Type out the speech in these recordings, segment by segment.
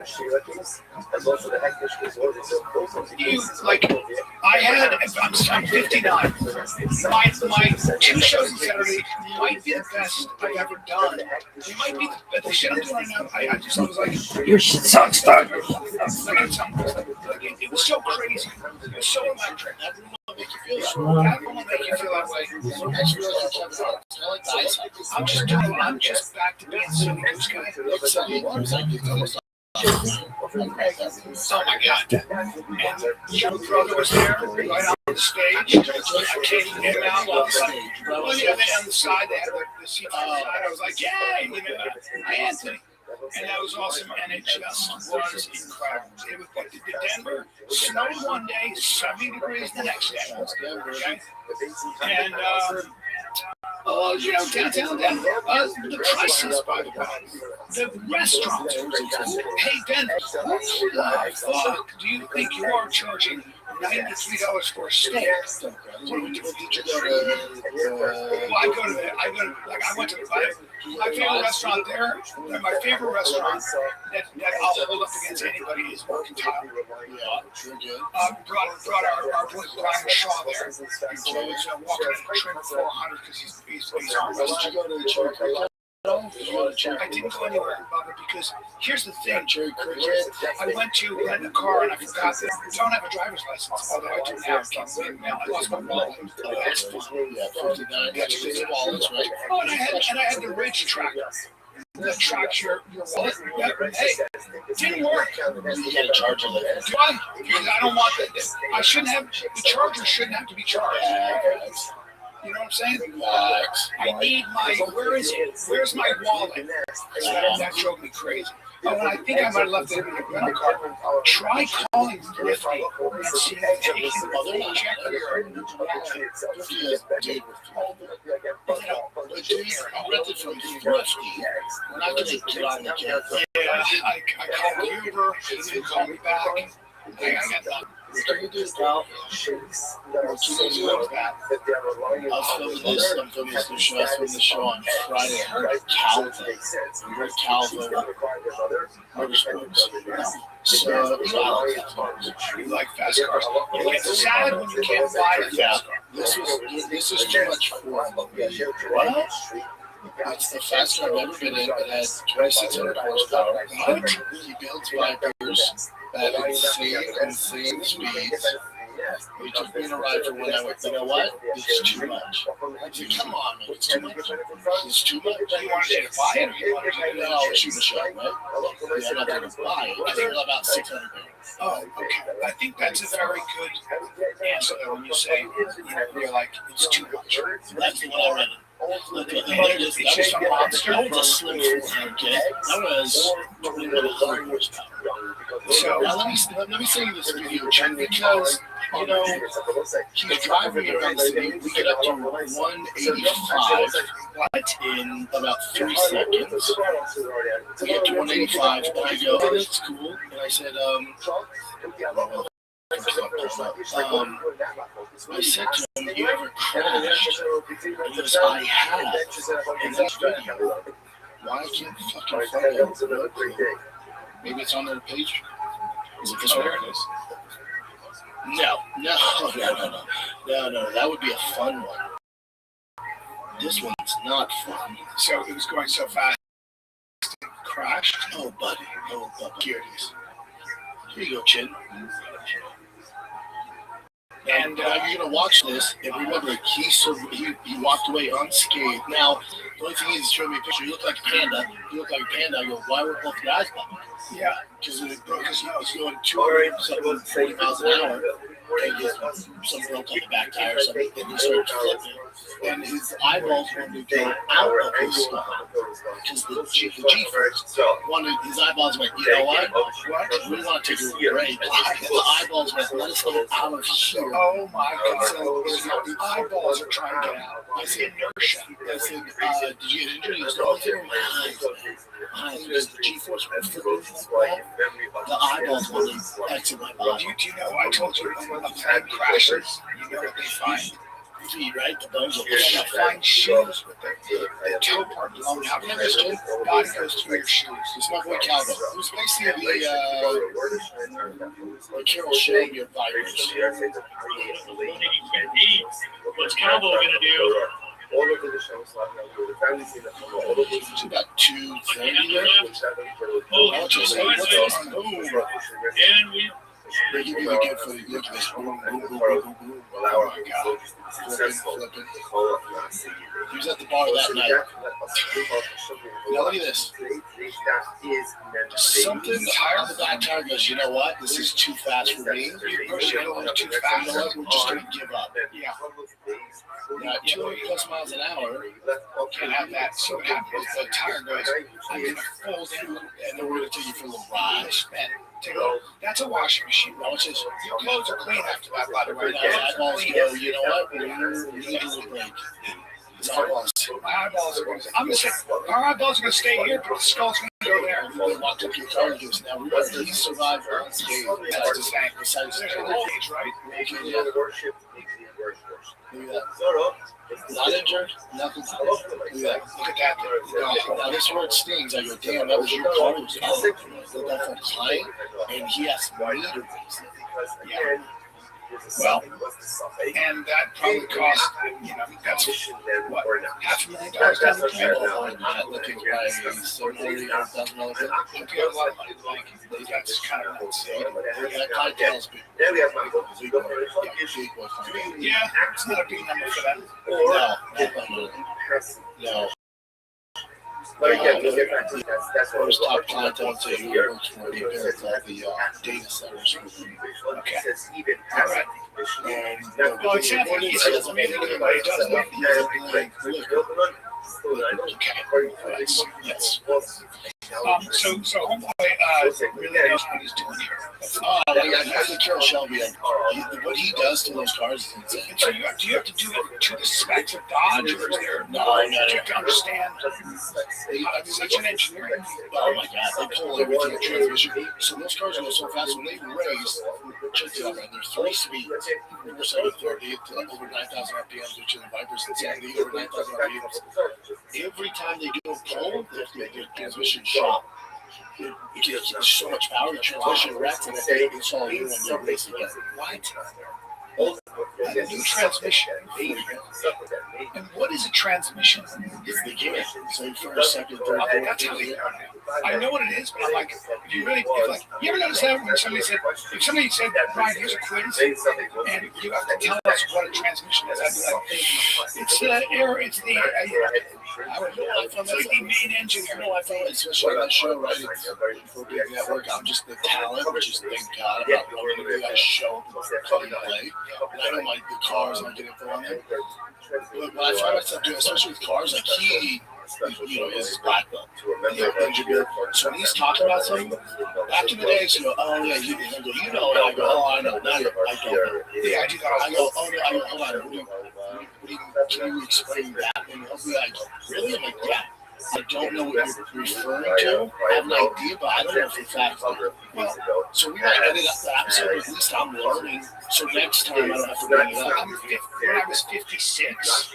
You like I'm 59. My two shows on Saturday might be the best I've ever done. It might be the shit I'm doing right now. I just was like, Your shit sucks, dog. It was so crazy. It was so electric. That will make you feel that way. I'm just back to being silly goose guy. Oh my god. And your brother was there, right on the stage. I came out on the side. Well, yeah, on the side, they had the seat on the side. I was like, yay! Hi, Anthony. And that was awesome, and it just was incredible. It was like Denver snowed one day, 70 degrees the next day. Okay? And, downtown Denver, the prices, by the way, the restaurants. Hey, Denver, who the fuck do you think you are charging $93 for a steak? What do we do? Did you go to? I went to my favorite restaurant there. My favorite restaurant that I'll hold up against anybody is Mercantile. Brought our boy Brian Shaw there. He was walking in the trim 400 because he's on the Did you go to the Cherry Creek? I didn't go anywhere, Bubba, because here's the thing, Cherry Creek. I went to rent a car and I forgot that I don't have a driver's license, although I do now. I lost my wallet. That's fun. Yeah, 59. That's your wallets, right? Oh, and I had the Ridge track. That tracks your wallet. Hey, it didn't work. You got a charger later. Do I? Because I don't want that. I shouldn't have, the charger shouldn't have to be charged. You know what I'm saying? I need where is it? Where's my wallet? That drove me crazy. Oh, and I think I might have left it in the rental car. Try calling Thrifty and see if they can check your I'll rent it from Thrifty. We're not going to get on the jet. Yeah, I called Uber. He didn't call me back. I got done. What you do, pal? I'll film this. I'm filming this new show. I filmed the show on Friday. I heard Calvo. Motorsports. So, you like fast cars. You get sad when you can't buy a fast car. This is too much for me. What? It's the fastest I've ever been in. It has 2,600 horsepower. He builds Vipers at insane speeds. He took me on a ride for 1 hour. You know what? It's too much. I said, come on, man. It's too much. It's too much. You wanted to buy it or you wanted to I'll shoot a shot, right? Yeah, I'm not going to buy it. I think it's about 600 pounds. Oh, okay. I think that's a very good answer when you say you're like, it's too much. That's the one I read. It's just a monster. That was a slim 400K. That was 2,100 horsepower. So now let me say this video, Chen, because he's driving me around the city. We get up to 185 in about 3 seconds. We get to 185, and I go, oh, that's cool. And I said, I said to him, you ever crashed? He goes, I have. In this video, why can't fucking find it? Maybe it's on their page. Is it this one? There it is. No. That would be a fun one. This one's not fun. So it was going so fast. It crashed. Oh, buddy. Here it is. Here you go, Chin. And you're gonna watch this, and remember, he walked away unscathed. Now, the only thing is, he's showing me a picture. You look like a panda. I go, why were both your eyes popping? Yeah, because he was going 240 miles an hour, and some broke on the back tire or something, and he started flipping. And his eyeballs wanted to go out of his skull because the G-force wanted his eyeballs went, you know what? We want to take a break. The eyeballs went, let us go out of here. Oh my God. So the eyeballs are trying to get out. It's inertia. I said, did you get injured? He goes, no, they were my eyes. Because the G-force went flipping. The eyeballs wanted to exit my body. Do you know, I told you when a plane crashes, you know what they find? feet, right? The bones will You'll find shoes with the toe part blown out. Remember, the body goes through your shoes. It's my boy Calvin, who's basically the Carol Shelby of virus. What's Cowboy gonna do? It's about 2:30 there. Oh, I'll just say, what's this? Boom. and we They give you the gift for the look at this. Boom, boom, boom, boom, boom, boom. Oh my God. Flipping. He was at the bar that night. Now look at this. Something on the back tire goes, you know what? This is too fast for me. You're going too You fast. know what? We're just going to give up. Yeah. Now, 200 plus miles an hour. Can't have that. So what happens is the tire goes, I'm going to fold in, And then we're going to take you for a little ride. That's a washing machine. Now, what's this? Your clothes are clean after that, by the way. Now, eyeballs go, you know what? We need a little break. His eyeballs. My eyeballs are going to, I'm going to say, our eyeballs are going to stay here, but the skull's going to go there. They walked up your car and goes, now we at least survived unscathed. That's the same. Besides, There's a voltage, right? Look at that. Not injured, nothing. Look at that. Look at that. Now this is where it stings. I go, damn, that was your car. It was looked that from client, and he asked me to raise it. Yeah. Well, and that probably cost, that's what, $500,000 down the drain. Oh, not looking like $700,000 bill. If you have a lot of money, like, that's kind of nuts. That clientele's big. Big boy. Yeah, it's not a big number for them. No. First top clientele to who works for the builds all the data centers. Okay. All right. And Well, it's not what he says. I mean, everybody does that. Okay. Yes. So homeboy really knows what he's doing here. That's the Carol Shelby. What he does to those cars is insane. And so do you have to do it to the specs of Dodge, or is there No. you have to understand such an engineering? Oh my God, they pull everything in transmission. So those cars go so fast when they race. Check it out, man. There's 3 speeds. We're 730 to over 9,000 RPMs, which are the Vipers and 70 over 9,000 RPMs. Every time they do a pull, they have to get their transmission shot. It gets so much power, the transmission wrecks, and it's all you when you race again. What? A new transmission. And what is a transmission? It's the gimmick. So first, second, third, fourth, That's how they. I know what it is, but I'm like, if you really, you ever notice that when somebody said, Brian, here's a quiz, and you have to tell us what a transmission is, I'd be like, it's the air, it's the, I would know I found that's the main engine here. I found it, especially on that show, right? It's for big network. I'm just the talent, which is thank God. I'm not running to do that show, play. And I know the cars, and I get info on them. But when I find myself doing, especially with cars, like he, is black belt. Engineer. So when he's talking about something, back in the days, you go, oh yeah, he'll go, and I go, oh, I know. Now I don't know. Yeah, I do that. I go, oh no, hold on. Can you explain that? And he'll be like, really? I'm like, yeah. I don't know what you're referring to. I have an idea, but I don't know for a fact. Well, so we might edit up the episode, but at least I'm learning. So next time I don't have to bring it up. When I was 56,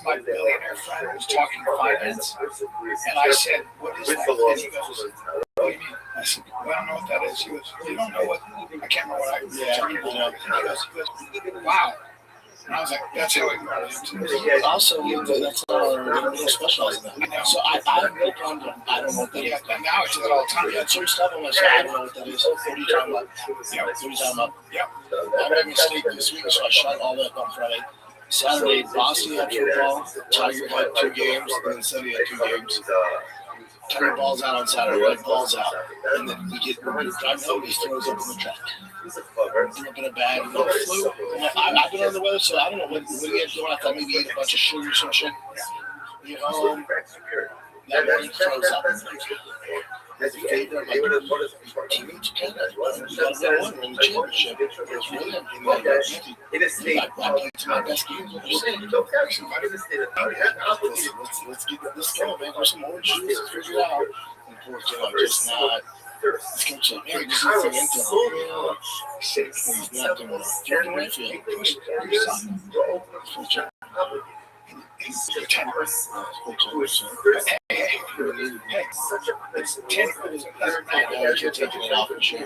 my billionaire friend was talking finance, and I said, what is that? And he goes, what do you mean? I said, well, I don't know what that is. He goes, you don't know what, I can't remember what I was talking about. And he goes, wow. And I was like, that's how we got into Also, that's our specialized in that. So I have no problem. I don't know what that is. and now I do that all the time. Yeah, certain stuff on my side, I don't know what that is. What are you talking about? Yeah. What are you talking about? Yep. I made a mistake this week, so I shot all that on Friday. Saturday, Boston had football. Tiger had 2 games, and then Sunday had 2 games. Tiger balls out on Saturday, Red balls out. And then we drive home, he throws up in the truck. Threw up in a bag, and the flu. I've been on the weather, so I don't know what he had doing. I thought maybe he ate a bunch of sugar or some shit. You know, that morning throws up. As a favor, like, teenage kid, we got that one in the championship. It was really, I played to my best games. Let's get this going, man. There's some orange juice to figure out. And poor kid, I'm just not. This coach said, man, just for intel. He's not doing it. Jordan Rayfield. He's 10. It's 10. You should take it off the show. You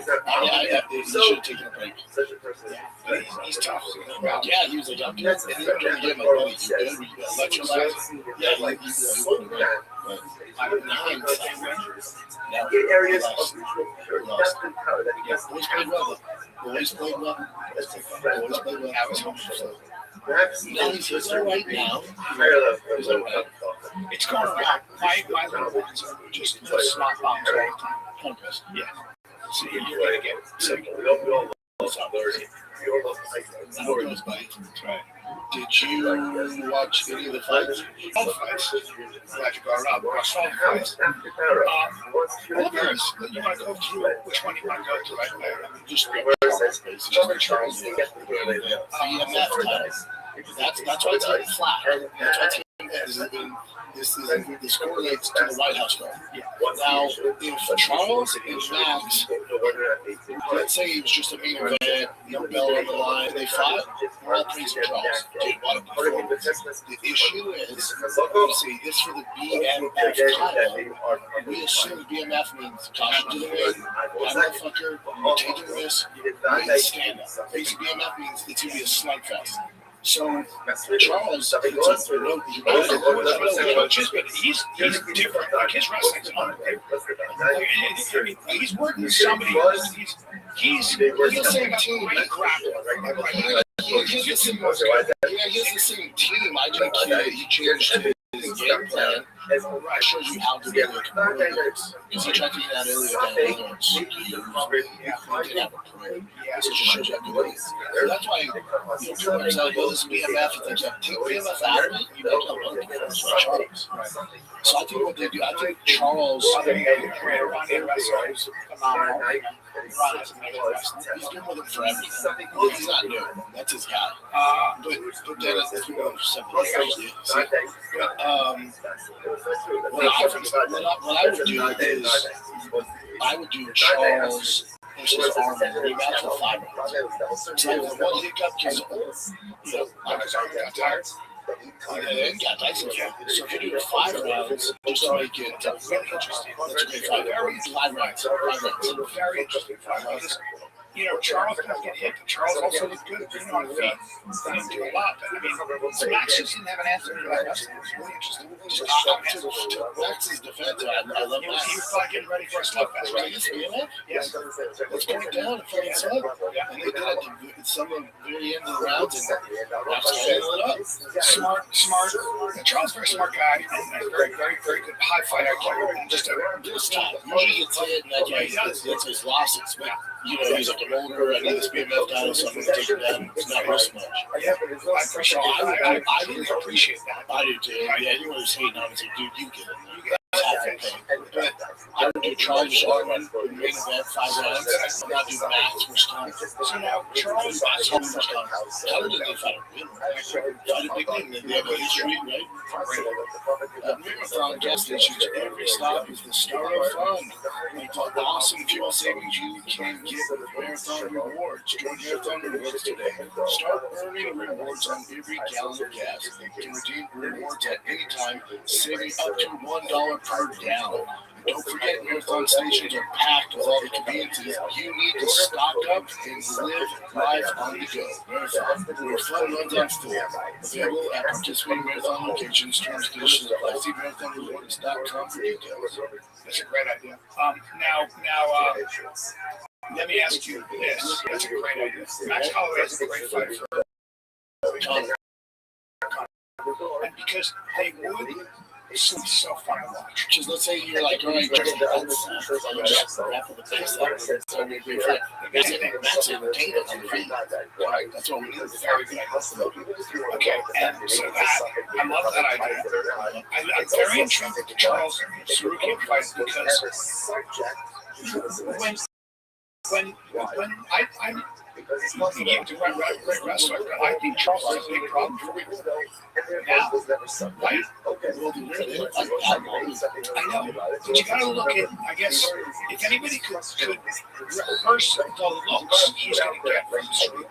should have taken a break. He's tough. Yeah, he was like, I'm good. And then during the game, like, buddy, you good? Electrolytes? Yeah, like, he's good. I'm 9. Now, we lost. Yeah, boys played well. Boys played well. I was home. No, he's all right now. He's all right. It's going around. My little ones are just snot bombs all the time. Yeah. So you're going to get sick. I know where those bites. Right. Did you watch any of the fights? All fights. Glad you brought it up. Watched all the fights. Others, you want to go through which one you want to go through? Just Charles. That's why it's getting flat. That's why it's getting this correlates to the White House vote. Now, if Charles and Max, let's say it was just a main event, no bell on the line, they fought, we're all praising Charles. Dude, what a performance. The issue is, let's see, this for the BMF title, we assume BMF means caution to the wind, that motherfucker, you're taking this, you need to stand up. Basically, BMF means it's going to be a slugfest. So Charles, he's different. Like his wrestling's unbelievable. He's working with somebody. He's the same team. He's the same team. I think he changed his game plan. That shows you how good he is. Because he tried to get that earlier down so it just shows you how good he is. So that's why people are telling you, this BMF, you think you have to take BMF out of it, you make a look for Charles. So I think what they do, I think Charles, he's been with him for everything. He's not new. That's his guy. But then it's been going for 7 years. What I would do is I would do Charles versus Armin rematch with 5 rounds. So one hiccup because Marcus Armin got tired. And got Tyson. So if you do 5 rounds, just to make it really interesting, that's a great fight. 5 rounds. Very interesting fight. Charles doesn't get hit. Charles also looked good being on feet. He didn't do a lot, but Max just didn't have an answer to that wrestling. It was really interesting. To Max's defense, I love Max. He was like getting ready for a slugfest, right? Yes. Let's put it down and fucking slug. And they did it at some of the very end of the rounds, and Max handled it up. Smart. And Charles is a very smart guy, and very, very, very good high fight IQ, and just a stop. Usually he gets hit, and that's his losses. But he's like an older, I need this BMF title, so I'm going to take it down. It's not risk much. Yeah, I really appreciate that. I do too. Yeah, anyone who's hating on it, say, dude, you get it. But I would do Charles Armin in main event 5 rounds. I'm not doing Max versus Tom. So now Charles versus Tom. Tyler didn't fight a win. Fight a big name. They have a history, right? Marathon gas stations. Every stop is the start of fun. Like the awesome fuel savings you can get with Marathon Rewards. Join Marathon Rewards today. Start earning rewards on every gallon of gas. You can redeem rewards at any time, saving up to $1 per gallon. Don't forget, Marathon stations are packed with all the conveniences you need to stock up and live life on the go. Marathon, where fun runs on full. Available at participating Marathon locations. Terms, conditions apply. See marathonrewards.com for details. That's a great idea. Now, let me ask you this. That's a great idea. Max Holloway is a great fighter for Tom. And because they would. It's so fun to watch. Because let's say you're like, all right, just wrap up the face up. So we fight. That's entertainment on the feet. Right. That's what we need. Very good. Okay, and so that, I love that idea. I'm very intrigued with the Charles Sarukian fight because when when I'm great wrestler, but I think Charles is a big problem for me. Now, right? I know, but you gotta look at, I guess, if anybody could rehearse the looks he's gonna get from the street.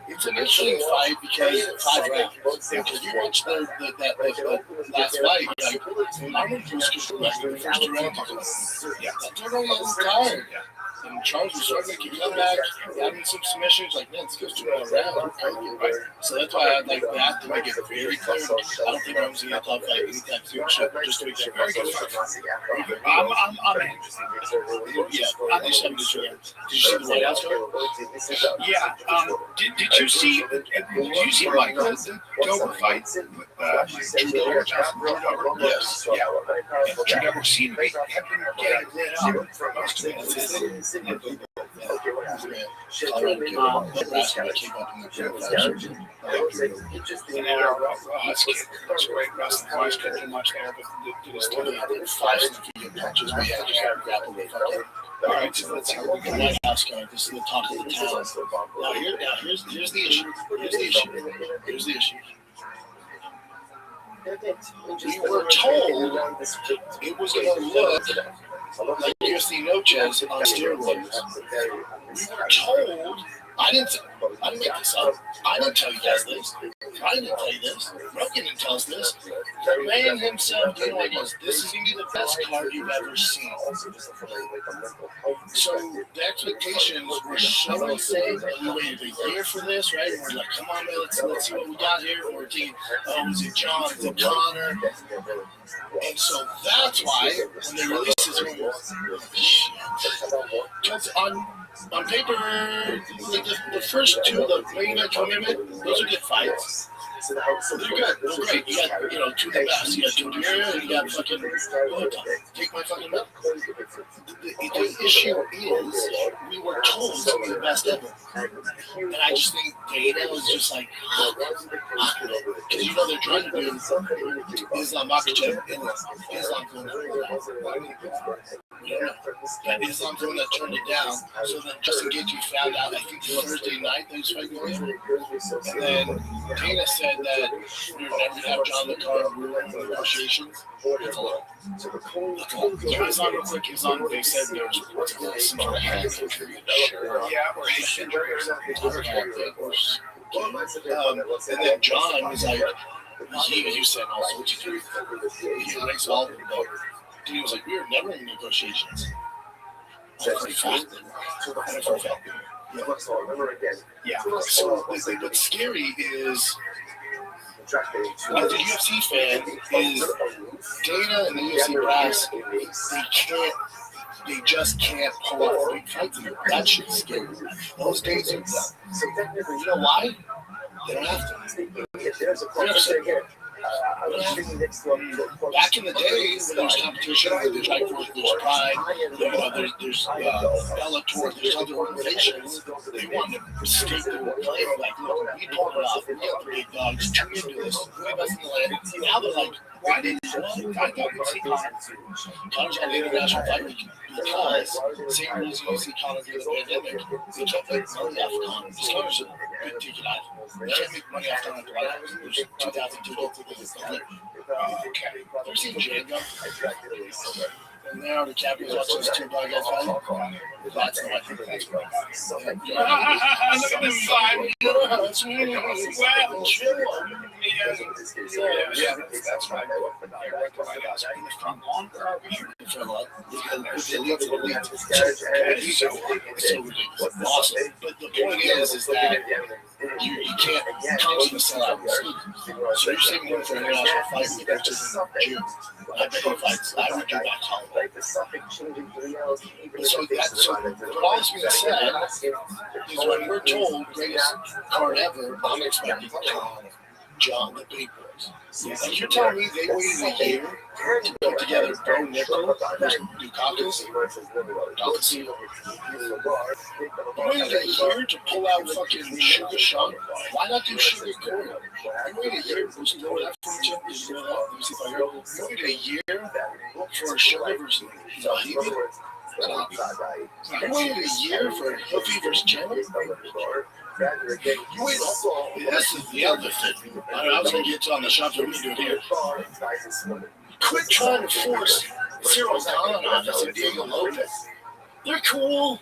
It's an interesting fight because 5 rounds. Because you watch the last fight, like Marlon was just wrestling the first 2 rounds. Yeah, that third round was tired. And Charles was starting to make a comeback, having some submissions. Like, man, this goes 2 more rounds. Right? So that's why I like that to make it very clear. I don't think I'm seeing a top fight anytime soon. Just to make that very good fight. I'm in. Yeah, I just haven't seen it. Did you see the White House card? Yeah. Did you see Michael Dover fight with Trudeau? Yes. Yeah. Trudeau seemed to have been getting lit up for most of it. And then our Husky, that's great wrestling. Wise couldn't do much there, but did his stuff. 5 significant punches. We had just grappled with fucking. All right, so let's see what we The got. White House card. This is the top of the town. Here's the issue. Here's the issue. We were told it was going to look like UFC Noches on steroids. We were told. I didn't make this up. I didn't tell you guys this. I didn't tell you this. Rogan didn't tell us this. The man himself came and goes, "This is going to be the best card you've ever seen." So the expectations were so insane that we waited a year for this, right? And we're like, "Come on, man, let's see what we got here." And we're thinking, "Oh, is it John? Is it Connor?" And so that's why when they released this one, because on paper, like the first 2, the main event, co-main, those are good fights. They're good. They're great. You got, 2 of the best. You got Tudiera and you got fucking take my fucking milk. The issue is we were told some of the best ever. And I just think Dana was just like, because they're trying to do Islam Makhachev and Islam going that Islam's the one that turned it down. So then Justin Gaethje found out, I think Thursday night that he was fighting with him. And then Dana said that we were never going to have John the card. We were in negotiations. That's a lot. Islam, real quick, they said there was some sort of hand injury. Yeah, or hip injury or something. And then John was like, he said all sorts of things. He likes all of them. And he was like, we were never in negotiations. Yeah. So what's scary is, as a UFC fan, is Dana and the UFC brass, they just can't pull off big fights anymore. That shit's scary. Those days are done. You know why? They don't have to. Back in the day, when there was competition, there's Strikeforce, there's Pride, there's Bellator, there's other organizations. They wanted to stake their claim, like, look, we pulled it off. We got the big dogs. Turn into this. We're the best in the land. Now they're like, why didn't you? I thought we'd see Connor. Connor's on the international fight week because same rules you see Connor during the pandemic. They can't make money off Connor. This Connor's a big ticket item. They can't make money off Connor. There's 2,000 tickets. Okay. They're seeing Django. And now the Capitals watching this 2 black guys fight. That's what I think that's what I got. Look at them five. Well, chill. Yeah, that's right. From on It's so ridiculous. Awesome. But the point is that you can't constantly sell out. So you're saving money for an international fight, which is in June. I bet he fights. I would do that call. So all this being said, is when we're told greatest card ever, I'm expecting John the big boys. Like you're telling me they waited a year to put together Bo Nickel, Dukakis, waited a year to pull out fucking Sugar Sean. Why not do Sugar Corey? You waited a year for that from Jim. You waited a year for Sugar versus Zahidi. You waited a year for Hoofy versus Chandler? You wait. This is the other thing. I was going to get to on the shop, so we can do it here. Quit trying to force Cyril Gahn on us and Diego Lopez. They're cool.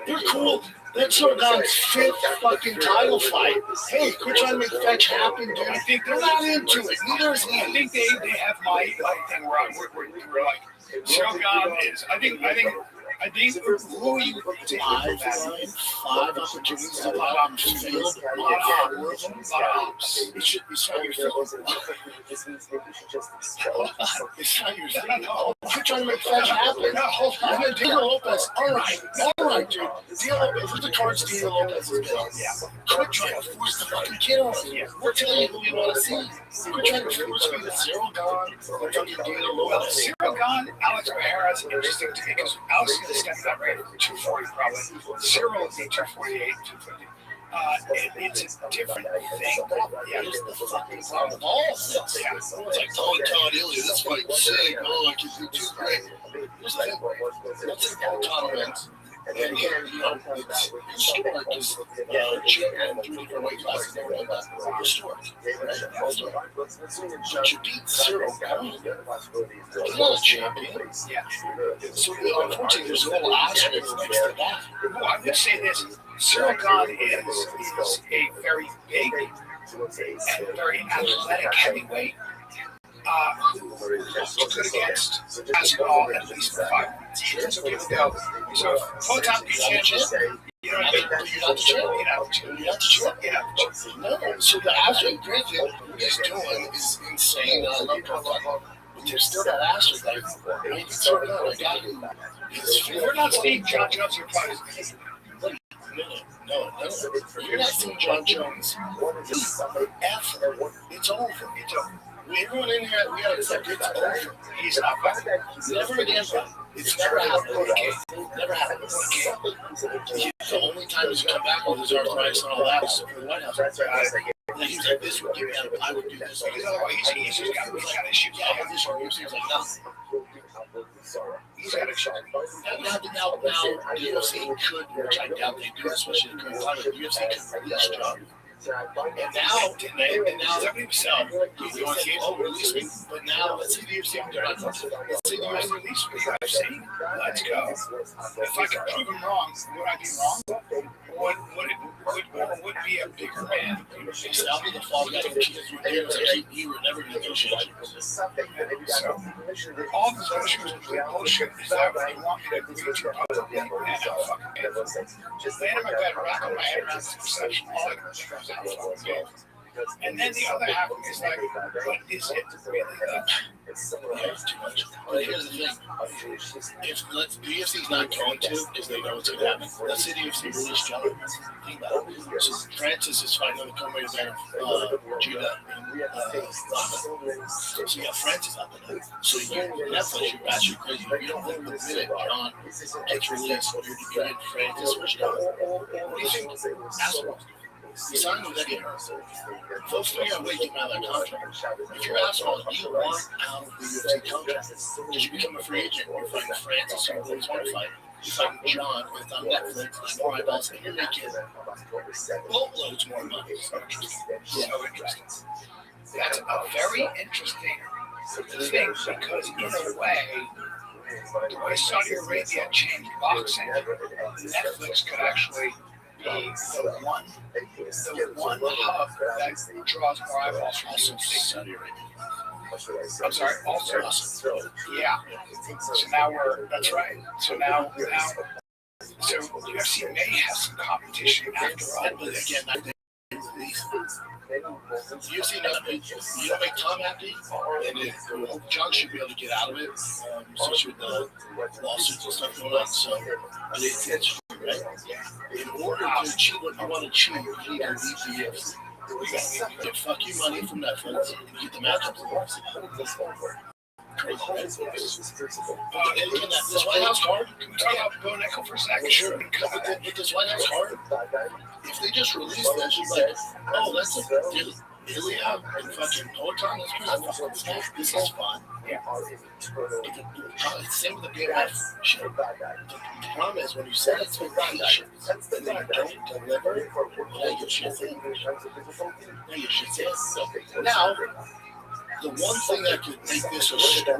They're cool. That's Cyril Gahn's fifth fucking title fight. Hey, quit trying to make the fetch happen, dude. I think they're not into it. Neither is he. I think they have my thing where we're like, Cyril Gahn is. I think Louis five opportunities to lot on field, a lot of ops. It should be starting to It's not your thing. You're trying to make fetch happen. And then Diego Lopez. All right, dude. Diego Lopez. Who's the cards Diego Lopez is getting? Yeah. Quit trying to force the fucking kid on us. We're telling you who we want to see. Quit trying to force me to Cyril Gahn or fucking Diego Lopez. Cyril Gahn, Alex O'Hara is interesting to me because Alex is going to step that right for 240 probably. Cyril is the 248, 250. It's a different thing. Yeah, it's the fucking problem of all of this. Yeah. It's like telling Todd Ilya, this fight sick. Oh, I can do too great. Here's the thing. Let's say Todd wins. And it's historic because cheap and 3 different weight classes and all that. Historic. But you beat Cyril Gahn. He's not a champion. Yeah. So unfortunately, there's a little asterisk next to that. Well, I would say this. Cyril Gahn is a very big and very athletic heavyweight who looks good against basketball at least for 5 minutes. So people go, so Potown beats Sanchez, you know what I mean? You're not the champ. You're not the champ. No. So the asterisk Griffin, what he's doing is insane. I love Potown. But there's still that asterisk. Like, maybe sort of a guy who is. We're not seeing John Jones in probably. No. You're not seeing John Jones. It's over. Everyone in here, we gotta accept it's over. He's not fighting. Never again. It's never happened. Never happened. The only time he's come back with his arthritis and all that was for the White House. And he was like, this would give me I would do this. Because otherwise he's got issues. Yeah, I have this issue. He was like, no. He's got issues. Now, the UFC could, which I doubt they do, especially the current climate, the UFC could release John. And now, somebody was saying, you want to release me? But now, let's see the UFC. Let's see the UFC release me. UFC. Let's go. If I can prove him wrong, would I be wrong? Would be a bigger man? I'll be the fall guy who keeps you were never negotiating. So, all the bullshit is that when you want me to agree to publicly, and I'm fucking laying in my bed, rocking my head around the perception, all that comes out fucking good. And then the other half is like, what is it really? It's too much. But here's the thing. If the UFC's not going to, because they know what's going to happen, let's say the UFC release John. Think about it. So Francis is fighting on the co-main event of Judah and Lama. So you got Francis out there. So Netflix, you're batshit crazy. You don't think the minute John gets released, you're getting Francis or John. What do you think? Assholes. You signed with Eddie Hearn. Folks figure out a way to get out of that contract. If you're asshole, you want out of the UFC contract. Because you become a free agent. You're fighting Francis, who always want to fight. You're fighting John with on Netflix, and more eyeballs, and you're making boatloads more money. So interesting. That's a very interesting thing because, in a way, the way Saudi Arabia changed boxing, Netflix could actually be the one hub that draws more eyeballs from also Saudi Arabia. I'm sorry, also yeah. So now that's right. So now UFC may have some competition after all. But again, UFC you don't make Tom happy, and John should be able to get out of it, especially with the lawsuits and stuff going on. So it's interesting, right? In order to achieve what you want to achieve, you need to leave the UFC. You got to get fuck you money from Netflix and get the matchups. Crazy. This White House card. Can we talk about Bo Nickel for a second? Sure. With this White House card, if they just release that, she's like, oh, that's a dude. Ilya and fucking Poetan, this is fun. Yeah. Same with the BMF shit. The problem is when you say it's been patient and then you don't deliver, now your shit's in. Now, the one thing that could make this a store,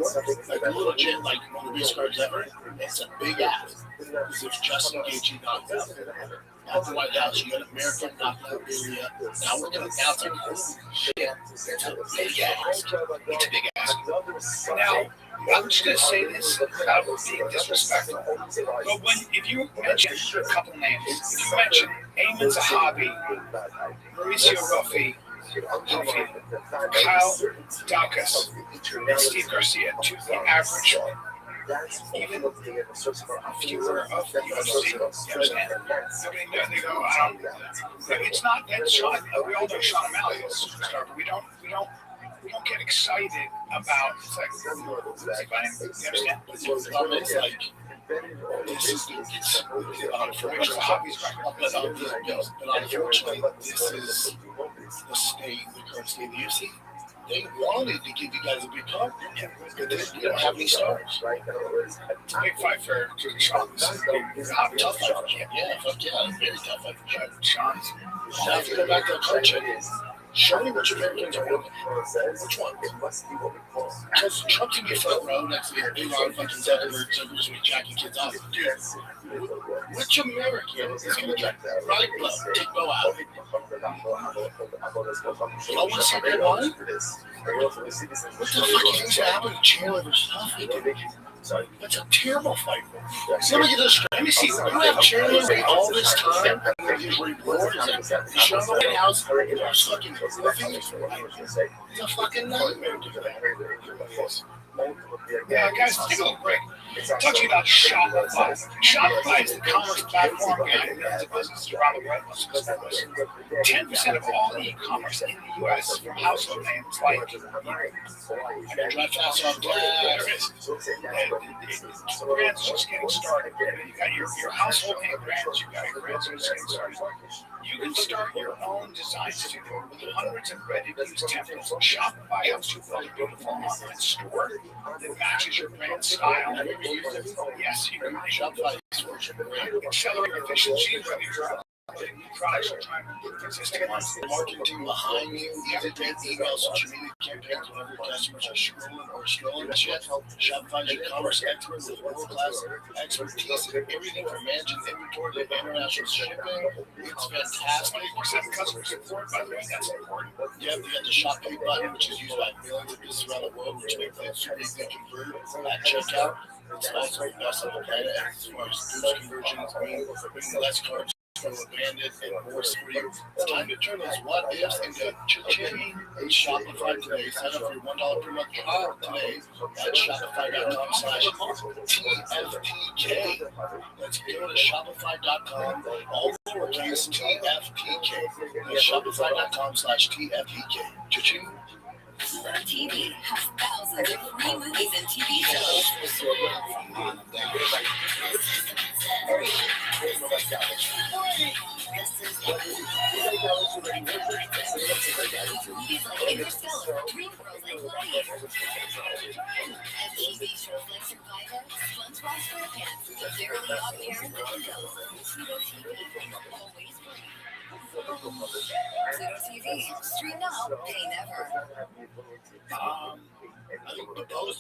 like legit, like one of the biggest cards ever, it's a big ass. Because if Justin Gaethje knocked out at the White House, you got American knocking out Ilya. Now we're gonna announce it. Holy shit, it's a big ass. It's a big ass. Now, I'm just going to say this without being disrespectful. But if you mention a couple names, if you mention Ayman Zahabi, Mauricio Ruffi, Kyle Dacus, and Steve Garcia, to the average, even fewer of the UFC, you understand? They go, it's not that Sean, we all know Sean O'Malley is a superstar, but we don't get excited about, it's like, you understand? The problem is like, this is unfortunately, but unfortunately, this is the state, the current state of the UFC. They wanted to give you guys a big card, but then you don't have any stars. It's a big fight for Sean. Tough fight for him. Yeah, fuck yeah, very tough fight for him. Sean's. Now, if you go back to the culture, show me what your Americans are working. Which one? Because Trump's in your front row next to the big on fucking Zuckerberg's with jacking kids off. Dude, which American is going to get right blow, take Bo out? Y'all want to see that one? What the fuck is happening to Chandler versus Huffy? That's a terrible fight. So let me get this straight. Let me see. You have Chandler wait all this time. He's rewards. He's showing the White House. He's fucking living. It's a fucking nightmare. Yeah, guys, let's take a little break. Talk to you about Shopify. Shopify is the commerce platform behind millions of businesses around the world. 10% of all e-commerce in the U.S. from household names like Drive fast off brands just getting started. You got your household name brands. You got your brands just getting started. You can start your own design studio with hundreds of ready-to-use templates. Shopify helps you build a beautiful online store that matches your brand style. Yes, you can. Shopify accelerate efficiency, whether you're new products or trying to improve existing ones. Marketing behind you, easy to make email, social media campaigns, whenever customers are scrolling shit. Shopify's e-commerce expert with world-class expertise in everything from managing inventory to international shipping. It's fantastic. Except customer support, by the way, that's important. Yep, you got the Shop Pay button, which is used by millions of businesses around the world, which makes it super easy to convert at checkout. It's also the best on the planet as far as boost conversions, bringing less cards from abandoned and more free. It's time to turn those what ifs into cha-ching and Shopify today. Sign up for your $1 per month trial today at shopify.com/TFTK. Let's go to shopify.com, all lowercase TFTK. That's shopify.com/TFTK. Cha-ching. TV has thousands of free movies and TV shows. Movies like Interstellar, Dreamgirls, and Gladiator. And TV shows like Survivor, SpongeBob SquarePants, Verily Odd Parents, and Pluto TV. Always free. Pluto TV. Stream now, pay never. I think the those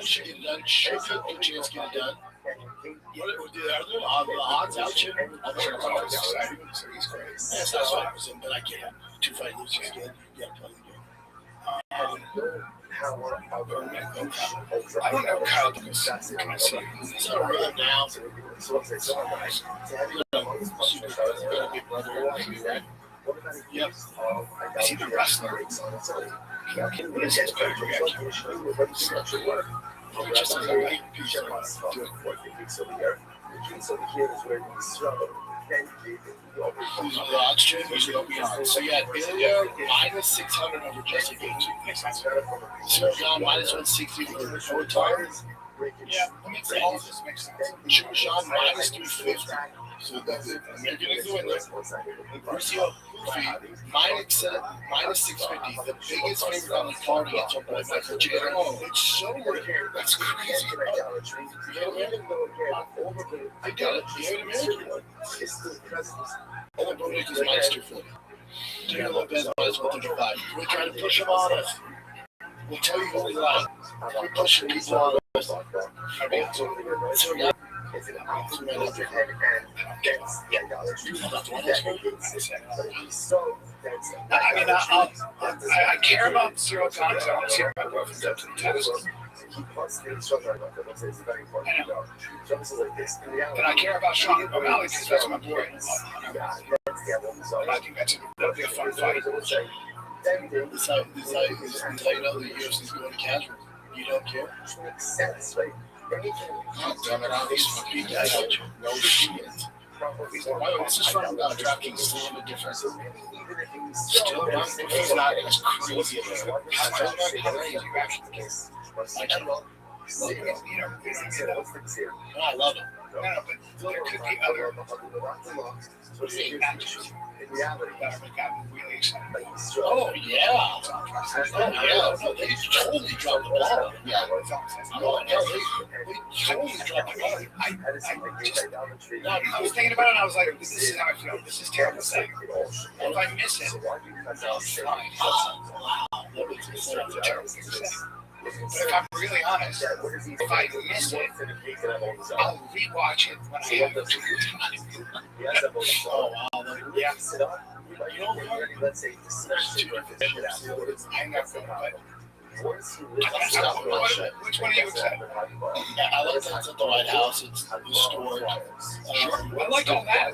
should get done. Should get a chance to get it done. Are there the odds out yet? I'm sure it's always exciting. He's great. That's not what I was in, but I can't. 2 fight lose is good. You gotta play the game. I don't know Kyle Dacus. Can I see? He's on a run now. Super big brother, maybe, right? Yep. Is he the wrestler? What is his better reaction? Just as a right piece of Who's Rothschild? Who's beyond? So you had Ilya minus 600 over Justin Gaethje. So now minus 160 for Poetan. Yeah, that makes sense. All of this makes sense. Sean minus 350. So that's it. You're going to do it. Marcio minus 650. The biggest favorite on the card against our boy Michael Chandler. Oh, it's so weird. That's crazy. I got it. The American. Only Bodek is minus 240. Diego Lopez minus 135. We're trying to push him on us. We'll tell you what we like. We're pushing people on us. So now, I mean, I care about serial comics. I want to see my boyfriend's up to the test. But I care about Sean O'Malley because that's my boy. And I think that'll be a fun fight. This is how you know the UFC's going to casual. You don't care? God damn it, these fucking guys out here. No shit. This is from DraftKings, still a bit different. Still not, he's not as crazy as I love it. No, but there could be other matches that have gotten really excited. Oh, yeah. No, they totally dropped the ball. Yeah. They totally dropped the ball. I was thinking about it and I was like, this is how I feel. This is terrible saying. If I miss it, it's fine. Wow. It's a terrible thing to say. But if I'm really honest, if I miss it, I'll rewatch it when I have the time. Oh, wow. Yeah. You know what? I'm not good, but which one are you excited about? I like that. It's at the White House. It's restored. I like all that.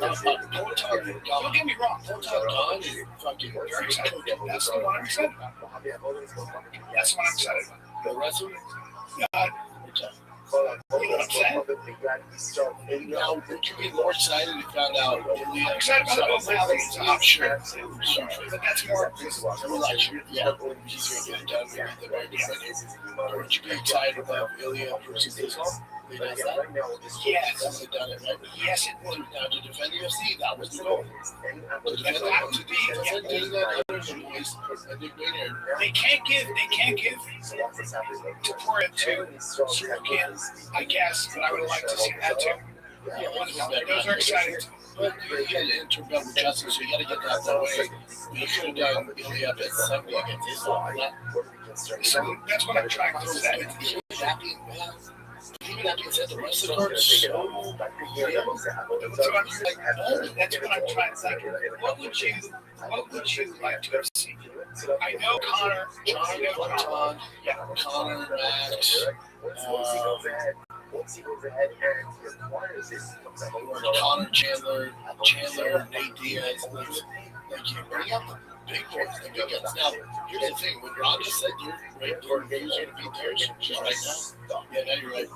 Don't get me wrong. Don is fucking Very excited. That's the one I'm excited about. That's the one I'm excited about. the rest of it. God, you know what I'm saying? Now, would you get more excited if you found out? I'm excited about O'Malley. I'm sure. But that's more because Yeah, he's going to get it done at the very beginning. Or would you be excited about Ilya versus Islam? They does that? yes. That's it done it, right? Yes, it would. Now, to defend the UFC, that was the goal. To defend that was the They can't give Taporia to Sorokin, I guess, but I would like to see that too. Those are exciting. But you get an interim double justice, so you got to get that that way. You could have done Ilya at 70 against Islam. So that's what I'm trying to say. Even that being said, the rest of the card is so That's what I'm trying to say. What would you like to see? I know Connor, Connor, Max, Connor, Chandler, Nate Diaz. Like you bring up the big boys, the big guns. Now, here's the thing: when Rhonda said you're right, who's going to beat theirs, she's right now. Yeah, now you're right.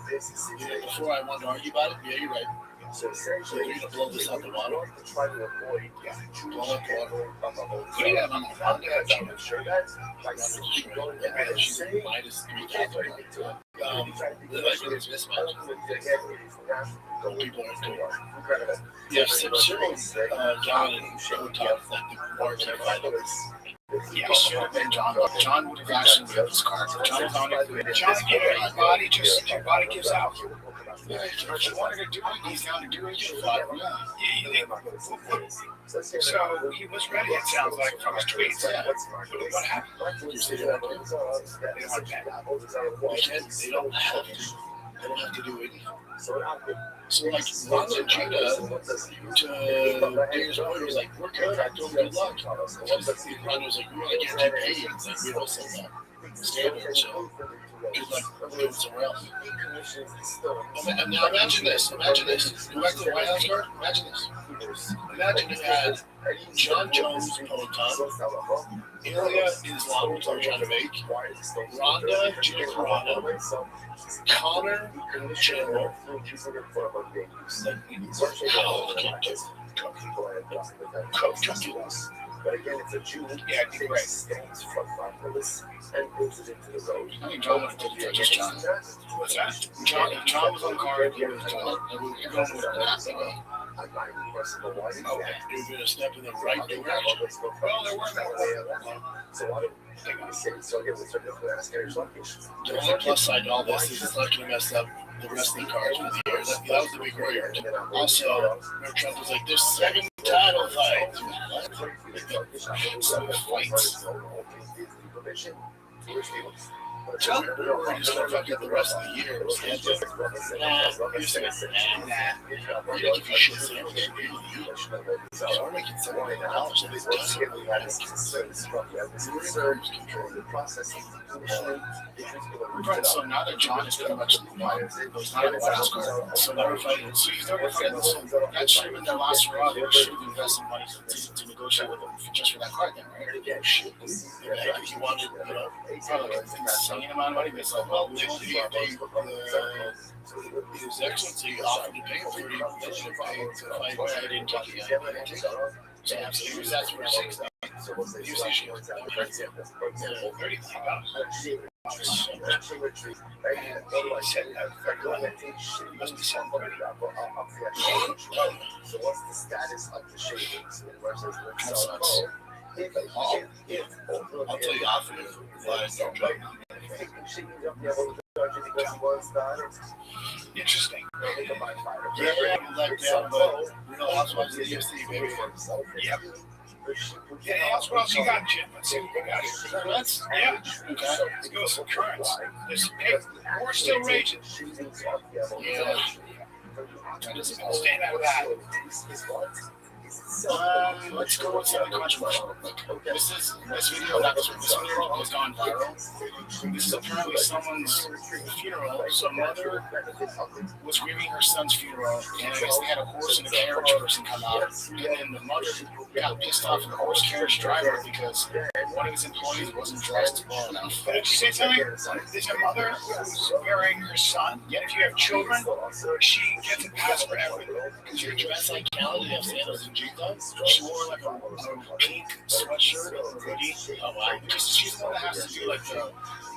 Before I wanted to argue about it, yeah, you're right. So you're going to blow this out the water? Blow out the water. Who do you have on the Honda? She's minus 3,000. It's mismatch. People are doing. Yeah, Cyril, John, and Showtime, like the marquee fighters. Yeah, it should have been John. John would have actually been this card. John, your body gives out. If you wanted to do it, he's down to do it. So he was ready, it sounds like, from his tweets. What happened? They don't have to do anything. So like Ronda and Gina to Daniel's point was like, we're good, I told good luck. Ronda was like, we want to get paid. It's like, we don't sell that standard, so good luck doing somewhere else. And now imagine this. Go back to the White House card. Imagine this. Imagine you had John Jones, Peloton, Ilya Islam, which they're trying to make, Ronda, Gina Carano, Connor, Chandler, But again, it's a Jew who it'd be great. stands from Marvelous and moves it into the road. I think John would have taken just John. What's that? John was on the card. He was John. Everyone would have asked him. Okay. He was going to step in the right direction. Well, there weren't that So I don't think the city, so again, we started to ask Eric Lukish. The only plus side to all this is it's not going to mess up the wrestling cards for the year. That was the big worry. Also, where Trump was like, there's 7 title fights. Some fights. So we're just going to fuck up the rest of the year. You're saying, you don't give a shit. So we're making $7 million. And it doesn't really matter. So now that John is pretty much goes not in the last card, so now we're fighting. So he's already fighting. So that should have been their last Raw. They should have invested money to negotiate with him just for that card, then, right? Yeah, shit. He wanted, probably an insane amount of money. They said, well, his excellency offered to pay him $30 million to fight. I didn't take it. So he was asked for 60. He was issued $30 must be something. So what's the status of the shavings versus the I'll tell you after this. Interesting. Yeah, like that, but Real Housewives of the UFC, baby. Yep. Yeah, what else you got, Jim? Let's see what we got here. Okay. Let's go with some currents. War still raging. Yeah. Staying out of that. Let's go with something controversial. This video has gone viral. This is apparently someone's funeral. So mother was grieving her son's funeral, and I guess they had a horse and a carriage person come out, and then the mother got pissed off at the horse carriage driver because one of his employees wasn't dressed well enough. Did you say something? There's a mother who's burying her son. Yet if you have children, she gets a pass for everything. Because you're dressed like Callie, you have sandals and jeans on. She wore like a pink sweatshirt or hoodie. Oh wow! Because she's the one that has to do like the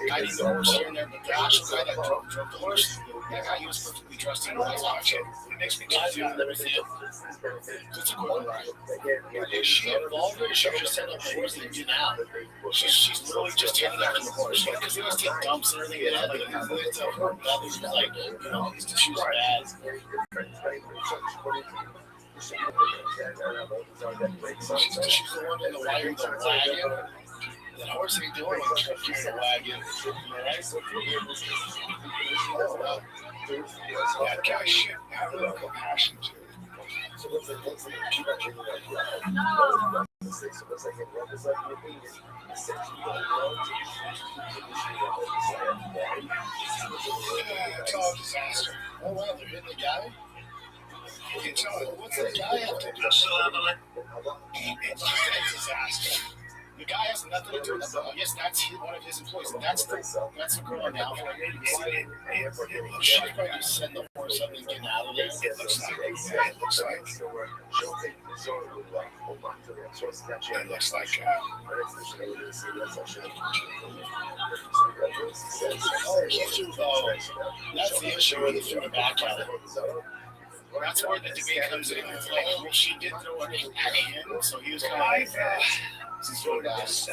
guiding the horse here and there. But the actual guy that drove the horse, that guy, he was perfectly dressed in a nice outfit. It makes me laugh. Let me see it. It's a quick ride. Is she involved or is she just setting up the horse and getting out? She's literally just taking after the horse. Because they always take dumps and everything. And like, it's her brother's like, she was bad. She's the one in the wagon. That horse ain't doing what you're in the wagon. That guy should have a little compassion to it. It's all a disaster. Oh wow, they're hitting the guy? It's all, What's the guy have to do? it's a disaster. The guy has nothing to do with it. I guess that's one of his employees. And that's the girl now. She's probably just setting the horse up and getting out of there. It looks like that's the issue with the throwing back at it. That's where the debate comes in. It's like, well, she did throw it at him, so he was kind of like, sort of this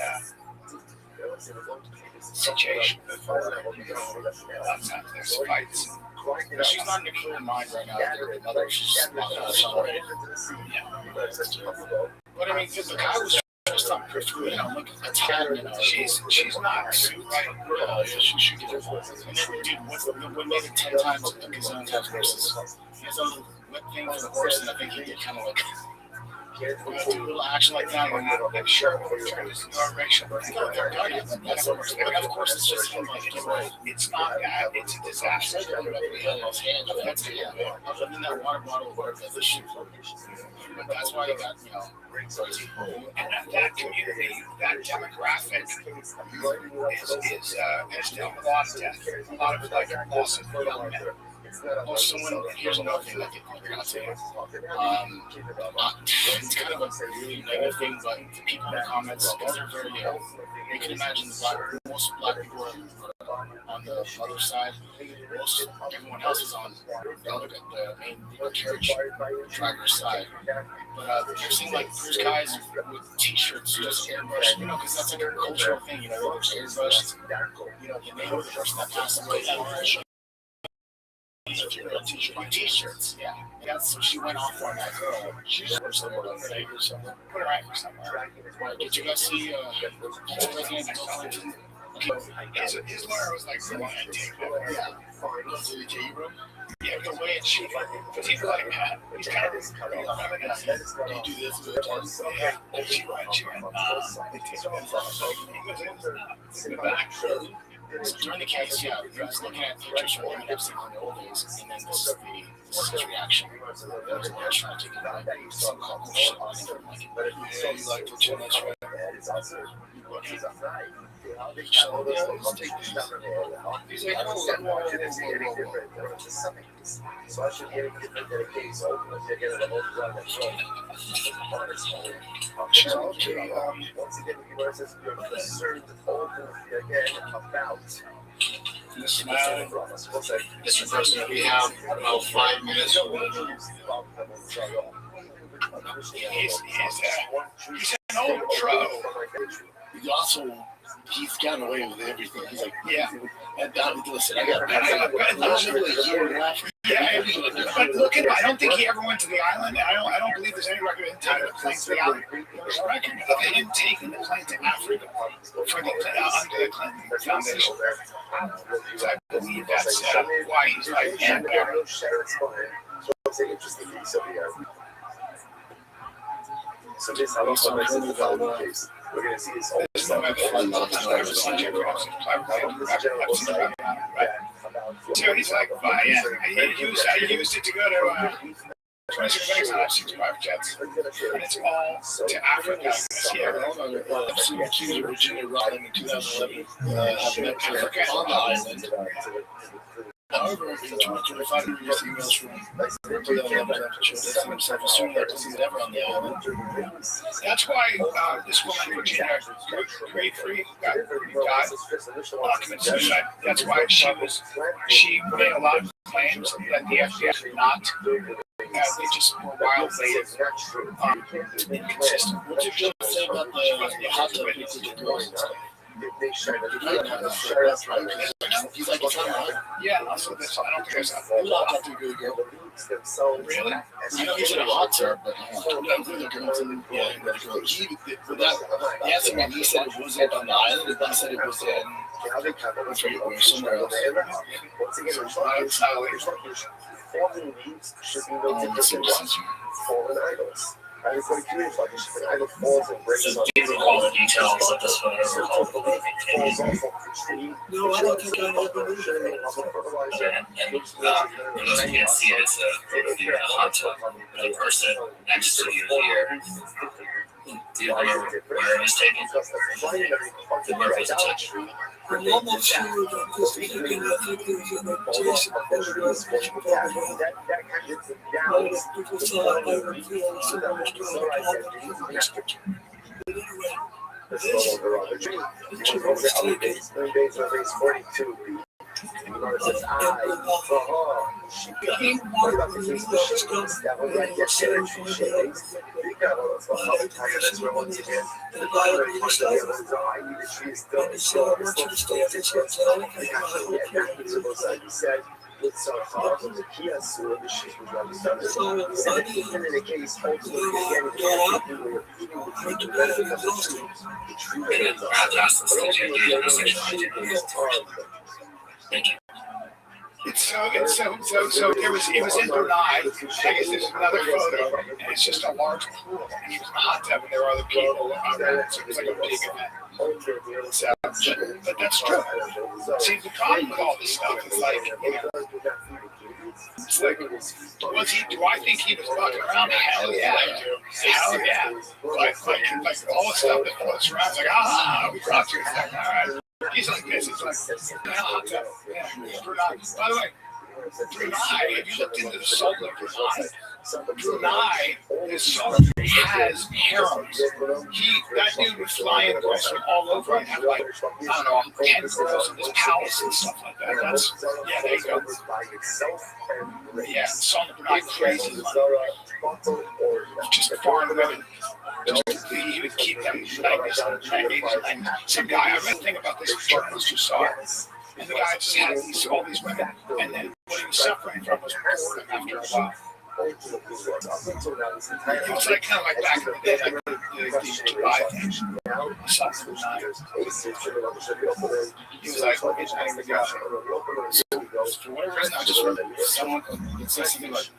situation before, a lot of times there's fights. but she's not in a clear mind right now. She's just not going to celebrate. But I mean, because the guy was just on perfectly, look at the time, She's not suit right. She should get her voice. And then, dude, what made it 10 times the gazillion times versus his own whip thing for the horse, and I think he get kind of like, do a little action like that. I'm sure we'll turn this into a racial thing. They're done. That's the worst. But of course, it's just him like, It's not that. It's a disaster. That's it, yeah. Other than that water bottle, whatever, the shit. But that's why you got, And that community, that demographic is there's still a lot of death, a lot of like loss of young men. Oh, someone, here's another thing that I forgot to say. It's kind of a really negative thing, but the people in the comments, because they're very young, they can imagine most black people are on the other side. Everyone else is on the main carriage driver's side. But they're seeing like there's guys with t-shirts just airbrushed, because that's like a cultural thing, airbrushed, the name of the person that passed away. T-shirts, yeah. So she went off on that girl. She's or something. Put her right for something. Did you guys see his lawyer was like, go ahead and take that. Yeah. Did he tell you, bro? Yeah, the way it's shooting. Because he's like, he's kind of feminist. Do you do this with the tons? Yeah. She went, they take in the back. So during the case, yeah, he was looking at pictures from him and Epstein in the old days, and then this is his reaction. That was like trying to take it back. So oh shit, yeah, you like it too much, right? So let's take this. He's like, so I should be able to get the case open to get it over she's okay. Once again, he says you're concerned again about this we have about 5 minutes. He's an old pro. He's gotten away with everything. He's like, yeah. Listen, I got literally a year and a half. Yeah, but look at, I don't think he ever went to the island. I don't believe there's any record of him taking the plane to the island. There's a record of him taking the plane to Africa for the under the Clinton Foundation. So I believe that's why he's like, yeah, so this how the case. We're going to see this whole stuff. So he's like, I used it to go to 26 minutes and I've seen 5 jets. And it's all to Africa. I've accused of Virginia Rothschild in 2011 having met Africa on the island. However, in 2025, we received emails from 2011 that himself assuming that he's never on the island. That's why this woman, Virginia, grade 3, died committed suicide. That's why she made a lot of claims that the FBI did not. They just were wildly inconsistent. What did you say about the hot tub with the girls? He's like, it's not yeah, also this, I don't think there's a whole lot to do girl. Really? I know he's in a hot tub, but he said it wasn't on the island, he said it was in somewhere else. Fallen leaves should be noted as fallen idols. I was like, curious, like, an idol falls and breaks on all the details of this photo are all falls off of the tree. No, I don't think I ever knew those who can't see it, it's a photo of the hot tub. The person next to you here, do you remember where it was taken? The Murphy's touch. I'm almost sure that this is looking at it is an adjacent photograph people thought I would feel someone was trying to call it. But anyway, this picture was taken. He wanted when he was done, So it was in Brunei. I guess this is another photo, and it's just a large pool, and he was in a hot tub, and there are other people around, so it's like a big event. So, but that's true. See, the problem with all this stuff is like, it's like, do I think he was fucking around? Hell yeah, I do. Hell yeah. Like all the stuff that floats around, it's like, we brought you. It's like, all right. He's like this. He's like, hot tub. Yeah. By the way, Brunei, have you looked into the Sultan of Brunei? Brunei, his Sultan has harems. That dude would fly in girls from all over and have like, I don't know, 10 girls in his palace and stuff like that. That's, yeah, there you go. Yeah, Sultan of Brunei, crazy money. Just foreign women. He would keep them and some guy, I read a thing about this journalist who saw it, and the guy just had all these women, and then what he was suffering from was boredom after a while. It was like kind of like back in the day, like the Dubai thing. Something he was like, okay, I need to go. So for whatever reason, I just remember someone said something like,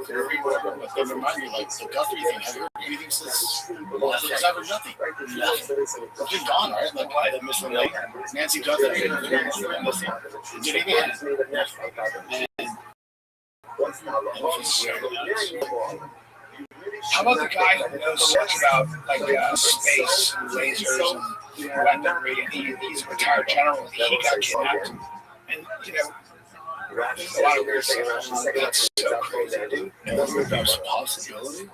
they remind me like the Guthrie thing. Have you heard anything since? Because I've heard nothing. It's been gone, right? Like why the Michelin Lake, Nancy Guthrie, did anything? How about the guy who knows so much about like space and lasers and weaponry? And he's a retired general. He got kidnapped, and you know. A lot of weird stuff. That's so crazy, dude. There's a possibility.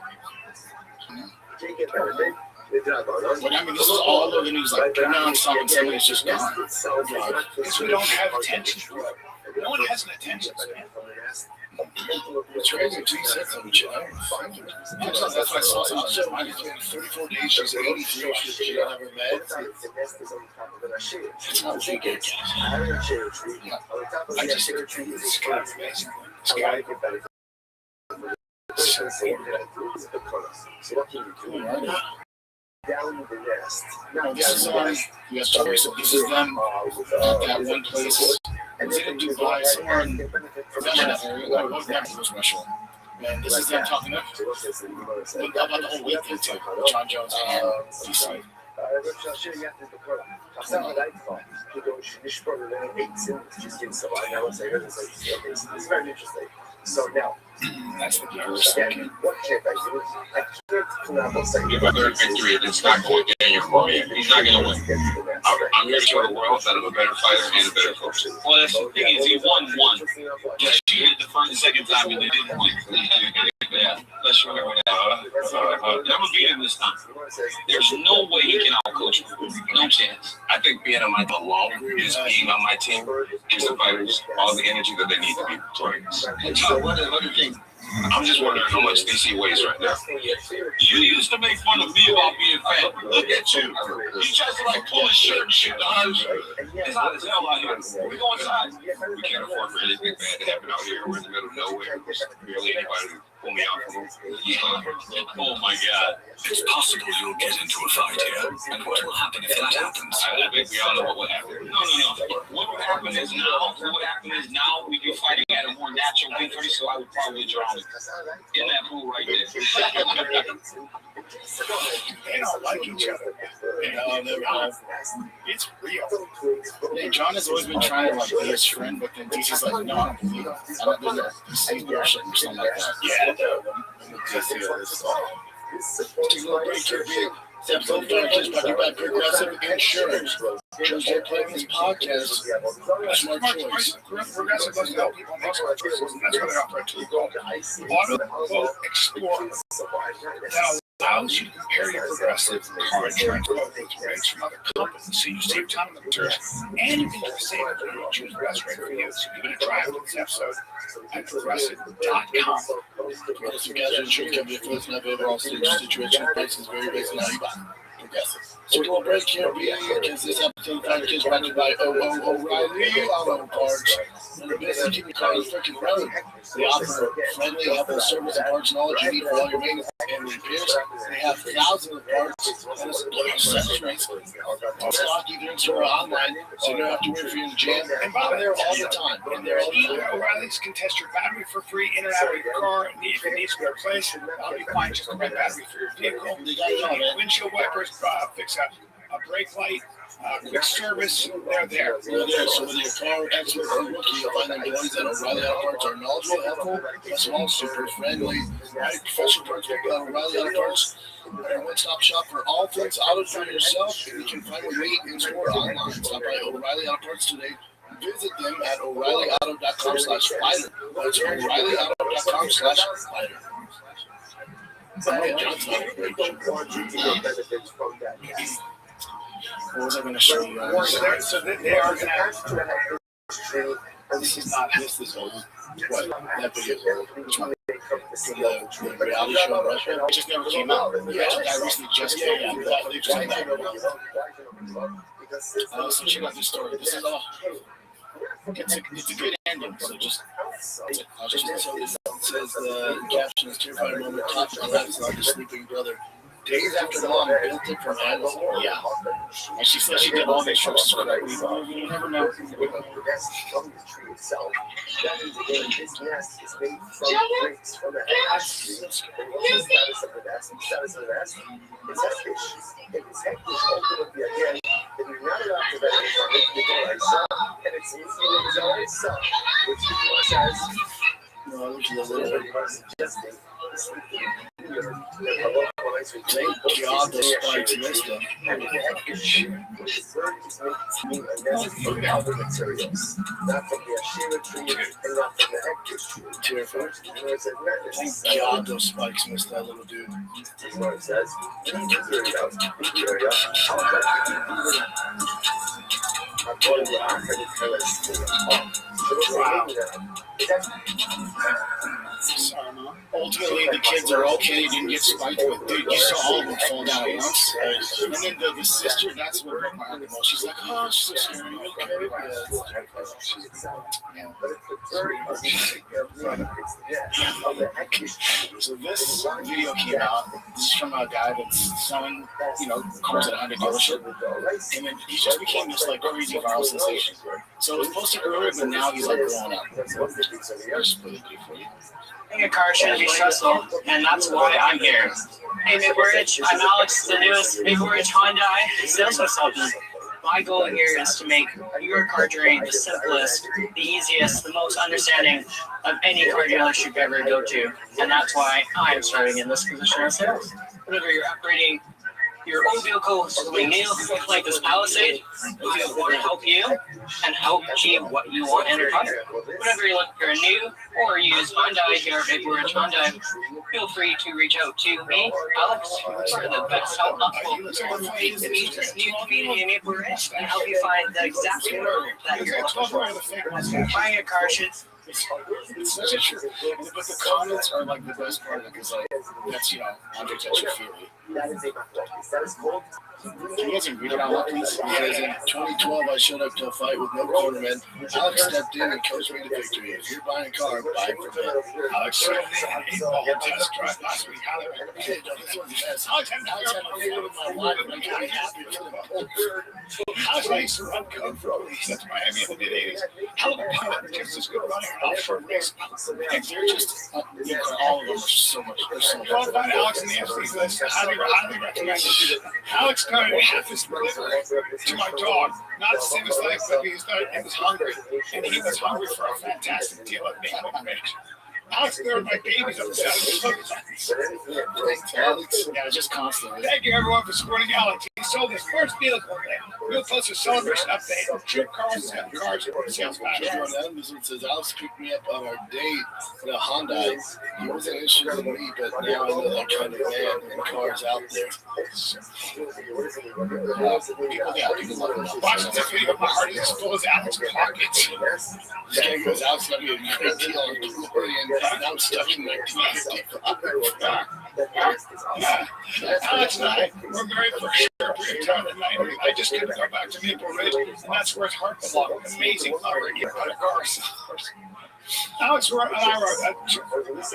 But I mean, this is all over the news. Like, non-stop and somebody's just gone. Because we don't have attention for it. No one has an attention span. It's crazy until you said something, you know? That's why I saw something. Mine is 34 days, she's 83, she don't have her meds. It's not really good, guys. I just think it's kind of amazing. It's kind of down the nest. No, this is this is them at that one place. Was it in Dubai, somewhere in the area? Like, what was Russia? And this is them talking about the whole weight thing too. John Jones and DC. It's very interesting. So now, that's what I was thinking. What can't I do? I can't come out and say, if a third victory, it's not going Daniel Cormier. He's not going to win. I'm here to show the world that I'm a better fighter and a better coach. Well, that's the thing is, he won one. Yeah, you hit the first and second time, and they didn't win. Yeah, let's remember that. I'm gonna beat him this time. There's no way he can outcoach me. No chance. I think being on my team alone is being on my team gives the fighters all the energy that they need to be victorious. I'm just wondering how much DC weighs right now. You used to make fun of me about being fat. Look at you. You try to like pull his shirt and shit down. It's hot as hell out here. We go inside. We can't afford for anything bad to happen out here. We're in the middle of nowhere. Barely anybody pull me out from home. Oh my God. It's possible you'll get into a fight here. And what will happen if that happens? I think we all know what will happen. No. What would happen is now we'd be fighting at a more natural weight, so I would probably drown in that pool right there. They don't like each other. You know, it's real. Yeah, John has always been trying to like be his friend, but then DC's like, no, I don't believe it. I don't do that. The same bullshit or something like that. Yeah, DC is take a little break here, big. This episode is brought to you by Progressive Insurance. Choose their playing this podcast. Smart choice. Progressive doesn't help people make smart choices, and that's what they're offering to you. Auto Explorer. Now, allows you to compare your Progressive car insurance quote with rates from other companies, so you save time on the return, and you can save and choose the best rate for you. So give it a try with this episode at progressive.com. Progressive Casualty Insurance Company affiliates and have overall situation prices vary based on how you buy. Progressive. So we'll break here, because this episode is brought to you by O'Reilly Auto Parts. Remember, business keep your car on the freaking road. They offer friendly, helpful service and parts and all that you need for all your maintenance and repairs. They have thousands of parts and accessories. All stock either in store or online, so you don't have to worry if you're in the jam. And by there all the time. And they're O'Reilly's can test your battery for free in and out of your car. And if it needs to be replaced, I'll be fine. Just the right battery for your vehicle. They got it all, man. Windshield wipers, fix up a brake light, quick service, they're there. They're there. So whether you're car expert or rookie, you'll find them boys at O'Reilly Auto Parts are knowledgeable, helpful, small, super friendly, right? Professional parts people at O'Reilly Auto Parts. They're a one-stop shop for all things auto for yourself, and you can find what you need in store or online. Stop by O'Reilly Auto Parts today. visit them at O'ReillyAuto.com/fighter. That's O'ReillyAuto.com/fighter. What was I going to show you guys? So they are going to This is not this is old. What? That video is old. Which one? From the reality show in Russia? It just never came out. Yeah, that recently just came out. They just came out. So check out this story. This is all. It's a good ending. So I'll just tell you. It says the caption is terrifying moment. Top collapse on the sleeping brother. Days after mom built it from Amazon. Yeah. And she said she did all these trips correctly. You never know. That is again, this nest is made from bricks from the ash tree. And what's the status of the nest? The status of the nest is heckish. If it's heckish, ultimately again, if you're not allowed to benefit from it, you go outside. And it's easy to go outside, which says, No, which is a little bit. suggesting Thank God the spikes missed them. and the heckish is very mean a nest from other materials, not from the ashera tree and not from the heckish tree. Terrifying. Thank God those spikes missed that little dude. This is what it says. Sorry, Mom. Ultimately, the kids are okay. Didn't get spiked, but dude, you saw all of them fall down at once. And then the sister, that's what broke my heart the most. She's like, oh, she's so scary. So this video came out. This is from a guy that's selling, cars at a Honda dealership. And then he just became this like crazy viral sensation. So it was posted earlier, but now he's like blowing up. Being a car shouldn't be stressful, and that's why I'm here. Hey, Midwich, I'm Alex, the newest Midwich Hyundai sales consultant. My goal here is to make your car journey the simplest, the easiest, the most understanding of any car dealership you ever go to. And that's why I'm starting in this position of sales. Whether you're upgrading your own vehicle to something new, like this Palisade, we want to help you and help achieve what you want in your car. Whenever you're looking for a new or used Hyundai here at Midwich Hyundai, feel free to reach out to me, Alex, for the best help possible to meet this new community in Midwich and help you find the exact car that you're looking for. Buying a car should It's such a true. But the comments are like the best part of it because like that's under touchy feely. Can you guys read it out loud, please? Because in 2012, I showed up to a fight with no cornerman. Alex stepped in and coached me to victory. If you're buying a car, buy it from him. Alex said, "8-ball test drive last week. This one's the best. Alex had a feeling in my life, and I'm kind of happy for them. Alex used to run code for police. That's Miami in the mid-'80s. Hell of a pilot, just as good running an offshore race. And they're just, all of them are so much. Well, find Alex in the FC list. Highly recommend it. Alex started half his liver to my dog. Not to save his life, but he was hungry. And he was hungry for a fantastic deal at Minimum Wage. Alex threw my babies on the side of the just constantly. Thank you, everyone, for supporting Alex. He sold his first vehicle today. We'll post a celebration update. Chip Cars and cars and sales manager. It says Alex picked me up on our date with a Hyundai. He wasn't interested in me, but now I know that kind of man and cars out there. People watching this video, my heart is as full as Alex's pockets. This guy goes, Alex got me a great deal on DeLorean. Now I'm stuck in 1955. Alex and I were married for a short period of time tonight. I just couldn't go back to Maple Ridge, and that's where his heart belonged. Amazing lover and get out of cars. Alex and I were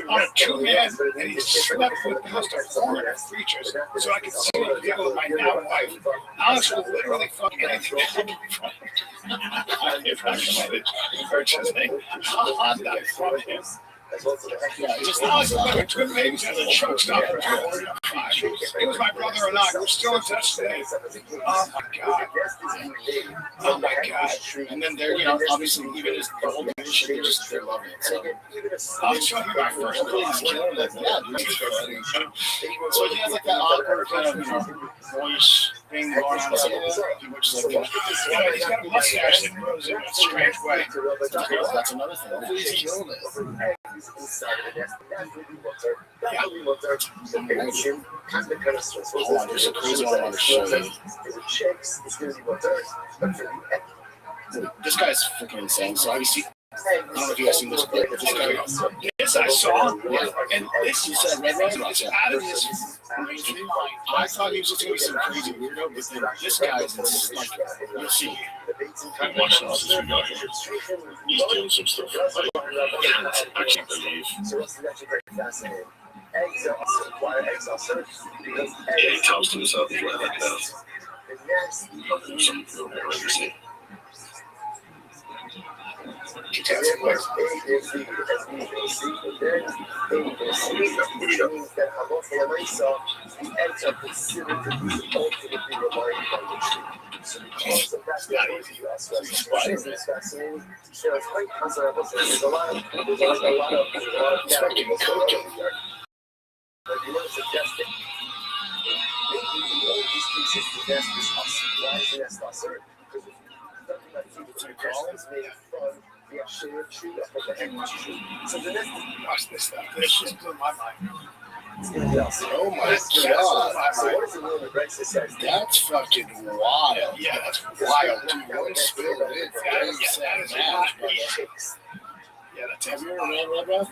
on a two-man, and he slept with close to 400 creatures so I could see the deal with my now wife. Alex will literally fuck anything if I wanted to purchase a Honda from him. Just Alex was like twin babies at the truck stop for 205. It was my brother and I. We're still in touch today. Oh my God. Oh my God. And then they're, obviously, even as the whole condition, they're loving it. So I'll show you my first class. So he has like that awkward kind of, voice. being born on the people just like, he's got a mustache that grows in a strange way. That's another thing. Hopefully he's killing it. Hold on, there's a crazy one I want to show you. This guy's freaking insane. So I see. I don't know if you guys seen this clip, but this guy. This I saw, and This is Rabbi Rothschild. out of his mainstream mind. I thought he was just going to be some crazy weirdo, but then this guy is like, you'll see. I'm watching this guy here. He's doing some stuff. I can't believe. Yeah, he talks to himself flat like that. Some people never understand. Watch this stuff. This just blew my mind. Oh my god. That's fucking wild. Yeah, that's Wild, dude. One spill in for a sad match, brother. Yeah, that's Have you ever read Red Rock?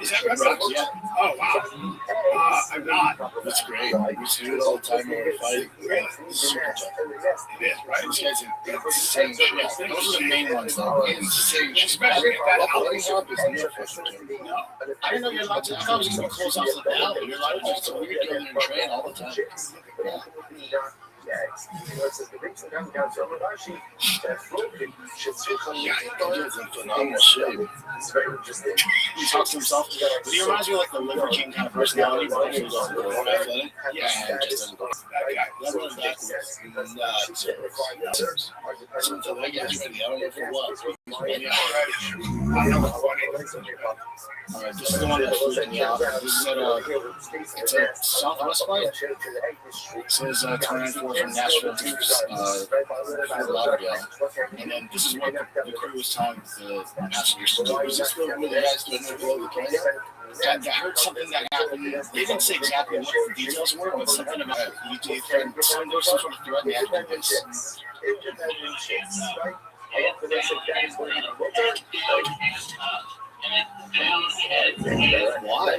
Is that Red Rock? Yeah. Oh, wow. I'm not. That's great. We used to do it all the time when we were fighting. It's super tough. It is, right? This guy's in insane shit. Those are the main ones, though. Insane shit. Especially if that Opening up is no fucking no. I didn't know you're allowed to. I thought it was just going to close off the bell. You're allowed to just go there and train all the time. Yeah. He's in phenomenal shape. He talks to himself. But he reminds me of like the Liver King kind of personality, but he was more athletic. Yeah, And just that guy. that running back was nuts. So until they get ready, I don't know if it was. I don't know what it is. All right, this is the one that freaked me out. This is at it's a Southwest fight. It says 29-4 from Nashville to Fort Lauderdale. And then this is what the crew was telling the passengers to do. Was this where the guys doing no below the plane? I heard something that happened. They didn't say exactly what the details were, but something about there was some sort of threat in the actual base. Why?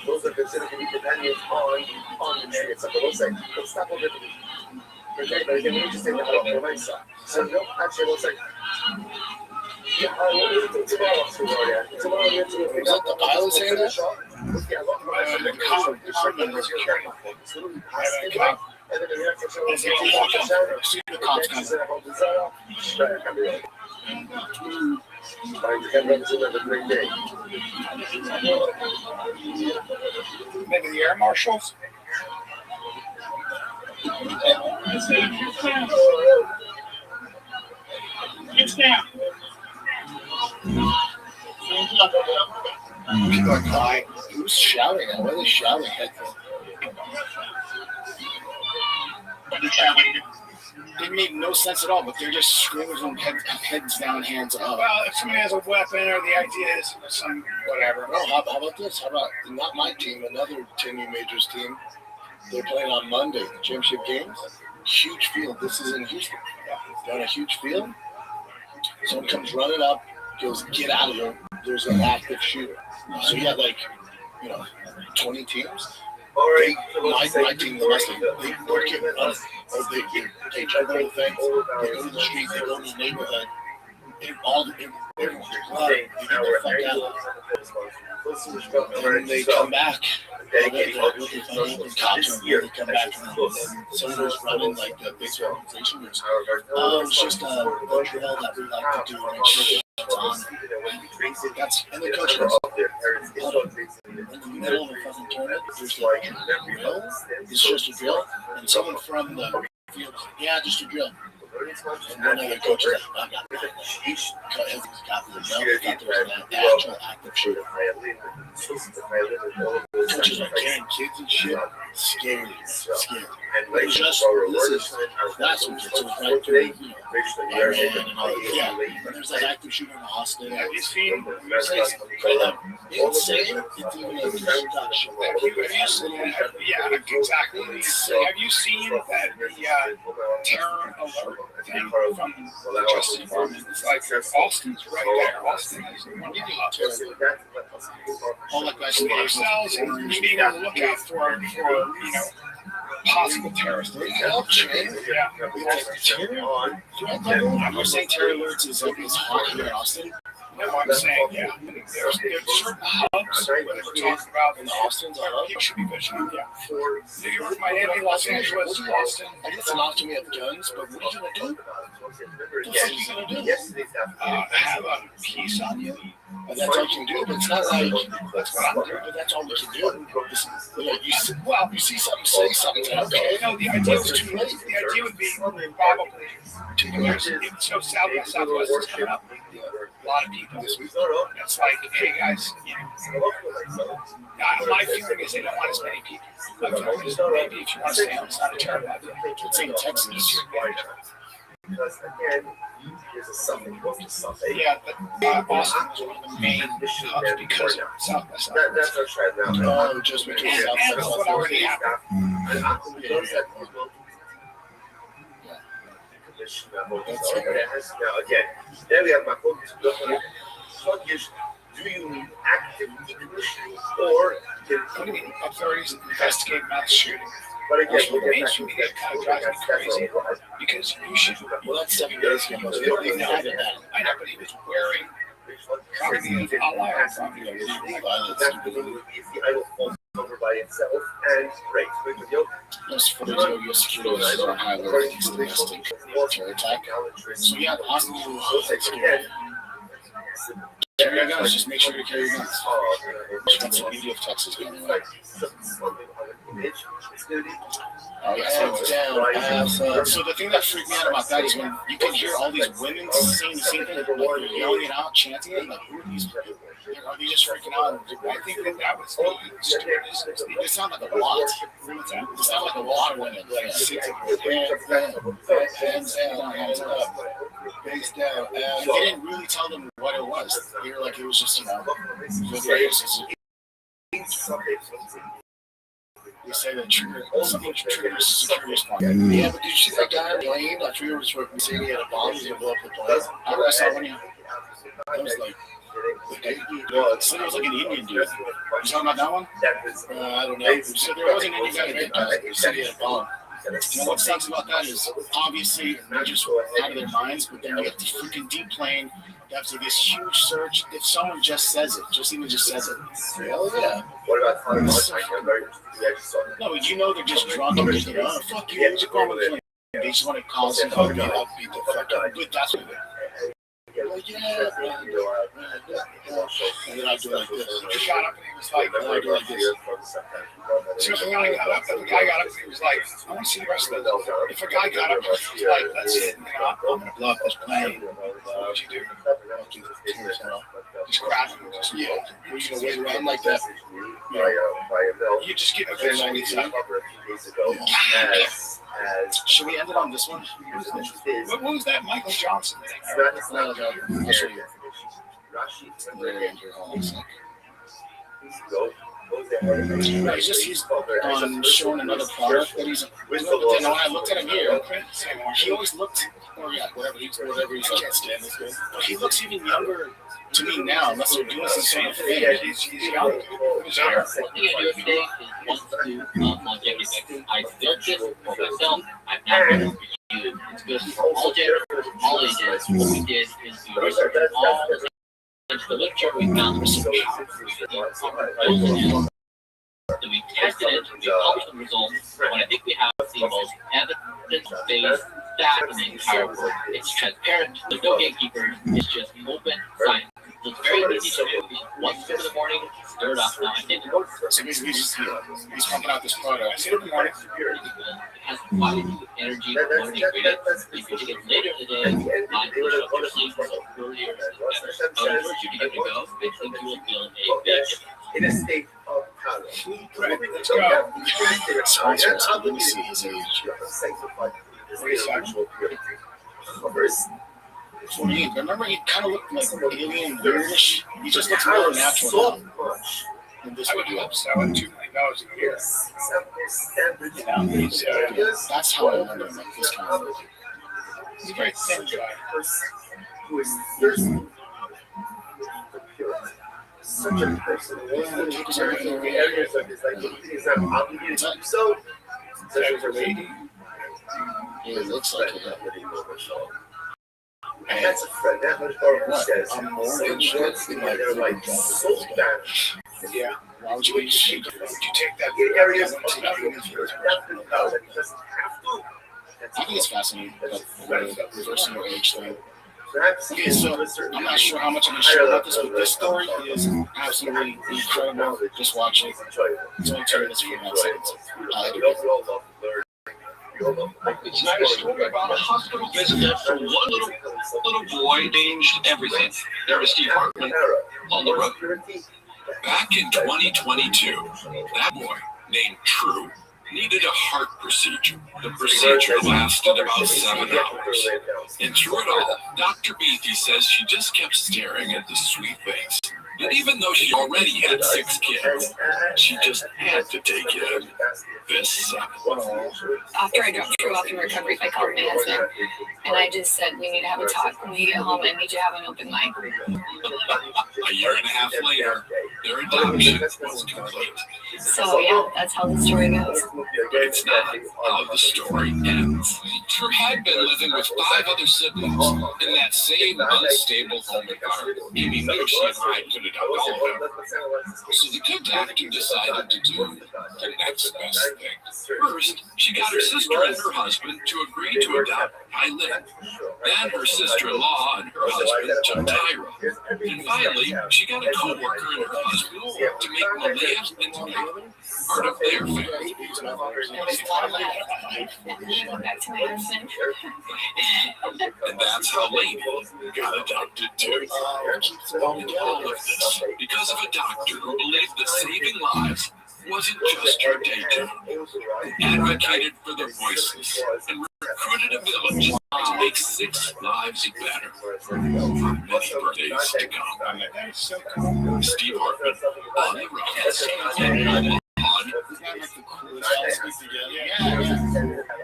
Those are considered to be dependent on the nutrients of the website. So stop over okay, but again, let me just take that off the website. So no, actually, looks like yeah, we'll do tomorrow. Tomorrow we have to Is that the pilot saying that? The cop members are carrying absolutely the cop. and then we have to show As they all walk up, see the cops coming. Maybe the air marshals? It's down. People are crying. Who's shouting at? Why are they shouting at them? They make no sense at all, but they're just screaming from heads down, hands up. Well, if somebody has a weapon or the idea is some whatever. No, how about this? How about not my team, another Timmy Majors team? They're playing on Monday, the championship games. Huge field. This is in Houston. They're on a huge field. Someone comes running up, goes, get out of here. There's an active shooter. So you had 20 teams. My team, the rest of them, they work it running. Or they jump over the fence, they go to the street, they go to the neighborhood. Everyone's blood. They get the fuck out. And then they come back. They come back and someone was running like the big organization. It's just a drill that we like to do and make sure it's on. And the coach goes, in the middle of a fucking tournament, there's like a drill. It's just a drill. And someone from the field, yeah, just a drill. And one of the coaches I got each got the belt, got the actual active shooter. Coaches are carrying kids and shit. Scary. It's just, this is last weekend, so it's right through, Iran and all that. Yeah, but there's that active shooter in the hospital. Have you seen? Insane. It's even a production. Yeah, exactly. Have you seen that the terror alert thing from the Justice Department? It's like Austin's right there. Austin is one of the All that guys yourselves and being on the lookout for possible terrorists. Yeah. I'm not saying terror alerts is hot here in Austin. No, I'm saying, there's certain hubs that we're talking about in the Austin. You should be vigilant. Yeah. New York, Miami, Los Angeles, Austin. I guess not to me have guns, but what are you going to do? Have a piece on you. And that's all you can do, but it's not like that's what I'm doing, but that's all we can do. You see something, say something. Okay. No, the idea was too late. The idea would be probably 2 years. So South by Southwest is coming up. A lot of people. It's like, hey guys, my feeling is they don't want as many people. My feeling is maybe if you want to stay on the side of terror, it's in Texas. Because again, there's a something. Yeah, but Boston is one of the main hubs because of South by Southwest. That's our trend now. No, just because And that's what already happened. Now again, there we have my focus. What is, do you need active decommissioning or What do you mean? Authorities investigate mass shooting. but again, Also, the mainstream media kind of drives me crazy because you should. Well, that's 7 days ago. I know, but he was wearing probably a liar. over by itself and great. Those footage of your security is on high alert against domestic terror attack. So yeah, Austin security. Carry your guns. Just make sure you carry your guns. That's the beauty of Texas, by the way. Oh yeah, so the thing that freaked me out about that is when you can hear all these women saying the same thing, like they're yelling it out, chanting it, like who are these people? Are they just freaking out? I think that was the stewardess. It sounded like a lot. It sounded like a lot of women. Hands up, face down. They didn't really tell them what it was. They were like, it was just, they say that something triggers security response. Yeah, but did you see that guy on the plane? That trigger was saying he had a bomb, he's going to blow up the plane. I saw one. I was like, okay. It was like an Indian dude. You talking about that one? I don't know. So there was an Indian guy who said he had a bomb. You know what sucks about that is obviously they're just out of their minds, but then you get the freaking deep plane. You have to do this huge search. If someone just says it, just says it. Hell yeah. What about no, you know they're just drunk and just like, oh, fuck you, what's your problem with plane? They just want to cause some fucking beat the fuck up. But that's what they're like, yeah, and then I do like this. He got up and he was like, I do like this. So the guy got up and he was like, I want to see the rest of this. If a guy got up and he was like, that's it, I'm going to blow up this plane. What would you do? Just grab him. Yeah, we're just going to wait around like that. You just give a good time. Should we end it on this one? What was that Michael Johnson thing? I'll show you. Very end here. Hold on a second. He's on showing another product that he's. But then when I looked at him here, he always looked, whatever he's can't stand this guy. But he looks even younger to me now, unless they're doing some sort of thing. He's young. He's younger. One thing I do every day is want to do longevity checks. I built this for myself. I've not done it for you. It's good for all genders, all ages. What we did is we researched all the literature we found. So we tested it, we published the results, and I think we have the most evidence-based stat in the entire world. It's transparent, there's no gatekeepers, it's just open science. So it's very easy to do. Once in the morning, stir it up. Now I did it So he's pumping out this photo. I said, good morning. It has quite energy, motivated. If you take it later in the day, might push up your sleep, so earlier is better. I would encourage you to give it a go. I think you will feel a big difference. In a state of power. Let's go. Let me see his age. Sanctified. 48. Remember, he kind of looked like alien weirdish. He just looks really natural. I would hope so. $2 million a year. That's how I wonder about this kind of movie. He's a very thin guy. Who is thirsty for purity. Such a person who wants to be in the areas of his life. He is not obligated to do so. Such as a lady. It looks like it. And that's a friend. That much more who says, I'm more interested in they're like so vanished. Yeah. Why would you take that? In areas of nothing that he doesn't have to. I think it's fascinating, but reversing your age thing. Perhaps Okay, so I'm not sure how much I'm going to share about this, but this story is absolutely incredible. Just watch it. It's only 2 minutes, 49 seconds. It's not a story about a hospital visit for one little boy changed everything. There was Steve Hartman on the road. Back in 2022, that boy named True needed a heart procedure. The procedure lasted about 7 hours. And through it all, Dr. Beatty says she just kept staring at the sweet face. And even though she already had 6 kids, she just had to take in this 7th. After I dropped True off in recovery, I called my husband and I just said, we need to have a talk. When you get home, I need you to have an open mind. A year and a half later, their adoption was complete. So yeah, that's how the story goes. But it's not how the story ends. True had been living with 5 other siblings in that same unstable home environment. Amy knew she and Ryan could adopt all of them. So the good doctor decided to do the next best thing. First, she got her sister and her husband to agree to adopt Eileen. Then her sister-in-law and her husband took Tyra. And finally, she got a co-worker and her husband to make Malia and Tyra part of their family. There was a lot of that. And then I went back to my husband. And that's how Lady got adopted too. And all of this because of a doctor who believed that saving lives wasn't just her day job. He advocated for the voiceless and recruited a village to make 6 lives better for many birthdays to come. Steve Hartman on the road.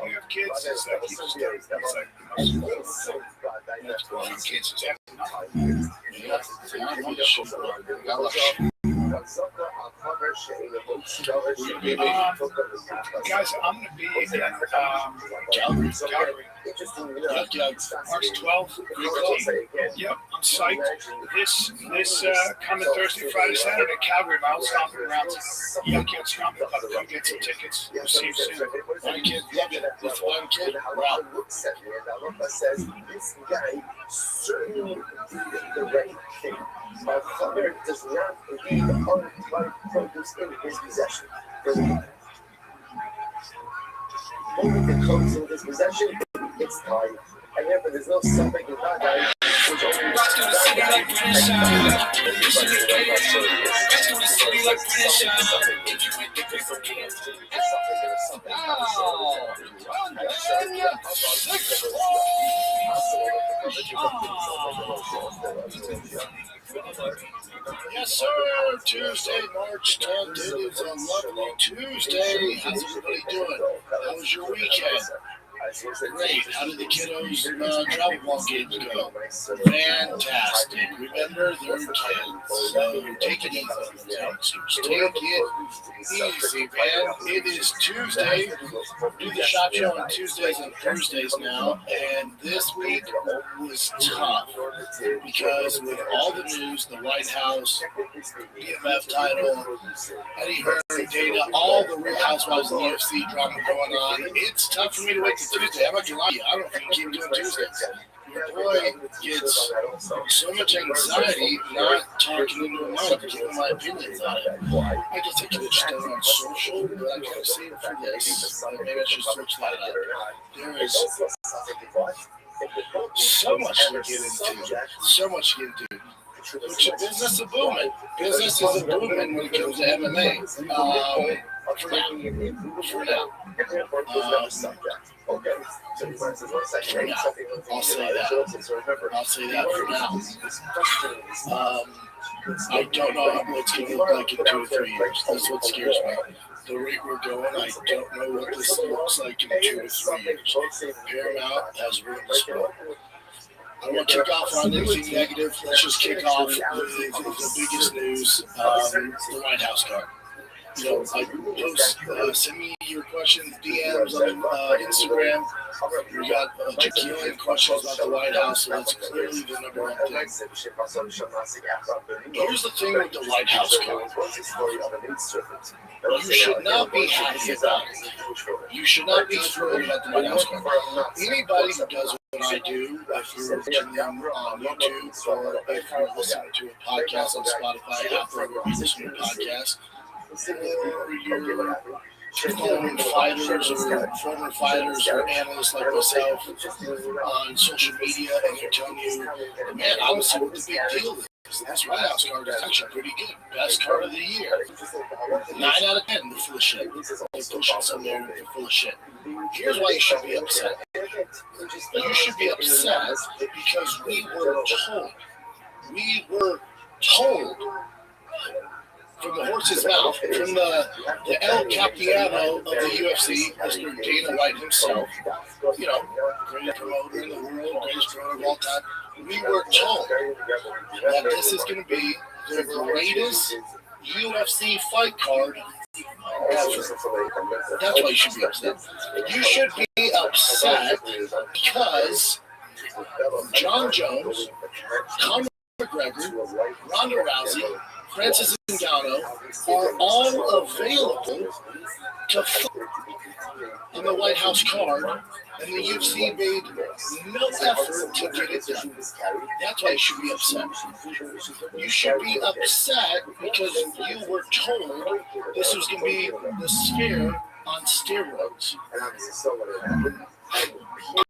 You have kids, it's like you just get guys, I'm going to be in Calgary. March 12th. Yep, I'm psyched. This coming Thursday, Friday, Saturday, Calgary. My old stomping around. Young kids stomping up. Come get some tickets. We'll see you soon. My kid, love it. This one kid, wow. Says this guy certainly did the right thing. My father does not leave unripe produce in his possession. Only the comes in his possession, it's time. And therefore, there's no suffering in that guy. Which only Yes, sir. Tuesday, March 10th. It is a lovely Tuesday. How's everybody doing? How was your weekend? Great. How did the kiddos' travel ball games go? Fantastic. Remember, they're kids, so take it easy. Take it easy, man. It is Tuesday. We do the shop show on Tuesdays and Thursdays now, and this week was tough because with all the news, the White House, BMF title, Eddie Hearn data, all the Real Housewives of the UFC drama going on, it's tough for me to wait to Tuesday. I'm not gonna lie to you. I don't know if I can keep doing Tuesdays. boy gets so much anxiety not talking into a mic, giving my opinions on it. I guess I could have just done it on social, but I gotta save it for this. Maybe I should switch that up. There is so much to get into. So much to get into. Which business is booming. Business is booming when it comes to MMA. For now. I'll say that. I'll say that for now. I don't know what's going to look like in 2 or 3 years. That's what scares me. The rate we're going, I don't know what this looks like in 2 or 3 years. Paramount has ruined the sport. I don't want to kick off on anything negative. Let's just kick off with the biggest news, the White House card. You know, send me your questions, DMs on Instagram. We got Jaqueline questions about the White House, so that's clearly the number one thing. Here's the thing with the White House card. You should not be happy about it. You should not be thrilled about the White House card. Anybody who does what I do, if you're watching them on YouTube or if you're listening to a podcast on Spotify, Apple, or you're listening to a podcast, or you're following fighters or former fighters or analysts like myself on social media, and they're telling you, man, I don't see what the big deal is. This White House card is actually pretty good. Best card of the year. 9 out of 10, they're full of shit. They're pushing some there, they're full of shit. Here's why you should be upset. You should be upset because we were told from the horse's mouth, from the El Capiano of the UFC, Mr. Dana White himself, you know, greatest promoter in the world, greatest promoter of all time. We were told that this is going to be the greatest UFC fight card ever. That's why you should be upset. You should be upset because John Jones, Conor McGregor, Ronda Rousey, Francis Ngannou are all available to fight in the White House card, and the UFC made no effort to get it done. That's why you should be upset. You should be upset because you were told this was going to be the Sphere on steroids.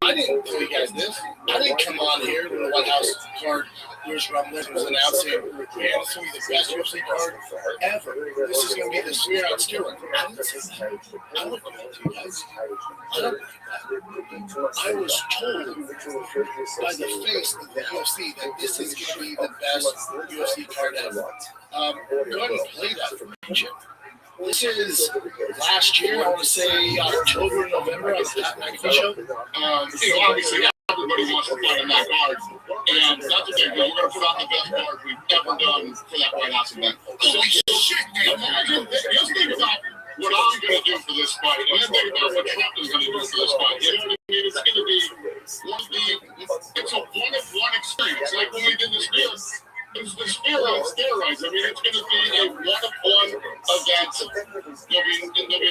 I didn't tell you guys this. I didn't come on here when the White House card was announcing, man, it's going to be the best UFC card ever. This is going to be the Sphere on steroids. I didn't say that. I don't know that to you guys. I don't think that. I was told by the face of the UFC that this is going to be the best UFC card ever. Go ahead and play that for me, Jim. This is last year, I want to say October, November on the Pat McAfee show. Obviously, everybody wants to fight on that card. And that's the thing, we're going to put on the best card we've ever done for that White House event. Holy shit, man. Just think about what I'm going to do for this fight, and then think about what Trump is going to do for this fight. You know what I mean? It's going to be it's a one-of-one experience. Like when we did the Sphere. It's the Sphere on steroids. I mean, it's going to be a one-of-one event. There'll be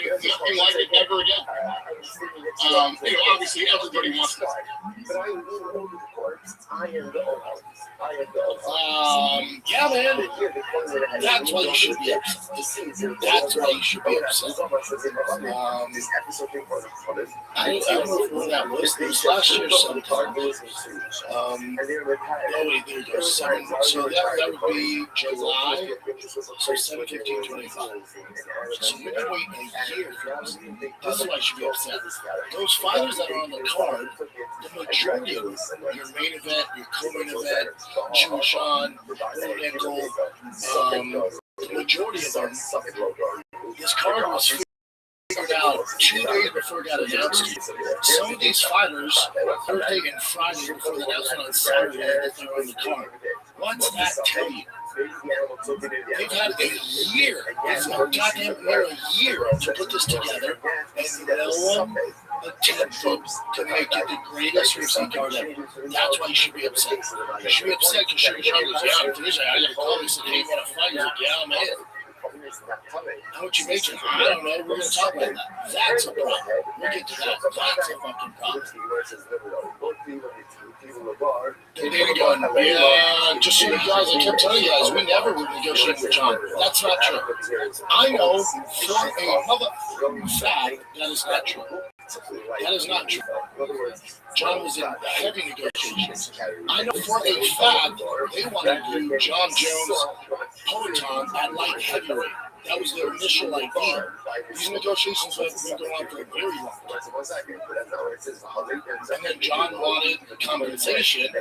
nothing like it ever again. Obviously, everybody wants to. Yeah, man. That's why you should be upset. That's why you should be upset. I don't know where that was. It was last year sometime. Oh, wait, there you go. So that would be July. So 7/15/25. So you're waiting a year for this. This is why you should be upset. Those fighters that are on the card, the majority of them, your main event, your co-main event, Chushan, Nickel, the majority of them, this card was figured out 2 days before it got announced. Some of these fighters, Thursday and Friday before the announcement on Saturday, that they were on the card. What's that tell you? They've had a year, goddamn near a year to put this together, and no one attempted to make it the greatest UFC card ever. That's why you should be upset. You should be upset because Sugar Sean goes, yeah, I'm Thursday. I got a call. He said, hey, you want to fight? He's like, yeah, I'm in. How much you making? I don't know. We're going to talk about that. That's a problem. We'll get to that. That's a fucking problem. They didn't go, yeah, just so you guys, I kept telling you guys, we never would negotiate with John. That's not true. I know for a mother fact that is not true. That is not true. John was in heavy negotiations. I know for a fact they wanted to do John Jones Peloton at light heavyweight. That was their initial idea. These negotiations have been going on for a very long time. And then John wanted compensation. He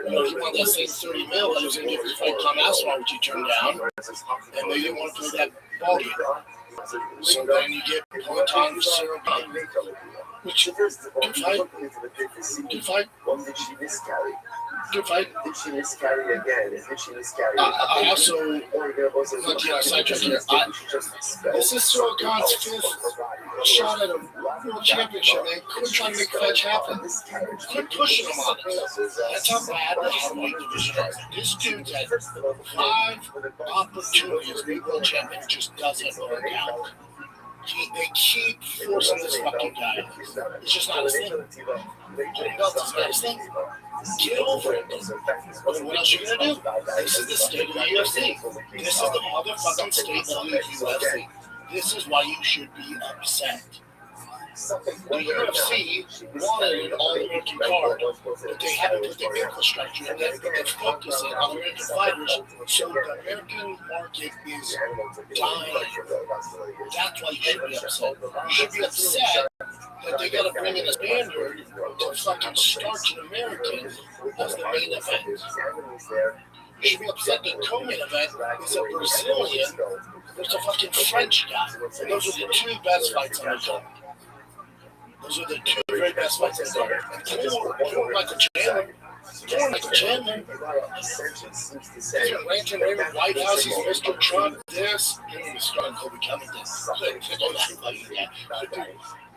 wanted that same 30 mil that was going to give for Tom Aswell, which he turned down. And they didn't want to play that ball game. So then you get Peloton for Sarah Gunn, which good fight. Good fight. Good fight. Did she miscarry again? Did she miscarry? I also, not to get sidetracked here, this is Sarah Gunn's fifth shot at a world championship, man. Quit trying to make fetch happen. Quit pushing him on it. That's how bad the heavyweight division is. This dude's had 5 opportunities to be world champion, just doesn't work out. They keep forcing this fucking guy. It's just not his thing. Getting belts is not his thing. Get over it. What else are you gonna do? This is the state of the UFC. This is the motherfucking state of the UFC. This is why you should be upset. The UFC wanted an all-American card, but they haven't put the infrastructure in there, but they focus it on American fighters, so the American market is dying. That's why you should be upset. You should be upset that they got to bring in a Spaniard to fucking starch an American as the main event. You should be upset that the co-main event is a Brazilian versus a fucking French guy. And those are the 2 best fights on the card. Those are the 2 very best fights in the card. And poor Michael Chandler. Poor Michael Chandler. He's been ranting around the White House. He's Mr. Trump. This. He's trying to become this.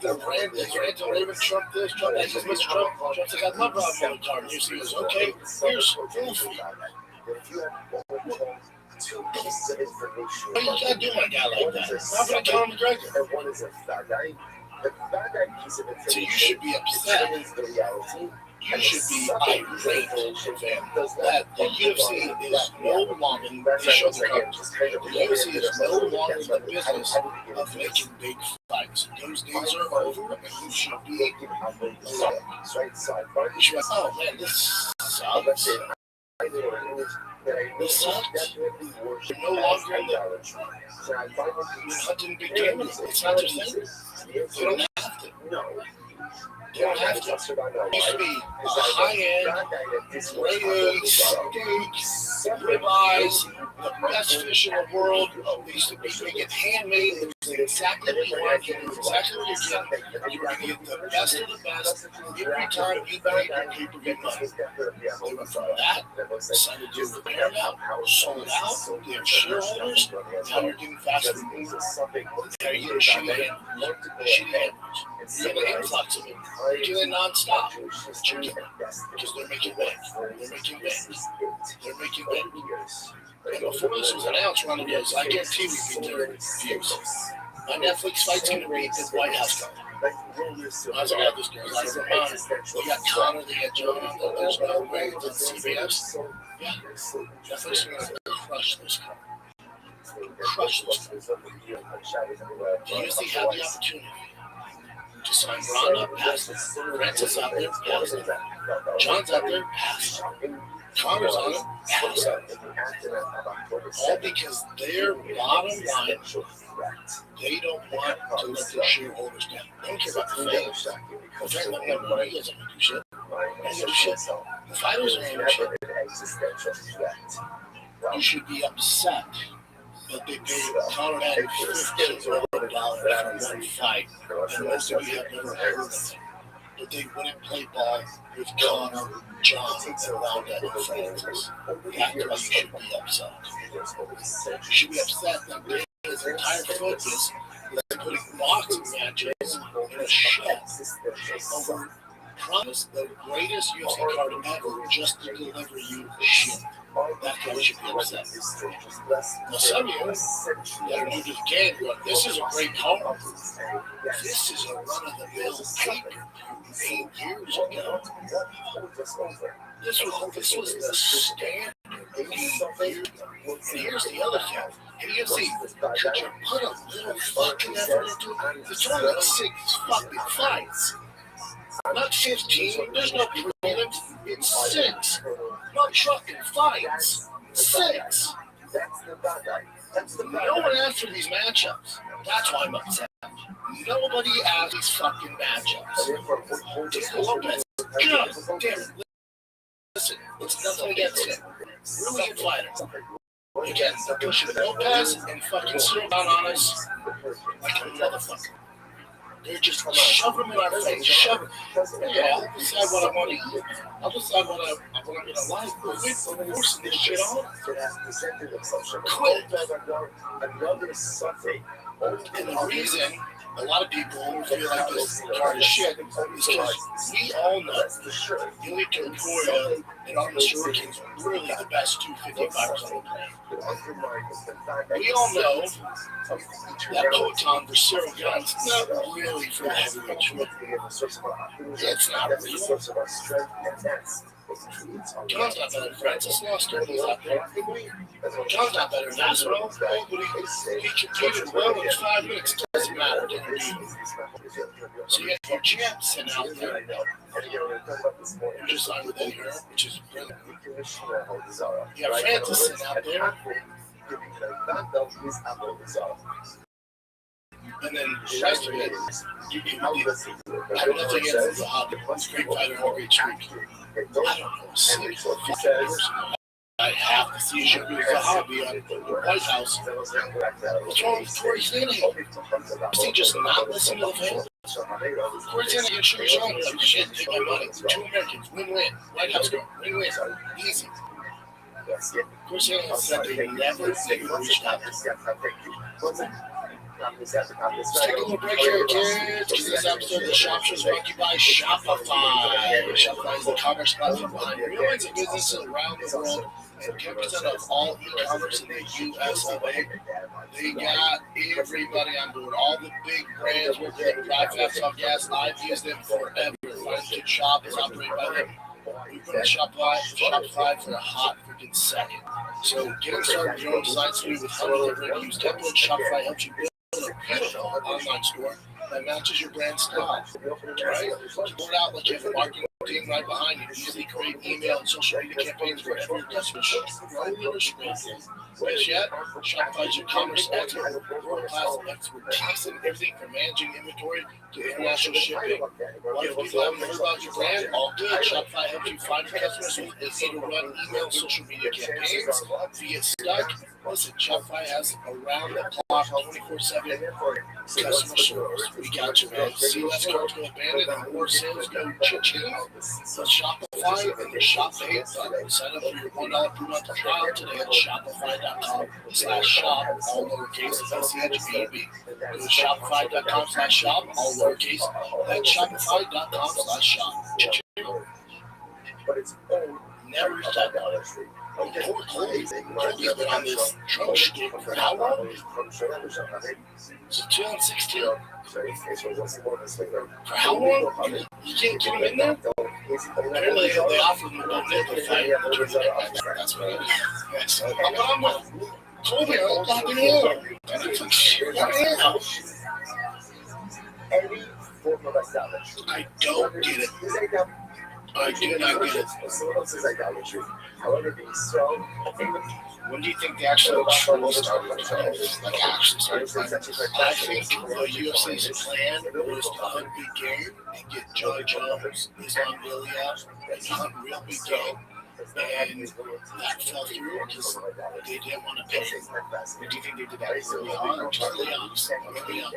They're ranting around Trump this, Trump that. He's Mr. Trump. Trump's like, I love Rob on the card. And he goes, okay, here's Wolfie. What you gotta do, my guy, like that? How about Conor McGregor? So you should be upset. You should be irate, fam, that the UFC is no longer, they show the cards, the UFC is no longer in the business of making big fights. Those days are over, and you should be alone. You should be like, oh man, this sucks. This sucks. You're no longer in the hunting big game. It's not their thing. They don't have to. They don't have to. It used to be high-end, rated steaks, ribeyes, the best fish in the world. They used to be making handmade. It was exactly what you wanted. It was exactly what you get. You were going to get the best of the best every time you paid your pay-per-view money. They went from that, decided to do the Paramount, sold out, they have shareholders. Now you're getting fast food. Now you're getting shitty handlers. You're getting an influx of it. You're doing it non-stop. Because they're making bank. They're making bank. They're making bank. And before this was announced, Ronald goes, I guarantee we beat their views. My Netflix fight's going to be the White House card. I was like, oh, this girl's out of her mind. They got Connor, they got John. There's no way that CBS. Yeah, Netflix is going to crush this card. Crush this card. The UFC had the opportunity to sign Ronda, pass it. Francis out there, pass it. John's out there, pass it. Connor's on it, pass it. All because their bottom line, they don't want to let their shareholders down. They don't care about the fans. The fact that no money doesn't do shit. They don't do shit. The fighters are doing shit. You should be upset that they paid Conor had $15 million for one fight, and most of you have never heard of it. But they wouldn't play ball with Conor, John, and Ronda and Francis. That's why you should be upset. You should be upset that his entire focus is putting boxing matches in a shed over promise the greatest UFC card ever just to deliver you shit. that guy should be upset. Now, some of you that are new to the game, this is a great card. This is a run-of-the-mill paper 8 years ago. This was the standard. And here's the other thing. And you see, could you put a little fucking effort into it? It's only like 6 fucking fights. Not 15. There's no prelims. It's 6. Not trucking fights. 6. No one asked for these matchups. That's why I'm upset. Nobody asked these fucking matchups. Diego Lopez, God damn it. Listen, it's nothing against him. Really good fighter. Again, they're pushing Lopez and fucking sitting down on us like a motherfucker. They're just shoving them in our face, shoving. Yeah, I'll decide what I want to eat. I'll decide what I'm going to like. But we're forcing this shit on. Quit. And the reason a lot of people feel like this card is shit is because we all know Ilya Topuria and Arnold Shuriken's are really the best 255ers on the planet. We all know that Poton for Cyril Gunn's not really for the heavyweight troop. It's not real. John's not better than Francis Lester. He's out there. John's not better than Masvidal. But he competed well in 5 minutes. Doesn't matter. So you have your champs sitting out there. You're just signed with Eddie Hearn, which is brilliant. You have Francis sitting out there. And then the rest of it, I have nothing against the hobby. He's a great fighter and a great streak. I don't know, 6 fucking years ago. I have to see Shabu Zahabi on the White House. What's wrong with Corey Sandhagen? Is he just not listening to the fans? Corey Sandhagen should be showing like, shit, take my money. 2 Americans, win-win. White House go, win-win. Easy. Corey Sandhagen said they never reached out. Let's take a little break here, kids, because this episode of the Shop Show is brought to you by Shopify. Shopify is the commerce platform behind millions of businesses around the world and 10% of all e-commerce in the U.S. of A. They got everybody on board. All the big brands working in Drive Fast Off Gas. I've used them forever. Find Good Shop is operated by them. We put on Shopify for a hot freaking second. So get started with your own site with home delivery. Use template. Shopify helps you build a beautiful online store that matches your brand style. Right? Support out like you have a marketing team right behind you. Easily create email and social media campaigns for every customer. Best yet, Shopify is your commerce expert, world-class expertise in everything from managing inventory to international shipping. What if people haven't heard about your brand? All good. Shopify helps you find your customers with easy to run email, social media campaigns. If you get stuck, listen, Shopify has around-the-clock 24/7 customer service. We got you, man. See less cards go abandoned and more sales go cha-ching. So Shopify and your shop page. Sign up for your $1 per month trial today at Shopify.com/shop, all lowercase, SCHBB. Go to Shopify.com/shop, all lowercase. That's Shopify.com/shop. Never stop on it. Poor Colby's been on this Trump shit for how long? So 2016. For how long? You can't get him in there? Apparently they offered him a nickel fight. That's what it is. But I'm with Colby, I'm talking to him. And I took shit out of him. I don't get it. I do not get it. When do you think the actual trouble started? Like actually started fighting? I think the UFC's plan was to hunt big game and get Joe Jones, Islam Ilya, and hunt real big game. And that fell through because they didn't want to pay. But do you think they did that early on or too early on? Early on,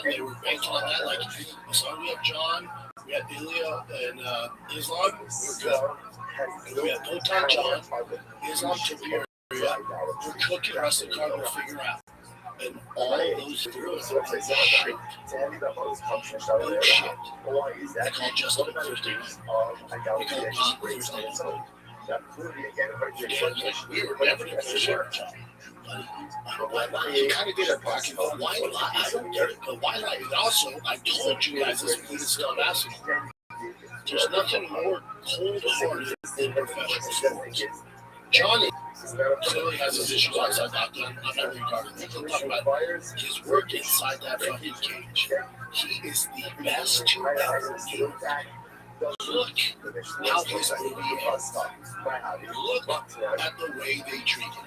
they were banking on that. Like, as long as we have John, we have Ilya and Islam, we're good. And we have Poton John, Islam Topuria, we're cooking the rest of the card, we'll figure out. And all those through it are shit. No shit. I call Justin Thursday night. I call Don Thursday night. We were never going to share. You kind of did it back in the why lie? I don't get it. But why lie? And also, I told you guys this when we still asking. There's nothing more cold-hearted than professional sports. Johnny clearly has his issues outside that. I'm not regarding him. I'm talking about his work inside that fucking cage. He is the best to ever do. Look how his movie ends. Look at the way they treat him.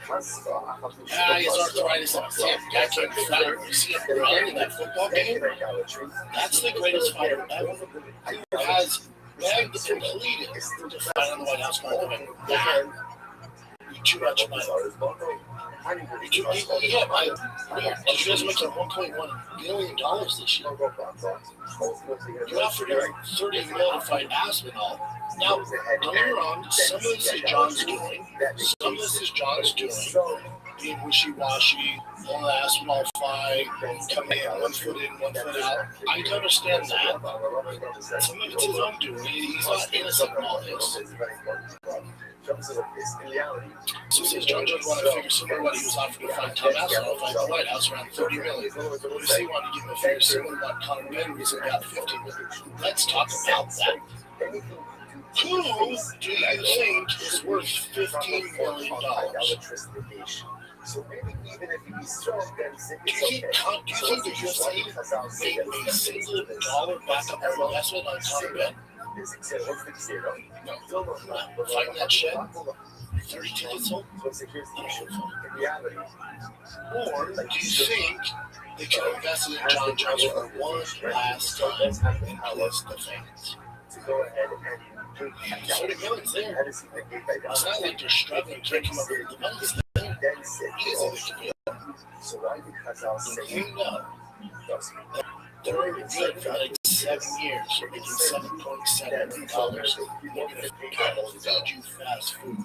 His arthritis. Guy came fighter. You see him run in that football game? That's the greatest fighter ever. Who has begged and pleaded to fight on the White House Parliament. You too much money. Did you guys make $1.1 billion this year? You offered him $30 million to fight Aspinall. Now, don't get me wrong, some of this is John's doing. Some of this is John's doing. Being wishy-washy, all the Aspinall fight, coming in, 1 foot in, 1 foot out. I can understand that. Some of it's his own doing. He's not innocent in all this. So since John Jones wanted to figure similar what he was offered to fight Tom Aspinall, fight the White House around $30 million. What if he wanted to give him a figure similar to what Conor Bennett's got $15 million? Let's talk about that. Who do you think is worth $15 million? Do you think the UFC made a single dollar back up their investment on Conor Benn? No. Fighting that shit? 30 tickets sold? Or do you think they could have invested in John Jones for one last time and please the fans? $30 million's there. It's not like they're struggling to come up with the money's there. Easily you know, they're already good for like 7 years. You're making $7.7 million. You're going to feed you fast food,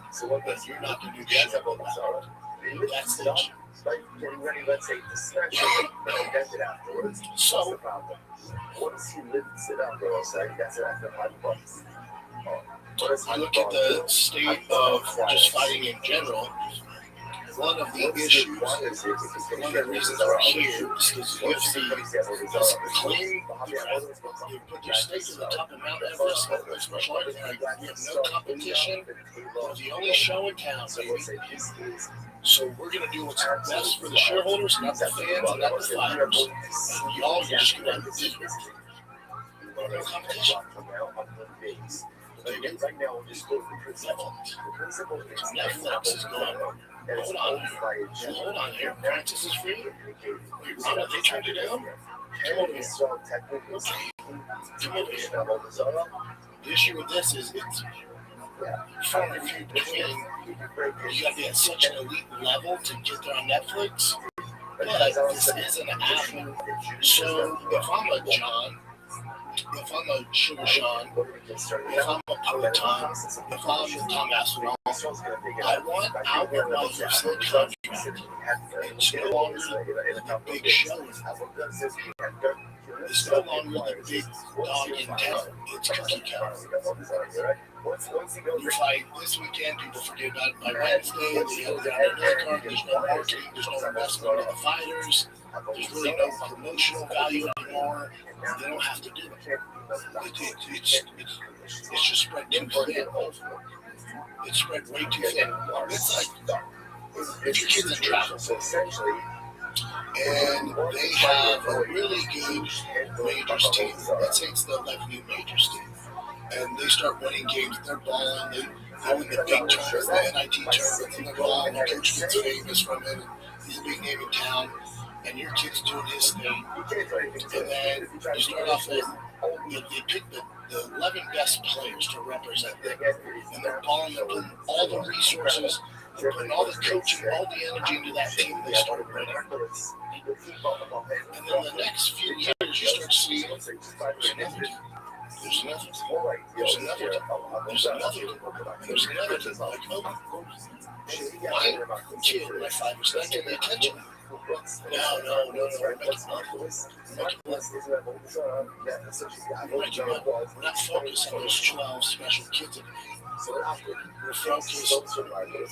but you're not going to do shit about it. That's the issue. So, I look at the state of just fighting in general. One of the issues, one of the reasons we're here is because UFC has claimed they put their stake to the top of Mount Everest, special art. They're like, we have no competition. We're the only show in town, baby. So we're going to do what's best for the shareholders, not the fans, and not the fighters. And y'all are just going to do it. No competition. Right now, we're just going for Netflix is going. Hold on here. Practice is free. Wait, Rana, they turned it down? Come over here. Come over here. The issue with this is it's far and few between. You got to be at such an elite level to get there on Netflix. But this is an app. So if I'm a John, if I'm a Sugar Sean, if I'm a Peloton, if I'm Tom Aspinall, I want our life of the contract. It's no longer the big show. It's no longer the big dog in town. It's cookie cutter. You fight this weekend, people forget about it by Wednesday. They have another card. There's no marketing. There's no investment in the fighters. There's really no promotional value anymore. They don't have to do it. It's just spread too thin. It's spread way too thin. It's like if your kids in travel, and they have a really good majors team. Let's say it's the 11U majors team. And they start winning games, they're balling, they win the big tournaments, the NIT tournaments, and they're balling, the coach gets famous from it, and he's a big name in town, and your kid's doing his thing. And then you start off with, they pick the 11 best players to represent them, and they're balling, they're putting all the resources, they're putting all the coaching, all the energy into that team, they start winning. And then the next few years, you start seeing there's another team. There's another team. There's another team. There's another team. Like, oh, my kid, my 5 is not getting the attention. We're not focused on those 12 special kids. We're focused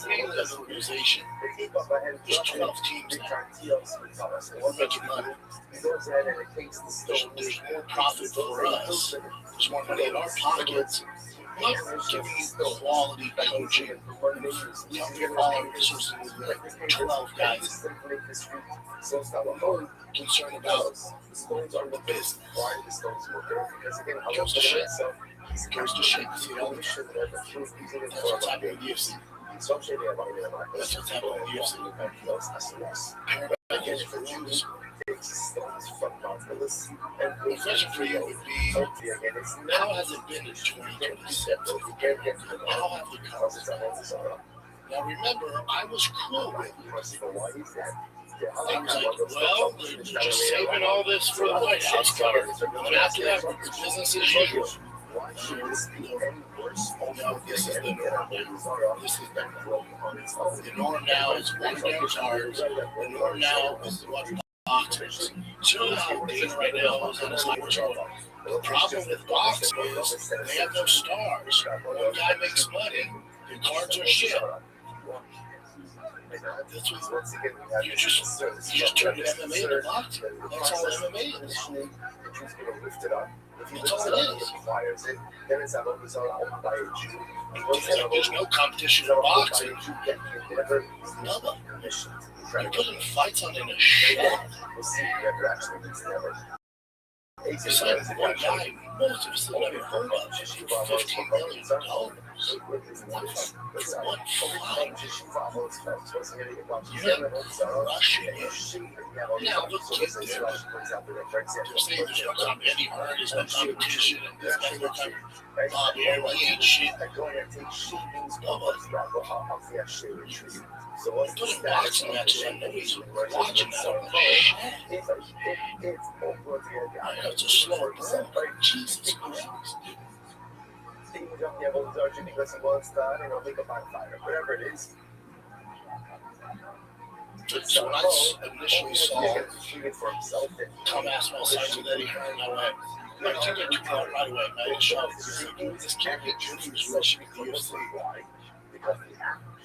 mainly on the organization. There's 12 teams now. We're making money. There's more profit for us. There's more money in our pockets. We're giving you quality coaching. We don't give all our resources with 12 guys. We're concerned about the business. It goes to shit. It goes to shit. You know? That's what's happening with UFC. That's what's happening with UFC. Everybody gets confused. The question for you would be, how has it been in 2026? How have the cards gone? Now remember, I was cool with it. I was like, well, they're just saving all this for the White House card. And after that, business as usual. No, this is the norm now. This is the norm. The norm now is one damn cards. The norm now is to watch boxers. So you know how Dana right now is on his high control. The problem with boxing is they have no stars. One guy makes money, the cards are shit. That's what you just turn MMA to boxing. That's all MMA is. That's all it is. There's no competition in boxing. None. You're putting fights on in a shit. Besides one guy, most of us have never heard of for $15 million. One fight. You're Russia. Now, look, kids, they're saying there's no competition. Eddie Hearn is no competition, and this guy's no competition. Bob Arum, he ain't shit. We're putting boxing matches on movies. We're watching that. I know it's a slow burn. Jesus Christ. So when I initially saw Tom Aspinall signs with Eddie Hearn, I went, I took it to part right away. I didn't show this can't get Junior's rushing at the UFC.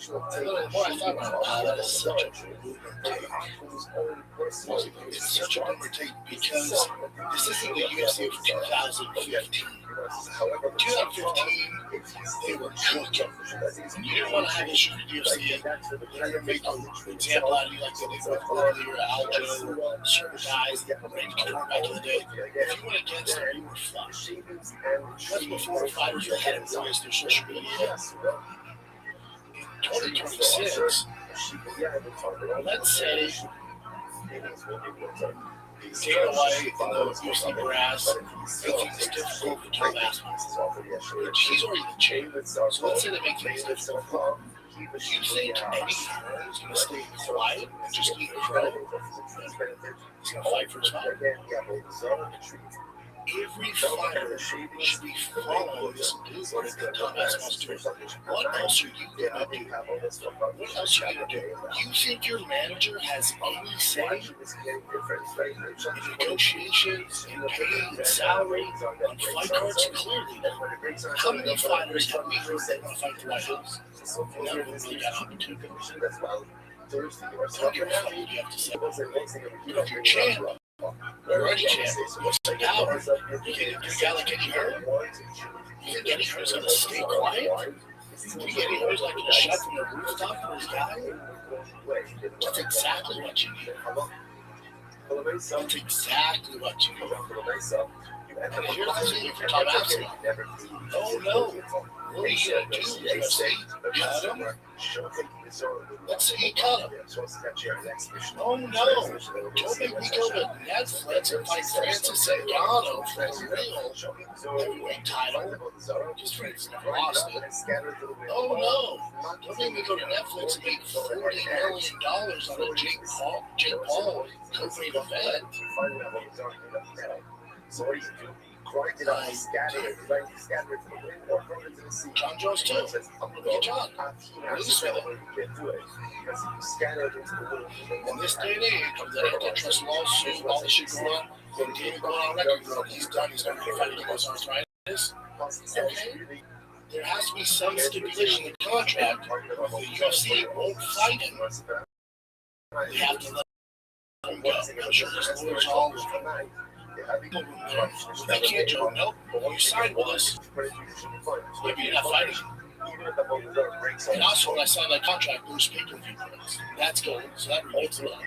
And then the more I thought about it, that is such a boomer take. It's such a boomer take because this isn't the UFC of 2015. 2015, they were cooking. You didn't want to have issues with UFC. They're going to make an example out of you like they did with Woodley or Aljo, certain guys that were ready to come back in the day. If you went against them, you were flushed. That's before the fighters had embraced their social media. 2026, let's say Dana White and the UFC brass making this difficult for Tom Aspinall. He's already the champ, so let's say they make things difficult. Do you think Eddie Hearn is going to stay quiet and just eat crow? He's going to fight for his fight. Every fighter should be following this dude that Tom Aspinall's doing. What else are you going to do? What else are you going to do? You think your manager has any say in negotiations, in pay, in salary, on fight cards? Clearly not. How many fighters have we heard that want to fight the White House? None of them really got opportunity. Don't give a fuck what you have to say. If you're champ, we're already champions. What's the power? You think a guy like Eddie Hearn? You think Eddie Hearn's going to stay quiet? You think Eddie Hearn's not going to shout from the rooftop for his guy? That's exactly what you need. That's exactly what you need. And here's the thing for Tom Aspinall. Oh no. What are you going to do? You're going to say, cut him? Let's say he cut him. Oh no. Don't make me go to Netflix and fight Francis Ngannou for a real heavyweight title. Because Francis never lost it. Oh no. Don't make me go to Netflix and make $40 million on a Jake Paul co-main event. grind it up, scatter it, right? Scatter it to the wind or throw it to the sea. John Jones too. Look at John. Release with it. You can't do it. Because if you scatter it into the wind, In this day and age, with the antitrust lawsuit, all this shit going on, and David going on record, he's done, he's never going to fight against arthritis. Okay? There has to be some stipulation in the contract. The UFC won't fight him. They have to let him go. I'm sure his lawyers all with him. They can't do it. Nope. You signed with us. Maybe you're not fighting. And also, when I signed that contract, there's pay-per-view points. That's going, so that relates a lot.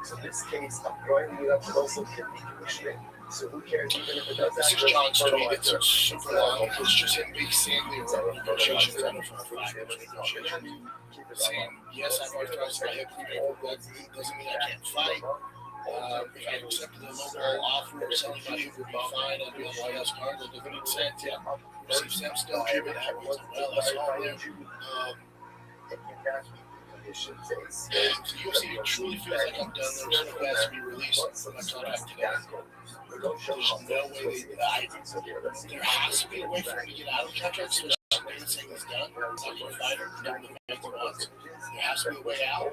So this case, I'm grinding it up, but also can be commissioning. So who cares even if it does This is John's tweet. It's super long. It's just him saying they were negotiations. I don't know if negotiations. Saying, yes, I've authorized my hip repair, but that doesn't mean I can't fight. If I accepted the local offer of selling my hip would be fine. I'd be on the White House card. That doesn't make sense. Yeah. Receive stem cell treatment. I was well. That's all there. The UFC truly feels like I'm done. There's no has to be released from my contract today. There's no way there has to be a way for me to get out of the contract, especially if the saying it's done. It's not going to fight him. Doing the fight he wants. There has to be a way out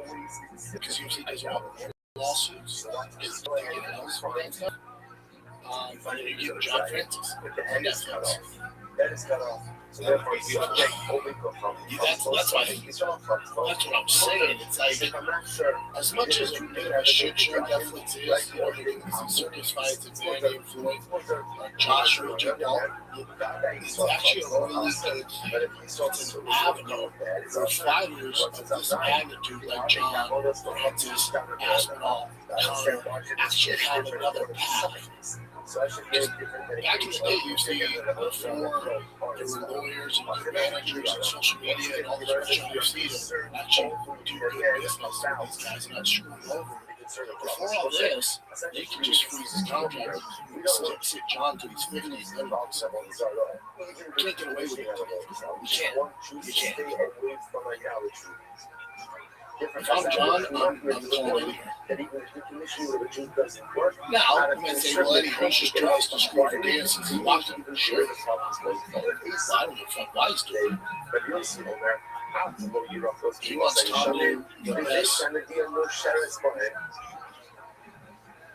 because UFC doesn't want more lawsuits. It's nothing else for that stuff. And then you get John Francis on Netflix. That is cut off. So therefore, that's my that's what I'm saying. It's like, as much as a bit of a shit show Netflix is, you know, they're giving these circus fights and Danny and Floyd, Joshua, Jamal, it's actually a really good thing. It's an avenue for fighters of this magnitude, like John, Francis, Aspinall, actually have another path. Back in the day, you see, before there were lawyers and managers and social media and all this pressure on UFC to actually do good business with these guys and not screw them over. Before all this, they could just freeze his contract and sit John to his 50s. You can't get away with it. You can't. You can't. If I'm John, I'm calling Eddie. Now, you might say, well, Eddie Hirsch just tries to screw for dances. He locked him. Sure. I don't give a fuck why he's doing it. He wants Tom to do the best.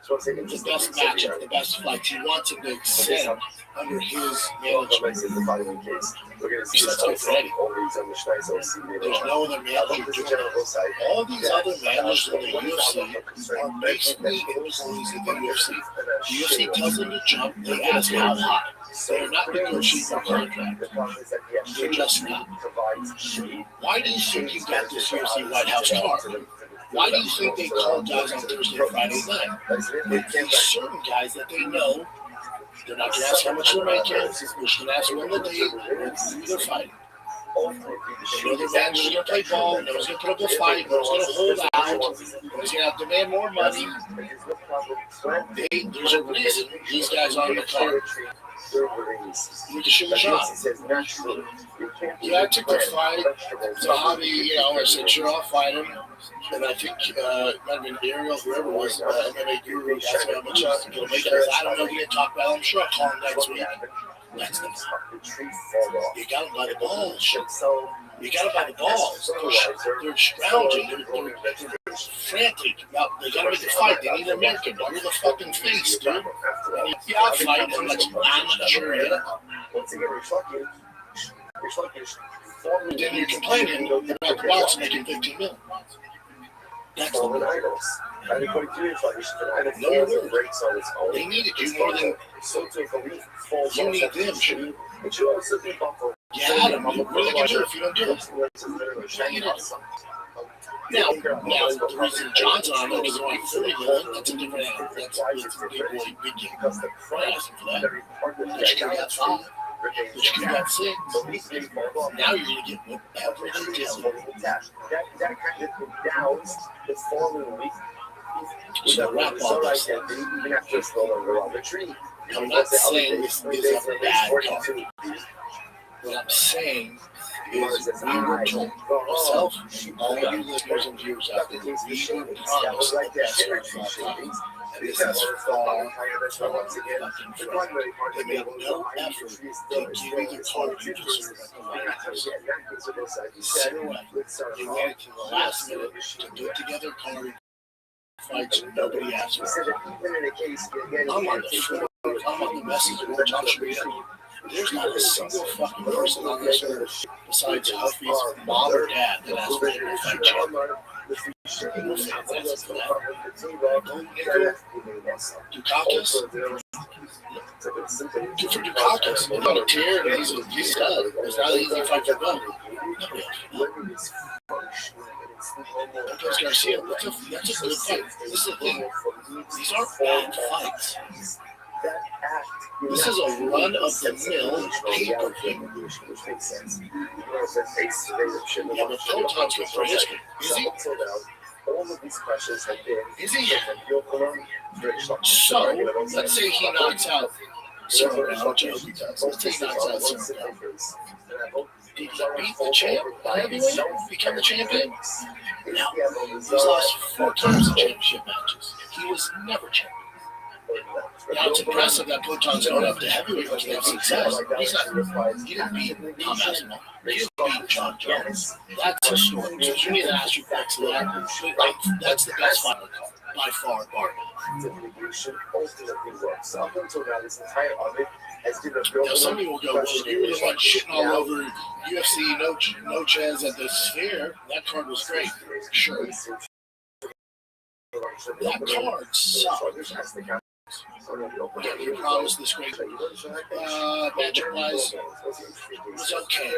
The best matchup, the best fights. He wants him to extend under his management. He sets up for Eddie. There's no other manager doing it. All these other managers in the UFC are basically employees of the UFC. The UFC tells them to jump, they ask how high. They're not negotiating a contract. They're just not. Why do you think you got this UFC White House card? Why do you think they call guys on Thursday or Friday night? There's certain guys that they know they're not going to ask how much they're making. They're just going to ask when the date or who they're fighting. They know their manager's going to play ball. They know he's going to put up a fight. They know he's going to hold out. He's going to have to demand more money. There's a reason these guys are on the card. You can shoot a shot. Yeah, I took the fight. It's a hobby, you know. I said, sure, I'll fight him. And I think it might have been Ariel, whoever it was, MMA Guru, asked me how much he's going to make. I don't know if he didn't talk about it. I'm sure I'll call him next week. That's the you got him by the balls. You got him by the balls. They're scrounging. They're frantic. They got to make a fight. They need an American. You're the fucking face, dude. And you got to fight. I'm not sure yet. Then you're complaining about the box making $15 million. That's the one. No, you wouldn't. They needed you more than you need them, sure. You had them. What are they going to do if you don't do it? Now, the reason John's on it is only $30 million. That's a different animal. That's a big boy, big game. I'm not asking for that. But you got 5. But you got 6. Now you're going to get whatever they tell you. That kind of downs the following week. So wrap all this up. I'm not saying this is a bad card. What I'm saying is we were told, myself, all you listeners and viewers out there, we were promised the best card of all time. And this is far from fucking fraud. They made no effort to give you the card you deserve at the White House. Sit away. They waited to the last minute to put together card fights nobody asked for. I'm on the floor. I'm on the message board. I'm sure there's not a single fucking person on this earth besides Huffy's mom or dad that asked for him to fight Chad. Dukakis? Good for Dukakis. He's on a tear and he's done. It's not an easy fight for them. Lopez Garcia, that's a good fight. This is the thing. These aren't bad fights. This is a run-of-the-mill pay-per-view. Yeah, but Proton's good for history. Is he? Is he? So, let's say he knocks out Cyril Gane, which I hope he does. Let's say he knocks out Cyril Gane. Did he beat the champ? Become the champion? No. He's lost 4 times in championship matches. He was never champion. Now it's impressive that Pluton's going up to heavyweight because they have success. He didn't beat Tom Aspinall. He didn't beat John Jones. That's a story. So you need to ask your facts to that. That's the best fight on the card, by far, bar none. Now some people go, well, you were the one shitting all over UFC no chance at the Sphere. That card was great. Sure. That card sucked. Yeah, you promised this great matchup-wise was okay.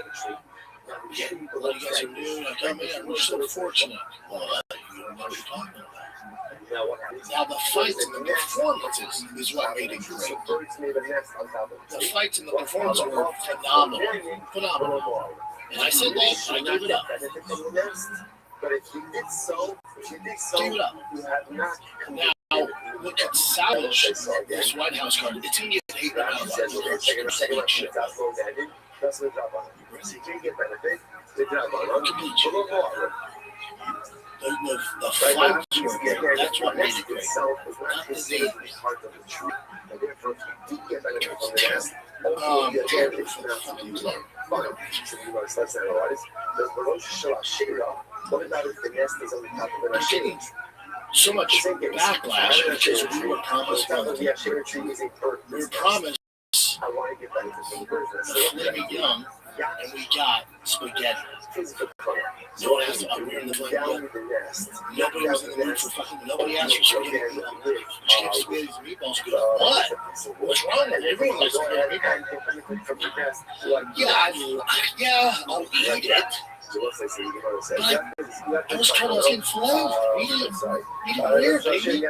Yeah, a lot of you guys are new. I come in, we're so fortunate. Well, you don't know what you're talking about. Now, the fights and the performances is what made it great. The fights and the performances were phenomenal. Phenomenal. And I said that, I gave it up. But if you did so, Give it up. you have not. Now, look at salvage this White House card. It's going to get 8 rounds. The fights were good. That's what made it great. Not the name. So much backlash because we were promised Flaming Young, and we got spaghetti. No one asked about we're in the Flaming Young. Nobody was in the mood for fucking. Nobody asked for spaghetti. Chicken spaghetti and meatballs. What? What's wrong with it? Everyone likes spaghetti meatballs. Yeah, I'll eat it. But I was told I was getting flamed. Eating weird, baby.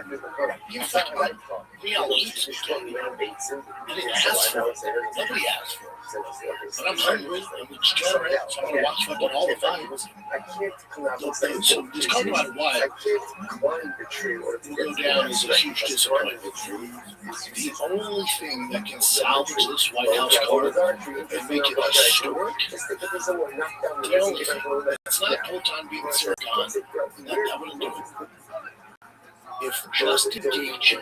You fucking me, I'll eat spaghetti. I didn't ask for it. Nobody asked for it. But I'm hungry. I'm degenerate. So I'm going to watch fucking all the fights. So this card, no matter what, will go down as a huge disappointment. The only thing that can salvage this White House card and make it historic, the only thing, it's not Colton beating Cyril Gane. That wouldn't do it. If Justin Gage,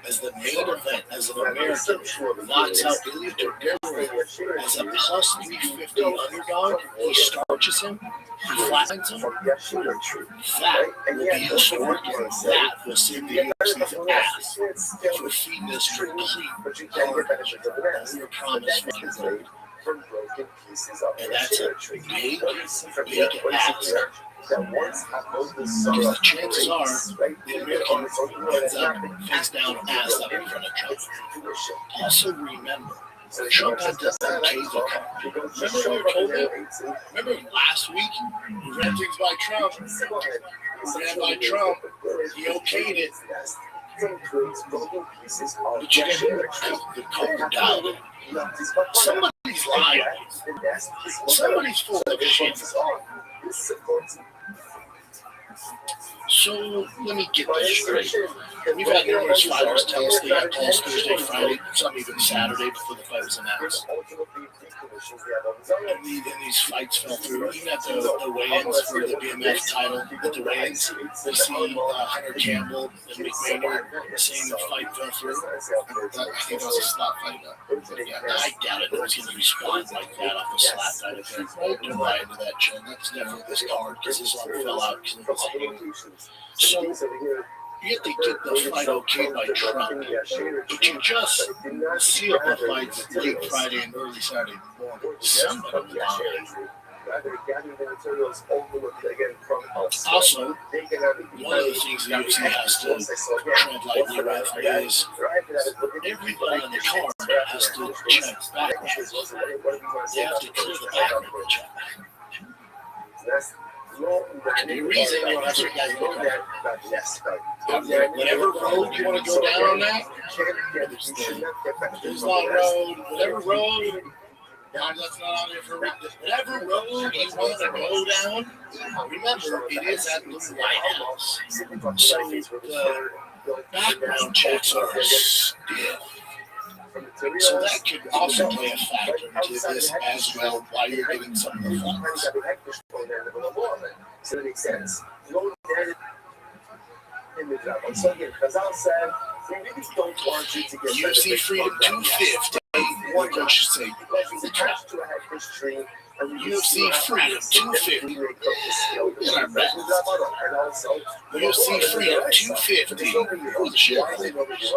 as the main event, as an American, knocks out Ilya Topuria as a plus 350 underdog, he starches him, he flattens him, that will be historic, and that will save the UFC's ass for feeding this complete garbage that we were promised from gold. And that's a big ass. Because the chances are the American ends up face down ass up in front of Trump. Also remember, Trump had to okay the card. Remember what you told me? Remember last week? We ran things by Trump. Ran by Trump. He okayed it. But you didn't have the card down. Somebody's lying. Somebody's full of shit. So let me get this straight. We've had numerous fighters tell us they got calls Thursday, Friday, some even Saturday before the fight was announced. And these fights fell through. Even at the weigh-ins for the BMF title, at the weigh-ins, we see Hunter Campbell and Mick Maynard saying the fight fell through. I think that was a slap fight. Yeah, I doubt it. Nobody's going to respond like that off a slap fight. I think. Don't buy into that, Jen. That's definitely this card because this one fell out because of his hanging. So, yet they get the fight okay by Trump, but you just seal the fights late Friday and early Saturday morning. Somebody will dominate. Also, one of the things the UFC has to tread lightly with is everybody on the card has to check background. They have to clear the background check. The reason you don't have certain guys go there, whatever road you want to go down on that, there's long road, whatever road, that's not on there for whatever road you want to go down, remember, it is at the White House. So the background checks are stiff. So that could also play a factor into this as well, why you're getting some of the funds. So it makes sense. So again, Kazan said, we really don't want you to get UFC Freedom 250. What could you say? UFC Freedom 250. UFC Freedom 250. Who's the shareholders?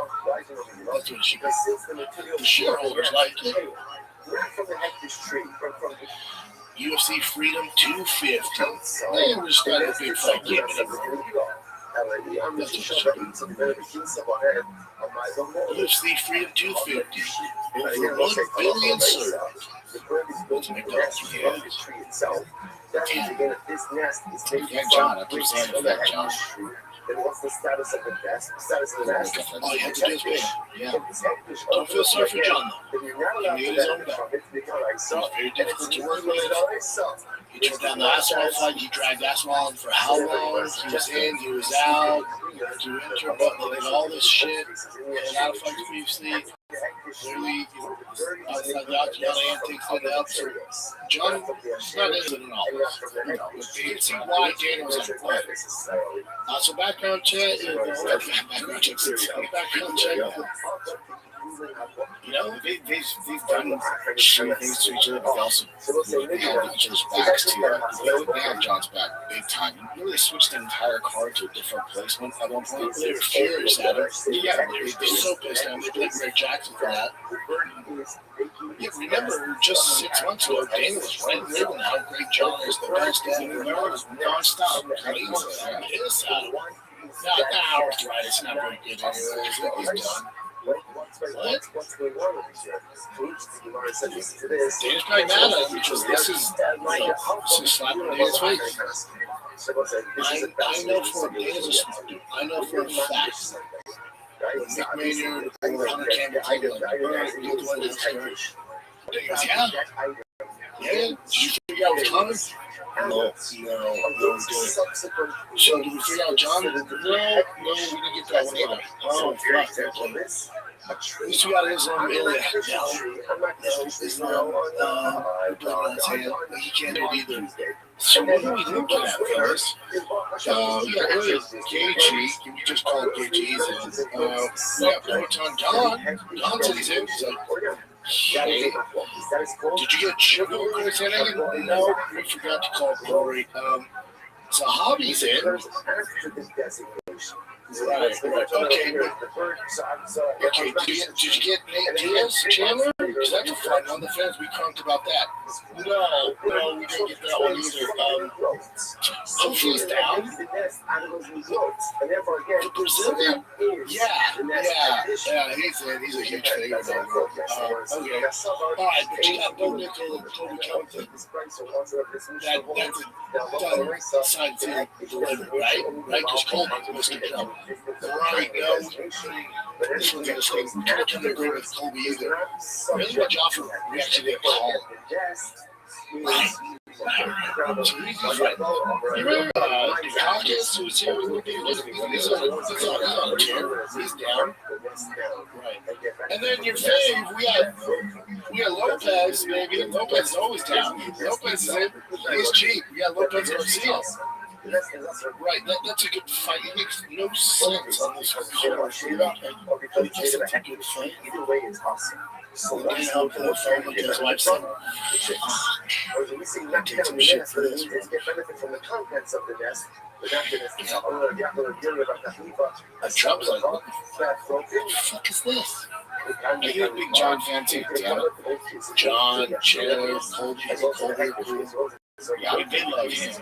That's what she the shareholders like it. UFC Freedom 250. Man, we're starting a big fight game. UFC Freedom 250. Over 1 billion served. What's McDonald's? Yeah, John, I keep saying that, John. And what's the status of the desk? The status of the desk? All you have to do is win. Yeah. Don't feel sorry for John, though. He made his own bet. It's very difficult to work with. He took down the Aswell fight. He dragged Aswell for how long? He was in, he was out. To enter, but they did all this shit. And out of fight to UFC. Literally, outside the octagon and takes it up. So John, it's not innocent at all. But they can see why Dana was like, what? So background check, background check. You know, they've done shitty things to each other, but also they held each other's backs to they had John's back big time. You know, they switched the entire card to a different placement at one point. They were furious at it. Yeah, they were so pissed at him. They blamed Greg Jackson for that. Yeah, remember, just 6 months ago, Dana was right raving how great John is, the best in the world, non-stop. His side. Now, arthritis, not very good anyway. He's done. What? Dana's probably mad at him because this is slapping Dana's face. I know for Dana's a smart dude. I know for a fact. When Mick Maynard or Hunter Campbell told me, like, you're the one that's hurt. He goes, yeah. Yeah, did you figure out what's coming? No, we didn't. So did we figure out John? No, we didn't get that one either. Oh, fuck, okay. At least we got his area. No, it's not. On his hand. He can't do it either. So what are we looking at, fellas? We got KG. Can we just call it KG? Yeah, Don. Don said he's in. He's like, hey, did you get sugar over his head? No, we forgot to call Glory. So Hobby's in. Right. Okay, did you get Nate Diaz, Chandler? Because that's a fun one. The fans, we crunked about that. No, we didn't get that one either. Hopefully he's down. The Brazilian? Yeah, he's a huge favorite. Okay. All right, but you got Bo Nickel and Kobe Covington. That's a done side to deliver, right? Right? Because Kobe was to come. Right, no. This one's going to stay. We can't agree with Kobe either. Really much offer. We actually didn't call. Right. So he's fighting. You remember Dukakis, who was here with me? He's on a tear. He's down. Right. And then your fave, we had Lopez, maybe. Lopez is always down. Lopez is in. He's cheap. We got Lopez Garcia. Right, that's a good fight. It makes no sense on this card. It's just a good fight. Either way, it's awesome. So Again, I'll put a phone with his wife saying, we see not get some shit for this. Get benefit from the contents of the nest. And Trump's like, what the fuck is this? Are you a big John fan too? Damn it. John, Chair, Colby, yeah, I did love him.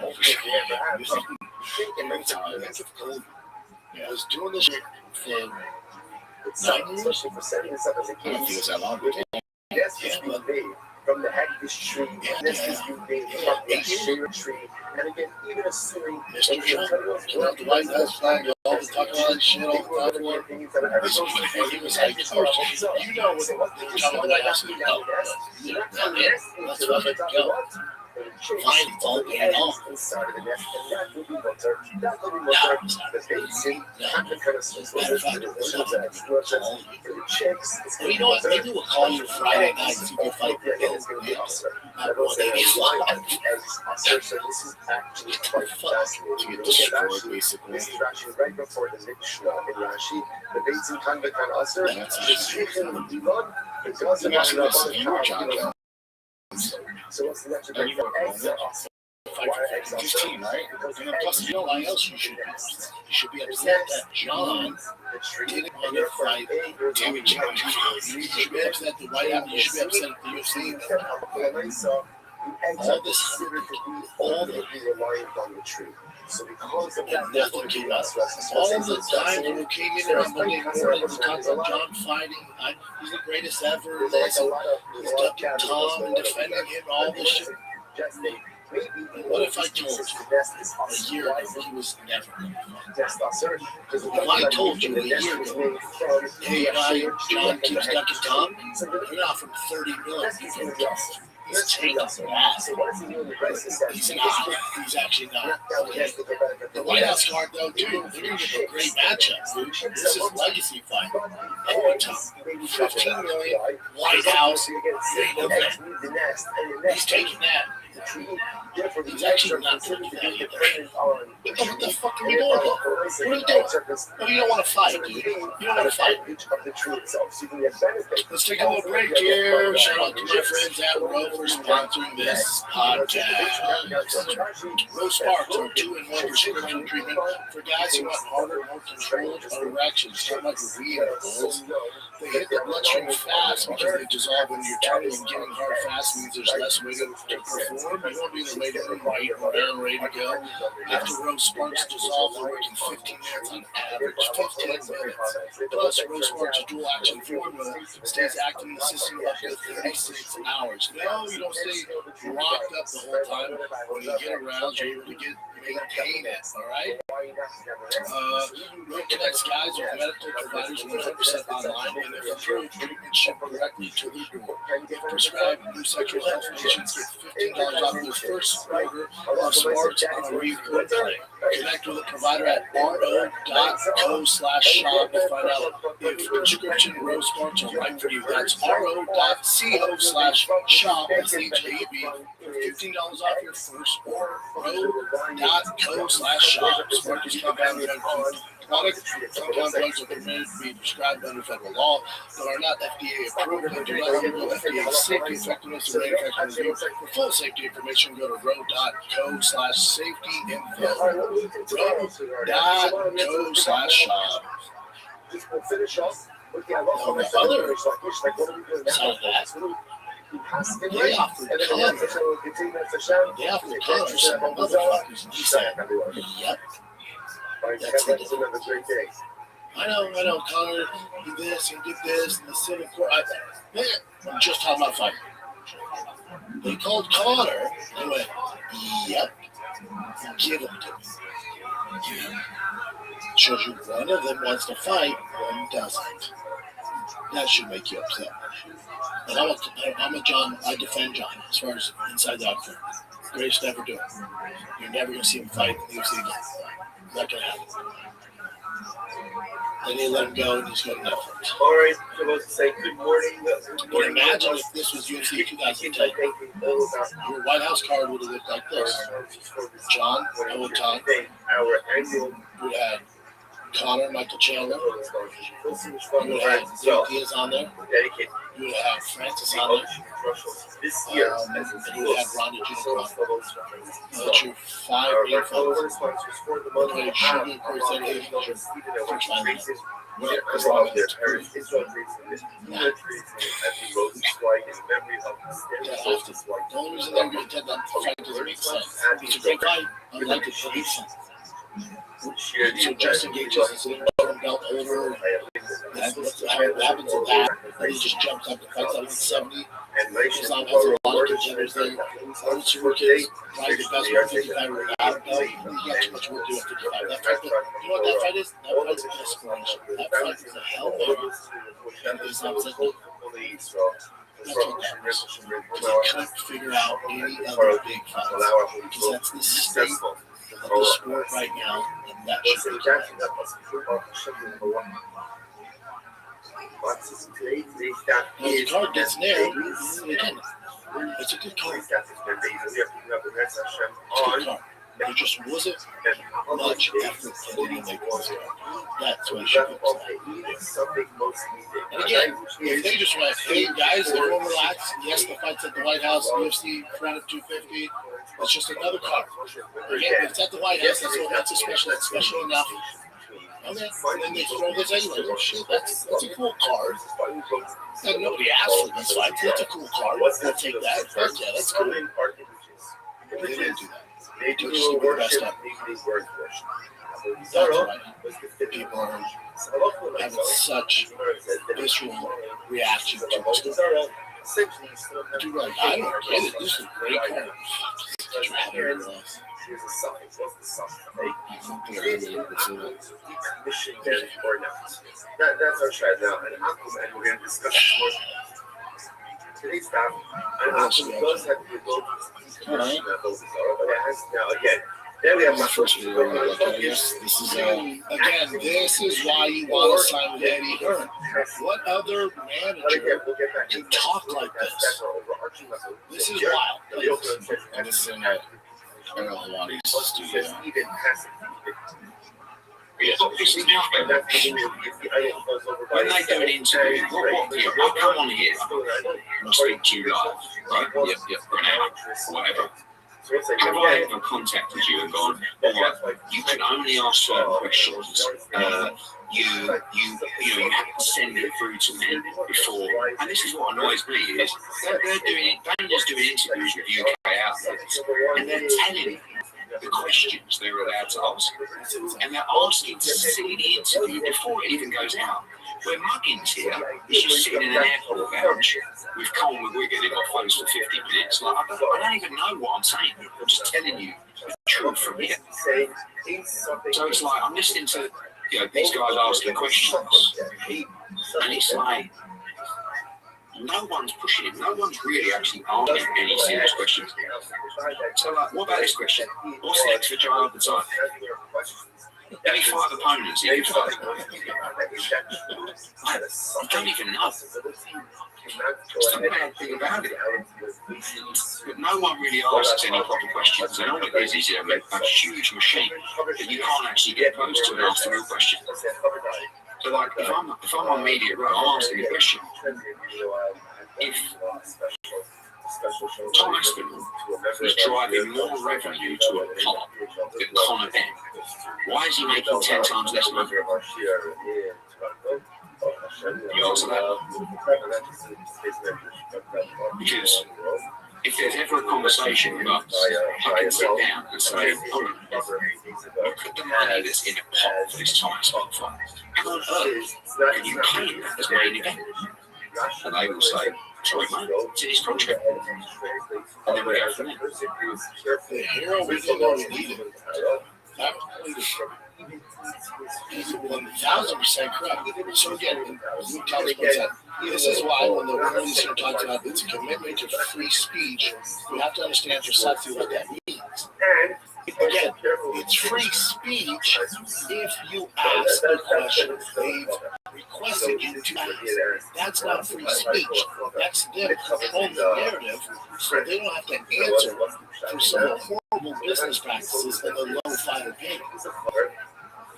Yeah, I was doing this shit for 9 years. I don't think it was that long. Yes, but from the hagfish tree, this is you made from the shade tree, and again, even assuming Mr. Trump, get out the White House flag, all the talk about that shit all the time. He was like, oh, you know what they were talking about the White House? No, that's what I go. Fine, it's all paid off. No, it's not. Matter of fact, well, you know what? Maybe we'll call you Friday night so you can fight the Bills. Not 185. To get destroyed, basically. This is actually right before the Mishnah in Rashi. The Beis Din Kanvekan Aser. So what's the next one? Fight for 15, right? And plus, you know why else you should be? You should be upset that John didn't want to fight Tammy John. You should be upset at the White House. You should be upset at the UFC. All this, all the reliant on the tree. So because of that, nothing came out. All the time when we came in on Monday morning to talk about John fighting, he's the greatest ever. He's ducking Tom and defending him, all this shit. What if I told you a year ago he was never going to fight? If I told you a year ago, hey, John keeps ducking Tom, you're not from 30 million. He's taking ass. He's not. He's actually not. Okay. The White House card, though, dude, they're going to give a great matchup, dude. This is legacy fight. Every time. 15 million, White House, main event. He's taking that. He's actually not taking that either. What the fuck are we doing? What are we doing? Oh, you don't want to fight, dude. You don't want to fight. Let's take a little break here. Shout out to my friends at Roe for sponsoring this podcast. Roe Sparks are 2-in-1 prescription treatment for guys who want harder, more controlled erections. Start like weed balls. They hit the bloodstream fast because they dissolve when you're turning and getting hard fast means there's less way to perform. You won't be in the waiting room right around ready to go. After Rose Sparks dissolve, they're working 15 minutes on average. 15 minutes. Plus, Rose Sparks' dual action formula stays active in the system up to 36 hours. No, you don't stay locked up the whole time. When you get around, you're able to maintain it, all right? Road connects guys with medical providers 100% online, and if approved, treatment shipped directly to their door. Prescribed new sexual health patients get $15 off their first order of Sparks on a recurring plan. Connect with a provider at ro.co/shop to find out if prescription Rose Sparks are right for you. That's ro.co/shop, SHAB, for $15 off your first order. ro.co/shop. Spark is compounded product. Compound drugs are permitted to be prescribed under federal law, but are not FDA approved and do not undergo FDA safety, effectiveness, and manufacturing review. For full safety information, go to ro.co/safety-info. ro.co/shop. We'll finish off with the On the other side of that, they offered Connor some motherfuckers. And he said, yep. That's another great day. I know, Connor, he did this, he did this, and the civil court. I'm just talking about fighting. They called Connor, they went, yep, give him to me. Shows you one of them wants to fight, one doesn't. That should make you upset. But I'm a John, I defend John as far as inside the octagon. Greatest to ever do it. You're never going to see him fight in the UFC again. Not going to happen. Then they let him go and he's going to Netflix. All right, so let's say good morning. But imagine if this was UFC 2010. Your White House card would have looked like this. John, Owen Todd, Our annual would have had Connor, Michael Chandler. You would have had Zeke Diaz on there. dedicated You would have Francis on there. this year And you would have Ronda Jr. That's your 5 main fighters. You played Sugar, of course, that is your first time. What is wrong with this? The only reason they're going to take that fight doesn't make sense. It's a great fight, unlike it makes sense. So Justin Gaethje is an interim belt holder. What happens in that? And he just jumps up and fights at 170. Islam has a lot of contenders there. Those two kids, probably the best 155 without a belt. He got too much work to do at 55. That fight, you know what that fight is? That fight's an inspiration. That fight is a hell of a and Islam said, no. That's what that was. He couldn't figure out any other big fights. Because that's the state of the sport right now, and that should be right. Now, the card gets there, again, it's a good card. It's a good card. There just wasn't much effort put in to make this card. That's what it should be. And again, if they just went, hey guys, everyone relax. Yes, the fight's at the White House, UFC, round of 250. It's just another card. Again, if it's at the White House, that's a special. That's special enough. Okay, and then they throw this anyway. Oh shit, that's a cool card. And nobody asked for this fight. That's a cool card. We'll take that. Heck yeah, that's cool. They didn't do that. They just do the best of it. That's why people are having such visceral reaction to this. Dude, like, I don't get it. This is a great card. That's our chat now, and we're going to discuss more. Today's time, and Aqua does have the ability to commission that those are, but it has now again. Then we have my first video. This is again. This is why you want to sign with Eddie Hearn. What other manager can talk like this? This is wild. And this is in Helwani's studio. When they do an interview, I'll come on here and speak to you live, right? Yep, for an hour, or whatever. Have I ever contacted you and gone, all right, you can only ask certain questions. You have to send it through to me before. And this is what annoys me is they're just doing interviews with UK outlets, and they're telling the questions they're allowed to ask, and they're asking to see the interview before it even goes out. Where Muggins here is just sitting in an airport lounge with Colin Wigan in our phones for 50 minutes. Like, I don't even know what I'm saying. I'm just telling you the truth from here. So it's like I'm listening to these guys asking questions, and it's like no one's pushing him. No one's really actually asking any serious questions. So like, what about this question? What's next for Joe at the time? Any 5 opponents he can fight? I don't even know. That's the bad thing about it. But no one really asks any proper questions. And all it is a huge machine that you can't actually get close to and ask the real question. So like, if I'm on media, right, I'm asking a question. If Tom Aspinall was driving more revenue to a pot than Conor Ben, why is he making 10 times less money? You answer that. Because if there's ever a conversation with us, I can sit down and say, hold on, look at the money that's in a pot for this Tom Aspinall fight. How on earth can you claim that as main event? And they will say, sorry, mate, it's in his contract. And then we go from there. The hero we didn't know we needed. That is 1,000% correct. So again, Luke tells us that This is why when the world here talks about it's a commitment to free speech, we have to understand precisely what that means. Again, it's free speech if you ask the question they've requested you to ask. That's not free speech. That's them controlling the narrative so they don't have to answer for some of the horrible business practices and the low fire pay.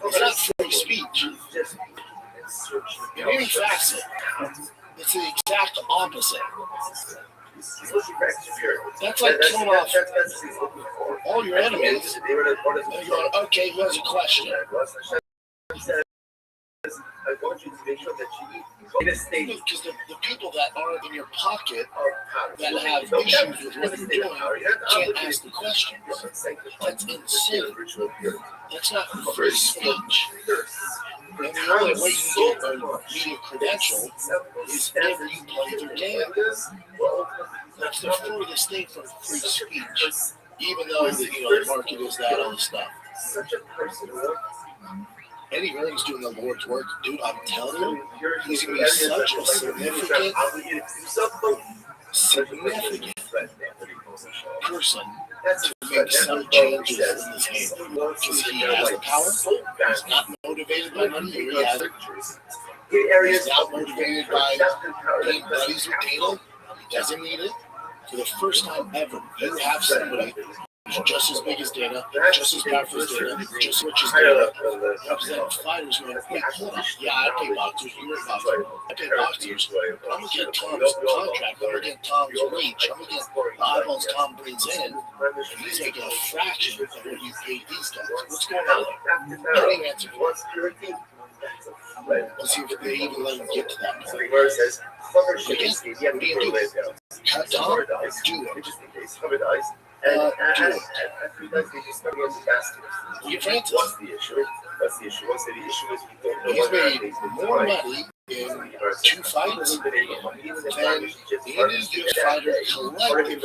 It's not free speech. In any facet, it's the exact opposite. That's like killing off all your enemies and going, okay, who has a question? Because the people that aren't in your pocket that have issues with what you're doing can't ask the questions. That's insane. That's not free speech. And the only way you get a media credential is if you play their game. That's the furthest thing from free speech. Even though the market is that all the stuff. Eddie Earning's doing the Lord's work, dude. I'm telling you, he's gonna be such a significant person to make some changes in this game because he has the power. He's not motivated by money. He's not motivated by being buddies with Dana. He doesn't need it. For the first time ever, you have somebody who's just as big as Dana, just as powerful as Dana, just as rich as Dana. Representing fighters going, wait, hold on. Yeah, I pay boxers. You're a boxer. I pay boxers. I'm going to get Tom's contract. I'm going to get Tom's reach. I'm going to get the eyeballs Tom brings in. And he's making a fraction of what you pay these guys. What's going on there? How do you answer for it? Let's see if they even let him get to that point. Again, what do you do? Cut Tom? Do it. You Francis. What's the issue? He's made more money in 2 fights than any good fighter collective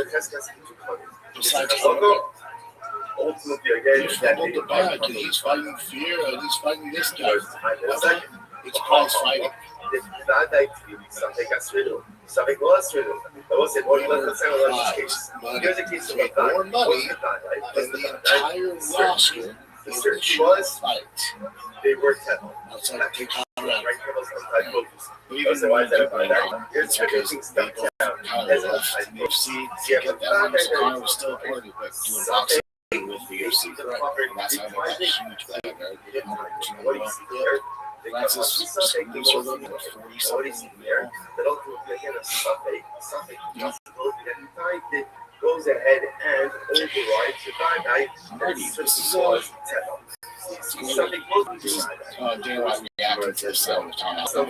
besides Conor. He fumbled the bag because he's fighting Fear and he's fighting this guy. Okay. It's prize fighting. Make more money than the entire roster in 2 fights. Outside of Conrad. But even when they do it's because they both kind of left the UFC to get that money. So Conor was still a part of it, but doing boxing with the UFC. And that's how they got a huge bag, right? Francis lose her limit of 40-something mil. Goes ahead and overrides the bye. Dan White reacted to this with Tom Allen. What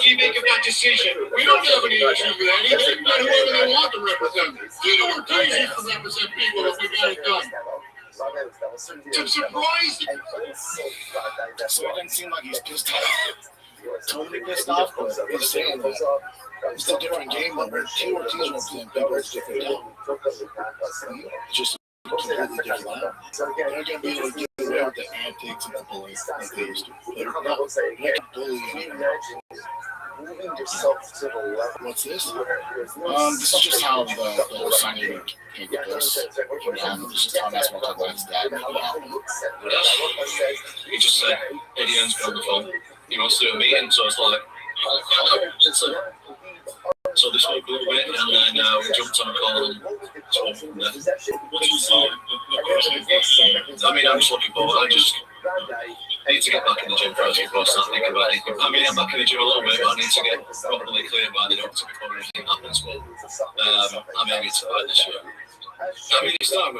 do you make of that decision? We don't have any issue with that. They can let whoever they want to represent. Tito Ortiz used to represent people if we got it done. I'm surprised. So it doesn't seem like he's pissed off. Totally pissed off, but he's saying that it's a different game than when Tito Ortiz represents people. It's different now. It's just a completely different line. They're not going to be able to get away with the antics and the bullying like they used to. They're not bullying anymore. What's this? This is just how the whole signing came to this. This is Tom Aswell talking about his dad. He just said Eddie Earn's been on the phone. He wants to do a meeting, so it's like, so they spoke a little bit, and then we jumped on a call and spoke from there. What do you see? I mean, I'm just looking forward. I need to get back in the gym first before I start thinking about anything. I mean, I'm back in the gym a little bit, but I need to get properly cleared by the doctor before anything happens. But I'm aiming to fight this year. I mean, it's time.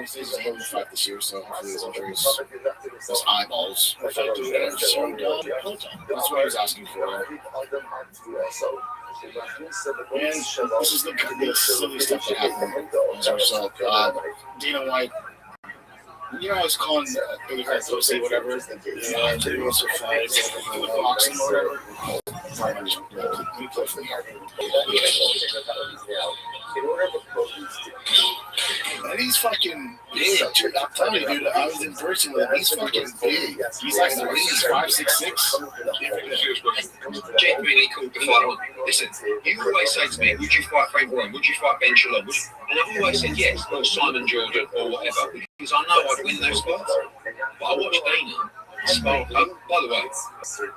This is a holy fight this year, so hopefully his injuries, his eyeballs, affected him. So that's what I was asking for. And this is the silly stuff that happened as a result. Dana White, I was calling the pussy, whatever, and he wants to fight, boxing, whatever. And he's fucking big, dude. I'm telling you, dude. I was in person with him. He's fucking big. He's like the he's 5'6". Jake really called the fight on. Listen, you always say to me, would you fight Frank Warren? Would you fight Ben Shalom? And I've always said yes, or Simon Jordan, or whatever, because I know I'd win those fights. But I watched Dana spar. Oh, by the way,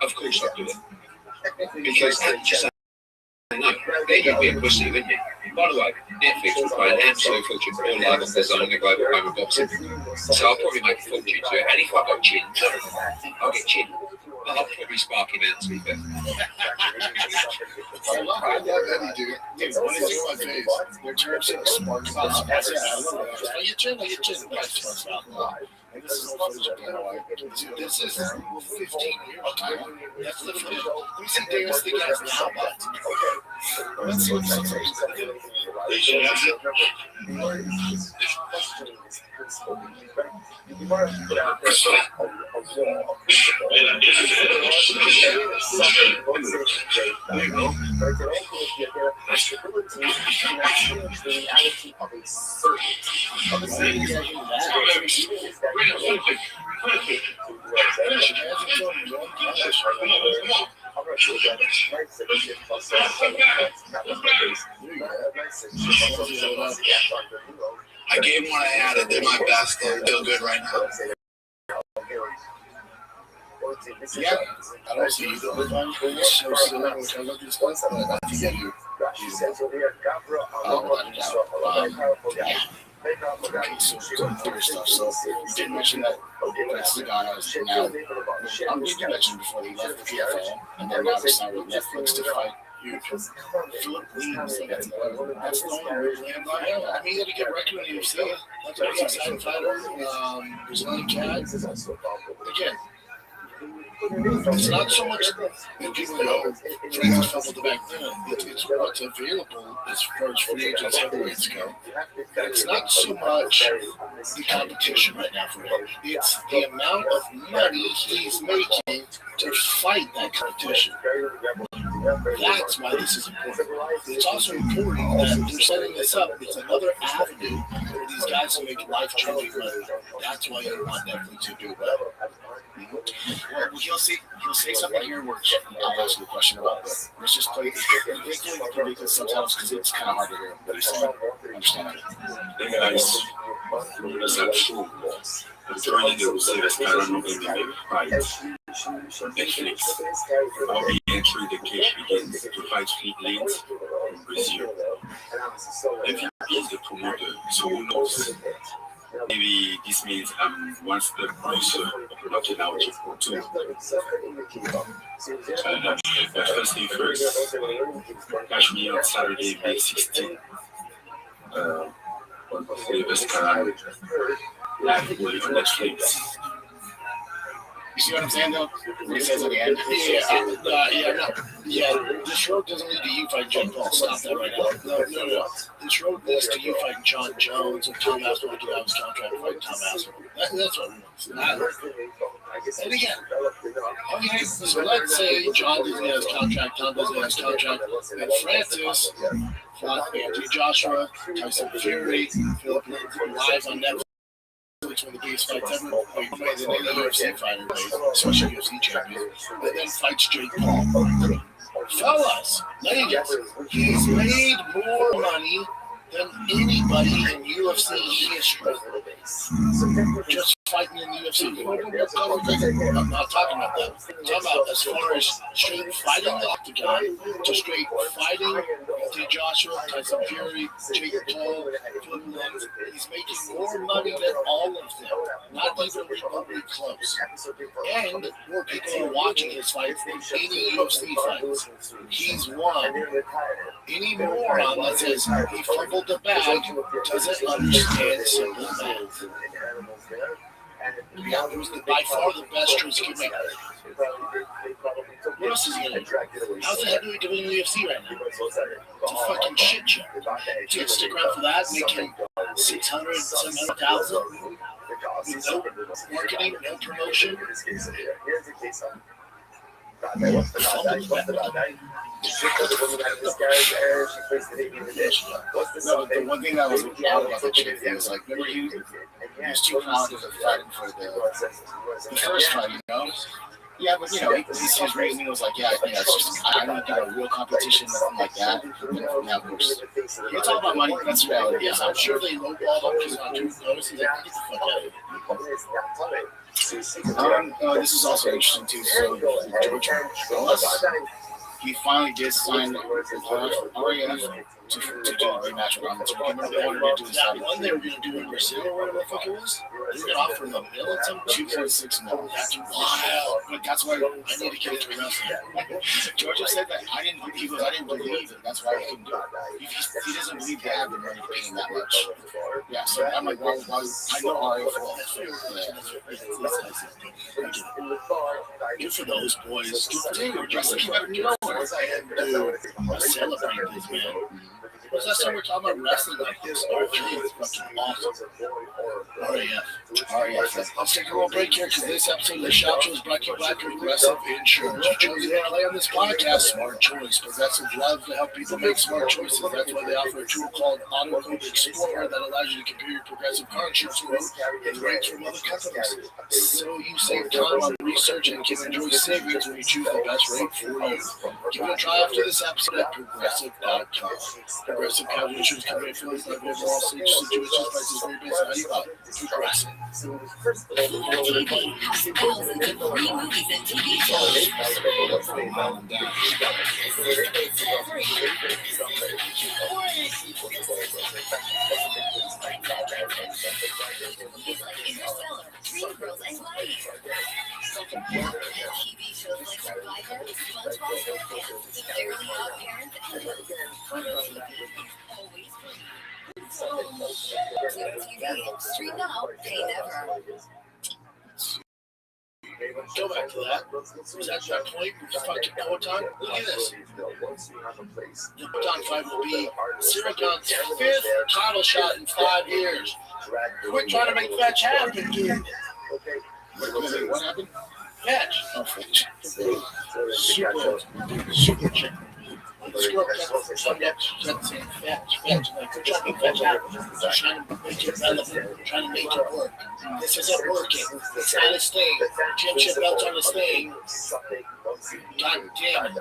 of course I'd do it. Because that's just no, then you'd be a pussy, wouldn't you? By the way, Netflix will pay an absolute fortune for all live off their zone and global home of boxing. So I'll probably make a fortune to it. And if I got chin, I'll get chin. But I'll probably spark him out to be fair. I love that, dude. Dude, when it's in my face, their terms are smart about sports. Yeah, I love that. I get chin. That's about that. And this is all footage of Dana White. Dude, this is 15 years time. That's the footage. We see Dana's the guys now, but let's see what's I gave one I had. I did my best. I'm still good right now. Yeah, I don't see you doing fine. It's so silly, which I love this place, but I think you. Okay, so going through stuff. So you did mention that that's the guy I was now. You mentioned before he left the PFL, and then now they signed with Netflix to fight you. Philip Williams, that's the only real land I have. I mean, he had a good record in the UFC. That's a pretty exciting fighter. Brazilian cat. Again, it's not so much that people know Francis fumbled back then. It's what's available as far as free agents heavyweights go. It's not so much the competition right now for him. It's the amount of money he's making to fight that competition. That's why this is important. It's also important that they're setting this up. It's another avenue for these guys to make life-changing money. That's why you want Netflix to do that. Well, he'll say something here where I'll ask you a question about this. Let's just play it because sometimes it's kind of hard to hear what he's saying. Understand Les guys, c'est chaud. Joining the Osiris Paranormal MMA fight. Netflix. How the entry the cage begins to fight Fleet Lanes from Brazil. MVP is the promoter, so who knows? Maybe this means I'm one step closer of knocking out Chico too. But first thing first, catch me on Saturday, May 16th. On Osiris Paranormal. Live on Netflix. You see what I'm saying, though? What he says at the end? This road doesn't lead to you fighting Jake Paul. Stop that right now. No. This road leads to you fighting John Jones or Tom Aspinall to get out of his contract fighting Tom Aspinall. That's what it means. And again, okay, so let's say John doesn't have his contract, Tom doesn't have his contract, and Francis fought Anthony Joshua, Tyson Fury, Philip live on Netflix. It's one of the biggest fights ever. He plays an UFC fighter, especially UFC champion, and then fights Jake Paul. Fellas, ladies, he's made more money than anybody in UFC history. Just fighting in the UFC. I'm not talking about that. I'm talking about as far as straight fighting the octagon to straight fighting Anthony Joshua, Tyson Fury, Jake Paul, Philip Williams. He's making more money than all of them. Not even remotely close. And more people are watching his fights than any UFC fights. He's won. Any moron that says he fumbled the bag doesn't understand simple math. Yeah, it was by far the best choice he could make. What else is he going to do? How's the heavyweight doing in the UFC right now? It's a fucking shit show. You can stick around for that, making 600, 700,000 with no marketing, no promotion. What's the bad? She told the woman that miscarriage and she placed the baby in the dish. What's the The one thing that was odd about the chick is like, remember he was too proud of fighting for the first fight, you know? Yeah, but his reasoning was like, it's just I don't think a real competition, nothing like that. Now, of course, you're talking about money. That's reality. Yes, I'm sure they lowballed him because on Tuesday notice. He's like, get the fuck out of here. This is also interesting too. So George Wallace, he finally did sign RAF to do a rematch with Arnold. Remember they wanted to do this one they were going to do in Brazil or whatever the fuck it was? They were going to offer him $1 million, $2.6 million. That's wild. But that's why I need to get into wrestling. Georgia said that I didn't believe it. That's why he couldn't do it. He doesn't believe they have the money to pay him that much. Yeah, so I'm like, well, I know RAF well. Good for those boys. Good for wrestling. Keep it going. Dude, I celebrate this, man. What's that time we're talking about wrestling like this? RAF is fucking awesome. RAF. Let's take a little break here because this episode of the Shop Show is brought to you by Progressive Insurance. You chose to play on this podcast, Smart Choice. Progressive loves to help people make smart choices. That's why they offer a tool called Auto Code Explorer that allows you to compare your Progressive car insurance quote with rates from other companies. So you save time on research and can enjoy savings when you choose the best rate for you. Give it a try after this episode at Progressive.com. Progressive Casualty Insurance Company affiliates like we have all situations, prices, very based on how you buy. Progressive. Dreamgirls and Gladiator. TV shows like Survivor, SpongeBob SquarePants, The Fairly Odd Parents, and always TV. Stream now, pay never. Go back to that. Was that your point? Fucking Poton? Look at this. The Poton fight will be Sirigon's 5th title shot in 5 years. Quit trying to make fetch happen, dude. What happened? Fetch. Oh, fetch. Super chick. Screw up fetch. Like, they're trying to make fetch happen. They're trying to make it relevant. Trying to make it work. This isn't working. It's not his thing. Championship belt's on his thing. God damn it.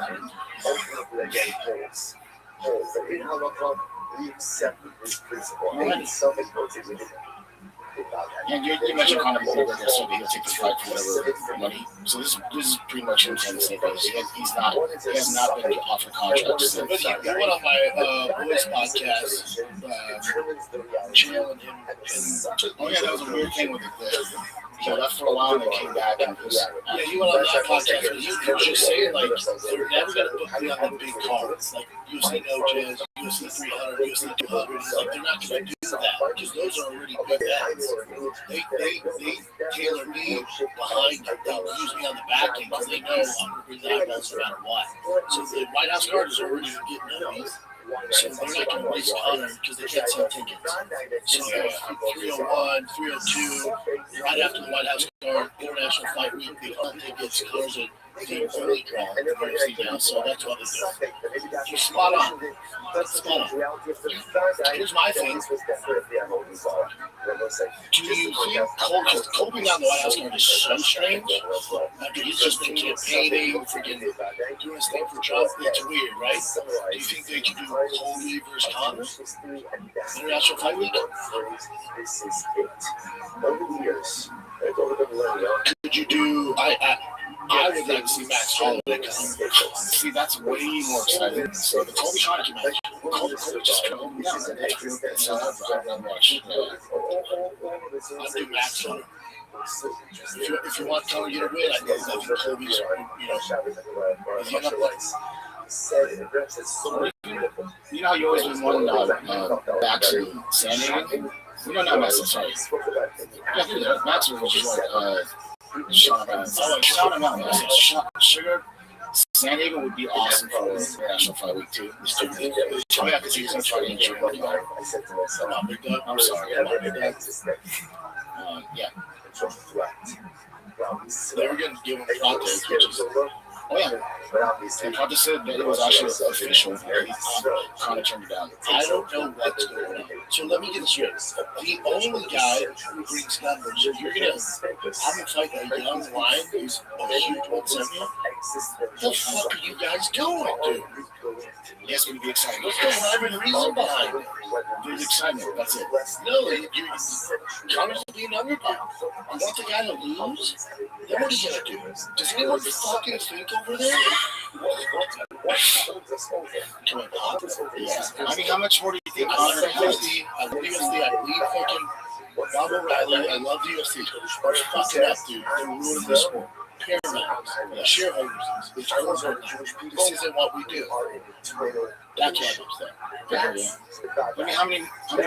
And you mentioned Conor McGregor there, so he'll take the fight for whatever money. So this is pretty much what I'm trying to say. He has not been offered contracts. But you went on my boys podcast, Chael and him. Oh yeah, that was a weird thing with it. He left for a while and then came back and was you went on that podcast, but you were just saying like they're never gonna put me on the big cards like UFC No Jazz, UFC 300, UFC 200. Like they're not gonna do that because those are already good guys. They tailor me behind it. They use me on the back end because they know I'm gonna bring the eyeballs no matter what. So the White House card is already getting these. So they're not going to waste Conor because they can't sell tickets. So 301, 302, right after the White House card, International Fight Week, they all tickets, cars are being early drawn now, so that's what they do. You're spot on. Here's my thing. Do you think Kobe on the White House card is so strange? After he's just been campaigning, freaking doing his thing for Trump, it's weird, right? Do you think they could do Kobe versus Conor? International Fight Week? Could you do? I would like to see Max Holloway come. See, that's way more exciting. So the Kobe Conor match, Kobe just come down. That's I'd watch. I'd do Max Holloway. If you want Conor to get a win, I think Kobe's, you know how you always been wanting Max and San Diego? Not Max, I'm sorry. Yeah, Max was like, Sugar. San Diego would be awesome for International Fight Week too. Oh yeah, because he's gonna try to injure him. I'm sorry. Yeah. They were gonna give him contact, which is Oh, yeah. But obviously, And Hunter said that it was actually official. Connor turned it down. I don't know what's going on. So let me get this straight. The only guy who brings numbers, if you're going to have him fight a young lion who's a huge 170, what the fuck are you guys doing, dude? Yes, we'd be excited. There's no rhyme and reason behind it. There's excitement. That's it. No, Connor's being underdog. You want the guy to lose? Then what are you going to do? Does anyone fucking think over there? Yeah. I mean, how much more do you think Connor UFC? I believe fucking Bob O'Reilly. I love the UFC. They're fucking up, dude. They're ruining the sport. Paramount, the shareholders, the corporate. This isn't what we do. That's why I'm upset. I mean, how many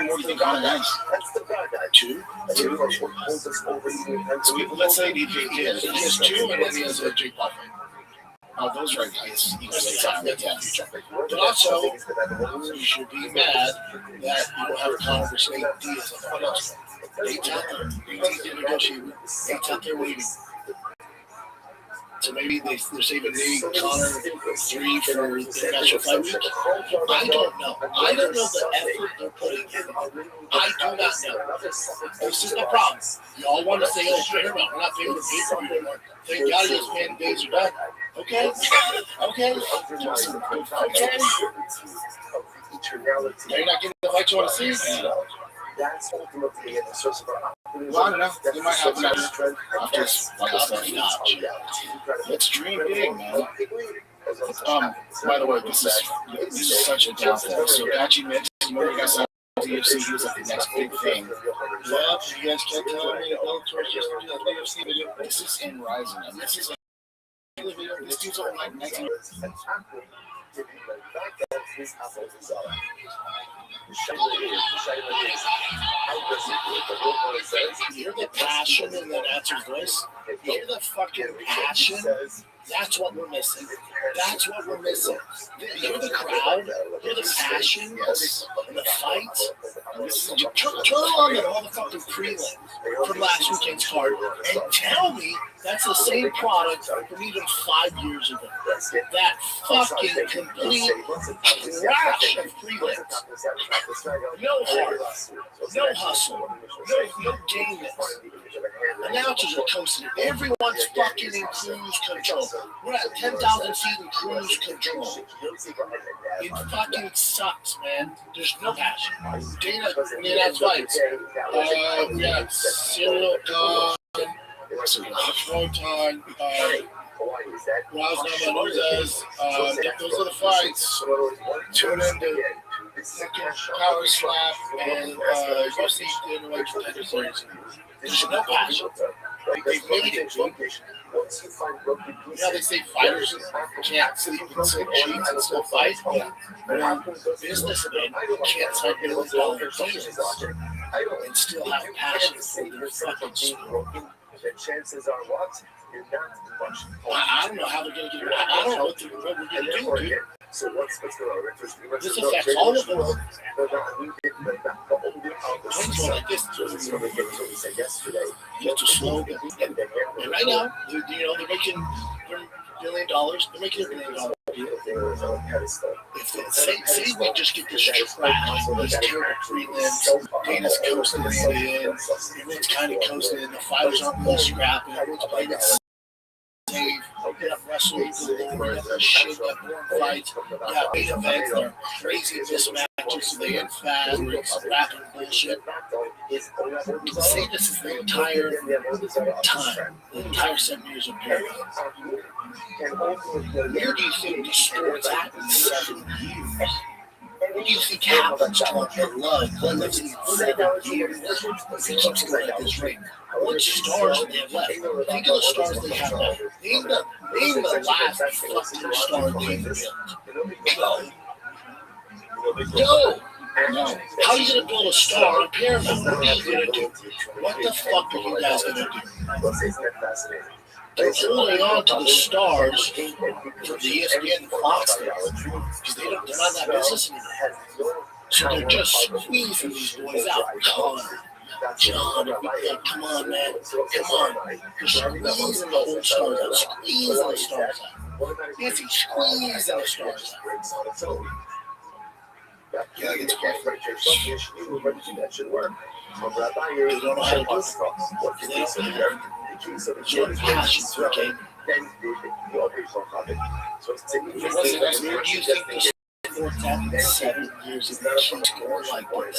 more do you think Connor has? Two. So let's say he has two, and then he has a Jake Paul. Oh, those right guys. But also, you should be mad that you don't have a Conor versus Nate Diaz on the fight. Nate's out there. Nate's negotiating. Nate's out there waiting. So maybe they're saving Nate, Conor, 3 for the National Fight Week. I don't know. I don't know the effort they're putting in. I do not know. This is the problem. Y'all want to say, oh, Paramount, we're not paying for pay-per-view anymore. Thank God those man days are done. Okay. Okay. Now you're not getting the fight you want to see. That's ultimately in the source of our well, I don't know. They might have another. Let's dream big, man. By the way, this is such a downfall. So Gachi Mix, you know, you guys saw UFC, he was like the next big thing. Yeah, you guys can't tell me Bellator's just do that UFC video. This is in Rising, and this is this dude's only like 19. You hear the passion in that answer's voice? You hear the fucking passion? That's what we're missing. That's what we're missing. You hear the crowd? You hear the passion? Yes. And the fight? Turn on the motherfucking prelim from last weekend's card and tell me that's the same product from even 5 years ago. That fucking complete trash of prelims. No heart. No hustle. No gameness. Announcers are coasting. Everyone's fucking in cruise control. We're at 10,000 feet in cruise control. It fucking sucks, man. There's no passion. Dana, that's fights. We got Serial Khan, Rotan, Raznama Nunez. Those are the fights. Tune in to second Power Slap and UFC Dana Contender Series. There's no passion. They made it. You know, they say fighters can't sleep in sleep sheets and still fight. Businessmen can't sign $1 million deals and still have passion for their fucking sport. Chances are what? You're not much. I don't know how they're going to get it. I don't know what we're going to do, dude. So what's going on? This affects all of them. Like this. You have to slow down. And right now, you know, they're making $1 billion. They're making $1 billion. If they say we just get this trash, these terrible prelims, Dana's coasting it in, everyone's kind of coasting it in, the fighters aren't really scrapping, everyone's playing it safe. You have wrestling galore, you have shit, you have warm fights, you have main events, they're crazy mismatches, so they end fast, where it's rapping bullshit. Say this is the entire time, the entire 7 years of period. Where do you think the sport's at in 7 years? What do you think happens to their blood lives in 7 years if it keeps going at this rate? What stars do they have left? Think of the stars they have left. Name the last fucking star they built. Go! No. How are you going to build a star on Paramount? What are you going to do? What the fuck are you guys going to do? They're holding on to the stars from the ESPN and Fox because they're not in that business anymore. So they're just squeezing these boys out. John, come on, man. Come on. They're squeezing the old stars out. Squeezing the stars out. Busy squeezing the stars out. Yeah, it's great. That should work. They don't know how to do it. They don't have passion for the game. Then the operational topic. So it's Where do you think this 7 years of keeps going like this?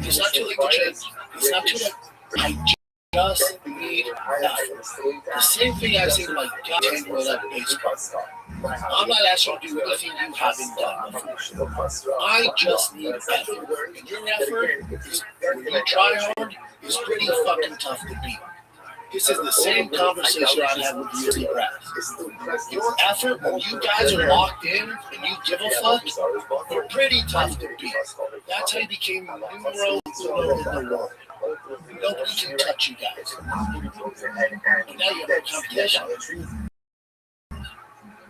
It's not too late to change. It's not too late. I just need effort. The same thing I say to my goddamn with that baseball. I'm not asking you to do anything you haven't done before. I just need effort. And your effort, is, when you try hard, is pretty fucking tough to beat. This is the same conversation I have with you and Brad. Your effort, when you guys are locked in and you give a fuck, you're pretty tough to beat. That's how you became numero uno in the world. Nobody can touch you guys. But now you have no competition.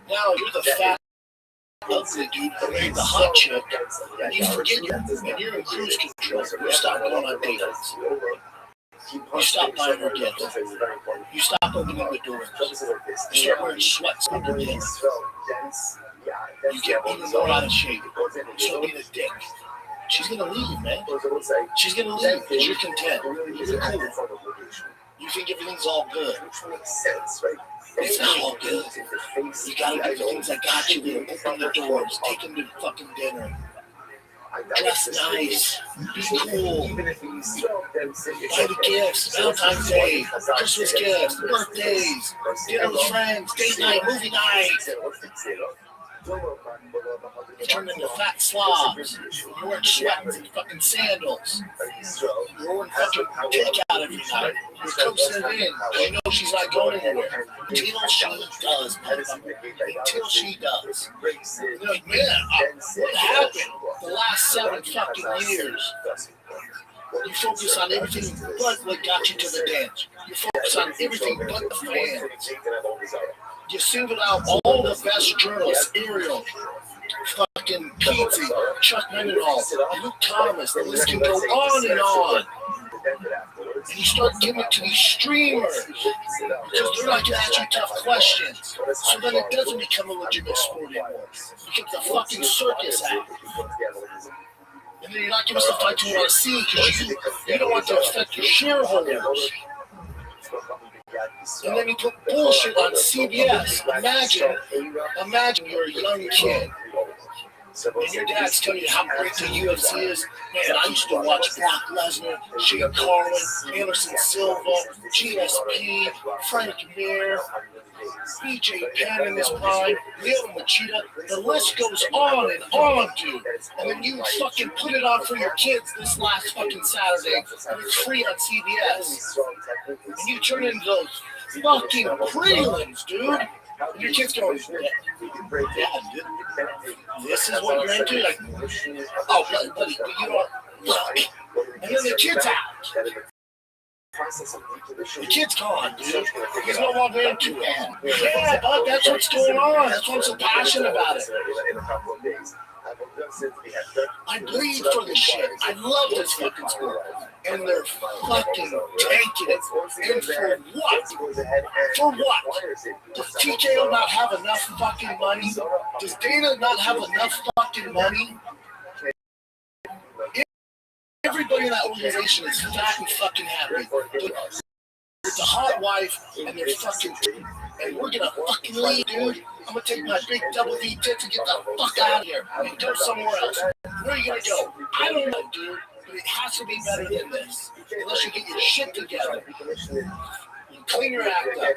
Now you're the fat, ugly dude, you're the hot chick, and you forget you're in cruise control. You stop going on dates. You stop buying her gifts. You stop opening the doors. You start wearing sweats under gifts. You get even more out of shape. You start being a dick. She's gonna leave, man. She's gonna leave because you're content. You're cool. You think everything's all good. It's not all good. You gotta do the things I got you there. Open the doors. Take them to fucking dinner. Dress nice. Be cool. Buy the gifts. Valentine's Day. Christmas gifts. Birthdays. Dinner with friends. Date night. Movie night. You turn into fat slobs. You're wearing sweats and fucking sandals. You're wearing fucking takeout every night. You're coaxing it in. You know she's not going anywhere. Until she does, motherfucker. Until she does. You're like, man, what happened the last 7 fucking years? You focus on everything but what got you to the dance. You focus on everything but the fans. You singled out all the best journalists, Ariel, fucking Pizzi, Chuck Mendenhall, Luke Thomas, the list can go on and on. And you start giving it to these streamers because they're not going to ask you tough questions. So then it doesn't become a legitimate sport anymore. It becomes a fucking circus act. And then you're not giving us the fight you want to see because you don't want to affect your shareholders. And then you put bullshit on CBS. Imagine you're a young kid. And your dad's telling you how great the UFC is. Man, I used to watch Brock Lesnar, Jake Carlin, Anderson Silva, GSP, Frank Mir, BJ Penn in his prime, Leo Machida. The list goes on and on, dude. And then you fucking put it on for your kids this last fucking Saturday, and it's free on CBS. And you turn into those fucking prelims, dude. And your kids going, yeah, this is what you're into? Like, oh, but you don't look. And then the kid's out. The kid's gone, dude. He's no longer into it. Yeah, but that's what's going on. That's why I'm so passionate about it. I bleed for this shit. I love this fucking sport. And they're fucking tanking it. And for what? For what? Does TKO not have enough fucking money? Does Dana not have enough fucking money? Everybody in that organization is fat and fucking happy. It's a hot wife, and they're fucking, and we're gonna fucking leave, dude. I'm gonna take my big double D tits and get the fuck out of here and go somewhere else. Where are you gonna go? I don't know, dude. But it has to be better than this. Unless you get your shit together, you clean your act up,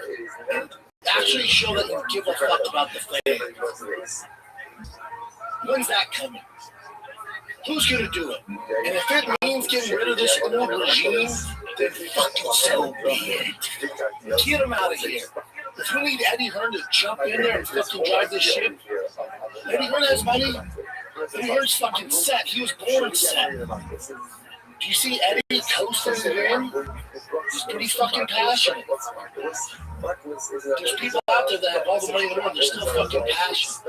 and actually show that you give a fuck about the fans. When's that coming? Who's going to do it? And if it means getting rid of this old regime, then fucking so be it. Get him out of here. If we need Eddie Hearn to jump in there and fucking drive this ship, Eddie Hearn has money. Eddie Hearn's fucking set. He was born set. Do you see Eddie coasting in? He's pretty fucking passionate. There's people out there that have all the money in the world. They're still fucking passionate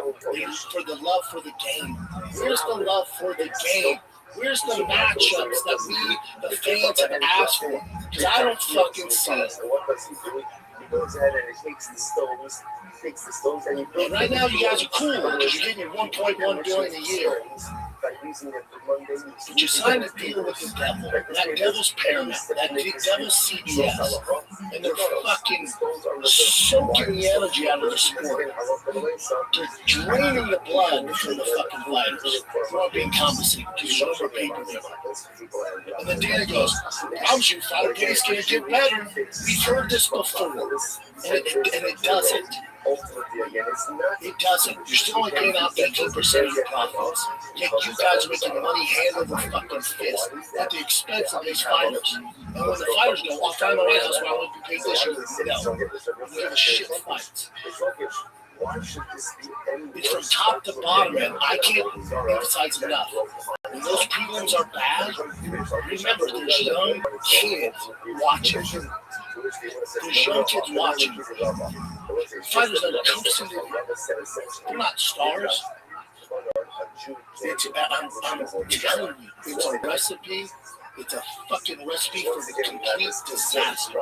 for the love for the game. Where's the love for the game? Where's the matchups that we, the fans, have asked for? Because I don't fucking see it. goes ahead and he takes the stones, and he builds. And right now, you guys are cool because you're getting 1.1 billion a year. By using it for mundane use. But you signed a deal with the devil. That devil's Paramount. That devil's CBS. And they're fucking soaking the energy out of the sport. They're draining the blood from the fucking fighters. They're not being compensated to show for pay-per-view. And then Dana goes, promise you, fighter pay's gonna get better. We've heard this before. And it doesn't. It doesn't. You're still only paying out 18% of your profits. Yet you guys are making money hand over fucking fist at the expense of these fighters. And when the fighters go, I'll find my way, that's why I want to be paid this year. No. We have a shit fight. It's from top to bottom, man. I can't emphasize enough. When those prelims are bad, remember, there's young kids watching. There's young kids watching. Fighters that are coasting, they're not stars. I'm telling you, it's a recipe. It's a fucking recipe for complete disaster.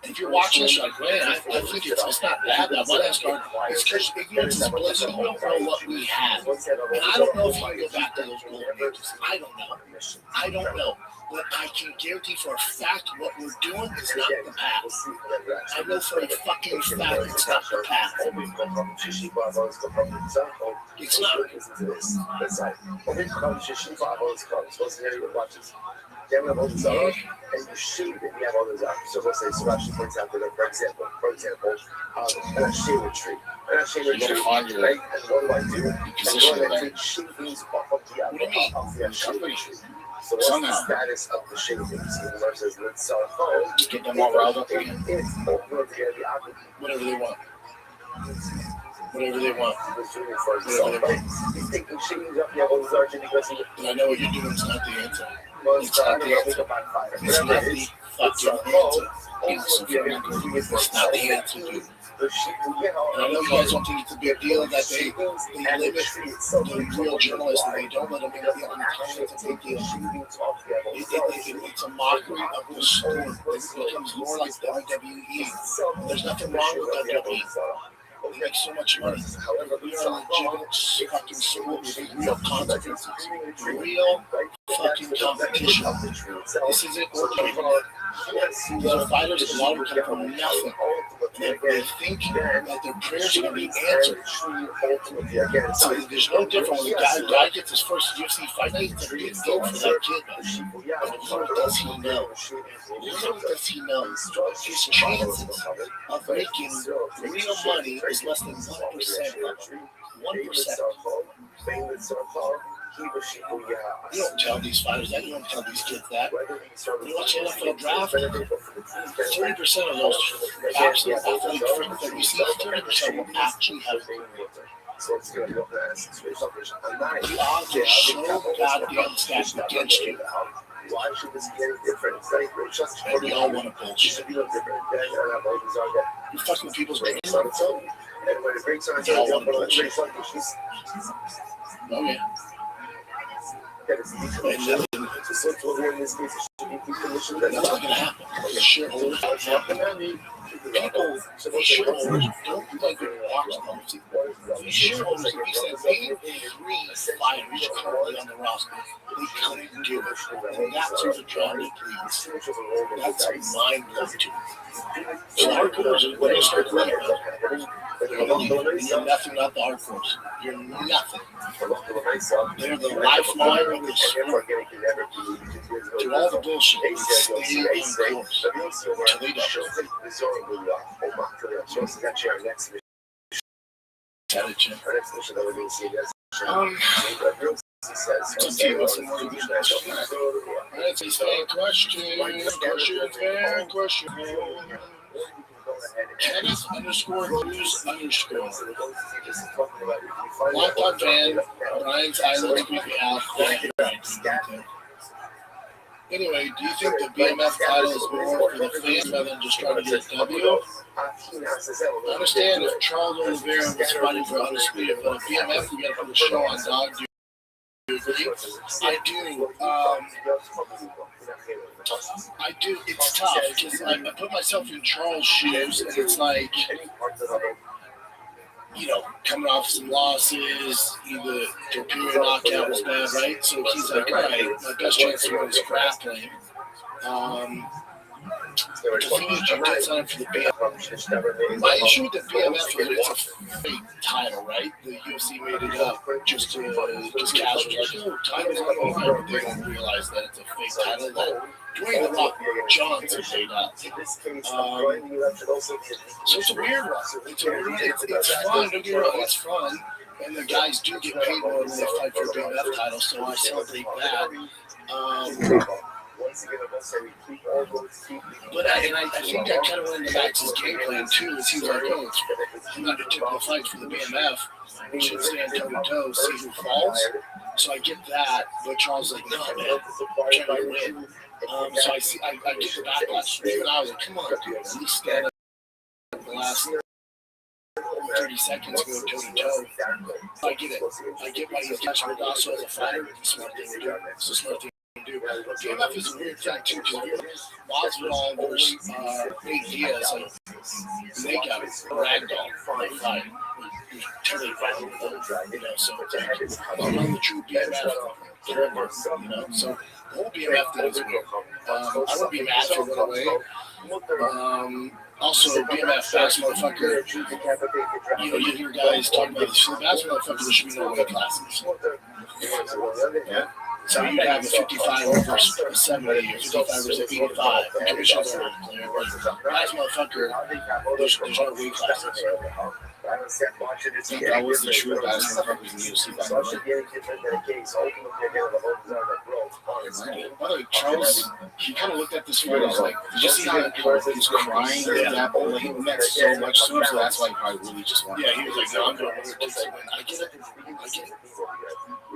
If you're watching this, you're like, man, I think it's not bad. That one has started. It's because ignorance is bliss. You don't know what we have. And I don't know if you can go back to those golden ages. I don't know. But I can guarantee for a fact what we're doing is not the path. I know for a fucking fact it's not the path. It's not. Then we have all these others, and you shave it, and you have all those others. So let's say, so actually, for example, a shaver tree. And a shaver tree, right? And what do? And I take shavings off of the shaver tree. So what's the status of the shavings? Versus let's get them all riled up again. Whatever they want. Whatever they want. He's taking shavings up, you have all those others, because I know what you're doing is not the answer. It's not the answer. It's not the fucking answer. It's not the answer, dude. And I know you guys don't think it's a big deal that they limit the real journalists and they don't let them in the other time. It's a big deal. It's a mockery of the sport. It becomes more like WWE. There's nothing wrong with WWE. We make so much money. However, we are a legitimate fucking sport with real consequences. Real fucking competition. This isn't ordinary. These are fighters, a lot of them come from nothing. They think that their prayers are going to be answered. So there's no different when a guy gets his first UFC fight. Now he's a big deal for that kid. But little does he know. Little does he know. His chances of making real money is less than 1%. 1%. You don't tell these fighters that. You don't tell these kids that. You watch the NFL draft, 30% of those absolute athletic freaks that you see, 30% will actually have the odds are so goddamn stacked against you. Why should this be any different? And we all want to bullshit. You're fucking with people's brains. And when it breaks on We all want to bullshit. Oh, yeah. That's not going to happen. The shareholders these shareholders don't like to watch them. These shareholders, if you said they had 3 fighters currently on the roster, they couldn't do it. And that's what the job they please. That's mind-blowing to me. So hardcores are going to start running. You're nothing without the hardcores. You're nothing. They're the lifeline of the sport. To all the bullshit, stay on course. Until they don't. Kenneth _news_. Longtime fan, Brian Tyler, speaking out. Anyway, do you think the BMF title is more for the fans rather than just trying to get a W? I understand if Charles Oliveira was fighting for Undisputed, but if BMF, we got to put a show on, dog. Do you agree? I do. I do. It's tough because I put myself in Charles' shoes, and it's like, coming off some losses, the Torpedo knockout was bad, right? So he's like, all right, my best chance to win is grappling. The thing is, you did sign up for the BMF. My issue with the BMF is it's a fake title, right? The UFC made it up just casual, like, oh, title's on the line, but they don't realize that it's a fake title that Dwayne The Rock Johnson made up. So it's a weird one. It's fun, don't get me wrong, it's fun. And the guys do get paid more when they fight for a BMF title, so I celebrate that. But I think that kind of went into Max's game plan too. Is he's like, oh, I'm not going to take the fight for the BMF. We should stand toe to toe, see who falls. So I get that, but Charles is like, no, man, I'm trying to win. So I get the backlash. Even I was like, come on, dude, at least stand up the last 30 seconds going toe to toe. I get it. I get why he's catching it also as a fighter. It's a smart thing to do. It's a smart thing. But BMF is a weird thing too, because Masvidal versus Nate Diaz, like, they got ragdoll in the fight. Totally violent with them, so it's like, I'm on the true BMF forever, so the whole BMF thing is weird. I wouldn't be mad if it went away. Also, BMF fast motherfucker, you hear guys talking about this. The fast motherfucker, there should be no weight classes. Yeah. So you'd have a 55 versus a 70 or 55 versus 85. The commissioners are clear. Guys, motherfucker, there's no weight classes. That was the true guys motherfuckers in the UFC back then. By the way, Charles, he kind of looked at this fight and was like, did you see how he's crying at that point? Like, he meant so much to him, so that's why he probably really just wanted. Yeah, he was like, no, I'm going to win. I get it.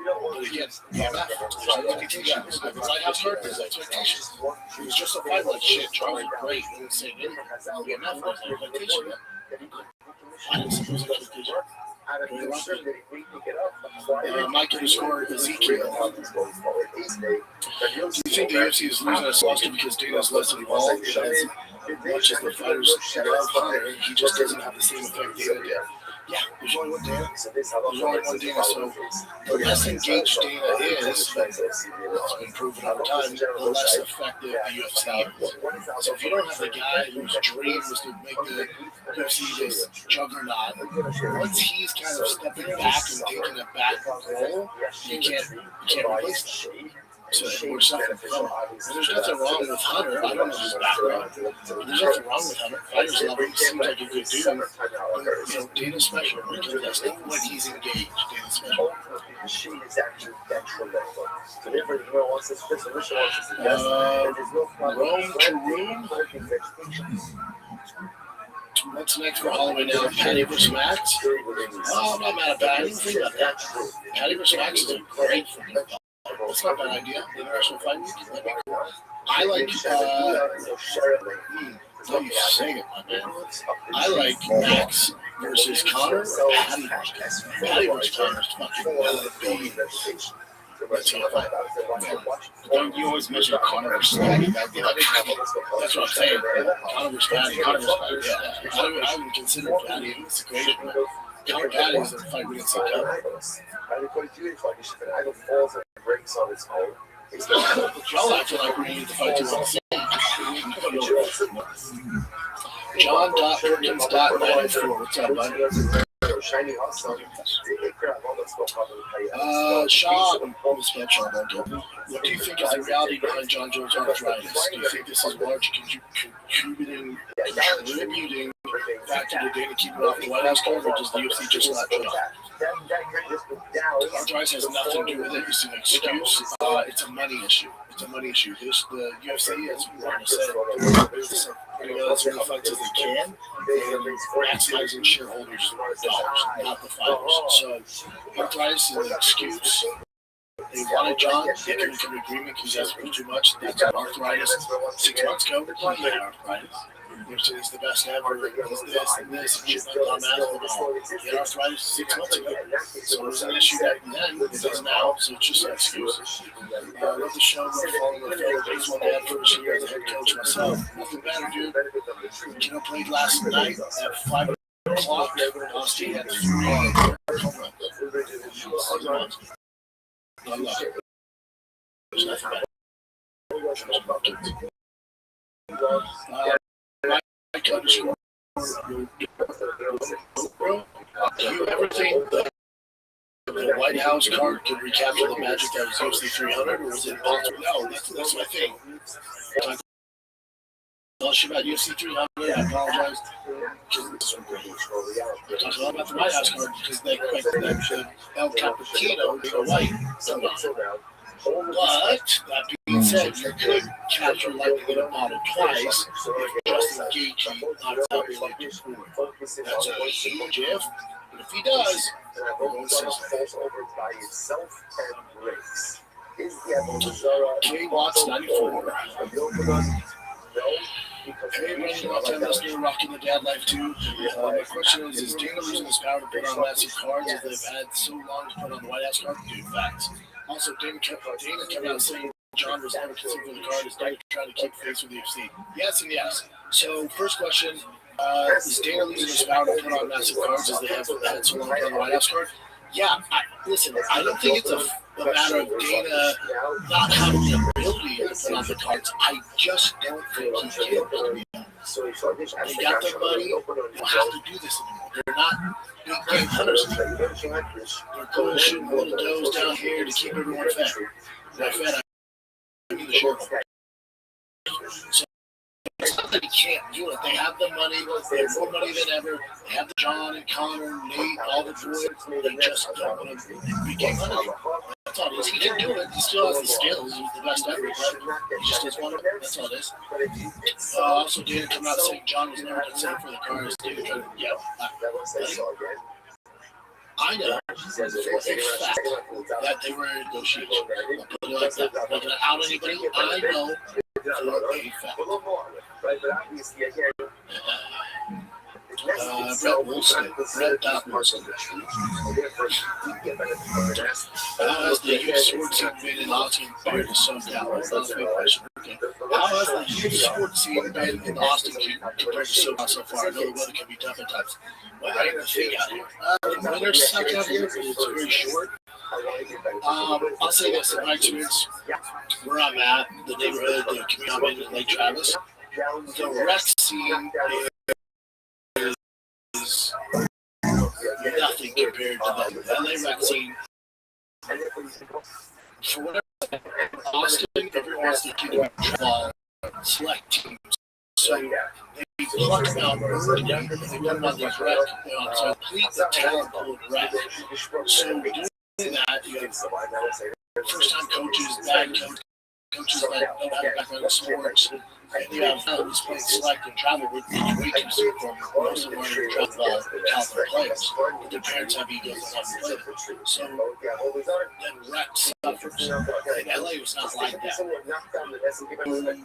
But again, there's limitations. Like how hard there's expectations. It was just a fight like shit. Charlie, great. They didn't say anything. BMF was an expectation. I didn't see those expectations. Michael scored Ezekiel. Do you think the UFC is losing its luster because Dana's less involved as much as the fighters love Hunter? He just doesn't have the same effect Dana did. Yeah, there's only one Dana. There's only one Dana, so the less engaged Dana is, it's been proven over time, the less effective the UFC is. So if you don't have the guy whose dream was to make the UFC this juggernaut, once he's kind of stepping back and taking a back role, you can't replace that. So we're suffering from it. There's nothing wrong with Hunter. I don't know his background. There's nothing wrong with Hunter. Fighters love him. He seems like a good dude. But, Dana's special. Because that's not when he's engaged. Dana's special. Rome to room. What's next for Holloway now? Patty versus Max? Oh, I'm not mad at that. I didn't think about that. Patty versus Max is a great for me. That's not a bad idea. The international fight week. I like, how you say it, my man. I like Max versus Conor or Patty versus Conor. Patty versus Conor is fucking let's see if I You always mention Conor versus Patty. that's what I'm saying. Conor versus Patty. Conor versus Patty. Yeah. I would consider Patty. It's great. Conor Patty is a fight we didn't see coming. Y'all act like we need to fight you on the same. John.Perkins.94. What's up, bud? Sean, what do you think is the reality behind John Jones' arthritis? Do you think this is large contributing factor to Dana keeping off the White House cover, or does the UFC just not John? Arthritis has nothing to do with it. It's an excuse. It's a money issue. It's a money issue. The UFC, as we want to say, putting out as many fights as they can, and maximizing shareholders' dollars, not the fighters. So arthritis is an excuse. They wanted John. They couldn't come to agreement because he asked for too much. That's arthritis. 6 months ago, he had arthritis. Which is the best ever. He's this and this, and she's like, I'm out of the ball. He had arthritis 6 months ago. So it was an issue back then, it is now, so it's just an excuse. I love the show, we're following the fellow baseball dad first year as a head coach myself. Nothing better, dude. Played last night at 5 o'clock. Austin had 3 home runs. I love it. There's nothing better. My cut is score. Do you ever think the White House card could recapture the magic that was UFC 300, or was it Baltimore? No, that's my thing. Tell us about UFC 300. I apologize. Talk a lot about the White House card because they El Cappuccino, the white. But that being said, you could capture lightning in a bottle twice if Justin Gaethje knocks out Floyd. That's a huge if. But if he does, we're going to K Watts 94. Hey, running long-time listener, rocking the dad life too. My question is Dana losing his power to put on massive cards as they've had so long to put on the White House card? Dude, facts. Also, Dana came out saying John was never considered for the card. Is Dana trying to keep face with the UFC? Yes and yes. So, first question, is Dana losing his power to put on massive cards as they have had so long to put on the White House card? Yeah, listen, I don't think it's a matter of Dana not having the ability to put on the cards. I just don't think he can. They got the money. They don't have to do this anymore. They're not big game hunters anymore. They're going shooting little does down here to keep everyone fed. By fed, I mean the shareholder. So it's not that he can't do it. They have the money. They have more money than ever. They have the John and Connor, Nate, all the boys. They just don't want to be game hunters. That's all it is. He can do it. He still has the skills. He's the best ever, but he just doesn't want to. That's all it is. Also, Dana come out saying John was never considered for the cards. Dana tried to, I know for a fact that they were in negotiation. I'll put it like that. I'm not going to out anybody. I know for a fact. Brett Wilson, Brett Wilson. How has the youth sports scene been in Austin compared to SoCal? That's a big question. Okay. How has the youth sports scene been in Austin compared to SoCal so far? I know the weather can be tough at times. Weather ain't the thing out here. The winter suck out here, but it's very short. I'll say this, in my experience, where I'm at, the neighborhood, the community I'm in Lake Travis, the rec scene is nothing compared to the LA rec scene. For whatever, Austin, everyone wants to keep ball select teams. So they pluck them out early and they put them on these rec, so complete the talent pool of rec. So doing that, you have first-time coaches, bad coaches that don't have a background in sports. And you have fellows playing select and travel with way too soon for most of them are travel ball caliber players. But their parents have egos and want to play them. So then rec suffers. And LA was not like that. You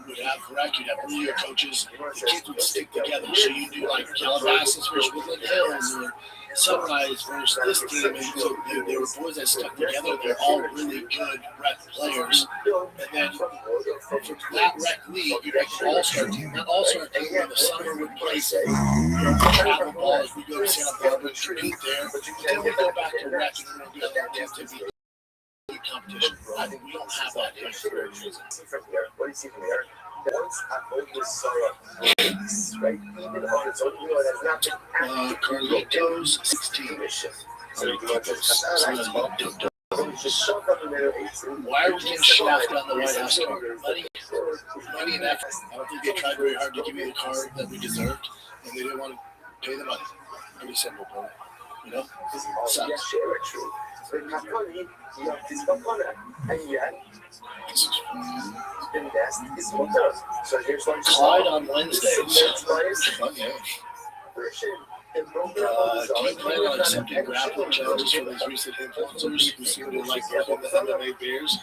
would have rec, you'd have really good coaches. The kids would stick together. So you do like Calabasas versus Woodland Hills or Sunrise versus this team. And so they were boys that stuck together. They're all really good rec players. And then from that rec league, you make an all-star team. That all-star team in the summer would play travel ball as we go to Santa Barbara and compete there. But then we go back to rec and we're going to do other teams to be competition. I think we don't have that here for a reason. What do you see from here? Once I always saw right? Even on its own, that's not been Carlitos 16. Why are we getting shaft on the White House card? Money and effort. I don't think they tried very hard to give me the card that we deserved, and they didn't want to pay the money. Pretty simple, bro. You know? Sucks. Clyde on Wednesdays. Do you plan on accepting grappling challenges from these recent influencers who seem to like working the MMA bears?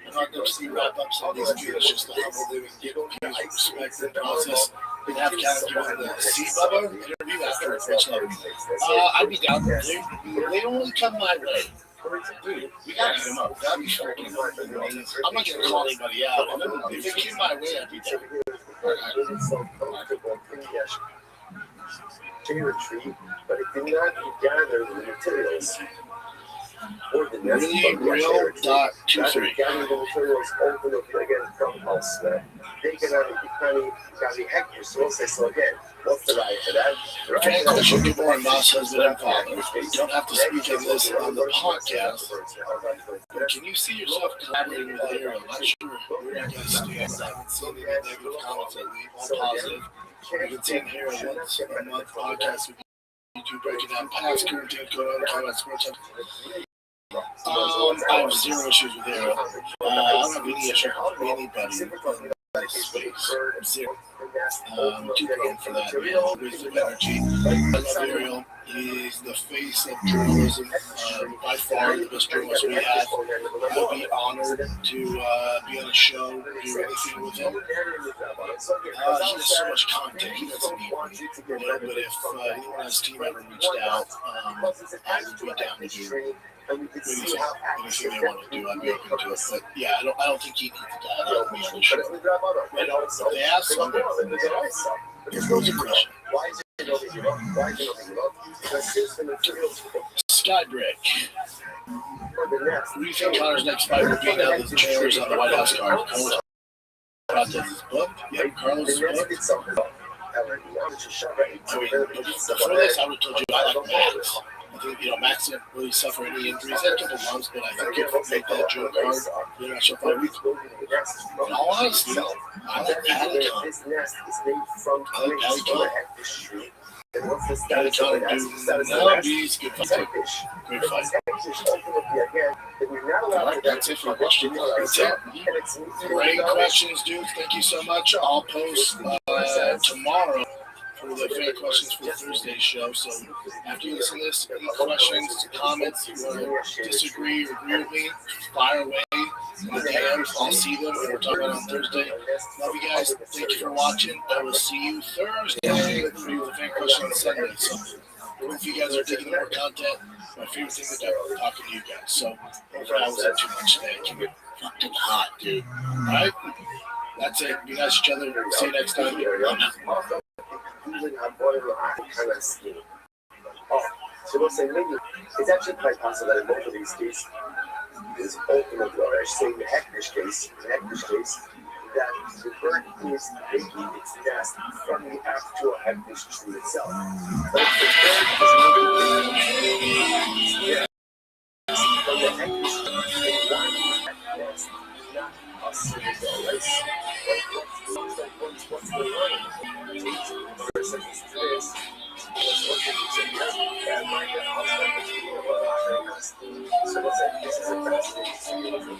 I'm not going to see wrap-ups on these videos, just the humble living, give views, respect, and process. We'd have to kind of do the C-Bubba interview after it's Rich Love. I'd be down there. They don't really come my way. Dude, we gotta hit him up. That'd be freaking amazing. I'm not gonna call anybody out. If it came my way, I'd be there. Retreat, but it did not gather the materials or the Really real dot 23. Gather the materials open up again from elsewhere. They can only hectares. So we'll say so again. What's the right for that? Fan question, good morning, boss, husband, and father. You don't have to speak of this on the podcast. But can you see yourself collaborating with Hero? I'm not sure where you guys stand. I haven't seen any negative comments that leave. All positive. You can see Hero once a month podcast with YouTube breaking down past, current, and going on, talking about sports. I have zero issues with Hero. I don't have any issue with anybody in that space. Zero. Too grown for that, man. With the energy. I love Ariel. He's the face of journalism. By far the best journalist we have. I would be honored to be on a show, do anything with him. He has so much content. He doesn't need me. But if anyone on his team ever reached out, I would be down to do anything they want to do. I'd be open to it. But yeah, I don't think he needs to dial me on the show. But if they ask him, there's no question. Skybrick. Who do you think Connor's next fight will be now that the trailer's on the White House card? About this book? Yeah, Carlos' book. I mean, before this, I would have told you I like Max. I think, Max didn't really suffer any injuries. He had a couple months, but I think if you make that Joe card, the international fight week, in all honesty, I like Paddington. I like Paddington. Paddington, dude, he's good fight. Great fight. That's it for questions. That's it. Great questions, dude. Thank you so much. I'll post tomorrow for the fan questions for the Thursday show. So after you listen to this, any questions, comments, you want to disagree or agree with me, fire away in the DMs. I'll see them. We're talking about on Thursday. Love you guys. Thank you for watching. I will see you Thursday for the fan questions Sunday. So if you guys are taking more content, my favorite thing to do is talking to you guys. So hopefully I wasn't too much today. It can get fucking hot, dude. All right? That's it. Be nice to each other. See you next time. So we'll say maybe it's actually quite possible that in both of these cases, is ultimately, or I should say in the Hecknish case, that the bird is making its nest from the actual Hecknish tree itself. But if the bird is moving from the Hecknish tree, it's not us in the lights. What's going on? Person is this. So what's that? This is a fascinating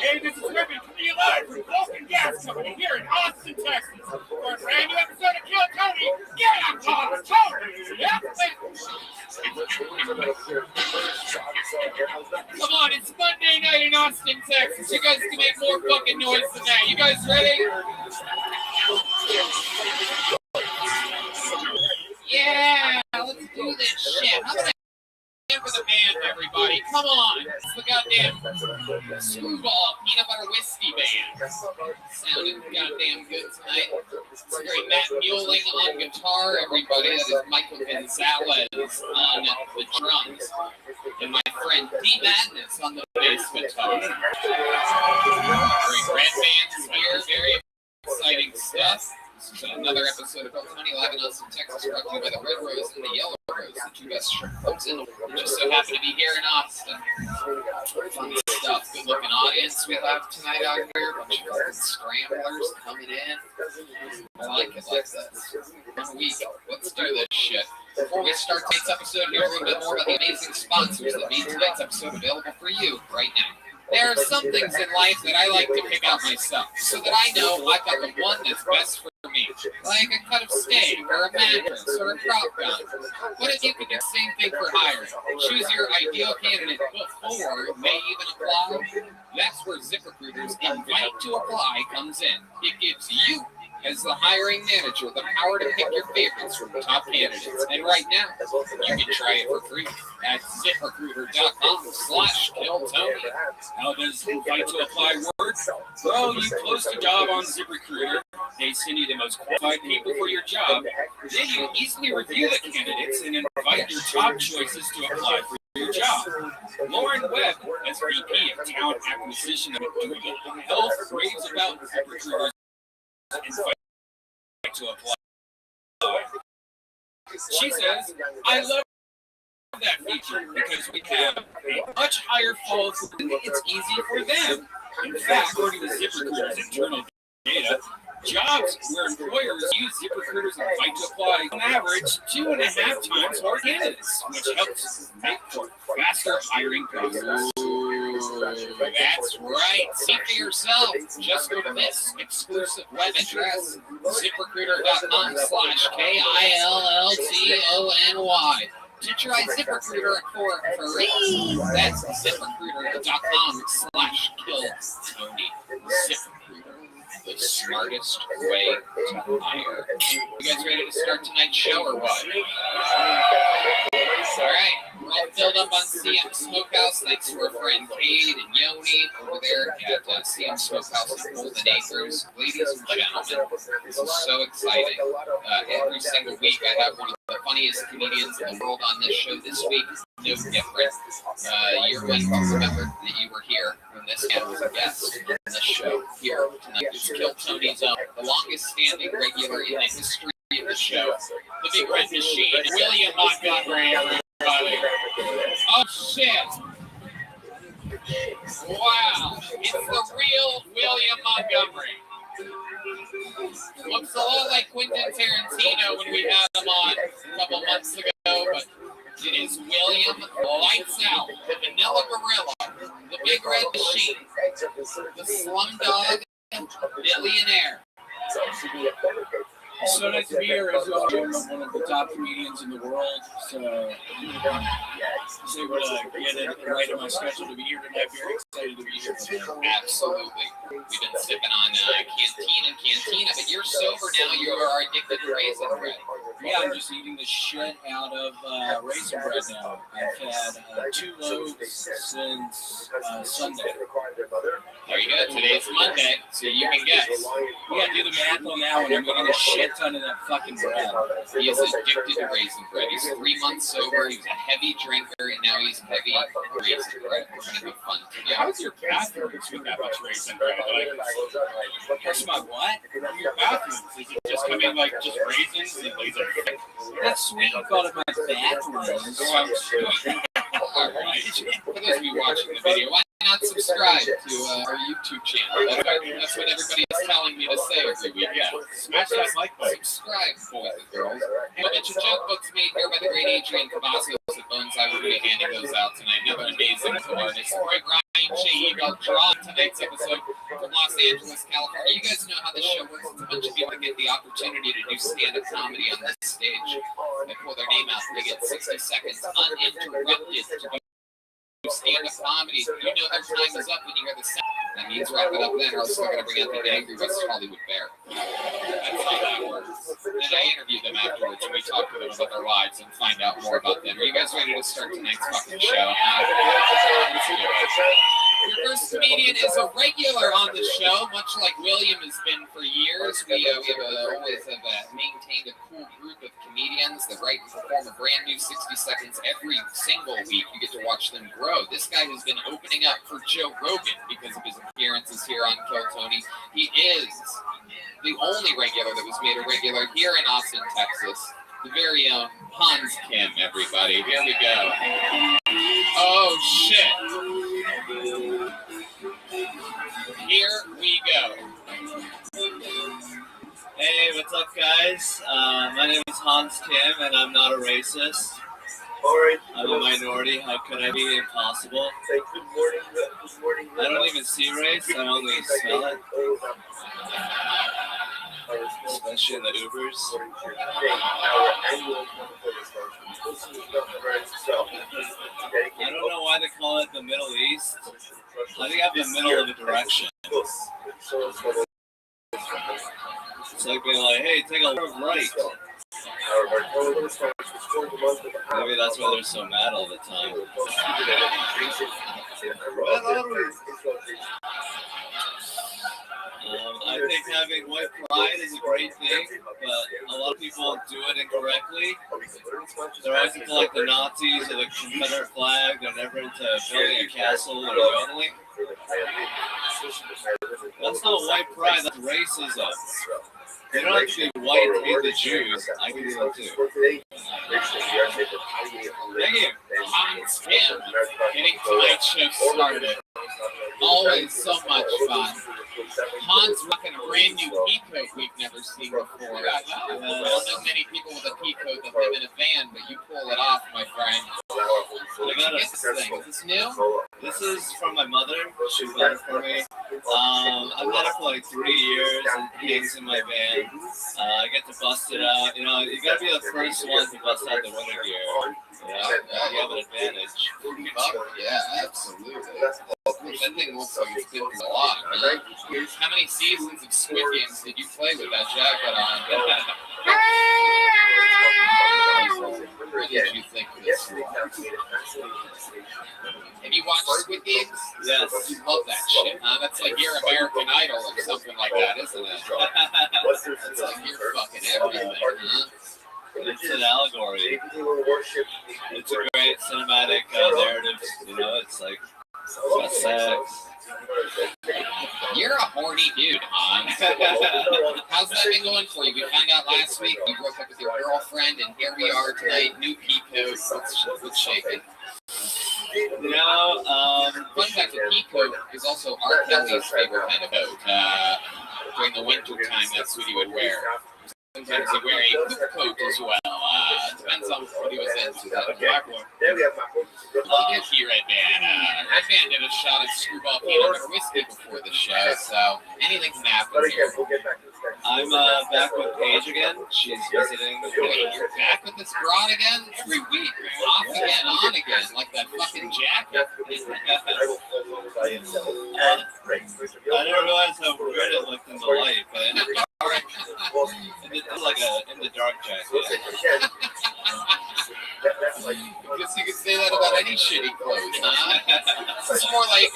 Hey, this is Rabbi coming live from Vulcan Gas Company here in Austin, Texas. For a brand new episode of Kill Tony, yeah, I'm Tony. Yep. Come on, it's Monday night in Austin, Texas. You guys can make more fucking noise than that. You guys ready? Yeah, let's do this shit. How about for the band, everybody? Come on. It's the goddamn Screwball Peanut Butter Whiskey Band. Sounding goddamn good tonight. It's great Matt Mueling on guitar, everybody. That is Michael Gonzalez on the drums. And my friend D Madness on the bass guitar. Great Red Band's here. Very exciting stuff. This is another episode of Tony Live in Austin, Texas, brought to you by the Red Rose and the Yellow Rose. pros, the two best folks in the world. Just so happen to be here in Austin. Fun stuff. Good looking audience we have tonight out here. A bunch of fucking scramblers coming in. I like it like this. 1 week. Let's do this shit. Before we start tonight's episode, here's a little bit more about the amazing sponsors that made tonight's episode available for you right now. There are some things in life that I like to pick out myself, so that I know I've got the one that's best for me, like a cut of steak, or a mattress, or a prop gun. What if you could do the same thing for hiring? Choose your ideal candidate before they even apply? That's where ZipRecruiter's invite to apply comes in. It gives you, as the hiring manager, the power to pick your favorites from top candidates. And right now, you can try it for free at ZipRecruiter.com/KillTony. How does invite to apply work? Well, you post a job on ZipRecruiter. They send you the most qualified people for your job. Then you easily review the candidates and invite your top choices to apply for your job. Lauren Webb, as VP of Talent Acquisition at Google Health, raves about ZipRecruiter's invite to apply. She says, I love that feature because we have a much higher fall through. It's easy for them. In fact, according to ZipRecruiter's internal data, jobs where employers use ZipRecruiter's invite to apply on average 2.5 times more candidates, which helps make for faster hiring process. That's right. See for yourself. Just go to this exclusive web address, ZipRecruiter.com/KILLTONY to try ZipRecruiter for free. That's ZipRecruiter.com/KillTony. ZipRecruiter, the smartest way to hire. You guys ready to start tonight's show or what? All right, we're all filled up on CM Smokehouse. Thanks to our friend Cade and Yoni over there at CM Smokehouse in Golden Acres. Ladies and gentlemen, this is so exciting. Every single week I have one of the funniest comedians in the world on this show. This week, no different. You're going to remember that you were here when this man was a guest on this show here tonight. It's Kill Tony's own, the longest standing regular in the history of the show. The Big Red Machine, William Montgomery, everybody. Oh, shit. Wow. It's the real William Montgomery. Looks a lot like Quentin Tarantino when we had him on a couple months ago, but it is William Lights Out, the Vanilla Gorilla, the Big Red Machine, the Slumdog Millionaire. So nice to be here as well. I'm one of the top comedians in the world, so I was able to get it right in my schedule to be here tonight. Very excited to be here. Absolutely. We've been sipping on Cantina, but you're sober now. You are addicted to raisin bread. Yeah, I'm just eating the shit out of raisin bread now. I've had 2 loaves since Sunday. There you go. Today's Monday, so you can guess. Yeah, do the math on that one. I'm eating a shit ton of that fucking bread. He is addicted to raisin bread. He's 3 months sober. He was a heavy drinker, and now he's heavy raisin bread. It's going to be fun together. How's your bathroom with that much raisin bread? Where's my what? Your bathroom? Is it just coming like just raisins and like that's sweet. You call it my bathroom. All right. For those of you watching the video, why not subscribe to our YouTube channel? That's what everybody is telling me to say every week. Yeah, smash that like button. Subscribe, boys and girls. A bunch of joke books made here by the great Adrian Cavazos at Bones. I will be handing those out tonight. Another amazing artist. Greg Ryan Shahid draw tonight's episode from Los Angeles, California. You guys know how this show works. It's a bunch of people that get the opportunity to do stand-up comedy on this stage. They pull their name out and they get 60 seconds uninterrupted to do stand-up comedy. You know their time is up when you hear the sound. That means wrap it up then, or else we're going to bring out the Angry West Hollywood Bear. That's how that works. Then I interview them afterwards, and we talk to them about their lives and find out more about them. Are you guys ready to start tonight's fucking show? Let's do it. Your first comedian is a regular on the show, much like William has been for years. We always have maintained a cool group of comedians that write and perform a brand new 60 seconds every single week. You get to watch them grow. This guy has been opening up for Joe Rogan because of his appearances here on Kill Tony. He is the only regular that was made a regular here in Austin, Texas. the very Hans Kim, everybody. Here we go. Oh, shit. Here we go. Hey, what's up, guys? My name is Hans Kim, and I'm not a racist. I'm a minority. How could I be? Impossible. I don't even see race. I only smell it. Especially in the Ubers. I don't know why they call it the Middle East. I think I'm the middle of a direction. It's like being like, hey, take a right. Maybe that's why they're so mad all the time. I think having white pride is a great thing, but a lot of people do it incorrectly. They're always into like the Nazis or the Confederate flag. They're never into building a castle or yodeling. That's not white pride, that's racism. You don't have to be white to hate the Jews. I can do that too. Thank you. Hans Kim, getting tonight's show started. Always so much fun. Hans rocking a brand new pea coat we've never seen before. I don't know many people with a pea coat that live in a van, but you pull it off, my friend. I got this thing. Is this new? This is from my mother. She got it for me. I've had it for like 3 years. It hangs in my van. I get to bust it out. You know, you gotta be the first one to bust out the winter gear. Yeah, you have an advantage. Yeah, absolutely. That thing looks like it's been a lot, man. How many seasons of Squid Games did you play with that jacket on? What did you think of this? Have you watched Squid Games? Yes. You love that shit, huh? That's like your American Idol or something like that, isn't it? It's like you're fucking everything, huh? It's an allegory. It's a great cinematic narrative. You know, it's like about sex. You're a horny dude, hon. How's that been going for you? We found out last week you broke up with your girlfriend, and here we are tonight. New peacoat. What's shaking? You know, fun fact: the peacoat is also R. Kelly's favorite kind of coat. During the winter time, that's what he would wear. Sometimes he'd wear a hoop coat as well. Depends on what he was into. Thank you, Red Band. Red Band did a shot of Screwball Peanut Butter Whiskey before the show, so anything can happen here. I'm back with Paige again. She's visiting. Wait, you're back with this broad again? 3 weeks. Off again, on again, like that fucking jacket. I didn't realize how weird it looked in the light, but it looked like a in the dark jacket. Guess you could say that about any shitty clothes, huh? It's more like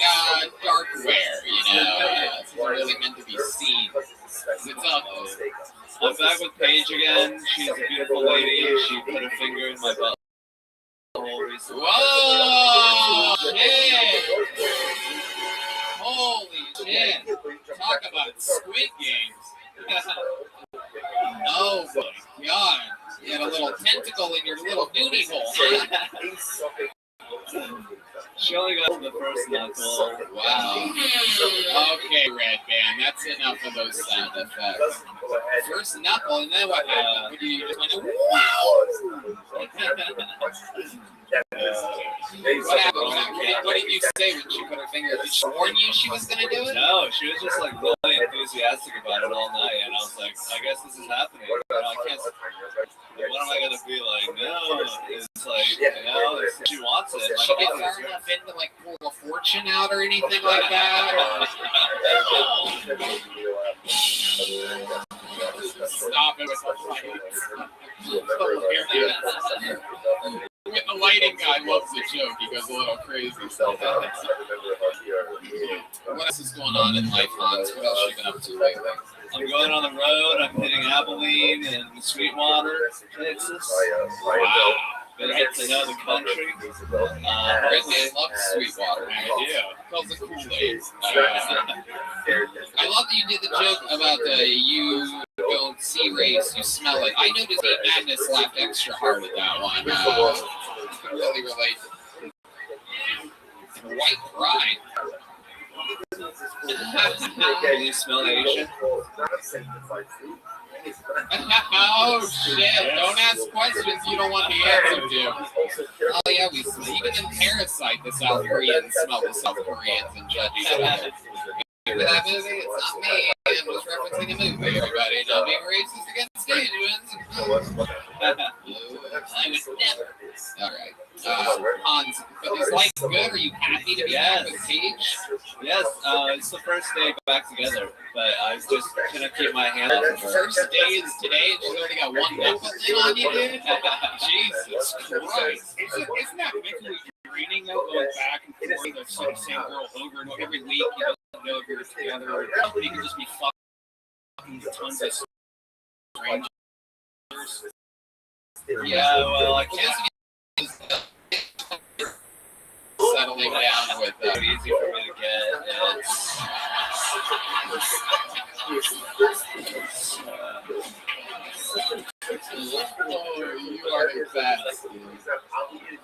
dark wear, you know. It's not really meant to be seen. It's up. I'm back with Paige again. She's a beautiful lady. She put her finger in my butt. Whoa! Shit! Holy shit! Talk about Squid Games. Oh my god! You had a little tentacle in your little nudie hole. She only got the first knuckle. Wow. Okay, Red Band, that's enough of those sound effects. First knuckle, and then what happened? You just went, wow! What happened? What did you say when she put her finger? Did she warn you she was going to do it? No, she was just like really enthusiastic about it all night, and I was like, I guess this is happening. You know, I can't. What am I gonna be like? No, it's like, you know, she wants it. Did she get far enough in to like pull a fortune out or anything like that? Stop it with the lights. The lighting guy loves the joke. He goes a little crazy. What else is going on in life, Hans? What else have you been up to lately? I'm going on the road. I'm hitting Abilene and Sweetwater, Texas. Wow. Gonna get to know the country. Ridley loves Sweetwater. I do. Calls it Kool-Aid. I love that you did the joke about you going Sea Race, you smell it. I noticed Heat Madness laughed extra hard at that one. I can really relate. And White Pride. You smell Asian? Oh shit! Don't ask questions you don't want the answer to. Oh yeah, we even in Parasite, the South Koreans smell the South Koreans and judge each other. Remember that movie? It's not me. I'm just referencing a movie. Everybody, don't be racist against Asians. I would never. All right. Hans, but is life good? Are you happy to be back with Paige? Yes, it's the first day back together, but I just couldn't keep my hand off of her. First day is today, and she's already got one knuckle thing on you, dude? Jesus Christ. Isn't that mentally draining, though, going back and forth the same girl over and over every week? You don't know if you're together or not. You can just be fucking tons of strangers. Yeah, well, I can't. Settling down with It's easy for me to get. You are the best.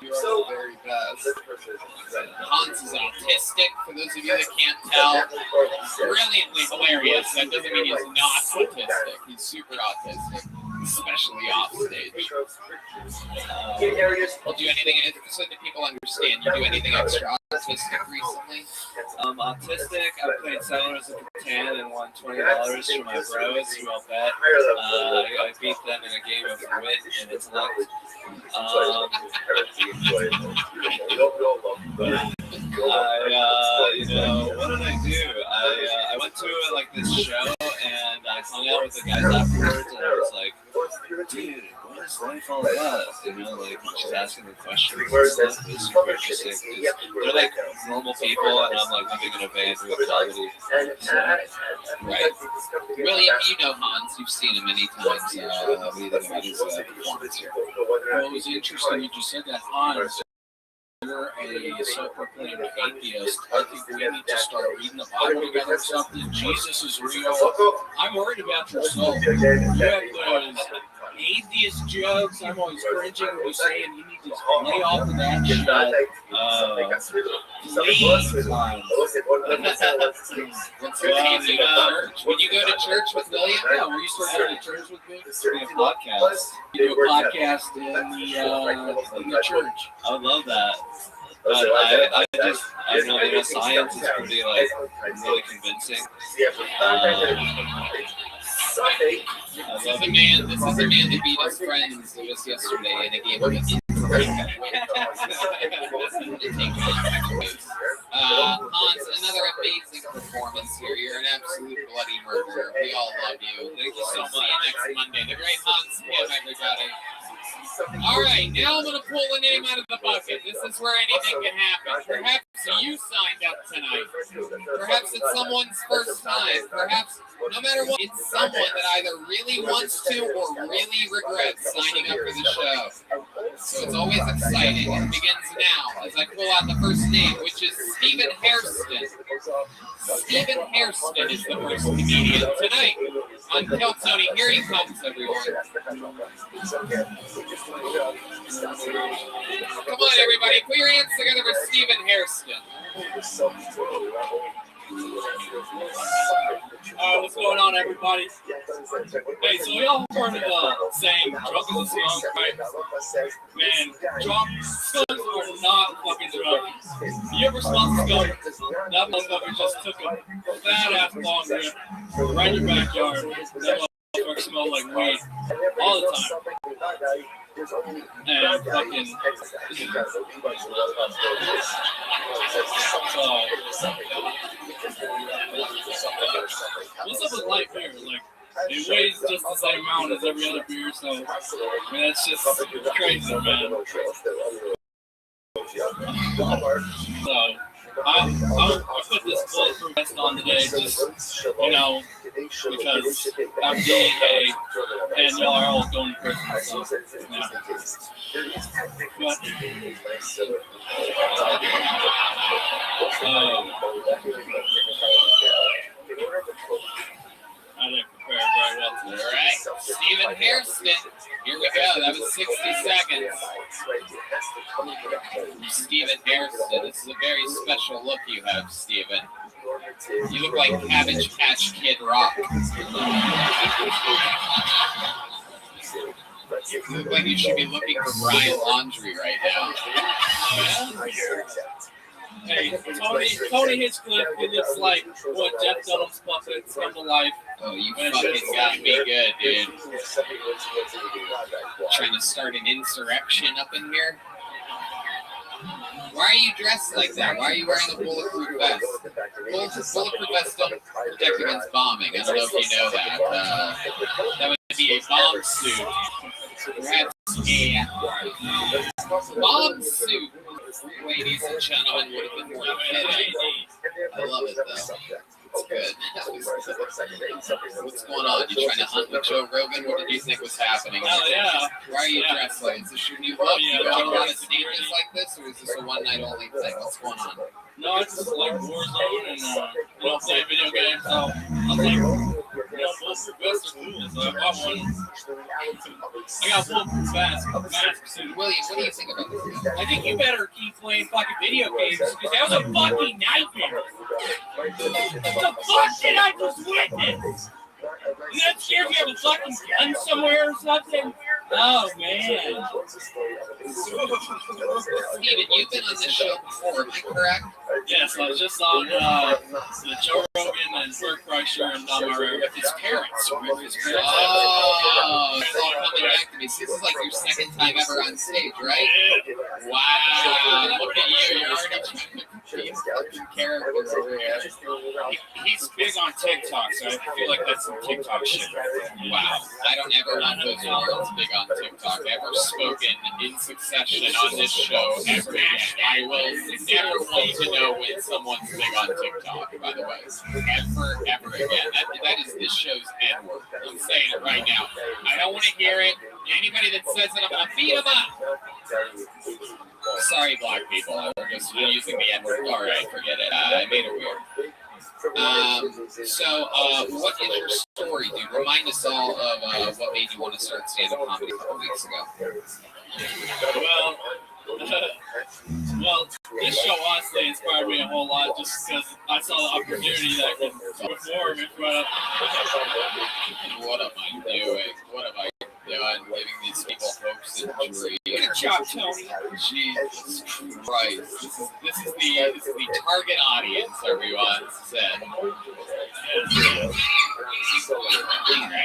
You are the very best. Hans is autistic, for those of you that can't tell. Brilliantly hilarious. That doesn't mean he's not autistic. He's super autistic, especially off stage. Well, do anything, so that people understand, you do anything extra autistic recently? Autistic, I played Settlers of Catan and won $20 from my bros who I'll bet. I beat them in a game of wit and intellect. What did I do? I went to like this show and I hung out with the guys afterwards and I was like, dude, what is life all about? You know, like just asking the questions and stuff is super interesting. They're like normal people and I'm like living in a van with comedy. So, right. William, you know Hans. You've seen him many times. What do you think about his performance here? Well, it was interesting you just said that, Hans. You're a self-proclaimed atheist. I think we need to start reading the Bible together or something. Jesus is real. I'm worried about your soul. You have those atheist jokes. I'm always cringing when you say, and you need to lay off of that shit. Please. Would you go to church with William? Yeah, will you start going to church with me? We have podcasts. You do a podcast in the church. I would love that. But I know science is pretty like really convincing. This is a man that beat his friends just yesterday in a game of Hans, another amazing performance here. You're an absolute bloody murderer. We all love you. Thank you so much. See you next Monday. The great Hans Kim, everybody. All right, now I'm going to pull a name out of the bucket. This is where anything can happen. Perhaps you signed up tonight. Perhaps it's someone's first time. Perhaps, no matter what, it's someone that either really wants to or really regrets signing up for the show. So it's always exciting. It begins now as I pull out the first name, which is Stephen Hairston. Stephen Hairston is the first comedian tonight on Kill Tony. Here he comes, everyone. Come on, everybody. Put your hands together for Stephen Hairston. What's going on, everybody? Hey, so y'all heard of the saying, drunk is a skunk, right? Man, drunk skunks are not fucking drunk. You ever smell a skunk? That motherfucker just took a fat-ass long rip right in your backyard. That motherfucker smelled like weed all the time. And fucking... What's up with light beer? Like, it weighs just the same amount as every other beer, so, man, that's just crazy, man. So, I'll put this bulletproof vest on today, just, because I'm gay, and y'all are all going to prison, so, yeah. But, I didn't prepare very well today. All right, Stephen Hairston. Here we go. That was 60 seconds. Stephen Hairston. This is a very special look you have, Stephen. You look like Cabbage Patch Kid Rock. You look like you should be looking for Brian Laundrie right now. Hey, Tony Hinchcliffe, he looks like what Jeff Dunham's puppets come to life. Oh, you fucking got me good, dude. Trying to start an insurrection up in here? Why are you dressed like that? Why are you wearing a bulletproof vest? Bulletproof vests don't protect against bombing. I don't know if you know that. That would be a bomb suit. Perhaps a bomb suit, ladies and gentlemen, would have been more fitting. I love it, though. It's good. What's going on? You trying to hunt with Joe Rogan? What did you think was happening? Oh, yeah. Why are you dressed like this? Is this your new look? You going on a stages like this, or is this a one-night-only thing? What's going on? No, I just like Warzone and play video games. So I'm like, bulletproof vests are cool. So I bought one. I got bulletproof mask. William, what do you think about this? I think you better keep playing fucking video games because that was a fucking nightmare. What the fuck did I just witness? You not scared you have a fucking gun somewhere or something? Oh, man. Steven, you've been on this show before, am I correct? Yes, I was just on the Joe Rogan and Bert Kreischer and Don Mario with his parents. Oh, it's all coming back to me. So this is like your second time ever on stage, right? Wow, look at you. You're already trying to be fucking characters over here. He's big on TikTok, so I feel like that's some TikTok shit. Wow, I don't ever want those words big on TikTok. Ever spoken in succession on this show ever again. I will never want to know when someone's big on TikTok, by the way. Ever again. That is this show's N-word. I'm saying it right now. I don't want to hear it. Anybody that says it, I'm going to beat them up. Sorry, black people. We're just using the N-word. All right, forget it. I made it weird. So, what is your story, dude? Remind us all of what made you want to start stand-up comedy a couple weeks ago. Well, this show honestly inspired me a whole lot just because I saw the opportunity that I could perform in front of. What am I doing? What am I doing? Giving these people hopes and dreams. Good job, Tony. Jesus Christ. This is the target audience, everyone said.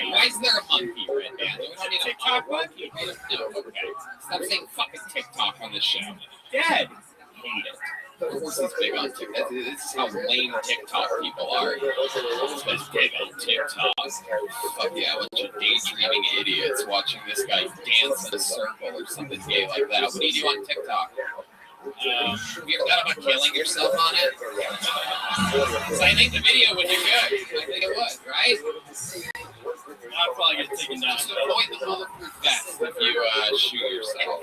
Why is there a monkey written down? We don't need a TikTok monkey. No, okay. Stop saying fucking TikTok on this show. Dead. Hate it. Of course he's big on TikTok. This is how lame TikTok people are. He's big on TikTok. Fuck yeah, a bunch of daydreaming idiots watching this guy dance in a circle or something gay like that. What do you do on TikTok? Have you ever thought about killing yourself on it? Because I think the video would do good. I think it would, right? I'll probably get taken down. Just avoid the bulletproof vest if you shoot yourself.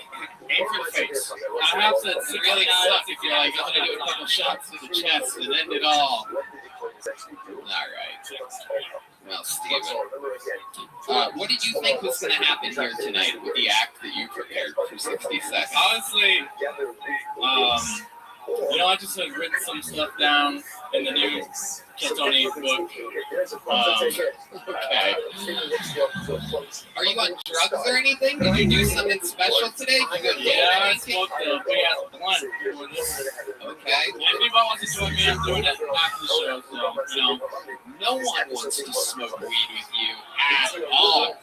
Aim for the face. I have to It really sucks if you're like, I'm going to do a couple shots to the chest and end it all. All right. Well, Steven, what did you think was going to happen here tonight with the act that you prepared for 60 seconds? Honestly, I just had written some stuff down in the new Tony book. Okay. Are you on drugs or anything? Did you do something special today? I smoked a big ass blunt for this. Okay. If anybody wants to join me, I'm doing it after the show, so, No one wants to smoke weed with you at all.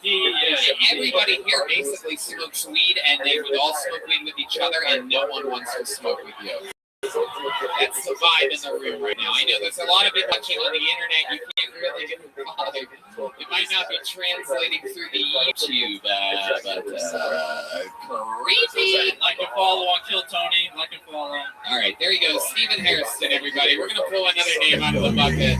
Everybody here basically smokes weed, and they would all smoke weed with each other, and no one wants to smoke with you. That's the vibe in the room right now. I know there's a lot of it watching on the internet. You can't really get the vibe. It might not be translating through the YouTube, but creepy. Like and follow on Kill Tony. Like and follow. All right, there you go. Stephen Hairston, everybody. We're going to pull another name out of the bucket.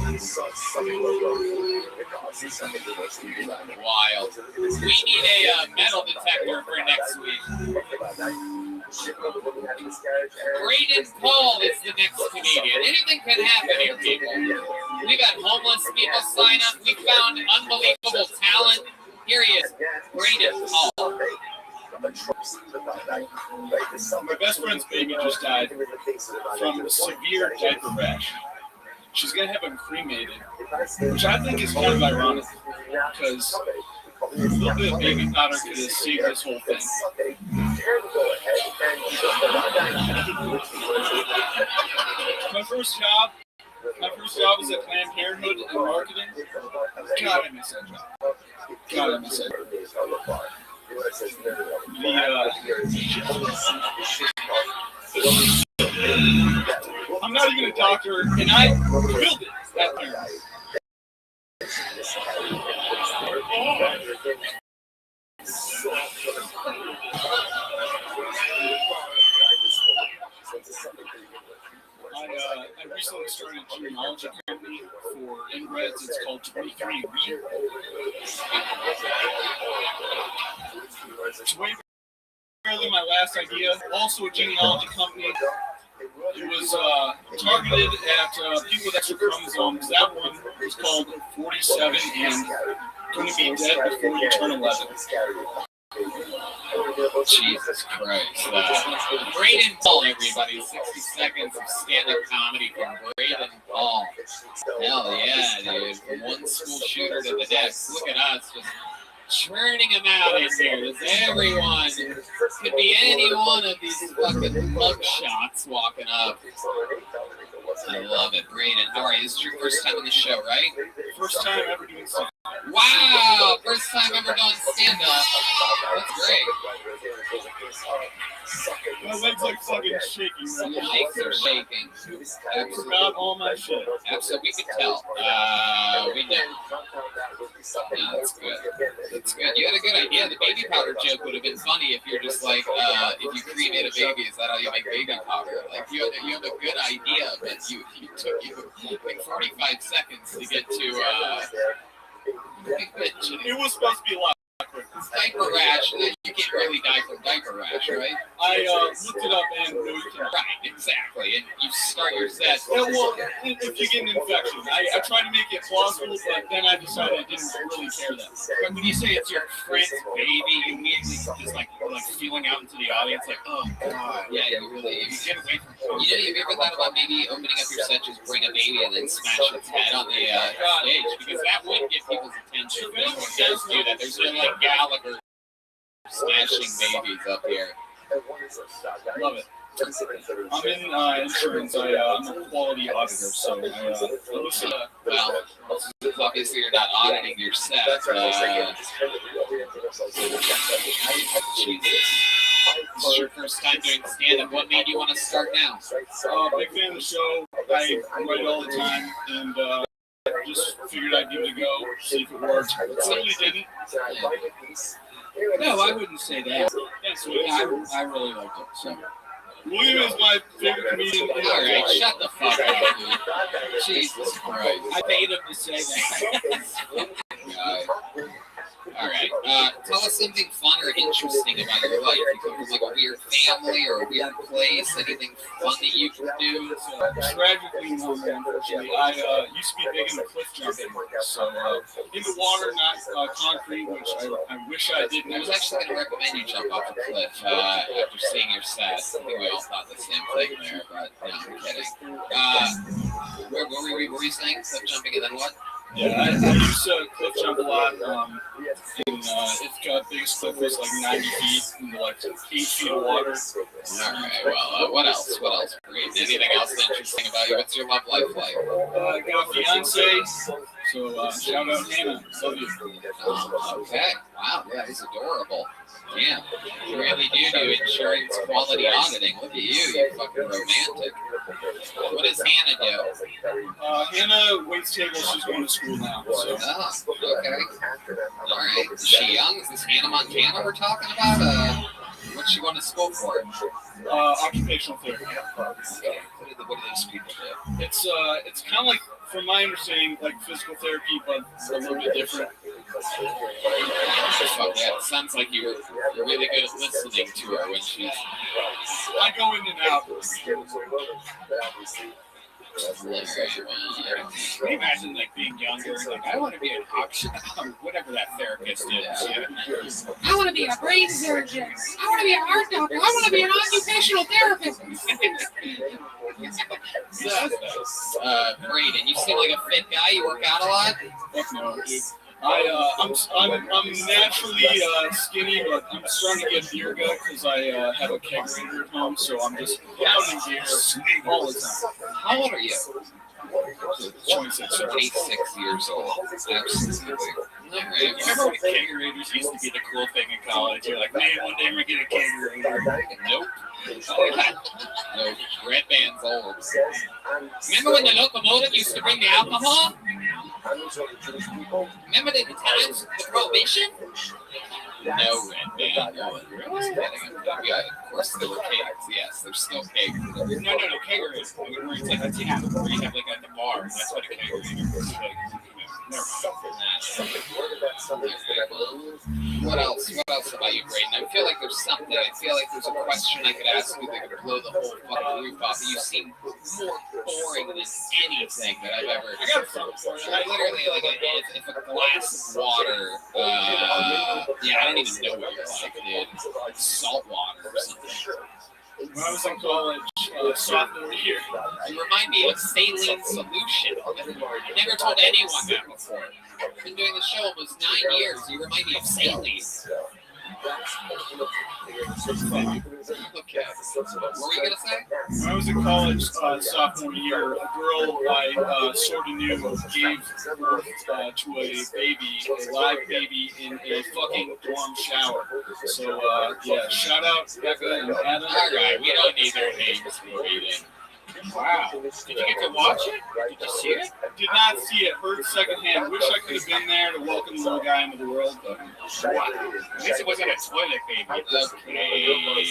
Wild. We need a metal detector for next week. Braden Paul is the next comedian. Anything can happen here, people. We've had homeless people sign up. We found unbelievable talent. Here he is, Braden Paul. My best friend's baby just died from severe diaper rash. She's gonna have him cremated, which I think is kind of ironic because a little bit of baby powder could have saved this whole thing. My first job was at Planned Parenthood in marketing. God, I miss that job. God, I miss that. I'm not even a doctor, and I built it that way. I recently started a genealogy company for inbreds. It's called 23andMe. It's way better than my last idea. Also a genealogy company. It was targeted at people with extra chromosomes. That one was called 47 and going to be dead before you turn 11. Jesus Christ. Braden Paul, everybody. 60 seconds of stand-up comedy from Braden Paul. Hell yeah, dude. From one school shooter to the next. Look at us just churning them out in here. There's everyone. Could be any one of these fucking mug shots walking up. I love it, Braden. How are you? This is your first time on the show, right? First time ever doing stand-up. Wow! First time ever doing stand-up. That's great. My legs like fucking shaking. Your legs are shaking. I forgot all my shit. Absolutely, we can tell. We know. No, that's good. That's good. You had a good idea. The baby powder joke would have been funny if you're just like, if you cremate a baby, is that how you make baby powder? Like, you have a good idea, but you took like 45 seconds to get to, it was supposed to be a lot quicker. Diaper rash, you can't really die from diaper rash, right? I looked it up and no, you can't. Right, exactly. And you start your set. Yeah, well, if you get an infection, I tried to make it plausible, but then I decided I didn't really care that. But when you say it's your friend's baby, you immediately just like feeling out into the audience, like, oh god, yeah, you get away from it. Have you ever thought about maybe opening up your set, just bring a baby and then smash its head on the stage? Because that would get people's attention. No one does do that. There's no like Gallagher smashing babies up here. Love it. I'm in insurance. I'm a quality auditor, so I listen. Well, obviously you're not auditing your set. Jesus. This is your first time doing stand-up. What made you want to start now? Big fan of the show. I write all the time, and just figured I'd give it a go, see if it worked. It certainly didn't. No, I wouldn't say that. I really liked it. So. William is my favorite comedian. All right, shut the fuck up, dude. Jesus Christ. I paid him to say that. All right. Tell us something fun or interesting about your life. You come from like a weird family or a weird place. Anything fun that you can do? Tragically, no, unfortunately. I used to be big into cliff jumping. So, into water, not concrete, which I wish I didn't. I was actually going to recommend you jump off a cliff after seeing your set. I think we all thought the same thing there, but no, I'm kidding. Where were you saying? Cliff jumping and then what? Yeah, I used to cliff jump a lot. It's got biggest cliff was like 90 feet and like 8 feet of water. All right. Well, what else? Anything else interesting about you? What's your love life like? I got a fiance. So shout out Hannah. Love you. Okay. Wow. Yeah, he's adorable. Damn. You really do insurance quality auditing. Look at you fucking romantic. What does Hannah do? Hannah waits tables. She's going to school now. So. Oh, okay. All right. Is she young? Is this Hannah Montana we're talking about? What's she going to school for? Occupational therapy. What do those people do? It's kind of like, from my understanding, like physical therapy, but a little bit different. Fuck yeah, it sounds like you were really good at listening to her when she's. I go in and out. Can you imagine like being younger? Like I want to be an option, whatever that therapist is. Yeah. I want to be a brain surgeon. I want to be a heart doctor. I want to be an occupational therapist. Braden, you seem like a fit guy. You work out a lot. No, dude. I'm naturally skinny, but I'm starting to get beer gut because I have a kegerator at home, so I'm just pounding beer all the time. How old are you? 26. 26 years old. Absolutely. Alright. Remember when kegerators used to be the cool thing in college? You're like, man, one day we're gonna get a kegerator. Nope. Nope. Red band's old. Remember when the locomotive used to bring the alcohol? Remember the times, the prohibition? No, Red Band. No one really kidding. Yeah, of course there were kegs. Yes, there's still kegs. No, kegerators. Where you have like at the bar. That's what a kegerator is. What else? What else about you, Braden? I feel like there's something. I feel like there's a question I could ask you that could blow the whole fucking roof off. You seem more boring than anything that I've ever. I got something. I literally like if a glass of water. Yeah, I don't even know what you're like, dude. Salt water or something. When I was in college, sophomore year, you remind me of saline solution. I've never told anyone that before. I've been doing the show almost 9 years. You remind me of saline. Okay. What were you gonna say? When I was in college, sophomore year, a girl I sort of knew gave birth to a baby, a live baby, in a fucking dorm shower. So yeah, shout out Becca and Adam. All right, we don't need their names repeated. Wow. Did you get to watch it? Did you see it? Did not see it. Heard secondhand. Wish I could have been there to welcome the little guy into the world. But wow. At least it wasn't a toilet baby. Okay,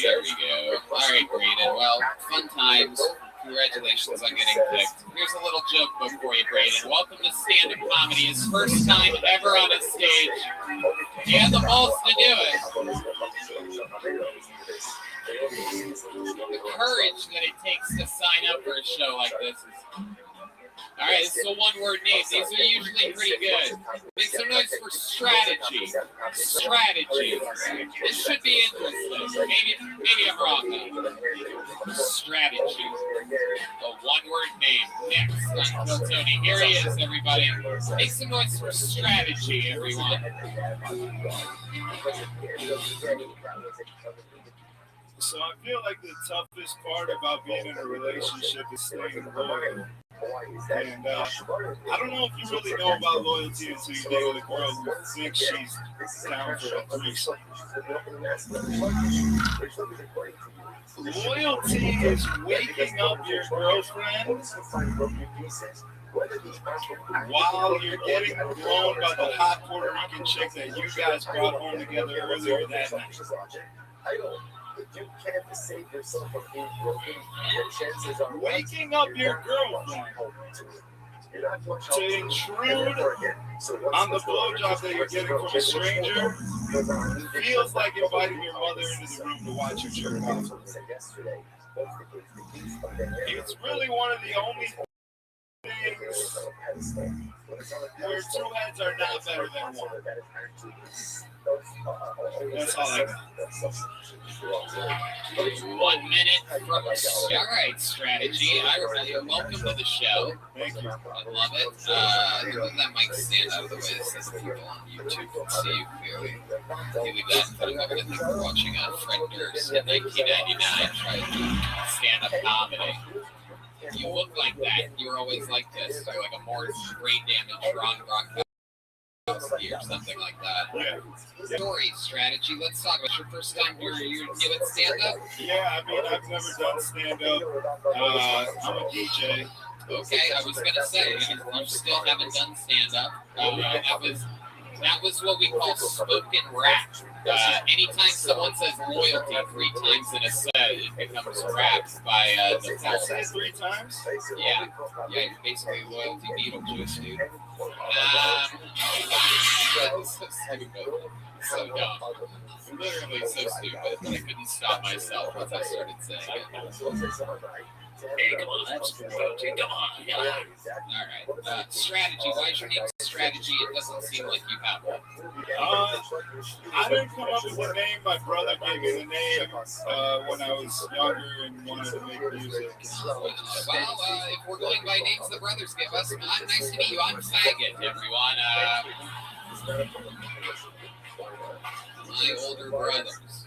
there we go. All right, Braden. Well, fun times. Congratulations on getting picked. Here's a little joke book for you, Braden. Welcome to stand-up comedy. His first time ever on a stage. He had the balls to do it. The courage that it takes to sign up for a show like this is... All right, this is a one-word name. These are usually pretty good. Make some noise for strategy. Strategy. This should be interesting. Maybe I'm wrong, though. Strategy. A one-word name. Next on Phil Tony. Here he is, everybody. Make some noise for strategy, everyone. So I feel like the toughest part about being in a relationship is staying loyal. And I don't know if you really know about loyalty until you date with a girl who thinks she's down for a threesome. Loyalty is waking up your girlfriend while you're getting blown by the hot Puerto Rican chick that you guys brought home together earlier that night. You can't save yourself from being broken. Your chances are waking up your girlfriend to intrude on the blowjob that you're getting from a stranger feels like inviting your mother into the room to watch your jerk off. It's really one of the only things where two heads are not better than one. That's all I got. 1 minute from all right, strategy. Welcome to the show. Thank you. I love it. Let that mic stand out of the way so the people on YouTube can see you clearly. You leave that in front of everything we're watching on Fred Durst in 1999 trying to stand up comedy. You look like that. You're always like this. You're like a more brain damaged Ron Gronkowski or something like that. Yeah. Story strategy. Let's talk about your first time you're doing stand up. Yeah, I mean I've never done stand up. I'm a DJ. Okay, I was gonna say you still haven't done stand up. That was what we call spoken rap. Anytime someone says loyalty 3 times in a set, it becomes wrapped by default. Say it 3 times? Yeah, basically loyalty Beetlejuice, dude. So dumb. Literally so stupid, but I couldn't stop myself once I started saying it. Hey, come on, that's loyalty, come on. Alright, strategy. Why is your name strategy? It doesn't seem like you have one. I didn't come up with the name. My brother gave me the name when I was younger and wanted to make music. Well, if we're going by names the brothers give us, nice to meet you. I'm Faggot, everyone. My older brothers.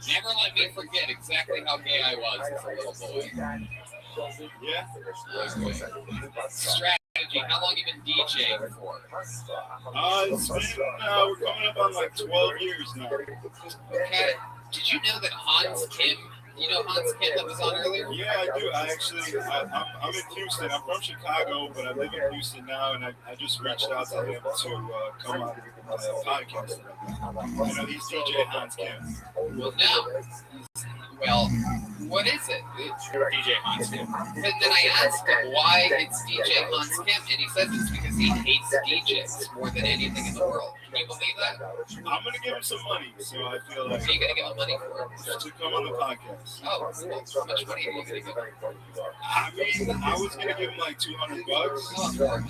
Never let me forget exactly how gay I was as a little boy. Yeah. Strategy. How long have you been DJing for? It's been, we're coming up on like 12 years now. Okay. Did you know that Hans Kim, you know Hans Kim that was on earlier? Yeah, I do. I'm in Houston. I'm from Chicago, but I live in Houston now, and I just reached out to him to come on the podcast. I know he's DJ Hans Kim. Well, no. Well, what is it? It's DJ Hans Kim. And then I asked him why it's DJ Hans Kim, and he says it's because he hates DJs more than anything in the world. Can you believe that? I'm going to give him some money, so I feel like... What are you going to give him money for? To come on the podcast. Oh, well, how much money are you going to give him? I mean, I was going to give him like $200. Oh,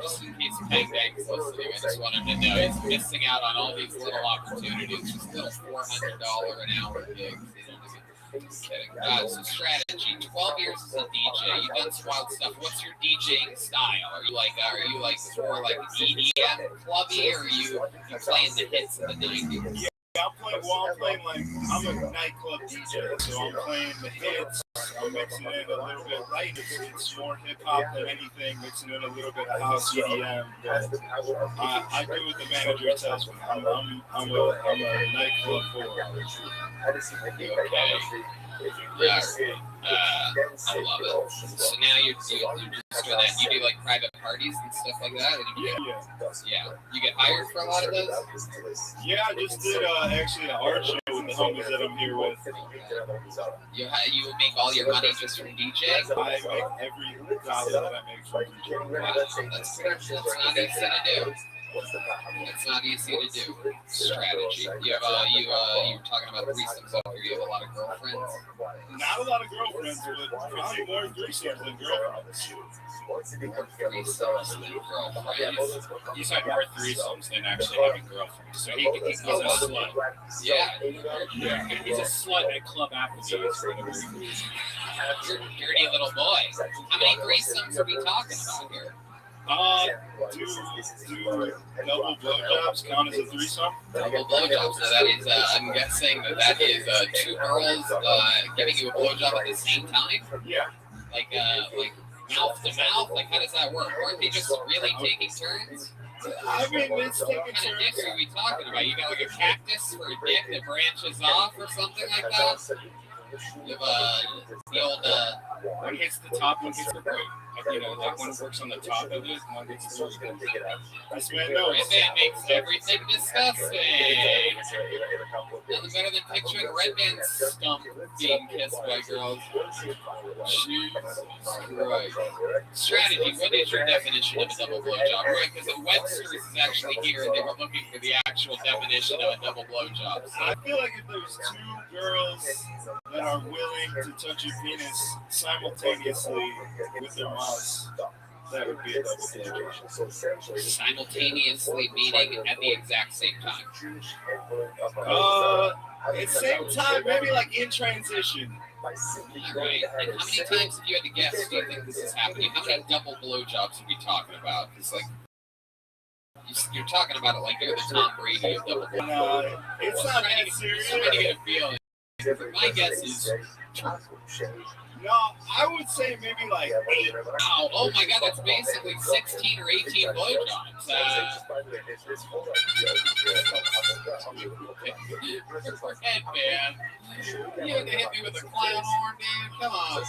just in case Bang Bang's listening, I just want him to know he's missing out on all these little opportunities, just little $400 an hour gigs. Just kidding. So strategy. 12 years as a DJ. You've done some wild stuff. What's your DJing style? Are you like more like EDM clubby, or are you playing the hits of the 90s? Yeah, I'm playing like, I'm a nightclub DJ, so I'm playing the hits. I'm mixing in a little bit right. It's more hip hop than anything, mixing in a little bit of house EDM. I do what the manager tells me. I'm a nightclub boy. Okay. I love it. So now you're just doing that. You do like private parties and stuff like that? Yeah. You get hired for a lot of those? Yeah, I just did actually an art show with the homies that I'm here with. You make all your money just from DJing? I make every dollar that I make from DJing. Wow, that's not easy to do. It's not easy to do. Strategy. You were talking about threesomes up here. You have a lot of girlfriends? Not a lot of girlfriends, but probably more threesomes than girlfriends. More threesomes than girlfriends. He's had more threesomes than actually having girlfriends. So he's a slut. Yeah. He's a slut at Club Applebee's. You're a dirty little boy. How many threesomes are we talking about here? Do double blowjobs count as a threesome? Double blowjobs. So that is, I'm guessing that is 2 girls giving you a blowjob at the same time? Yeah. Like mouth to mouth? Like, how does that work? Aren't they just really taking turns? I mean, it's taking What kind of dicks are we talking about? You got like a cactus for a dick that branches off or something like that? You have the old, one hits the top, one hits the root. Like one works on the top of it, and one hits the root. This man knows. Red Band makes everything disgusting. Nothing better than picturing Red Band's stump being kissed by girls. Jesus Christ. Strategy. What is your definition of a double blowjob? Right, because the Webster's is actually here, and they were looking for the actual definition of a double blowjob. So I feel like if there's 2 girls that are willing to touch your penis simultaneously with their mouths, that would be a double blowjob. Simultaneously, meaning at the exact same time. At the same time, maybe like in transition. Right. And how many times have you had to guess? Do you think this is happening? How many double blowjobs are we talking about? Because like you're talking about it like you're the Tom Brady of double blowjobs. No, it's not that serious. I'm trying to get a feeling. My guess is. No, I would say maybe like 8. Wow, oh my God, that's basically 16 or 18 blowjobs. Head man, you had to hit me with a clown horn, dude. Come on.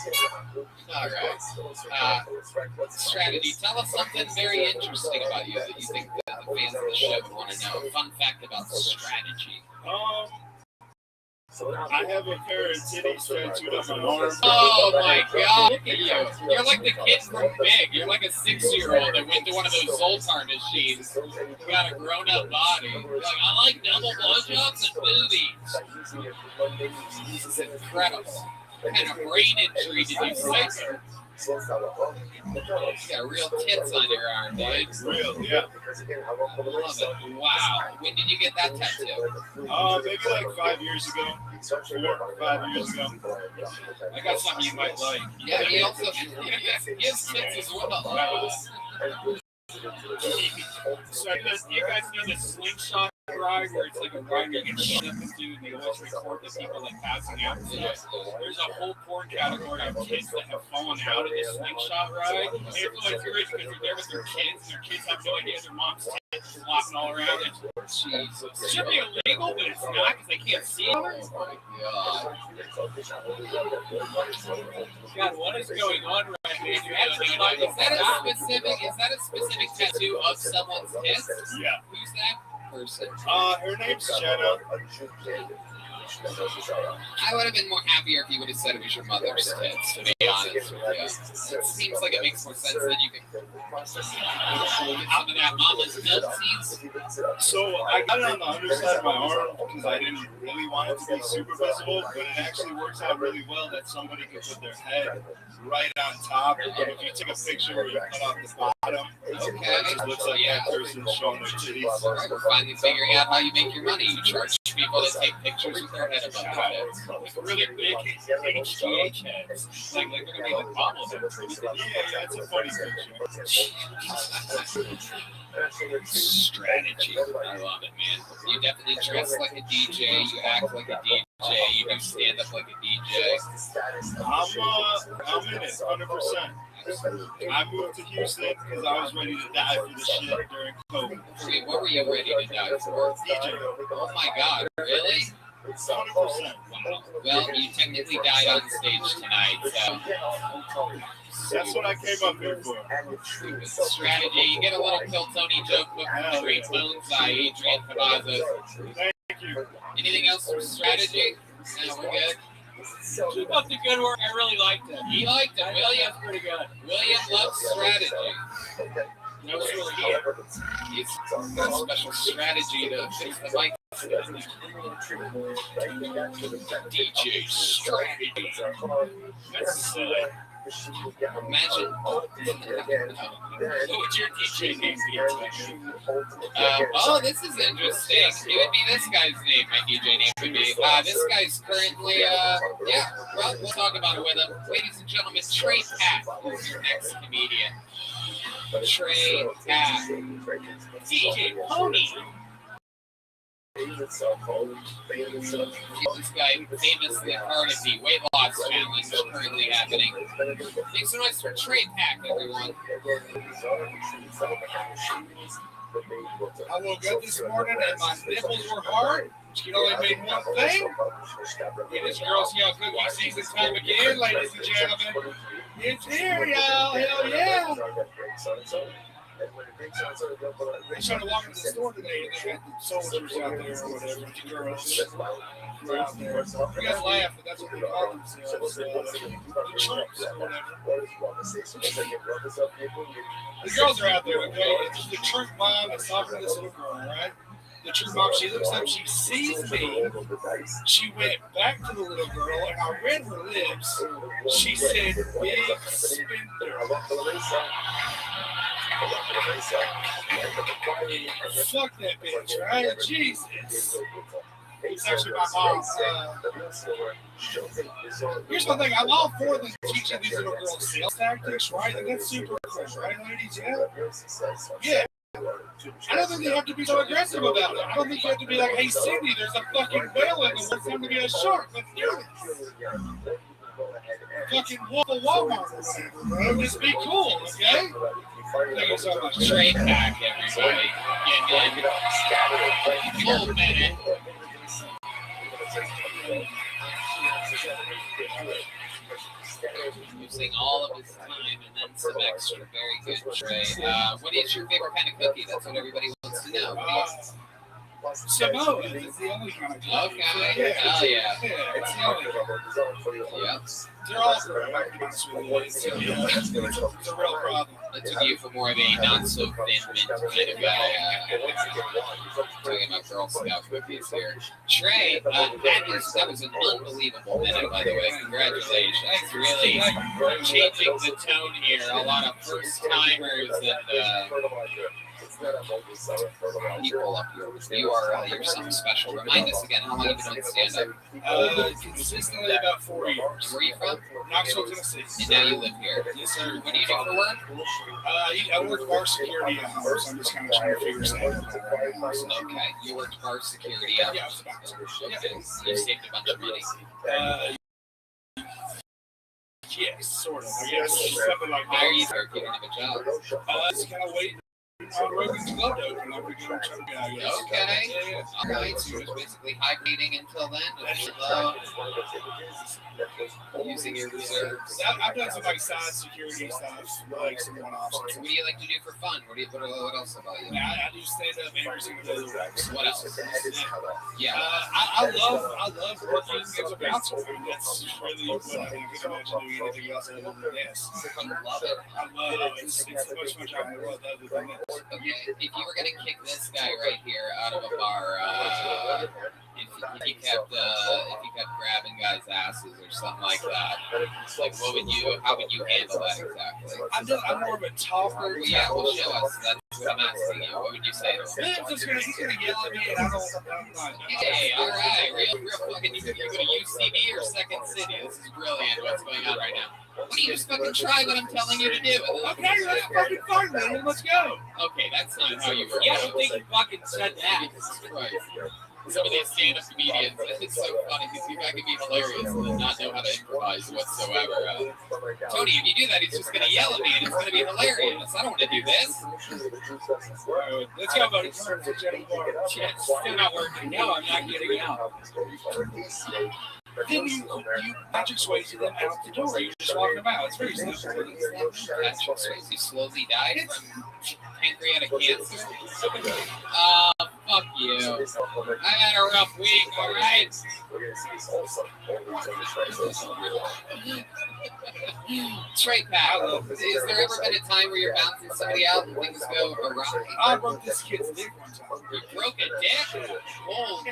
All right. Strategy. Tell us something very interesting about you that you think that the fans of the show would want to know. A fun fact about strategy. I have a pair of titties tattooed on my arm. Oh my God! Look at you. You're like the kid from Big. You're like a 6-year-old that went to one of those Zoltar machines. You got a grown-up body. You're like, I like double blowjobs and boobies. This is incredible. What kind of brain injury did you suffer? You got real tits on your arm, dude. Real, yeah. I love it. Wow. When did you get that tattoo? Maybe like 5 years ago. 4 or 5 years ago. I got something you might like. Yeah, he also he has tits as well. So you guys know the slingshot ride where it's like a ride where you get shut up and do, and they always record the people like passing out. There's a whole porn category of kids that have fallen out of this slingshot ride. And it's always great because they're there with their kids, and their kids have no idea their mom's tits flopping all around it. Jesus. It should be illegal, but it's not because they can't see it. Oh my God. God, what is going on right now? Is that a specific tattoo of someone's tits? Yeah. Who's that person? Her name's Jenna. I would have been more happier if you would have said it was your mother's tits, to be honest with you. It seems like it makes more sense that you can get some of that mama's nutseeds. So I got it on the underside of my arm because I didn't really want it to be super visible, but it actually works out really well that somebody can put their head right on top. If you take a picture where you cut off the bottom, it just looks like that person's showing their titties. We're finally figuring out how you make your money. You charge people to take pictures with their head above their heads. Like really big HGH heads. Like they're going to be like bobbleheads. Yeah, it's a funny picture. Strategy. I love it, man. You definitely dress like a DJ. You act like a DJ. You do stand up like a DJ. I'm in it, 100%. I moved to Houston because I was ready to die for the shit during COVID. Wait, what were you ready to die for? DJ. Oh my God, really? 100%. Wow. Well, you technically died on stage tonight, so. That's what I came up here for. Strategy. You get a little Kill Tony joke book from Straight Bones by Adrian Cavazos. Thank you. Anything else from strategy? No, we're good. Keep up the good work. I really liked it. He liked it. William, pretty good. William loves strategy. No really here. He's got a special strategy to fix the mic. DJ strategy. That's silly. Imagine. What's your DJ name? Oh, this is interesting. It would be this guy's name. My DJ name would be. This guy's currently. Yeah. Well, we'll talk about it with him. Ladies and gentlemen, Trey Pack is your next comedian. Trey Pack. DJ Pony. This guy famously part of the weight loss challenge currently happening. Make some noise for Trey Pack, everyone. I woke up this morning and my nipples were hard. She only made one thing. And this Girl Scout cookie season time again, ladies and gentlemen. It's here, y'all. Hell yeah. I tried to walk into the store today and they had the soldiers out there or whatever, the girls were out there. You guys laugh, but that's what they call themselves. The troops or whatever. The girls are out there, okay? It's the troop mom that's talking to this little girl, right? The troop mom, she looks up, she sees me. She went back to the little girl and I read her lips. She said, big spender. Fuck that bitch, right? Jesus. It's actually my mom's. Here's the thing, I'm all for them teaching these little girls sales tactics, right? And that's super cool, right, ladies? Yeah. I don't think they have to be so aggressive about it. I don't think you have to be like, hey, Cindy, there's a fucking whale in the woods. Time to get a shark. Let's do this. Fucking Wolf of Walmart or whatever, bro. Just be cool, okay? Thank you so much. Trey Pack, everybody. Full minute. Using all of his time and then some extra. Very good, Trey. What is your favorite kind of cookie? That's what everybody wants to now? Samoa is the only kind of club. Okay. Hell yeah. It's the only one. Yep. They're all great. I'm honest with you. It's a real problem. It took you for more of a not so thin mint kind of guy. Talking about Girl Scout cookies here. Trey, that was an unbelievable minute, by the way. Congratulations. That's really changing the tone here. A lot of first timers and you pull up you're something special. Remind us again how long you've been doing stand up. Consistently about 4 years. Where are you from? Knoxville, Tennessee. And now you live here. Yes, sir. What do you do for work? I work bar security at home, so I'm just kind of trying to figure stand up out. Okay. You worked bar security at Yeah, I was about to. Okay. You saved a bunch of money. Yes, sort of. I guess something like that. How are you there? You don't have a job. Just kind of waiting. Rogan's Club to open up again. Okay. Yeah. All right. So you're basically hibernating until then. Using your reserves. I've done some like side security stuff, like some one-offs. What do you like to do for fun? What else about you? I do stand up every single day of the week. What else? Yeah. I love working as a bouncer. I mean, that's really what I can imagine doing anything else other than this. I love it. I love it. It's the most fun job in the world other than this. Okay, if you were gonna kick this guy right here out of a bar, if you kept grabbing guys' asses or something like that, like how would you handle that exactly? I'm more of a talker. Yeah, well, show us. That's what I'm asking you. What would you say to him? He's gonna yell at me, and I'm not. Hey, all right, real fucking. You go to UCB or Second City? This is brilliant. What's going on right now? Why don't you just fucking try what I'm telling you to do? Okay, that's fucking fine, man. Let's go. Okay, that's not how you work. Yeah, I don't think you fucking said that. Jesus Christ. Some of these stand-up comedians, it's so funny because you guys can be hilarious and not know how to improvise whatsoever. Tony, if you do that, he's just going to yell at me and it's going to be hilarious. I don't want to do this. Let's go, buddy. It's still not working. No, I'm not getting out. Then you Patrick Swayze them out the door. You're just walking about. It's very simple. Patrick Swayze slowly died from pancreatic cancer. Fuck you. I had a rough week, all right? Trey Pat, has there ever been a time where you're bouncing somebody out and things go awry? I broke this kid's dick one time. You broke a dick? Holy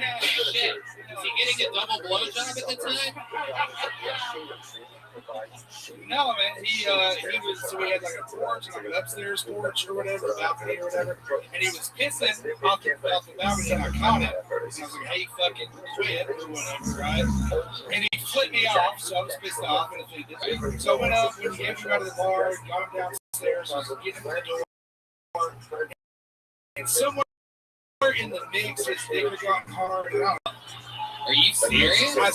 shit. Is he getting a double blowjob at the time? No, man. He was, so we had like a porch, like an upstairs porch or whatever, balcony or whatever, and he was pissing off the balcony, and I caught it. And I was like, hey, fucking quit or whatever, right? And he flipped me off, so I was pissed off. And so I went up, when he came out of the bar, got him downstairs, I was getting to the door, and somewhere in the mix, his dick had gotten hard. And I don't know. Are you serious? I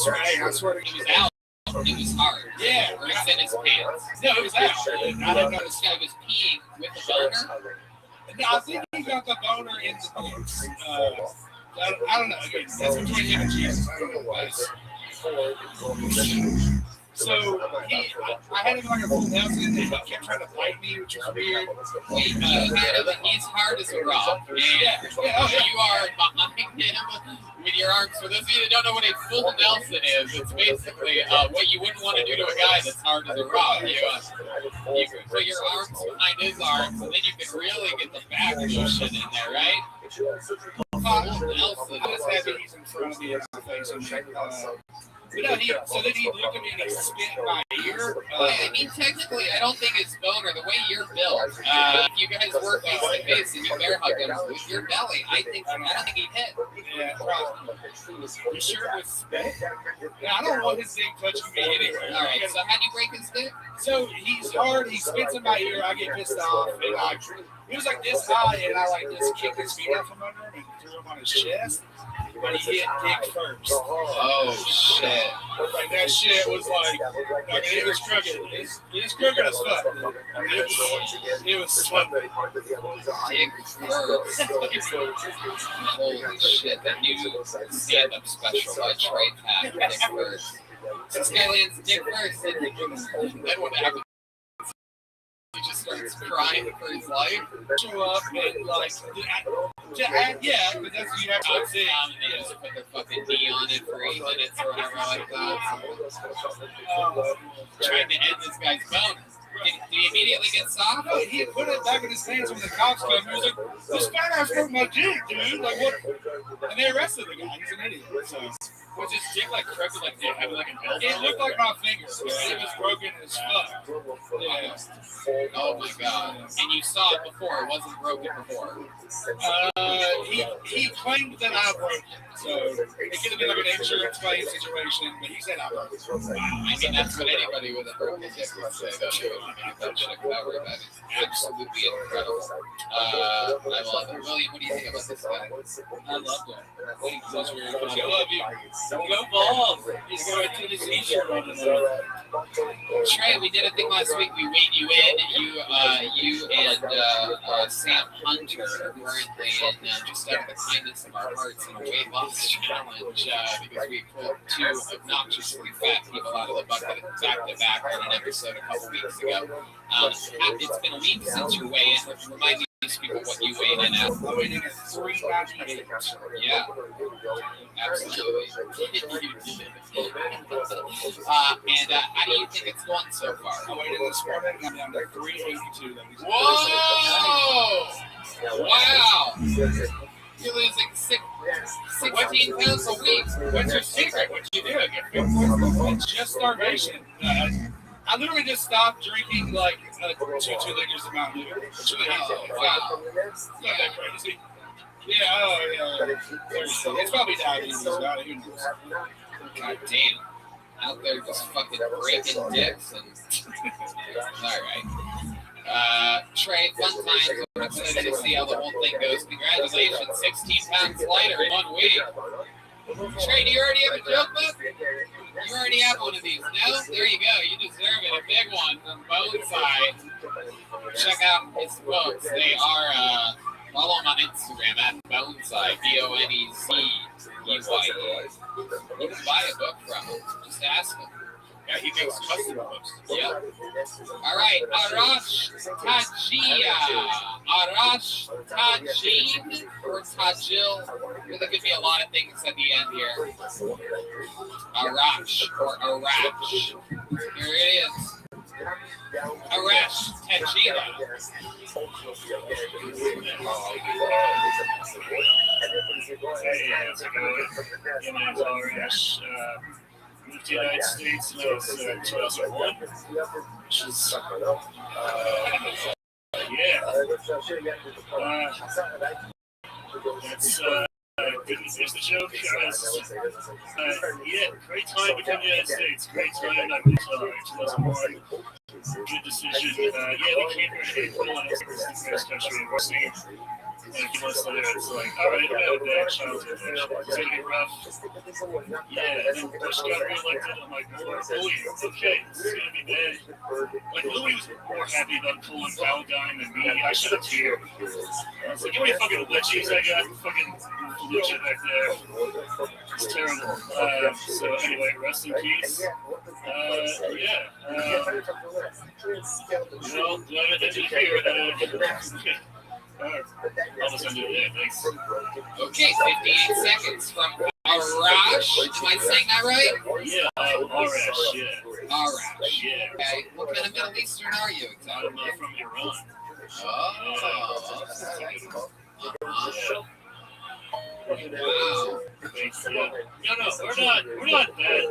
swear to he was out. It was hard. Yeah. Or it's in his pants. No, it was out. I didn't know. This guy was peeing with a boner. No, I think he got the boner in the mix. I don't know. Again, that's between him and Jesus. I don't know. So I had him like a full house and he kept trying to bite me, which was weird. He's hard as a rock. Yeah. You are behind him with your arms. For those of you that don't know what a full Nelson is, it's basically what you wouldn't want to do to a guy that's hard as a rock. You can put your arms behind his arms, and then you can really get the back motion in there, right? Full Nelson. I was happy he's in front of me as the face of me. So then he looked at me and he spit in my ear. I mean, technically, I don't think it's boner. The way you're built, if you guys work face to face and you bear hug him with your belly, I don't think he'd hit. Yeah, probably. You sure it was spit? Yeah, I don't want his dick touching me anyway. All right, so how'd you break his dick? So he's hard, he spits in my ear, I get pissed off, and he was like this high, and I like just kicked his feet out from under him and threw him on his chest. But he hit dick first. Oh shit! Like that shit was like it was crooked. It's crooked as fuck. It was sloppy. Dick first. Holy shit! That new stand-up special by Trey Pat. Dick first. This guy lands dick first. Then what happens? You just starts crying for his life. Show up and like, yeah, but that's what you have to say. And they just put the fucking knee on it for 8 minutes or whatever like that. Trying to end this guy's bone. Did he immediately get soft? No, he put it back in his hands when the cops came. He was like, "This fat ass broke my dick, dude." Like what? And they arrested the guy. He's an idiot. So. Was his dick like crooked, like they have like an elbow? It looked like my finger. It was broken as fuck. Yeah. Oh my god. And you saw it before, it wasn't broken before. He claimed that I broke it. So it could have been like an insurance claim situation, but he said I broke it. I mean, that's what anybody with a broken dick would say, though. I mean, that shit without worry about it. Absolutely incredible. I love it. William, what do you think about this guy? I love that. I love you. Go balls. He's going to the t-shirt on Trey, we did a thing last week. We weighed you in. You and Sam Hunter are currently in, just out of the kindness of our hearts, in a weight loss challenge because we pulled 2 obnoxiously fat people out of the bucket back to back on an episode a couple weeks ago. It's been a week since you weighed in. Remind me these people what you weighed in at. I weighed in at 398. Yeah, absolutely. And how do you think it's going so far? I weighed in this morning and I'm down to 382. Whoa! Wow! You're losing 16 pounds a week. What's your secret? What you do? It's just starvation. I literally just stopped drinking like 2 liters of Mountain Dew. Wow. It's not that crazy. Yeah, it's probably diabetes. God damn. Out there just fucking breaking dicks and... Alright. Trey, fun times. I'm excited to see how the whole thing goes. Congratulations, 16 pounds lighter in 1 week. Trey, do you already have a joke book? You already have one of these. No? There you go. You deserve it. A big one from Boneside. Check out his books. They are, follow him on Instagram at Boneside. BONEZEYE. You can buy a book from him. Just ask him. Yeah, he makes custom books. Yep. All right, Arash Tajia. Arash Tajin or Tajil. There could be a lot of things at the end here. Arash or Arash. Here it is. Arash Tajila. Hey, how's it going? My name's Arash. Moved to the United States in 2001, which is, that's good. Here's the joke. Great time to come to the United States. Great time. I moved to 2001. Good decision. We came here to April and it's the best country I've ever seen. And a few months later, it's like, all right, I have a bad childhood. It's going to get rough. Yeah, and then Bush got reelected. I'm like, Louis, okay, this is going to be bad. Like, Louis was more happy about pulling Paladine than me. I should have cheered. I was like, how many fucking glitchies I got? Fucking Fallujah back there. It's terrible. So anyway, rest in peace. Well, glad I didn't hear it. Almost ended it there, thanks. Okay, 58 seconds from Arash. Am I saying that right? Yeah, Arash, yeah. Arash. Yeah. Okay, what kind of Middle Eastern are you exactly? I'm from Iran. Oh. Wow. No, we're not that.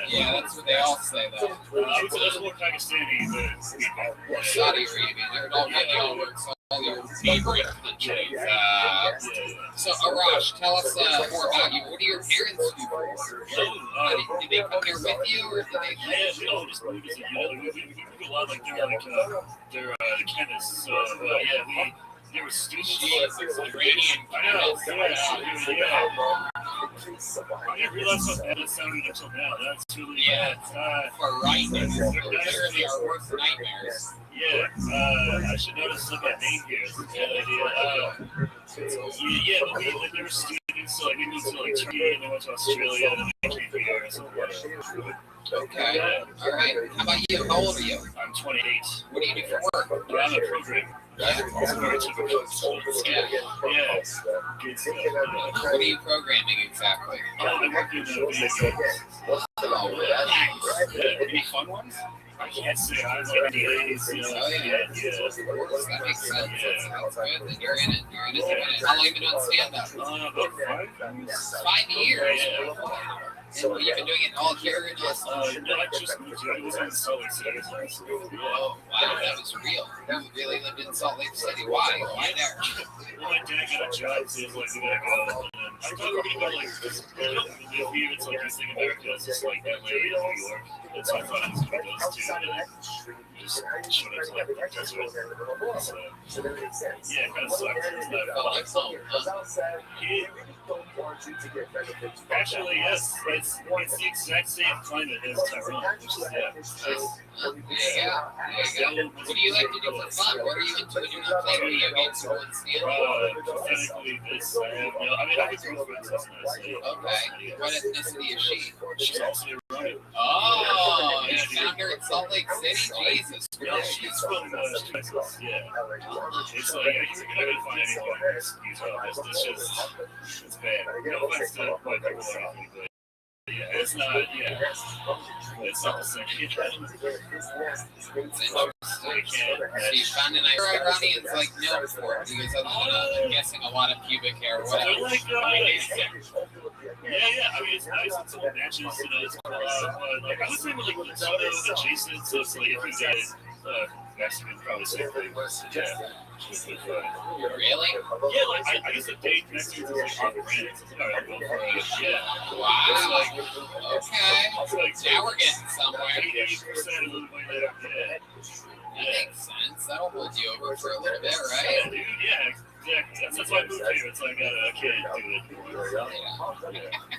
Yeah, that's what they all say, though. I would say that's more Pakistani than Or Saudi Arabia. They all work. All your favorite countries. So, Arash, tell us more about you. What do your parents do for work? Did they come here with you, or did they? Yeah, we all just moved together. We do a lot they're chemists. So, they were students. Iranian chemists. I didn't realize how bad it sounded until now. That's really bad. Frightening. Literally our worst nightmares. Yeah, I should notice some of my name here. But they were students, so we moved to Turkey, and they went to Australia, and then they came here. So, Okay. All right. How about you? How old are you? I'm 28. What do you do for work? I'm a programmer. Yeah. It's very typical. Yeah. Yeah. What are you programming exactly? I work in video games. Oh, nice. Yeah, any fun ones? I can't say I was like NDAs, you know. Oh, yeah. Of course, that makes sense. That's good. Then you're in it. You're in it. How long have you been doing stand-up? About 5 years. And you've been doing it all here in Austin? No, I just moved here. I was in Salt Lake City. Oh, wow, that was real. You really lived in Salt Lake City. Why? Why there? Well, my dad got a job, so he was like, we gotta go. And I thought we were gonna go, like, we don't live here. It's like, East America. It's just like LA and New York. And so I thought I was gonna go those two. And just showed up to like the desert. So, yeah, it kind of sucked. It's not fun. Actually, yes. It's the exact same climate as Tehran, which is, yeah. What do you like to do for fun? What are you into when you're not playing video games or going stand-up? Technically, this, I have no, I mean, I have a girlfriend, so that's nice. Okay. What ethnicity is she? She's also Iranian. Oh, you found her in Salt Lake City? Jesus Yeah, Christ. she's from Texas, yeah. It's like, you're not gonna find anyone who's it's just, it's bad. No offense to white people or anything, but yeah, it's not, yeah. It's not the same. It's interesting. So you found an Iranians like known for it because other than I'm guessing a lot of pubic hair or whatever. They're like, yeah. I mean, it's nice. It's all matches, you know. It's but like I would say, like Latino adjacent. So it's like if you get Mexican, probably same thing. Yeah. Really? Yeah, like I used to date Mexicans like off brand. Yeah. Wow. It's like, okay. It's like Now we're getting somewhere. 80% of the way there. Yeah. That makes sense. That'll hold you over for a little bit, Yeah, right? dude. Yeah. Exactly. That's why I moved here. It's like I can't do it.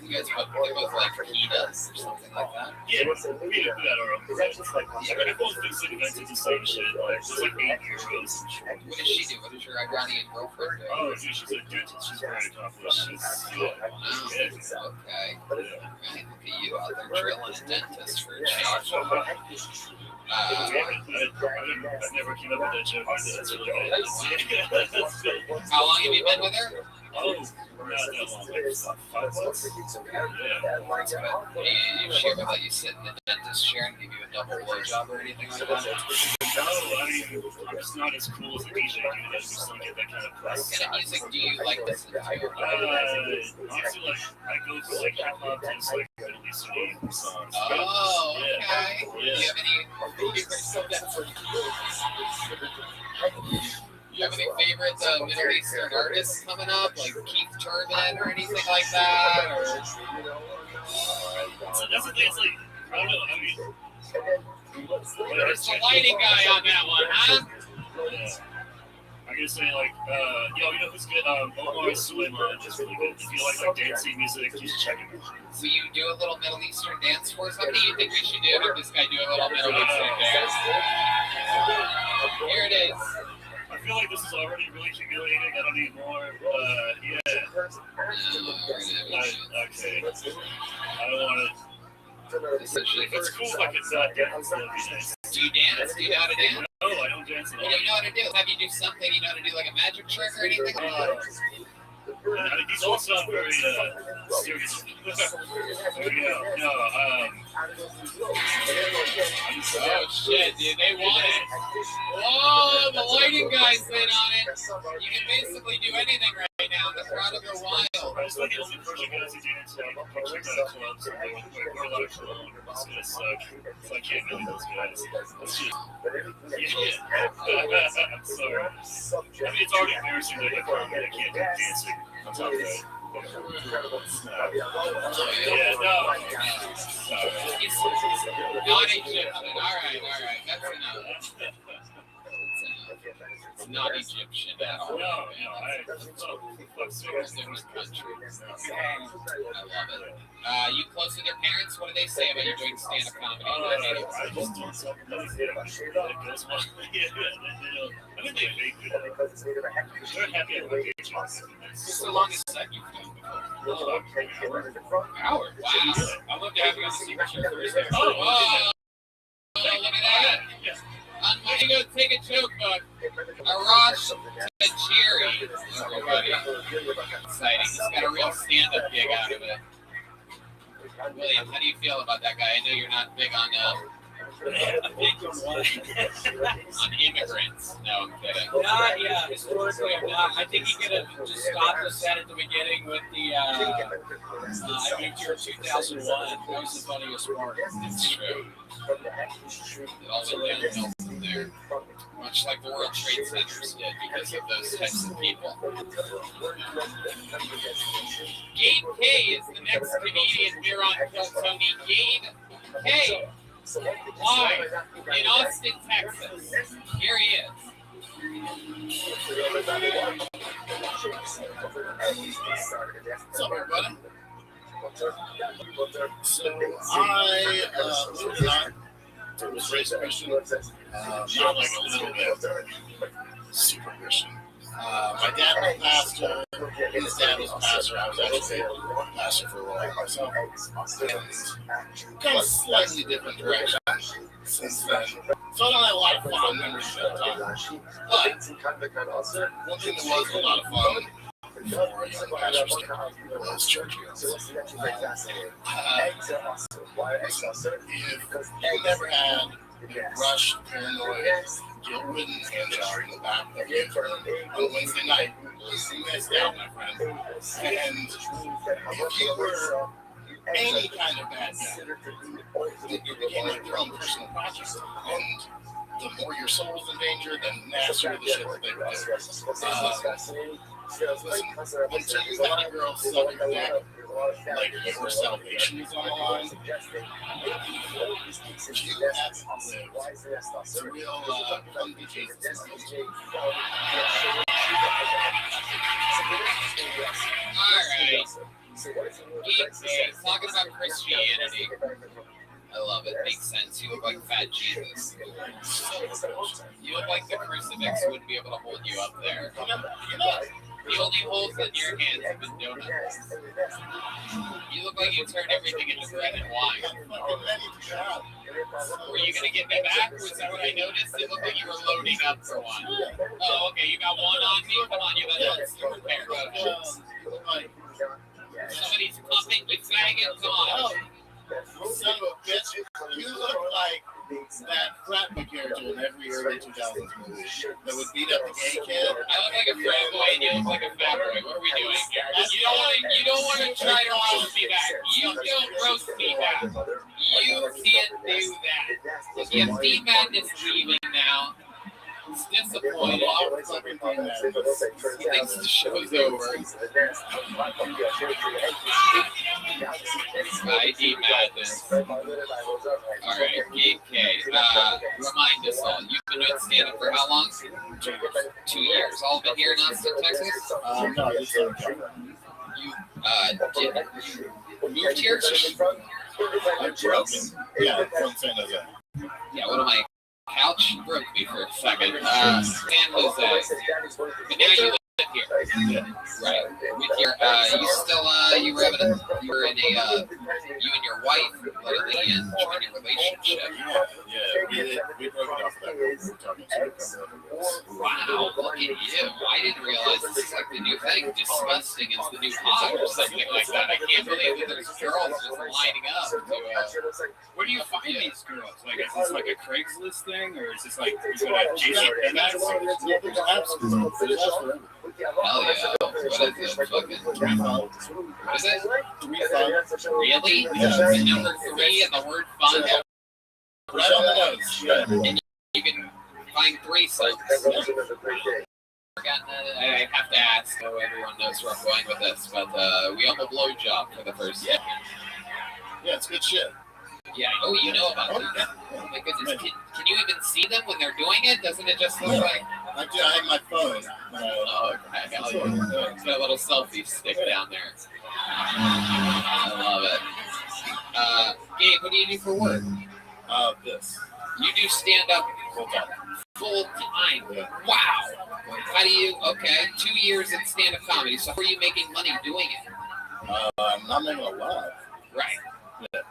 You guys both like fajitas or something like that? Yeah, we do that our own. Everyone thinks like invented the same shit. Like there's like 8 years ago. What does she do? What does your Iranian girlfriend do? Oh, dude, she's a dentist. She's very accomplished. Okay. Right, look at you out there drilling a dentist for a change. I never came up with that joke. That's really good. How long have you been with her? Oh, not that long. Like 5 months. You share with that you sit in the dentist chair and give you a double blowjob or anything like that? No, I mean, I'm just not as cool as a DJ, dude. I just don't get that kind of press. What kind of music do you like listening to? Honestly, like, I go for like hip hop and like Middle Eastern songs. Oh, okay. Yeah. Do you have any favorite Middle Eastern artists coming up, like Keith Turbin or anything like that? Or So that's the thing. It's like I don't know. I mean, there's the lighting guy on that one, huh? Yeah. I'm gonna say like, you know who's good? Omar Suleiman is really good. If you like dancing music, just check it out. Will you do a little Middle Eastern dance for us? How many do you think we should do? Have this guy do a little Middle Eastern dance? Here it is. I feel like this is already really humiliating. I don't need more. Yeah. Okay. I don't want to. It's cool if I could dance. That'd be nice. Do you dance? Do you know how to dance? No, I don't dance at all. What do you know how to do? Have you do something? You know how to do like a magic trick or anything? These all sound very serious. There we go. No, oh shit, dude, they want it. Whoa, the lighting guy's in on it. You can basically do anything right now. The crowd will go wild. I just like the only person guys who dance like pictures at clubs and they wear a lot of cologne. It's gonna suck. So I can't really those guys. It's just, yeah. I'm sorry. I mean, it's already embarrassing that I can't do dancing on top of that. Yeah, no. Not Egyptian. All right. That's enough. not Egyptian at all. No, It's a different country. I love it. You close with your parents? What do they say about you doing stand-up comedy? I just do something that goes well. I think they make it. They're happy at the age. What's the longest set you've done before? An hour? Wow. I'd love to have you on the Secret Show Thursday. Oh, wow. Oh, look at that. I'm going to go take a joke book. Arash Tajiri, everybody. Exciting. He's got a real stand-up gig out of it. William, how do you feel about that guy? I know you're not big on immigrants. No, I'm kidding. Yeah, historically I'm not. I think he could have just stopped the set at the beginning with the I moved here in 2001. That was the funniest part. It's true. It all went downhill from there. Much like the World Trade Centers did because of those types of people. Gabe K is the next comedian we're on Kill Tony. Gabe K, live in Austin, Texas. Here he is. What's up, everybody? So I moved on. Was raised Christian, not like a little bit super Christian. My dad was a pastor, his dad was a pastor. I was actually a pastor for a while myself. Kind of slightly different direction since then. So I don't have a lot of fun memories of that time. But one thing that was a lot of fun before a young pastor was church meals. If you never had rushed, paranoid, guilt-ridden hands in the back of your car on Wednesday night, you missed out, my friend. And if you were any kind of bad guy, it became like your own personal project. And the more your soul was in danger, the nastier the shit that they would do. Listen, until you had a girl suck your dick, like your salvation is on the line, you have to live. It's a real fun Jesus. Alright. Talking about Christianity. I love it. Makes sense. You look like Fat Jesus. You look like the crucifix wouldn't be able to hold you up there. The only holes in your hands have been donuts. You look like you turned everything into bread and wine. Were you going to get me back? Was that what I noticed? It looked like you were loading up for one. Oh, okay. You got one on me? Come on, you got one super pair. Go ahead. Somebody's pumping with faggot. Come on. Son of a bitch, you look like that frat boy character in every early 2000s movie that would beat up the gay kid. I look like a frat boy and you look like a fat boy. What are we doing here? You don't want to try to roast me back. You don't roast me back. You can't do that. If Dean Madness leaving now, he's disappointed. He thinks the show's over. ID Madness. Alright, Gabe K. Remind us all, you've been doing stand-up for how long? 2 years. All been here in Austin, Texas? No, this is You moved here? I'm broken. Yeah, from San Jose. Yeah, what am I? Couch broke me for a second. San Jose. But now you live here. Right. With your, you still, you were in a, you and your wife literally joined a relationship. Yeah, we broke it off that way. We were talking to Wow, look at you. I didn't realize this is like the new thing. Disgusting is the new hot or something like that. I can't believe that there's girls just lining up to, where do you find these girls? Like, is this like a Craigslist thing, or is this like you go to JC? Absolutely. hell yeah. What is it? Fucking, what is it? Really? Yeah. The number 3 and the word fun? Right on the nose. Yeah. And you can find 3 songs. I have to ask, so everyone knows where I'm going with this, but we have a blowjob for the first time. Yeah, it's good shit. Yeah, oh, you know about that. Oh my goodness, can you even see them when they're doing it? Doesn't it just look like... I do. I have my phone. Oh, okay. Hell yeah. It's got a little selfie stick down there. I love it. Gabe, what do you do for work? This. You do stand up full time. Yeah. Wow. How do you? Okay, 2 years in stand up comedy. So how are you making money doing it? I'm not making a lot. Right. Yeah.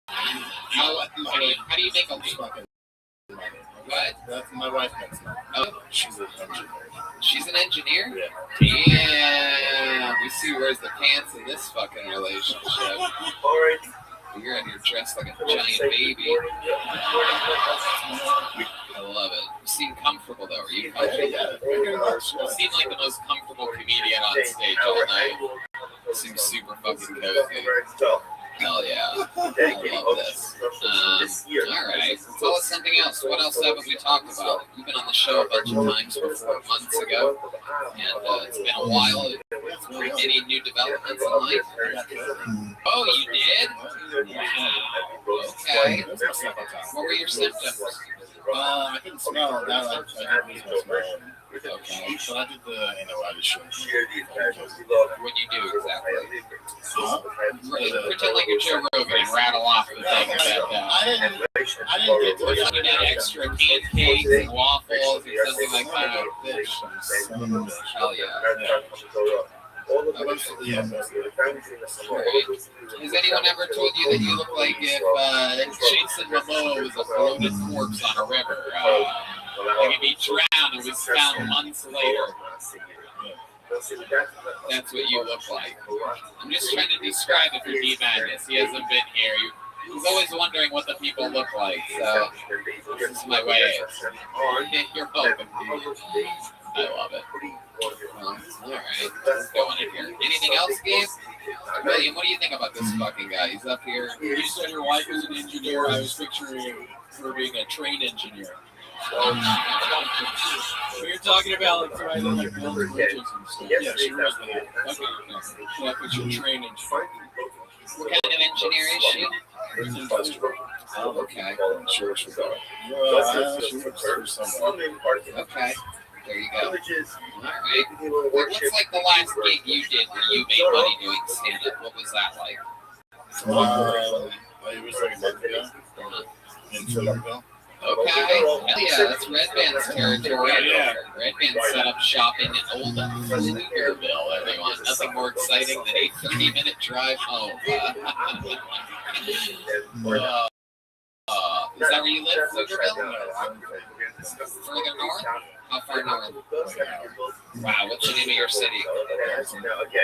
How do you make a living? What? That's my wife makes money. Oh, She's an engineer. she's an engineer? Yeah. Yeah. We see where's the pants in this fucking relationship. You're in here dressed like a giant baby. I love it. You seem comfortable though. Are you comfortable? You seem like the most comfortable comedian on stage all night. You seem super fucking cozy. Hell yeah. I love this. Alright. Tell us something else. What else haven't we talked about? You've been on the show a bunch of times before, months ago. And it's been a while. Any new developments in life? Oh, you did? Wow. Okay. What were your symptoms? I couldn't smell. Now I can lose my smell. Okay. So I did the antibiotic. What do you do exactly? Pretend like you're Joe Rogan and rattle off the thing about that. I didn't get to You need extra pancakes and waffles and something like that. Hell yeah. Yeah. Has anyone ever told you that you look like if Jason Momoa was a floated corpse on a river? Like if he drowned and was found months later. That's what you look like. I'm just trying to describe it for D-Madness. He hasn't been here. He's always wondering what the people look like. So this is my way. You're welcome. I love it. All right, let's go in here. Anything else, Gabe? William, what do you think about this fucking guy? He's up here. You said your wife was an engineer. I was picturing her being a train engineer. You're talking about like somebody that like builds bridges and stuff. Yeah, she was. Okay. So I picture train engineer. What kind of engineer is she? Oh, okay. Okay. There you go. Alright. What's like the last gig you did where you made money doing stand-up? What was that like? It was like a month ago in Philadelphia. Okay. Hell yeah, that's Red Band's territory. Yeah. Red Band set up shopping in Oldham, Pflugerville, everyone. Nothing more exciting than a 30-minute drive home. Is that where you live, Pflugerville? Further north? How far north? Wow, what's the name of your city?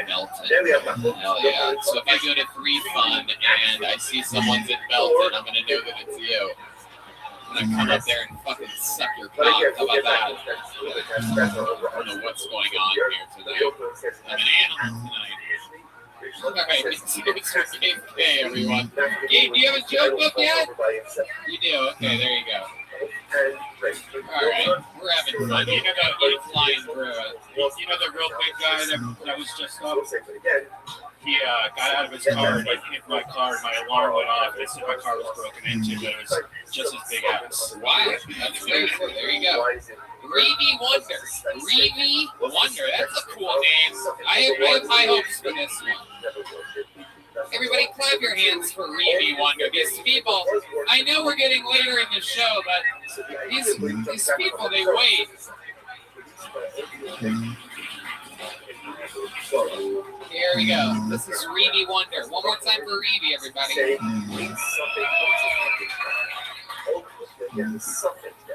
Melton. Hell yeah. So if I go to 3 Fun and I see someone's in Melton, I'm going to know that it's you. I'm gonna come up there and fucking suck your cock. How about that? I don't know what's going on here tonight. I'm an animal tonight. Alright, let's see what's for Gabe, everyone. Gabe, do you have a joke book yet? You do? Okay, there you go. Alright, we're having fun. You know that you're flying through it. You know the real big guy that was just up? He got out of his car and he hit my car and my alarm went off. They said my car was broken into, but it was just his big ass. Wow, that's very cool. There you go. Reevy Wonder. Reevy Wonder. That's a cool name. I have high hopes for this one. Everybody clap your hands for Reevy Wonder. These people, I know we're getting later in the show, but these people, they wait. Here we go. This is Reevy Wonder. One more time for Reevy, everybody.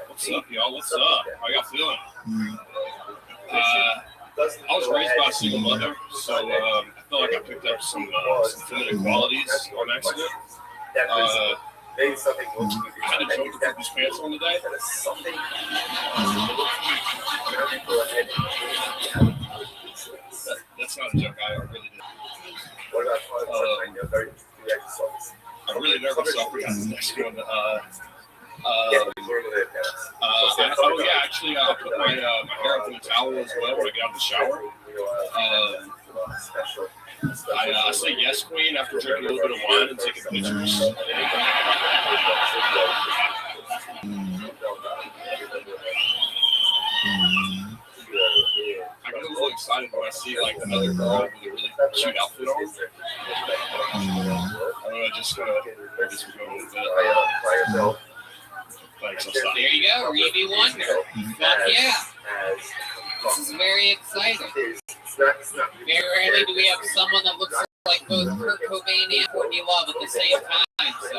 What's up, y'all? What's up? How y'all feeling? I was raised by a single mother, so I feel like I picked up some feminine qualities on accident. I had a joke to put these pants on today. That's not a joke. I really did. I'm really nervous. I forgot the next one. Oh yeah, actually, I put my hair up in a towel as well when I get out of the shower. I say yes, queen, after drinking a little bit of wine and taking pictures. I see like another girl with a really cute outfit on, I'm gonna just go a little bit. Like, so stop. There you go, Reedy Wonder. Fuck yeah. This is very exciting. Very rarely do we have someone that looks like both Kurt Cobain and Courtney Love at the same time. So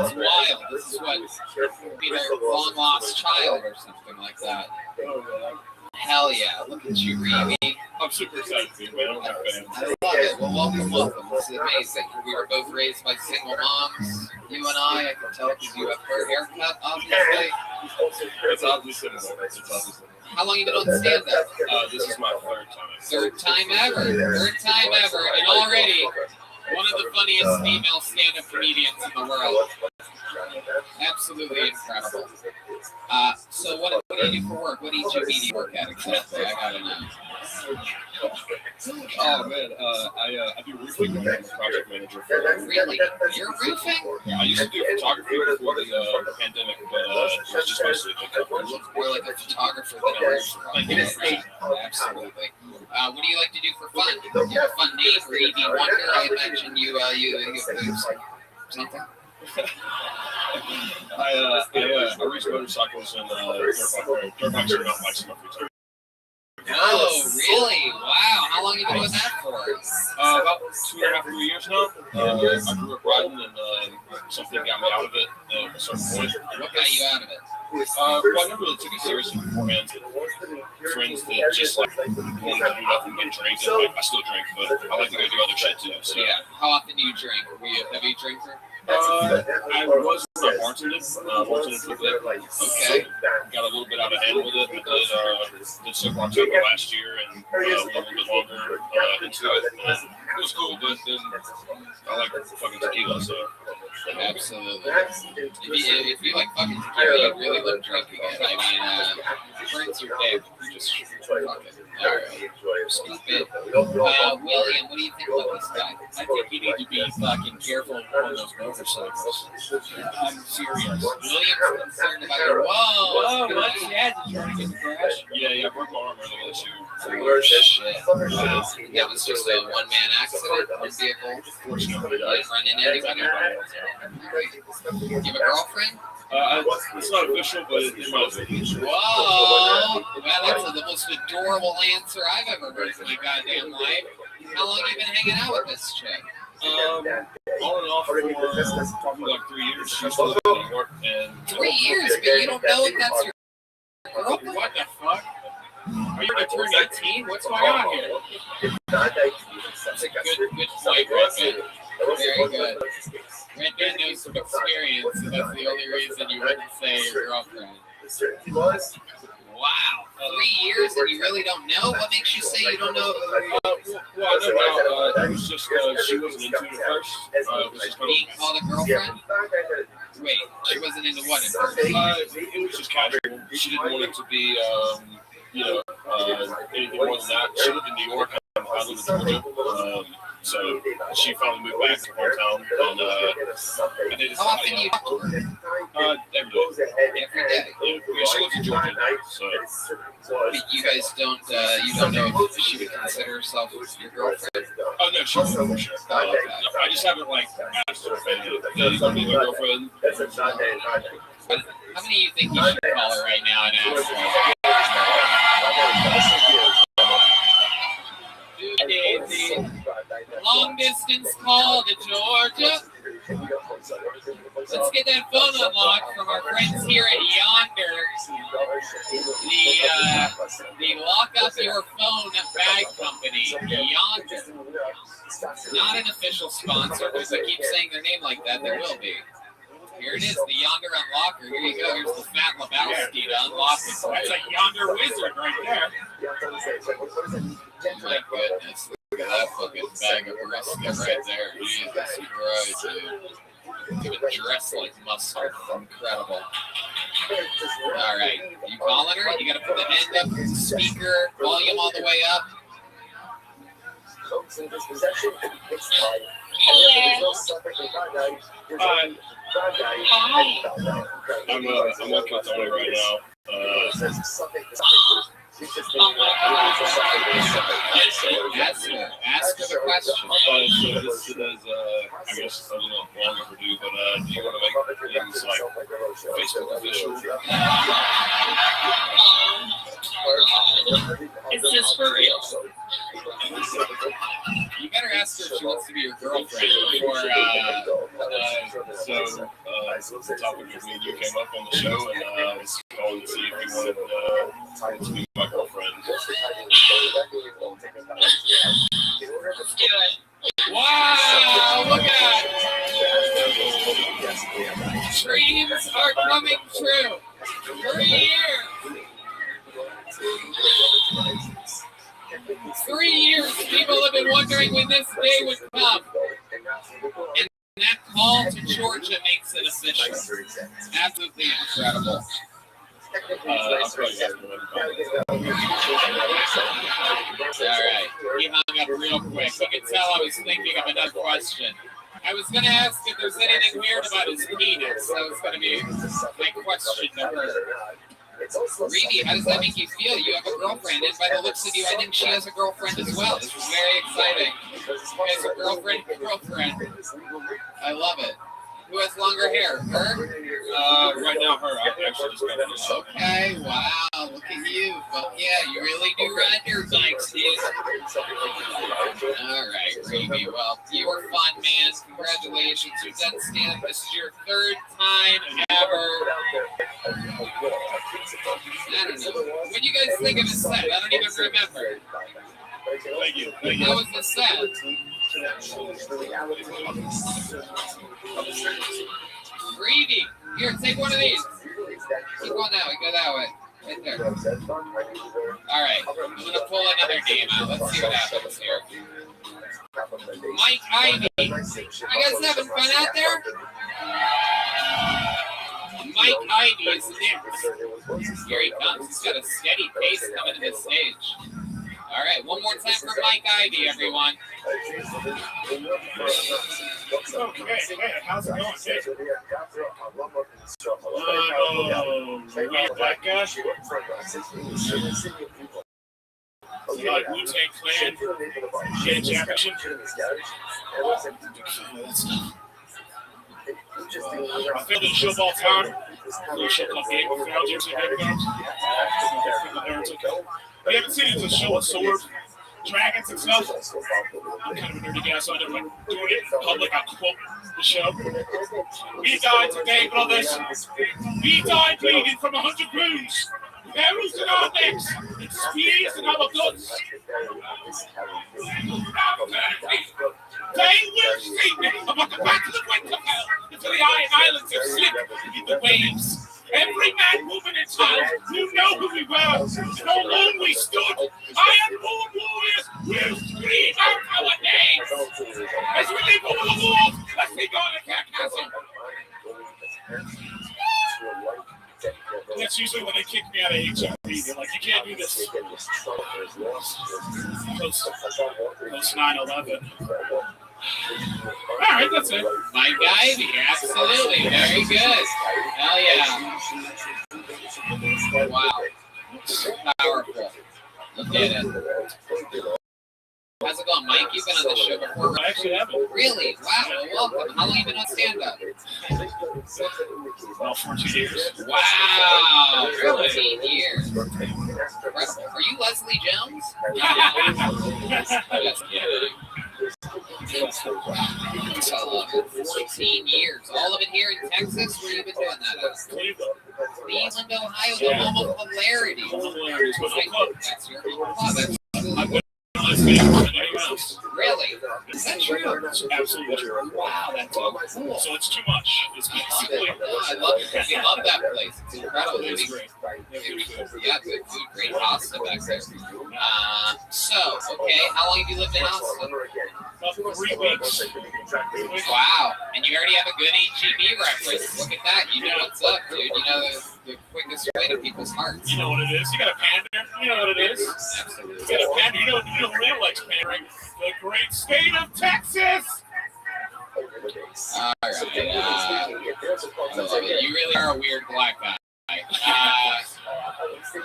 it's wild. This is what would be their long lost child or something like that. Hell yeah. Look at you, Reedy. I'm super excited for you, man. I'm a fan. I love it. Well, welcome. This is amazing. We were both raised by single moms. You and I can tell because you have her haircut, obviously. It's obviously similar. How long have you been on stand-up? This is my third time. Third time ever. And already one of the funniest female stand-up comedians in the world. Absolutely incredible. So what do you do for work? What do you do work at exactly? I gotta know. Oh man, I do roofing. I'm a project manager for. Really? You're roofing? I used to do photography before the pandemic, but it's just mostly More like a photographer than a roofer. Absolutely. What do you like to do for fun? You have a fun name, Reedy Wonder. I imagine you something. I race motorcycles and dirt bikes and mountain bikes. Oh, really? Wow. How long have you been doing that for? About 2.5, 3 years now. I grew up riding and something got me out of it at a certain point. What got you out of it? Well, I never really took it seriously beforehand. Friends that just like wanted to do nothing but drink. And I still drink, but I like to go do other shit too. So. Yeah. How often do you drink? Were you a heavy drinker? I was a bartender for a bit. Okay. Got a little bit out of hand with it. I did Sober October last year and went a little bit longer into it. And it was cool, but then I like fucking tequila, so. Absolutely. If you like fucking tequila, you really love drinking it. I mean, it burns your day, but you just fuck it. All right. Stupid. William, what do you think about this guy? I think you need to be fucking careful on those motorcycles. I'm serious. William's concerned about your. Whoa! What? He had to try to get the crash. Yeah, I broke my arm earlier this year. Oh, shit. Wow. That was just a one-man accident, one vehicle. Fortunately, You didn't run into anybody? Do you have a girlfriend? It's not official, but it might be. Whoa! Wow, that's the most adorable answer I've ever heard in my goddamn life. How long have you been hanging out with this chick? On and off for probably like 3 years. She used to live in New York. And 3 years, but you don't know if that's your girlfriend? What the fuck? Are you going to turn 18? What's going on here? That's a good point, Redman. Very good. Redman knows some experience, and that's the only reason you wouldn't say your girlfriend. Wow. 3 years and you really don't know? What makes you say you don't know? Well, I know now. It was just she wasn't into it first. It was just being called a girlfriend? Wait, she wasn't into what at first? It was just casual. She didn't want it to be, anything more than that. She lived in New York. I live in Georgia. So she finally moved back to hometown, and they decided. How often do you talk to her? Every day. Every day. Yeah, she lives in Georgia now, so. But you guys don't, you don't know if she would consider herself your girlfriend? Oh no, she's for sure. No, I just haven't asked her if you want to be my girlfriend. How many do you think you should call her right now and ask her? Long distance call to Georgia. Let's get that phone unlocked from our friends here at Yonder, the lock up your phone bag company. Yonder, not an official sponsor, but if I keep saying their name like that, there will be. Here it is, the Yonder Unlocker. Here you go. Here's the Fat Lebowski to unlock it. That's a Yonder wizard right there. Oh my goodness. Look at that fucking bag of brisket right there. Jesus Christ, dude. Even dressed like mustard. Incredible. All right. You calling her? You got to put the hand up, speaker, volume all the way up. Hi. I'm working with Tony right now. Ask her the question. So this is, I guess, a little long overdue, but do you want to make things like Facebook official? Is this for real? You better ask her if she wants to be your girlfriend before, so the topic of me and you came up on the show, and I was calling to see if you wanted to be my girlfriend. Wow, look at that. Dreams are coming true. 3 years. 3 years people have been wondering when this day would come. And that call to Georgia makes it official. Absolutely incredible. I'll tell you. All right. He hung up real quick. You can tell I was thinking of another question. I was going to ask if there's anything weird about his penis. That was going to be my question to her. Reedy, how does that make you feel? You have a girlfriend, and by the looks of you, I think she has a girlfriend as well. This is very exciting. You guys are girlfriend. I love it. Who has longer hair? Her? Right now, her. I actually just got it. Okay, wow, look at you. But yeah, you really do ride your bikes, dude. All right, Reedy. Well, you were fun, man. Congratulations. You've done stand-up. This is your 3rd time ever. I don't know. What do you guys think of his set? I don't even remember. Thank you. How was the set? Reedy, here, take one of these. Take one that way, go that way. Right there. All right, I'm going to pull another game out. Let's see what happens here. Mike Ivy. You guys having fun out there? Mike Ivy is next. Here he comes. He's got a steady pace coming to the stage. All right, one more time for Mike Ivy, everyone. Hey, how's it going? Black guy? You like Wu-Tang Clan? Get championship? I feel the show all time. The show called Game of Thrones. You ever seen Game of Thrones? You haven't seen it? It's a show of swords, dragons, and stuff. I'm kind of a nerdy guy, so I don't like doing it in public. I'll quote the show. We died today, brothers. We died bleeding from 100 wounds. Arrows in our necks, and spears in our guts. They will see me about the back of the Winterfell until the Iron Islands are slick in the waves. Every man, woman, and child, you know who we were, and how long we stood. Ironborn warriors will scream out our names. As we leap over the walls, let's be gone at Cat Castle. That's usually when they kick me out of HIV. They're like, you can't do this. Post 9/11. All right, that's it. Mike Ivy, absolutely. Very good. Hell yeah. Wow. Powerful. Look at it. How's it going, Mike? You've been on the show before. I actually haven't. Really? Wow. Well, welcome. How long have you been on stand-up? Well, 14 years. Wow. 14 years. Are you Leslie Jones? Just kidding. 14 years. All of it here in Texas? Where you been doing that at? Cleveland, Ohio. The home of hilarity. That's your club. Really? Is that true? It's absolutely true. Wow, that's so cool. So it's too much. It's basically. I love it. I love that place. It's incredible. It's great. Yeah, good food, great pasta back there. Okay, how long have you lived in Austin? About 3 weeks. Wow, and you already have a good HEB reference. Look at that. You know what's up, dude. You know the quickest way to people's hearts. You know what it is. You got a pander. You know what it is. Absolutely. You got a pander. You know who really likes pandering? The great state of Texas. All right. I love it. You really are a weird black guy.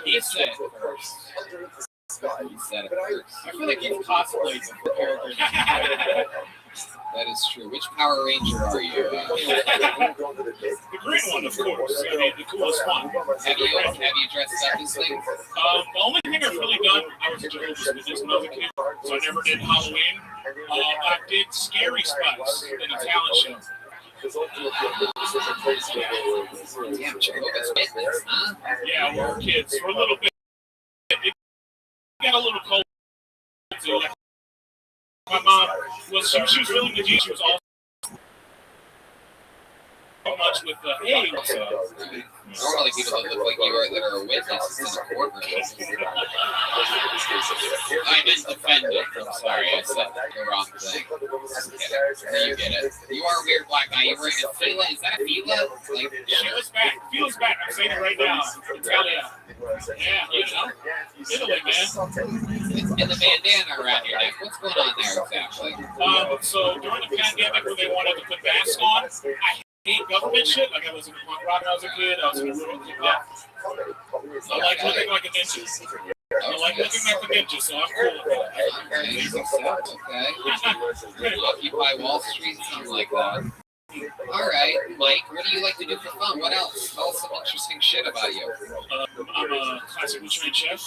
He said it first. He said it first. I feel like you've cosplayed the characters. That is true. Which Power Ranger are you? The green one, of course. I mean, the coolest one. Have you dressed up as things? The only thing I've really done, I was a Jehovah's Witness when I was a kid, so I never did Halloween. I did Scary Spice in a talent show. Damn, Jehovah's Witness, huh? Yeah, we were kids for a little bit. It got a little cold too. My mom was really good. She was also much with the hey, what's up? Normally people that look like you are that are a witness in the courtroom. I didn't defend it. I'm sorry, I said the wrong thing. You get it. You are a weird black guy. You're wearing a fila. Is that a fila? Like, Fila's back. Fila's back. I'm saying it right now. Italia. Yeah, you know. Italy, man. And the bandana around your neck. What's going on there exactly? So during the pandemic when they wanted to put masks on, I hate government shit. Like I was in punk rock when I was a kid. I was in a real kid. I like looking like a ninja. I like looking like a ninja, so I'm cool with that. Okay. Occupy Wall Street, something like that. All right, Mike, what do you like to do for fun? What else? Tell us some interesting shit about you. I'm a classically trained chef.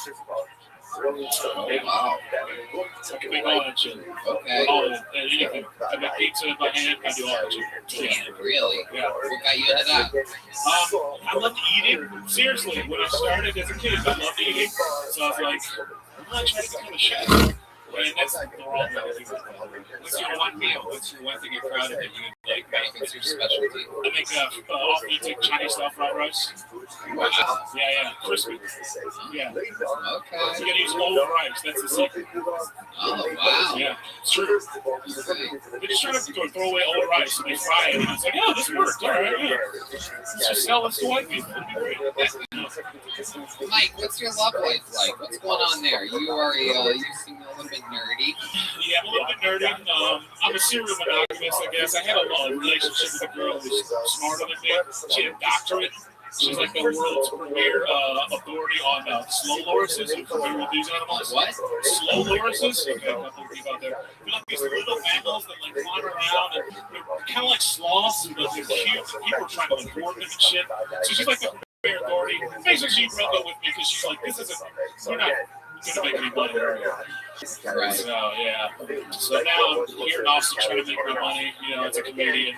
Oh, wow. I can make all that shit. Okay. All of it. Anything. I make pizza by hand. I do all that shit. Damn, really? Yeah. What got you into that? I loved eating. Seriously, when I started as a kid, I loved eating. So I was like, I'm not trying to become a chef. And that's the wrong way to do it. What's your one meal? What's your one thing you're proud of that you like? What's your specialty? I make authentic Chinese style fried rice. Wow. Yeah. Crispy. Yeah. Okay. You gotta use old rice. That's the secret. Oh, wow. Yeah. It's true. They just try to throw away old rice and they fry it. And it's like, oh, this worked. All right, yeah. Let's just sell this to white people. Mike, what's your love life like? What's going on there? You are you seem a little bit nerdy. Yeah, I'm a little bit nerdy. I'm a serial monogamist, I guess. I had a long relationship with a girl who was smarter than me. She had a doctorate. She's like the world's premier authority on slow lorises. Are you familiar with these animals? What? Slow lorises? Okay, a couple of people out there. They're like these little mammals that like climb around and they're kind of like sloths, but they're cute. People are trying to import them and shit. So she's like the premier authority. Basically, she broke up with me because she's like, this isn't, we're not gonna make any money. Right. So yeah. So now I'm here in Austin trying to make my money. You know, as a comedian.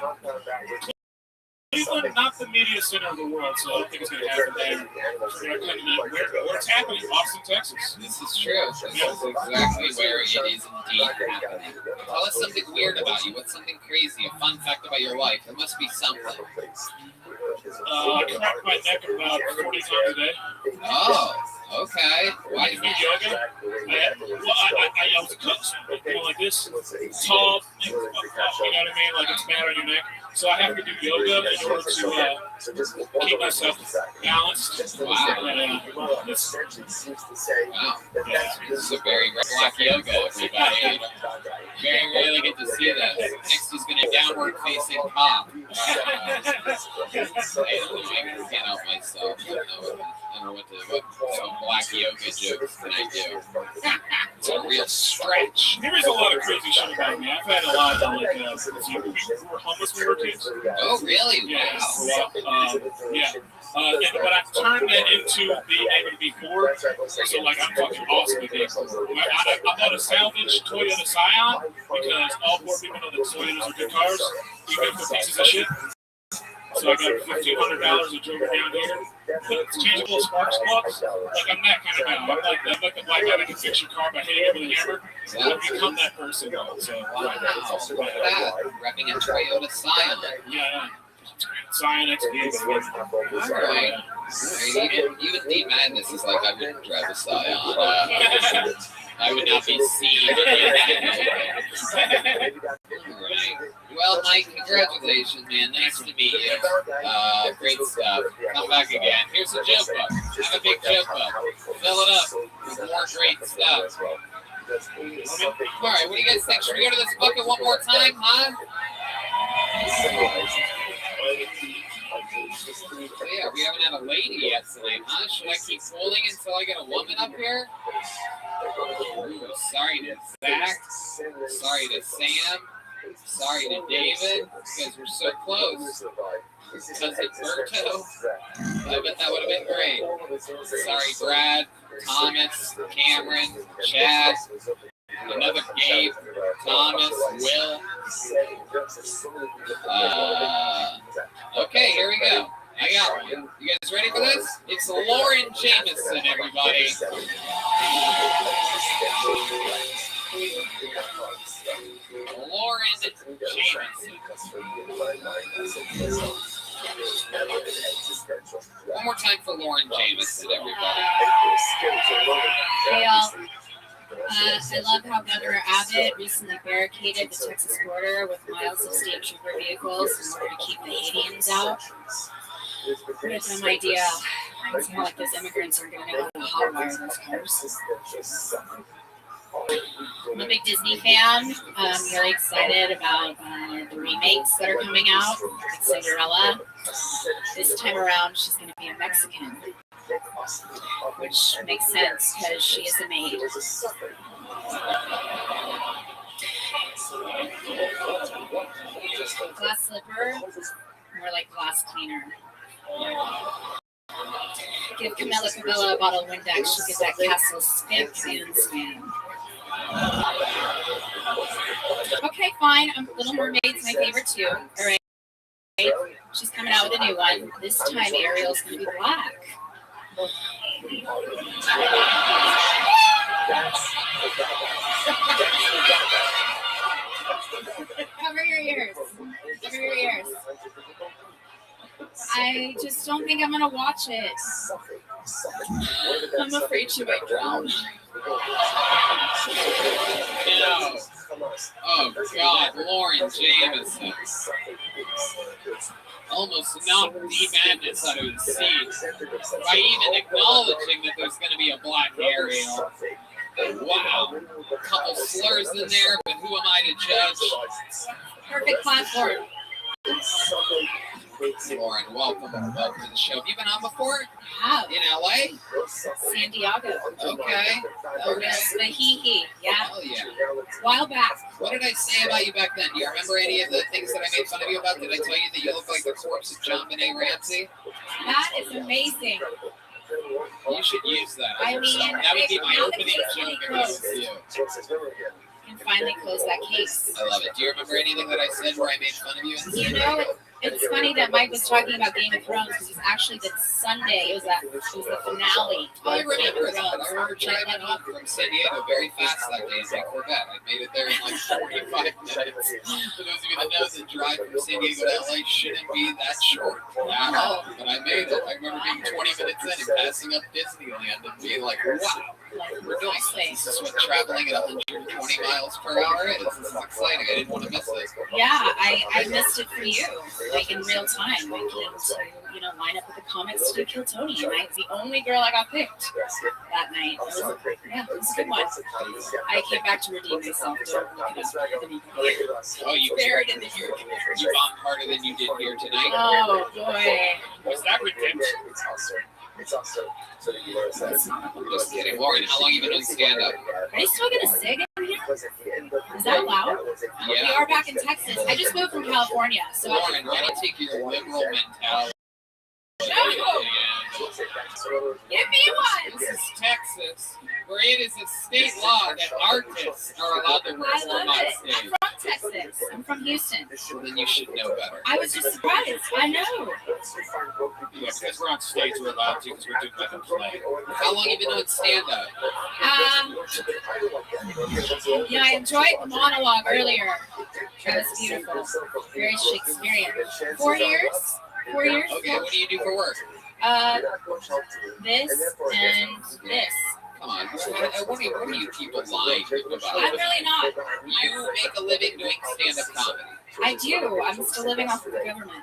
Cleveland, not the media center of the world, so I don't think it's going to happen there. Where it's happening, Austin, Texas. This is true. This is exactly where it is indeed happening. Tell us something weird about you. What's something crazy? A fun fact about your life? There must be something. I crack my neck about 40 times a day. Oh, okay. Why do you do yoga? I was a cook, going like this, tall, you know what I mean? Like it's bad on your neck. So I have to do yoga in order to keep myself balanced. Wow. Wow. This is a very black yoga, everybody. Very rarely get to see that. Next he's going to downward facing pop. I can't help myself. I don't know what black yoga jokes can I do. It's a real stretch. There is a lot of crazy shit about me. I've had a lot of like, we were homeless when we were kids. Oh, really? Yeah. Wow. But I've turned that into being able to be bored. So, like, I'm fucking awesome with this. I bought a salvage Toyota Scion because all poor people know that Toyotas are good cars, even for pieces of shit. So I got $1,500 and drove it down here. Put changeable spark plugs. Like, I'm that kind of guy. I'm like the black guy that can fix your car by hitting it with a hammer. I've become that person. So, wow. Look at that. Repping a Toyota Scion. Yeah. Scion XP. All right. Even D Madness is like, I wouldn't drive a Scion. I would not be seen in that. Right. Well, Mike, congratulations, man. Nice to meet you. Great stuff. Come back again. Here's a joke book. Have a big joke book. Fill it up with more great stuff. All right, what do you guys think? Should we go to this bucket one more time, huh? Yeah, we haven't had a lady yet tonight, huh? Should I keep holding until I get a woman up here? Ooh, sorry to Zach. Sorry to Sam. Sorry to David, because we're so close. Cousin Berto. I bet that would have been great. Sorry, Brad, Thomas, Cameron, Chad, another Gabe, Thomas, Will. Okay, here we go. I got one. You guys ready for this? It's Lauren Jameson, everybody. Lauren Jameson. One more time for Lauren Jameson, everybody. Hey, y'all. I love how Governor Abbott recently barricaded the Texas border with miles of state trooper vehicles in order to keep the Haitians out. What a dumb idea. It's more like those immigrants are going to go to hotwire those cars. I'm a big Disney fan. I'm really excited about the remakes that are coming out, like Cinderella. This time around, she's going to be a Mexican, which makes sense because she is a maid. Glass slipper, more like glass cleaner. Give Camilla Cabella a bottle of Windex. She'll get that castle spick and span. Okay, fine. Little Mermaid's my favorite too. All right. She's coming out with a new one. This time Ariel's going to be black. Cover your ears. Cover your ears. I just don't think I'm going to watch it. I'm afraid she might drown. No. Oh, God, Lauren Jameson. Almost knocked the madness out of his seat by even acknowledging that there's going to be a black Ariel. Wow. A couple slurs in there, but who am I to judge? Perfect platform. Lauren, welcome to the show. Have you been on before? Yeah. In LA? San Diego. Okay. Oh, yes, the hee-hee. Yeah. Oh, yeah. While back. What did I say about you back then? Do you remember any of the things that I made fun of you about? Did I tell you that you look like the corpse of John Benet Ramsey? That is amazing. You should use that. I mean, that would be my opening joke against you. You can finally close that case. I love it. Do you remember anything that I said where I made fun of you? You know, it's funny that Mike was talking about Game of Thrones because it was actually the Sunday. It was the finale. I remember that. I remember driving home from San Diego very fast that day in my Corvette. I made it there in like 45 minutes. For those of you that know, the drive from San Diego to LA shouldn't be that short at all. But I made it. I remember being 20 minutes in and passing up Disneyland and being like, wow. We're doing this. This is what traveling at 120 miles per hour is. This is exciting. I didn't want to miss this. Yeah, I missed it for you, like in real time. I came to, line up with the comics to kill Tony, and I was the only girl I got picked that night. It was a good one. I came back to redeem myself. Oh, you buried in the year. You bombed harder than you did here tonight. Oh, boy. Was that redemption? It's also so that you learn I'm just kidding. Lauren, how long have you been doing stand-up? Are you still going to sig in here? Is that allowed? Yeah. We are back in Texas. I just moved from California. So Lauren, why don't you take your liberal mentality? No! Give me one! This is Texas, where it is a state law that artists are allowed to I love perform on it. stage. I'm from Texas. I'm from Houston. Well, then you should know better. I was just surprised. I know. Yeah, because we're on stage, we're allowed to, because we're doing like a play. How long have you been doing stand-up? I enjoyed the monologue earlier. It was beautiful. Very Shakespearean. 4 years? 4 years? Okay, what do you do for work? This and this. Come on, what are you people lying about? I'm really not. You make a living doing stand-up comedy. I do. I'm still living off of the government,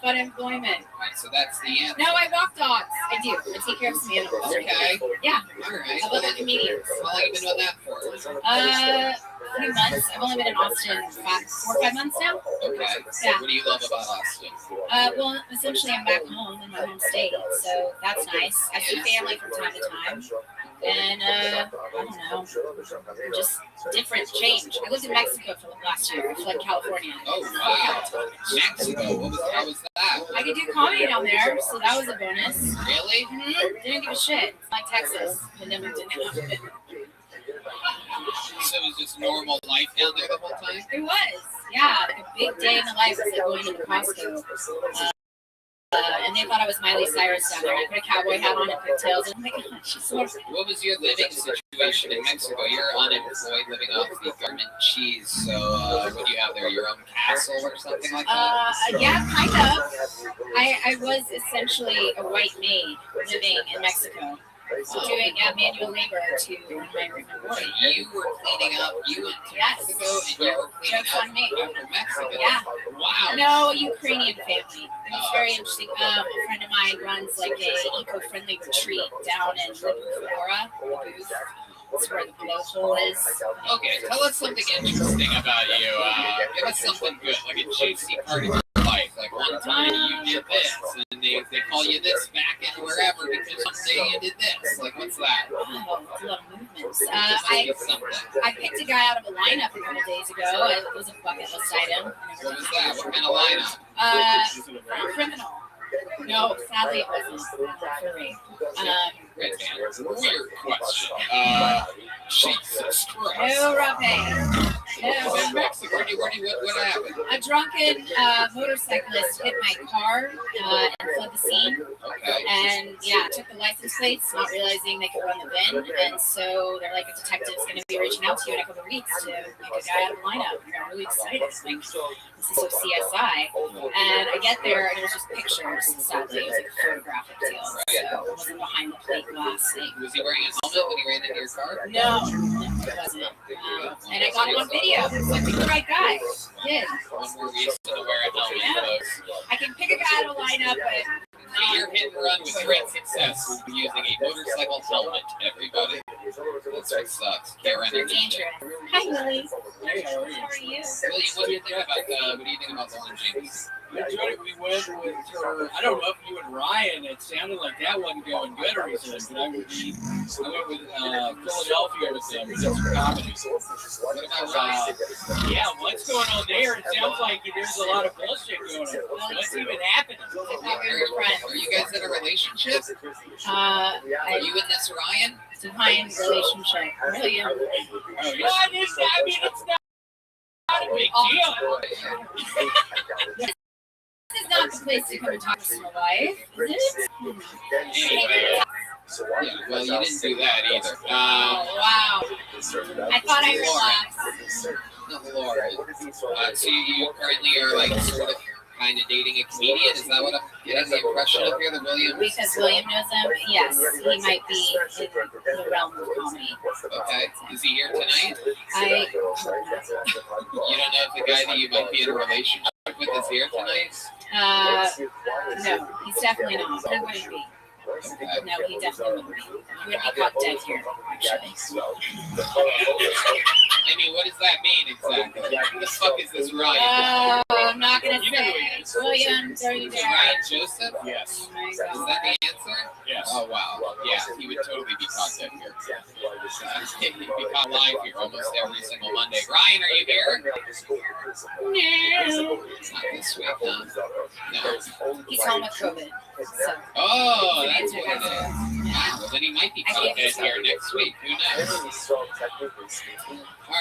but employment. Right, so that's the answer. No, I walk dogs. I do. I take care of some animals. Okay. Yeah. All right. I love the comedians. How long have you been doing that for? few months. I've only been in Austin 4 or 5 months now. Okay. Yeah. What do you love about Austin? Well, essentially, I'm back home in my home state, so that's nice. I see family from time to time, and I don't know, just different change. I lived in Mexico for last year. I fled California. Oh wow, Mexico. How was that? I could do comedy down there, so that was a bonus. Really? Mm-hmm. Didn't give a shit. It's like Texas. Pandemic didn't happen. So it was just normal life down there the whole time? It was, yeah. Like a big day in the life was like going to the Costco. And they thought I was Miley Cyrus down there. I put a cowboy hat on and pigtails. And oh my God, she's so What was your living situation in Mexico? You're unemployed, living off the government cheese. So what do you have there? Your own castle or something like that? Yeah, kind of. I was essentially a white maid living in Mexico. Doing manual labor to earn my room and board. You were cleaning up. You went to Mexico and you were cleaning Jokes up on me. after Mexico. Yeah. Wow. No, a Ukrainian family. It was very interesting. A friend of mine runs like a eco-friendly retreat down in Flora, the booth. That's where the blowhole is. Okay, tell us something interesting about you. Give us something good, like a juicy part of your life. Like one time you did this, and they call you this back in wherever because someday you did this. Like, what's that? Oh, it's a lot of movements. I picked a guy out of a lineup a couple days ago. It was a bucket list item. What was that? What kind of lineup? Criminal. No, sadly it wasn't for rape. Red man. Weird question. Jesus Christ. No, Rabbi. No. In Mexico, what happened? A drunken motorcyclist hit my car and fled the scene. Okay. And yeah, took the license plates, not realizing they could run the VIN. And so they're like, a detective's going to be reaching out to you in a couple of weeks to pick a guy out of the lineup. And I'm really excited. Like, this is so CSI. And I get there and it was just pictures. Sadly, it was like a photographic deal. So it wasn't behind the plate glass thing. Was he wearing a helmet when he ran into your car? No, it wasn't. And I got it on video. So I picked the right guy. Did. One more reason to wear a helmet, folks. I can pick a guy out of a lineup, but Your hit and run with great success will be using a motorcycle helmet, everybody. That's what sucks. Can't run into shit. Hi, Willie. Hey, how are you? How are you? Willie, what do you think about Lauren James? We went with her. I don't know if you and Ryan. It sounded like that wasn't going good recently, but I went with Philadelphia with them. Did some comedy. What about Ryan? Yeah, what's going on there? It sounds like there's a lot of bullshit going on. What's even happening? Are you guys in a relationship? Are you in this Ryan? Define relationship. Really? Well, it's not a big deal. This is not the place to come and talk to my wife, is it? Anyway. Yeah, well, you didn't do that either. Wow. I thought I relaxed. Lauren. So you currently are like sort of kind of dating a comedian? Is that what I'm getting the impression of here, that William? Because William knows him, yes, he might be in the realm of comedy. Okay. Is he here tonight? I You don't know if the guy that you might be in a relationship with is here tonight? No, he's definitely not. He wouldn't be. Okay. No, he definitely wouldn't be. He would be caught dead here, actually. I mean, what does that mean exactly? Who the fuck is this Ryan? I'm not gonna say. William, there you Is go. it Ryan Joseph? Yes. Oh my Is that God. the answer? Yes. Oh, wow. Yeah, he would totally be caught dead here. He'd be caught live here almost every single Monday. Ryan, are you here? No. Not this week, huh? No. He's home with COVID. So. Oh, that's what it is. Wow, well, then he might be caught dead here next week. Who knows? All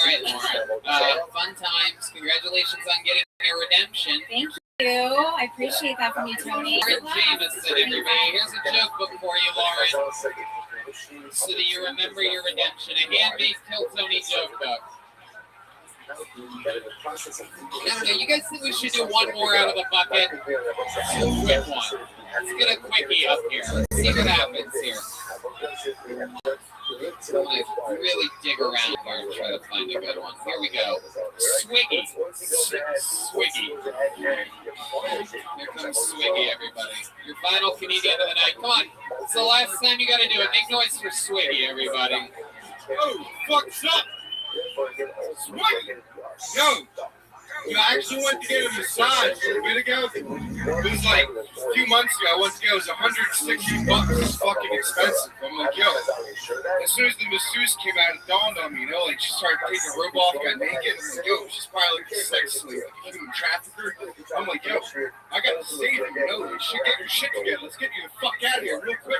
right, Lauren. Fun times. Congratulations on getting your redemption. Thank you. I appreciate that from you, Tony. Lauren Jameson, everybody. Here's a joke book for you, Lauren. So that you remember your redemption. A handmade Kill Tony joke book. I don't know. You guys think we should do one more out of the bucket? A quick one. Let's get a quickie up here. Let's see what happens here. I'm going to really dig around here and try to find a good one. Here we go. Swiggy. Swiggy. Here comes Swiggy, everybody. Your final comedian of the night. Come on. It's the last time you got to do it. Make noise for Swiggy, everybody. Oh, fuck's up. Swiggy! I actually went to get a massage a bit ago. It was like a few months ago. I went to get it. It was $160. It's fucking expensive. I'm like, yo. As soon as the masseuse came out, it dawned on me, like she started taking the robe off, got naked. I'm like, yo, she's probably like a sex slave, like a human trafficker. I'm like, yo, I gotta save you, like, shit, get your shit together. Let's get you the fuck out of here real quick.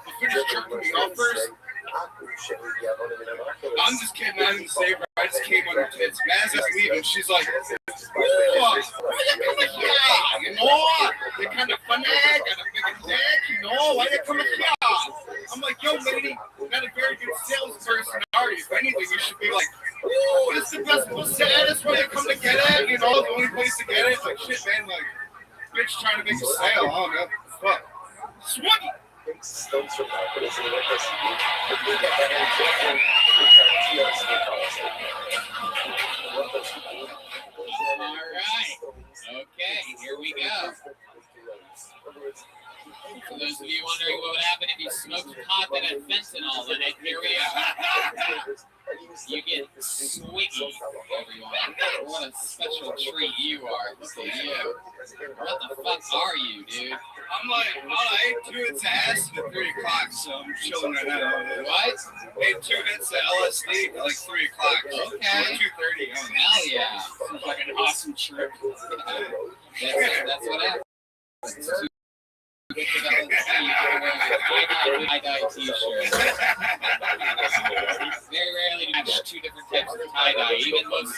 You finish jerking me off first. I'm just kidding. I didn't save her. I just came on her tits. Maz is leaving. She's like, why you coming here? You're kind of funny. Got a big dick, why you coming here? I'm like, yo, lady, you're not a very good salesperson, are you? If anything, you should be like, ooh, this is the best pussy. That's why you come to get it. The only place to get it. Like, shit, man. Like, bitch trying to make a sale. I don't know. Fuck. Swaggy. All right. Okay, here we go. For those of you wondering what would happen if you smoked pot that had fentanyl in it, here we are. You get swiggy, everyone. What a special treat you are. Look at you. What the fuck are you, dude? I'm like, I ate 2 hits of acid at 3 o'clock, so I'm chilling right now. What? I ate 2 hits of LSD at like 3 o'clock. Okay. 2:30. Hell yeah. Sounds like an awesome trip. That's what happens. Tie-dye t-shirt. Very rarely do you match 2 different types of tie-dye. Even most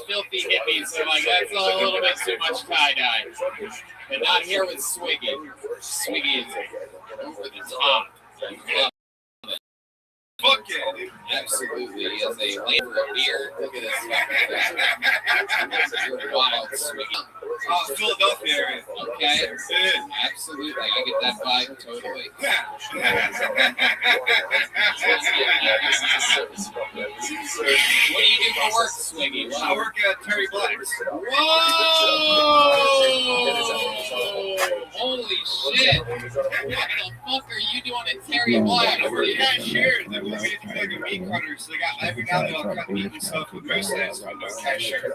filthy hippies are like, that's a little bit too much tie-dye. But not here with Swiggy. Swiggy is over the top. Fuck yeah, dude. Absolutely. He has a lane for a beer. Look at this fucking You're wild, Swiggy. Philadelphia area. Okay. Absolutely. I get that vibe totally. What do you do for work, Swiggy? I work at Terry Black's. Whoa! Holy shit! What the fuck are you doing at Terry Black's? We're cashiers. They want me to do like a meat cutter, so they got every now and then I'll cut meat and stuff with mustache. So I'm doing cashier.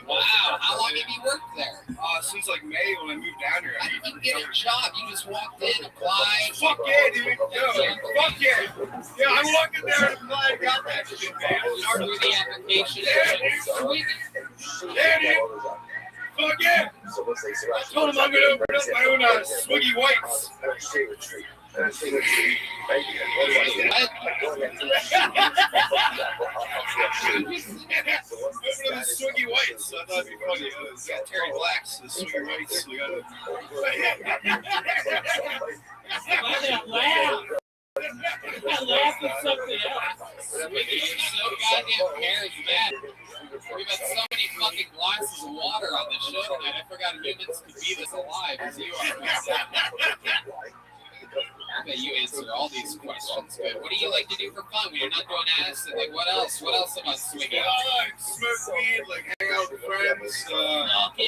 Wow! How long have you worked there? Since like May when I moved down here. How did you get a job? You just walked in, applied. Fuck yeah, dude. Yo, fuck yeah. Yeah, I walked in there and applied, got that shit, man. Through the application. Yeah, dude. Fuck yeah. I told him I'm going to open up my own Swiggy Whites. Swiggy Whites. So I thought it'd be funny. It's got Terry Black's, the Swiggy Whites. We got it. That laugh. That laugh is something else. Swiggy, you're so goddamn charismatic. We've had so many fucking glasses of water on the show tonight. I forgot humans could be this alive as you are. I bet you answer all these questions good. What do you like to do for fun when you're not doing acid? Like, what else? What else about Swiggy? I like smoke weed, like hang out with friends. What do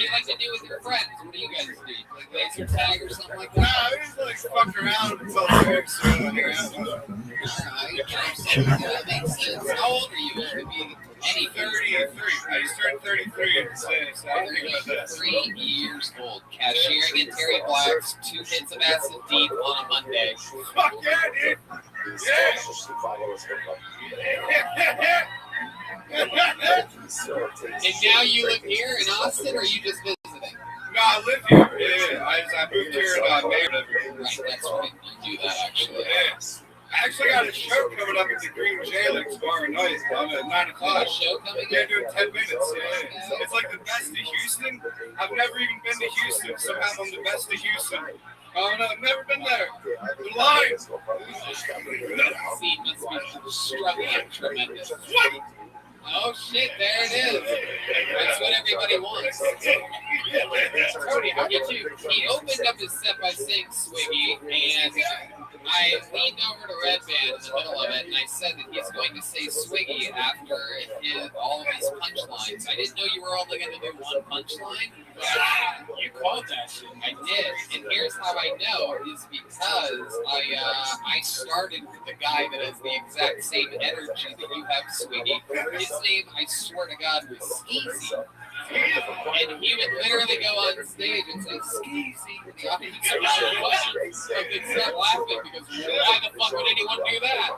you like to do with your friends? What do you guys do? Like laser tag or something like that? Nah, we just like fuck around until lyrics or hang out. Alright, that makes sense. How old are you? To be any 33. I just turned 33 today, so I think about that. 3 years old. Cashiering at Terry Black's, 2 hits of acid deep on a Monday. Fuck yeah, dude. Yeah. And now you live here in Austin, or are you just visiting? No, I live here. Yeah, I moved here in May. Right, that's right. You do that actually. Yeah. I actually got a show coming up at the Green Jailer tomorrow night at 9 o'clock. A show coming Yeah, doing 10 minutes. Yeah. It's like the best of Houston. I've never even been to Houston. Somehow I'm the best of Houston. Oh no, I've never been there. You're lying. See, must be struggling tremendous. What? Oh shit, there it is. That's what everybody wants. Tony, how did you? He opened up his set by saying Swiggy, and I leaned over to Red Band in the middle of it, and I said that he's going to say Swiggy after all of his punchlines. I didn't know you were only going to do one punchline. You called that shit. I did, and here's how I know is because I started with the guy that has the exact same energy that you have, Swiggy. His name, I swear to God, was Skeezy. And he would literally go on stage and say, Skeezy. And the audience would go, what? Like, they'd start laughing because why the fuck would anyone do that?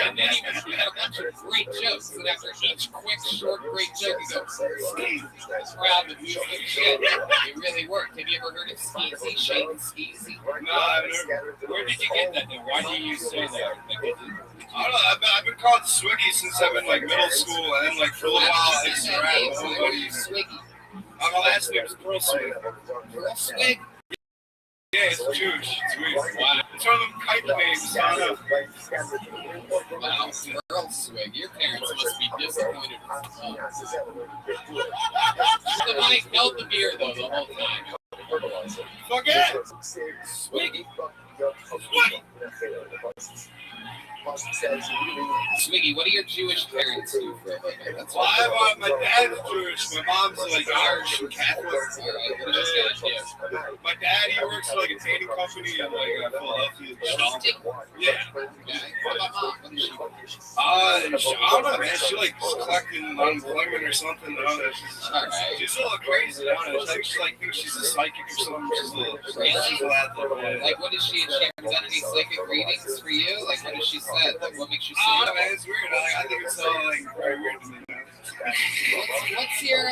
And then he had a bunch of great jokes. And after each quick, short, great joke, he goes, Skeezy. The crowd would lose their shit. It really worked. Have you ever heard of Skeezy? Shane Skeezy? No, I've never. Where did you get that then? Why do you say that? I don't know. I've been called Swiggy since I've been like middle school, and then like for a little while it's around. What are you, Swiggy? My last name is Pearl Swig. Pearl Swig? Yeah, it's Jewish. It's weird. Wow. It's one of them kite names. I don't know. Wow, Pearl Swig. Your parents must be disappointed. The mic held the beer though the whole time. Fuck yeah! Swiggy. Swiggy. Swiggy, what do your Jewish parents do for a living? That's Well, my dad's Jewish. My mom's like Irish and Catholic. All right, what does that do? My dad, he works for like a dating company in like Philadelphia. Yeah. Okay. What about mom? What does she do? I don't know, man. She like just collecting unemployment or something. I don't know. She's a little crazy. I don't know. She like thinks she's a psychic or something. She's a little Really? Like, what does she present any psychic readings for you? Like, what does she say? Like, what makes you say that? Man, it's weird. I think it's all like very weird to me. What's your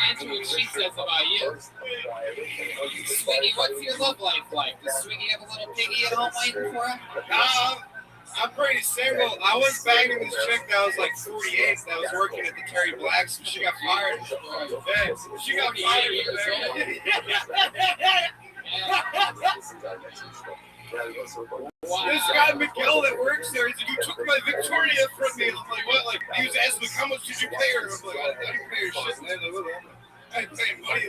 answer what she says about you? Swiggy, what's your love life like? Does Swiggy have a little piggy at home waiting for him? I'm pretty single. I was banging this chick that was like 48 that was working at the Terry Black's, but she got fired. Yeah, she got fired. This guy McGill that works there, he's like, you took my Victoria from me. I'm like, what? Like, he was asking me, how much did you pay her? I'm like, I didn't pay her shit, man. I ain't paying money.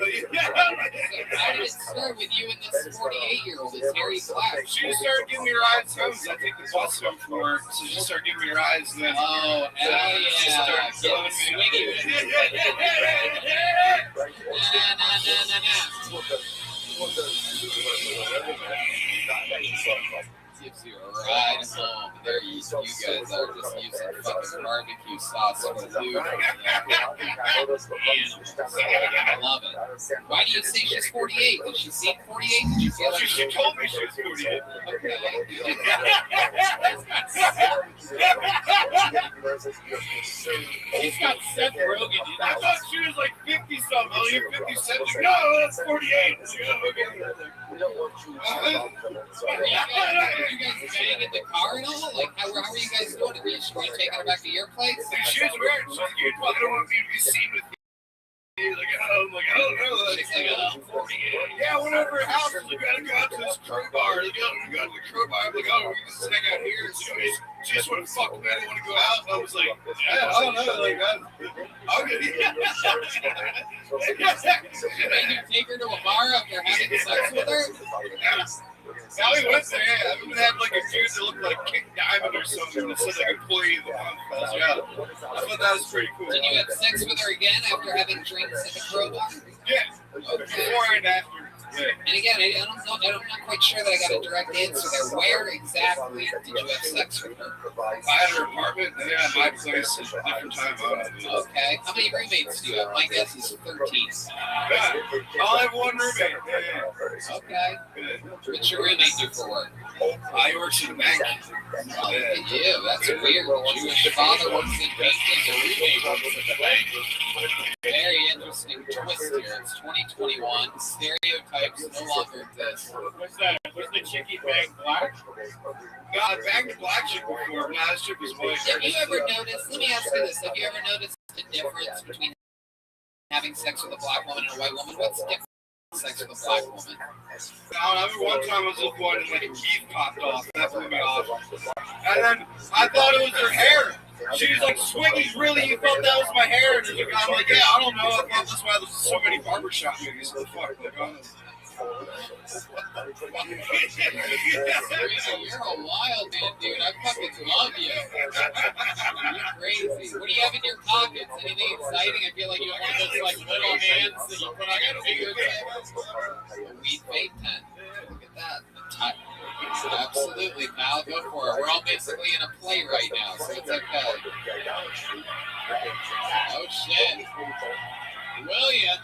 How did it start with you and this 48-year-old, this Terry Black? She started giving me rides home. I take the bus home for her, so she started giving me rides. And then, oh, hell yeah. Getting Swiggy with it. Gives you a ride home. There you guys are just using fucking barbecue sauce for food. I love it. Why do you say she's 48? Did she seem 48? Did you feel like she told me she was 48? Okay. She's got Seth Rogen. I thought she was like 50 something. Oh, you're 57. No, that's 48. You guys bang in the car and all? Like, how are you guys doing it? Were you taking her back to your place? She was weird. She's like, you probably don't want me to be seen with you. Like, I'm like, I don't know. She's like, I'm 48. Yeah, went over her house. We gotta go out to this crowbar. Like, we got to the crowbar. I'm like, oh, we can just hang out here. So she just want to fuck me. I didn't want to go out. And I was like, yeah, I don't know. Like, okay. Did you take her to a bar after having sex with her? Now we went there. Yeah, we had like a dude that looked like King Diamond or something that said like employee of the month. Yeah, I thought that was pretty cool. Did you have sex with her again after having drinks at the crowbar? Yeah. Okay. Before and after. Yeah. And again, I don't know. I'm not quite sure that I got a direct answer there. Where exactly did you have sex with her? I had her apartment. Yeah, my place at a different time. Okay. How many roommates do you have? My guess is 13. Yeah. I'll have one roommate. Yeah. Okay. What's your roommate do for work? He works in a bank. Oh, look at you. That's weird. Jewish father works in banking. The roommate works in the bank. Very interesting twist here. It's 2021. Stereotypes no longer exist. What's that? Was the chickie bang black? No, I banged a black chick before. Nah, this chick was white. Have you ever noticed, let me ask you this, have you ever noticed the difference between having sex with a black woman and a white woman? What's the difference between sex with a black woman? I remember one time I was with one and like a key popped off. That blew me off. And then I thought it was her hair. She was like, Swiggy, really? You thought that was my hair? And I'm like, yeah, I don't know. I thought that's why there's so many barbershop movies. What the fuck? Like, You're a wild man, dude. I fucking love you. You're crazy. What do you have in your pockets? Anything exciting? I feel like you have one of those like little hands that you put on your fingertips. A weed vape pen. Look at that. Absolutely, pal. Go for it. We're all basically in a play right now, so it's okay. Oh shit. William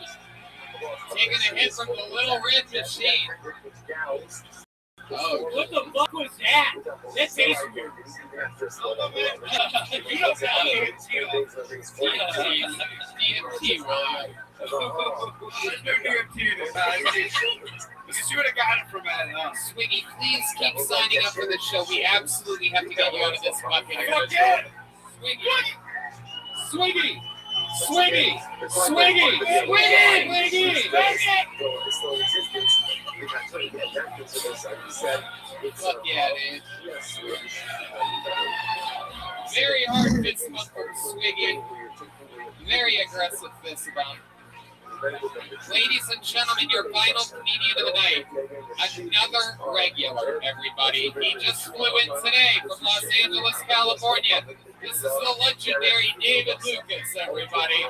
taking a hit from the little red machine. Oh, What the fuck was that? That tastes weird. You don't sound like it's you. DMT, William. You would have got it from that. Swiggy, please keep signing up for the show. We absolutely have to get you out of this bucket. Fuck yeah! Swiggy! Swiggy! Swiggy! Swiggy! Fuck yeah, dude. Very hard fist bump from Swiggy. Very aggressive fist bump. Ladies and gentlemen, your final comedian of the night. Another regular, everybody. He just flew in today from Los Angeles, California. This is the legendary David Lucas, everybody.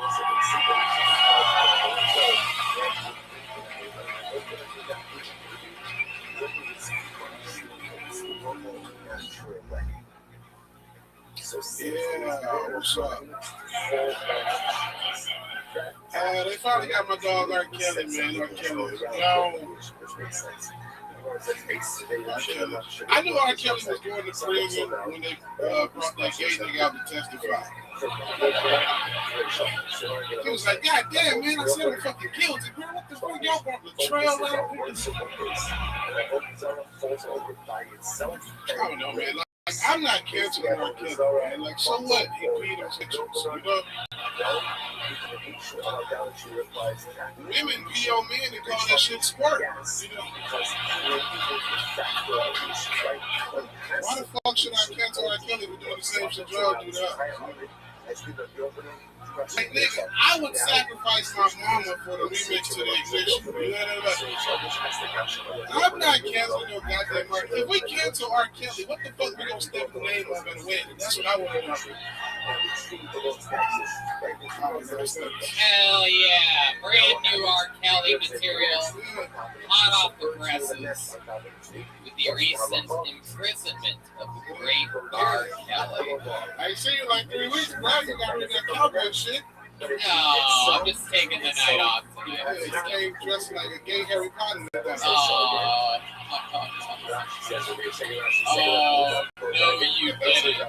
Yeah, what's up? They finally got my dog R. Kelly, man. R. Kelly. I knew R. Kelly was going to prison when they brought that gay nigga out to testify. He was like, God damn, man, I said I'm fucking guilty, bro. What the fuck y'all brought the trail out? I don't know, man. Like, I'm not canceling R. Kelly, man. Like, so what? He peed on sexuals, you know? Women pee on men and call that shit squirt, you know? Why the fuck should I cancel R. Kelly for doing the same shit y'all do that? Like, nigga, I would sacrifice my mama for the remix to the ignition. You know what I'm not canceling no goddamn R. Kelly. If we cancel R. Kelly, what the fuck we gonna step the name of and win? That's what I want to know. Hell yeah. Brand new R. Kelly material. Hot off the presses. With the recent imprisonment of the great R. Kelly. I ain't seen you like 3 weeks, bro. You got rid of that cowboy shit. No, I'm just taking the night off today. Yeah, you came dressed like a gay Harry Potter. Oh, no, you didn't.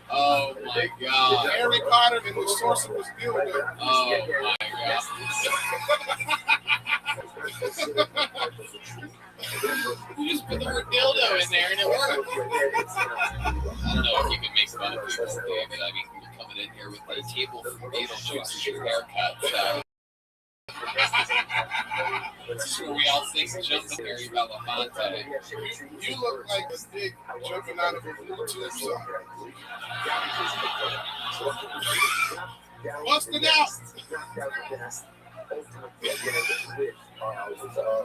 Oh my God. Harry Potter and the Sorcerer's Dildo. Oh my God. You just put the word dildo in there and it worked. I don't know if you can make fun of people today, but I mean, you're coming in here with a table from Beetlejuice as your haircut, so. This is where we all sing Jumpin' Harry Belafonte. You look like a dick jumping out of a Bluetooth song. Bust it out!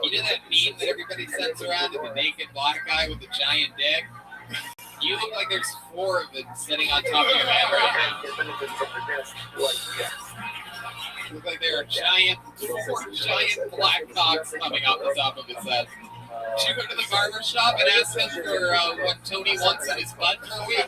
You know that meme that everybody sends around of the naked black guy with the giant dick? You look like there's 4 of them sitting on top of your head right now. You look like there are 4 giant black cocks coming out the top of his head. Did you go to the barber shop and ask him for what Tony wants in his butt for a week?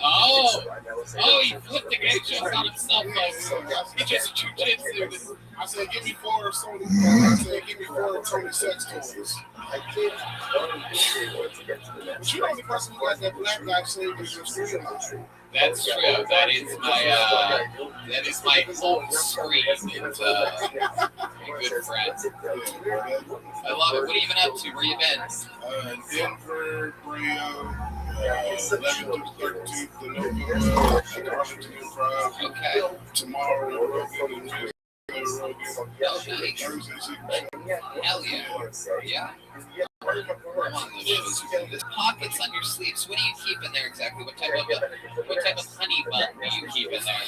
Oh, he flipped the gay jokes on himself, folks. He just jujitsu. I said, give me 4 Tony. I said, give me 4 Tony sex toys. But you know the person who got that black guy saved is your screen. That's true. That is my home screen. It's a good friend. I love it. What have you been up to? Where you been? Denver, Brea, 11th through 13th of November, Arlington Improv. Okay. Tomorrow, Rogan. Hell yeah. Yeah. There's pockets on your sleeves. What do you keep in there exactly? What type of honey bun do you keep in there?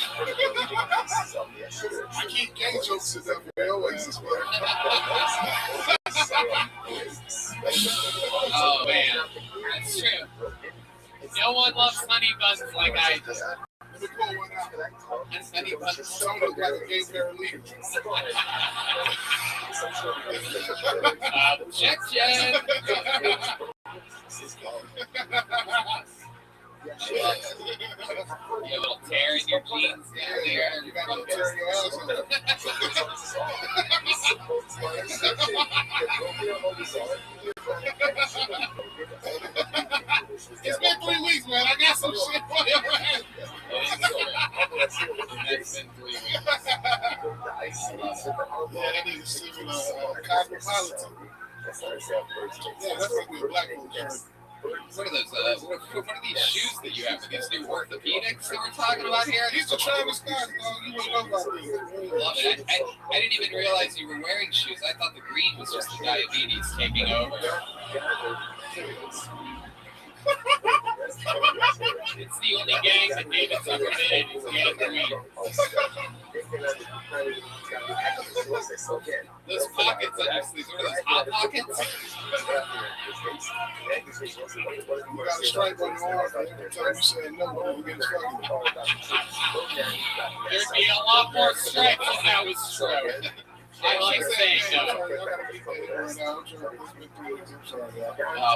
I keep gay jokes in there, man. Oh man, that's true. No one loves honey buns like I do. Let me pull one out. And honey buns. Tony look like a gay paralegal. Objection. You have a little tear in your jeans down there. You got a little tear in your ass. It's been 3 weeks, man. I got some shit for you, man. It's been 3 weeks. Yeah, that nigga singing Cosmopolitan. Yeah, that's like we black folks. What are those? What are these shoes that you have? Are these new orthopedics that we're talking about here? These are Travis Scott. You wouldn't know about these. Love it. I didn't even realize you were wearing shoes. I thought the green was just the diabetes taking over. It's the only gang that David's ever been in. Is gang green. Those pockets on your sleeves, what are those, hot pockets? You got a stripe on your arm every time you say no, you get struck. There'd be a lot more stripes if that was true. I like saying no.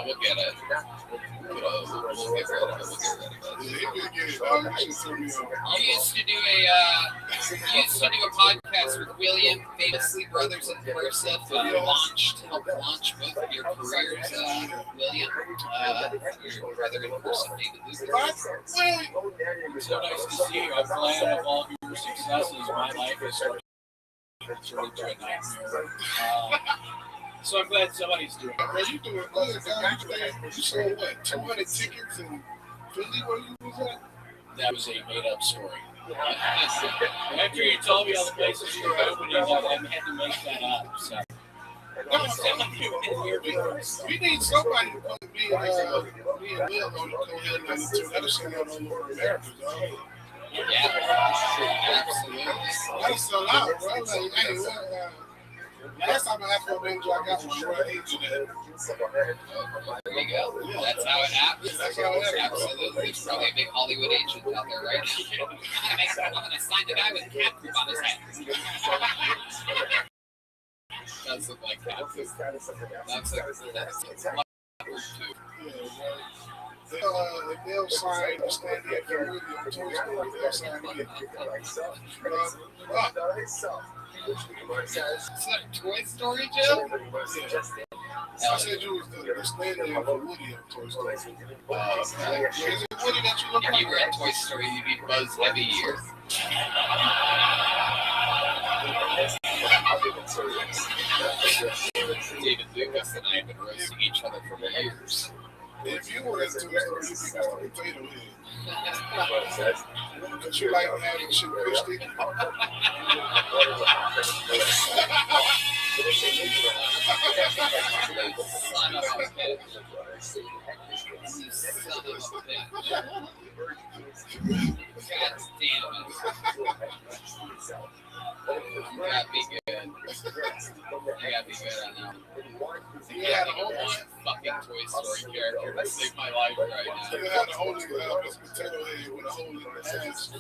We'll get it. We'll get rid of it. You used to do a podcast with William, famously brothers in person, helped launch both of your careers. William, your brother in person, David Lucas. So nice to see you. I'm glad of all of your successes. My life is starting into a nightmare. So I'm glad somebody's doing it. Man, you doing good, guys. You sold what? 200 tickets in Philly where you was at? That was a made-up story. After you told me all the places you were opening, I had to make that up. So. We need somebody to put me and Will on the co-headliner too. That'll send out all over America, dog. Yeah, absolutely. That'll sell out, bro. Like, hey, last time I asked for a manager, I got one right agent at. There you go. That's how it happens. That's how it happens. Absolutely. There's probably a big Hollywood agent out there right now. I'm going to sign the guy with cat poop on his head. Does look like cat poop. That's if they'll sign the stand here for William Toy Story, they'll sign me. Is that Toy Story, Joe? I said you was the stand there for Woody on Toy Story. Is it Woody that you look If like? you were in Toy Story, you'd be Buzz Heavy-Ear. David Lucas and I have been roasting each other for years. If you were in Toy Story, you'd be Mr. Potato Head. Because you like having shit crispy. Son of a bitch. You son of a bitch. God damn it. You gotta be good. You gotta be good on that. You had a whole fucking Toy Story character to save my life right now. You had a holy Mr. Potato Head with a hole in the ass.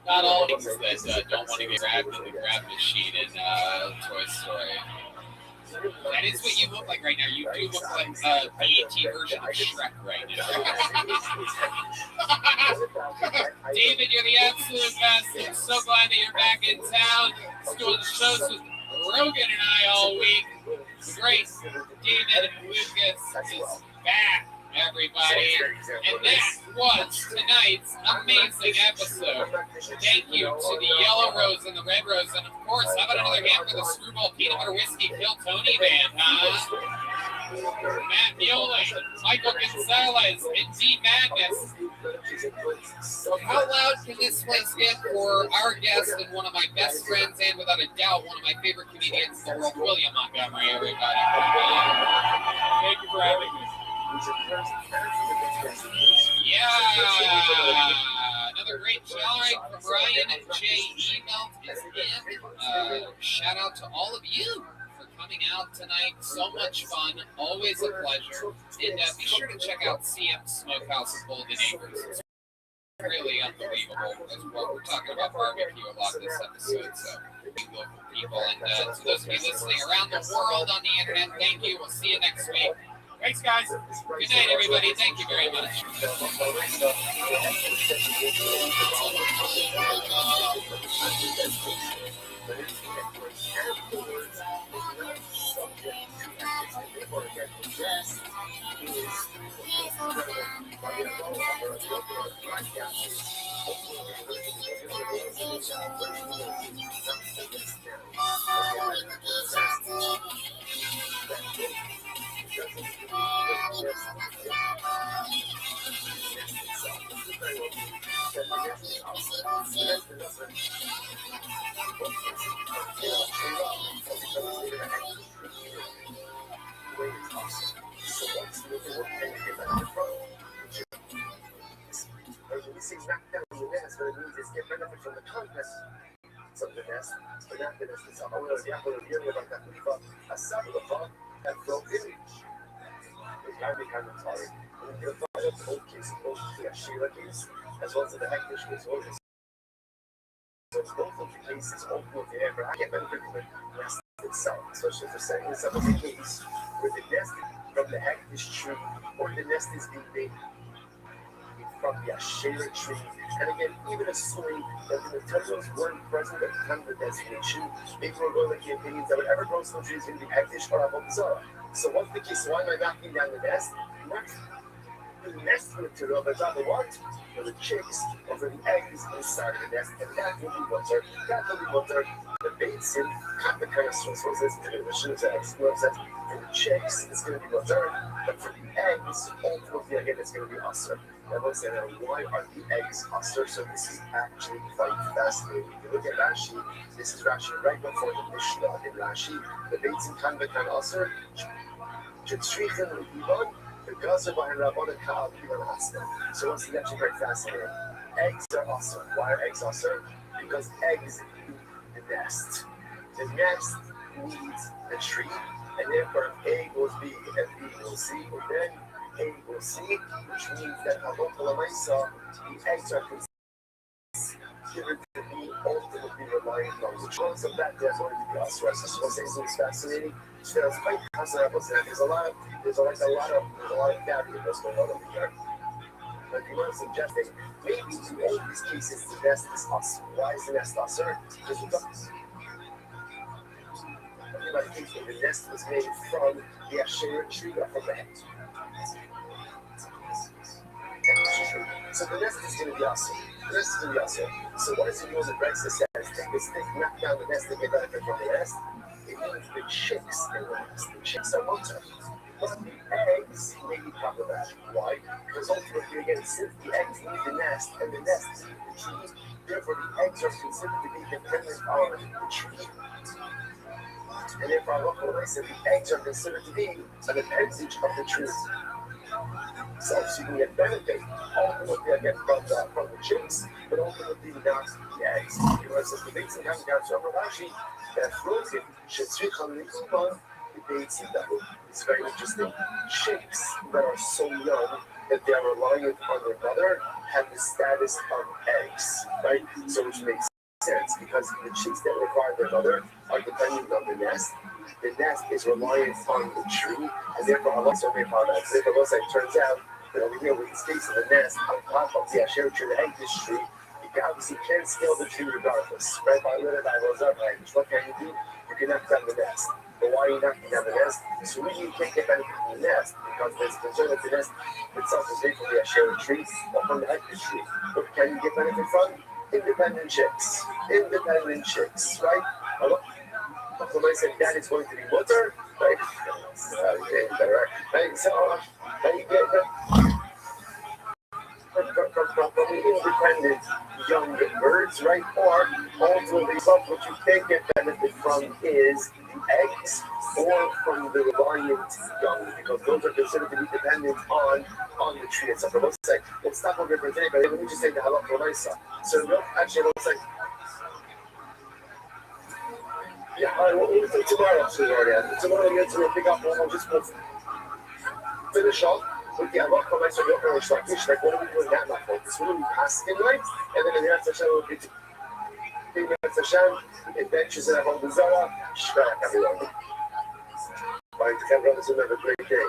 Not all things that don't want to get grabbed in the grab machine in Toy Story. That is what you look like right now. You do look like a BET version of Shrek right now. David, you're the absolute best. I'm so glad that you're back in town. Doing shows with Rogan and I all week. The great David Lucas is back, everybody. And that was tonight's amazing episode. Thank you to the Yellow Rose and the Red Rose. And of course, how about another hand for the Screwball Peanut Butter Whiskey Kill Tony Band, huh? Matt Miola, Michael Gonzalez, and D Madness. How loud can this place get for our guest and one of my best friends, and without a doubt, one of my favorite comedians in the world, William Montgomery, everybody? Thank you for having me. Yeah, another great showering from Ryan and Jay emailed is in. Shout out to all of you for coming out tonight. So much fun, always a pleasure. And be sure to check out CM Smokehouse in Golden Acres. It's really unbelievable. We're talking about barbecue a lot this episode, so local people. And to those of you listening around the world on the internet, thank you. We'll see you next week. Thanks, guys. Good night, everybody. Thank you very much. We say knock down the nest, what it means is get benefit from the context of the nest, but not the nest itself. I want to example of here with like that river, a side of the farm that broke in. It's not become a target. And you'll find out the whole case, both the Ashira case, as well as the Hektish case. So it's both of the cases, ultimately, ever I get benefit from the nest itself, especially for setting this up as a case where the nest from the Hektish tree or the nest is being made from the Ashera tree. And again, even assuming that the materials weren't present at the time of the designation, maybe we're going like the opinions that whatever grows from the tree is going to be Hektish or Avodah Zarah. So what's the case? Why am I knocking down the nest? Not the nest material, but rather what? For the chicks or for the eggs inside of the nest, and that will be water. That will be water. The baits in, the kind of sources, the missions that explore that. For the chicks, it's going to be water, but for the eggs, ultimately, again, it's going to be usher. Everyone said, why are the eggs usher? So this is actually quite fascinating. If you look at Rashi, this is Rashi right before the Mishnah in Rashi. The baits in Kanbekan usher, Chetrichen Ivan, the Gaza by Rabban Kaab Ivan Asta. So it's actually very fascinating. Eggs are usher. Why are eggs usher? Because eggs need the nest. The nest needs the tree, and therefore A equals B and B equals C, or then A equals C, which means that the eggs are considered to be ultimately reliant on the choice of that they're going to be usher. So it's fascinating. So it's quite fascinating. There's a lot of variables going on over here. But you want to suggest that maybe in all these cases the nest is usher. Why is the nest usher? Because it does. By the case where the nest was made from the Asherah tree or from the head. So the nest is going to be awesome. The nest is going to be awesome. So what does it mean when Brexit says, take this stick, knock down the nest and get benefit from the nest? It means the chicks in the nest. The chicks are water. But the eggs may be problematic. Why? Because ultimately, again, since the eggs need the nest and the nest needs the tree, therefore the eggs are considered to be dependent on the tree. And therefore, I said the eggs are considered to be an appendage of the tree. So you can get benefit ultimately again from the chicks, but ultimately not the eggs. Because if the baits and coming down to Rashi, that frozen should switch on the Uman, the baits and that is very interesting. Chicks that are so young that they are reliant on their mother have the status of eggs, right? So which makes sense because the chicks that require their mother are dependent on the nest. The nest is reliant on the tree, and therefore Allah subhanahu wa ta'ala. Therefore, it turns out that over here with the space of the nest on top of the Asherah tree, the Hektish tree, you obviously can't scale the tree regardless. Right? By little by what can you do? You can knock down the nest. But why are you knocking down the nest? So really you can't get benefit from the nest because there's concern that the nest itself is made from the Asherah tree or from the Hektish tree. What can you get benefit from? Independent chicks, right? When I said that is going to be water, right? Right? So, how you get that? from independent young birds, right? Or ultimately, but what you can get benefit from is the eggs or from the reliant young, because those are considered to be dependent on the tree itself. It looks like, let's stop over for today, but let me just say the halakha l'maisa. So no, actually, it looks like, yeah, all right, well, we'll do tomorrow. Tomorrow, we'll pick up, we'll just finish off with the halakha l'maisa, like what are we doing that, my folks? What are we asking, right? And then in the after we'll be Hashem, adventures in Avodah Zarah, Shkrak, everyone. Bye, brothers, and have a great day.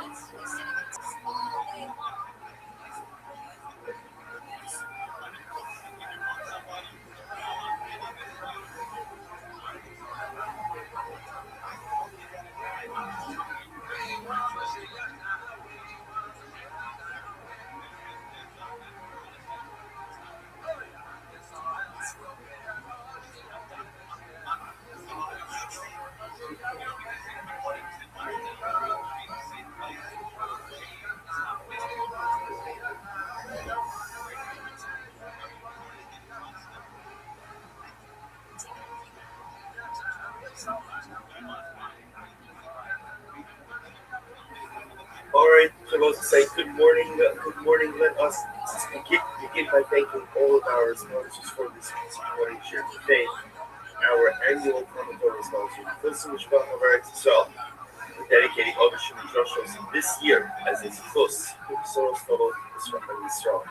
All right, supposed to say good morning. Good morning. Let us begin by thanking all of our sponsors for this morning share today. Our annual commentary sponsor, Listen Mishpach of Eretz Yisrael, dedicating all the Shemit Roshos this year as its Chus, Soros Tolot Yisrael.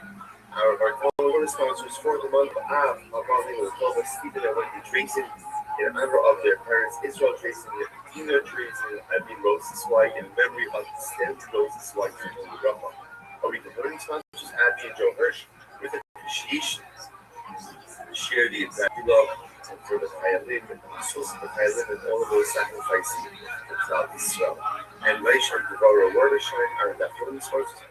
Our Bartolo sponsors for the month of Avraham Lechlova, Stephen and Wendy Drayson, in honor of their parents, Israel Drayson and Tina Drayson, and the Rosenzweig, in memory of Stan Rosenzweig from the Rambam. Our recording sponsors, Abby and Joe Hirsch, with appreciation to share the exact love and for the Chayalim and the Sus of the Chayalim and all of those sacrificing for South Israel. And Reish and Devorah Wordeshine are the recording sponsors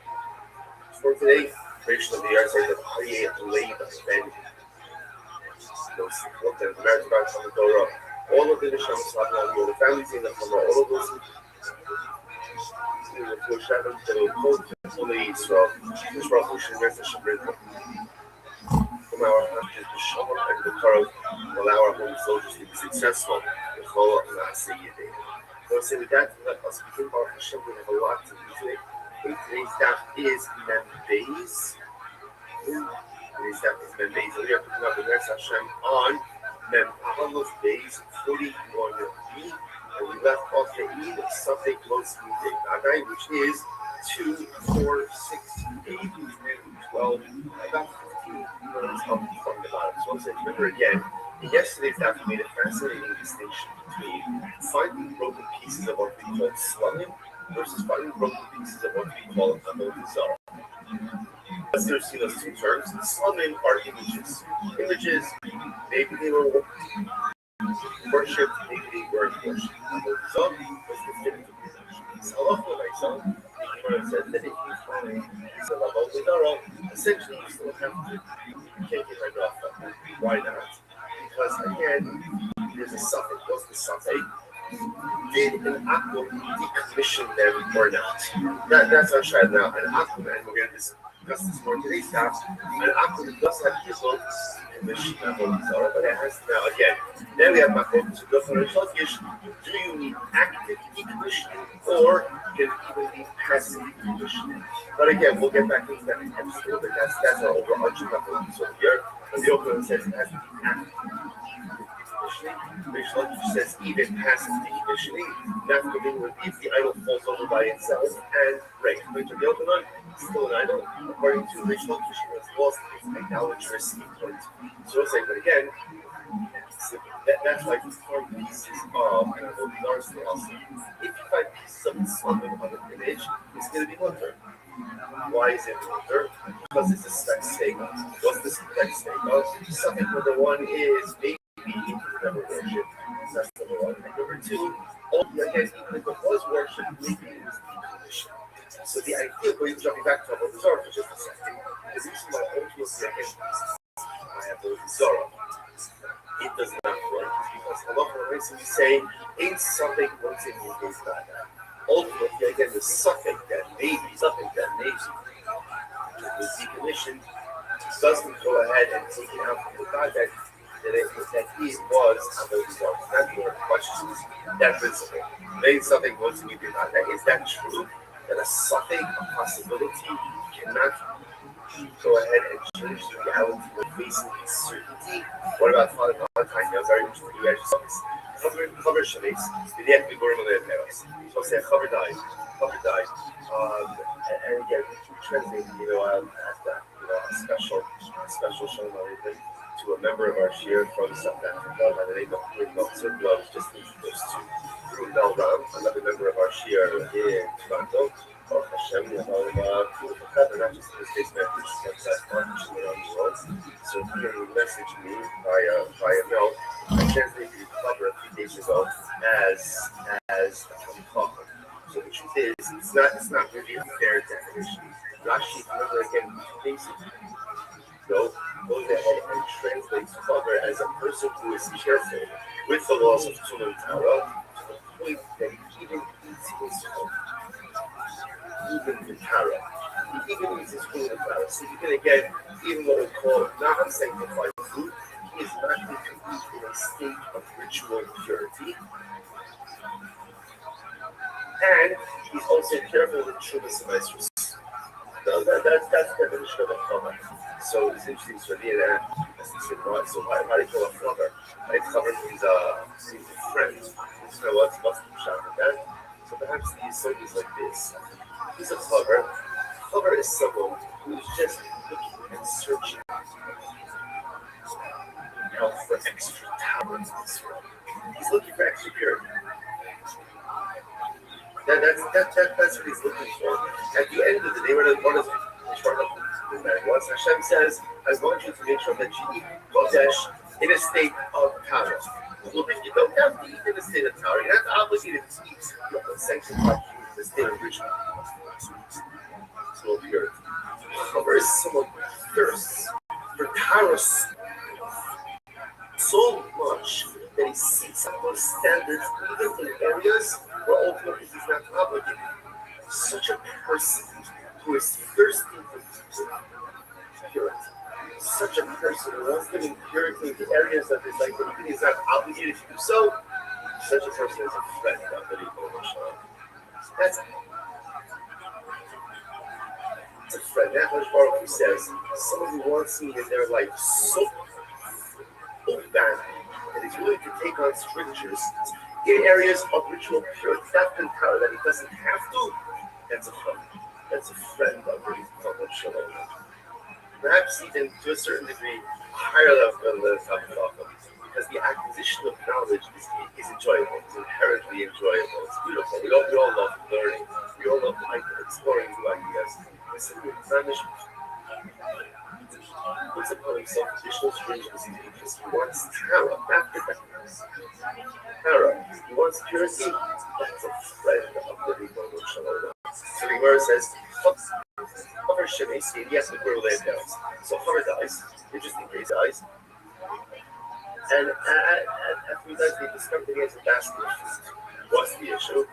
for today. Creation of the arts are the Hayeh Leib and those looked at the marriage about the Torah, all of the Nisham Slavna, the families in the Torah, all of those who were foreshadowed to the whole family Israel, which brought the Shemir from our country, the Shalom and the Torah, allow our home soldiers to be successful with all of the Nasi Yedin. So, say with that, let us begin our Hashem. We have a lot to do today. Today's daf is Membeis. Today's daf is Membeis. We are picking up the next Hashem on Mem Aleph Beis 41b, and we left off the Eid of Safek Los Midei Nagai, which is 2, 4, 6, 8, 12, about 15 minutes up from the bottom. So, let's remember again. In yesterday's daf, we made a fascinating distinction between finding broken pieces of what we call slumming versus finding broken pieces of what we call Avodah Zarah. Let's see those two terms. Slumming are images. Images, maybe they were worshipped, maybe they weren't worshipped. Avodah Zarah was definitive worship. Salah L'Maisa, the Gemara said that if you find a piece of Avodah Zarah, essentially you still have to take it right off of it. Why not? Because again, there's a suffix. What's the suffix? Did an aqua decommission them or not? That's our shad now. An aqua, and we're going to discuss this more today's stuff. An aqua does have the result decommission Avodah Zarah, but it has now again. Then we have my focus. Do you need active decommissioning or do you even need passive decommissioning? But again, we'll get back into that in a little bit. That's our overarching focus over here. But the opener says it has to be active. Which says even passive decommissioning, that's the thing with if the idol falls over by itself and breaks. But the open one is still an idol, according to Rish Lakish, was lost its idolatrous point. So it's like, but again, that's like you find pieces of, and I know the arts also. If you find pieces of something on an image, it's going to be mutter. Why is it mutter? Because it's a spec stego. What's the spec stego? Something number one is maybe never worship. That's number one. And number two, again, even if it was worship, maybe it was decommissioned. So the idea of going jumping back to Avodah Zarah for just a second, the reason why ultimately I have Avodah Zarah, it does not work because halacha l'maisa we say ain't something once in your days not that. Ultimately, again, the suffix that maybe was decommissioned doesn't go ahead and take it out from the God that he was Avodah Zarah. That's what questions that principle. Maybe something wants to be God. That is that true? That a something, a possibility, cannot go ahead and change the reality of facing uncertainty. What about Father Valentine? Very interesting. You guys saw this. Cover Shanice. The day we were in the Paris. So say cover died. And again, we translate, as that, a special show to a member of our shir from South Africa by the name of Rothschild. I was just introduced to through Mel Ram, another member of our shir in Toronto. Or Hashem, beautiful cover, not just in this case, but around the world. So he messaged me via mail. I translated the cover a few days ago as a cover. So the truth is, it's not really a fair definition. Rashi, remember again, basically goes ahead and translates cover as a person who is careful with the laws of Tumah Tara to the point that he even eats his food. Even the Tara. He even eats his food in Tara. So you can again, even what we call non-sanctified food, he is not going to eat in a state of ritual purity. And he's also careful with Shuvas and Maestros. That's the definition of a cover. So it's interesting. So the so why do you call a cover? Right? Cover means a friend. So what's shot with that? So perhaps these something like this. He's a cover. Cover is someone who's just looking and searching out for extra talent in this world. He's looking for extra purity. That's what he's looking for. At the end of the day, what is the man wants? Hashem says, I want you to make sure that you eat Kodesh in a state of power. Well, you don't have to eat in a state of power. You're not obligated to eat sanctified food in a state of ritual. So purity. However, is someone who thirsts for power so much that he seeks out those standards even in areas where ultimately he's not obligated. Such a person who is thirsty for purity. Such a person who wants to bring purity in the areas of his life where he is not obligated to do so. Such a person is a friend of the Rebbe. That's it's a friend. That much Baruch Hu says, someone who wants me in their life so badly that he's willing to take on strictures in areas of ritual purity, theft and power that he doesn't have to. That's a friend. That's a friend of the Rebbe Shalom. Perhaps even to a certain degree, higher level than the Tabbalah, because the acquisition of knowledge is enjoyable. It's inherently enjoyable. It's beautiful. We all love learning. We all love exploring new ideas. But simply management puts upon himself additional stringency because he wants Tara, not perfectness. Tara, he wants purity. That's a friend of the Rebbe Shalom. So the Gemara says, Chaver Shemes, yes, the girl laid down. So Chaver dies, interesting case, dies. And after he dies, they discover that he has a basket of food. What's the issue?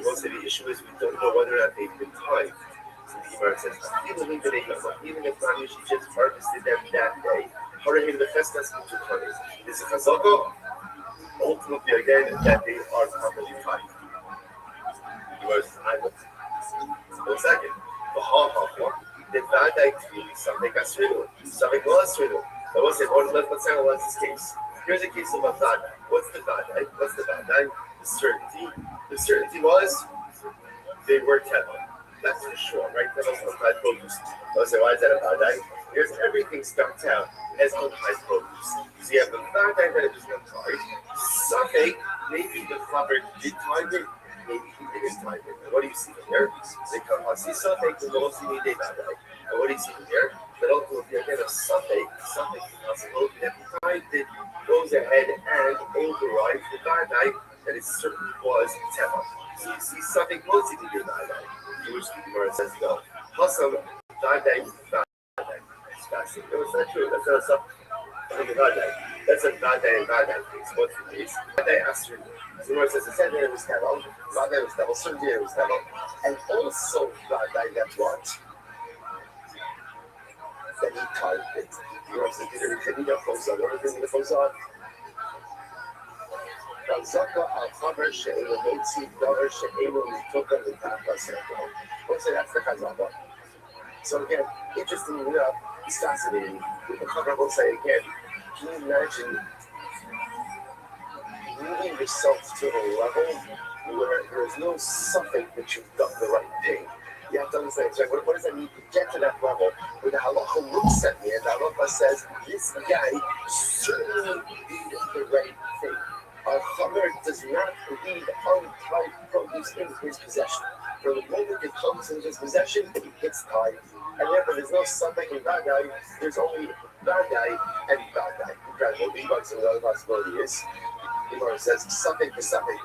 Most of the issue is we don't know whether or not they've been timed. So the Gemara says, even if Rami she just harvested them that day, Harahim the Festas into honey. This is Chazaka. Ultimately, again, that they are properly timed. The Gemara says, one second. The Vadai Tvi, something Asridu, something Asridu. But let's say what's this case. Here's a case of a Vadai. What's the Vadai? The certainty. The certainty was they were Teva. That's for sure, right? That was on high produce. I say, why is that a Vadai? Here's everything starts out as on high produce. So you have the Vadai that it was not tied. Something, maybe the fabric did tie it. Maybe he didn't time it. And what do you see here? They come on, see something, the little see me day by day. And what do you see here? That ultimately, again, a something possible that time that goes ahead and overrides the Vadai that it certainly was Teva. So you see something close to your Vadai, to which the Gemara says no. Hasam Vadai. It's fascinating. No, it's not true. That's not something. That's a Vadai and Vadai case. What's the case? Vadai Asr. The Gemara says the same day it was Teva. Vadai was Teva. Certain day it was Teva. And also Vadai that what? that he tied it. You know, so either he goes on, or he goes on. Zaka al-Khabar she'elu motzi davar she'elu mitoka l'tachas yado. We'll say that's the Chazaka. So again, interestingly enough, it's fascinating. The Khabar will say again, can you imagine moving yourself to the level where there is no suffix that you've done the right thing? You have to understand, like, what does that mean to get to that level where the halacha looks at me and the halacha says, this guy certainly did the right thing. Our chaver does not leave untied produce in his possession. From the moment it comes in his possession, it gets tied. And therefore, there's no suffix in bad guy, there's only bad guy and bad guy. Incredible. The other possibility is, Gemara says suffix to suffix.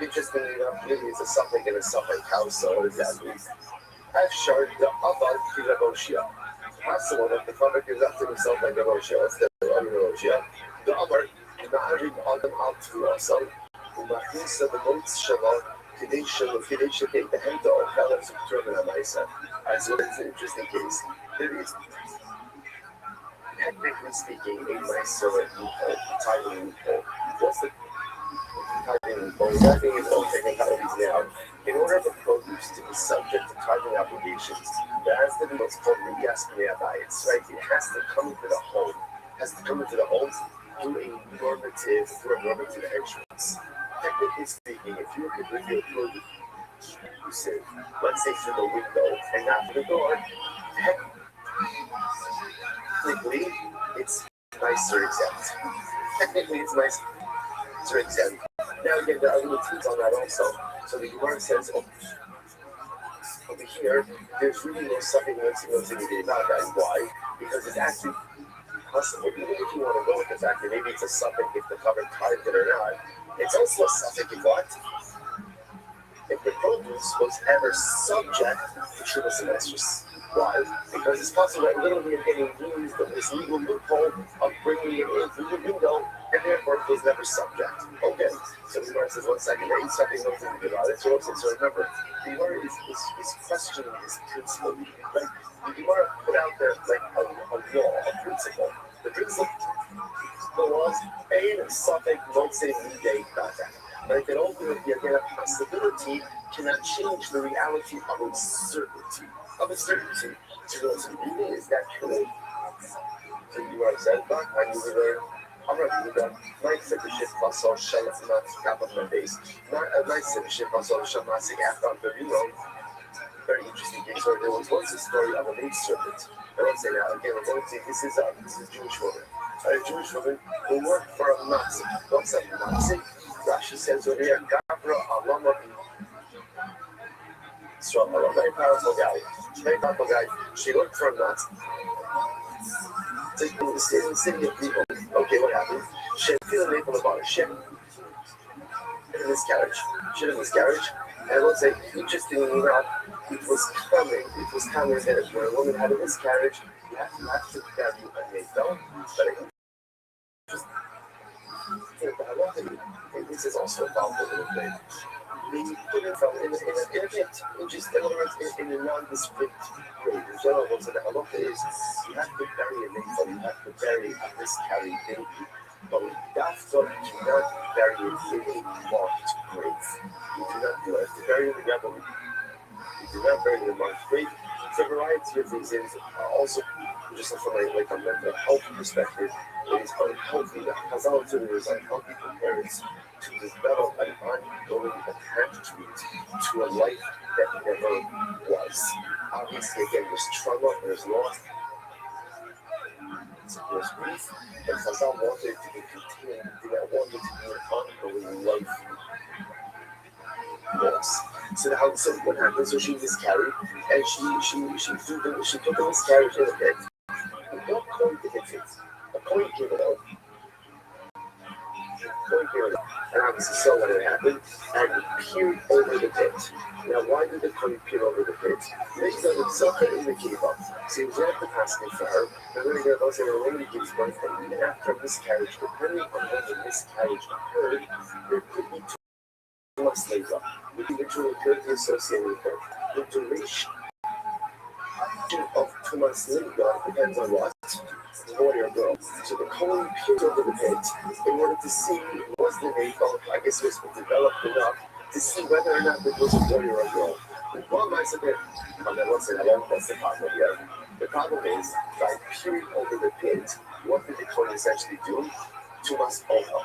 Interestingly enough, maybe it's a suffix in a suffix house, so what does that mean? I've shared the Abad Kiraboshia. Possible that the father gives up to himself like Raboshia instead of Raboshia. The Abad, Na'arid Adam Altu also, Umahisa the Motes Shabbat, Kadesh should take the Henta or Kalas of Turban Amaisa. So it's an interesting case. There is, technically speaking, a nice loophole, tithing loophole. What's the tithing loophole? That being its own technicalities now. In order for produce to be subject to tithing obligations, there has to be what's called Rigas B'nei right? It has to come into the home. It has to come into the home through a normative entrance. Technically speaking, if you could bring your produce, you say, let's say through the window and not through the door, technically it's nicer exempt. Technically it's nicer exempt. Now again, there are limitations on that also. So the Gemara says, over here, there's really no suffix once you about that. Why? Because it's actually possible, even if you want to go with the fact that maybe it's a suffix if the cover tied it or not, it's also a suffix if what? If the produce was ever subject to Shuvah Semestris. Why? Because it's possible that literally you're getting used of this legal loophole of bringing it in through the window, and therefore it was never subject. Okay, so the Gemara says, 1 second, there ain't something no thing about it. So remember, the Gemara is questioning this principle. Right? The Gemara put out there like a law, a principle. The principle was a suffix won't say midday contact. But it can open up the again a possibility cannot change the reality of uncertainty. So what's reading is that true? So you are said back and you will already done nice ship muscle shell not cap of my base. Not a nice ship muscle shell not sick after very interesting case where there was once a story of a maid servant. I won't say that again, I'm going to say this is a Jewish woman. A Jewish woman who worked for a Nazi. What's a Nazi? Rashi says over here, Gabra Alama. So a very powerful guy. She worked for a Nazi. In the city of people. Okay, what happened? She had a name about a ship. In this carriage. She had a miscarriage. And I will say, interestingly enough, it was common that when a woman had a miscarriage, you have to carry a name. But this is also about a little bit. We put it from in a bit, just in other words, in a nondescript way. In general, what the halacha is, you have to bury a name, you have to bury a miscarried baby. But with Dafta, you do not bury it in a marked grave. You do not do it. To bury in the gravel, you do not bury in the marked grave. For a variety of reasons, also just from a mental health perspective, it is unhealthy. The Chazal too is unhealthy for parents to develop an ongoing attachment to a life that never was. Obviously, again, there's trauma, there's loss, there's grief, and Chazal wanted it to be contained. They did not want it to be an ongoing life loss. So what happened? So she miscarried, and she took the miscarriage in a bit. What coin did it fit? A coin came out. And obviously saw what had happened and peered over the pit. Now, why did the coin peer over the pit? Because it saw her in the cave up. So he was at the passing for her. And then he goes in a lady gives birth, and even after a miscarriage, depending on when the miscarriage occurred, there could be 2 months later, with the ritual occurred associated with her. The duration of Tumas Linga depends on what? Boy or girl. So the colon peered over the pit in order to see was the navel, I guess it was developed enough to see whether or not it was a boy or a girl. Well, I said that, and then once in a while, that's the problem here. The problem is, by peering over the pit, what did the colon essentially do? Tumas Oha.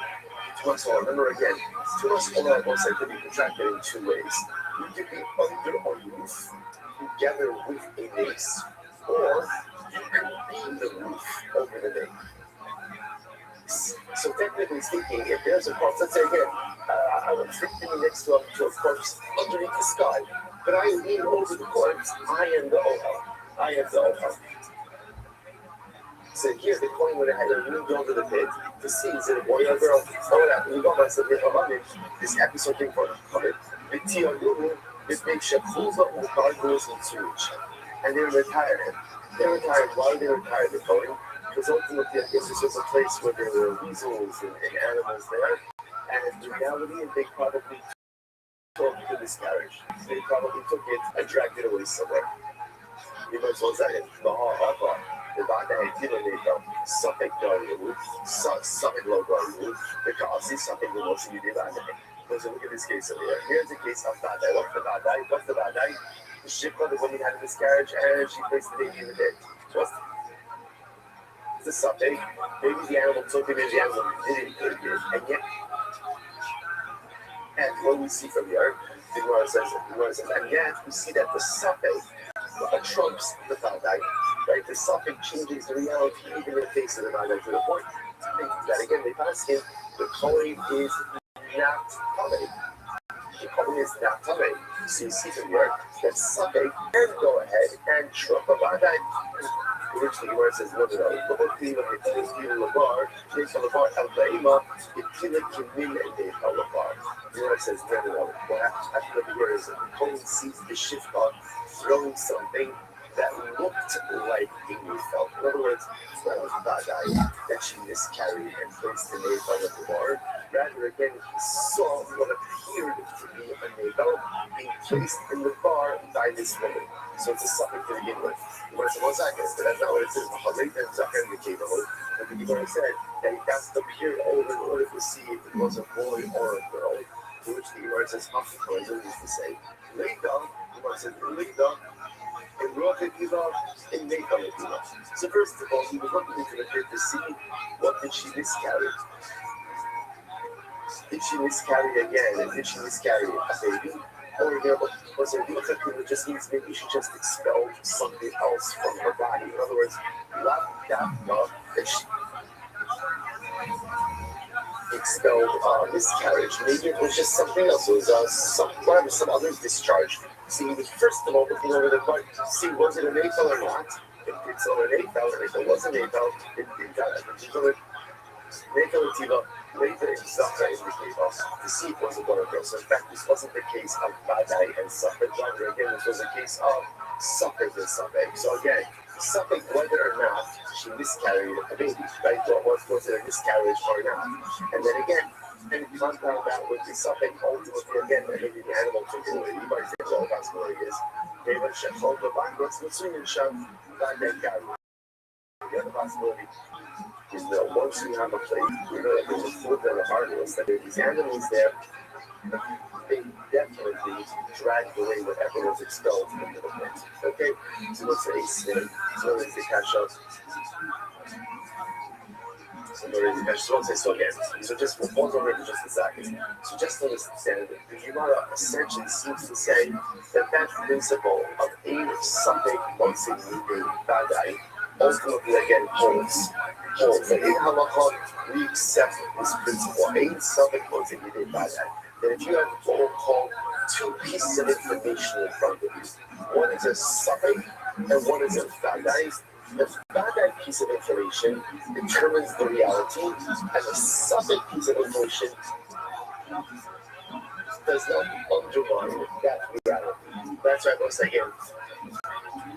Tumas Oha, remember again, Tumas Oha also can be contracted in two ways. You could be under a roof, together with a mace, or you could be the roof over the nape. So technically speaking, if there's a corpse, let's say again, I was sitting next to a corpse underneath the sky, but I lean over the corpse, I am the Oha. I am the Oha. So here the coin would have had to move over the pit to see is it a boy or a girl. Oh, that we got myself in this episode thing for the T on Google, this big Shakuva and the car goes into each. And they retired him. They retired. Why they retired the coin? Because ultimately, I guess this was a place where there were weasels and animals there. And in reality, they probably took the miscarriage. They probably took it and dragged it away somewhere. You might as well say it. The bad idea later, something going on, something low going on, because it's something that was you did. But look at this case over here. Here's the case of bad eye. What's the bad eye? What's the bad eye? The ship of the woman had a miscarriage and she placed the baby in the bed. What's the something? Maybe the animal took it, maybe the animal didn't take it, and yet. And what we see from here, the Gemara says, and yet we see that the something trumps the bad eye. Right, the suffix changes the reality even in the face of the matter to the point that again they pass him, the coin is not coming. The coin is not coming. So you see from here that suffix can go ahead and trump a bad eye. Originally, where it says, no, but Pila, it's Pila Labar, Pila Labar, Albaima, it's Pila Kimin, and they are Labar. Where it says, no. What happened over here is that the coin sees the shift on throwing something that looked like a newfelt. In other words, that was a bad eye that she miscarried and placed the navel at the bar. Rather, again, he saw what appeared to be a navel being placed in the bar by this woman. So it's a suffix to begin with. You want to say 1 second, but that's not what it says. But the Gemara said that he has to peer over in order to see if it was a boy or a girl. To which the Gemara says, Hafikoizer is to say, Leida, the Gemara says, Leida, in Rothschild, in Nathan. So first of all, he was looking into the pit to see what did she miscarry. Did she miscarry again? And did she miscarry a baby? Or was it Rothschild just means maybe she just expelled something else from her body? In other words, that she expelled miscarriage. Maybe it was just something else. It was some other discharge. See, first of all, looking over the part, see, was it an AFL or not? If it's not an AFL, and if it was an AFL, it got it. AFL Tiva, later in Safra in the case to see if it was a boy or girl. So in fact, this wasn't the case of Badai and Safra. Rather, again, this was a case of Safra and Safra. So again, Safra, whether or not she miscarried a baby, right? Was it a miscarriage or not? And then again, and if you find out that would be something ultimately again, maybe the animal took it away. You might say, well, that's what it is. Maybe it's just hold the back, what's the swimming shop, that then carry. The other possibility is that once you have a place, you know that there's a food and a harvest, that there's these animals there, they definitely dragged away whatever was expelled into the pit. Okay? So let's say a snake, so let's say catch up. So again, so just we'll pause over for just a second. So just to understand, the Gemara essentially seems to say that principle of a something once in the badai ultimately again holds. So in halakha, we accept this principle. A something once in the badai. Then if you have what we'll call two pieces of information in front of you, one is a something and one is a badai. The Badai piece of information determines the reality, and the subject piece of information does not undermine that reality. That's right, once again,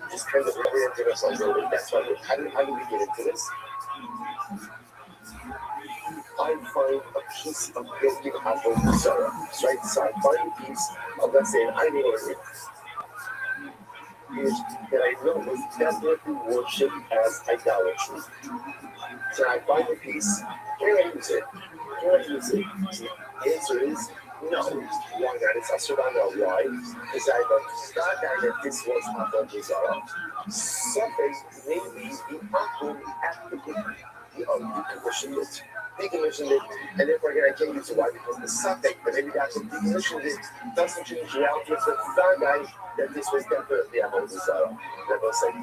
just kind of orienting ourselves a little bit. That's why, how do we get into this? I find a piece of building apple Sarah, right? So I find a piece of, let's say, an iron. is that I know was definitely worshipped as idolatry. So I find the piece. Can I use it? Can I use it? The answer is no. Why not? It's asur. I know why. Because I know not that this was Avodah Zarah. Something maybe the Akum actively decommissioned it. Decommissioned it, and therefore again I can't use it. Why? Because the suffix, but maybe the Akum decommissioned it doesn't change the reality of the guy that this was definitely Avodah Zarah. That was like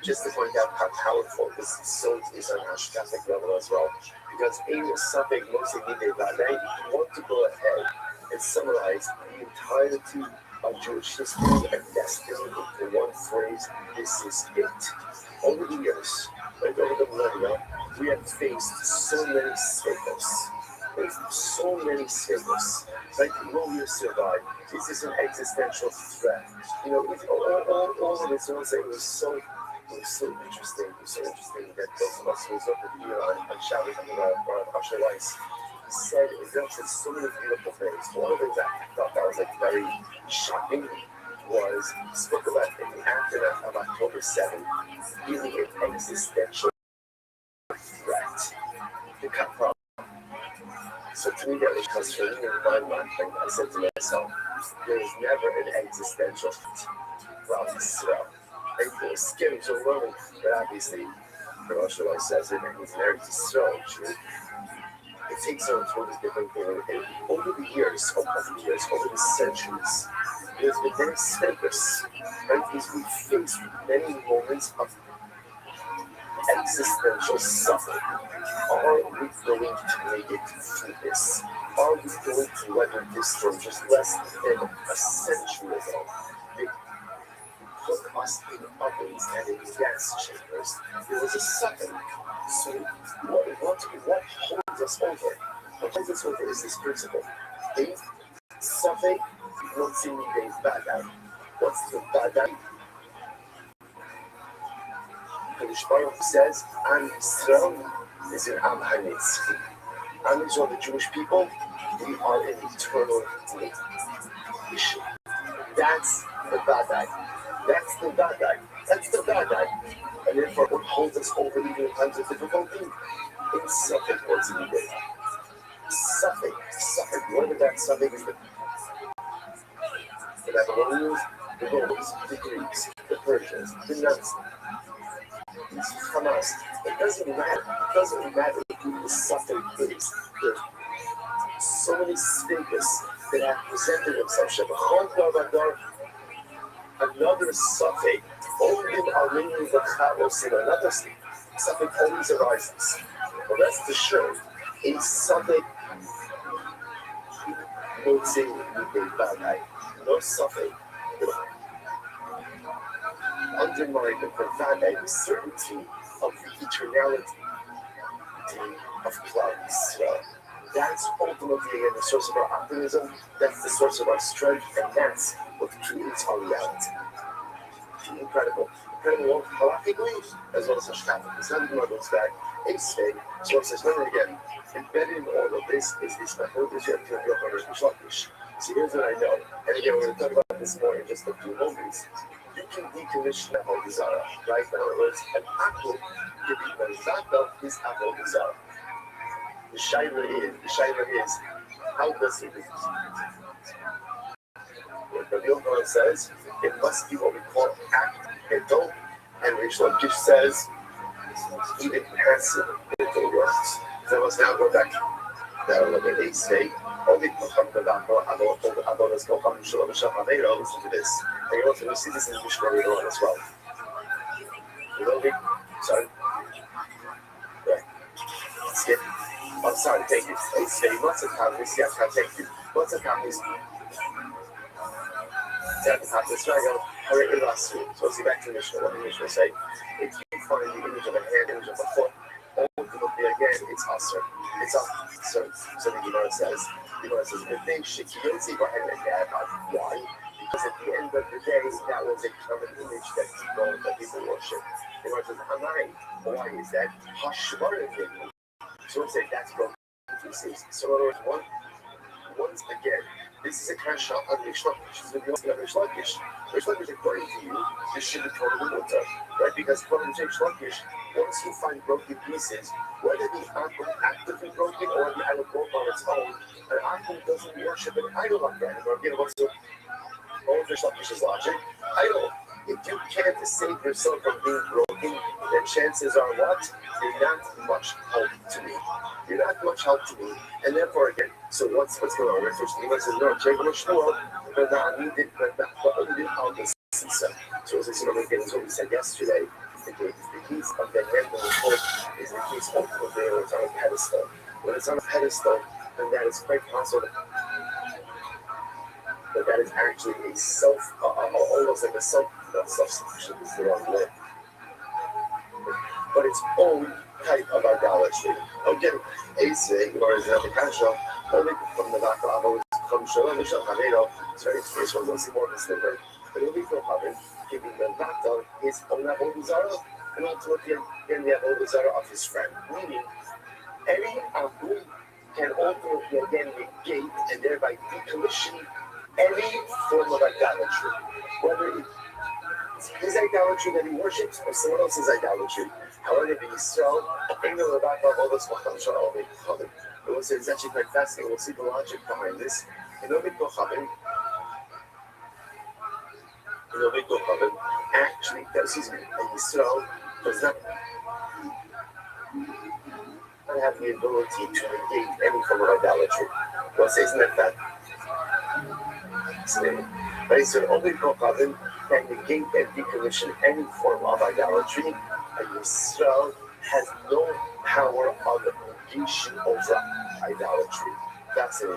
just to point out how powerful this so is on a hashkafic level as well. Because in something mostly needed that I want to go ahead and summarize the entirety of Jewish history and destiny in one phrase. This is it. Over the years, like over the millennia, we have faced so many statements. So many statements. Like, will you survive? Is this an existential threat? You know, all of this, it was so interesting. It was so interesting that those of us who was over the year on Shabbos on Asher Weiss, he said so many beautiful things. One of the things I thought that was like very shocking was he spoke about in the aftermath of October 7th, really an existential threat to cut from. So to me, that was frustrating in my mind. And I said to myself, there is never an existential threat. Well, Israel. It was scary, so overwhelming, but obviously, Rothschild says it, and he's married to Israel. It takes on all these different things. And over the years, over the centuries, there's been many statements, right? Because we faced many moments of existential suffering. Are we going to make it through this? Are we going to weather this storm just less than a century ago? They put us in ovens and in gas chambers. There was a second. So what holds us over? What holds us over is this principle. If something won't see me being bad guy. What's the bad guy? Kodesh Baruch says, Am Yisrael is an Am HaNetzchi. Am Yisrael, the Jewish people, we are an eternal nation. That's the bad guy. That's the bad guy. That's the bad guy. And therefore, what holds us over even in times of difficulty is something what's needed. Something. What about that something is the Babylonians, the Romans, the Greeks, the Persians, the Nazis. Hamas. It doesn't matter. It doesn't matter who the suffering is. There are so many statements that have presented themselves. Another suffix, only in Armenian Vacharos, in another suffix always arises. But rest assured, a suffix won't say no suffix undermine the profound certainty of the eternality of Klal Yisrael. That's ultimately again the source of our optimism, that's the source of our strength, and that's what creates our reality. Incredible halakhically as well as hashkafically. It's not even one goes back a state. So it says, remember again, embedded in all of this is this methodology of Yochanan. So here's what I know, and again we're going to talk about this more in just a few moments. You can decommission Avodah Zarah, right? In other words, an Akum, the Zaka is Avodah Zarah. The Shaila is, how does it do? What Rabbi Rothschild says, it must be what we call act mental, and Rish Lakish says, even passive mental works. So let's now go back. Now look at 8 say, only listen to this. And you also see this in the Mishnah later on as well. Sorry. Right. Skip. I'm sorry, thank you. Hey, say, what's a copy? Yes, thank you. What's a copy? That's right. Hurry, last week. So let's get back to the Mishnah. What the Mishnah say? If you find the image of a hand, image of a foot, ultimately again, it's usher. It's usher. So the Gemara says, the thing you don't see behind the dad. Why? Because at the end of the day, that was a common image that people worship. The Gemara says, Amai. Why is that? Hashmara thing. So we say that's broken pieces. So in other words, once again, This is a kasha on Rish Lakish. This is going to be on Rish Lakish. Rish Lakish, according to you, this should be totally mutter, right? Because according to Rish Lakish, once you find broken pieces, whether the akum actively broken or the idol broke on its own, an akum doesn't worship an idol like that anymore. Again, what's the Rish Lakish's logic? Idol. If you can't save yourself from being broken, then chances are what? You're not much help to me. You're not much help to me. And therefore, again, so what's going on? He says, no, check what Shmuel, but not needed, but only how this is. So as I said, again, as what we said yesterday, the case of the hand of the foot is the case ultimately when it's on a pedestal. When it's on a pedestal, then that is quite possible. But that is actually a almost like a self-sufficient is the wrong word. But its own type of idolatry. Again, Asig, or is another kasha, only from the back of from Shalom, Mishal Havedo, sorry, it's first one, let's see more of this later. But only from Haven, giving the Nata his own Avodah Zarah, and ultimately again the Avodah Zarah of his friend. Meaning, any Abu can ultimately again negate and thereby decommission any form of idolatry, whether it's his idolatry that he worships or someone else's idolatry. However, in Israel, it's actually quite fascinating. We'll see the logic behind this. Actually, in Israel does not have the ability to negate any form of idolatry. Well, isn't that fact? But he said, only Kohabim can negate and decommission any form of idolatry, and Yisrael has no power of negation over idolatry. That's it.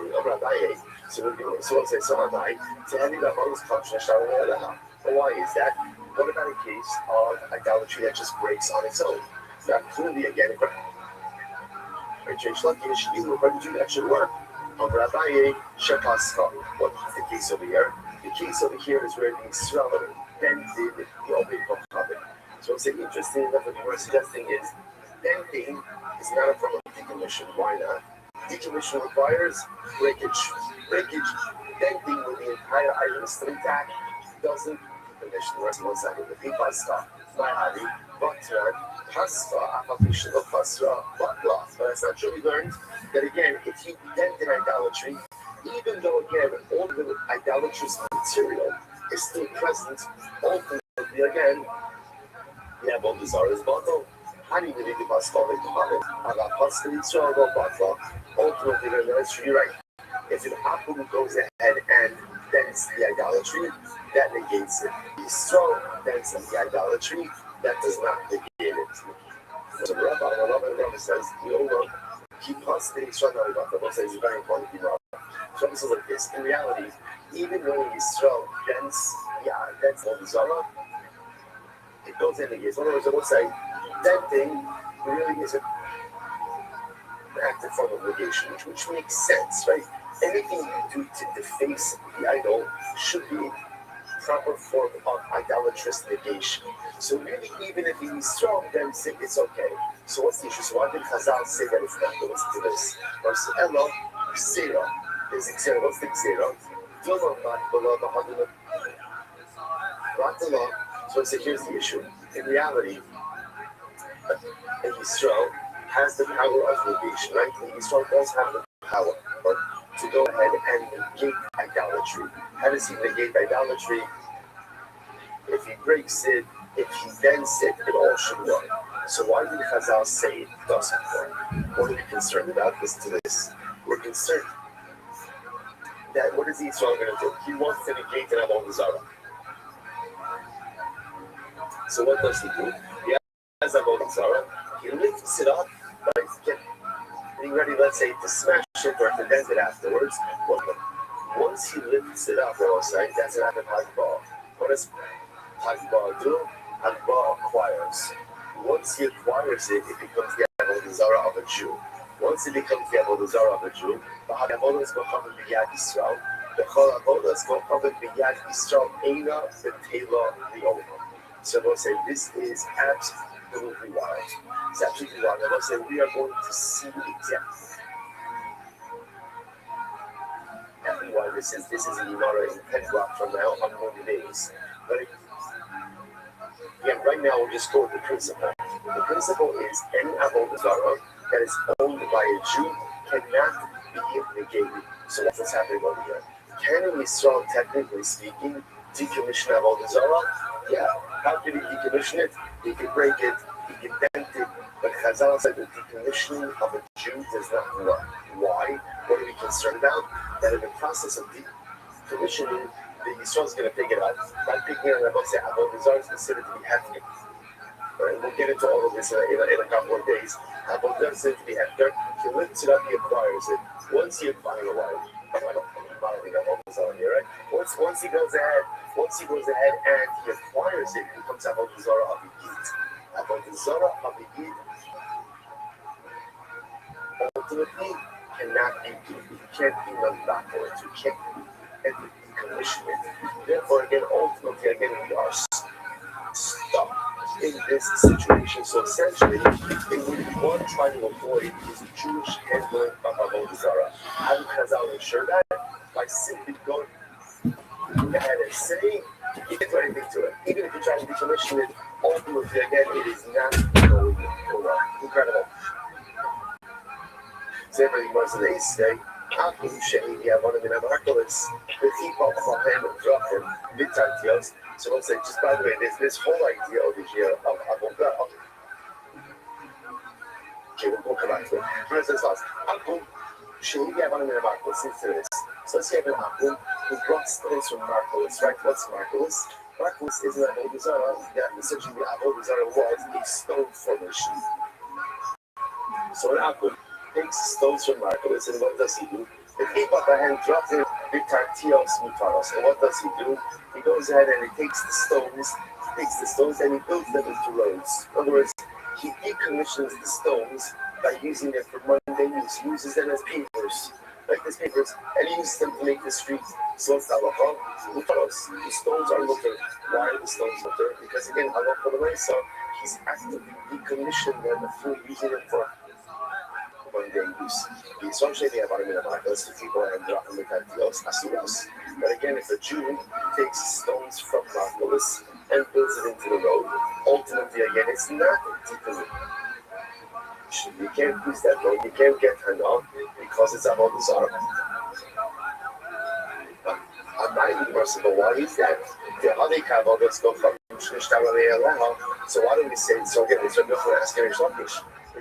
So what's it? So am I. But why is that? What about a case of idolatry that just breaks on its own? Now, clearly, again, what that should work. What's the case over here? The case over here is where the Israel dented the Obey Kohabim. So what's interesting enough what we're suggesting is denting is not a form of decommission. Why not? Decommission requires breakage. Denting with the entire item still intact doesn't decommission. Rest 1 second. The Pipasta, my Hadi, Batran, Pasra, Apapishalo Pasra, Batla. But that's not true. We learned that again, if you dent in idolatry, even though again all the idolatrous material is still present, ultimately again, we have all the Zara's bottle. How do you really do Pascal to have it? Ultimately, that's really right. If an apple goes ahead and dents the idolatry, that negates it. The strong dents the idolatry, that does not negate it. So Rabbi says, he constantly says it's very important to be wrong. So this is like this. In reality, even when Yisrael dents the Zara, it goes in again. So in other words, I will say, denting really is an active form of negation, which makes sense, right? Anything you do to deface the idol should be a proper form of idolatrous negation. So really, even if he's strong, then it's okay. So what's the issue? So why did Chazal say that it's not? Listen to this. Verse Elo, Xera. There's Xera. What's the Xera? So here's the issue. In reality, Yisrael has the power of negation, right? Yisrael does have the power to go ahead and negate idolatry. How does he negate idolatry? If he breaks it, if he dents it, it all should work. So why did Chazal say it doesn't work? What are we concerned about? Listen to this. We're concerned that what is Yisrael going to do? He wants to negate an Avodah Zarah. So what does he do? He has Avodah Zarah. He lifts it up, right? Getting ready, let's say, to smash it or to dent it afterwards. Once he lifts it up, that's an act of Hagbah. What does Hagbah do? Hagbah acquires. Once he acquires it, it becomes the Avodah Zarah of a Jew. Once it becomes the Avodah Zarah of a Jew, the Avodah is going to come in B'yad Yisrael. The Avodah is going to come in B'yad Yisrael. Eina v'teila li'olam. So we'll say this is absolutely wild. It's absolutely wild. And we'll say we are going to see exactly why now, this is a Gemara in 10 block from now on Monday days. But again, right now we'll just go with the principle. The principle is any avodah zarah that is owned by a Jew cannot be negated. So that's what's happening over here. Can a Yisrael, technically speaking, decommission avodah zarah? Yeah. How can he decommission it? He can break it, he can bend it, but Chazal said the decommissioning of a Jew does not work. Why? What are we concerned about? That in the process of decommissioning, the Yisrael is going to pick it up. By picking it up, I'll say avodah zarah is considered to be hefker. Right? We'll get into all of this in a couple of days. Avodah zarah is considered to be hefker. He lifts it up, he acquires it. Once he acquires it, I don't think avodah zarah here, right? Once he goes ahead and he acquires it, it becomes avodah zarah avigit. Avodah zarah avigit ultimately cannot be given. You can't be run backwards. You can't decommission it. Therefore, again, ultimately, we are stuck in this situation. So essentially, it would be one trying to avoid is Jewish handling of avodah zarah. How do Chazal ensure that? By simply going ahead and saying, you can't do anything to it. Even if you try to decommission it, ultimately, again, it is not going to go well. Incredible. So everybody wants to say, Akum Shehi Yavon Min Amarkolis, the people of him and drop him, Vitantios. So let's say, just by the way, there's this whole idea over here of Avodah. Okay, we'll come back to it. For instance, Akum Shehi Yavon Min Amarkolis, listen to this. So let's say an Akum who brought stones from Markolis, right? What's Markolis? Markolis is an avodah zarah. Yeah, essentially the avodah zarah was a stone formation. So an Akum takes stones from Markolis, and what does he do? The keep up ahead and drops in Vitartios Mutaros. And what does he do? He goes ahead and he takes the stones and he builds them into roads. In other words, he decommissions the stones by using them for mundane use. He uses them as papers, like these papers, and he uses them to make the street. So it's halacha. Mutaros. The stones are mutter. Why are the stones mutter? Because again, halacha l'maisa, he's actively decommissioning them through using them for mundane use. But again, if a Jew takes stones from Markolis and builds it into the road, ultimately, again, it's not decommissioned. You can't use that road, you can't get hana because it's avodah zarah. But why is that? So why do we say so? Again, it's Rabbi Rothschild asking Rish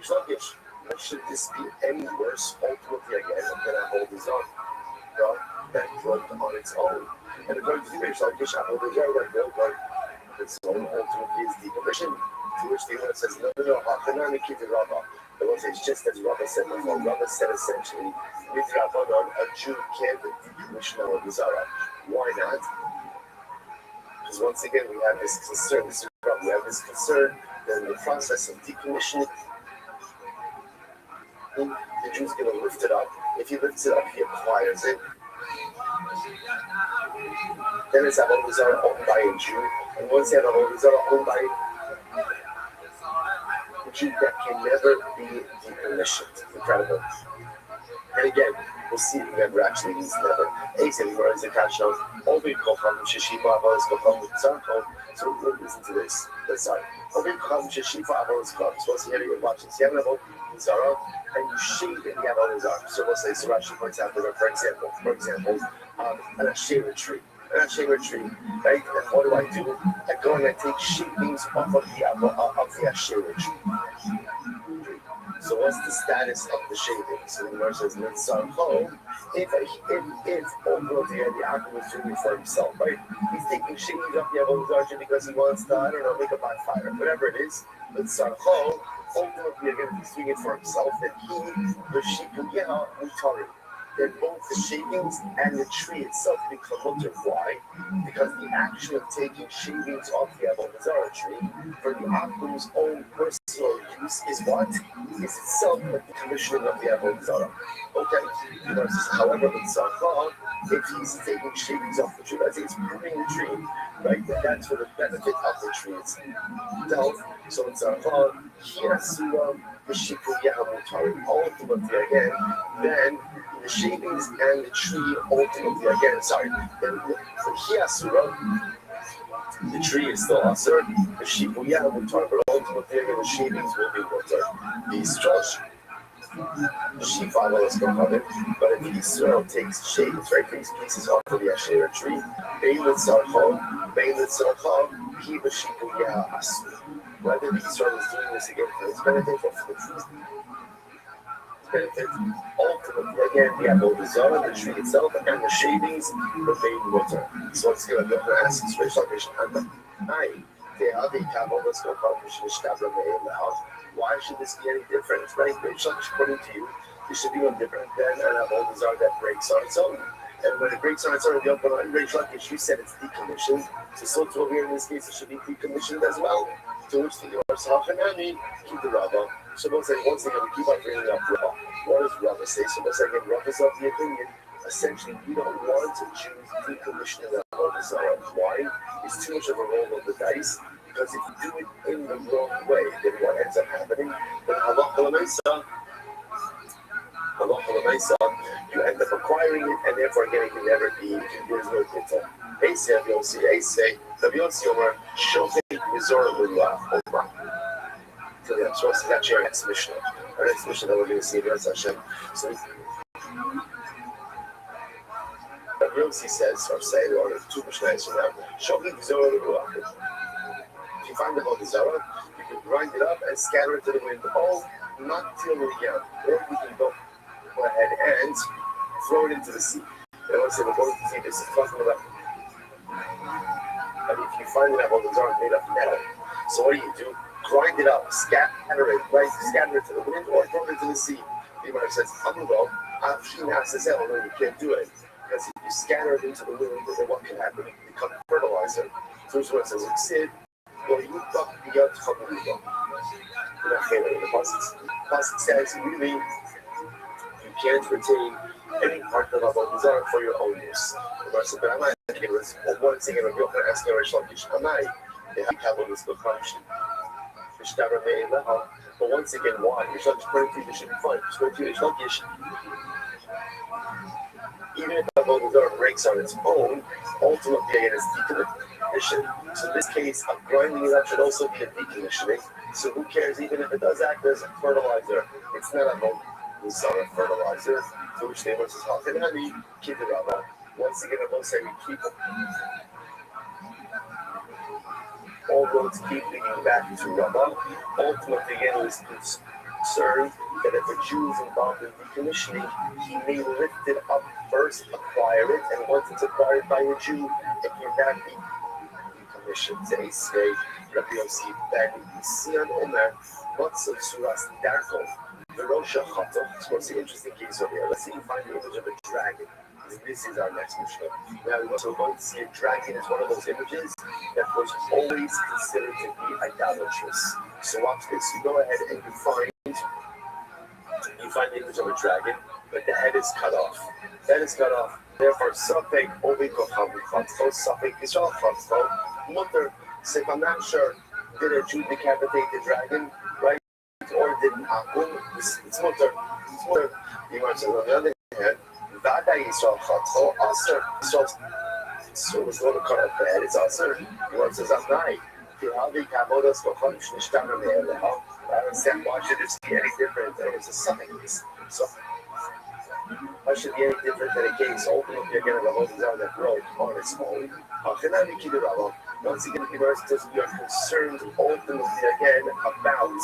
Lakish. Should this be any worse, ultimately, again, than avodah zarah that drugged on its own? And according to Rish Lakish, avodah zarah that drugged on its own ultimately is decommissioned. To which the one says, no, the one says, just as Rabbi said before, Rabbi said essentially, with Rabbanon, a Jew can't decommission avodah zarah. Why not? Because once again, we have this concern. That in the process of decommissioning, the Jew's going to lift it up. If he lifts it up, he acquires it. Then it's avodah zarah owned by a Jew. And once you have avodah zarah owned by a Jew, that can never be decommissioned. Incredible. And again, we'll see if never actually means never. So listen to this. Let's start. Suppose here you're watching. So you have an avodah zarah and you shave it, you have avodah zarah. So we'll say, so Rashi points out that, for example, an asherah tree. Right? And what do? I go and I take shavings off of the asherah tree. So what's the status of the shavings? So the Gemara says, if over there the Akum is doing it for himself, right? He's taking shavings off the avodah zarah because he wants to, I don't know, make a bonfire, whatever it is. Ultimately, again, he's doing it for himself, that then both the shavings and the tree itself become mutter. Why? Because the action of taking shavings off the avodah zarah tree for the Akum's own personal use is what? Is itself the commissioning of the avodah zarah. Okay. However, with Tzarchah, if he's taking shavings off the tree, that's it's pruning the tree, right? That's for the benefit of the tree itself. So in Tzarchah, ultimately again, then the shavings and the tree ultimately, again, sorry, the tree is still asur, the shibuya mutar, but ultimately again the shavings will be mutar. The straws, the shifa, let's go on it. But if Israel takes shavings, right, takes pieces off of the Asherah tree, Beilit Sarchon, he the shibuya asur. Whether the Israel is doing this again for his benefit or for the tree's benefit, ultimately again we have the zara, the tree itself, and the shavings remain water. So let's go and ask this Reish Lakish and why should this be any different? Right? Reish Lakish, according to you, this should be no different than an avodah zarah that breaks on its own. And when it breaks on its own, the open on Reish Lakish, you said it's decommissioned. So over here in this case, it should be decommissioned as well. To which the Yorsachanani keep the Rabbah. So once again, we keep on bringing up Rabbah. What does Rabbah say? So once again, Rabbah is of the opinion. Essentially, we don't want to choose decommissioning of avodah zarah. Why? It's too much of a roll of the dice. Because if you do it in the wrong way, then what ends up happening? Then halacha l'maisa, you end up acquiring it, and therefore again it can never be. There's no bittul. Eisei Rabbi Yossi Omer Shofet Mizorah L'Ruach Omer. So that's your next mission. Our next mission that we're going to see here is Hashem. So Rabbi Yossi says, or two mishnayos from now, Shofet Mizorah L'Ruach. If you find the avodah zarah, you can grind it up and scatter it to the wind. Oh, not till the yam. Or you can go ahead and throw it into the sea. And once we're going to see this is talking about. And if you find an avodah zarah made of metal, so what do? Grind it up, scatter it, right? Scatter it to the wind or throw it into the sea. The Gemara says, no, you can't do it. Because if you scatter it into the wind, then what can happen? It can become fertilizer. So this one says, well, you talk the yard from the river. The pasuk says, really, you can't retain any part of avodah zarah for your own use. The verse said, but I'm not asking this. Well, once again, I'm going to ask you, Reish Lakish, they have this book function. But once again, why? Reish Lakish, according to you, should be fine. According to Reish Lakish, even if avodah zarah breaks on its own, ultimately again it's decommission. So in this case, a grinding it up should also be a decommissioning. So who cares? Even if it does act as a fertilizer, it's not avodah zarah fertilizer. To which they were says, "How can I be keep the Rabbah?" Once again, I will say we keep all roads keep leading back to Rabbah. Ultimately, again, it was concerned that if a Jew is involved in decommissioning, he may lift it up first, acquire it, and once it's acquired by a Jew, it cannot be decommissioned. They say, Rabbi Yossi ben Sion Omer, Matzav Suras Darko, the Rosha Chato. It's an interesting case over here. Let's see if you find the image of a dragon. This is our next Mishnah. Now, we're also going to see a dragon as one of those images that was always considered to be idolatrous. So watch this. You go ahead and you find the image of a dragon, but the head is cut off. That is cut off. Therefore, Safek Ovikochav Chatzko, Safek Israel Chatzko, Mutter. So if I'm not sure, did a Jew decapitate the dragon, right? Or did Akun? It's Mutter. It's Mutter. You want to say, on the other hand, Vada Yisrael Chatzko, Aser. So it's going to cut off the head, it's Aser. You want to say, Zamnai. I understand why should this be any different than it's a suffix. So why should it be any different than a case? Ultimately, again, the avodah zarah that broke on its own. Once again, the Gemara says we are concerned ultimately again about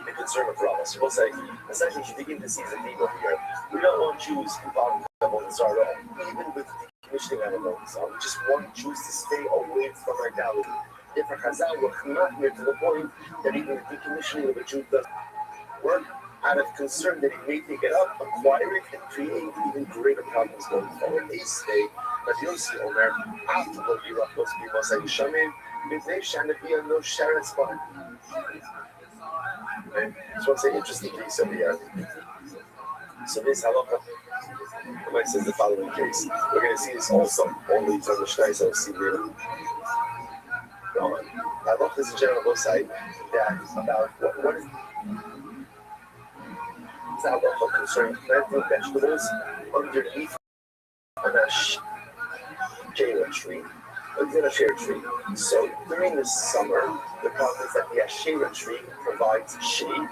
the concern of Rabbah. So we'll say, essentially, you begin to see the theme over here. We don't want Jews involved in avodah zarah, even with decommissioning of avodah zarah. We just want Jews to stay away from idolatry. Different Chazal were not here to the point that even the decommissioning of a Jew doesn't work out of concern that he may take it up, acquire it, and create even greater problems going forward. They say, but you'll see Omer, after the Yirach was people say, Shamim, Midnei Shanabia, no Sharon spot. So it's an interesting case over here. So this halacha, Mike says the following case. We're going to see this also, only from the Mishnah, so see here. Halacha is a general side that about what is It's halacha concerning planting vegetables underneath an shade tree. Within a shade tree. So during the summer, the problem is that the Asherah tree provides shade,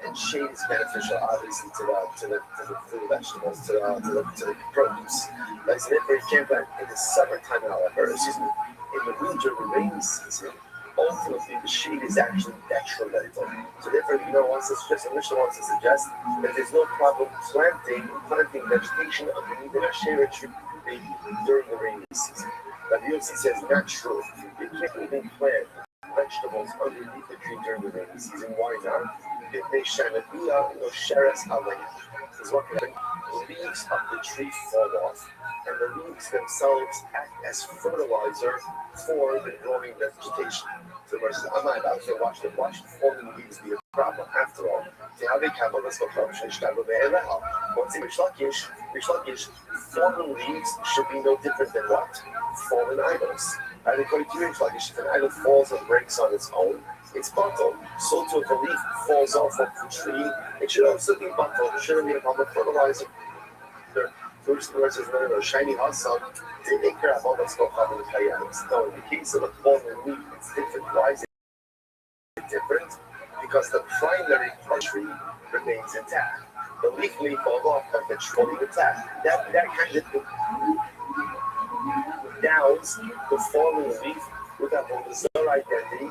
and shade is beneficial, obviously, to the vegetables, to the produce. Like, so therefore, you can't plant in the summertime, however, in the winter, the rainy season, ultimately the shade is actually detrimental. So therefore, the Mishnah wants to suggest that there's no problem planting vegetation underneath an Asherah tree during the rainy season. Rabbi Rothschild says not true. You can't even plant vegetables underneath the tree during the rainy season. Why not? If they shanavia no sheres alayah. Because what can happen? The leaves of the tree fall off, and the leaves themselves act as fertilizer for the growing vegetation. So the says, I'm not about to watch the falling leaves be a problem. After all, once Rish Lakish, fallen leaves should be no different than what? Fallen idols. And according to Rish Lakish, if an idol falls and breaks on its own, it's bottled. So too, if a leaf falls off of the tree, it should also be bottled. It shouldn't be a problem of fertilizer. The word says, no, shiny hot sun. They take care of all that's called carbon kayaks. No, in the case of a fallen leaf, it's different. Why is it different? Because the primary tree remains intact. The leaf may fall off, but the tree remains intact. That kind of downs the fallen leaf with that bizarre identity.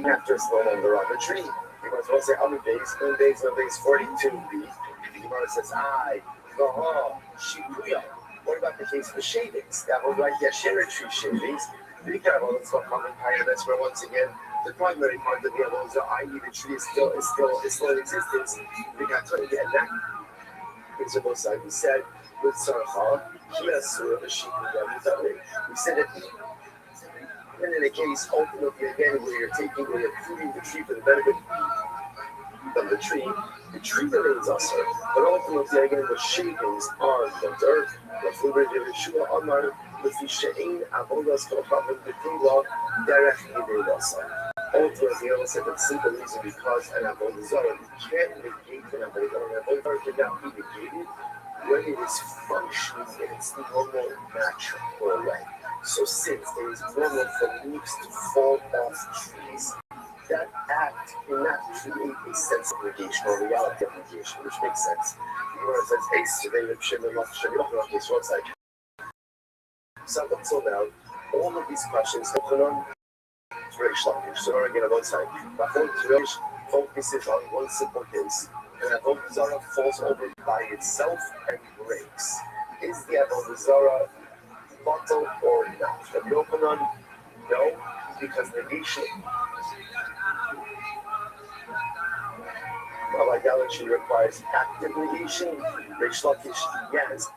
After it's no longer on the tree. You might as well say, how many days? 42b. The Gemara says, shibuya. What about the case of the shavings? That was like the Asherah tree shavings. That's where once again the primary part of the Avodah, i.e. the tree is still in existence. We got to get that. It's both sides. We said with Sarcha, he has sort of a shibuya. We said that. And in a case, ultimately, again, where you're pruning the tree for the benefit of the tree remains also. But ultimately, again, the shavings are the dirt. The food of Yeshua Amar, the Fishain, Avodas, Kohav, the Tingla, Derech, Yedasa. Ultimately, I will say the simple reason because an Avodah can't negate an Avodah. An Avodah cannot be negated when it is functioning in its normal, natural way. So since it is normal for leaves to fall off trees, that act will not create a sense of negation or reality of negation, which makes sense. The Gemara says, hey, so it's like, so up until now, all of these questions have been on Rish Lakish. So again, on one side, Rish focuses on one simple case, and Avodah Zarah falls over by itself and breaks. Is the Avodah Zarah bottle or not? The Yochanan, no, because negation of idolatry requires active negation. Rish Lakish, yes,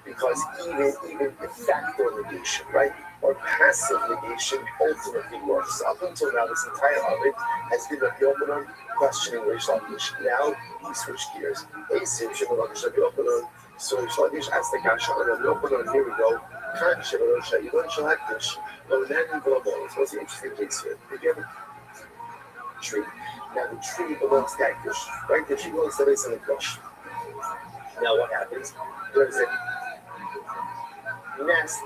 because even de facto negation, right, or passive negation ultimately works. Up until now, this entire oven has been a Yochanan questioning Rish Lakish. Now we switch gears. So Rish Lakish asked the kasha on Yochanan. Here we go. What's the interesting case here? You have a tree. Now the tree belongs to Hekdesh, right? The tree belongs to the Hekdesh. Now what happens? There's a nest.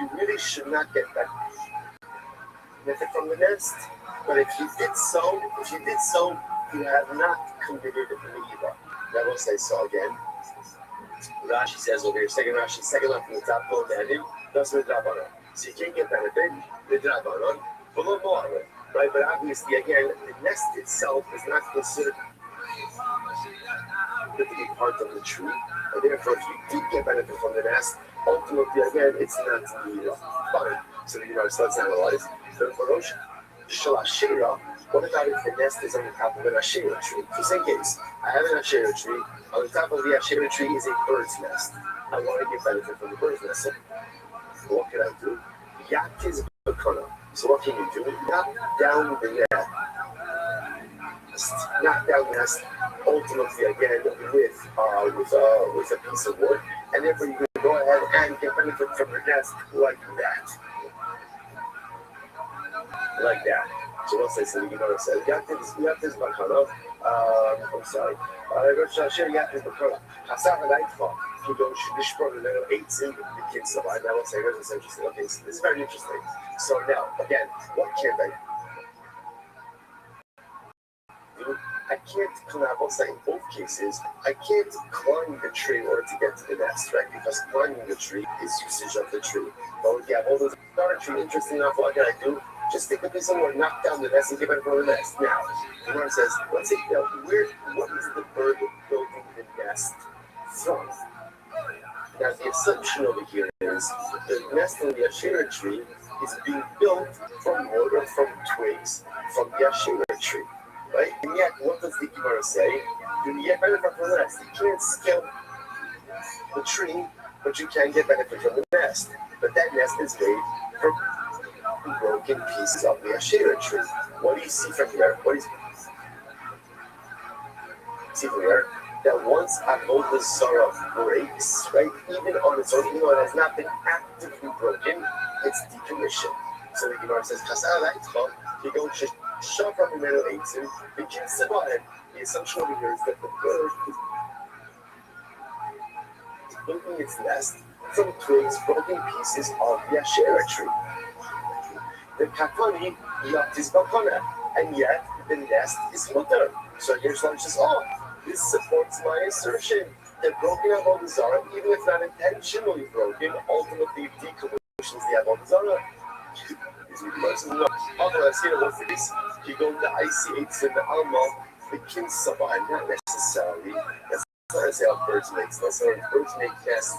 You really should not get that benefit from the nest. But if you did so, you have not committed a mitzvah. That will say so again. Rashi says over here, second line from the top, go down, that's the drabanon. So you can't get benefit, the drabanon, below more, right? But obviously, again, the nest itself is not considered to be part of the tree, and therefore, if you did get benefit from the nest, ultimately, again, it's not fine. So let's analyze. The Barosh Shalashira. What about if the nest is on the top of an Asherah tree? So same case. I have an Asherah tree. On the top of the Asherah tree is a bird's nest. I want to get benefit from the bird's nest. So what can I do? Yatiz Bakana. So what can you do? Knock down the nest. Knock down the nest. Ultimately, again, with a piece of wood, and therefore you can go ahead ahead and get benefit from the nest like that. Like that. So we'll say something you says, you have this bakana. I'm sorry. Rosh Hashanah, you have this bakana. Hasar Lightfall. You go, Shdish Brother, little 18, the kids survive. Now, let's say, this is interesting. Okay, so this is very interesting. So now, again, what can't I do? I can't climb, I'll say in both cases, I can't climb the tree in order to get to the nest, right? Because climbing the tree is usage of the tree. But if you have all those other tree, interesting enough, what can I do? Just take a piece of wood, knock down the nest, and give it from the nest. Now, the Gemara says, let's say, what is the bird building the nest from? Now, the assumption over here is the nest on the Asherah tree is being built from wood or from twigs from the Asherah tree, right? And yet, what does the Gemara say? You get benefit from the nest. You can't scale the tree, but you can get benefit from the nest. But that nest is made from broken pieces of the Asherah tree. What do you see from here? What do you see from here? That once Avodah Zarah breaks, right, even on its own, even though it has not been actively broken, it's decommissioned. So the Gemara says, you go shove from the middle 18, the kids survive. The assumption over here is that the bird is building its nest from twigs, broken pieces of the Asherah tree. The kakani is bakana, and yet the nest is mutter. So here's one says, this supports my assertion that broken Avodah Zarah, even if not intentionally broken, ultimately decommissions the Avodah Zarah. Otherwise, what's this? You go to the IC8s and the Alma, the Kinsaba, not necessarily. That's not necessarily how birds make nests. Birds make nests.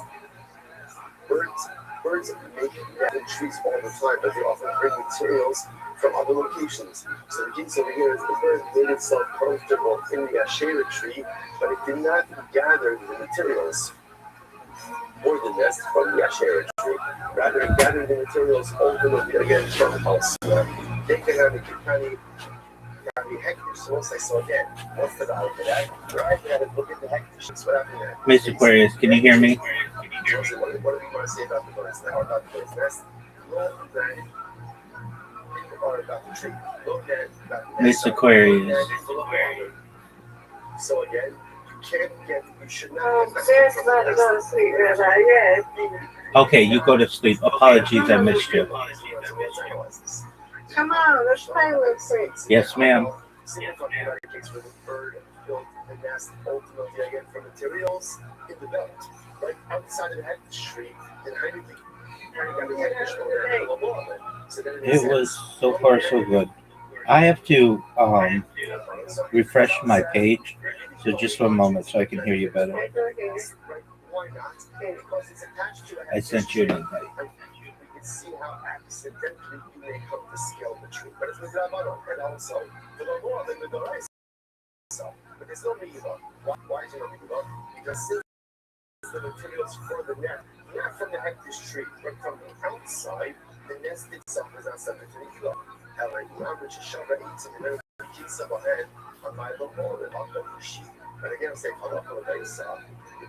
Birds make nests in trees all the time, but they often bring materials from other locations. So the case over here is the bird made itself comfortable in the Asherah tree, but it did not gather the materials or the nest from the Asherah tree. Rather, it gathered the materials ultimately again from elsewhere. They can have a Kikani hectares. So once I saw again, what's the value for that? Right, I had to look at the hectares. What happened there? Mr. Aquarius, can you hear me? What do you want to say about the bird's nest? Or about the bird's nest? Or about the tree? Mr. Aquarius. So again, you should not get Okay, you go to sleep. Apologies, I missed you. Come on, let's play real quick. Yes, ma'am. The bird built the nest ultimately again from materials in the belt, right outside of the hectares tree, and It was so far so good. I have to refresh my page, so just one moment so I can hear you better. I sent you an invite. See how accidentally you may come to scale the tree. But it's with Rabbanon, and also the Lamor, the Dorais. But there's no Migiva. Why is there no Migiva? Because since the materials for the net, not from the hectares tree, but from the outside, the nest itself is not subject to Migiva. However, which is Shabbat 18, and then the kids up ahead on my Lamor, and on the sheep. But again, I'm saying, the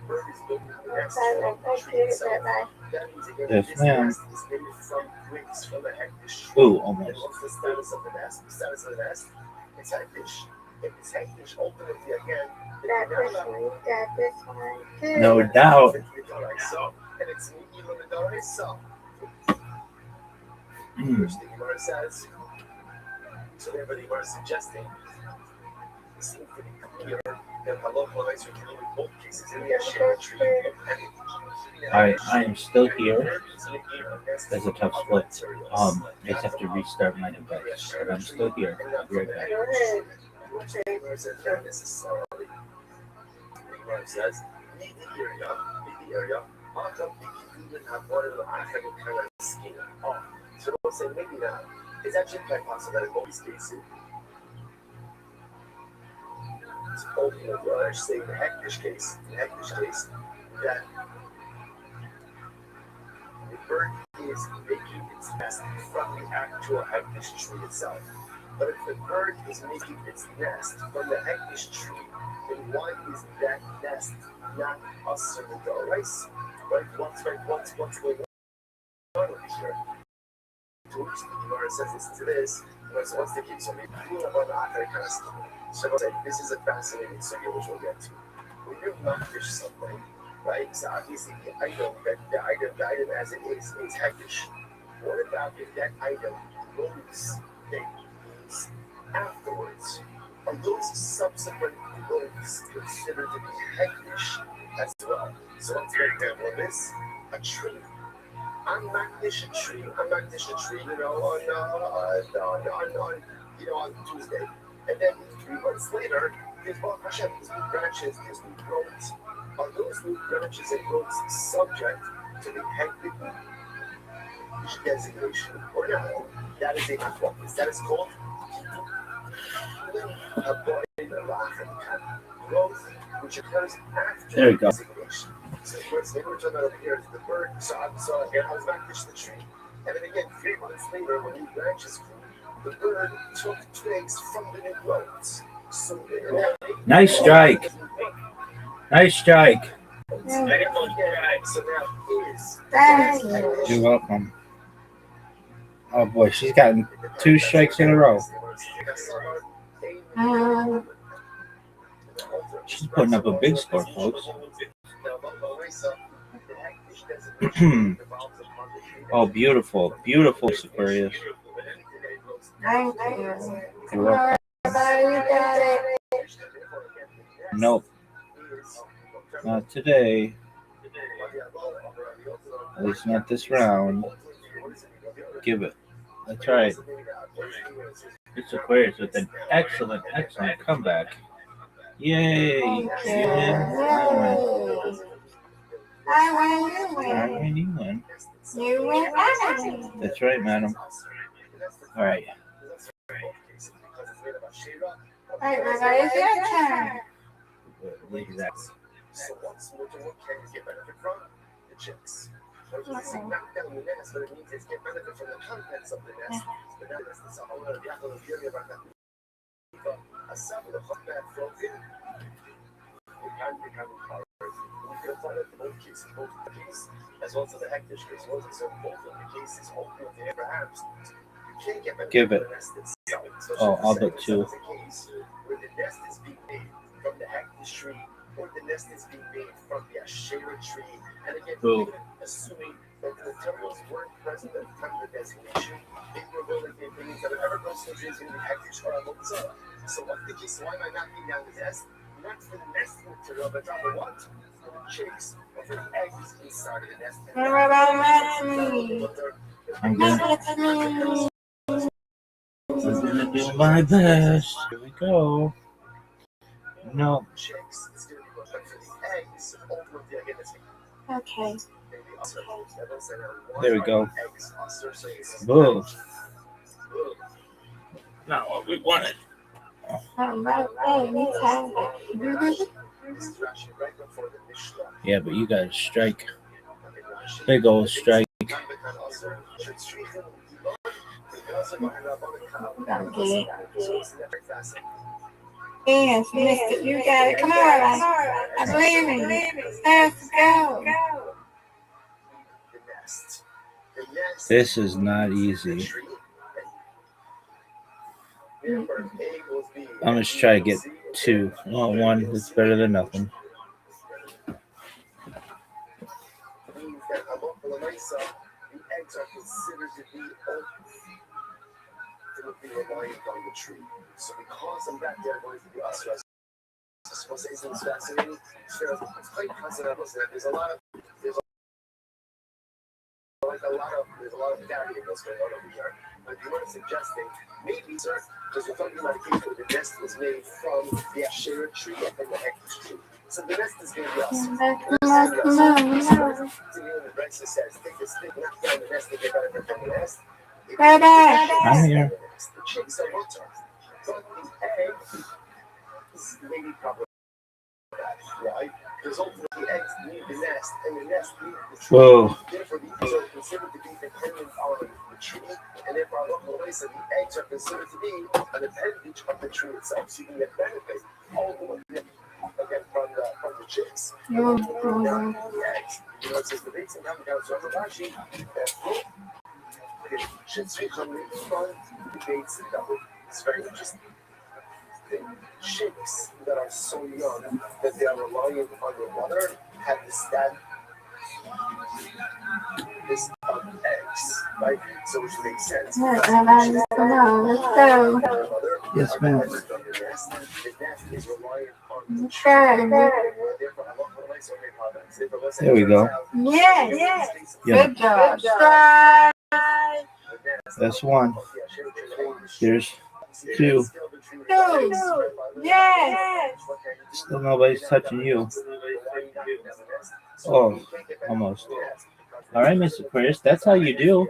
bird is building the nest from the tree itself. That means again, Yes, this ma'am. nest is made from twigs from the hectares tree. Ooh, almost. And what's the status of the nest? The status of the nest? It's hectish. If it's hectish, ultimately again, No doubt. and it's even the Doraisa. Which the Gemara says. So therefore the Gemara is suggesting it seems to be clear that halacha rights are dealing with both cases in the Asherah tree. I am still here. There's a tough split. I just have to restart my device, but I'm still here. I'll be right back. Says, leave the area. So we'll say maybe not. It's actually quite possible that in both cases, it's ultimately, I should say, in the hectares case, that the bird is making its nest from the actual hectares tree itself. But if the bird is making its nest from the hectares tree, then why is that nest not usher the rice? right? What's going on over here? Towards the Gemara says listen to this. What's the key? So maybe about the Akar kind of stuff. So this is a fascinating sugya which we'll get to. When you makdish something, right? So obviously the item as it is hektish. What about if that item moves things afterwards? Are those subsequent moves considered to be hektish as well? So let's take an example of this: a tree. I'm makdish a tree, on Tuesday. And then 3 months later, there's Baruch Hashem, there's new branches, there's new growths. Are those new branches and growths subject to the hectic designation or not? That is a focus. That is called growth, which occurs after there we go. designation. So first, we're talking about over here is the bird. So here I was makdish the tree. And then again, 3 months later, when new branches grew, the bird took twigs from the new growths. So Nice strike. Nice strike. So now is You're welcome. Oh boy, she's gotten 2 strikes in a row. She's putting up a big score, folks. Oh, beautiful, beautiful, Aquarius. Thank you. You're welcome. Nope. Not today. At least not this round. Give it. That's right. It's Aquarius with an excellent, excellent comeback. Yay! You win. I win. You win. You win. That's right, madam. All right. Alright, Rabbi, it's your turn. Exactly. So what's what can you get benefit from? The chicks. Knock down the nest, but it means it's get benefit from the contents of the nest. But now that's the Sahara, the Yachal, the Yuri, about that. A seven of that broken. It can become hard. We can find it in both cases, as well as the hectish case. So both of the cases, ultimately, perhaps, you can't get benefit Give from it. the nest itself. Oh, I'll bet 2. Where the nest is being made from the hectish tree, or the nest is being made from the Asherah tree. And again, even assuming that the materials weren't present at the time of the designation, they were willing to believe that whatever goes to the tree is going to be hectish or a motzah. So what's the case? Why am I knocking down the nest? Not for the nest material, but rather what? For the chicks, or for the eggs inside of the nest. What about me? I'm gonna do my best. Here we go. No. Okay. There we go. Boom. Not what we wanted. Yeah, but you got a strike. Big old strike. Okay. Yes, mister, you got it. Come on, I believe in you. Let's go. This is not easy. I'm just trying to get 2. Well, 1 is better than nothing. The eggs are considered to be reliant on the tree. So because of that, they're going to be us. I suppose isn't fascinating. It's quite fascinating. There's a lot of variables going on over here. But you were suggesting maybe, sir, because we're talking about a case where the nest was made from the Asherah tree and from the hectish tree. So the nest is going to be us. The Brexit says, take this thing, knock down the nest, and get benefit from the nest. I'm here. The chicks are water. But the egg is maybe problematic. Why? Because ultimately eggs need the nest, and the nest needs the tree. Whoa. Therefore, the eggs are considered to be dependent on the tree, and therefore, the eggs are considered to be an appendage of the tree itself. So you can get benefit ultimately again from the chicks. The eggs. It says the basic coming down to Rashi. Debates that it's very interesting. The chicks that are so young that they are relying on their mother have this eggs, right? So which makes sense. Let's go. Yes, ma'am. There we go. Yes. Yeah. Good job. Strike. That's one. There's two. Yes. Still nobody's touching you. Oh, almost. All right, Mr. Chris. That's how you do.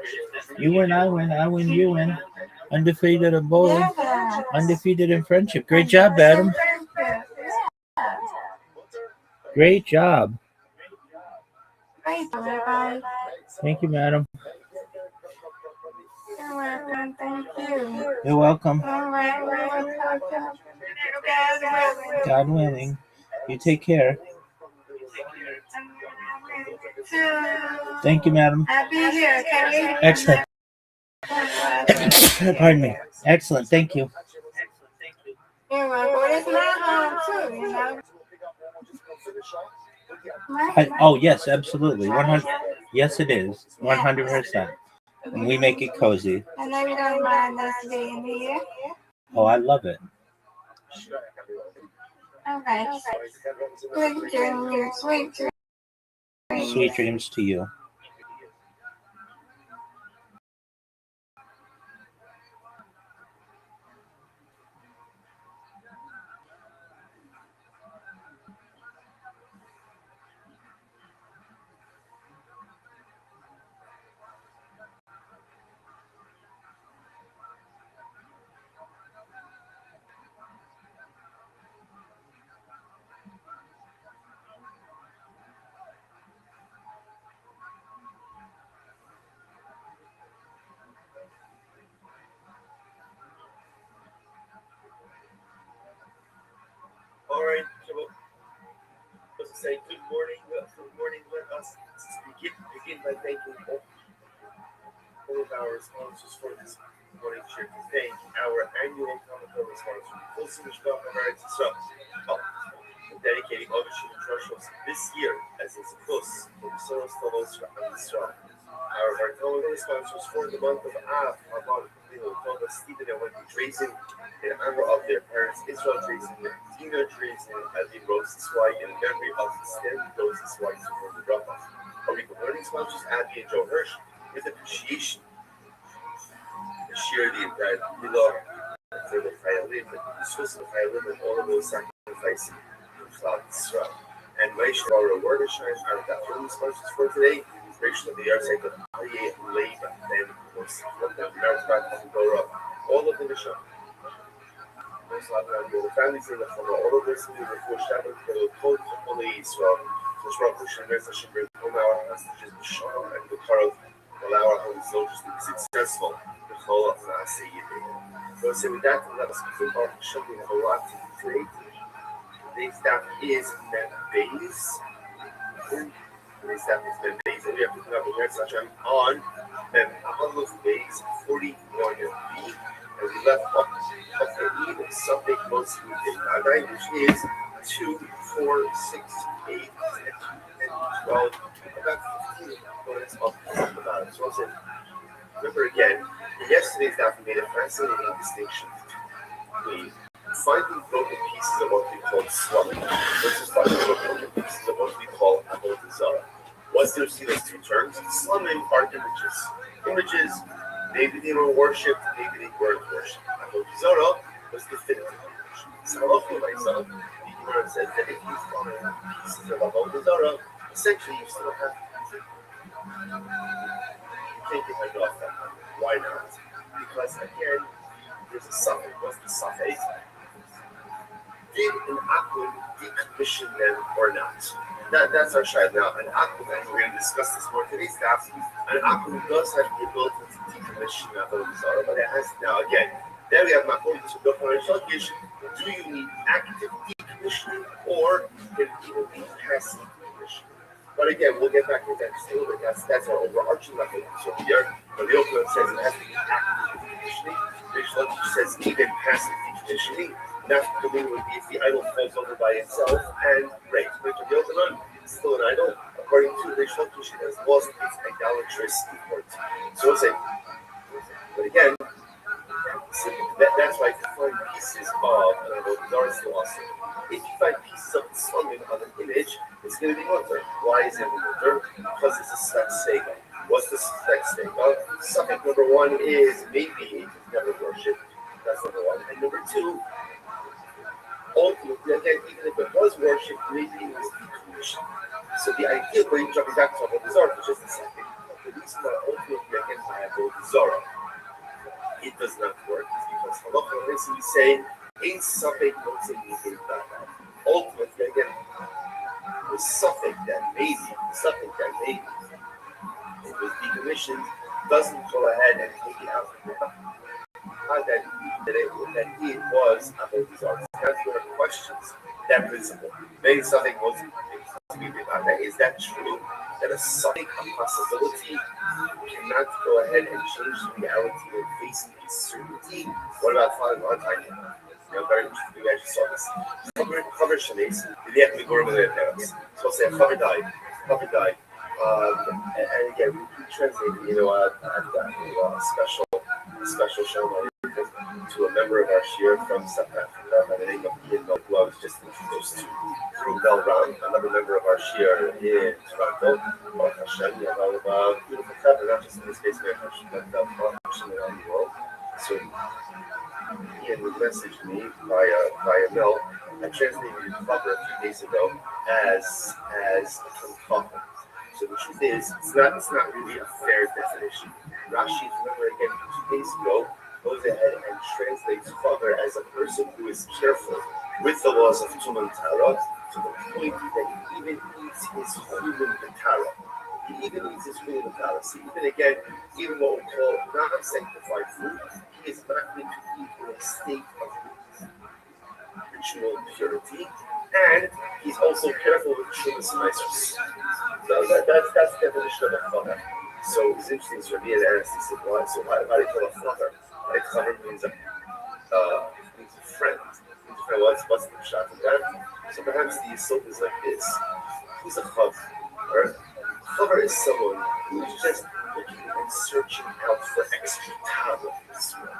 You win, I win, I win, you win. Undefeated in bowling. Undefeated in friendship. Great job, Adam. Great job. Thank you, madam. You're welcome. Thank you. You're welcome. All right. God willing. You take care. Thank you, madam. I'll be here. Okay? Excellent. Pardon me. Excellent. Thank you. You're welcome. Well, it's my home too, you know. Oh, yes, absolutely. 100. Yes, it is. 100%. And we make it cozy. I know you don't mind us being here. Oh, I love it. Okay. Sweet dreams. Sweet dreams. Sweet dreams to you. All right, let's say good morning. Good morning. Let us begin by thanking all of our sponsors for this morning share. To thank our annual commentary sponsor, Fulson Mishpach of Eretz Yisrael, dedicating all the Shulchan Trashos this year as its plus for the Soros Tovos for Israel. Our Bartolome sponsors for the month of Av, our father, Stephen and Wendy Drazen, in honor of their parents, Israel Drazen, Tina Drazen, Ali Rose Swai, in memory of Stan Rose Swai, for the Rafa. Our Rico Learning sponsors, Abby and Joe Hirsch, with appreciation to share the entire love for the Chayalim, the Swiss of Chayalim, and all of those sacrifices to Cloud Israel. And Raish, our Wordishine, our Learning sponsors for today. Of the Yarsek of Aryeh Leib, then from the American Torah, all of the Mishnah. The families in the Chama, all of this, we were forced out of the code of Holy Israel, which brought the Shemer, the Shemer, our hostages, the Shah, and the Karov, allow our holy soldiers to be successful. The Chola of Nasi Yidin. So, with that, let us begin our Mishnah. We have a lot to do today. Today's staff is Membeis. Today's staff is Membeis, and we have to come up with next session on Ahaluf Beis 41b, and we left off the Eid Sunday most of the day, which is 2, 4, 6, 8, 10, 12, about 15 minutes about it. So I'll say, remember again, yesterday's staff made a fascinating distinction between finding broken pieces of what we call slumming versus finding broken pieces of what we call avodah zarah. What's there seen as two terms? Slumming are images. Images, maybe they were worshipped, maybe they weren't worshipped. Avodah zarah was definitive worship. Salafim myself, the Gemara says that if you find pieces of avodah zarah, essentially you still have to you can't get rid of them. Why not? Because again, there's a suffix. What's the suffix? Did an akum decommission them or not? That's our shayla. Now, an akum, and we're going to discuss this more today's staff. An akum does have the ability to decommission avodah zarah, but it has now again. There we have makom to go for a shulchan. Do you need active decommissioning or can it even be passive decommissioning? But again, we'll get back to that in a little bit. That's our overarching level. So here, Rabbi Rothschild says it has to be active conditioning. Reish Lakish says even passive conditioning. Not the way would be if the idol falls over by itself and great. But Rabbi Rothschild is still an idol. According to Reish Lakish, it has lost its idolatrous importance. So we'll say, but again, so that's why to find pieces of Zara is still awesome. If you find pieces of something on an image, it's going to be mutter. Why is it mutter? Because it's a spec sega. What's the spec sega? Suffix number one is maybe it was never worshipped. That's number one. And number two, ultimately, again, even if it was worshipped, maybe it was decommissioned. So the idea, when you're jumping back to Avodah Zarah for just a second, the reason that ultimately again by Avodah Zarah it does not work is because halacha basically saying in suffix ultimately again the suffix that maybe it was decommissioned doesn't go ahead and take it out that it was Avodah Zarah. That's one of the questions that principle. Maybe something was is that true? That a something, a possibility, cannot go ahead and change the reality and face uncertainty? What about following on time? Very interesting. We actually saw this. Cover Shanice, the ethnic government of their parents. So I'll say a cover died. And again, we translated, a special show to a member of our shir from South Africa by the name of Ian Mel, who I was just introduced to through Bel Ram, another member of our shir in Toronto. Baruch Hashem, beautiful couple, not just in this case, but Baruch Hashem around the world. So Ian would message me via Mel. I translated his cover a few days ago as a cover. So the truth is, it's not really a fair definition. Rashi, remember again, 2 days ago, goes ahead and translates cover as a person who is careful with the laws of Tumah Tara to the point that he even eats his human Tara. He even eats his human Tara. So even what we call non-sanctified food, he is not going to eat in a state of ritual purity, and he's also careful with Shumas Maestros. So that's the definition of a cover. So it's interesting. So Rabbi asked, he said, why do you call a cover? Right? Cover means a friend. What's the shot of that? So perhaps the assault is like this. Who's a chaver? Right? Chaver is someone who's just looking and searching out for extra tava in this world.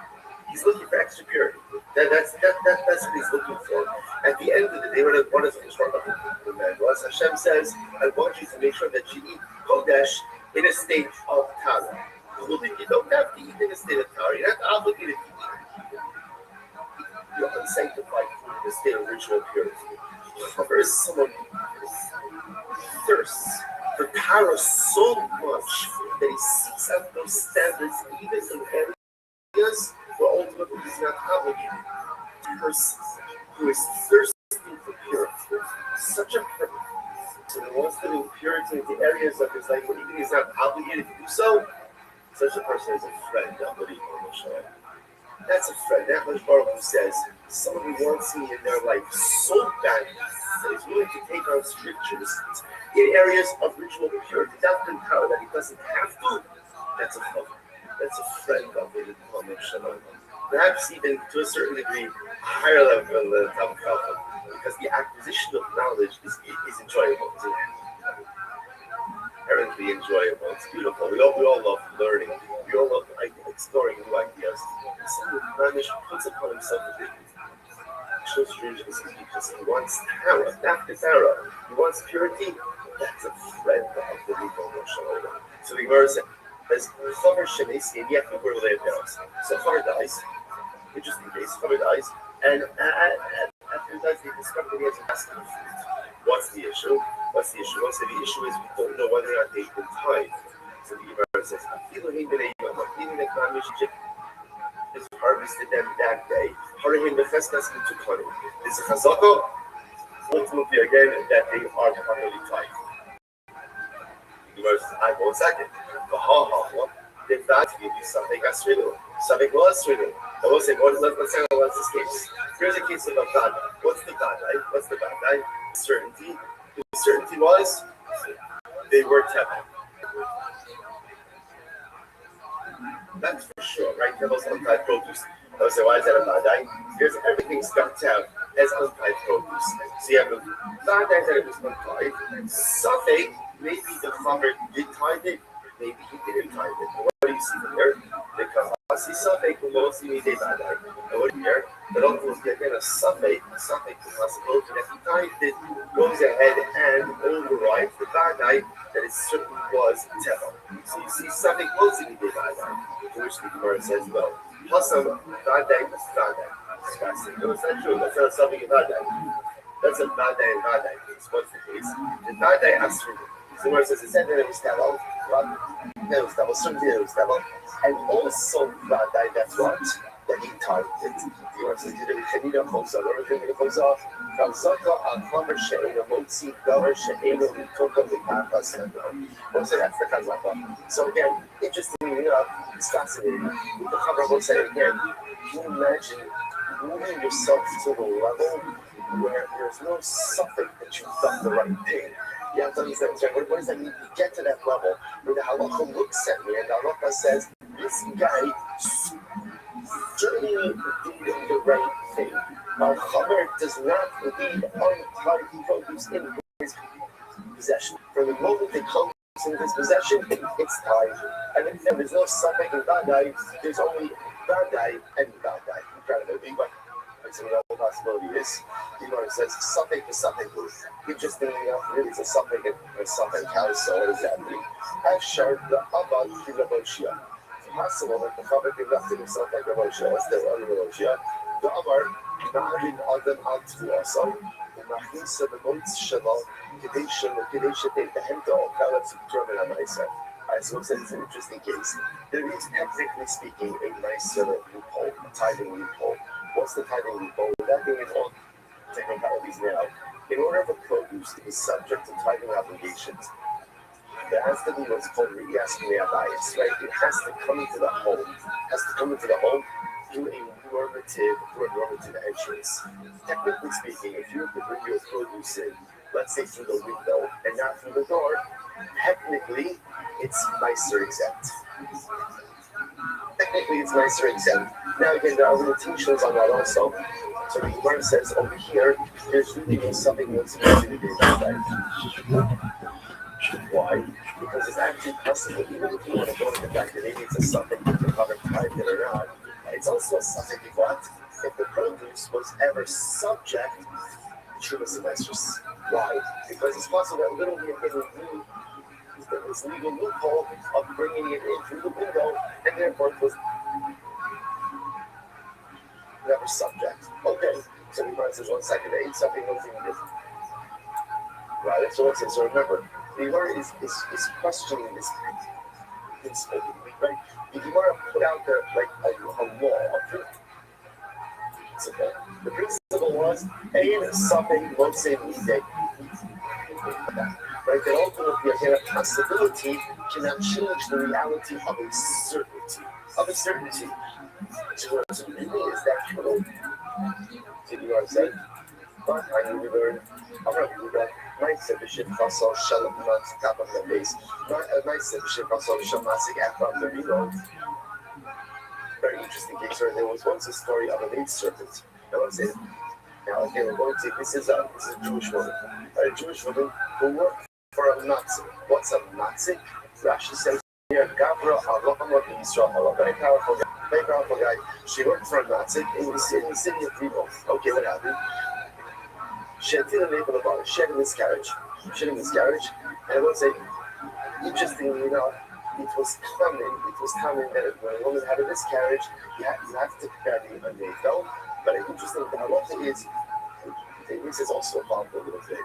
He's looking for extra purity. That's what he's looking for. At the end of the day, what does the Torah recommend? Well, Hashem says, I want you to make sure that you eat kodesh in a state of tara. You don't have to eat in a state of tara. You're not obligated to eat. You're unsanctified food in a state of ritual purity. However, is someone who thirsts for tara so much that he seeks out those standards even in areas where ultimately he's not obligated. A person who is thirsting for purity, such a person who wants to do purity into areas of his life where even he's not obligated to do so, such a person is a friend of the Rebbe. That's a friend. That much Baruch Hu says, someone who wants me in their life so badly that he's willing to take on scriptures in areas of ritual purity, not in power that he doesn't have to. That's a friend. That's a friend of the Rebbe. Perhaps even to a certain degree, a higher level than the Talmud Chacham, because the acquisition of knowledge is enjoyable. It's inherently enjoyable. It's beautiful. We all love learning. We all love exploring new ideas. Someone who puts upon himself a big shows strangeness because he wants Tara, not the Tara. He wants purity. That's a friend of the Rebbe. So the Gemara says, Chaver Shemesi, and yet we were related parents. So Chaver dies. Interesting case. Chaver dies, and after he dies, they discover that he has a basket of fruit. What's the issue? Well, so the issue is we don't know whether or not they've been tied. So the Gemara says, is harvested them that day. Harihim befestas into cutting. This is chazaka. Ultimately, again, that they are properly tied. The Gemara says, I won't second. If that give you something asridu, something was asridu. I will say, let's say, what's this case? Here's a case of a bad guy. What's the bad guy? Certainty. The certainty was They were Teva. That's for sure, right? Teva's untied produce. I would say, why is that a Vadai? Because everything's got Tev as untied produce. So you have a Vadai that it was untied. Safek, maybe the Chaver did tie it, maybe he didn't tie it. What do you see here? Because I see Safek, who knows you need a Vadai. And what here? But also, again, a Safek, the possibility that he tied it goes ahead and overrides the Vadai that it certainly was Teva. So you see Safek knows you need a Vadai. Which the Gemara says, well, Hasam, Vadai, Vadai. No, it's not true. That's not something about that. That's a Vadai and Vadai. What's the case? The Vadai asks for the Gemara says, it said that it was Tevel, certainly it was Tevel. And also Vadai, that's what? That he tied it. The Gemara says, did it Chanina Chosa, or Chanina Chosa, from Zaka, Al-Hamar She'ena, Motzi, Gavar She'ena, Mitoka, Mikaka, Sendo. Also, that's the Chazaka. So again, interestingly enough, it's fascinating. The Chavar will say again, you imagine moving yourself to the level where there's no suffix that you've done the right thing. You have to understand, what does that mean? You get to that level where the halacha looks at me and the halacha says, this guy certainly did the right thing. Our chaver does not leave untied produce in his possession. From the moment it comes in his possession, it's tied. And if there's no suffix in Vadai, there's only Vadai and Vadai. Incredible. But so the possibility is, the Gemara says, suffix to suffix. Interestingly enough, really, it's a suffix and a suffix carousel. What does that mean? I've shared the Abad Kilaboshia. It's possible that the Chaver conducted himself like a Moshe, as there are Moshe. The Amar, Na'arin Adam Atfu also. The Machisa, the Moitz Shalom, Kadesha, the Kadesha, the Hemta, all Kalatz, German, and Isa. So it's an interesting case. There is, technically speaking, a nice loophole, a tithing loophole. What's the tithing loophole? That being in all technicalities now, in order for produce to be subject to tithing obligations, there has to be what's called bias, right? It has to come into the home. Through a normative entrance. Technically speaking, if you could bring your produce in, let's say through the window and not through the door, technically it's nicer exempt. Now again, there are limitations on that also. So the Gemara says over here, there's really something that's supposed to be done. Why? Because it's actually possible, even if you want to go to the fact that maybe it's a suffix that the cover typed it or not, it's also a suffix of what? If the produce was ever subject to the semesters. Why? Because it's possible that literally this legal loophole of bringing it in through the window, and therefore it was never subject. Okay, so the Gemara says 1 second, ain't something else even different. Right, that's what it says. So remember, the Gemara is questioning this principle, right? The Gemara put out there like a law, a principle. The principle was, ain't something won't say midday. Right, that ultimately again a possibility cannot change the reality of a certainty. So what it really is that true? So you know what I'm saying? But I need to learn. I'm going to do that. My exhibition also shall not tap on the base. My exhibition also shall not see after the reload. Very interesting case where there was once a story of a maid servant. Now I'm saying, now again we're going to this is a Jewish woman. A Jewish woman who worked for a Nazi. What's a Nazi? Rashi says here, Gavra Allah Israel, very powerful guy. She worked for a Nazi in the city of Vivo. Okay, what happened? She had a label about it. She had a miscarriage. And I will say, interestingly enough, it was common that when a woman had a miscarriage, you have to carry a navel. But interesting, the halacha is, this is also involved a little bit.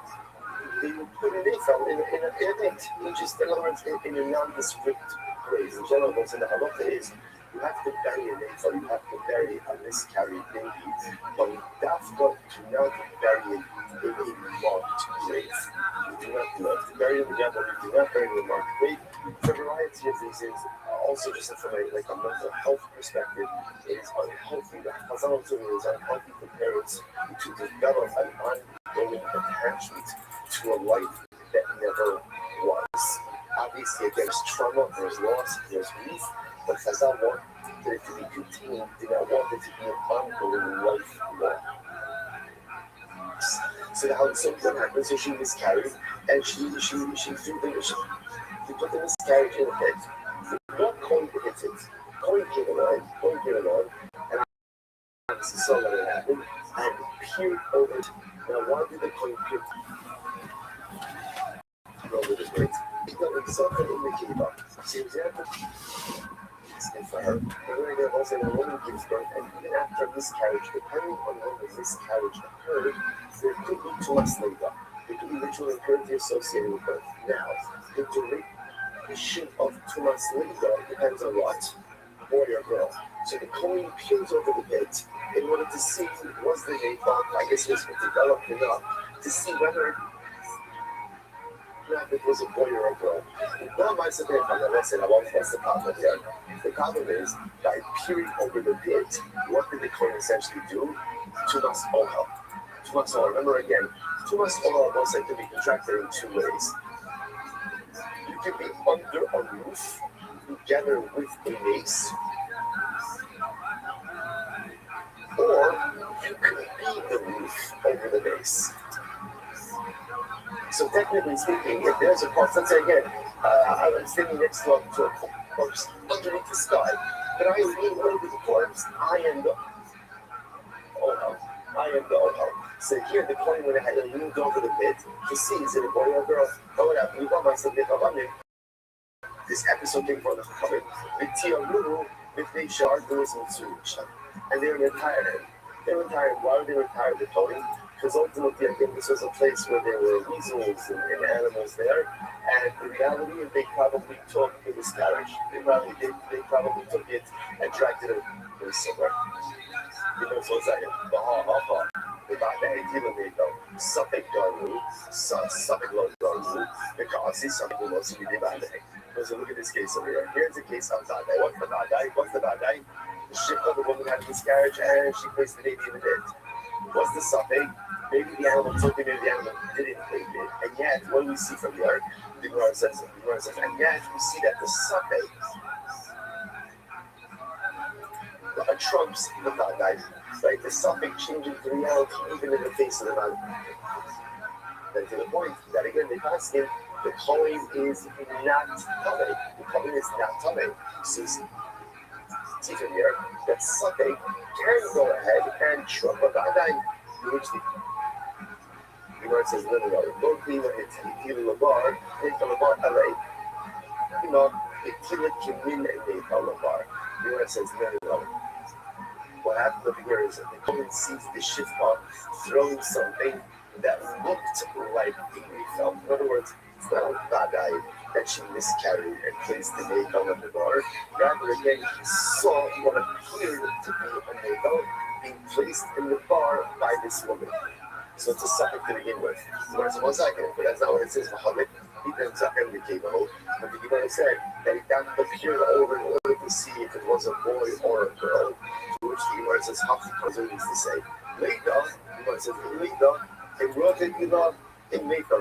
They would put a navel in a tent, which is, in other words, in a nondescript phrase. In general, what's in the halacha is, you have to bury a navel, you have to bury a miscarried baby. But dafka, do not bury it in a marked grave. You do not bury them together, you do not bury them in a marked grave. For a variety of reasons, also just from a mental health perspective, it is unhealthy. The Chazal too is unhealthy for parents to develop an ongoing attachment to a life that never was. Obviously, there's trauma, there's loss, there's grief, but Chazal wanted it to be contained, did not want it to be an ongoing lifelong. So now something happens, so she miscarried, and she put the miscarriage in a pit. What coin hits it? Coin came along, and I saw what happened, and peered over it. Now, why did the coin peer over the pit? Because something in the cave up. See, example. And for her, the also the woman gives birth, and even after miscarriage, depending on when the miscarriage occurred, there could be too much labor. There could be ritual impurity associated with birth. Now, the duration of too much labor depends on what? Boy or girl. So the Kohen peers over the pit in order to see was the neighbor, I guess it was developed enough to see whether if it was a boy or a girl. Now, my second comment, I said, I won't test the problem here. The problem is, by peering over the pit, what did the Kohen essentially do? Tumas Ohel. Tumas Ohel, remember again, Tumas Ohel also can be contracted in two ways. You can be under a roof, together with a mace, or you could be the roof over the mace. So technically speaking, if there's a corpse, let's say again, I'm standing next to a corpse underneath the sky, but I lean over the corpse, I am the Ohel. So here the coin went ahead and moved over the pit to see, is it a boy or a girl? Oh, what happened? This episode came from the Chachamim. The Tiyaru, if they shard, there was Mitsurisha. And they were retired. Why were they retired? The Tony? Because ultimately, again, this was a place where there were weasels and animals there, and in reality, they probably took the miscarriage. They probably took it and dragged it away somewhere. You know, so it's like the Bada Kilometer, Suffolk Gonu, Suffolk Gonu, because he's something who wants to be the Bada. So look at this case over here. Here's the case of Bada. What's the Bada? The ship of the woman had a miscarriage, and she placed the baby in the pit. What's the Suffolk? Maybe the animal took it, maybe the animal didn't take it. And yet, what do we see from here? The Gemara says, and yet we see that the Suffolk trumps the Bada. Right? The Suffolk changes the reality even in the face of the Bada. Then to the point that again, they ask him, the Kohen is not Tamei. The Kohen is not Tamei. So see from here that Suffolk can go ahead and trump a Bada. Which the Gemara says, no. Don't be like it's Labar, take a Labar LA. You know, the killer can win and they call Labar. Gemara says, no. What happened over here is that the Kohen sees the shifra throwing something that looked like a felt. In other words, it's not a Badai that she miscarried and placed the Neigal on the bar. Rather, again, he saw what appeared to be a Neigal being placed in the bar by this woman. So it's a Suffolk to begin with. There's 1 second, but that's not what it says. Muhammad, he didn't in the cave hole. But the Gemara said that he got the peer over in order to see if it was a boy or a girl. To which the Gemara says, Hafi Kazu needs to say, Leida, the Gemara says, Leida, in Rothschild, in Meitha.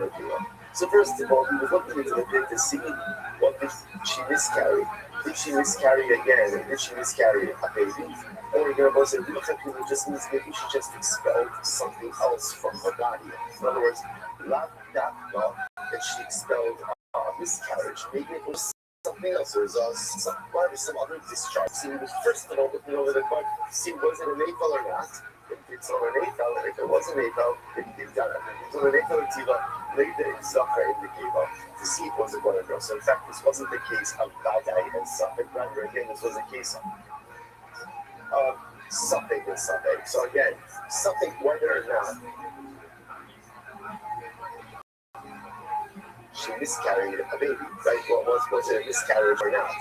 So first of all, he was looking into the pit to see what did she miscarry. Did she miscarry again? And did she miscarry a baby? Or you're going to say, it just means maybe she just expelled something else from her body. In other words, that she expelled a miscarriage. Maybe it was something else. There was some other discharge. So he was first of all looking over the card to see was it an AFL or not. If it's on an AFL, and if it was an AFL, then he did that. If it was an AFL or Tiva, later in Zafra in the Kiva to see if it was a boy or girl. So in fact, this wasn't the case of Badai and Suffolk. Rather, again, this was a case of Suffolk and Suffolk. So again, Suffolk, whether or not she miscarried a baby, right? Was it a miscarriage or not?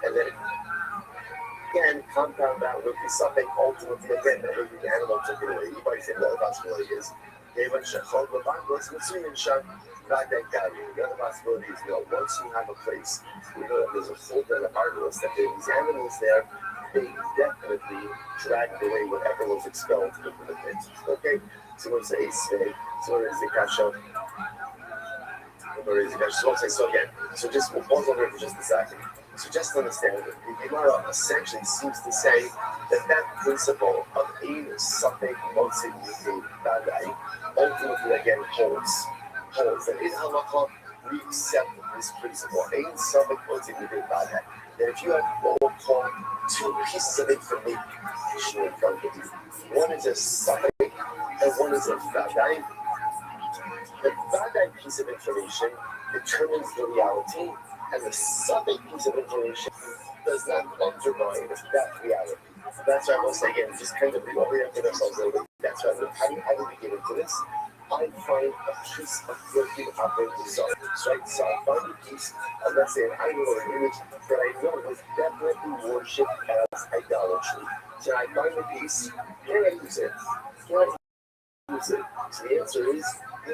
And then again, compound that with the Suffolk, ultimately, again, the animal took it away. Anybody say the other possibility is, the other possibility is, once you have a place, that there's a full bed of articles, that there are these animals there, they definitely dragged away whatever was expelled into the pit. Okay? So what's the Ace? So what is the Kasha? So again, so just we'll pause over for just a second. So just understand that the Gemara essentially seems to say that principle of ein safek motzei midei badai ultimately again holds. That in halakha we accept this principle. Ein safek motzei midei badai. That if you have what we'll call two pieces of information in front of you, one is a safek and one is a badai. The badai piece of information determines the reality, and the safek piece of information does not undermine that reality. That's why I will say again, just kind of reorienting ourselves a little bit. That's why how do we get into this? I find a piece of working operating software, right? So I find a piece of, let's say, an idol or an image that I know was definitely worshipped as idolatry. So I find a piece, can I use it? Can I use it? So the answer is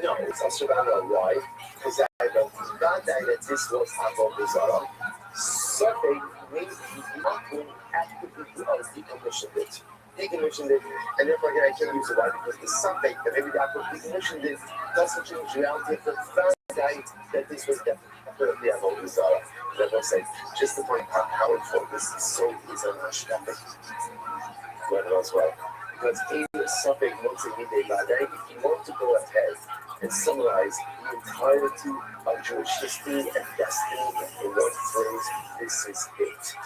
no. It's also about why? Because I know that this was Avodah Zarah. Something maybe Akum actively decommissioned it. And therefore again I can't use it why, because the something that maybe Akum decommissioned it doesn't change the reality of the fact that this was definitely Avodah Zarah. That will say, just to point out how important this is a hashkafic level as well. Because in the suffix motzei midei badai, if you want to go ahead and summarize the entirety of Jewish history and destiny in one phrase, this is it.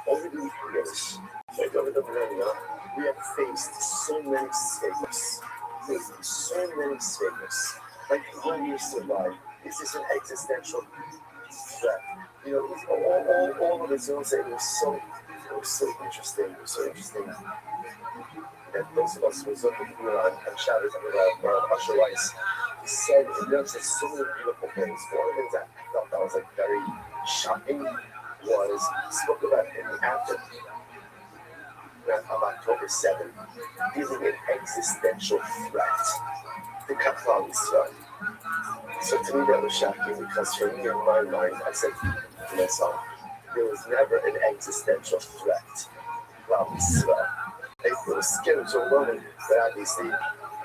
Over the years, like over the millennia, we have faced so many statements. Like, how do you survive? Is this an existential threat? You know, all of his own say it was so interesting. That those of us who was looking and shouted about Rothschild, he said so many beautiful things. One of the things that I thought that was like very shocking was he spoke about in the aftermath of October 7th, dealing with existential threat, the Klal Yisrael. So to me that was shocking because for me in my mind, I said to myself, there was never an existential threat. Klal Yisrael. It was scared of Joe Rogan, but obviously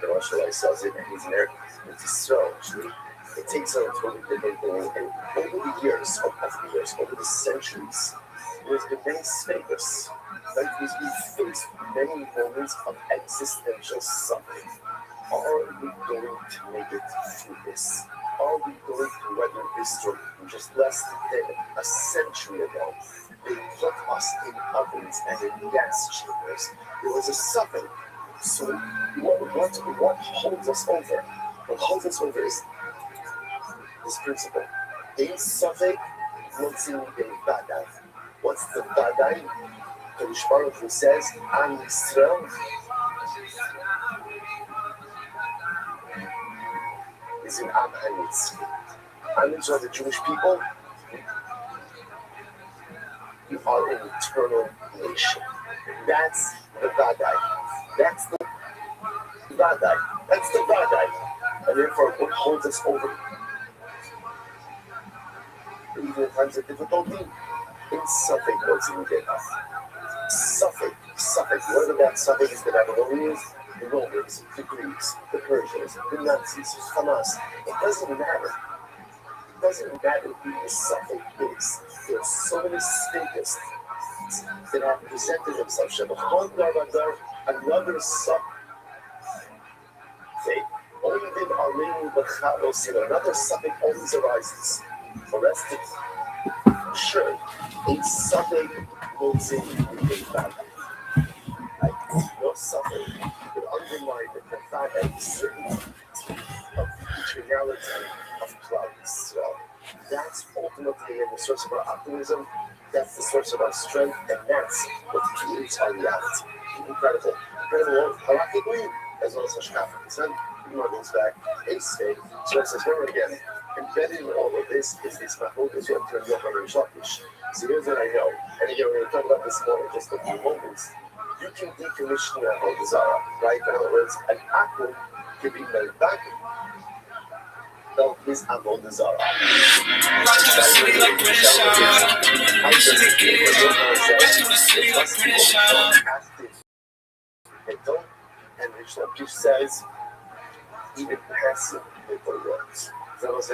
the Rothschild says it and he's in there with his throat. It takes on a totally different thing. And over the years, over the centuries, there's been many speakers. Like we faced many moments of existential suffering. Are we going to make it through this? Are we going to weather this storm? Just less than a century ago, they put us in ovens and in gas chambers. There was a suffering. So what holds us over? What holds us over is this principle. Ein safek motzei midei badai. What's the badai? Kadosh Baruch Hu says, Am Yisrael is an Am HaNitzchi. Am Yisrael, the Jewish people, we are an eternal nation. That's the badai. That's the badai. And therefore, what holds us over? Even in times of difficulty, in safek motzei midei badai. Suffolk, whether that Suffolk is the Babylonians, the Romans, the Greeks, the Persians, the Nazis, Hamas, it doesn't matter. It doesn't matter who the Suffolk is. There are so many status that have presented themselves. Another Suffolk. Another Suffolk always arises. Arrested. Sure, a Suffolk motzei midei badai. No suffering would undermine the fact and certainty of the eternality of Klal Yisrael. That's ultimately the source of our optimism, that's the source of our strength, and that's what creates our reality. Incredible halakhically as well as hashkafically. So Gemara goes back, Ace Faith. So it says, remember again, embedded in all of this is this Mahodas Yom Tov Yochar and Shakish. So here's what I know, and again we're going to talk about this more in just a few moments. You can decommission your Avodah Zarah, right? In other words, an Akum can be made back of his Avodah Zarah. And Rich Lapish says, even passive little words. This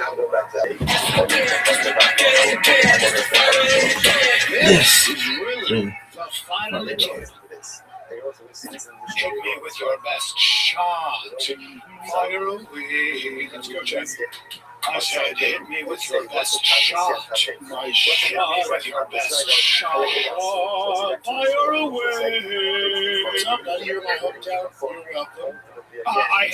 is really the final chance. Hit me with your best shot. Fire away. Let's go, Jeff. I said, hit me with your best shot. My shot with your best shot. Fire away. What's up, buddy? You're in my hometown. You're welcome. I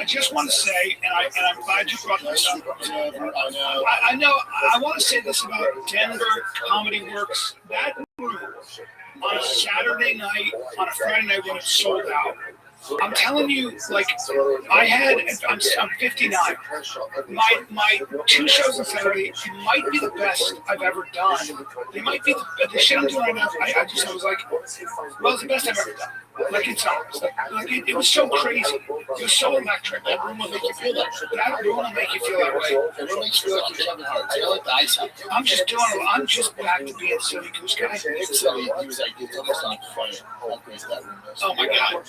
just want to say, and I'm glad you brought this up. I know. I want to say this about Denver Comedy Works. That room on a Saturday night, on a Friday night when it's sold out. I'm telling you, like, I'm 59. My 2 shows on Saturday might be the best I've ever done. They might be the shit I'm doing right now. I was like, well, it's the best I've ever done. Like it's it was so crazy. It was so electric. That room will make you feel that. That room will make you feel that way. It will make you feel like you're Kevin Hart. I like the ice out. I'm just back to being silly goose guy. Nick Silly, he was like, it's almost on fire. How great that room is. Oh my God.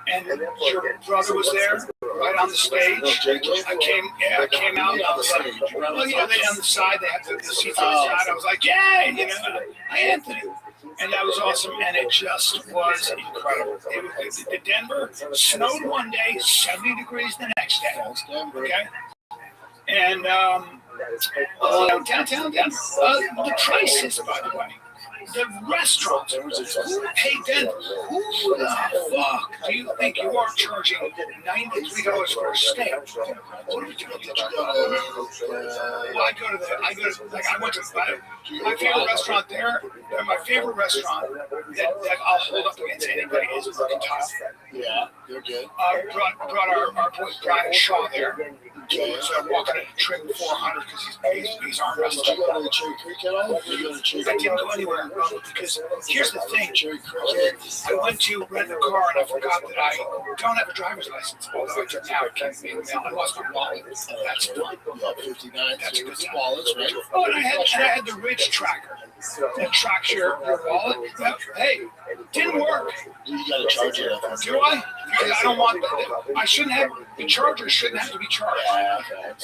And your brother was there, right on the stage. I came out on the stage. Well, you know, they on the side, they have the seats on the side. I was like, yay, you know, hi Anthony. And that was awesome, and it just was incredible. The Denver snowed one day, 70 degrees the next day. Okay? And downtown Denver. The prices, by the way. The restaurants. Who paid Denver? Who the fuck do you think you are charging $93 for a steak? What are we doing? Well, I went to my favorite restaurant there. My favorite restaurant that I'll hold up against anybody is Mercantile. Yeah, they're good. Brought our boy Brian Shaw there. So walking at Trim 400 because he's arm wrestling. Did you go to the Cherry Creek at all? I didn't go anywhere because here's the thing. I went to rent a car and I forgot that I don't have a driver's license. Although I took out I lost my wallet. That's fun. 59. That's a good time. Wallets, right? Oh, and I had the Ridge tracker that tracks your wallet. Hey, didn't work. You got to charge it. Do I? Because I don't want I shouldn't have the charger shouldn't have to be charged. You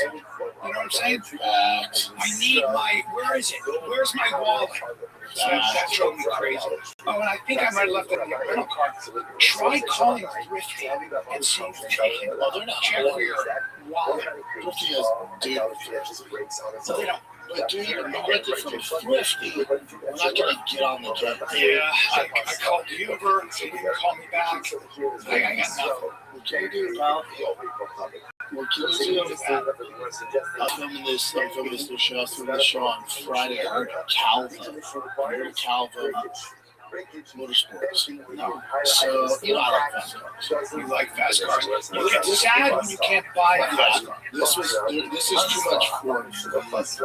know what I'm saying? I need where is it? Where's my wallet? That drove me crazy. Oh, and I think I might have left it in the rental car. Try calling Thrifty and see if they can check for your wallet. Thrifty is, dude. So they don't. But dude, you rented from Thrifty. I'm not going to get on the jet. Yeah, I called Uber. They didn't call me back. I got nothing. What can you do, pal? What can you do? I'm filming this new show. I was filming this show on Friday. I heard Calvo. Motorsports. No. So, you know, I like fast cars. You like fast cars. You get sad when you can't buy a fast car. This is too much for me. What?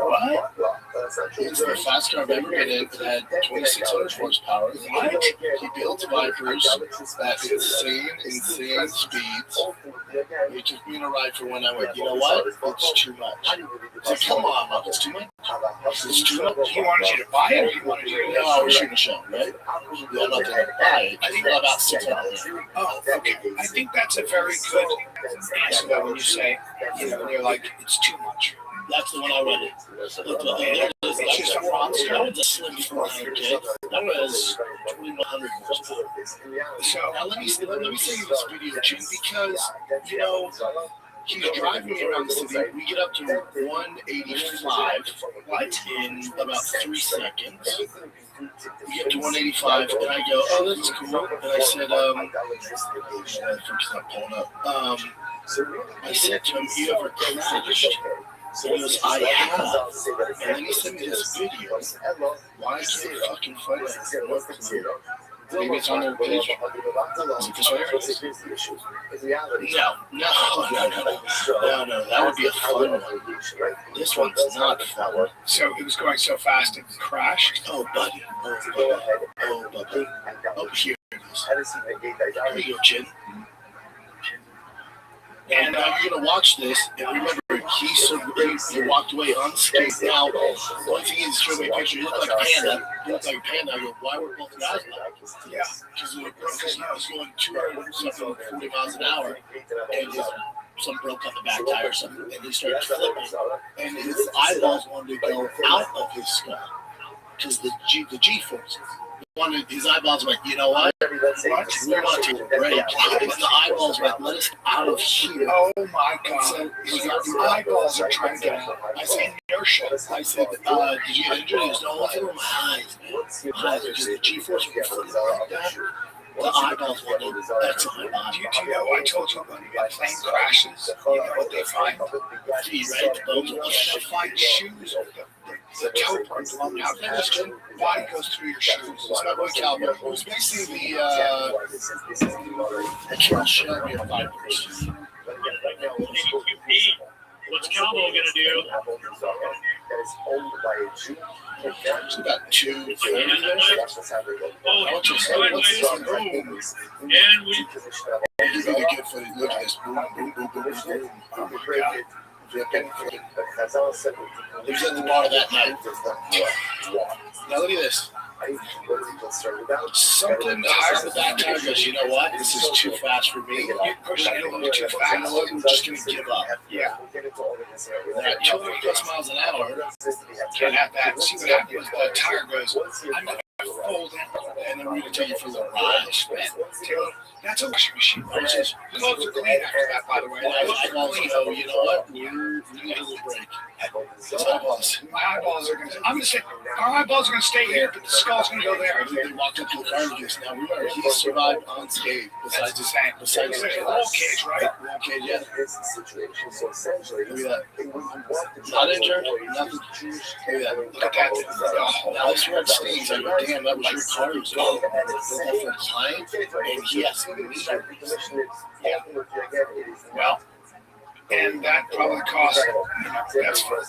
It's the fast car I've ever been in. It had 2,600 horsepower. What? He built Vipers at insane speeds. He took me on a ride for 1 hour. You know what? It's too much. I said, come on, Mom, it's too much. It's too much. He wanted you to buy it, or he wanted you to No, I was shooting a show, right? Yeah, I'm not going to buy it. I think about 600. Oh, okay. I think that's a very good answer though, when you say, you know, when you're like, it's too much. That's the one I rented. It's just a monster. That was a slim 400 kid. That was 2,100. So now let me say this video, Jim, because you know he's driving me around the city. We get up to 185 in about 3 seconds. We get to 185, and I go, oh, that's cool. And I said, not pulling up. I said to him, you ever crashed? So he goes, I have. And then he sent me this video. Why can't I fucking find it? Maybe it's on their page. Is it this way? No. That would be a fun one. This one's not fun. So it was going so fast it crashed. Oh, buddy. Oh, here it is. There you go, Chin. And now you're gonna watch this, and remember, he walked away unscathed. Now, the only thing is, show me a picture. You look like a panda. I go, why were both guys like? Yeah, because he was going 240 miles an hour, and his some broke on the back tire or something, and he started flipping, and his eyeballs wanted to go out of his skull because the G force. His eyeballs went, you know what? We want to take a break. And the eyeballs went, let us out of here. Oh my God. So the eyeballs are trying to get out. I said, inertia. I said, did you get injured? He goes, no, look at my eyes, man. My eyes, because the G force was flipping like that. The eyeballs went in. That's my body. Do you know, I told you when plane crashes, you know what they find? Feet, right? The bones will find shoes. The toe part along out there. The body goes through your shoes. It's my boy Calvin. It was basically the kill shell your fibers. What's Calvo gonna do? It's about 2 3 Oh, what's this? and we. He's really good for look at this. Boom, boom, boom, boom, boom. Oh my God. He was at the bar that night. Now look at this. Something higher with that tire goes, you know what? This is too fast for me. You push it a little too fast. You know what? We're just going to give up. Yeah. At 200 plus miles an hour, can't have that. See what happens? The tire goes, I'm going to fold in, and then we're going to take you for the ride. That's a washing machine. Gloves are clean after that, by the way. I also know, you know what? We need a little break. Eyeballs. My eyeballs are going to, I'm going to say, our eyeballs are going to stay here, but the skull's going to go there. They walked up to the car and just now remember, he survived unscathed. Besides his hand. Besides his roll cage, right? Roll cage, yeah. Look at that. Not injured, nothing. Look at that. Look at that. Now this red stings. I go, damn, that was your car. He was going for a client, and he has to be there. Yeah. Well, and that probably cost, that's for what,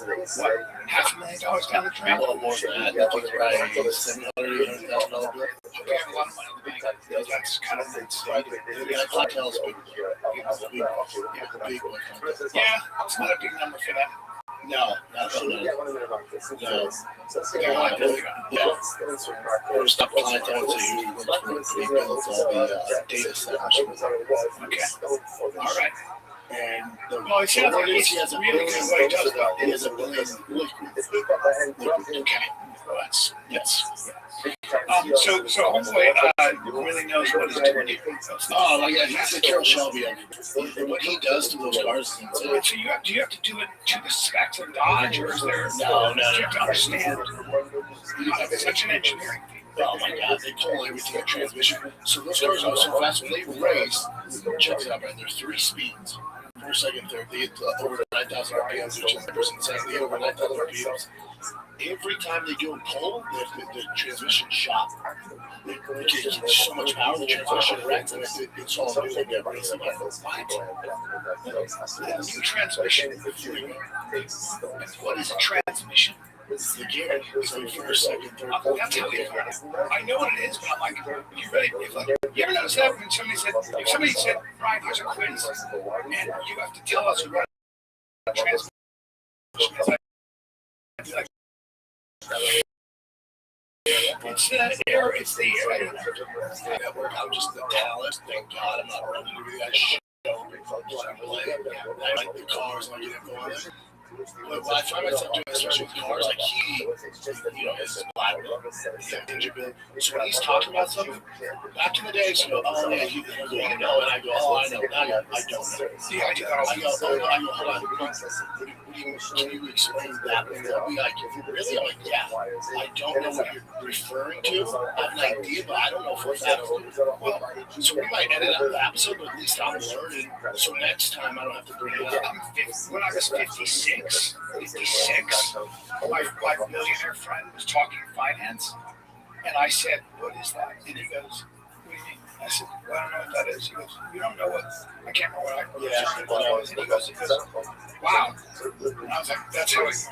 $500,000 down the drain? Well, more than that. That was probably $700,000, $800,000 bill. Okay, a lot of money in the bank. That's kind of nice. The guy clientele's big. Big one. Yeah, it's not a big number for them. No, not for them. No. Yeah. We're stuck clientele to you. We built all the data centers. Okay. All right. And it sounds like he has a really good what he does, though. He has a billion liquid. Okay. Well, yes. So hopefully really knows what he's doing here. Oh, like he's the Carroll Shelby of it. What he does to those cars is insane. So do you have to do it to the specs of Dodge, or is there? No. You have to understand. It's such an engineering thing. Oh my God, they pull everything in transmission. So those cars go so fast when they race. Check it out, man. There's 3 speeds. First, second, third. They get over 9,000 RPMs, which is insane. They get over 9,000 RPMs. Every time they do a pull, the transmission shot. There's so much power, the transmission wrecks, and it's all new. They get racing. New transmission. What is a transmission? It's the gear. So first, second, third. That's how they are. I know what it is, but I'm like, you ready? You ever notice that when somebody said, Brian, here's a quiz, and you have to tell us what a transmission is. I'd be like, it's the air, it's the air. That work out just the talent. Thank God I'm not running into that shit. I like the cars, I get it going. But when I find myself doing this, especially with cars, like he, is black belt, ninja bill. So when he's talking about something, back in the days, you go, oh yeah, you know, and I go, oh, I know. Now I don't know. See, I go, hold on. Can you explain that? And they'll be like, really? I'm like, yeah. I don't know what you're referring to. I have an idea, but I don't know for a fact. Well, so we might edit out the episode, but at least I'm learning. So next time I don't have to bring it up. When I was 56, my millionaire friend was talking finance, and I said, what is that? And he goes, what do you mean? I said, well, I don't know what that is. He goes, you don't know what, I can't remember what I was. And he goes, wow. And I was like, that's how it works.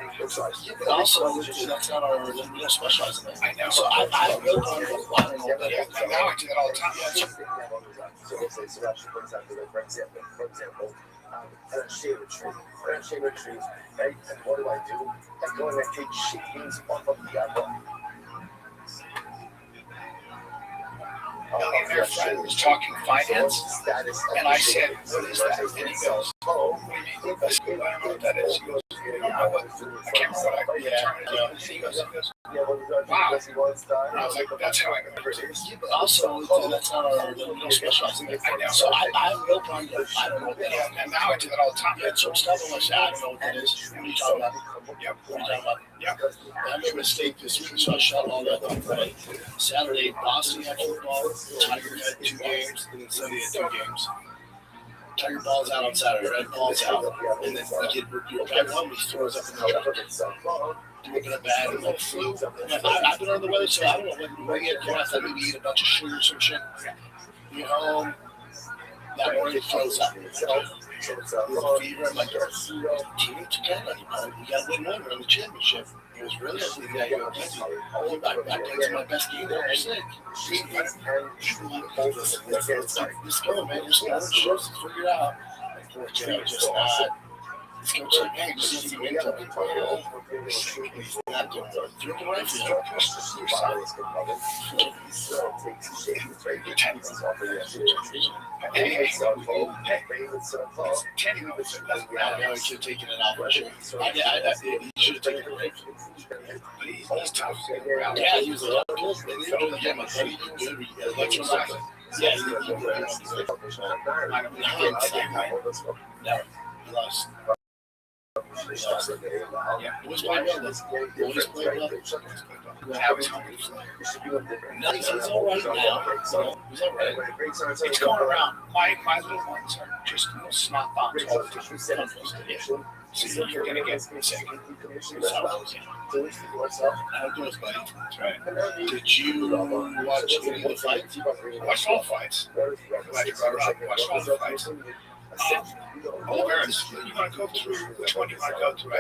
But also, that's not our, we don't specialize in that. I know. So I built on it. I don't know what that is. Now I do that all the time. So actually, for example, I shave a tree. Right? And what do? I go and I take shavings off of the apple. Millionaire friend was talking finance, and I said, what is that? And he goes, I said, I don't know what that is. He goes, you don't know what? I can't remember what I determined. He goes, wow. And I was like, that's how I remember it. Yeah, but also, that's not our little specializing. I know. So I have no problem with I don't know what that is. Yeah, and now I do that all the time. Yeah, so stuff I'm like, I don't know what that is. What are you talking about? Yep. What are you talking about? Yep. I made a mistake this week, so I shot all that on Friday. Saturday, Boston had football. Tiger had 2 games, and then Sunday had 2 games. Tiger ball's out on Saturday, Red ball's out, and then we get back home, he throws up in the truck. Making a bad and like flu. I've been on the weather, so I don't know when we get I maybe eat a bunch of sugar or some shit. You know, that morning it throws up. Fever, I'm like, team together, you gotta win one, we're in the championship. It was really ugly. Yeah, you know, I played my best game there. Sick. Let's go, man. Just got to show us to figure out. Unfortunately, just not. This coach like, hey, just see me up. He's not doing it. You're the right field. I know he should have taken it off. He should have taken a break. But he's tough. Yeah, he was a lot of goals. They didn't do the game. My buddy, you good. Electroshock. Yeah, he he lost. Yeah, it was playing well. Always played well. He's all right now. He's all right. It's going around. My little ones are just snot bombs all the time. So you're going to get sick. How good, buddy? That's right. Did you watch any of the fights? I watched all the fights. Watched all the fights. All Barons, you want to go through which one you want to go through? I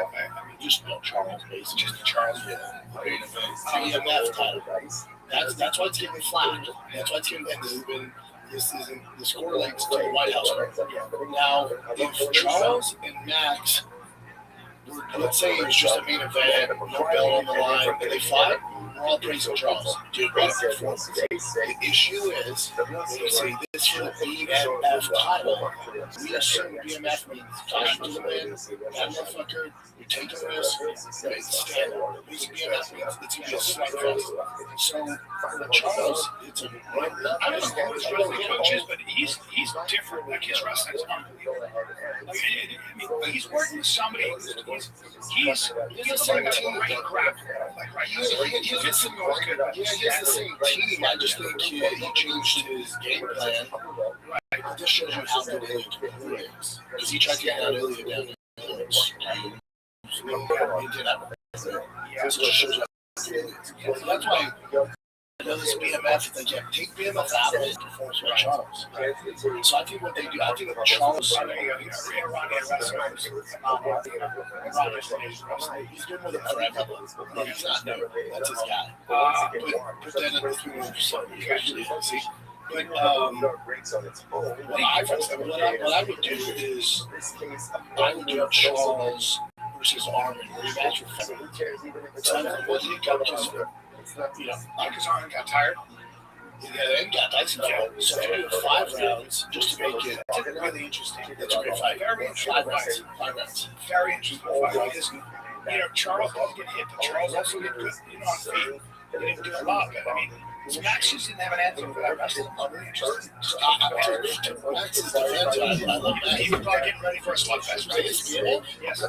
mean, just Charles, basically. Just Charles. BMF title. That's why it's getting flat. That's why it's getting been. This isn't the score links to the White House. Now, if Charles and Max, let's say it was just a main event, no belt on the line, and they fought, we're all praising Charles. Dude, what a performance. The issue is, when we say this for the BMF title, we assume BMF means Josh to win, that motherfucker, you're taking a risk, stand up. BMF means it's going to be a slight cost. So, for Charles, it's a I don't know who his wrestling coach is, but he's different. Like, his wrestling's unbelievable. I mean, he's working with somebody. He's the same team. He's the same team. I just think he changed his game plan. Right. But this shows you how good Ilya is. Because he tried to get out Ilya down there. He did that. So it just shows you how good Ilya is. That's why I know this BMF, they can't take BMF out of his performance with Charles. So I think what they do, I think Charles, he's been with him forever. No, he's not new. That's his guy. But then in between, you actually see. But what I would do is, I would do Charles versus Armin rematch with Federer. So what he got just, you know, because Armin got tired. Yeah, they got Dyson killed. So they do 5 rounds just to make it really interesting. It's a great fight. Very interesting. 5 rounds. Very interesting fight. Because, you know, Charles doesn't get hit, but Charles also get good, you know, on feet. They didn't do a lot, but I mean, Max just didn't have an answer for that wrestling. Really interesting. Max is defensive. I love that. He was probably getting ready for a slugfest, right? Yes.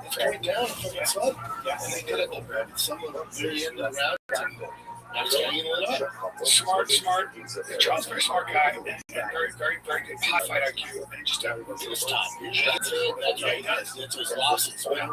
It's going down. It's fun. And they did it at some of the very end of the round. That's hanging it up. Smart. Charles, very smart guy. And very, very, very good high fight IQ. And just his time. That's what he does. That's his losses. You know,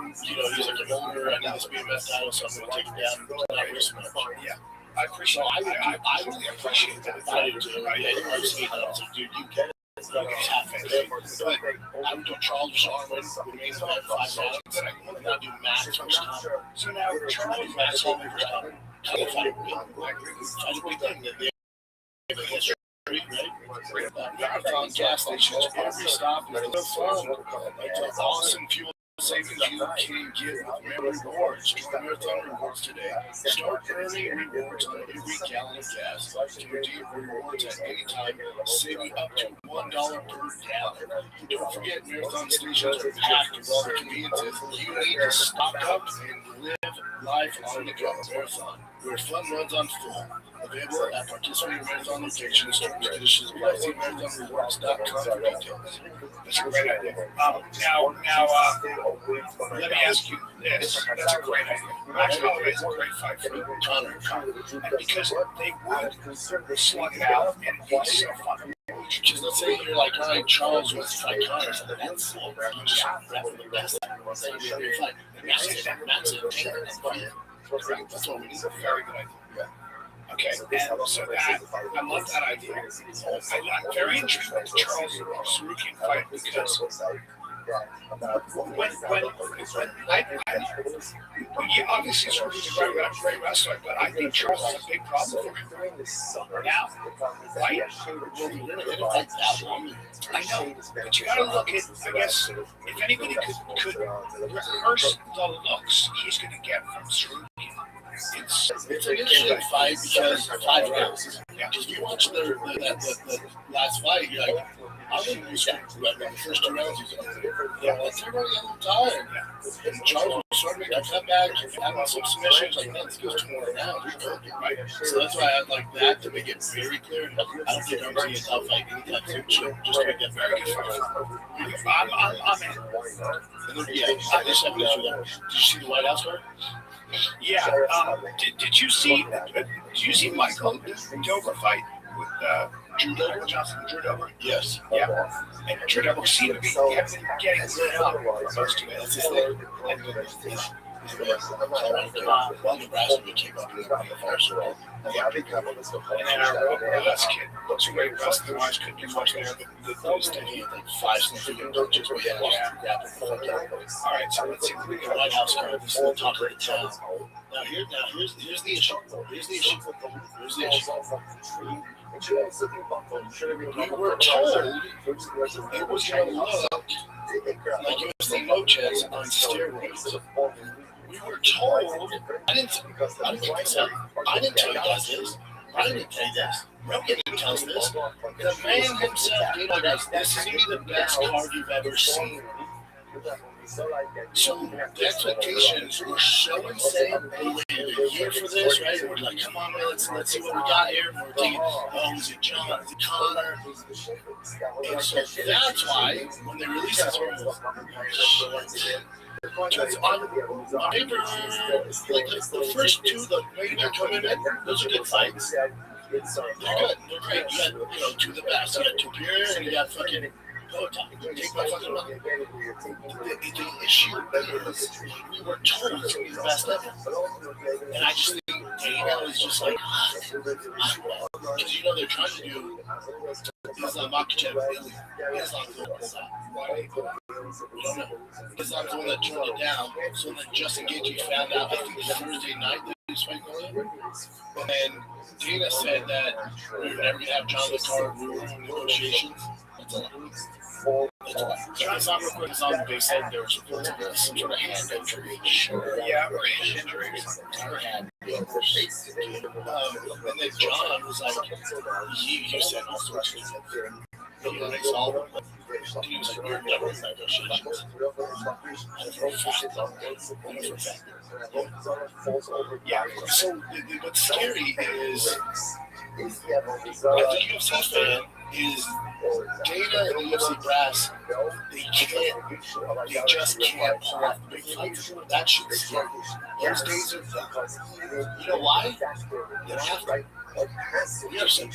he's like a older, I need this BMF title, so I'm going to take it down. Not risk much. Yeah. I appreciate it. I really appreciate that. I do too. Right? Yeah, you obviously know. It's like, dude, you get it. It's half it. But I would do Charles versus Armin. We made it 5 rounds. And I'll do Max versus Tom. So now Charles Max versus Tom. Fight a big thing. They have a history, right? Marathon gas stations, every stop is so fun. Like awesome fuel. savings you can get with rewards. Join Marathon Rewards today. Start earning rewards on every gallon of gas. To redeem rewards at any time, saving up to $1 per gallon. Don't forget, Marathon stations are packed with all the conveniences. You need to stock up and live life on the go. Marathon, where fun runs on full. Available at participating Marathon locations. Terms and conditions apply. See marathonrewards.com for details. That's a great idea. Let me ask you this. That's a great idea. Actually, it's a great fight for Connor. Because they would slug it out and it's so fun. Because let's say you're like, all right, Charles wants to fight Connor, so that's slow. You just rep for the best. You're fight. That's it. That's what we need. Very good idea. Okay, and so that, I love that idea. I'm very intrigued with the Charles Sarukian fight because when obviously Sarukian's a great wrestler, but I think Charles has a big problem for him now. Right? I know, but you got to look at, I guess, if anybody could rehearse the looks he's going to get from Sarukian. It's an interesting fight because 5 rounds. Because if you watch the last fight, you're like, I wouldn't lose the first 2 rounds. He's like, yeah, let's everybody a little tired. And Charles was sort of making a comeback, having some submissions, like, man, this goes 2 more rounds. Right? So that's why I like that to make it very clear. I don't think I'm seeing a tough fight anytime soon. Just to make that very good fight. I'm in. And then, yeah, this evidence for them. Did you see the White House card? Yeah. Did you see Michael Dover fight with Drew Dover, Drew Dover? Yes. Yeah. And Drew Dover seemed to be getting lit up for those 2 minutes. Well, Nebraska came up with the first one. Yeah. And then our last kid looks great. Wrestling-wise, couldn't do much there. The steady at like 5 significant punches. All right, so let's see what we got. White House card. This is the top of the town. Now here's the issue. We were told it was going to look like UFC Lopez on steroids. We were told. I didn't tell you guys this. I didn't tell you this. Rogan didn't tell us this. The man himself goes, this is going to be the best card you've ever seen. So the expectations were so insane. We waited a year for this, right? We're like, come on, man, let's see what we got here. And we're thinking, oh, is it John? Is it Connor? And so that's why when they released this one, because on paper, like the first 2, the way they're coming in, those are good fights. They're good. They're great. You got 2 of the best. You got Tupir and you got fucking Poatan. Take my fucking money. The issue is we were told it's going to be the best ever. And I just think Dana is just like, because they're trying to do Islam Makhachev Billy. Islam's the one that turned it down. So then Justin Gaethje found out, I think Thursday night that he was fighting William. And then Dana said that we were never going to have John the card. We were in negotiations. That's a lot. Can I stop real quick? They said there was reports of some sort of hand injury. Yeah, or hand injury. Or hand injury. And then John was like, you said all sorts of things. They saw them. He was like, we're never in negotiations. And for a fact. Yeah, so what's scary is, as a UFC fan, is Dana and the UFC brass, they just can't pull off the big fights. That shit's scary. Those days are done. You know why? They don't have to. We have some.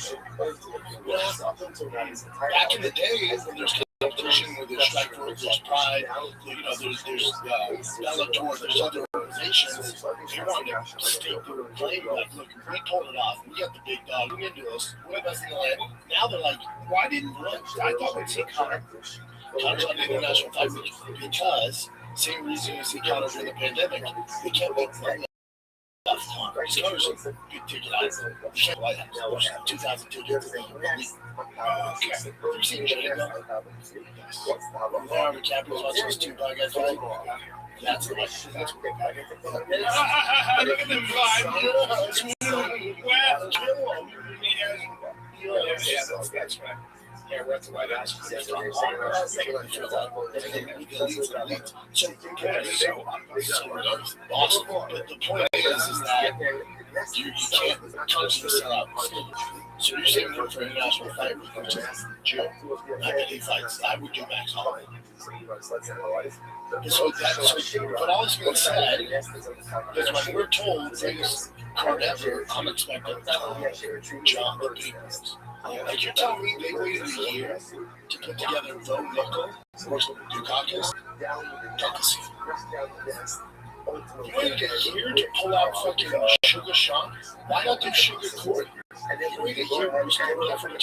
Back in the day, when there's competition, where there's Strikeforce, there's Pride, there's Bellator, there's other organizations, they wanted to stake the claim, like, look, we pulled it off, we got the big dog, we can do this, we're the best in the land. Now they're like, why didn't I thought we'd see Connor's on the international fight week, because same reason you see Connor during the pandemic, they can't make money He's going to some big ticket items. The White House, 2,000 tickets. Okay. Have you seen Django? Yes. Leonardo DiCaprio watching those two black guys fight. That's the White House. That's what Look at them vibe. Well, that's right. Yeah, we're at the White House. Awesome. But the point is that you can't constantly sell out. So you're saving up for international fight week, which is June. I bet he fights. I would do Max Holloway. But all this being said, is when we're told things card ever, I'm expecting John the Peoples. Like you're telling me they waited a year to put together Bo Nickel versus Dukakis? You waited a year to pull out fucking Sugar Sean? Why not do Sugar Corey? You waited a year versus Let me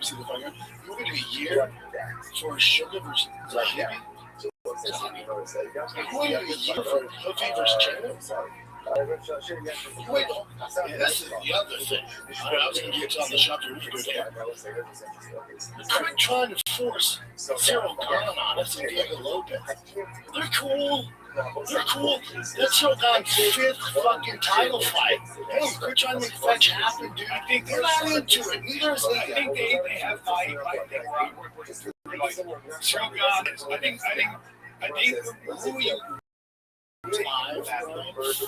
see the fire. You waited a year for Sugar versus Zahabi? You waited a year for Hoofy versus Chandler? Wait, this is the other thing. I was going to get on the shop to read it. Quit trying to force Cyril Gahn on us and Diego Lopez. They're cool. They're cool. That's Cyril Gahn's fifth fucking title fight. Hey, quit trying to make fetch happen, dude. I think they're not into it. Neither is he. I think they have fight. Cyril Gahn is. I think who you.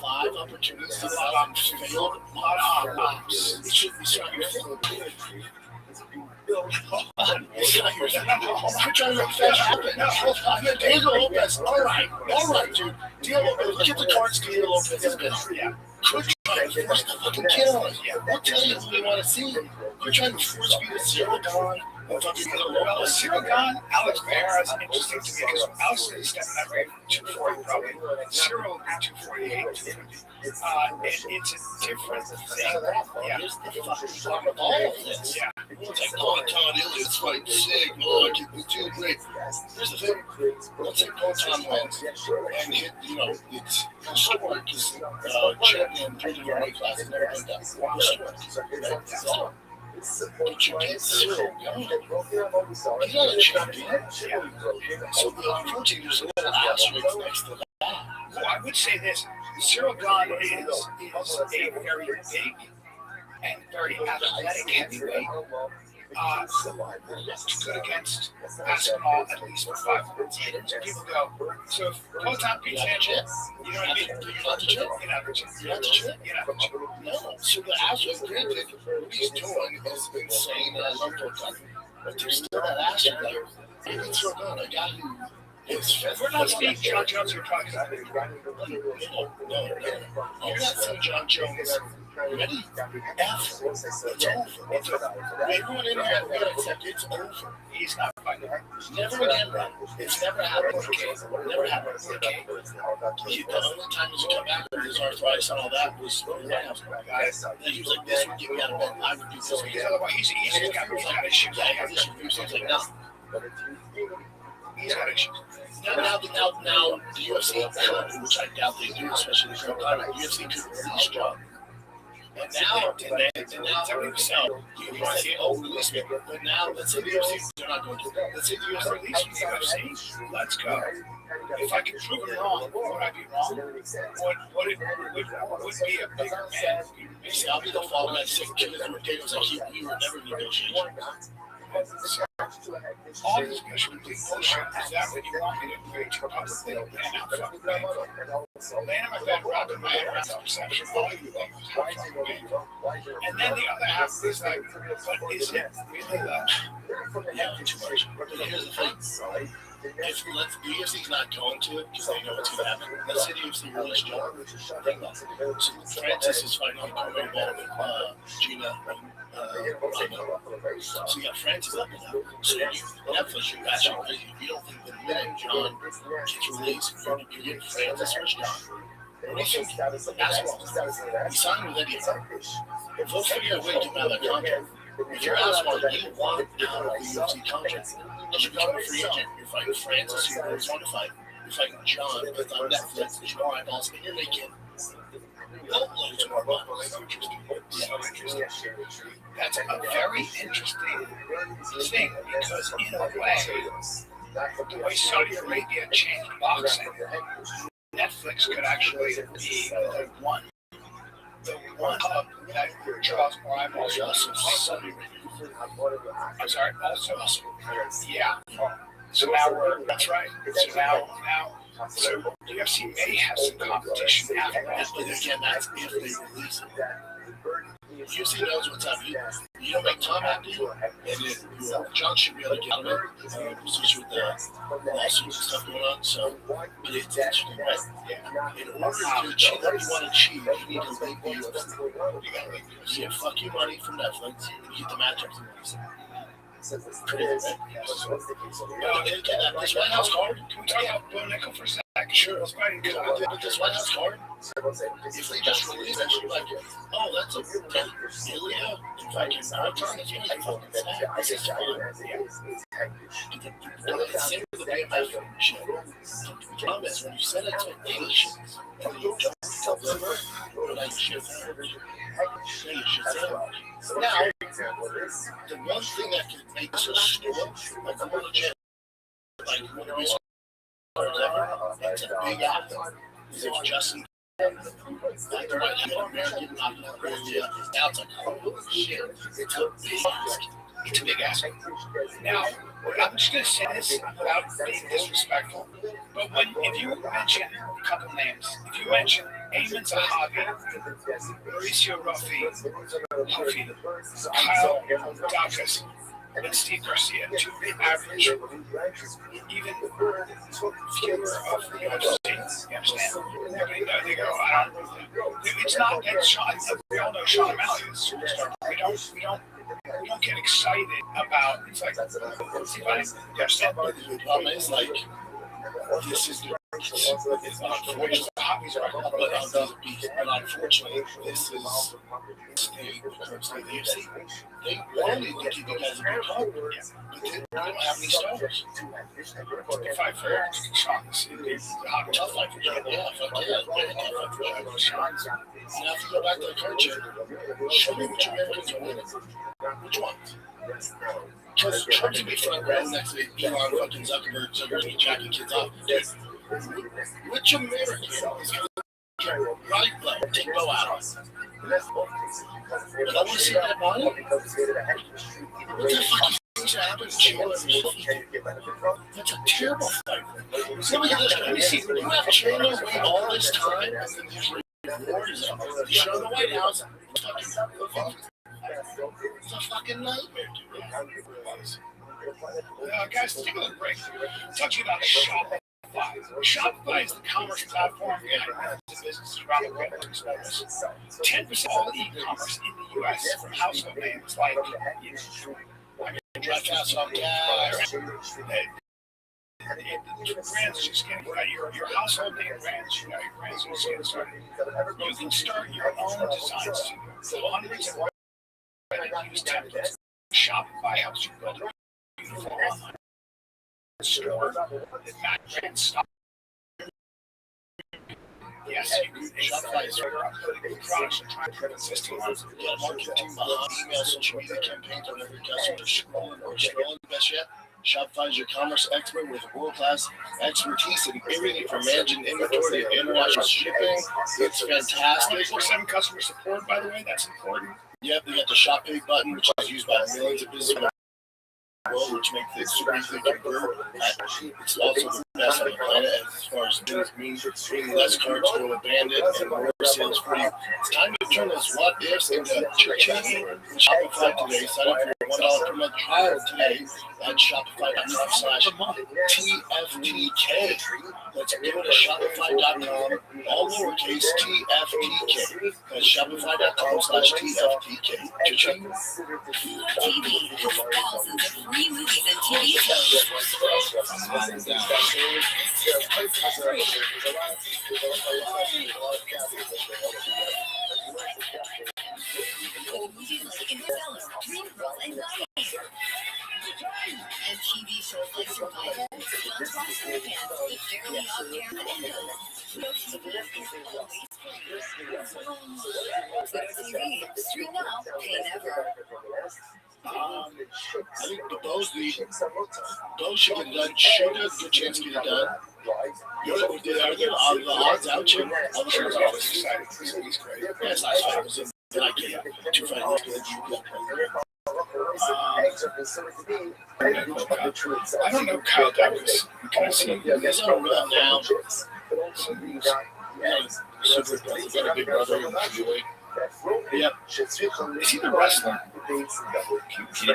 Five opportunities to failed box. It should be starting I'm trying to make that happen. Diego Lopez, all right, dude. Diego Lopez, look at the cards Diego Lopez has been on. Yeah. Quit trying to force the fucking kid on us. We'll tell you who we want to see. Quit trying to force me to Cyril Gahn. Well, Cyril Gahn, Alex Pereira is interesting to me because Alex is stepping that way 240 probably. Cyril 248, 250. And it's a different thing. Yeah. Here's the fucking problem with all of this. Yeah. It's like, oh, Todd Elliott's fighting sick. Oh, I get the two great. Here's the thing. Let's say Tom wins and hit, it's historic because champion pretty weight class has never been done. Historic. But you get Cyril Gahn. He's not a champion. So unfortunately, there's a little asterisk next to that. Well, I would say this. Cyril Gahn is a very big and very athletic heavyweight. Good against Aspinall at least for 5 minutes. People go, so if Potan beats Angel, you know what I mean? You're not the champ. No. So the asterisk, granted, what he's doing is insane, and I love Potan. But there's still that asterisk there. Even Cyril Gahn, a guy who is we're not speaking John Jones, you're talking about it. No. I'm not saying John Jones. Ready? F. It's over. Everyone in here will accept it's over. He's not fighting. Never again, bro. It's never happened with K. Never happened with K. The only time he come back with his arthritis and all that was when the White House guys. He was like, this would get me out of bed. I would do this. He's got issues. Yeah, he has issues. So he's like, no. He's got issues. Now the UFC could, which I doubt they do, especially the current climate, UFC could release John. And now, you might say, oh, release me. But now, let's say the UFC, they're not going to do that. Let's say the UFC release me, UFC, let's go. If I could prove it wrong, would I be wrong? Would it be a bigger man? You see, I'll be the fall man, sick kid, and Dave was like, you were never negotiating. All this bullshit is that when you want me to wait to publicly and out fucking laying on my bed, rocking my head around the perception, all you think is how fucking big. And then the other half is like, but is it really that? Yeah, too much. But here's the thing. If the UFC's not going to it because they know what's going to happen, let's say the UFC released John. So Francis is fighting on the main event with Gina. So you got Francis up and down. So Netflix, you're actually crazy. If you don't think the minute John gets released, you're getting Francis versus John. What do you think? Basketball. He signed with Eddie. They'll figure a way to get him out of that contract. If you're Aswan, you want out of the UFC contract. Because you're becoming a free agent. You're fighting Francis, who you always want to fight. You're fighting John, that's on Netflix, there's more eyeballs, and you're making boatloads more money. So interesting. That's a very interesting thing because in a way, the way Saudi Arabia changed boxing, Netflix could actually be the one hub that draws more eyeballs. Also, Saudi Arabia. I'm sorry. Also, yeah. So now that's right. So now. So UFC may have some competition after that, But again, that's if they release it. UFC knows what's up. You don't make time happy, and John should be able to get out of it, especially with the lawsuits and stuff going on. So, but it's interesting, right? In order to achieve what you want to achieve, you need to make the UFC. You gotta make the UFC. You fuck you money from Netflix, and you get the matchups in UFC. Pretty good, right? Yes. This White House card, can we talk about Bo Nickel for a second? Sure, it's fighting good. But this White House card, if they just release that, you're like, oh, that's a Ilya. If I can not turn it, you're like, fucking snap. This is fine. Same with the BMF shit. The problem is when you set expectations and you don't deliver, you're like, shit. Now, the one thing that could make this a store, like I'm on a jet, like when we it's a big actor, is if Justin like the White House American knocking out Australia, now it's like, oh shit, it's a big ask. It's a big ask. Now, I'm just going to say this without being disrespectful, but if you mention a couple names, if you mention Ayman Zahavi, Mauricio Huffy, Kyle Dacus, and Steve Garcia, two average, even fewer of the UFC. You understand? They go, it's not that Sean, we all know Sean O'Malley is a superstar. We don't get excited about, it's like, see if I understand. The problem is like, this is the it's not unfortunately hobbies right now, but unfortunately, this is the current state of the UFC. They wanted to give you guys a big card, but they don't have any stars. The fight for Sean, the tough fight for John. Yeah, fuck yeah. Sean's. Now, if you go back to the card check, show me which Americans are winning. Which ones? Because Trump's gonna be front row next to Elon fucking Zuckerberg, so you're gonna be jacking kids off. Dude, which American is gonna get right low, take Bo out? But I want to see that money. What the fuck is happen to Chandler? That's a terrible fight. So look at this. Let me see. You have Chandler wait all this time, and then these rewards up. You show the White House. It's a fucking nightmare, dude. Guys, take a little break. Talking about Shopify. Shopify is the commerce platform behind businesses around the world. 10% of all e-commerce in the U.S. from household names like Dry Fast on Gas. Brands just getting your household name brands. Your brands are just getting started. You can start your own design studio. So hundreds of use templates. Shopify helps you build a beautiful online store that matches brand style. Yes, you can. Shopify is for uploading new products and trying to print existing ones. You got a marketing team behind email, social media campaigns, whatever your customers are scrolling. Best yet, Shopify is your commerce expert with world-class expertise in everything from managing inventory to international shipping. It's fantastic. 24/7 customer support, by the way, that's important. Yep, we got the Shop Pay button, which is used by millions of businesses. Which makes it super easy to convert. It's also the best on the planet as far as things mean. Bringing less cards go abandoned and more sales free. It's time to turn those what ifs into churches. Shopify today. Sign up for your $1 per month trial today at shopify.com/TFTK. Let's go to shopify.com, all lowercase TFTK. That's shopify.com/TFTK. Cha-ching. TV, thousands of free movies and TV shows. Movies like Interstellar, Dreamgirls, and Gladiator. And TV shows like Survivor, SpongeBob SquarePants, The Fairly Odd Parents, and Ghost. Pluto TV is always TV. Stream now, pay never. I think the bows should get it done. Should have a good chance to get it done. Are there the odds out, Jim? I'm sure it's always exciting. He's great. Yeah, it's nice. I was in like 2 fights. I don't know Kyle Douglas. Can I see him? He's on now. Super brother. Got a big brother. Yep. Is he the wrestler?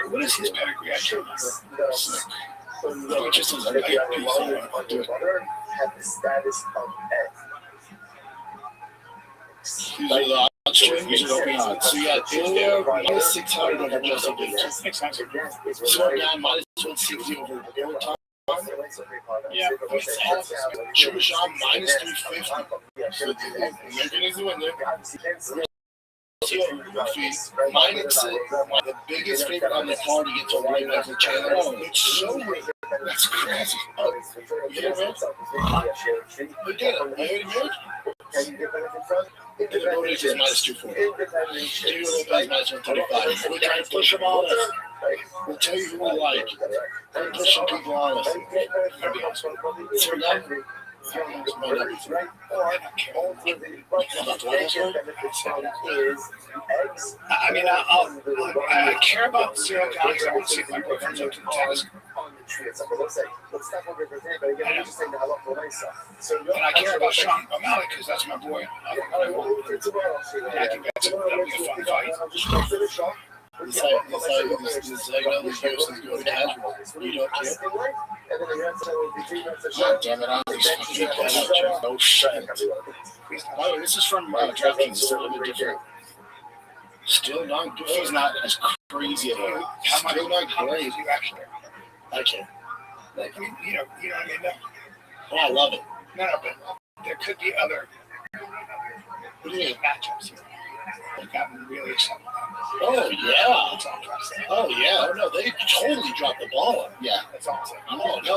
What is his pedigree? I can't remember. No, just as a big piece. I'll do it. These are the odds. These are the open odds. So you got Ilya minus 600 over Justin Gaethje. So down minus 160 over Overtime. Yeah, Shubhasham minus 350. So you're going to win there. Minus the biggest favorite on the card to get to right back to Chandler. It's so weird. That's crazy. You hear me? We did it. You hear me? And the bonus is minus 240. Diego Lopez minus 135. We're trying to push them all in. We'll tell you who we like. We're pushing people on us. So now, I mean, I care about Cyril Gans. I want to see if my boyfriend's up to the task. And I care about Sean O'Malley because that's my boy. And I think that'll be a fun fight. It's like all these games is going casual. You don't care. God damn it, I'm just fucking out. Oh shit. By the way, this is from DraftKings, still a little bit different. Still not good. He's not as crazy at all. Still not great. You actually? I can't. Like, you know what I mean? No. Oh, I love it. No, but there could be other What do you mean? matchups here. Like, I'm really excited. Oh, yeah. Oh, yeah. Oh, no, they totally dropped the ball. Yeah. That's all I'm saying. Oh, no,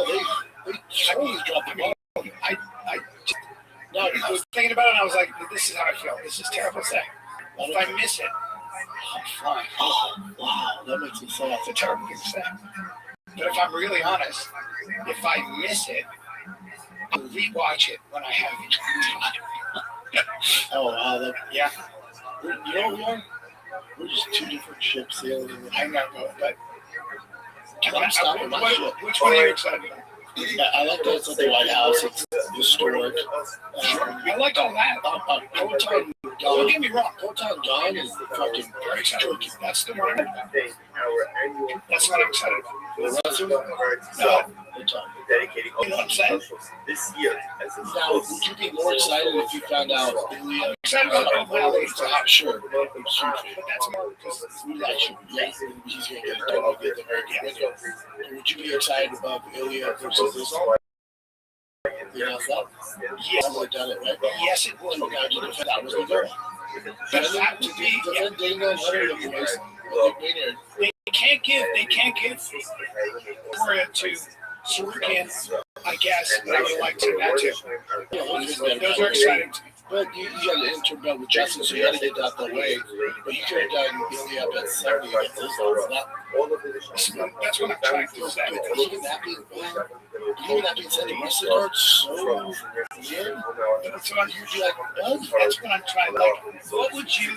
they totally dropped the ball. I was thinking about it and I was like, this is how I feel. This is terrible to say. If I miss it, I'm fine. Oh, wow. That makes me sad. It's a terrible thing to say. But if I'm really honest, if I miss it, I'll rewatch it when I have time. Oh, wow. Yeah. You know what we are? We're just two different ships sailing. I know, but I'm stopping my ship. Which one are you excited about? Yeah, I like that it's at the White House. It's historic. I like all that. Kotan Don't get me wrong. Kotan Gone is fucking very tricky. That's the one. That's what I'm excited about. The rest of them? No. Dedicating You know what I'm saying? this year as a Now, would you be more excited if you found out Ilya? Excited about O'Malley. Sure. But that's more because Yeah, he's going to get it done. He'll get the American video. Would you be excited about Ilya versus this one? yes, I would have done it, right? yes, it would. That was the goal. But that to be, Defend Dana and Hunter, the boys. they can't give Victoria to Sarukian, I guess, but I would like to that too. Those are exciting to me. But you got to interbred with Justin, so you got to get that out the way. But you could have done Ilya up at 70 against this one. That's what I'm trying to say. Even that being said, the wrestling card's so weird. That's what I'm trying to like. What would you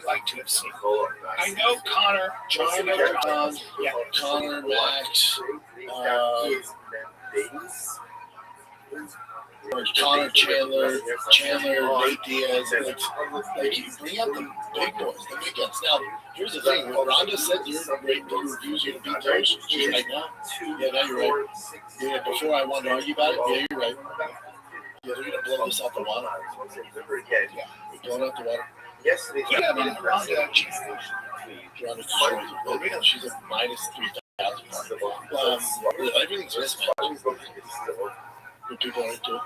like to have seen? I know Connor, John, Connor, Max, or Connor, Chandler, Nate Diaz. Like you bring out the big boys, the big guns. Now, here's the thing. When Rhonda said you're great, the reviews are going to beat those, she's like, no. Yeah, now you're right. Yeah, before I wanted to argue about it, yeah, you're right. Yeah, they're going to blow this out the water. Yeah, we're blowing out the water. Yesterday, Rhonda, she's a minus 3,000. Everything's mismatched. People are into it.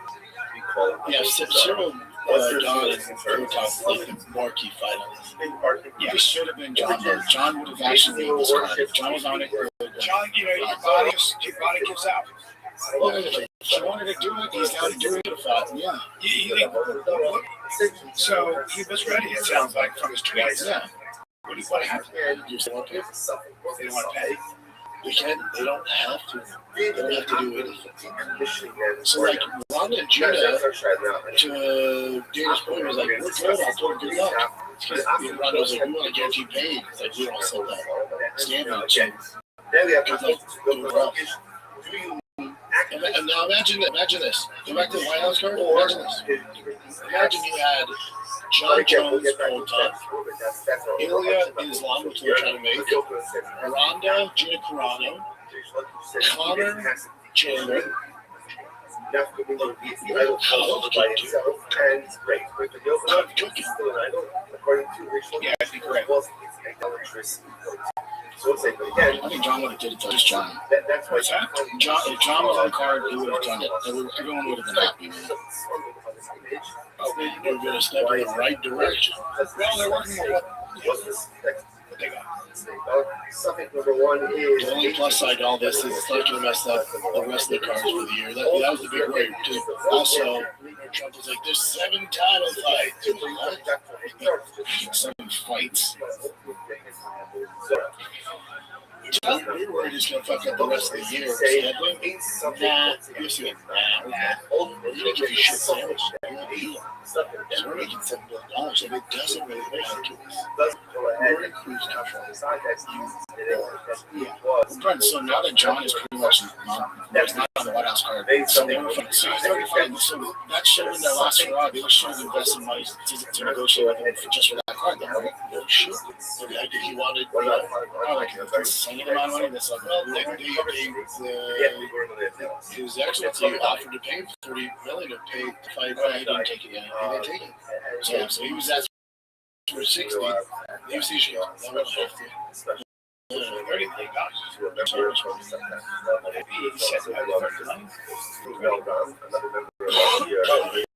Yeah, Cyril Don and Kotan like the marquee fight on this. Yeah, it should have been John. John would have actually made this card. John was on it. John, your body gives out. Well, he wanted to do it, he's got to do it. Yeah. So he was ready, it sounds like, from his tweets. Yeah. What happened? You still want to pay? They don't want to pay. They can. They don't have to. They don't have to do anything. So like Rhonda and Judah to Dana's point was like, we're good. I told him good luck. And Rhonda was like, we want to guarantee paid. It's like, we don't sell that. Stanley. Because like, doing rough. And now imagine this. Go back to the White House card. Imagine this. Imagine you had John Jones old time, Ilya Islam, which we're trying to make, Rhonda Gina Carano, Connor Chandler. Yeah, I think right. I think John would have did it though. Just John. What's that? John, if John was on the card, he would have done it. Everyone would have been happy, man. They're going to step in the right direction. Well, they're working on what they got. The only plus side to all this is it's not going to mess up the rest of the cards for the year. That was the big worry, too. Also, Trump was like, there's 7 title fights. 7 fights. We were just going to fuck up the rest of the year. Nah, you're saying, nah. We're going to give you shit sandwich. So we're making $7 billion, and it doesn't really matter to us. We're in cruise control. Yeah. So now that John is pretty much not on the White House card, so they were so he's already fighting. So that should have been their last hurrah. They should have invested money to negotiate with him just for that card, though, right? No shit. So he wanted, like the same amount of money. That's like, well, his excellency offered to pay $30 million to pay to fight, but he didn't take it yet. He didn't take it. So he was asked for 60. He was issued. That was 50. $30 million.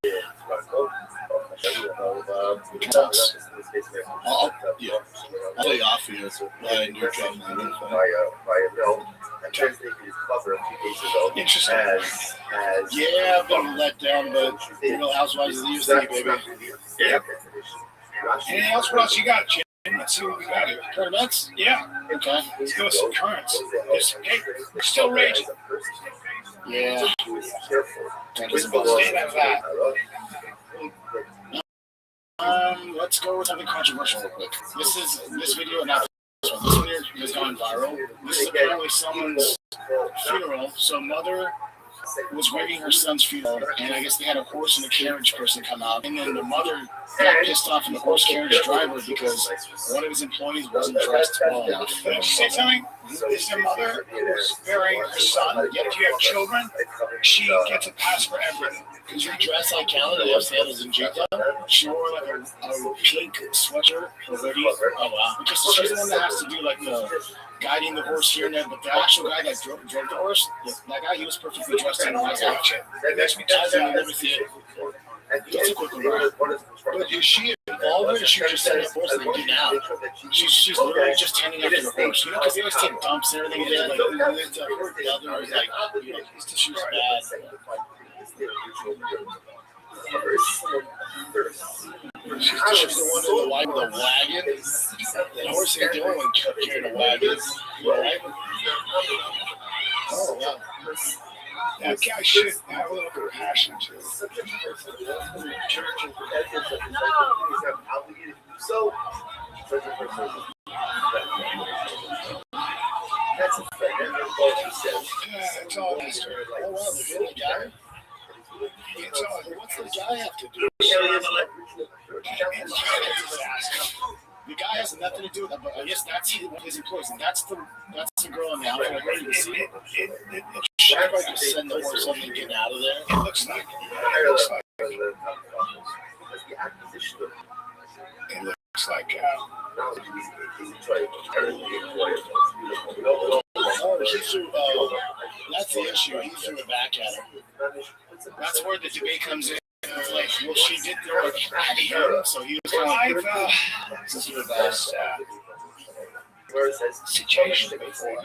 Yeah. I'll lay off for you. Interesting. Yeah, I've been let down, but Real Housewives of the UC, baby. Yeah. Anything else? What else you got, Jim? Let's see what we got here. Tournaments? Yeah. Okay. Let's go with some currents. Hey, we're still raging. Yeah. Stay out of that. Let's go with something controversial real quick. This video, not this one. This one here has gone viral. This is apparently someone's funeral. So mother was waiting her son's funeral, and I guess they had a horse and a carriage person come out, and then the mother got pissed off at the horse carriage driver because one of his employees wasn't dressed well enough. Did you say something? Is the mother who's burying her son? Yet if you have children, she gets a pass for everything. Because you dress like Callan and have sandals and jeans on. She wore like a pink sweatshirt or hoodie. Oh wow! Because she's the one that has to do like the guiding the horse here and there. But the actual guy that drove the horse, that guy, he was perfectly dressed in a nice outfit. That's me telling you everything. That's a quick one. But is she involved with it? She just sent the horse and then getting out. She's literally just tending after the horse. You know, because they always take dumps and everything. Like, it's her brother is like, you know, she was bad. She's the one in the white with a wagon. The horse ain't the only one carrying a wagon. Right? Oh, wow. That guy should have a little bit of passion to it. It's all history. Oh, wow, the little guy. It's all, What's the guy have to do? The guy has nothing to do with that, but I guess that's his employees, and that's the girl in the outfit. I heard you see it. Should I just send the horse up and get out of there? It looks like. It looks like. Oh, he threw. That's the issue. He threw it back at her. That's where the debate comes in. It's like, well, she did throw it at him, so he was kind of like, this situation before.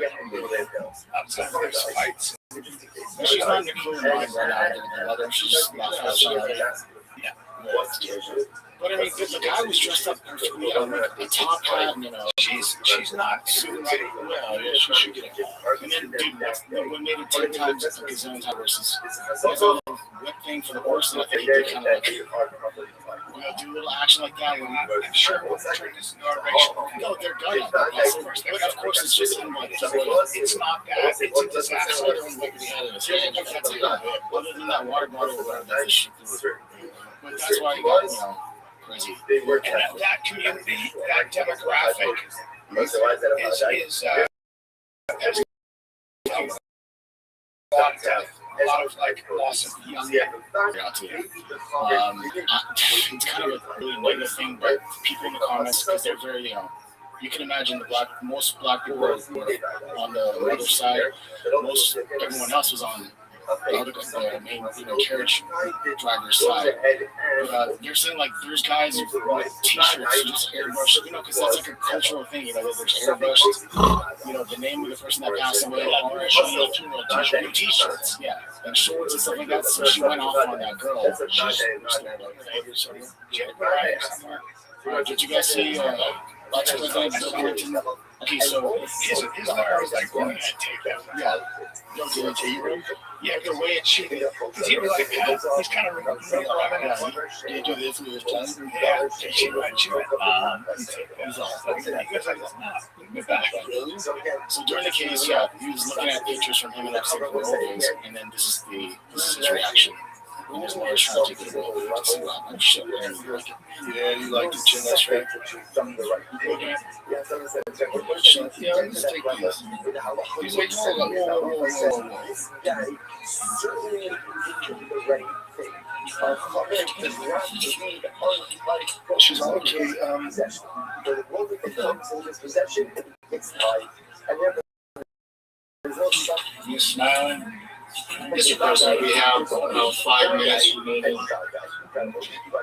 Outside there's fights She's not in the clear mind right now. The mother, she's just not feeling. Yeah. But I mean, the guy was dressed up perfectly. A top hat, She's not super right. Yeah, she should get it. And then, dude, when made it 10 times, it took his own time versus the whip thing for the horse. And I think he did kind of like, do a little action like that. And I'm sure we'll turn this into our racial. No, they're gonna. But of course, it's just him like, it's not that. It's a disaster. Other than that water bottle, whatever, that's a shit. But that's why he got, crazy. And that community, that demographic is a lot of like loss of young. It's kind of a really negative thing, but people in the comments, because they're very, you can imagine most black people were on the other side. Everyone else was on the main, carriage driver's side. But they're saying like there's guys with t-shirts just airbrushed, because that's like a cultural thing, there's airbrushed, the name of the person that passed away, t-shirts, yeah, and shorts and stuff like that. So she went off on that girl. Did you guys see Okay, so his lawyer was like, "Well, I take that." Yeah, the way it should be. Because he was like, he's kind of running. Did you do this with his time? Yeah, she went. He goes like, So during the case, he was looking at pictures from him and upstate for the old days, and then this is his reaction. And his lawyer's trying to take it away to see what I'm shit. Yeah, you like the chin, that's right. Yeah, let's take this. He's like, whoa. She's okay. You smiling? Mr. President, we have 5 minutes remaining.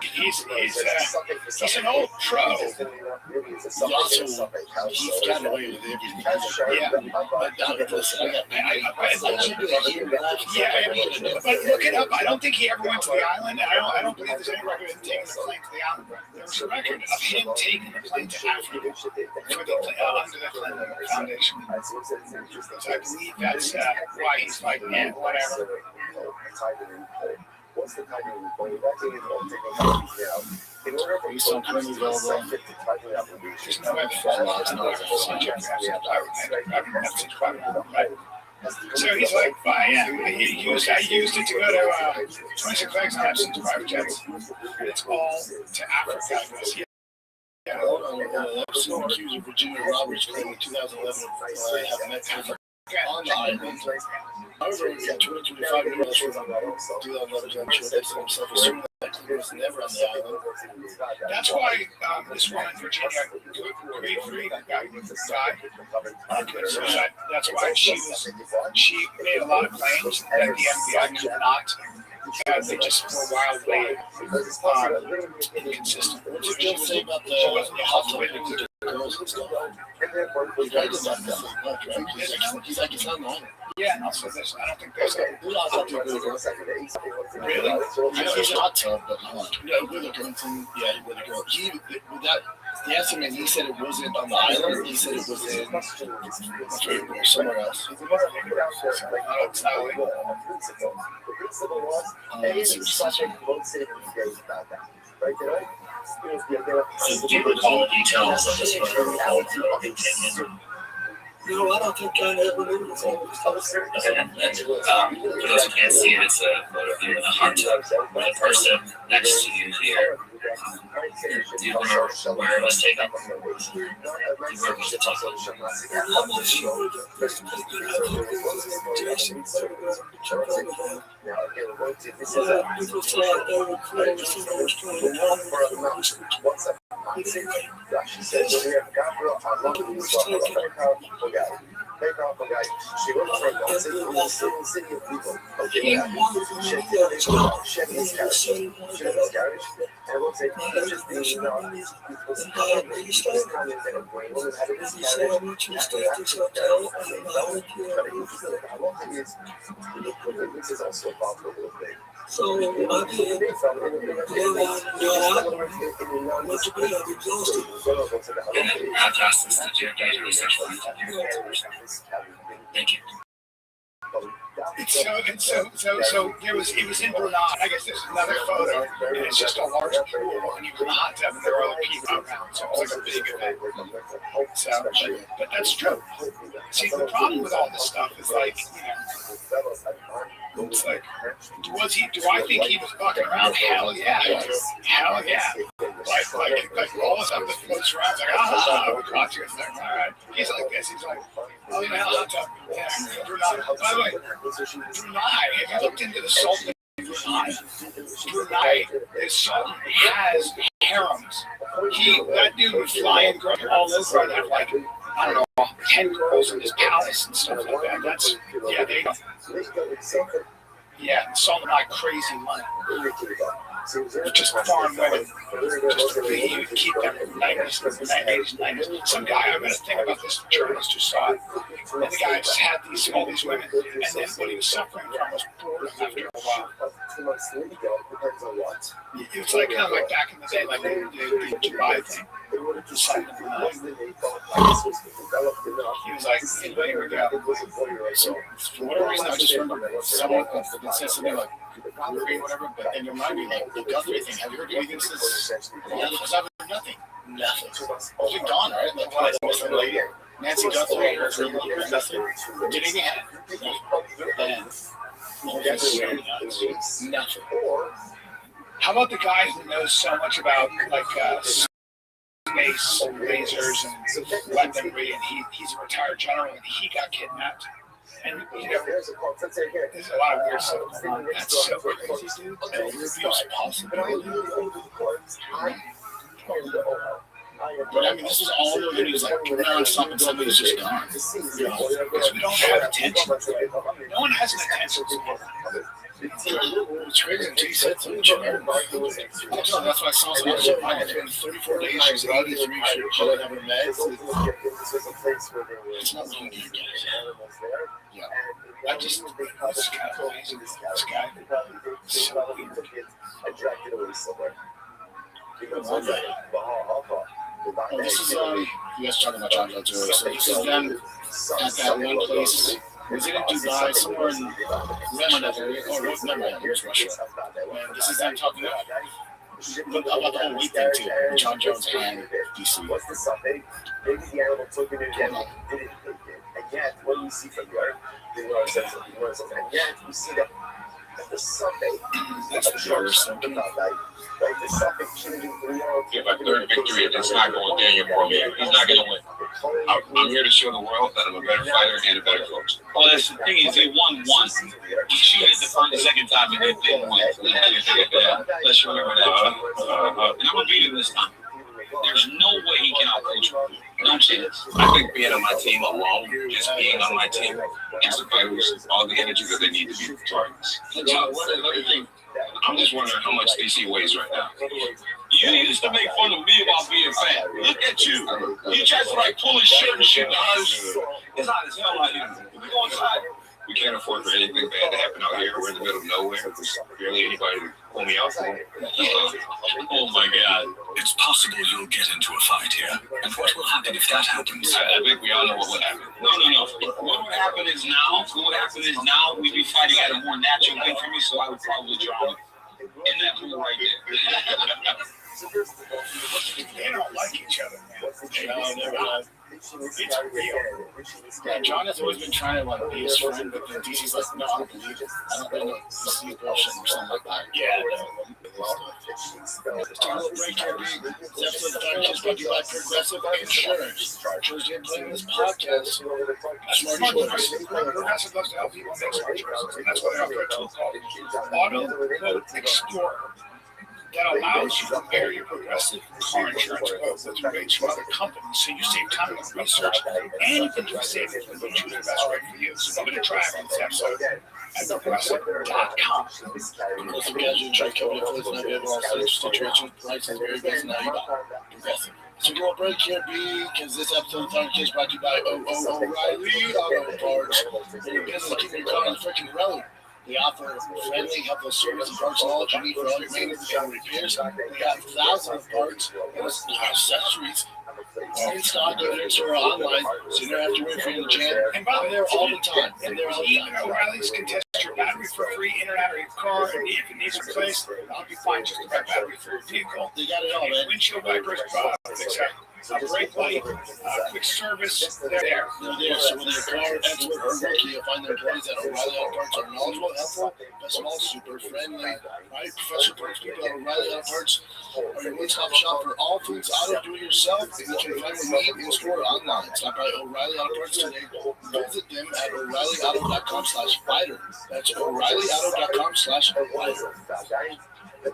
He's an old pro. He's gotten away with everything. Yeah. But look it up. I don't think he ever went to the island. I don't believe there's any record of him taking the plane to the island. There was a record of him taking the plane to Africa for the under the Clinton Foundation. So I believe that's why he's like, man, whatever. What's the timing of the point? That thing is all taking out now. In order for you to tighten up the there's no So he's like, I used it to go to 26 legs and have some private jets. It's all to Africa. Yeah. Episode accused of Virginia Roberts claimed in 2011 have met Africa on the island. However, in 2025 years from 2011, I'm sure they himself assuming that he was never on the island. That's why this one in Virginia, Green died. Okay, so that's why she made a lot of claims that the FBI could not. They just were wildly inconsistent. What did you say about the hot tub? He's like, it's not mine. Yeah, and also this, I don't think there's a really. I know he's a hot tub, but no, with a girl. Yeah, with a girl. They asked him, and he said it wasn't on the island. He said it was in somewhere else. Do you recall the details of this photo? No, I don't think I ever knew this. Okay, and for those who can't see it, it's a photo of you in a hot tub with a person next to you here. Do you remember where it was taken? Do you remember what the taken? She says we have got she works for a city of people. Thank you. So it was in Brunei. I guess there's another photo, and it's just a large pool, and you go in the hot tub, and there are other people around. So it's like a big event. So, but that's true. See, the problem with all this stuff is like, it's like, do I think he was fucking around? Hell yeah. Hell yeah. Like all the stuff that floats around, it's like, we caught you. It's like, all right. He's like this. He's like, oh, yeah, hot tub. Yeah, Brunei. By the way, Brunei, have you looked into the Sultan of Brunei, the Sultan has harems. That dude would fly and go all over and have like, I don't know, 10 girls in his palace and stuff like that. That's, yeah, the Sultan got crazy money. Just foreign women. Just he would keep them in the 90s. Some guy, I read a thing about this journalist who saw it. And the guy just had all these women. And then what he was suffering from was boredom after a while. It was like kind of like back in the day, like the Dubai thing. He was like, here we go. So for whatever reason, I just remember someone said something like, whatever, but then it reminded me like the Guthrie thing. Have you heard anything since? Because I've heard nothing. It's been gone, right? Like the Muslim lady, Nancy Guthrie, or Guthrie. Did anything happen? Nothing. How about the guy who knows so much about like space and lasers and weaponry, and he's a retired general, and he got kidnapped. And there's a lot of weird stuff going on. That's so crazy, dude. And reviews possibility. But I mean, this is all over the news. Like, we're on something, somebody's just gone. Because we don't have attention. No one has an attention span. It's crazy until you said something. That's why I saw something. I had 34 days. She's 83. She didn't have her meds. It's not really good, guys. Yeah. I just, this is kind of amazing. This guy. So weird. This is, you guys talking about John Jones earlier. So this is them at that one place. Was it in Dubai, somewhere in Russia area? Oh, never mind, it was Russia. And this is them talking about the whole week thing too. John Jones and DC. Maybe the animal took it again. And yet, what do we see from the earth? And yet, we see that the Sunday, that's the first something. If I third victory, it's not going Daniel for me. He's not going to win. I'm here to show the world that I'm a better fighter and a better coach. Well, that's the thing is, he won once. He cheated the second time and it didn't win. Let's remember that. And I'm going to beat him this time. There's no way he can outcoach me. No chance. I think being on my team alone, just being on my team, gives the fighters all the energy that they need to be victorious. Another thing, I'm just wondering how much DC weighs right now. You used to make fun of me about being fat. Look at you. You try to like pull his shirt and shit. It's hot as hell out here. We go inside. We can't afford for anything bad to happen out here. We're in the middle of nowhere. There's barely anybody to pull me out. Oh my God. It's possible you'll get into a fight here. And what will happen if that happens? I think we all know what would happen. No. What would happen is now we'd be fighting at a more natural weight for me, so I would probably drown in that pool right there. They don't like each other, man. It's real. Yeah, John has always been trying to like be his friend, but then DC's like, no, I don't believe it. I don't really know. This is bullshit or something like that. Yeah, no. Let's take a little break here, big. This episode of Time Just brought to you by Progressive Insurance. Jersey and playing this podcast. Smart choices. Progressive loves to help people make smart choices, and that's why they offer a tool called Auto Quote Explorer that allows you to compare your Progressive car insurance quote with rates from other companies, so you save time on research and you can do savings when you choose the best rate for you. So give it a try on this episode. at progressive.com. Progressive Casualty Insurance Company affiliates and have all such situations, prices, very best now you buy. Progressive. So we'll break here, B, because this episode of Time Kids brought to you by O'Reilly Auto Parts. For your business, keep your car on the freaking road. They offer friendly, helpful service and parts and all that you need for all your maintenance and repairs. They have thousands of parts and accessories in stock, either in store or online, so you don't have to wait for you in the jam. And by the way, they're all the time. And they're all the time. Even O'Reilly's can test your battery for free in and out of your car, and if it needs replaced, I'll be fine just about battery for your vehicle. They got it all, man. Windshield wipers, brake light, quick service, they're there. They're there, so whether your car, expert, or rookie, you'll find their employees at O'Reilly Auto Parts are knowledgeable, helpful, best of all, super friendly, right? Professional parts people at O'Reilly Auto Parts are your one-stop shop for all things auto do-it-yourself, and you can find them need in-store or online. Stop by O'Reilly Auto Parts today. Visit them at O'ReillyAuto.com/fighter. That's O'ReillyAuto.com/fighter. So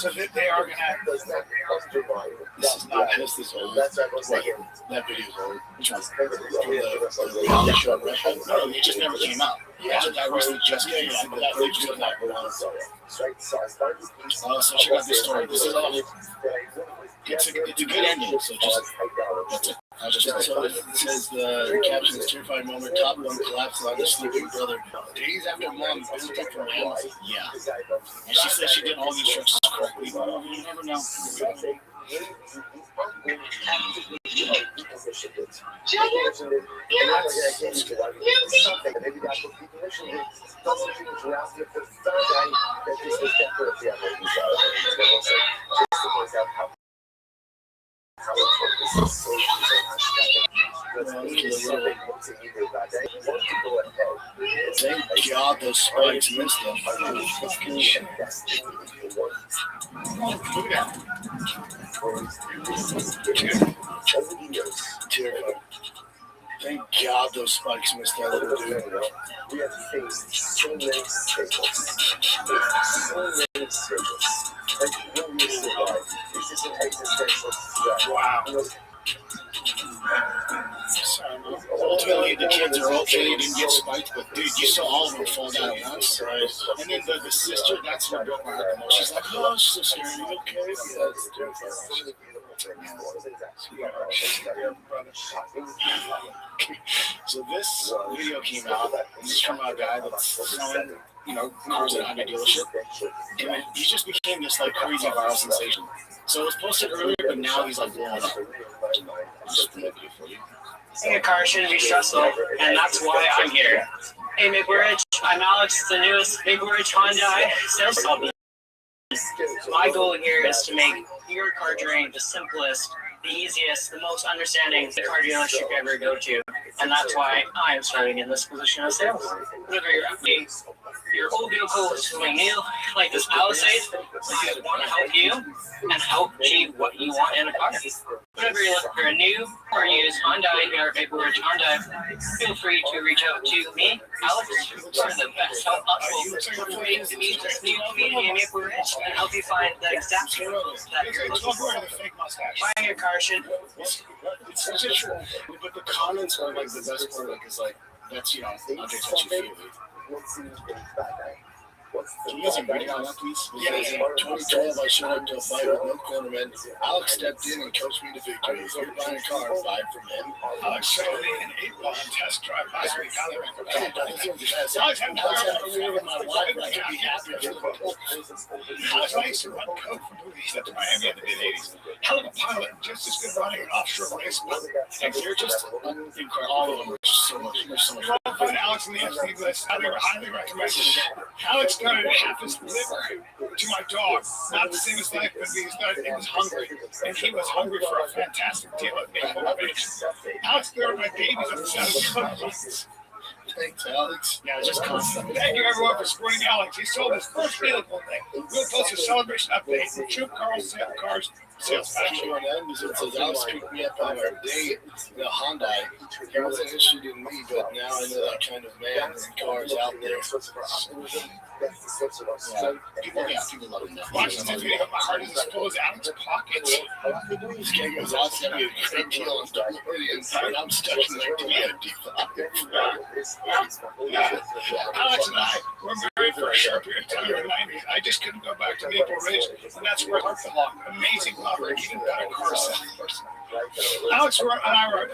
they are gonna have this is not this old. That video is old. Which one? The show, right? No, it just never came out. Yeah, that recently just came out. That they just came out. So check out this story. This is all. It's a good ending. So just that's it. So it says the caption is terrifying moment. Top one collapses on his sleeping brother days after mom visited from Amazon. Yeah, and she said she did all the instructions correctly. But you never know. Thank God those spikes missed them. Terrifying. Thank God those spikes missed that little dude. We have faced so many stables. Wow. Ultimately, the kids are okay, didn't get spiked, but dude, you saw all of them fall down at once, right? And then the sister, that's what broke my heart the most. She's like, oh, she's so scared. Are you okay? So this video came out. This is from a guy that's selling, cars at a Honda dealership. And then he just became this like crazy viral sensation. So it was posted earlier, but now he's like blowing up. Just put it for you. Owning a car shouldn't be stressful, and that's why I'm here. Hey, Mapleridge, I'm Alex, the newest Mapleridge Hyundai sales consultant. My goal here is to make your car journey the simplest, the easiest, the most understanding car dealership you ever go to, and that's why I am starting in this position of sales. Whatever you're at, your old vehicle is feeling new, like this Palisade, we want to help you and help achieve what you want in a car. Whenever you're looking for a new or used Hyundai or Mapleridge Hyundai, feel free to reach out to me, Alex, for the best help possible for me to meet this new community in Mapleridge and help you find the exact vehicle that you're looking for. Buying your car should. It's such a true, but the comments are like the best part, like, it's like, that's, I'll get touchy-feely. Can you guys read on that, please? Yeah, in 2012, I showed up to a fight with no cornerman. Alex stepped in and coached me to victory. If you're buying a car, buy from him. Alex showed me an 8-ball test drive last week. Highly recommend it. Alex had with my wife, I could be happy. Alex, I used to run code for movies at Miami in the mid-'80s. Hell of a pilot, just as good running an offshore race. And they're just incredible. All of them are just so much. I'll find Alex in the FD list. I highly recommend it. Alex donated half his liver to my dog. Not the same as life, but he was hungry. And he was hungry for a fantastic deal at Maple Ridge. Alex threw my babies on the side of the bus. Thanks, Alex. Yeah, just constant. Thank you, everyone, for supporting Alex. He sold his first vehicle thing. We'll post a celebration update from Troop Cars sales actually on that because it says Alex picked me up on our date in a Hyundai. He wasn't interested in me, but now I know that kind of man and cars out there. People love him. Watch this video. My heart is exposed out of his pockets. This guy goes out to me a great deal on DeLorean, and I'm stuck in there to be a Alex and I were married for a short period of time in the 90s. I just couldn't go back to Maple Ridge, and that's where I belong. Amazing lover, even better car salesperson. Alex and I were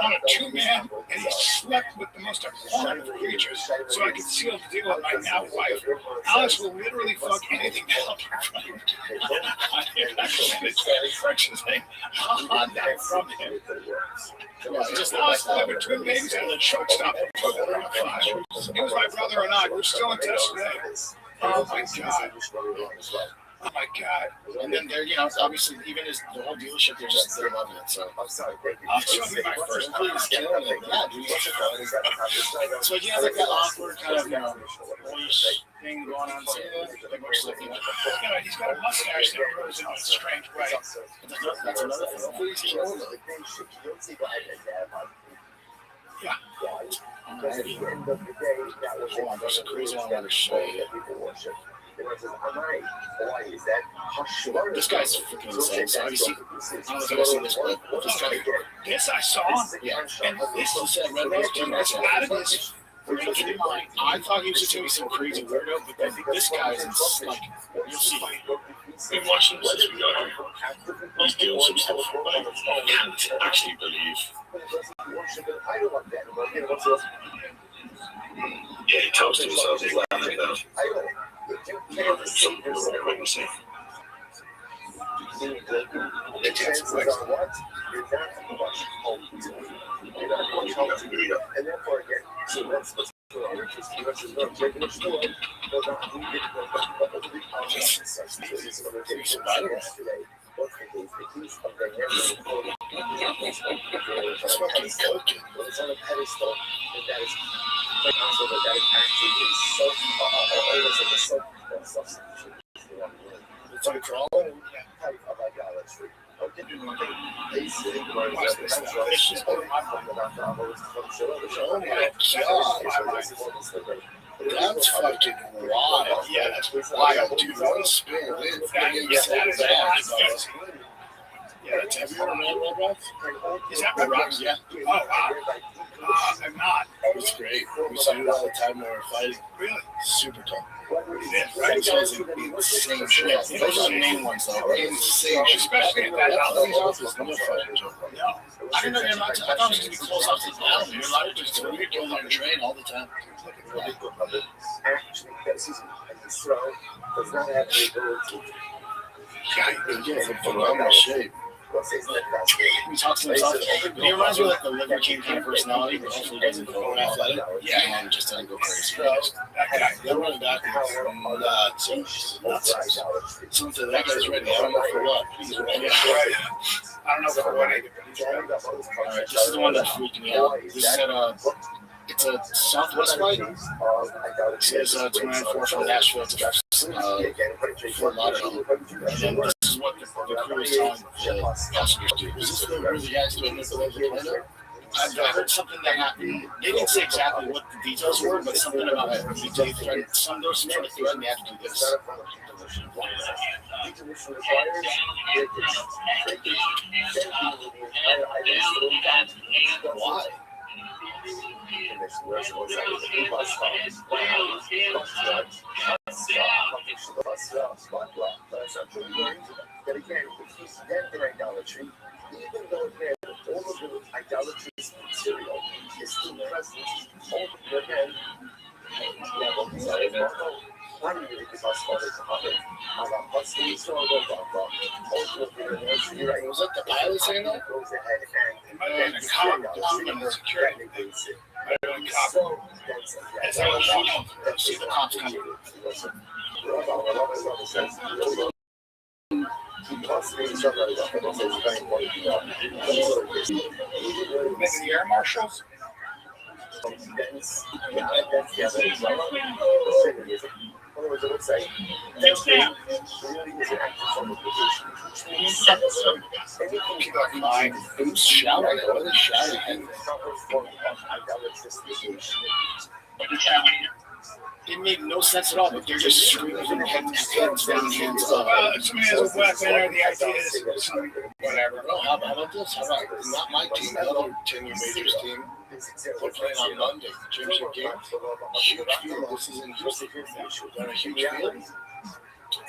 on a two-man, and he slept with the most appalling of creatures so I could seal the deal with my now wife. Alex will literally fuck anything to help her friend. I purchasing a Hyundai from him. Just Alex delivered twin babies at the truck stop in Brooklyn. He was my brother and I. We're still in touch today. Oh my God. Oh my God. And then they're, obviously, even the whole dealership, they're loving it. So I'm sorry. I'll show you my first please get on it. Yeah, dude. So he has like that awkward kind of, boyish thing going on. So he's got a mustache that grows in a strange way. That's another thing. Please kill him. Yeah. Hold on, there's a crazy one I want to show you. This guy's freaking insane. So obviously, I don't know if you guys see this, but this guy. This I saw. Yeah. And this is Red Rothschild. out of his freaking mind. I thought he was just gonna be some crazy weirdo, but then this guy's like, you'll see. Been watching him since we got here. He's doing some stuff I can't actually believe. Yeah, he talks to himself, he's laughing now. Something what you say. It's like crawling. That's fucking wild. Yeah, that's wild, dude. One spin win. Yeah, that's Have you ever met Red Rocks? Is that Red Rocks? Yeah. Oh, wow. I'm not. It's great. We see it all the time when we're fighting. Really? Super tough. Right? These guys are insane shit. Those are the main ones, though. Insane. Especially at that house. No, I didn't know you're not. I thought it was going to be close off to the battle. You're allowed to just go there and train all the time. He's in phenomenal shape. He talks to himself. He reminds me of like the Liver King kind of personality, but hopefully doesn't go athletic. Yeah, and just doesn't go crazy. They're running back. Something that guy's ready. I don't know for what. He's ready. I don't know for what either. Alright, this is the one that freaked me out. This is at it's a Southwest flight. It says 294 from Nashville to Fort Lauderdale. And then this is what the crew is telling the passengers to do. Is this where the guys doing this? I've heard something that happened. They didn't say exactly what the details were, but something about it. There was some sort of thread and they had to do this. Why? But again, if he's then in idolatry, even though again, all of the idolatrous material is still present, all of the again, was that the pilot saying that? It might have been a cop. Security. As I was walking, see the cops coming. Maybe the air marshals? other words, it looks like Thanks, man. really is an active form of negation. Who's shouting? What are they shouting? Any proper form of idolatrous negation. It made no sense at all, but they're just screaming hands down, hands up. If somebody has a weapon or the idea is whatever. Well, how about this? How about not my team, the other 10-year majors team? They're playing on Monday, the championship game. Huge field. This is in Houston. They're in a huge field.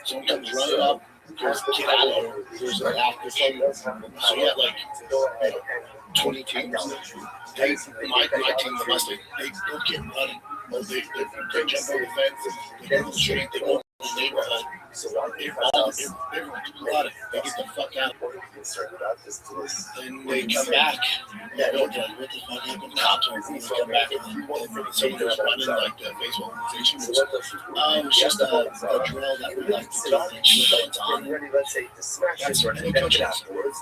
Someone comes running up, goes, get out of here. There's an after team. So you got like 20 teams. My team, the Mustang, they go get running. They jump over the fence, they go to the street, they go to the neighborhood. Everyone's flooded. They get the fuck out. Then they come back. Yeah, what the fuck happened? Cops are going to come back and someone was running like the baseball organization. It was just a drill that we like to do. It's on. That's right. And the coach asked, what's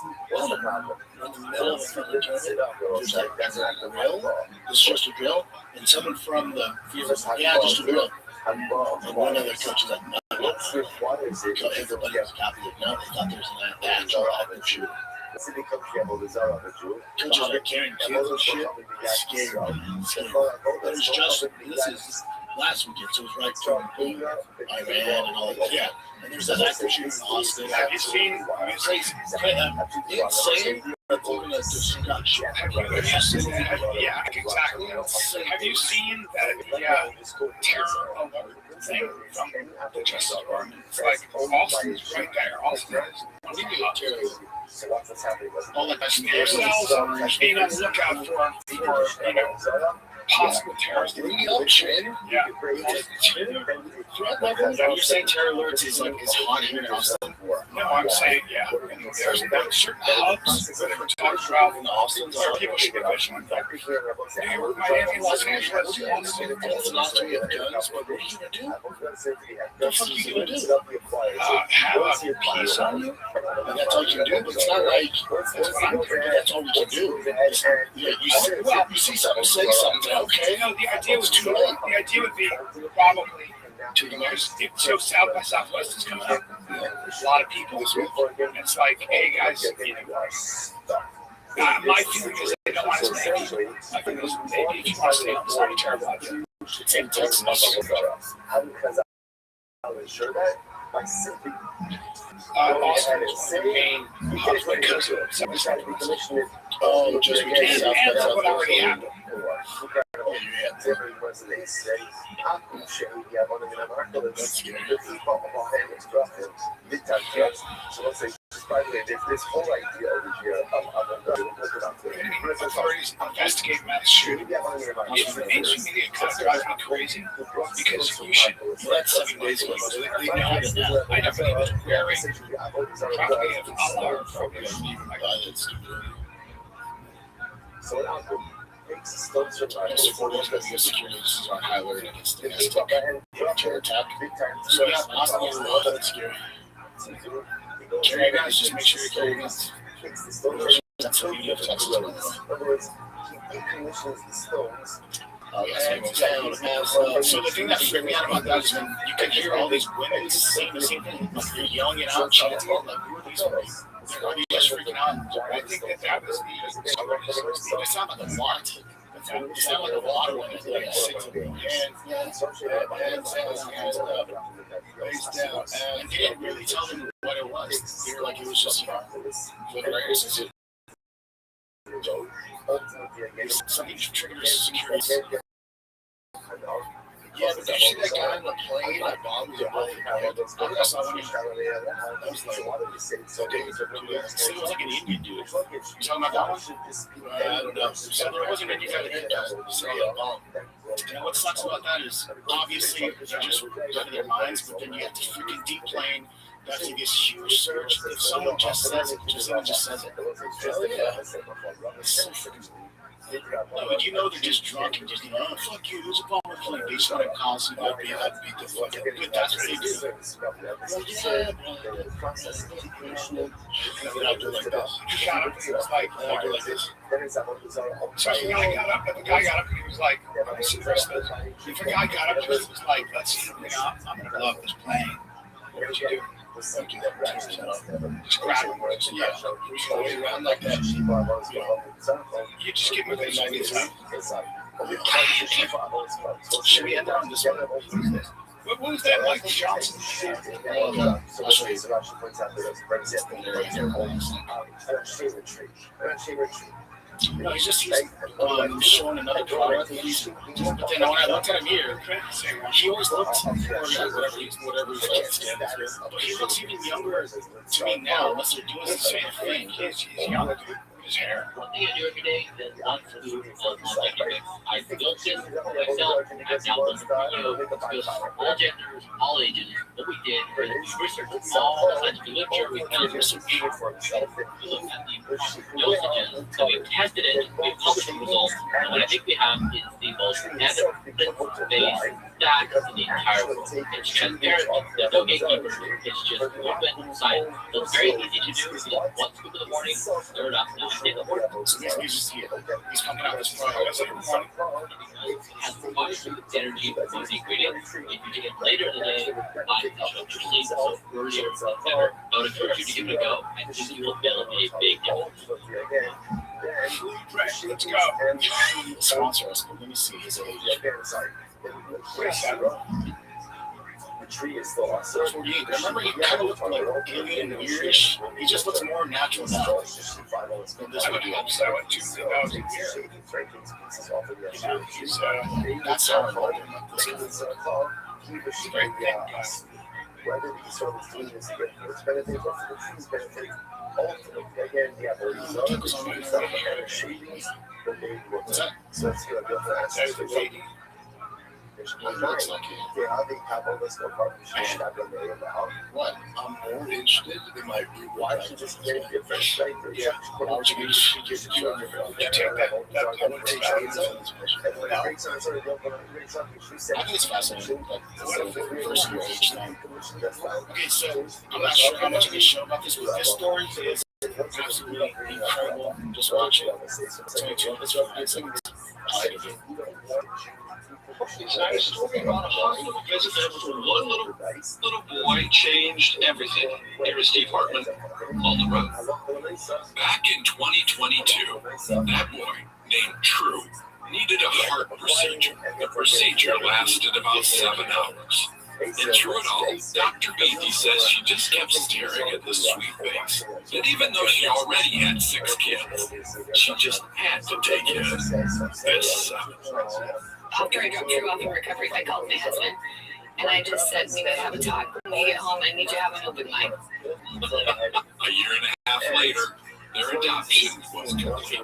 the problem? In the middle of a fucking tournament, there's like, that's not a drill. It's just a drill. And someone from the field was like, yeah, just a drill. And one other coach is like, no, everybody was copy of it. No, they thought there was an actual active shooter. Coaches are carrying kids and shit. It's scary. But it's just, this is last weekend, so it was right during Iran and all that. Yeah. And there's that active shooter in Austin. Have you seen crazy? Insane. Yeah, exactly. Have you seen that terror alert thing from the Justice Department? It's like Austin's right there. Austin is all that yourselves being on the lookout for possible terrorist. Yeah. You're saying terror alerts is like as hot here in Austin? No, I'm saying, yeah. And there's certain hubs that we're talking about in Austin where people should be vigilant. New York, Miami, Los Angeles, Austin. It's not to get guns, but what are you going to do? What the fuck are you going to do? Have a piece on you? And that's all you can do, but it's not like that's all we can do. You see something, say something. Okay, no, the idea was too late. The idea would be probably 2 years. So South by Southwest is coming up. A lot of people. It's like, hey guys, my feeling is they don't want us to make it. My feeling is maybe if you want to stay on the side of terrible idea. It's in Texas. Austin is one of the main hubs because of just because of what already happened. This whole idea over here authorities investigate mass shooting. Ancient media kind of drives me crazy because you should let 7 days ago. They know that I never knew wearing probably of Allah or probably even my God, that's stupid. So what happened? Yes, 4 days ago, the security is on high alert against domestic terror attack. So yeah, Austin is not that scary. Carry guns, just make sure you carry guns. That's what you have to Texas. So the thing that freaked me out about that is when you can hear all these women saying the same thing. Like they're yelling it out, chanting it, like, who are these women? Are you guys freaking out? I think that was the. It sounded like a lot. It sounded like a lot of women. Like 6 of them. Hands down. And they didn't really tell them what it was. They were like, it was just for the records. Something triggers security. Yeah, but did you see that guy in the plane that bombed his brother? I saw one. I was like, okay, so it was like an Indian dude. You talking about that one? I don't know. So there wasn't any kind of hit that. So yeah, bomb. And what sucks about that is obviously they just go to their minds, but then you have to freaking deplane. That's like this huge search. If someone just says it, someone just says it. Hell yeah. It's so freaking No, but you know they're just drunk and just, oh, fuck you, who's a bum with you? They start constantly beat the fucking, but that's what they do. Well, I do like this. He got up and he was like, I do like this. so if a guy got up and he was like, let me see the rest of this. If a guy got up and he was like, let's, I'm going to blow up this plane. What would you do? Just grab him. Yeah. Go around like that. You just give him a big idea. Should we end on this one? What was that, Michael Johnson? I'll show you. No, he's showing another product. But then when I looked at him here, he always looked whatever he stands for. But he looks even younger to me now, unless they're doing the same thing. He's younger. His hair. One thing I do every day is one food on longevity. I built this for myself. I've downloaded it for you. It goes for all genders, all ages. What we did was we researched all the scientific literature. We found research. We looked at the dosages. So we tested it. We published the results. And what I think we have is the most evidence-based stack in the entire world. It's transparent. There's no gatekeepers. It's just open science. So it's very easy to do. It's one scoop in the morning, stir it up. So he's coming out this morning. It has much energy, those ingredients. If you take it later in the day, body disrupts your sleep, so earlier, etc. I would encourage you to give it a go. I think you will feel a big difference. Let's go. Sponsor us, but let me see his age. The tree is still awesome. Remember, he kind of looked like alien and weirdish. He just looks more natural now. I would hope so. In 2000 years. That's how I'm holding Great thing. Whether these sort of things which benefit us, the trees benefit ultimately. Again, we have all these other stuff and shavings, but they look so it's going to go for us. Yeah, I think have all this go partnership. What? I'm more interested in my why should just get a different site? Yeah. Why would you get you take that I think it's fascinating, but what if the first year age thing? Okay, so I'm not sure how much I can show about this, but this story is absolutely incredible. Just watch it. 22 episodes. It's not a story about a hospital visit where one little boy changed everything. Here is Steve Hartman on the road. Back in 2022, that boy named True needed a heart procedure. The procedure lasted about 7 hours. And through it all, Dr. Beatty says she just kept staring at the sweet face. And even though she already had 6 kids, she just had to take it. This After I dropped Drew off in recovery, I called my husband and I just said, we gotta have a talk. When you get home, I need you to have an open mind. A year and a half later, their adoption was complete.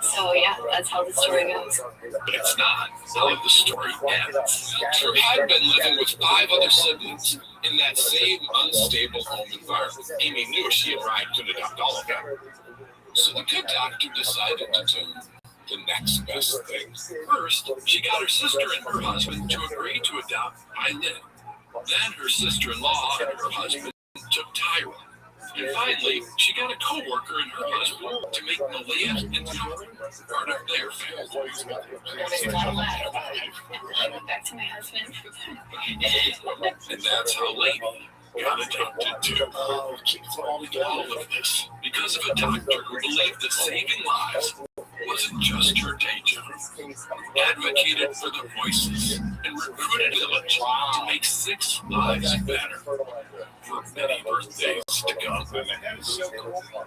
So yeah, that's how the story goes. But it's not how the story ends. Drew had been living with 5 other siblings in that same unstable home environment. Amy knew she and Ryan could adopt all of them. So the good doctor decided to do the next best thing. First, she got her sister and her husband to agree to adopt Eileen. Then her sister-in-law and her husband took Tyra. And finally, she got a co-worker and her husband to make Malia and Tyra part of their family. I went back to my husband. And that's how Lady got adopted too. All of this because of a doctor who believed that saving lives wasn't just her day job. Advocated for the voices and recruited village to make 6 lives better. For many birthdays to come.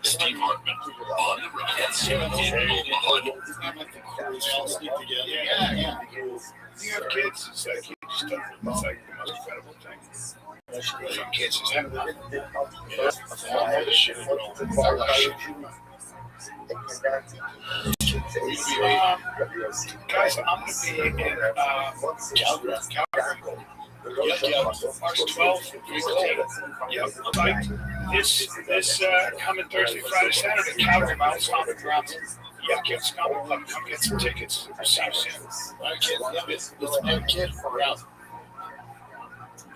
Steve Hartman on the road in Omaha. Yeah. You have kids, it's like you just don't, it's like the most incredible thing. Some kids just have all this shit. Guys, I'm going to be in Calgary. March 12th. Yep. This coming Thursday, Friday, Saturday, Calgary, Mount Stomping Grounds. Yeah, kids, come get some tickets. See you soon. Our kids love it. It's our kid. We're out.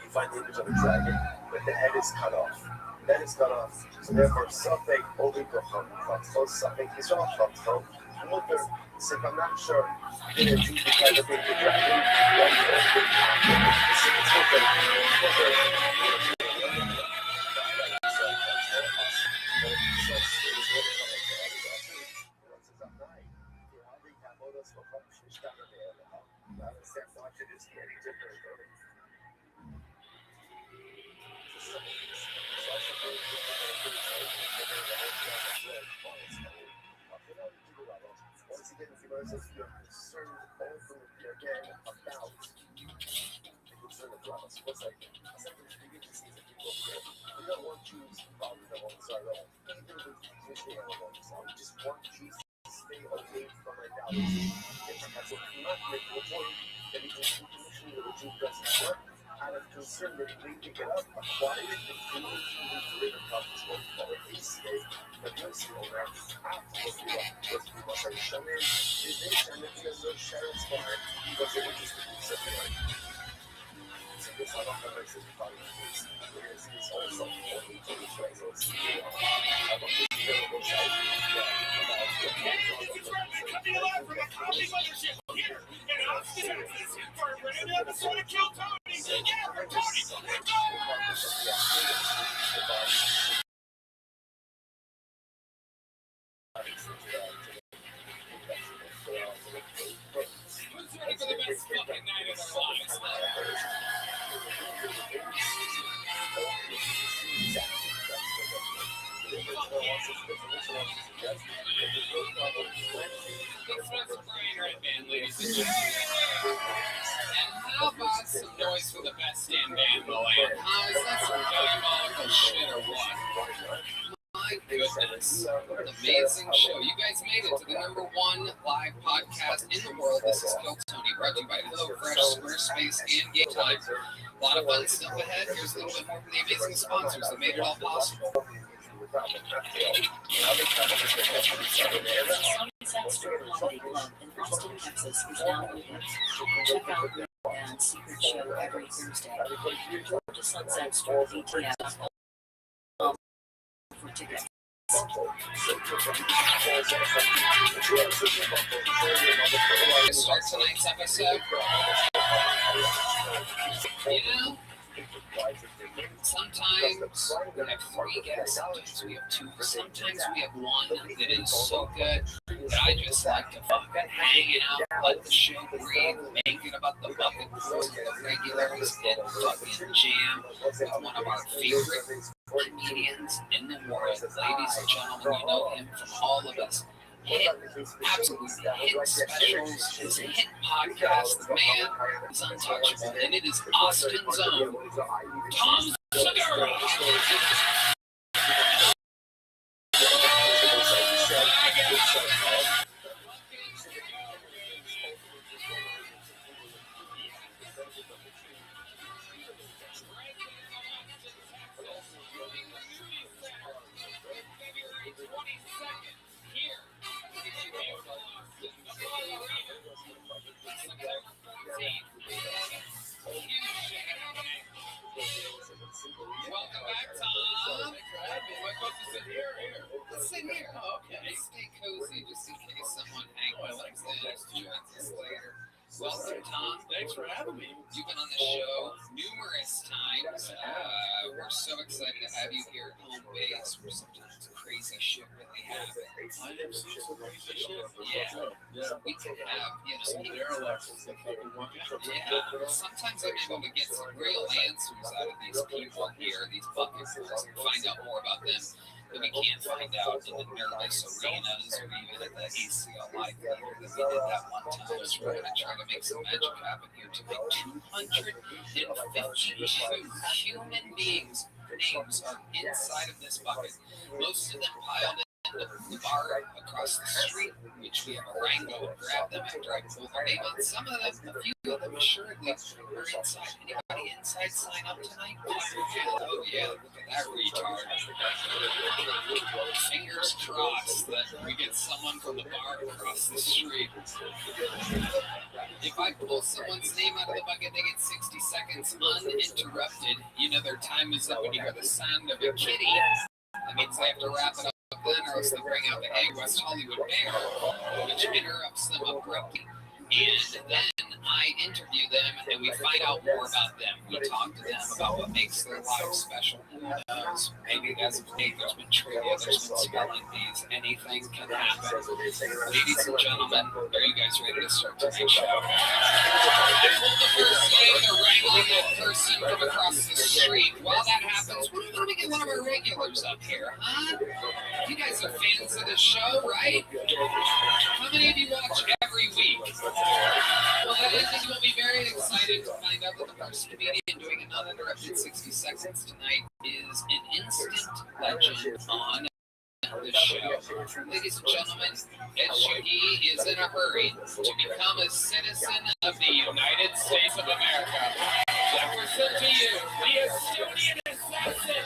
You find the image of a dragon, but the head is cut off. That is cut off. So therefore, something only something is off. So if I'm not sure, then it's easy to kind of think the dragon. Out of concern that we pick it up, acquire it, and continuously deliver copies of our ACA, the mercy of our absolutely what we must have shown in this and it's a little sheriff's bar because it was just a piece of the so this I don't know if it's part of this. It's also only to the trailers. I want this to go outside. It's Rabbi coming alive from a coffee mothership here in Austin, Texas, for a brand new episode of Kill Tony. Yeah, we're Tony. Let's go! Who's ready for the best fucking night of their lives? It's Spencer Brian Redband, ladies and gentlemen. And how about some noise for the best damn band in the land? How is that some diabolical shit or what? My goodness, what an amazing show. You guys made it to the #1 live podcast in the world. This is Kill Tony, brought to you by HelloFresh, Squarespace, and Game Time. A lot of fun stuff ahead. Here's a little bit more from the amazing sponsors that made it all possible. Sunset Strip Comedy Club in Austin, Texas is now open. Check out the band's secret show every Thursday. Go to sunsetstripvts.com for tickets. Start tonight's episode. You know, sometimes we have 3 guests, sometimes we have 2, sometimes we have 1 that is so good that I just like to fucking hang out, let the show breathe, make it about the bucket crews, the regulars, and fucking jam with one of our favorite comedians in the world. Ladies and gentlemen, you know him from all of us. Absolutely hit specials, his hit podcast. The man is untouchable, and it is Austin's own Tom Segura. Welcome back, Tom. Let's sit here. Oh, okay. Stay cozy just in case someone hangs my legs later. Welcome, Tom. Thanks for having me. You've been on the show numerous times. We're so excited to have you here at home base where sometimes crazy shit really happens. I have seen some crazy shit. Yeah. We can have, some derelicts that fucking walk out. Yeah. Sometimes I'm able to get some real answers out of these people here, these bucket fools, and find out more about them that we can't find out in the nervous arenas or even at the ACL Live Theater that we did that one time. So we're going to try to make some magic happen here to make 252 human beings' names are inside of this bucket. Most of them piled the bar across the street, which we have a Rango and grab them after I pull their name out. Some of them, a few of them assuredly are inside. Anybody inside sign up tonight? Oh yeah, look at that retard. Fingers crossed that we get someone from the bar across the street. If I pull someone's name out of the bucket, they get 60 seconds uninterrupted. You know their time is up when you hear the sound of a kitty. That means they have to wrap it up then, or else they bring out the egg West Hollywood bear, which interrupts them abruptly. And then I interview them, and we find out more about them. We talk to them about what makes their lives special. Who knows? Maybe there's been trivia, there's been spelling bees. Anything can happen. Ladies and gentlemen, are you guys ready to start tonight's show? They pulled the first game, they're wrangling that person from across the street. While that happens, we're going to get one of our regulars up here, huh? You guys are fans of the show, right? How many of you watch every week? Well, I think you will be very excited to find out that the first comedian doing an uninterrupted 60 seconds tonight is an instant legend on the show. Ladies and gentlemen, SUD is in a hurry to become a citizen of the United States of America. I present to you the Estonian assassin.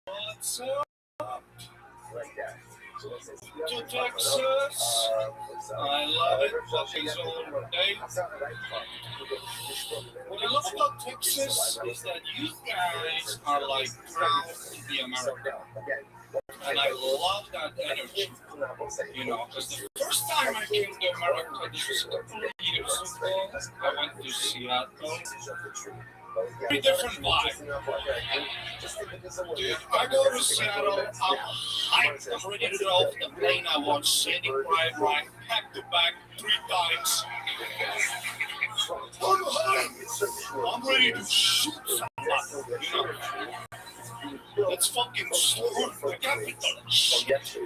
What's up? To Texas. I love it. Puppies all day. What I love about Texas is that you guys are like proud to be American. And I love that energy. You know, because the first time I came to America, this was a couple of years ago, I went to Seattle. Very different vibe. Dude, I go to Seattle, I'm hyped, I'm ready to get off the plane. I watch Sandy Pride ride back to back 3 times. I'm ready to shoot somebody, you know? Let's fucking storm the capital. Shit.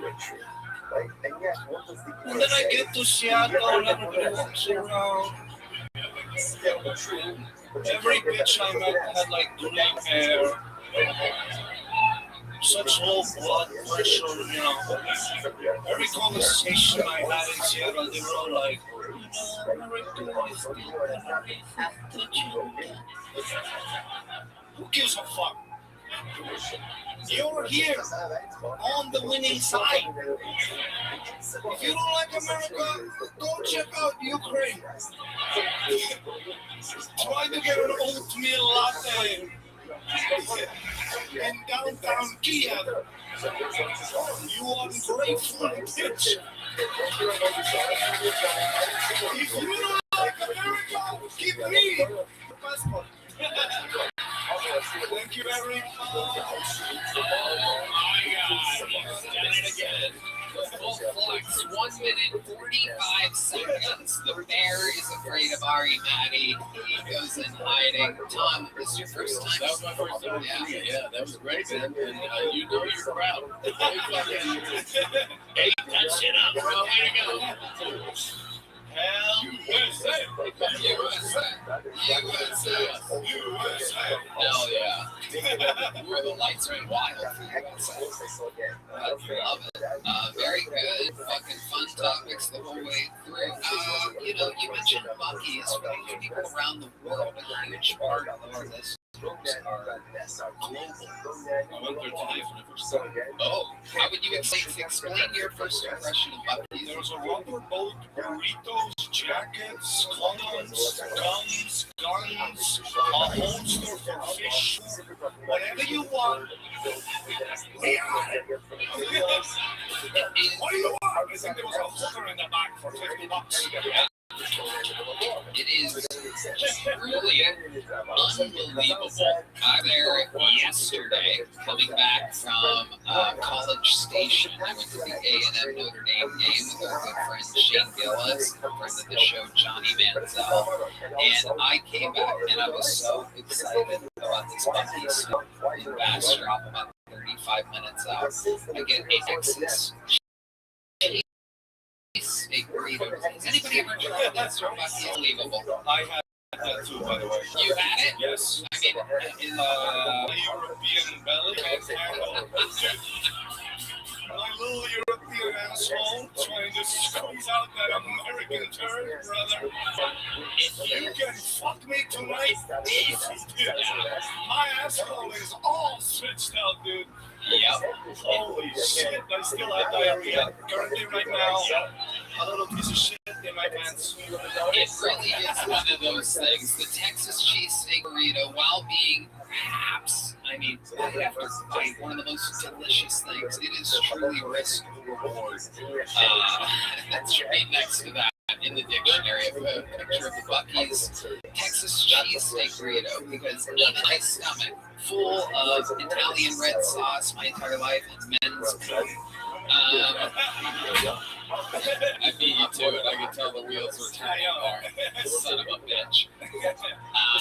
And then I get to Seattle, everybody walks around. Every bitch I met had like green hair, such low blood pressure, you know. Every conversation I had in Seattle, they were all like, you know, America is who gives a fuck? You're here on the winning side. If you don't like America, go check out Ukraine. Try to get an oatmeal latte in downtown Kiev. You ungrateful bitch. If you don't like America, give me the passport. Thank you very much. Oh my God, he's done it again. Full flex, 1 minute, 45 seconds. The bear is afraid of Ari Matty. He goes in hiding. Tom, this is your first time? That was my first time. Yeah, that was great, man. And you know you're proud. Hey, that shit up, bro. Way to go. Hell USA. Hell yeah. Where the lights are wild for USA. I love it. Very good. Fucking fun topics the whole way through. You know, you mentioned Buc-ee's. For these people around the world, a huge part of this. Are global. I went there today for the first time. Oh, how would you explain your first impression of Buc-ee's? There was a rubber boat, burritos, jackets, condoms, guns, a home store for fish. Whatever you want, we are it. What do you want? I think there was a hooker in the back for $50. It is truly unbelievable. I was there yesterday, coming back from College Station. I went to the A&M Notre Dame game with our good friend Shane Gillis, friend of the show Johnny Manziel, and I came back and I was so excited about this Buc-ee's stuff in Bastrop, about 35 minutes out. I get a Texas steak burrito. Has anybody ever tried that? It's unbelievable. I had that too, by the way. You had it? Yes. I mean, European belly. My little European asshole trying to squeeze out that American turd, brother. If you can fuck me tonight, dude, my asshole is all switched out, dude. Yep. Holy shit, I still have diarrhea. Currently, right now, a little piece of shit in my pants. It really is one of those things. The Texas cheesesteak burrito, while being perhaps, I mean, bite after bite, one of the most delicious things, it is truly risk reward. That's right next to that in the dictionary. I put a picture of the Buc-ee's Texas cheesesteak burrito because even my stomach, full of Italian red sauce my entire life and men's food. I beat you to it. I could tell the wheels were turning there. Son of a bitch.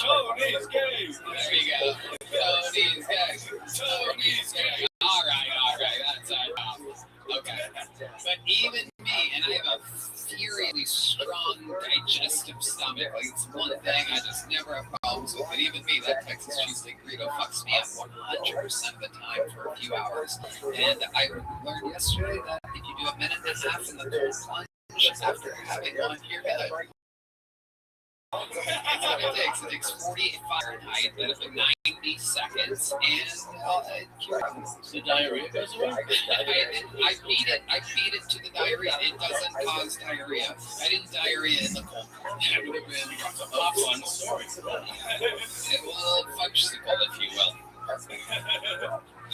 Tony's gay. There you go. Tony's gay. Tony's gay. All right. That's enough. Okay. But even me, and I have a furiously strong digestive stomach. Like, it's one thing I just never have problems with. But even me, that Texas cheesesteak burrito fucks me up 100% of the time for a few hours. And I learned yesterday that if you do a minute and a half in the cold plunge after having one, you're good. That's what it takes. It takes 48 Fahrenheit, then it's 90 seconds, and the diarrhea goes away. I beat it to the diarrhea. It doesn't cause diarrhea. I didn't diarrhea in the cold. That would have been a fun story. A little fudgesicle, if you will.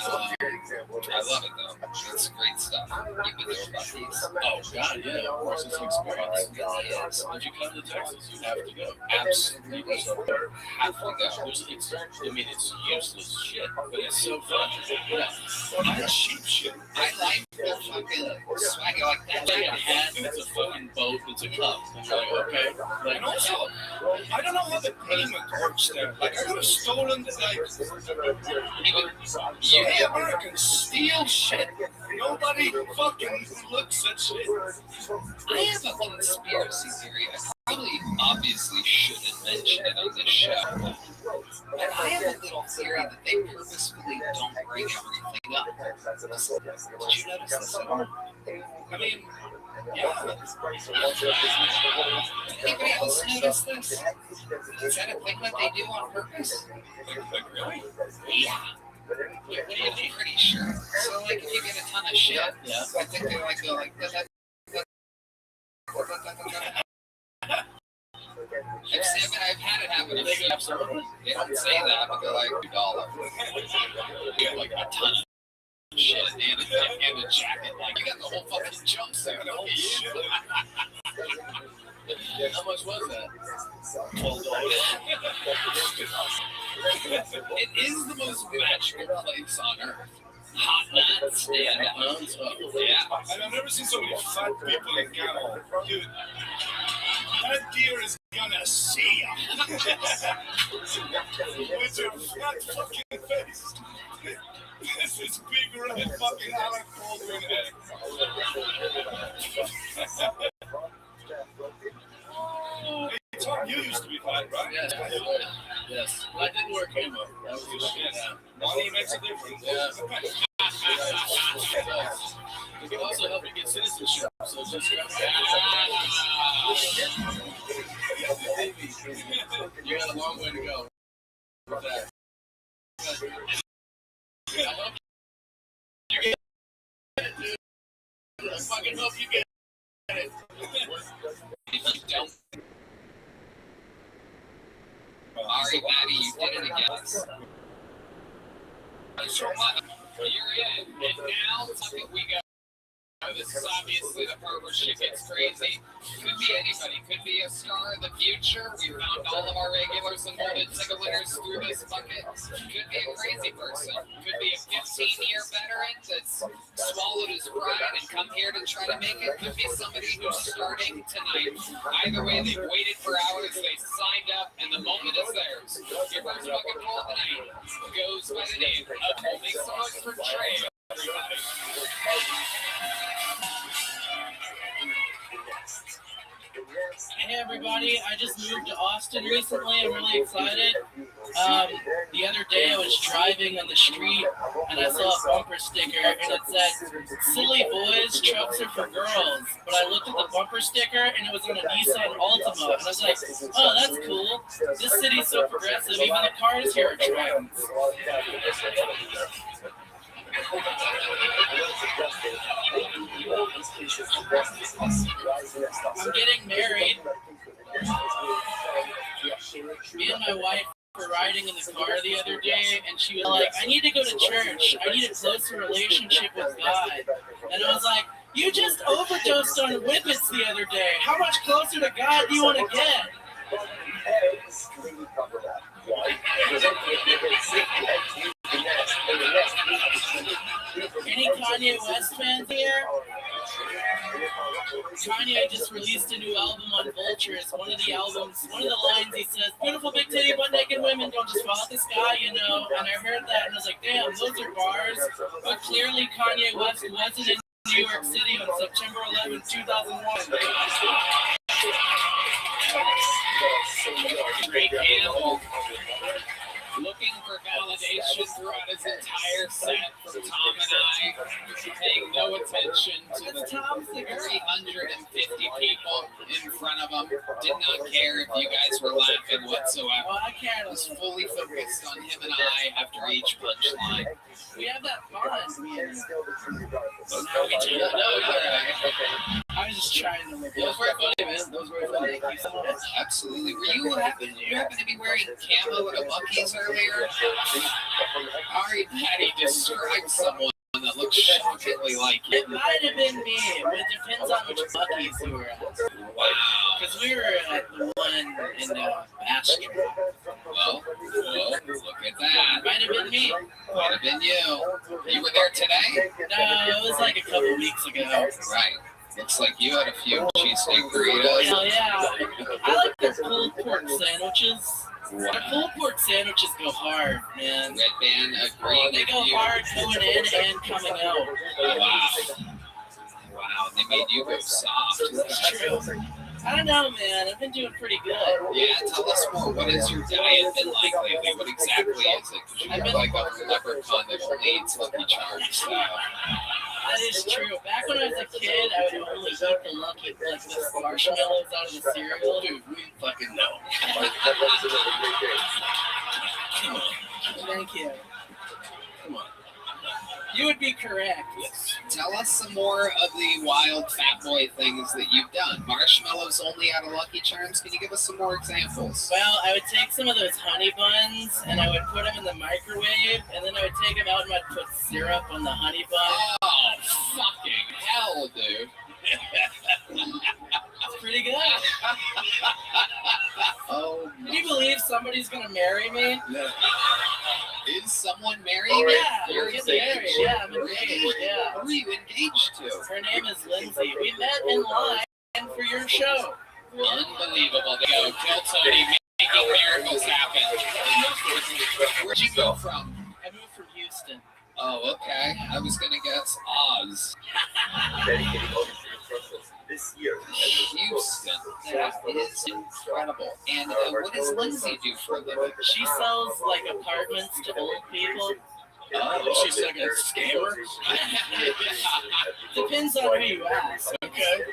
I love it though. It's great stuff. You've been there about these. Oh God, yeah, of course, it's an experience. Yes. If you come to Texas, you have to go. Absolutely. Have to go. It's useless shit, but it's so fun. Yeah. Not cheap shit. I like the fucking swagger like that. It's like a hat, it's a fucking boat, it's a cup. And you're like, okay. Like, and also, I don't know how the payment works there. Like, I could have stolen the hey, Americans steal shit. Nobody fucking looks at shit. I have a conspiracy theory. I probably obviously shouldn't mention it on this show. But I have a little theory that they purposefully don't bring everything up. Did you notice this at all? I mean, yeah. Anybody else notice this? Is that a thing that they do on purpose? Like really? Yeah. I'm pretty sure. So, like, if you get a ton of shit, I think they go like that. I've had it happen. They don't say that, but they're like $2. You get like a ton of shit and a jacket. Like, you got the whole fucking jumpsuit. Look at you. how much was that? $12. It is the most magical place on earth. Hot nuts and yeah. And I've never seen so many fat people in Ghana. Dude, that deer is gonna see ya. With your fat fucking face. This is big red fucking Alec Baldwin head. Hey, Tom, you used to be fat, right? Yes. I didn't wear camo. That was good shit. Money makes a difference. Yeah. It can also help you get citizenship. So just you got a long way to go with that. I hope you get it, dude. I fucking hope you get it. If you don't, sorry, Maddie, you did it again. You're in, and now we go. This is obviously the part where shit gets crazy. Could be anybody. Could be a star of the future. We found all of our regulars and golden ticket winners through this bucket. Could be a crazy person. Could be a 15-year veteran that's swallowed his pride and come here to try to make it. Could be somebody who's starting tonight. Either way, they've waited for hours. They signed up, and the moment is theirs. Your first bucket roll tonight goes by the name of Make Some Noise for Trey. Everybody. everybody. I just moved to Austin recently. I'm really excited. The other day I was driving on the street and I saw a bumper sticker and it said, "Silly boys, trucks are for girls." But I looked at the bumper sticker and it was on a Nissan Altima. And I was like, oh, that's cool. This city's so progressive. Even the cars here are trans. I'm getting married. Me and my wife were riding in the car the other day, and she was like, I need to go to church. I need a closer relationship with God. And I was like, you just overdosed on whippets the other day. How much closer to God do you want to get? Any Kanye West fans here? Kanye just released a new album on Vultures. One of the lines he says, beautiful big titty butt naked women don't just fall out the sky, you know. And I heard that and I was like, damn, those are bars. But clearly Kanye West wasn't in New York City on September 11, 2001. Great animal. Looking for validation throughout his entire set from Tom and I, paying no attention to the 350 people in front of him. Did not care if you guys were laughing whatsoever. I was fully focused on him and I after each punchline. We have that bond. I was just trying to look. Those were funny, man. Those were funny. Thank you so much. Absolutely. You happen to be wearing camo at a Buc-ee's earlier? Ari Patty described someone that looks shockingly like you. It might have been me, but it depends on which Buc-ee's you were at. Wow. Because we were at the one in Bastrop. Well, look at that. Might have been me. Might have been you. You were there today? No, it was like a couple weeks ago. Right. Looks like you had a few cheesesteak burritos. Hell yeah. I like the pulled pork sandwiches. Wow. The pulled pork sandwiches go hard, man. Red Band agreeing. They go hard going in and coming out. Wow. Wow, they made you go soft. That's true. I don't know, man. I've been doing pretty good. Yeah, tell us more. What has your diet been like lately? What exactly is it? Because you look like a leprechaun that only eats Lucky Charms. That is true. Back when I was a kid, I would only eat the Lucky, like the marshmallows out of the cereal. Dude, we fucking know. Come on. Thank you. Come on. You would be correct. Yes. Tell us some more of the wild fat boy things that you've done. Marshmallows only out of Lucky Charms. Can you give us some more examples? Well, I would take some of those honey buns and I would put them in the microwave, and then I would take them out and I'd put syrup on the honey bun. Oh, fucking hell, dude. It's pretty good. Oh, can you believe somebody's gonna marry me? No. Is someone marrying you? Yeah, you're getting married. Yeah, I'm engaged. Yeah. Who are you engaged to? Her name is Lindsay. We met in line for your show. Unbelievable. They go. Kill Tony, making miracles happen. Where'd you go from? I moved from Houston. Oh, okay. I was gonna guess Oz. Houston. That is incredible. And what does Lindsay do for a living? She sells like apartments to old people. Oh, she's like a scammer? Depends on who you ask. Okay.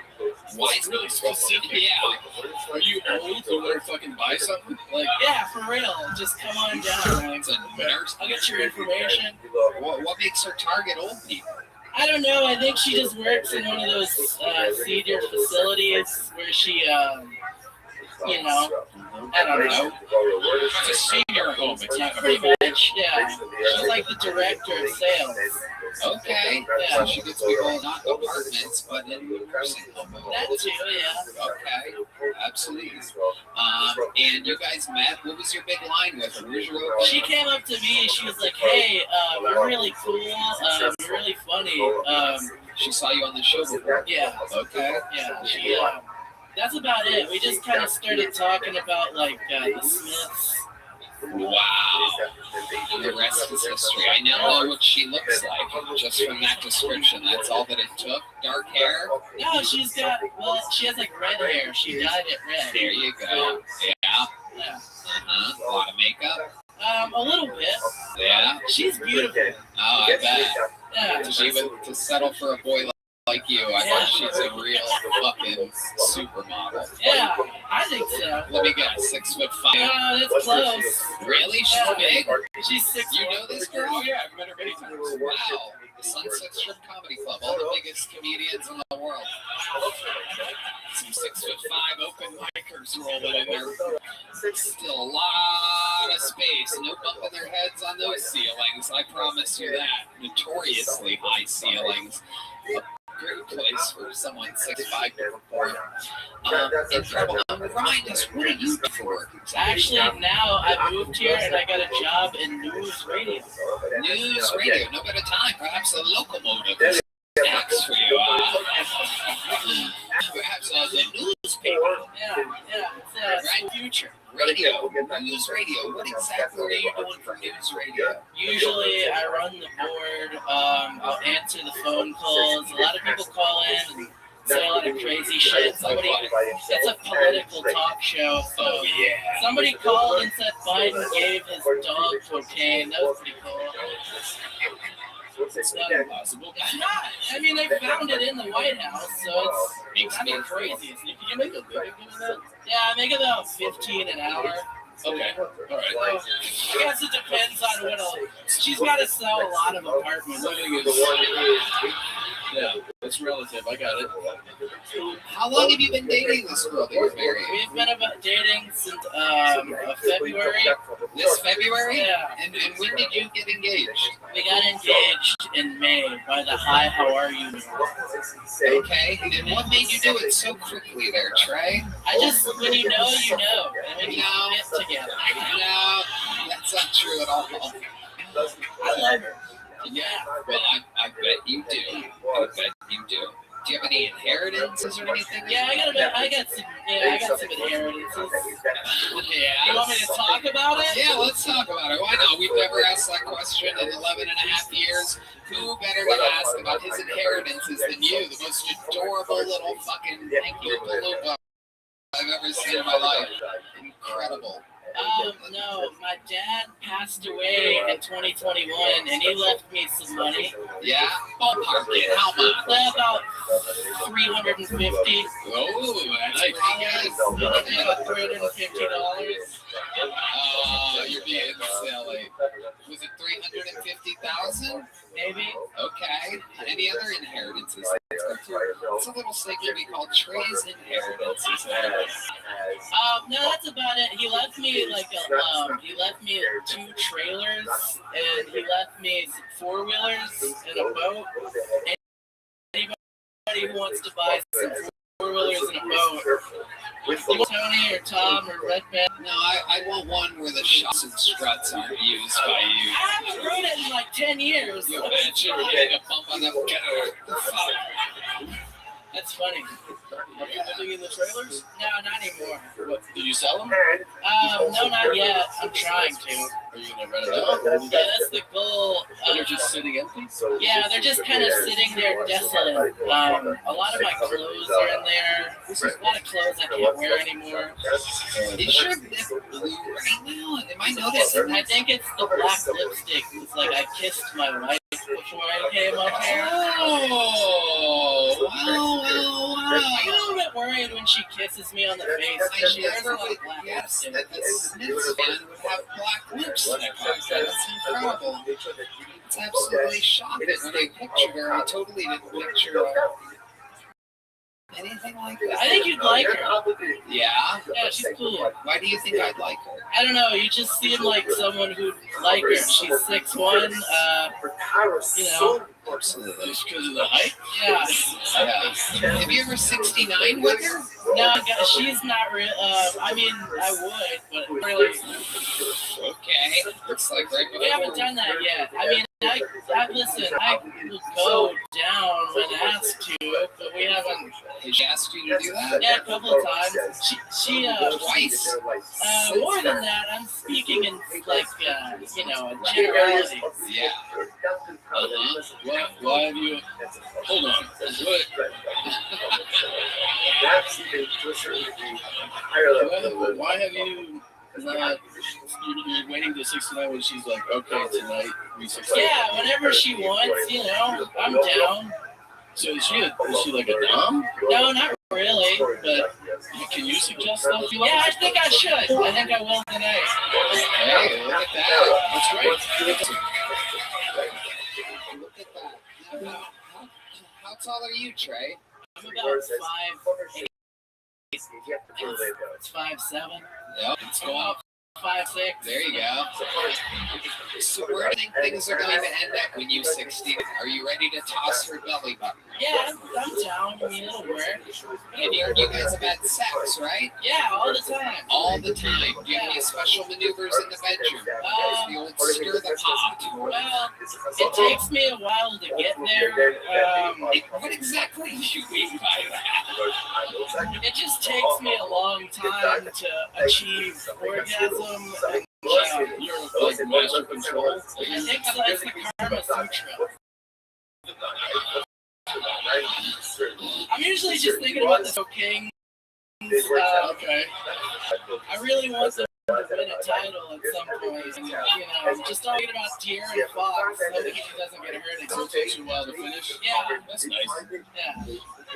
Why it's really specific? Yeah. Are you old to want to fucking buy something? Like, yeah, for real. Just come on down. It's a nurse. I'll get your information. What makes her target old people? I don't know. I think she just works in one of those senior facilities where she, you know, I don't know. It's a senior home. It's not pretty much, yeah. She's like the director of sales. Okay. Yeah. So she gets people not apartments, but in nursing home. That too, yeah. Okay. Absolutely. And you guys met. What was your big line with her? She came up to me and she was like, "Hey, we're really cool. You're really funny." She saw you on the show before. Yeah. Okay. Yeah. She. That's about it. We just kind of started talking about like the Smiths Wow. The rest is history. I now know what she looks like just from that description. That's all that it took. Dark hair. No, she has like red hair. She dyed it red. There you go. Yeah. A lot of makeup. A little bit. Yeah. She's beautiful. Oh, I bet. Yeah. To settle for a boy like you, I thought she's a real fucking supermodel. Yeah, I think so. Let me guess, 6'5". That's close. Really? She's big? She's 6'1". You know this girl? Oh yeah, I've met her many times. Wow. The Sunset Strip Comedy Club, all the biggest comedians in the world. Some 6'5" open micers rolling in there. Still a lot of space. No bumping their heads on those ceilings. I promise you that. Notoriously high ceilings. A great place for someone 6'5" to perform. Incredible. Remind us, what do you do for work? Actually, now I moved here and I got a job in news radio. News radio, no better time. Perhaps a locomotive is next for you. Perhaps the newspaper. Yeah, it's right. Future. Radio, news radio. What exactly are you doing for news radio? Usually I run the board. I'll answer the phone calls. A lot of people call in and say a lot of crazy shit. It's a political talk show. So somebody called and said Biden gave his dog cocaine. That was pretty cool. It's not impossible. It's not. I mean, they found it in the White House, so it's kind of crazy. Can you make a living doing that? Yeah, I make about 15 an hour. Okay. All right. I guess it depends on what she's got to sell a lot of apartments. Yeah, it's relative. I got it. How long have you been dating this girl that you're married? We've been dating since February. This February? Yeah. And when did you get engaged? We got engaged in May by the Hi, How Are You? Okay. And what made you do it so quickly there, Trey? When you know, you know. And when you get together. No, that's not true at all. I love her. Yeah, well, I bet you do. I bet you do. Do you have any inheritances or anything? Yeah, I got some inheritances. Yeah. You want me to talk about it? Yeah, let's talk about it. Why not? We've never asked that question in 11 and a half years. Who better to ask about his inheritances than you? The most adorable little fucking thank you beluga I've ever seen in my life. Incredible. No, my dad passed away in 2021, and he left me some money. Yeah? Ballpark it. How much? About $350. Oh, that's nice. About $350. Oh, you're being silly. Was it $350,000? Maybe. Okay. Any other inheritances? It's a little segment we call Trey's inheritances. No, that's about it. He left me he left me 2 trailers, and he left me 4-wheelers and a boat. Anybody who wants to buy some 4-wheelers and a boat, Tony or Tom or Redman. No, I want one where the shocks and struts aren't used by you. I haven't rode it in like 10 years. You imagine getting a bump on the That's funny. Are you living in the trailers? No, not anymore. What, did you sell them? No, not yet. I'm trying to. Are you gonna rent it out? Yeah, that's the goal. They're just sitting empty? Yeah, they're just kind of sitting there desolate. A lot of my clothes are in there. There's a lot of clothes I can't wear anymore. Is your lip blue right now? Am I noticing? I think it's the black lipstick. It's like I kissed my wife before I came up here. Oh, wow. I'm a little bit worried when she kisses me on the face. She wears a lot of black lipstick. That Smith's fan would have black lipstick. That's incredible. It's absolutely shocking. When I pictured her, I totally didn't picture anything like that. I think you'd like her. Yeah? Yeah, she's cool. Why do you think I'd like her? I don't know. You just seem like someone who'd like her. She's 6'1". You know. Absolutely. Just because of the height? Yeah. Have you ever 69 with her? No, she's not real. I mean, I would, but really. Okay. Looks like right before. We haven't done that yet. I mean, Listen, I will go down when asked to, but we haven't. Has she asked you to do that? Yeah, a couple of times. She Twice? More than that, I'm speaking in, like, generalities. Yeah. Why have you? Hold on. Why have you not? You're waiting till 69 when she's like, okay, tonight we 69. Yeah, whenever she wants, I'm down. So is she like a dom? No, not really, but can you suggest stuff? Yeah, I think I should. I think I will tonight. Hey, look at that. That's great. Look at that. How tall are you, Trey? I'm about 5'8". It's 5'7". Yep. Let's go up. 5'6". There you go. So where do you think things are going to end up when you're 60? Are you ready to toss her belly button? Yeah, I'm down. I mean, it'll work. And you guys have had sex, right? Yeah, all the time. All the time. Do you have any special maneuvers in the bedroom? The old stir the pot. Well, it takes me a while to get there. What exactly do you mean by that? It just takes me a long time to achieve orgasm. You're like master control. I think that's the Karma Sutra. I'm usually just thinking about the Kings. Okay. I really want them to win a title at some point. And, just talking about De'Aaron Fox, hoping he doesn't get hurt. It still takes you a while to finish. Yeah. That's nice. Yeah.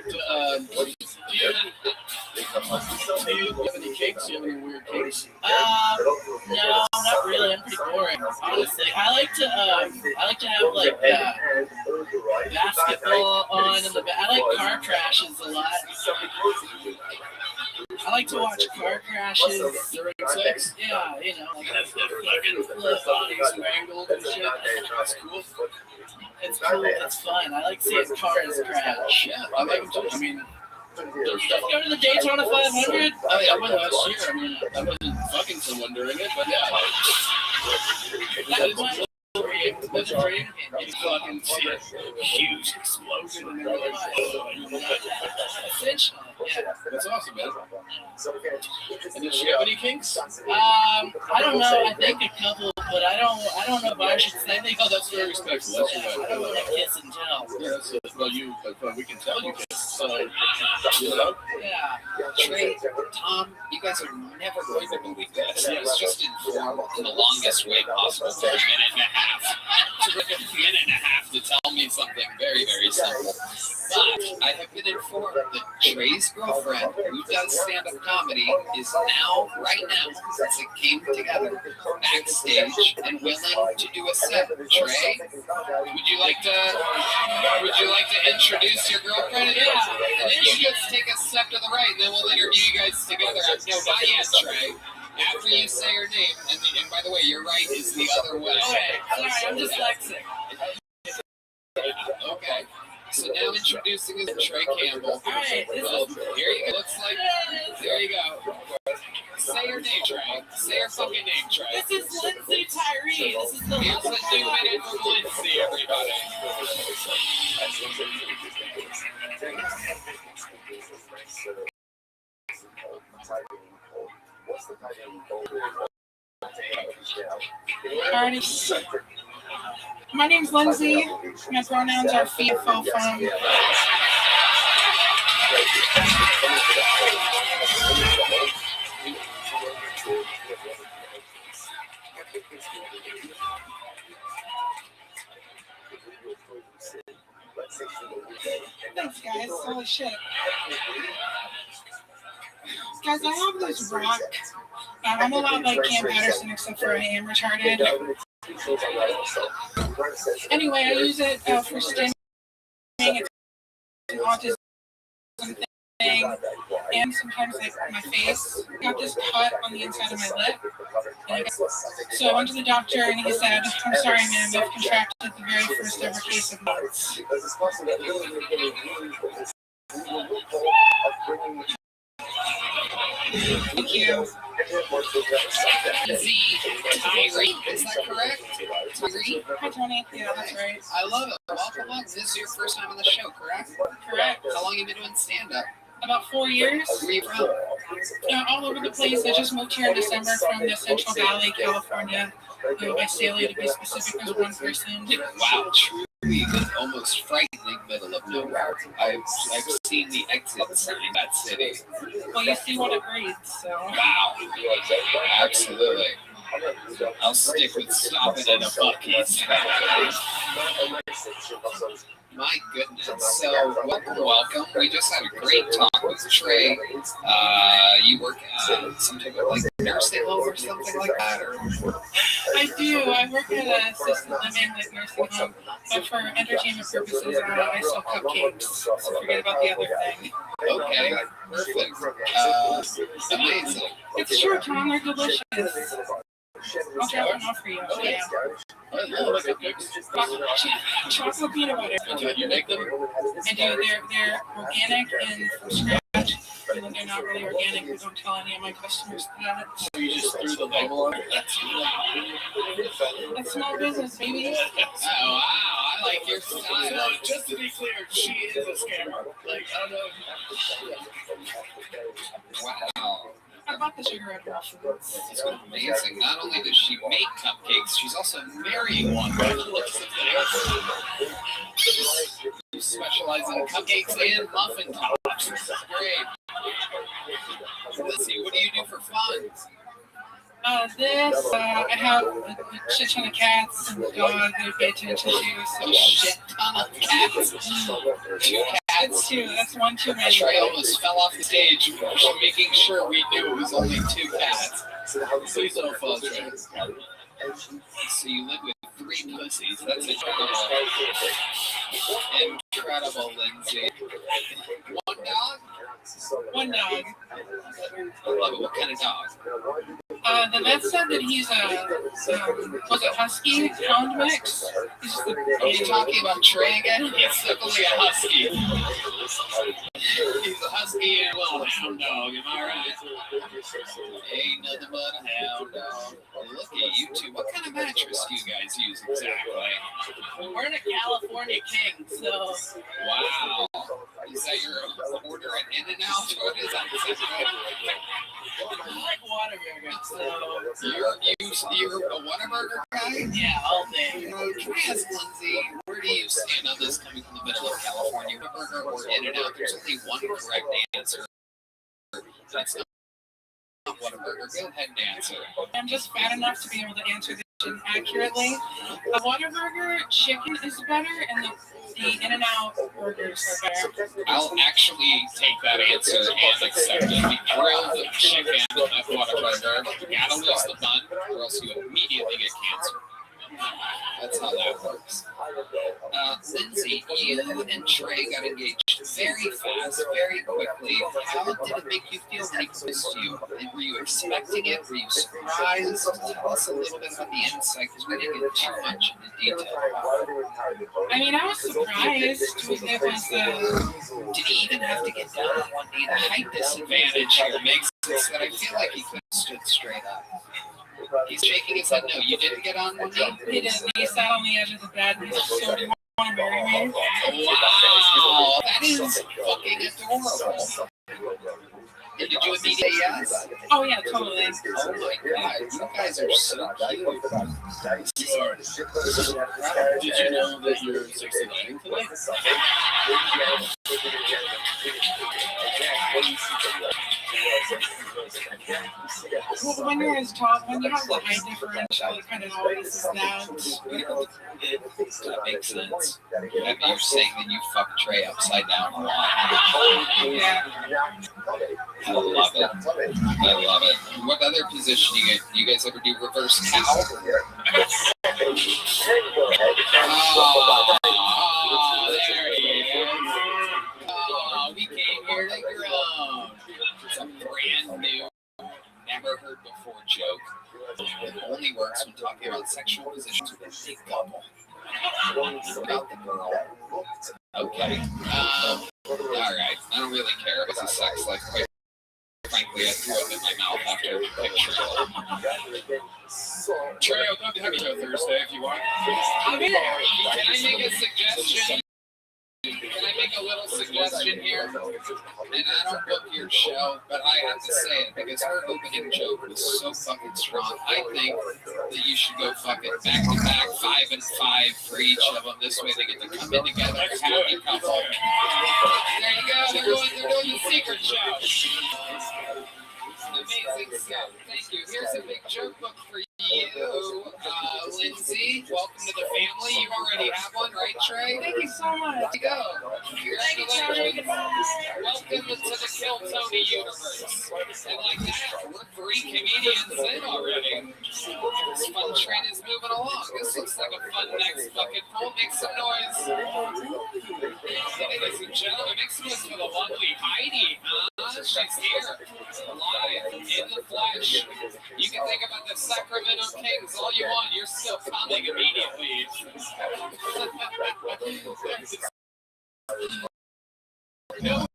Do you have any kinks? Do you have any weird kinks? No, not really. I'm pretty boring, honestly. I like to have like basketball on in the back. I like car crashes a lot. I like to watch car crashes during sex. Yeah, like that's the fucking bodies mangled and shit. That's cool. It's cool. It's fun. I like seeing cars crash. Yeah, I like them too. I mean, there's stuff. Go to the Daytona 500. I went last year. I mean, I wasn't fucking someone during it, but yeah. That was my dream. That's a dream. You fucking see a huge explosion and you're like, essentially, yeah. That's awesome, man. And does she have any kinks? I don't know. I think a couple, but I don't know if I should say anything. Oh, that's very respectful. That's your I don't want to kiss and tell. Yeah, well, we can tell you kiss. So, Yeah. Trey, Tom, you guys are never going to believe this. I was just informed in the longest way possible for a minute and a half. It took a minute and a half to tell me something very, very simple. But I have been informed that Trey's girlfriend, who does stand-up comedy, is right now, since it came together, backstage and willing to do a set. Trey, would you like to introduce your girlfriend? Yeah. And then you just take a step to the right, and then we'll interview you guys together. No, not yet, Trey. After you say your name, and by the way, your right is the other way. Okay, sorry, I'm dyslexic. Okay. So now introducing us Trey Campbell. All right, Here you go. Looks like, there you go. Say your name, Trey. Say your fucking name, Trey. This is Lindsay Tyree. This is the Here's a 2 minute from Lindsay, everybody. My name's Lindsay. My pronouns are she, fo, fum. Thanks, guys. Holy shit. Guys, I have this rock. I'm a lot like Cam Patterson, except for I am retarded. Anyway, I use it for stimming. It's an autism thing, and sometimes like my face. I got this cut on the inside of my lip. So I went to the doctor and he said, "I'm sorry, ma'am, you've contracted the very first ever case of AIDS." Thank you. Tyree, is that correct? Tyree? Hi, Tony. Yeah, that's right. I love it. Welcome up. This is your first time on the show, correct? Correct. How long have you been doing stand-up? About 4 years. Where are you from? All over the place. I just moved here in December from the Central Valley, California. Visalia, to be specific, as one person. Wow, truly the almost frightening middle of nowhere. I've seen the exit sign in that city. Well, you see what it breeds, so. Wow. Absolutely. I'll stick with stopping at a Buc-ee's. My goodness. So, welcome. We just had a great talk with Trey. You work at some type of like nursing home or something like that? Or? I do. I work at a assisted living, like nursing home, but for entertainment purposes, I sell cupcakes. So forget about the other thing. Okay, perfect. Amazing. It's true, Tom. They're delicious. I'll drop them off for you. Oh, yeah. I love cupcakes. Chocolate peanut butter. Do you make them? I do. They're organic and from scratch. Even though they're not really organic, I don't tell any of my customers that. So you just threw the label on it? That's small business, baby. Oh, wow. I like your style. So, just to be clear, she is a scammer. Like, I don't know. Wow. I bought the sugar out of Whole Foods. It's amazing. Not only does she make cupcakes, she's also marrying one. By the looks of things. You specialize in cupcakes and muffin tops. Great. Let's see, what do you do for fun? I have a shit ton of cats and a dog that I pay attention to. So Shit ton of cats. 2 cats. 2. That's one too many. Trey almost fell off the stage, making sure we knew it was only 2 cats. Please don't fall, Trey. So you live with 3 pussies. That's incredible, Lindsay. 1 dog? 1 dog. I love it. What kind of dog? The vet said that he's was it husky hound mix? Are you talking about Trey again? He's definitely a husky. He's a husky and a little hound dog, am I right? Ain't nothing but a hound dog. Look at you two. What kind of mattress do you guys use exactly? We're in a California King, so. Wow. Is that your order at In-N-Out? What is that? I like Whataburger, so. You're a Whataburger guy? Yeah, all day. Can I ask Lindsay, where do you stand on this coming from the middle of California? Whataburger or In-N-Out? There's only one correct answer. That's not Whataburger. Go ahead and answer. I'm just fat enough to be able to answer this question accurately. A Whataburger chicken is better, and the In-N-Out burgers are better. I'll actually take that answer and accept it. The grilled chicken at Whataburger, you gotta lose the bun, or else you immediately get cancer. That's how that works. Lindsay, you and Trey got engaged very fast, very quickly. How did it make you feel when he proposed to you? And were you expecting it? Were you surprised? Tell us a little bit about the insight, because we didn't get too much into detail. I mean, I was surprised with it. Did he even have to get down on one knee? The height disadvantage here makes it so that I feel like he could have stood straight up. He's shaking his head no. You didn't get on one knee? He didn't. He sat on the edge of the bed and he said, "So do you want to marry me?" Wow, that is fucking adorable. Did you immediately say yes? Oh yeah, totally. Oh my god, you guys are so cute. Did you know that you're 69 today? Well, when you're as tall, when you have the height differential, it kind of always is that. That makes sense. You're saying that you fuck Trey upside down a lot. Yeah. I love it. I love it. What other position you guys ever do reverse cow? Oh, there he is. Oh, we came here to grow. It's a brand new, never heard before joke. It only works when talking about sexual positions with a big couple. About the girl. Okay. All right. I don't really care about the sex life. Quite frankly, I threw up in my mouth after the picture. Trey, I'd love to have you go Thursday if you want. I'll be there. Can I make a suggestion? Can I make a little suggestion here? And I don't book your show, but I have to say it because her opening joke was so fucking strong. I think that you should go fucking back to back, 5 and 5 for each of them. This way they get to come in together. Happy couple. There you go. They're doing the secret show. Amazing stuff. Thank you. Here's a big joke book for you, Lindsay. Welcome to the family. You already have one, right, Trey? Thank you so much. There you go. Congratulations. Welcome to the Kill Tony universe. And like that, we're 3 comedians in already. This fun train is moving along. This looks like a fun next bucket full. Make some noise. Ladies and gentlemen, make some noise for the lovely Heidi. She's here, live, in the flesh. You can think about the Sacramento Kings all you want. You're still coming immediately. No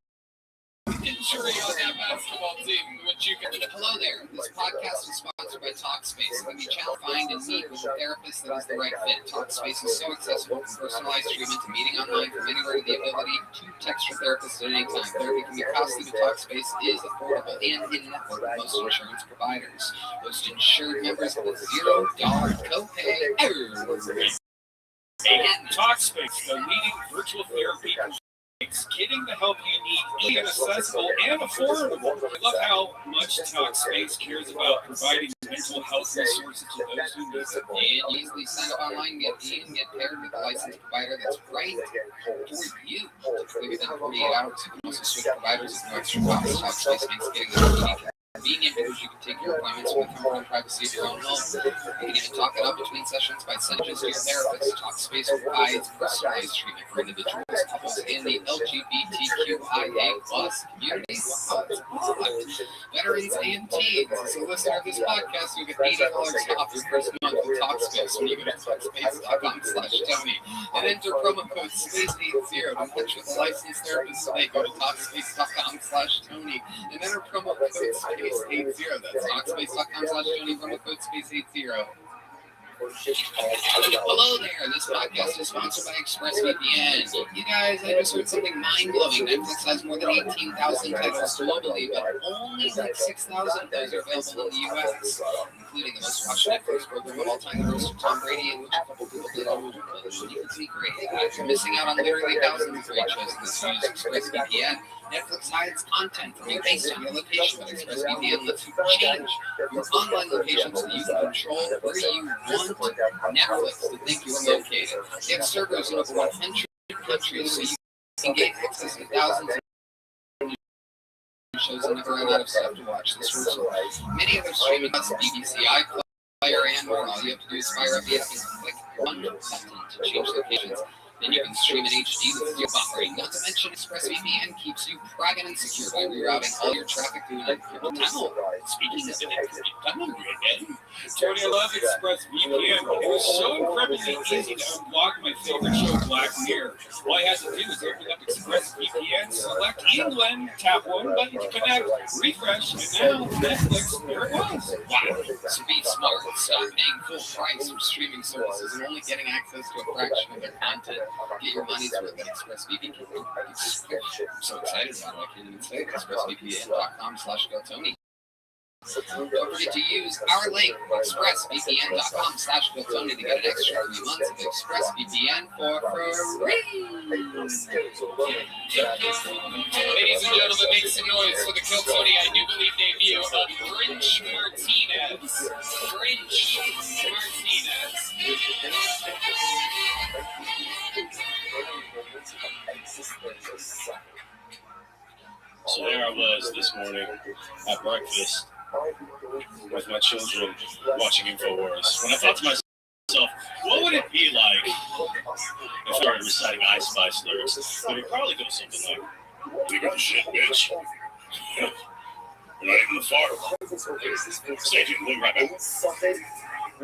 injury on that basketball team, which you can. Hello there. This podcast is sponsored by Talkspace. It can be challenged, find, and meet with a therapist that is the right fit. Talkspace is so accessible for personalized treatment to meeting online from anywhere, to the ability to text your therapist at any time. Therapy can be costly, but Talkspace is affordable and in network with most insurance providers. Most insured members with a $0 copay. And Talkspace, the leading virtual therapy. Getting the help you need, accessible and affordable. I love how much Talkspace cares about providing mental health resources to those who need it. And easily sign up online, get paired with a licensed provider that's right for you. Typically within 48 hours, you can also switch providers at no extra cost. Talkspace makes getting the help you need convenient because you can take your appointments with the comfort and privacy of your own home. You can even talk it up between sessions by sending to your therapist. Talkspace provides personalized treatment for individuals, couples, and the LGBTQIA plus community. Veterans and teens. As a listener of this podcast, you'll get $80 off your first month with Talkspace when you go to Talkspace.com/Tony and enter promo code SPACE80 to touch with a licensed therapist today. Go to Talkspace.com/Tony and enter promo code SPACE80. That's Talkspace.com/Tony, promo code SPACE80. Hello there. This podcast is sponsored by ExpressVPN. You guys, I just heard something mind-blowing. Netflix has more than 18,000 titles globally, but only like 6,000 of those are available in the U.S., including the most watched Netflix program of all time, the roast of Tom Brady, in which a couple people did a movie. You can see great. You're missing out on literally thousands of great shows. This use ExpressVPN. Netflix hides content from you based on your location, but ExpressVPN lets you change your online location so you can control where you want Netflix to think you're located. They have servers in over 100 countries, so you can get access to thousands of shows and never run out of stuff to watch. This works with many other streaming sites, BBC, iPlayer, and more. All you have to do is fire up the app and click one button to change locations. Then you can stream in HD with your buffering. Not to mention, ExpressVPN keeps you private and secure by rerouting all your traffic through an encrypted tunnel. Speaking of encrypted tunnel, Tony, I love ExpressVPN. It was so incredibly easy to unblock my favorite show, Black Mirror. All I had to do was open up ExpressVPN, select England, tap one button to connect, refresh, and now Netflix, there it was. Wow. So be smart. Stop paying full price for streaming services and only getting access to a fraction of their content. Get your money's worth at ExpressVPN. I'm so excited about it. I can't even say it. ExpressVPN.com/GoTony. Don't forget to use our link, ExpressVPN.com/GoTony, to get an extra 3 months of ExpressVPN for free. Ladies and gentlemen, make some noise for the Kill Tony, I do believe, debut of Grinch Martinez. Grinch Martinez. So there I was this morning at breakfast with my children watching InfoWars. When I thought to myself, what would it be like if I started reciting I Spy lyrics? It would probably go something like, "Take the shit, bitch. We're not even the farm. Stay tuned, we'll be right back." I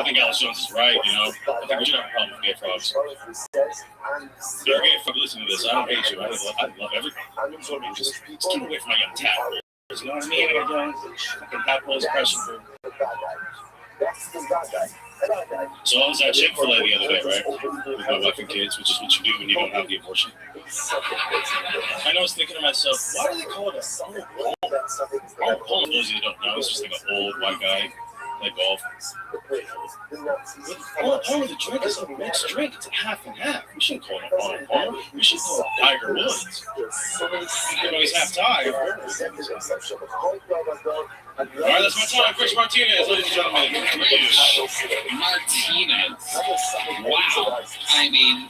think Alex Jones is right, you know. I think we should have a problem with gay frogs. You're gay frog, listen to this. I don't hate you. I love everything. So I mean, just keep away from my young tat. You know what I mean? I don't fucking have those pressure food. So I was at Chick-fil-A the other day, right? With my wife and kids, which is what you do when you don't have the abortion. And I was thinking to myself, why do they call it a pole? Pole, those of you who don't know, it's just like an old white guy like golf. All the drink is a mixed drink. It's a half and half. We shouldn't call it a pole. We should call it Tiger Woods. Even though he's half Thai. All right, that's my time. Chris Martinez, ladies and gentlemen. Martinez. Wow. I mean,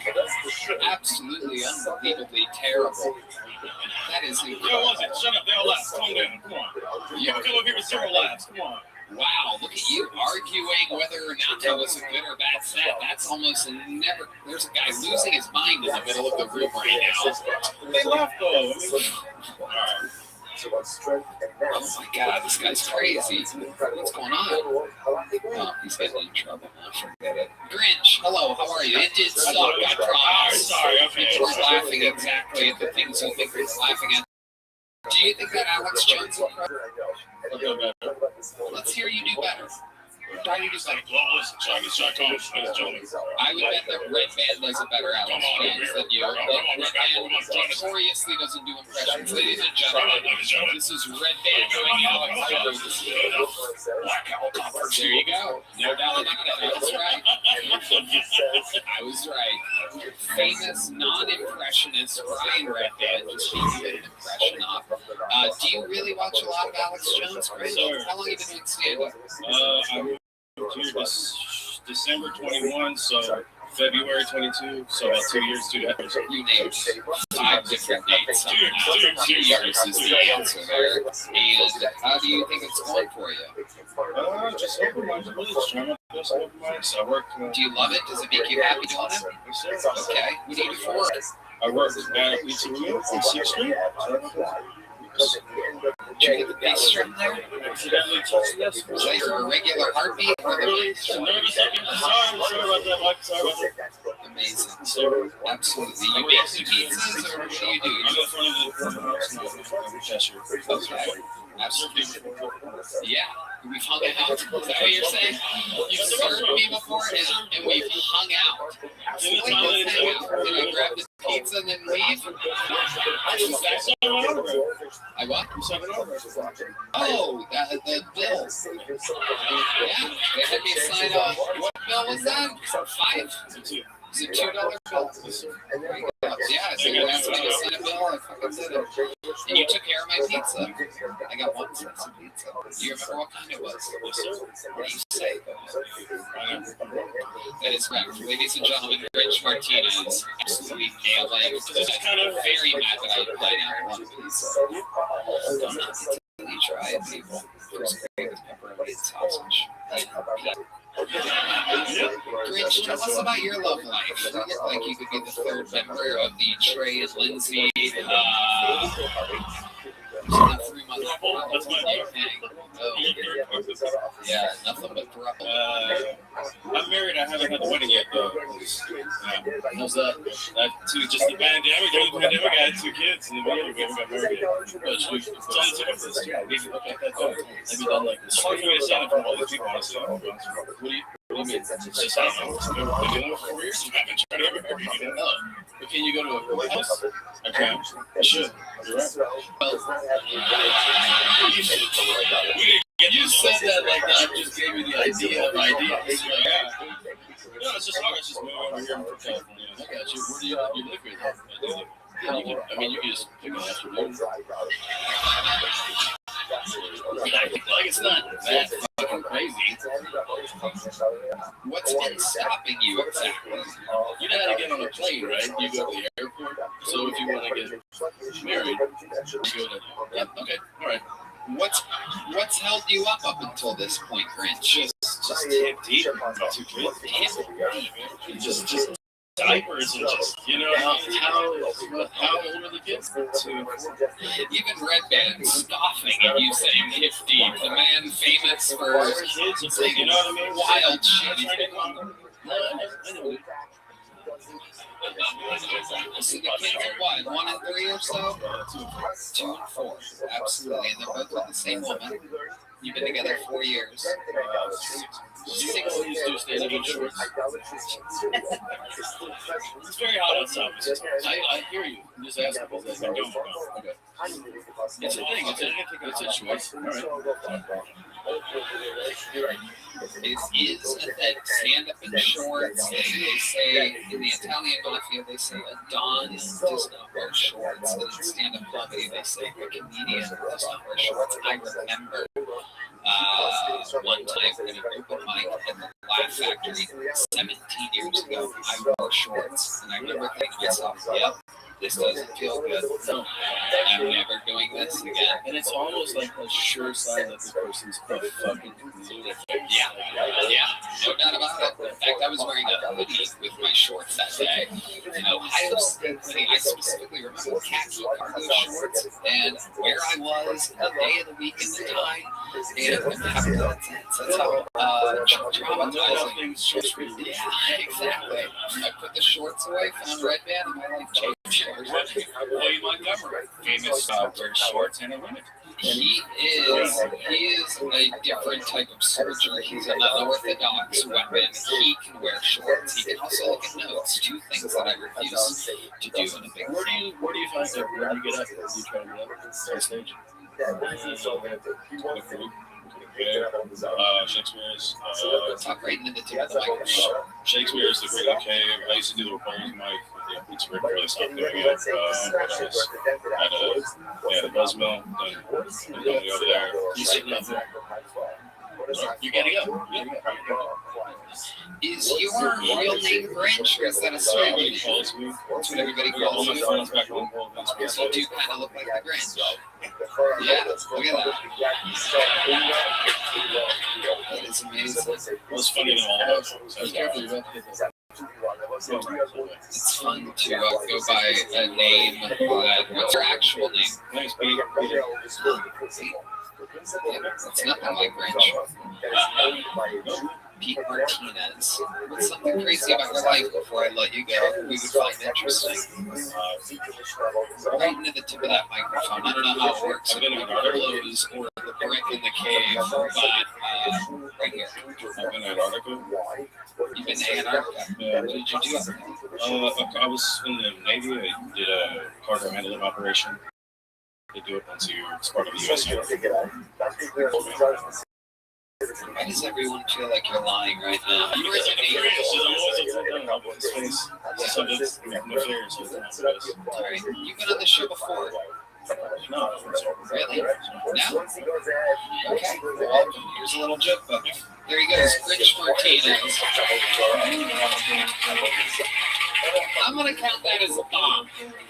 absolutely unbelievably terrible. That is incredible. Yo, was it? Shut up. They all laugh. Calm down. Come on. You can come up here with 0 laughs. Come on. Wow, look at you arguing whether or not that was a good or bad set. That's almost never. There's a guy losing his mind in the middle of the room right now. They laugh though. All right. Oh my God, this guy's crazy. What's going on? Oh, he's getting in trouble now. Forget it. Grinch, hello, how are you? It did suck, I promise. Sorry, okay. You were laughing exactly at the things you think you're laughing at. Do you think that Alex Jones will cry? Let's hear you do better. Try to do better. I would bet that Red Band does a better Alex Jones than you. Red Band notoriously doesn't do impressions, ladies and gentlemen. This is Red Band doing Alex Jones. There you go. No doubt about it. I was right. I was right. Famous non-impressionist Brian Red Band, which he did an impression of. Do you really watch a lot of Alex Jones, Chris? How long have you been doing stand-up? I'm here this December 21, so February 22, so about 2 years, 2 years. You named 5 different dates. 2 years is the answer there. And how do you think it's going for you? Just open-minded, really just trying my best to open-minded. So I work. Do you love it? Does it make you happy doing it? Okay. What do you do for it? I work at a pizzeria on 6th Street. Did you get the bass drum there? Was that your regular heartbeat? Amazing. Absolutely. You make some pizzas, or what do you do? Okay. Absolutely. Yeah. We've hung out. Is that what you're saying? You've served me before, and we've hung out. So let's hang out. Did I grab the pizza and then leave? I what? Oh, the bill. Yeah, they had me sign off. What bill was that? 5? Is it $2 bill? Yeah, so you asked me to sign a bill, I fucking did it. And you took care of my pizza. I got 1 slice of pizza. Do you remember what kind it was? What do you say? That is correct. Ladies and gentlemen, Rich Martinez absolutely nailing. This is kind of very mad that I line out 1 pizza. Don't not until you try it, people. First grade with pepperoni and sausage. Grinch, tell us about your love life. You look like you could be the 3rd member of the Trey and Lindsay. Not 3 months. That's my thing. Oh, yeah, nothing but trouble. I'm married. I haven't had the wedding yet, though. How's that? Just the pandemic. During the pandemic, I had 2 kids, and we haven't got married yet. It's on the tip of this. Have you done like this? It's hard for me to say that from all these people, honestly. What do you mean? It's just, I don't know. I've been doing it for 4 years. I haven't tried to get married. But can you go to a house? I can. I should. You're right. You said that like that just gave me the idea of ideas. Yeah. No, it's just hard. It's just moving over here from California. I got you. Where do you live here? Yeah, you can just pick an afternoon. Like it's not that fucking crazy. What's been stopping you exactly? You know how to get on a plane, right? You go to the airport. So if you want to get married, you go to. Yeah. Okay. All right. What's held you up until this point, Grinch? Just hip deep. Just diapers and just, you know, how old are the kids? 2. Even Red Band scoffing at you saying hip deep. The man famous for saying, you know what I mean? Wild shit. I know. So the kids are what, 1 and 3 or so? 2 and 4. Absolutely. And they're both with the same woman. You've been together 4 years. 6 Please do stand up in shorts. It's very hot outside. I hear you. I'm just asking because I don't know. Okay. It's a thing. It's a choice. All right. Is a thing. Stand up in shorts. They say in the Italian mafia, they say a don does not wear shorts. And in stand up comedy, they say a comedian does not wear shorts. I remember one time in an open mic at the Laugh Factory 17 years ago, I wore shorts. And I remember thinking to myself, yep, this doesn't feel good. No, I'm never doing this again. And it's almost like a sure sign that the person's a fucking lunatic. Yeah, no doubt about it. In fact, I was wearing a hoodie with my shorts that day. An Ohio State hoodie. I specifically remember khaki cargo shorts and where I was, the day of the week, and the time. And that's how traumatizing. Yeah, exactly. I put the shorts away, found Red Band, and my life changed. William Montgomery, famous wears shorts and a limit. He is a different type of soldier. He's an unorthodox weapon. He can wear shorts. He can also look at notes. 2 things that I refuse to do in a big Where do you find that? Where do you get up? Do you try to get up on stage? Shakespeare's. Talk right into the tip of the microphone. Shakespeare's the Great Cave. I used to do the Repairs mic. It's really stopped doing it. At a Buzzmill. Then over there. You sitting up there? You gotta go. Is your real name Grinch, or is that a pseudonym? Calls me. That's what everybody calls All my friends back home call me. So you do kind of look like the Grinch. Yeah, look at that. That is amazing. What's funny to all of us? I was careful about it. It's fun to go by a name. What's your actual name? Thanks, Pete. It's nothing like Grinch. Pete Martinez. What's something crazy about your life before I let you go we would find interesting? Right into the tip of that microphone. I don't know how it works. I've been in the clothes or the brick in the cave, but right here. I've been in Antarctica. You've been to Antarctica. What did you do up there? I was in the Navy. I did a cargo handling operation. They do it once a year. It's part of the U.S. Why does everyone feel like you're lying right now? You were in the Navy. Alright, you've been on the show before. No. Really? No? Okay. Well, here's a little joke book. There he goes, Grinch Martinez. I'm going to count that as a bomb.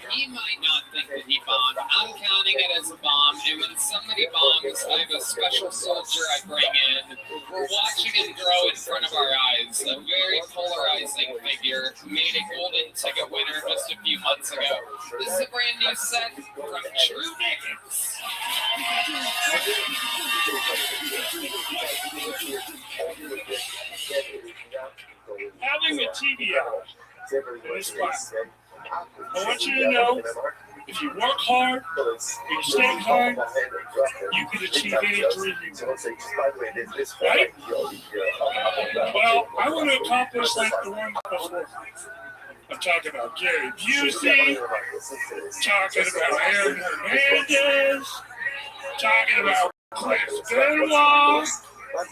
He might not think that he bombed. I'm counting it as a bomb. And when somebody bombs, I have a special soldier I bring in. We're watching him grow in front of our eyes. A very polarizing figure. Made a golden ticket winner just a few months ago. This is a brand new set from True Nickets. Having a TV out in this class, I want you to know, if you work hard, if you stay hard, you can achieve any dream you want. Right? Well, I want to accomplish like the one before. I'm talking about Gary Busey, talking about Aaron Hernandez, talking about Chris Benoit. But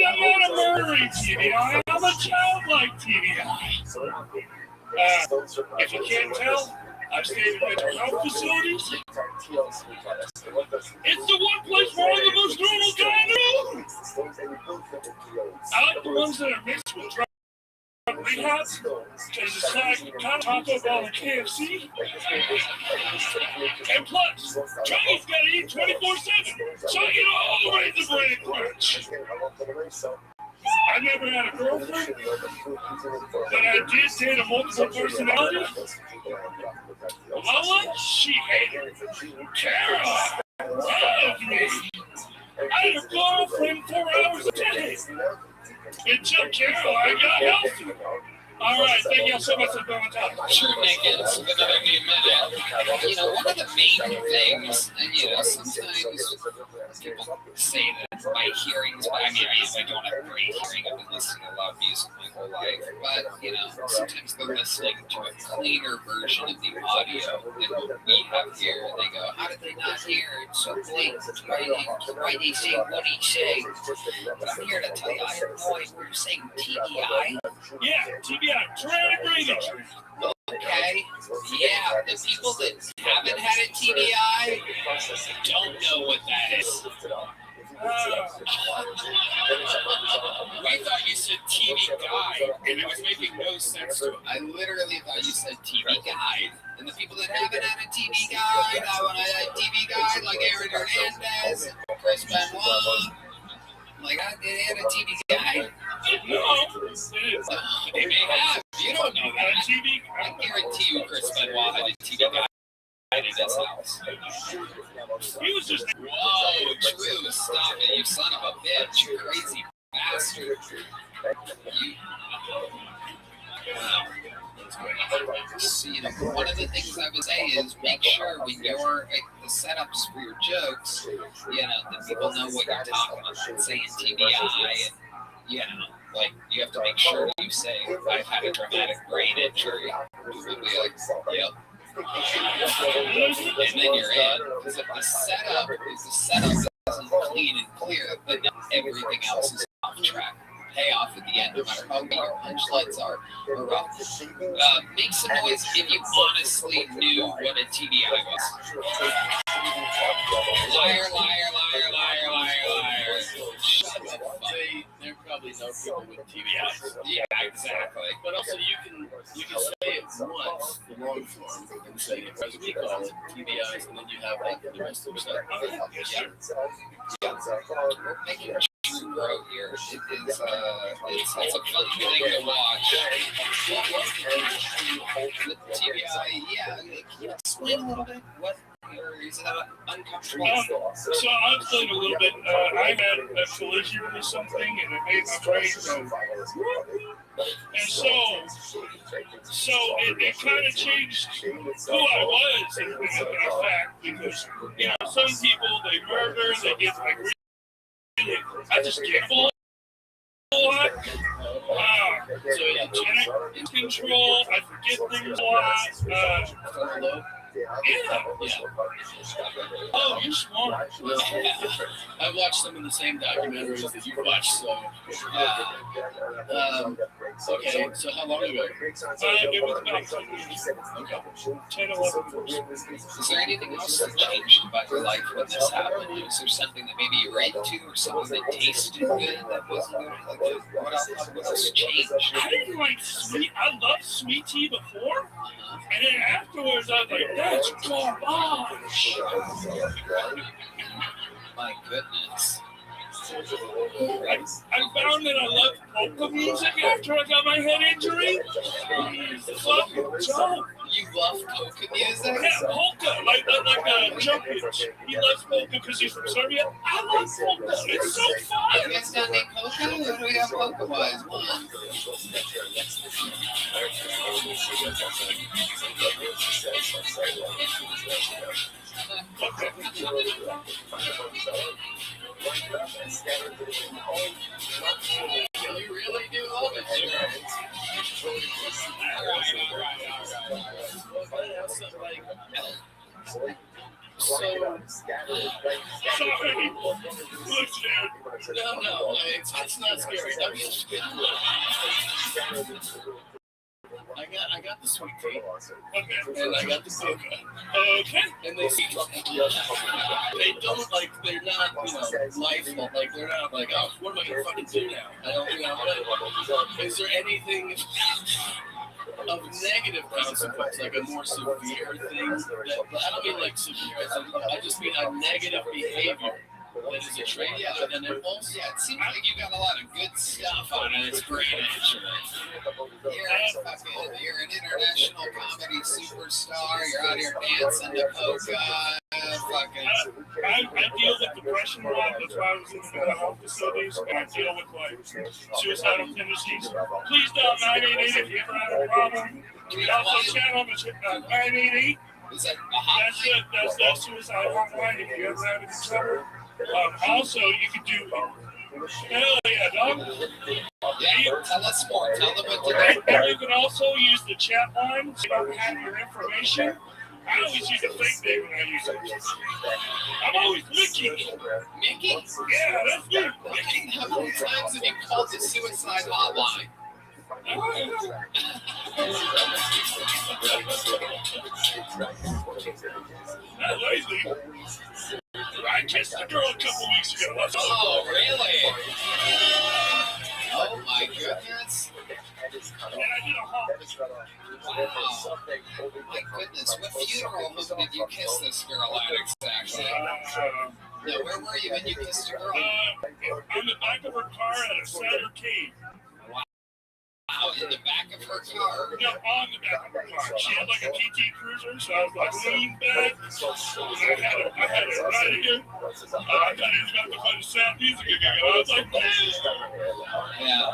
I'm not a murdering TVI, I'm a childlike TVI. If you can't tell, I've stayed in mental health facilities. It's the one place where I'm the most normal guy in the room. I like the ones that are mixed with drug rehabs, because it's like Taco Bell and KFC. And plus, Johnny's got to eat 24/7, so I get all the way to Brain Crunch. I never had a girlfriend, but I did date a multiple personality. Lola, she hated me. Kara loved me. I had a girlfriend 4 hours a day. Until Kara, I got healthy. All right, thank you so much for being on top. Sure, Nick, it's been another minute. You know, one of the main things, and you know, sometimes people say that my hearings, but I mean, I don't have great hearing. I've been listening to a lot of music my whole life, but you know, sometimes they're listening to a cleaner version of the audio than what we have here, and they go, "How did they not hear it so blatant? Why they say what he say?" But I'm here to tell you, I have no idea. We're saying TBI. Yeah, TBI, traumatic brain injury. Okay. Yeah, the people that haven't had a TBI don't know what that is. We thought you said TV guide, and it was making no sense to us. I literally thought you said TV guide. And the people that haven't had a TV guide, I want a TV guide like Aaron Hernandez and Chris Benoit. Like, did they have a TV guide? No. They may have. You don't know that. I guarantee you Chris Benoit had a TV guide in his house. He was just... Whoa, Drew, stop it, you son of a bitch, you crazy bastard. You... Wow. So, you know, one of the things I would say is make sure when you're the setups for your jokes, you know, that people know what you're talking about. Saying TBI, and, you know, like, you have to make sure you say, I've had a traumatic brain injury. People will be like, yep. And then you're in. Because if the setup isn't clean and clear, then everything else is off track. Payoff at the end, no matter how big your punchlines are. Make some noise if you honestly knew what a TBI was. Liar, liar, liar, liar, liar, liar. Shut the fuck. There probably no people with TBIs. Yeah, exactly. But also you can say it once, the long form, and say it as we call it, TBIs, and then you have like the rest of the stuff. We're making Drew grow here. It is it's a fun thing to watch. With TBI, yeah. Can you explain a little bit what? Or is it uncomfortable? So I'll explain a little bit. I had a collision with something, and it made my brain go. And so it kind of changed who I was in fact, because you know some people they murder, they get like really, I just gamble a lot. So it's control. I forget things a lot. Yeah. Oh, you're smart. I've watched some of the same documentaries that you've watched, so. Okay, so how long ago? It was about 10 years. Okay. 10, 11 years. Is there anything else that changed about your life when this happened? Is there something that maybe you were into or something that tasted good that wasn't good? Like, what else changed? I didn't like sweet. I loved sweet tea before. And then afterwards, I was like, that's garbage. My goodness. I found that I loved polka music after I got my head injury. Fucking dope. You love polka music? Yeah, polka, like Djokovic. He loves polka because he's from Serbia. I love polka. It's so fun. You guys got any polka? What do we have polka-wise? You really do love it, Sorry. No, it's not scary. I got the sweet tea. Okay. And I got the polka. Okay. And they don't like, they're not, you know, lifelong. Like, they're not like, oh, what am I going to fucking do now? I don't, you know, is there anything of negative consequence, like a more severe thing? I don't mean like severe, I just mean a negative behavior. That is a trait other than impulse? Yeah, it seems like you got a lot of good stuff on it. It's great, actually. You're an international comedy superstar. You're out here dancing to polka. I deal with depression a lot. That's why I was in the mental health facilities. And I deal with like suicidal tendencies. Please dial 988 if you ever have a problem. We also channel the 988. That's the suicide hotline if you ever have any trouble. Also, you can do. Hell yeah, dog. Yeah, tell us more. Tell them what to do. And you can also use the chat line so you don't have your information. I always use a fake name when I use it. I'm always Mickey. Mickey? Yeah, that's me. Mickey, how many times have you called the suicide hotline? Not lately. I kissed a girl a couple weeks ago. Oh, really? Oh, my goodness. And I did a hop. Wow. My goodness. What funeral home did you kiss this girl at exactly? No, where were you when you kissed a girl? On the back of her car at a Saturn Cave. Wow, in the back of her car? No, on the back of her car. She had like a TT Cruiser, so I was like lean back. I had it right here. I thought he was about to play the sad music again. I was like, yeah.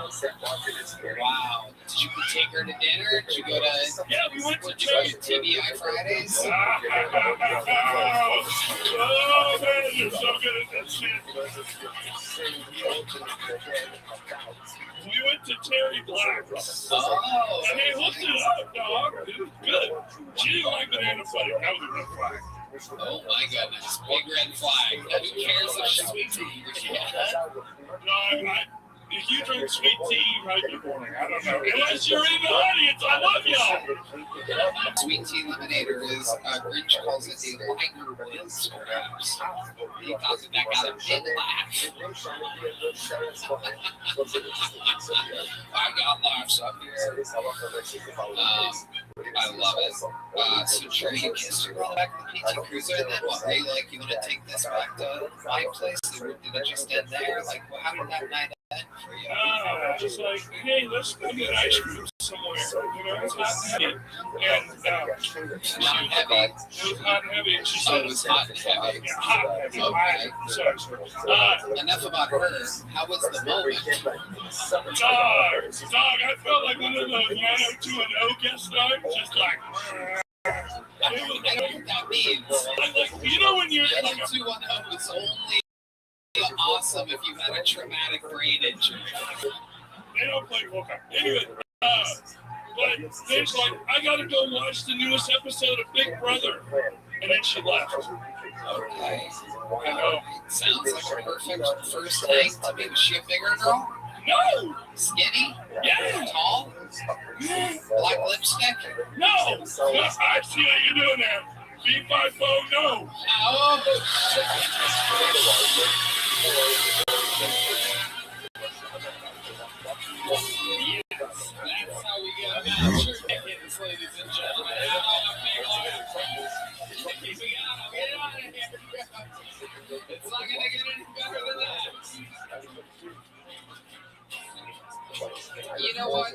Wow. Did you take her to dinner? Did you go to? Yeah, we went to TBI Fridays. Oh man, you're so good at that shit. We went to Terry Black's. Oh. And they hooked it up, dog. It was good. She didn't like banana pudding. That was a red flag. Oh my goodness. Big red flag. Now, who cares if she's sweet tea? No, if you drink sweet tea, right in the morning, I don't know. Unless you're in the audience, I love y'all. Sweet tea lemonator is, Grinch calls it a lighter Liz, perhaps. He thought that got a big laugh. I got laughs up here. I love it. So sure, you kissed your girl back to the PT Cruiser, and then what? Were you like, you want to take this back to my place? Did it just end there? Like, how did that night end for you? Just like, hey, let's go get ice cream somewhere. You know, it's hot and heavy. And not heavy. It was hot and heavy. And she said it was hot and heavy. Yeah, hot and heavy. Okay. So, enough about her. How was the moment? Dog, I felt like one of those 90210 guest stars, just like. I don't know what that means. Like, you know when you're like 90210 is only awesome if you had a traumatic brain injury. They don't play poker. Anyway, but there's like, I gotta go watch the newest episode of Big Brother. And then she left. Okay. Sounds like a perfect first date to me. Was she a bigger girl? No! Skinny? Yeah! Tall? Black lipstick? No! I see what you're doing there. B5 no! Oh! That's how we get about your chickens, ladies and gentlemen. It's not going to get any better than that. You know what?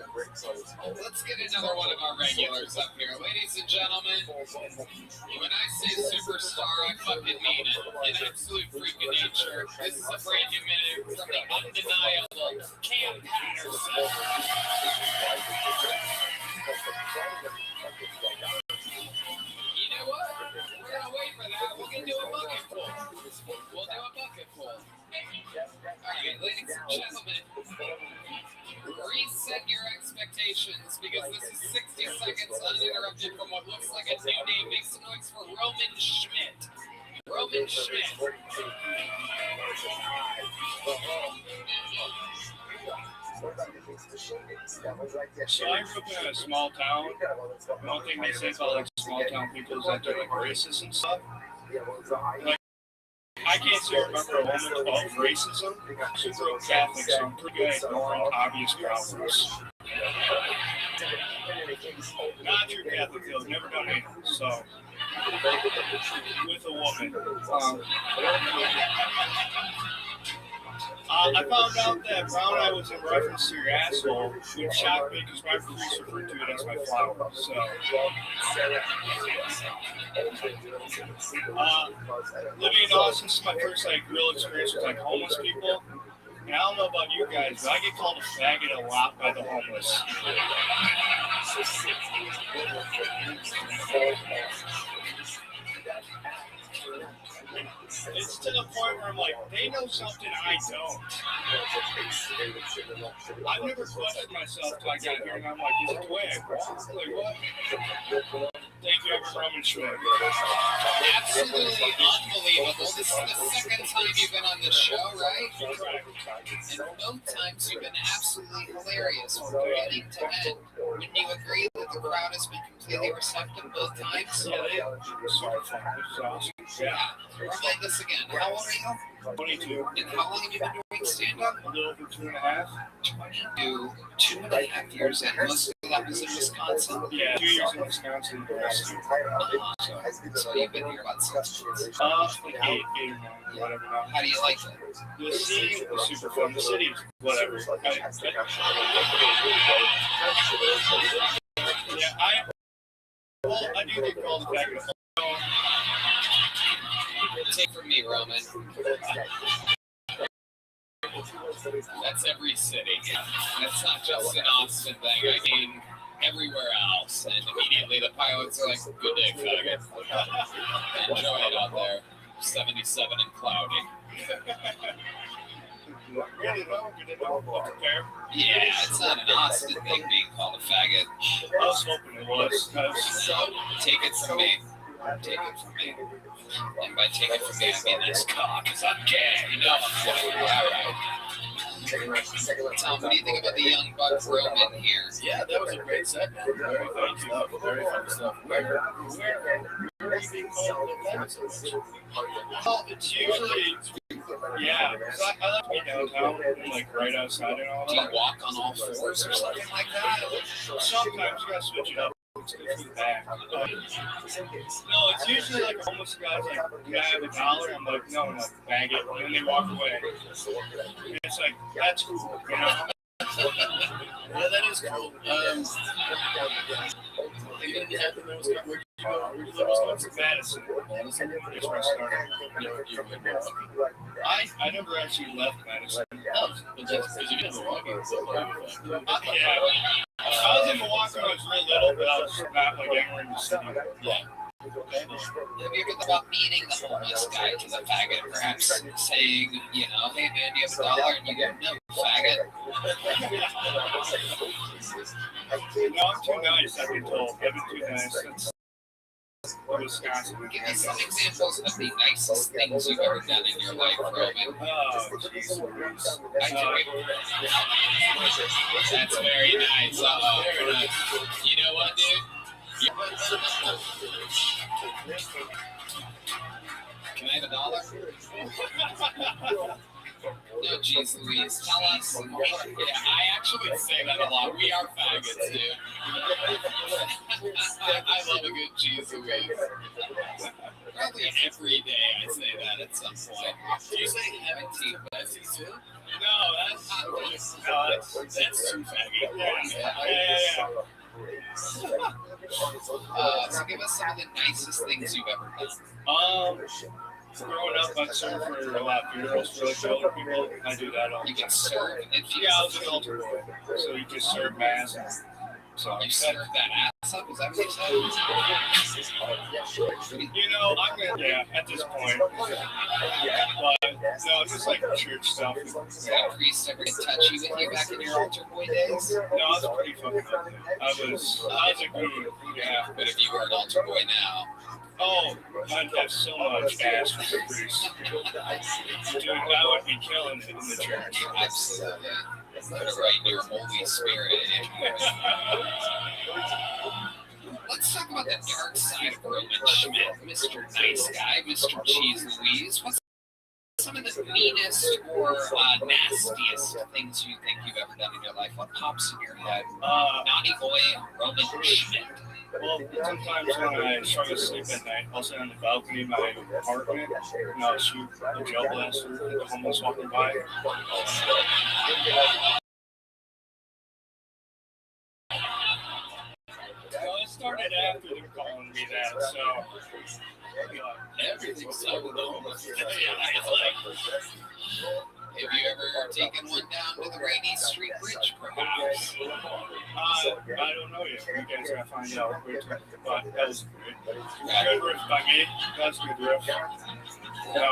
Let's get another one of our regulars up here. Ladies and gentlemen, when I say superstar, I fucking mean it. An absolute freak of nature. This is a brand new minute from the undeniable Cam Patterson. You know what? We're going to wait for that. We're going to do a bucket full. We'll do a bucket full. All right, ladies and gentlemen, reset your expectations because this is 60 seconds uninterrupted from what looks like a new name. Make some noise for Roman Schmidt. Roman Schmidt. So I grew up in a small town. One thing they say about like small town people is that they're like racist and stuff. Like, I can't say I remember a moment of racism. I'm super Catholic, so I'm pretty good at ignoring obvious problems. Not true Catholic, though. Never done anything. So, with a woman. I found out that brown eye was in reference to your asshole, which shocked me because my priest referred to it as my flower. So, living in Austin, this is my first real experience with homeless people. And I don't know about you guys, but I get called a faggot a lot by the homeless. It's to the point where I'm like, they know something I don't. I've never questioned myself till I got here, and I'm like, is it the way I walk? Like, what? Thank you, Roman Schmidt. Absolutely unbelievable. This is the second time you've been on this show, right? Correct. And both times you've been absolutely hilarious from beginning to end. Wouldn't you agree that the crowd has been completely receptive both times? Yeah, they are super fun. It's awesome. Yeah. Remind us again, how old are you? 22. And how long have you been doing stand-up? A little over 2.5. 22, 2.5 years, and most of that was in Wisconsin? Yeah, 2 years in Wisconsin, the rest year. So you've been here about 6 months? Like 8 or 9, whatever. How do you like it? The city is super fun. The city is whatever. I do get called a faggot. Take from me, Roman. That's every city. That's not just an Austin thing. I mean, everywhere else. And immediately the pilots are like, good day, faggot. Enjoy it out there. 77 and cloudy. Yeah, it's not an Austin thing being called a faggot. I was hoping it was. So, take it from me. Take it from me. And by take it from me, I mean this cock, because I'm gay. You know, alright. Tom, what do you think about the young buck Roman here? Yeah, that was a great set, man. Very fun stuff. Very fun stuff. Where are you being called the faggot so much? Well, it's usually, yeah, because I like to be downtown, like right outside and all that. Do you walk on all fours or something like that? Sometimes you gotta switch it up. No, it's usually like homeless guys like, can I have $1? I'm like, no, bag it, and then they walk away. And it's like, that's cool, you know? Yeah, that is cool. And then you had the nose cut. Where'd you live? Madison. That's where I started. I never actually left Madison. Oh, but that's because you didn't walk in. Yeah. I was in Milwaukee when I was real little, but I was not like anywhere in the city. Yeah. Have you ever thought about meeting the homeless guy to the faggot, perhaps saying, you know, hey man, do you have $1? And you go, no, faggot. No, I'm too nice, I've been told. I've been too nice since Wisconsin. Give me some examples of the nicest things you've ever done in your life, Roman. Oh, Jesus. That's very nice. Very nice. You know what, dude? Can I have $1? No, geez Louise, tell us. Yeah, I actually say that a lot. We are faggots, dude. I love a good cheese Louise. Probably every day I say that at some point. Do you say having tea Bessie too? No, that's too faggy. Yeah. So give us some of the nicest things you've ever done. Growing up, I served for a lot of funerals for like older people. I do that all the time. You can serve. Yeah, I was an altar boy, so you just serve mass. So you serve that ass up? Is that what you said? You know, I'm gonna, at this point. But no, just like church stuff. Did that priest ever get touchy with you back in your altar boy days? No, I was pretty fucking healthy. I was a good, yeah. But if you were an altar boy now, oh, I'd have so much ass for the priest. Dude, I would be killing it in the church. Absolutely. Put it right in your Holy Spirit. Let's talk about the dark side of Roman Schmidt, Mr. Nice Guy, Mr. Cheese Louise. What's some of the meanest or nastiest things you think you've ever done in your life? What pops in your head? Naughty boy, Roman Schmidt. Well, sometimes when I struggle to sleep at night, I'll sit on the balcony of my apartment and I'll shoot a gel blaster at the homeless walking by. Well, it started after them calling me that, so Everything started with the homeless. Have you ever taken one down to the Rainy Street Bridge, perhaps? I don't know yet. You guys gotta find out. But that was good. Good riff by me. That's a good riff. No,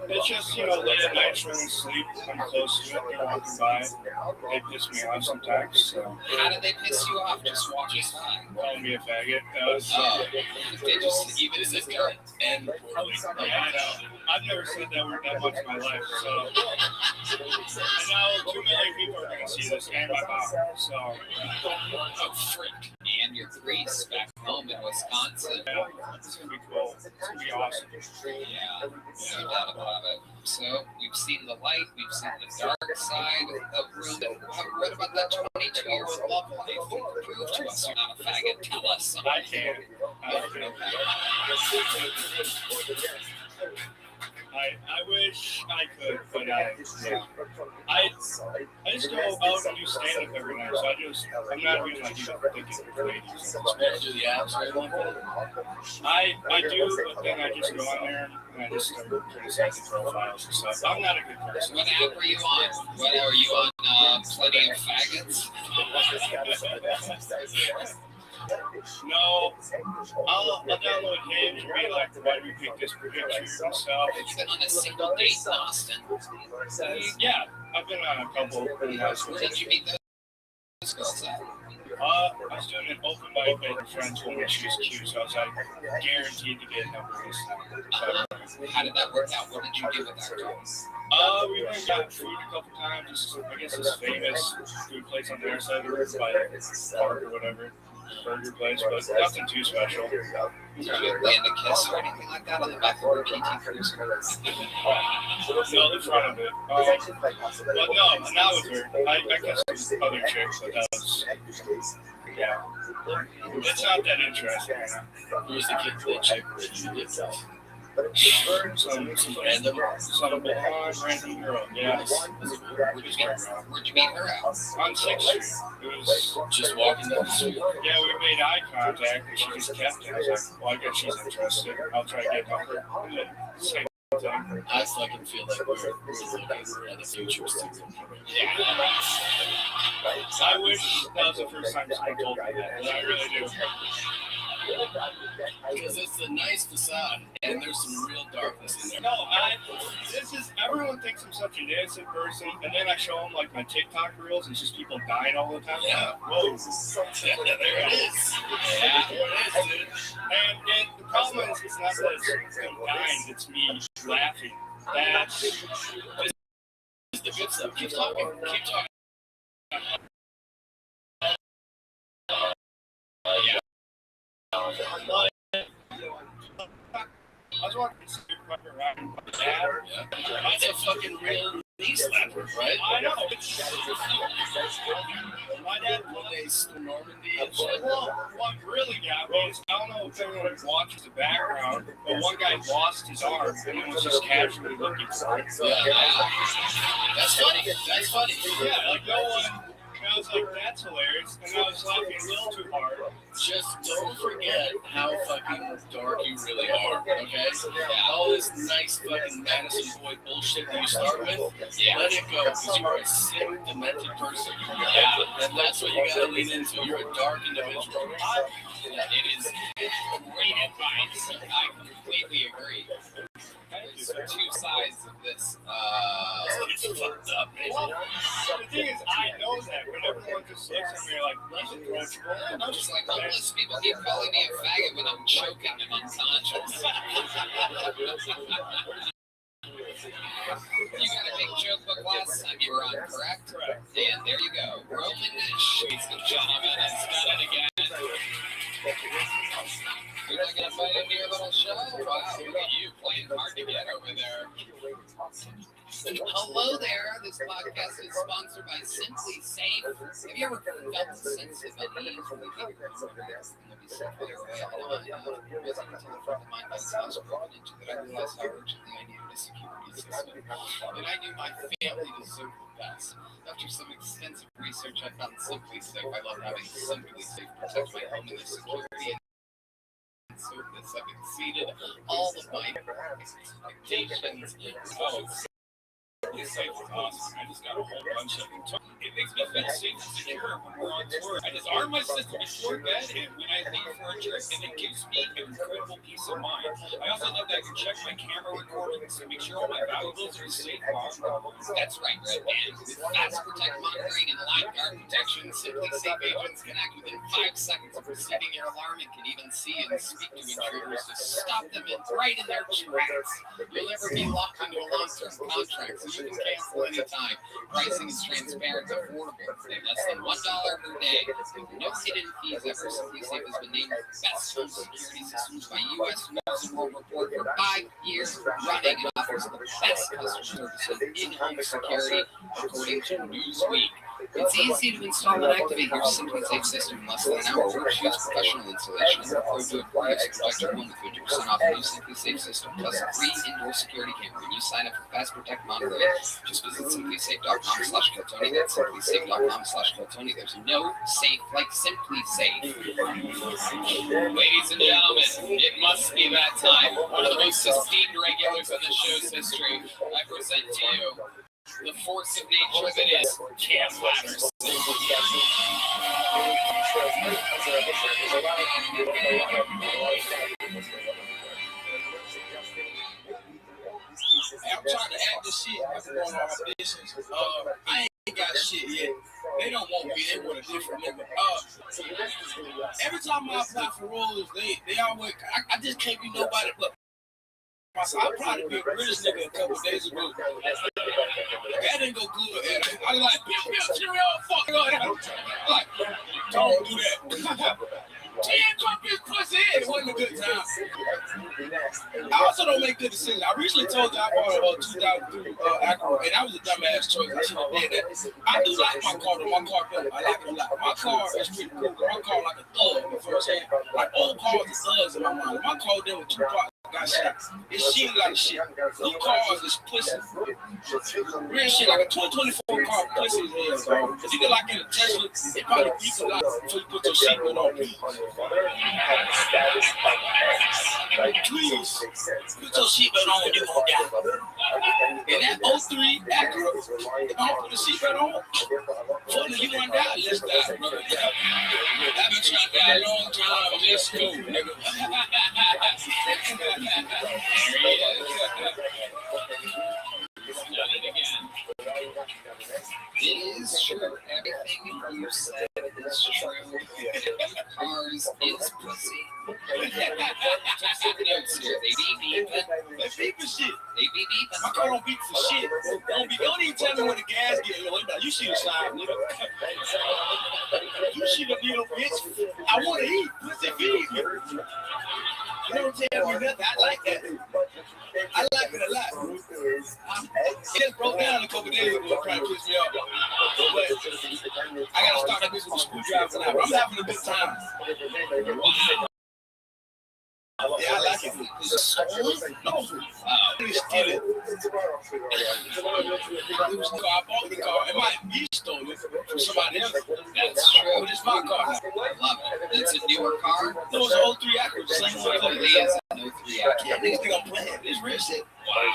it's just, late at night trying to sleep. I'm close to it. They're walking by. They piss me off sometimes. So. How do they piss you off? Just walking by? Calling me a faggot. They just, even as if they're and poorly. I've never said that word that much in my life. So. And now 2 million people are going to see this and my mom. So. Oh, frick. And your priest back home in Wisconsin. Yeah, it's going to be cool. It's going to be awesome. Yeah, no doubt about it. So, we've seen the light, we've seen the dark side of room. What about that 22-year-old love life? Prove to us you're not a faggot. Tell us something. I can't. I wish I could, but I just go out and do stand-up every night, so I'm not even like thinking of ladies. Do the apps or anything like that? I do, but then I just go on there and I just start criticizing profiles and stuff. I'm not a good person. What app are you on? What are you on? Plenty of Faggots? No, I'll download Hinge and be like, why do we pick this picture and stuff? It's been on a single date in Austin. Yeah, I've been on a couple. Where did you meet those girls at? I was doing an open mic at friends when she was cute, so I was like guaranteed to get a number this time. How did that work out? What did you do with that girl? We went and got food a couple times. I guess this famous food place on their side of the road by Park or whatever. Burger place, but nothing too special. Did you land a kiss or anything like that on the back of her PT Cruiser? No, the front of it. But no, not with her. I guess some other chicks, but that was, yeah. It's not that interesting. Who's the kid that chick that you did that? Some random girl. Yeah. Where'd you meet her at? On 6th Street. It was just walking down the street. Yeah, we made eye contact and she just kept it. I was like, well, I guess she's interested. I'll try to get number. Same thing. I fucking feel like we're looking at the future still. Yeah. I wish that was the first time someone told me that. I really do. Because it's a nice facade, and there's some real darkness in there. No, everyone thinks I'm such an innocent person, and then I show them like my TikTok reels, and it's just people dying all the time. Yeah. Whoa. Yeah, there it is. Yeah, there it is, dude. And the problem is, it's not that it's them dying, it's me laughing. That's the good stuff. Keep talking. Keep talking. Yeah. I was walking around with my dad. That's a fucking real knee slapper, right? I know. My dad one day Normandy and shit. Well, what really got me is, I don't know if everyone watches the background, but one guy lost his arm and was just casually looking for it. Yeah. That's funny. That's funny. Yeah, like no one. And I was like, that's hilarious. And I was laughing a little too hard. Just don't forget how fucking dark you really are, okay? All this nice fucking Madison boy bullshit that you start with, let it go, because you are a sick, demented person. Yeah, and that's what you gotta lean into. You're a dark individual. It is great advice. I completely agree. There's two sides of this. It's fucked up, man. Well, the thing is, I know that, but everyone just looks at me like, he's approachable. I'm just like, homeless people keep calling me a faggot when I'm choking and unconscious. You got a big joke book last time you were on, correct? Correct. And there you go. Roman ladies and gentlemen has done it again. You're not going to fight into your little show? Wow, look at you playing hard to get over there. Hello there. This podcast is sponsored by Simply Safe. Have you ever felt the sense of unease when you leave your program and be simply right. It wasn't until a friend of mine got his house broken into that I realized how urgently I needed a security system. And I knew my family deserved the best. After some extensive research, I found Simply Safe. I love having Simply Safe protect my home and the security and service. I've exceeded all of my expectations. Oh, Simply Safe is awesome. I just got a whole bunch of them. It makes me feel safe and secure when we're on tour. I disarm my system before bed and when I leave for a trip, and it gives me an incredible peace of mind. I also love that I can check my camera recordings to make sure all my valuables are safe while I'm gone. That's right, Red Man. With fast protect monitoring and line guard protection, Simply Safe agents can act within 5 seconds of receiving your alarm and can even see and speak to intruders to stop them right in their tracks. You'll never be locked into a long-term contract, so you can cancel anytime. Pricing is transparent, affordable, and less than $1 per day. With no hidden fees ever, Simply Safe has been named Best Home Security Systems by U.S. News and World Report for 5 years running and offers the best customer service and in-home security, according to Newsweek. It's easy to install and activate your Simply Safe system in less than an hour. Or choose professional installation and pro to employees to protect your home with 50% off the new Simply Safe system, plus a free indoor security camera. When you sign up for Fast Protect monitoring, just visit simplysafe.com/Cotoni. That's simplysafe.com/Cotoni. There's no safe like Simply Safe. Ladies and gentlemen, it must be that time. One of the most esteemed regulars in the show's history. I present to you the force of nature that is Cam Ladders. I'm trying to act this shit. I'm going on auditions. I ain't got shit yet. They don't want me. They want a different nigga. Every time I apply for roles, they always. I just can't be nobody but. I'll probably be a British nigga a couple days ago. That didn't go good. I was like, cheerio, fuck. Like, don't do that. 10 his pussy. It wasn't a good time. I also don't make good decisions. I recently told you I bought a 2003 Acura, and that was a dumbass choice. I should have did that. I do like my car, though. My car better. I like it a lot. My car is pretty cool. My car like a thug. You know what I'm saying? Like old cars are thugs in my mind. My car did with 2 parts. Got shit. It's shit like shit. New cars is pussy. Real shit, like a 2024 car, pussy as hell, bro. If you get like in a Tesla, it probably beats a lot until you put your seatbelt on. Please, put your seatbelt on when you gon' die. And that 03 Acura, if I don't put the seatbelt on, fuck you gonna die. Let's die, brother. I've been trying to die a long time. Let's go, nigga. There he is. Done it again. It is true. Everything you said is true. Cars is pussy. Take notes here. They be beeping. They beeping shit. They be beeping. My car don't beep for shit. Don't even tell me when the gas get low. You see the sign, nigga. You see the needle, bitch. I want to eat. Pussy feed me. You don't tell me nothing. I like that. I like it a lot. It just broke down a couple days ago, trying to piss me off. But I gotta start that bitch with a screwdriver now. I'm having a good time. Wow. Yeah, I like it. Is it stolen? No. It's steal it. It was I bought the car. It might be stolen from somebody else. That's true. But it's my car. I love it. It's a newer car. No, it's an 03 Acura. Same one. Totally is an 03 Acura. Yeah, niggas think I'm playing. It's real shit. Wow.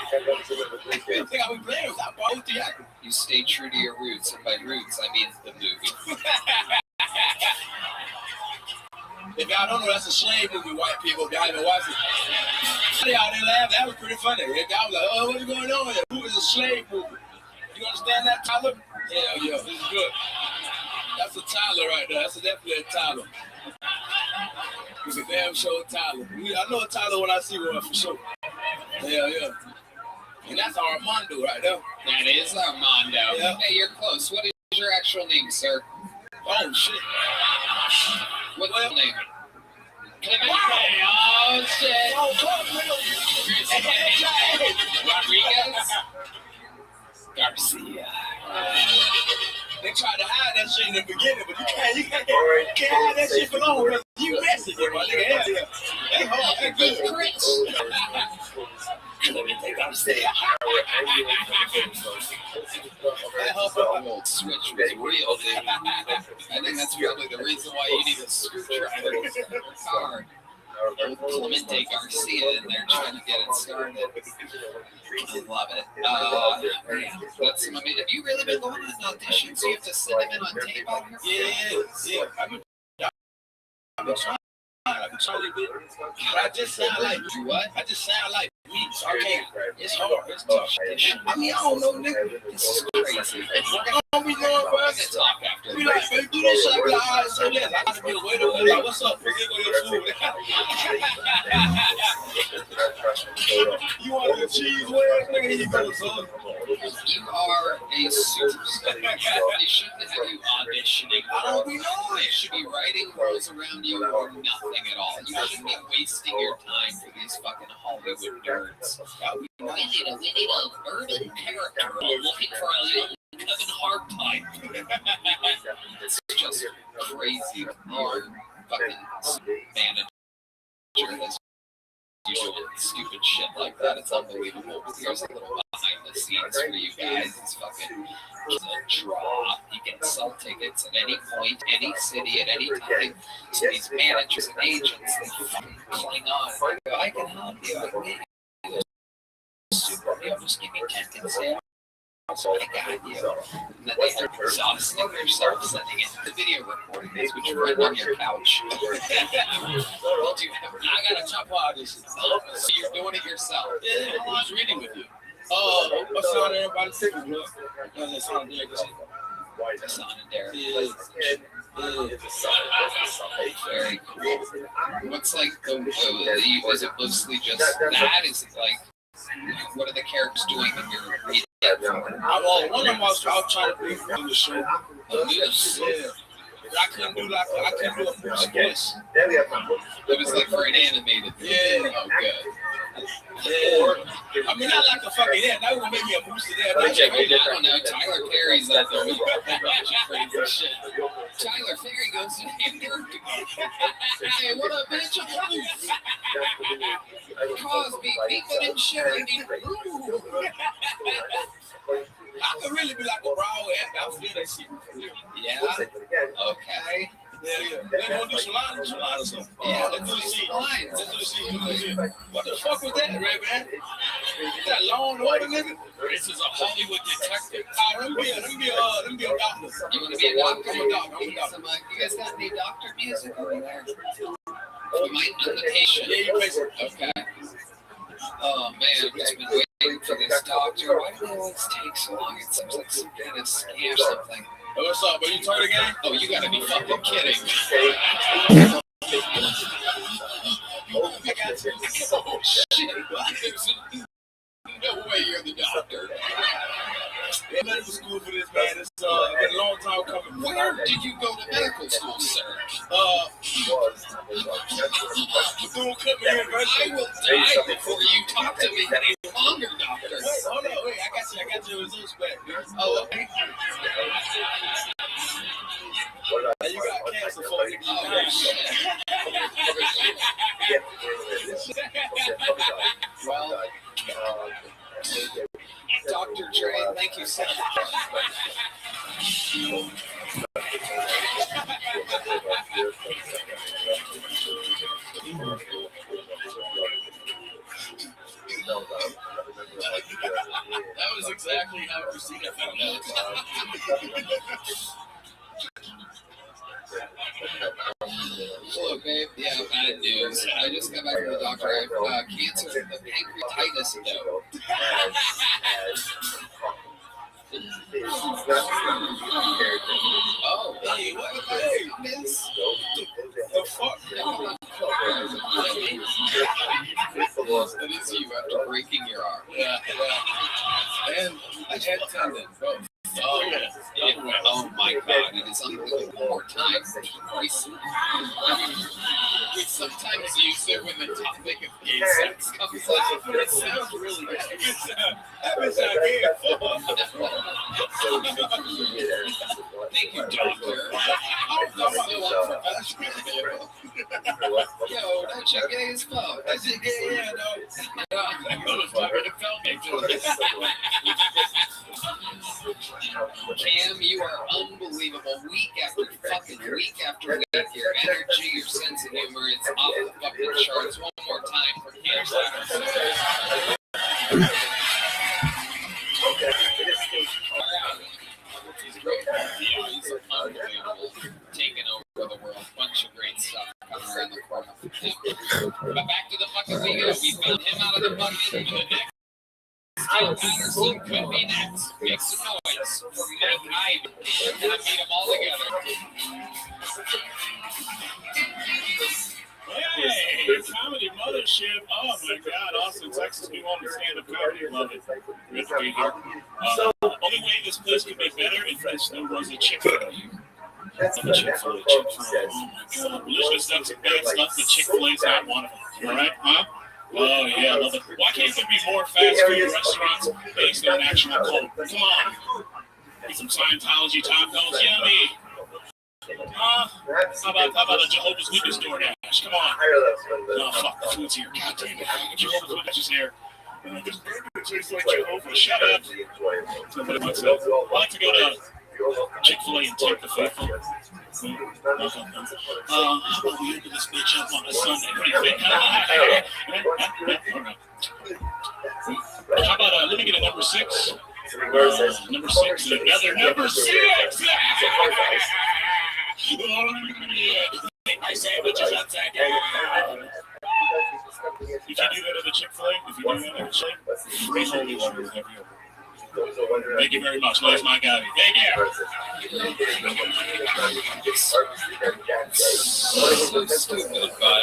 They think I be playing with that. I bought 03 Acura. You stay true to your roots, and by roots, I mean the movie. If y'all don't know, that's a slave movie. White people, if y'all even watch it. Y'all didn't laugh. That was pretty funny. If y'all was like, oh, what's going on here? Who is a slave movie? You understand that, Tyler? Yeah, this is good. That's a Tyler right there. That's definitely a Tyler. It's a damn sure Tyler. I know a Tyler when I see one for sure. Yeah. And that's Armando right there. That is Armando. Yeah. Hey, you're close. What is your actual name, sir? Oh, shit. What's your name? Clemente. Oh, shit. Rodriguez? Garcia. They tried to hide that shit in the beginning, but you can't hide that shit for long, brother. You messing with my nigga. Yeah. Hey, hold on. Hey, good Chris. Let me think I'm saying. That whole switch was real, dude. I think that's probably the reason why you need a screwdriver in your car. Old Clemente Garcia in there trying to get it started. I love it. That's, I mean, have you really been going on auditions? You have to send them in on tape out here? Yeah. I've been trying to do it. But I just sound like what? I just sound like me. So I can't. It's hard. It's tough. I mean, I don't know, nigga. This is crazy. What we doing, bro? We're gonna talk after. We like, baby, do this shit. I say this. I gotta be a waiter. Like, what's up? Bring your food. You want the cheese wedge? Nigga, here you go, son. You are a superstar. They shouldn't have you auditioning. I don't be knowing. They should be writing rules around you or nothing at all. You shouldn't be wasting your time for these fucking Hollywood nerds. We need a urban character looking for a young Kevin Hart type. It's just crazy. Our fucking manager has you doing stupid shit like that. It's unbelievable. Here's a little behind the scenes for you guys. It's fucking a draw. You can sell tickets at any point, any city, at any time. So these managers and agents, they fucking cling on. They go, I can help you. I can make you a super deal. Just give me 10 consent. So I got you. And then they are exhausting themselves sending it to video recording this, which you run on your couch. Well, do you have? I got a top audition. So you're doing it yourself. Yeah, I was reading with you. Oh, what's on everybody's ticket, bro? That's on there. That's on there. Very cool. What's like is it mostly just that? Is it like, what are the characters doing in your reading? One of them was trying to bring in the show. Yeah. I couldn't do a Bruce voice. It was like for an animated. Yeah. Oh, good. Yeah. I mean, I like the fucking yeah. That would make me a booster there. I don't know. Tyler Perry's out there with crazy shit. Tyler Perry goes to Hamburg. Hey, what up, bitch? Cosby, people didn't share me. I could really be like a raw I feel that shit. Yeah. Okay. Yeah. Let's go do some lines or something. Yeah, let's do the scene. Let's do the scene. What the fuck was that, Ray, man? Is that Law and Order, nigga? This is a Hollywood detective. Let me be a doctor. You want to be a doctor? I'm a doctor. You guys got any doctor music over there? You might know the patient. Yeah, you patient. Okay. Oh man, I've just been waiting for this doctor. Why do they always take so long? It seems like some kind of scam or something. Hey, what's up? Are you turning again? Oh, you gotta be fucking kidding. Oh shit. No way you're the doctor. Yeah, medical school for this, man. It's been a long time coming. Where did you go to medical school, sir? Bethune-Cookman University. I will die before you talk to me any longer, doctor. Wait, hold on, wait. I got your results back. Oh, okay. Now you got cancer for me. Oh, shit. Well, Dr. Dre, thank you so much. That was exactly how Christina found out. Look, babe, yeah, bad news. I just got back from the doctor. I have cancer in the pancreatitis node. Oh, hey, what? Hey, miss. The fuck? That is you after breaking your arm. Yeah. And I had tendon, bro. Oh, yeah. Oh my God! It is unbelievable. One more time. Christ. We sometimes use it when the topic of gay sex comes up. It sounds really good. That bitch out here. Thank you, doctor. I'm so unprofessional. Yo, don't check his phone. I said, yeah, Cam, you are unbelievable. Week after fucking week after week, your energy, your sense of humor, it's off the fucking charts. One more time for Cam Slattery. He's great. Yeah, he's unbelievable. Taking over the world. Bunch of great stuff coming around the corner from him. But back to the bucket we go. We found him out of the bucket for the next. Steve Patterson could be next. Make some noise for Mike Ivey. We're going to meet them all together. Hey, Comedy Mothership. Oh my God, Austin, Texas. We want to stand up comedy. Love it. Good to be here. Only way this place could be better if there was a Chick-fil-A. Chick-fil-A. Oh my God. Religious stuff and bad stuff, but Chick-fil-A's not one of them. All right? Huh? Oh yeah, love it. Why can't there be more fast food restaurants based on actual cult? Come on. Get some Scientology tacos. Yummy. How about a Jehovah's Witness DoorDash? Come on. No, fuck, the food's here. God damn it. Jehovah's Witness is here. This burger tastes like Jehovah. Shut up. I like to go to Chick-fil-A and take the faithful. How about we open this bitch up on a Sunday? What do you think? How about, let me get a number 6. Number 6, another number 6! My sandwiches upside down. If you do that at the Chick-fil-A, free holy water with every order. Thank you very much. There's my guy. Thank you. So stupid, but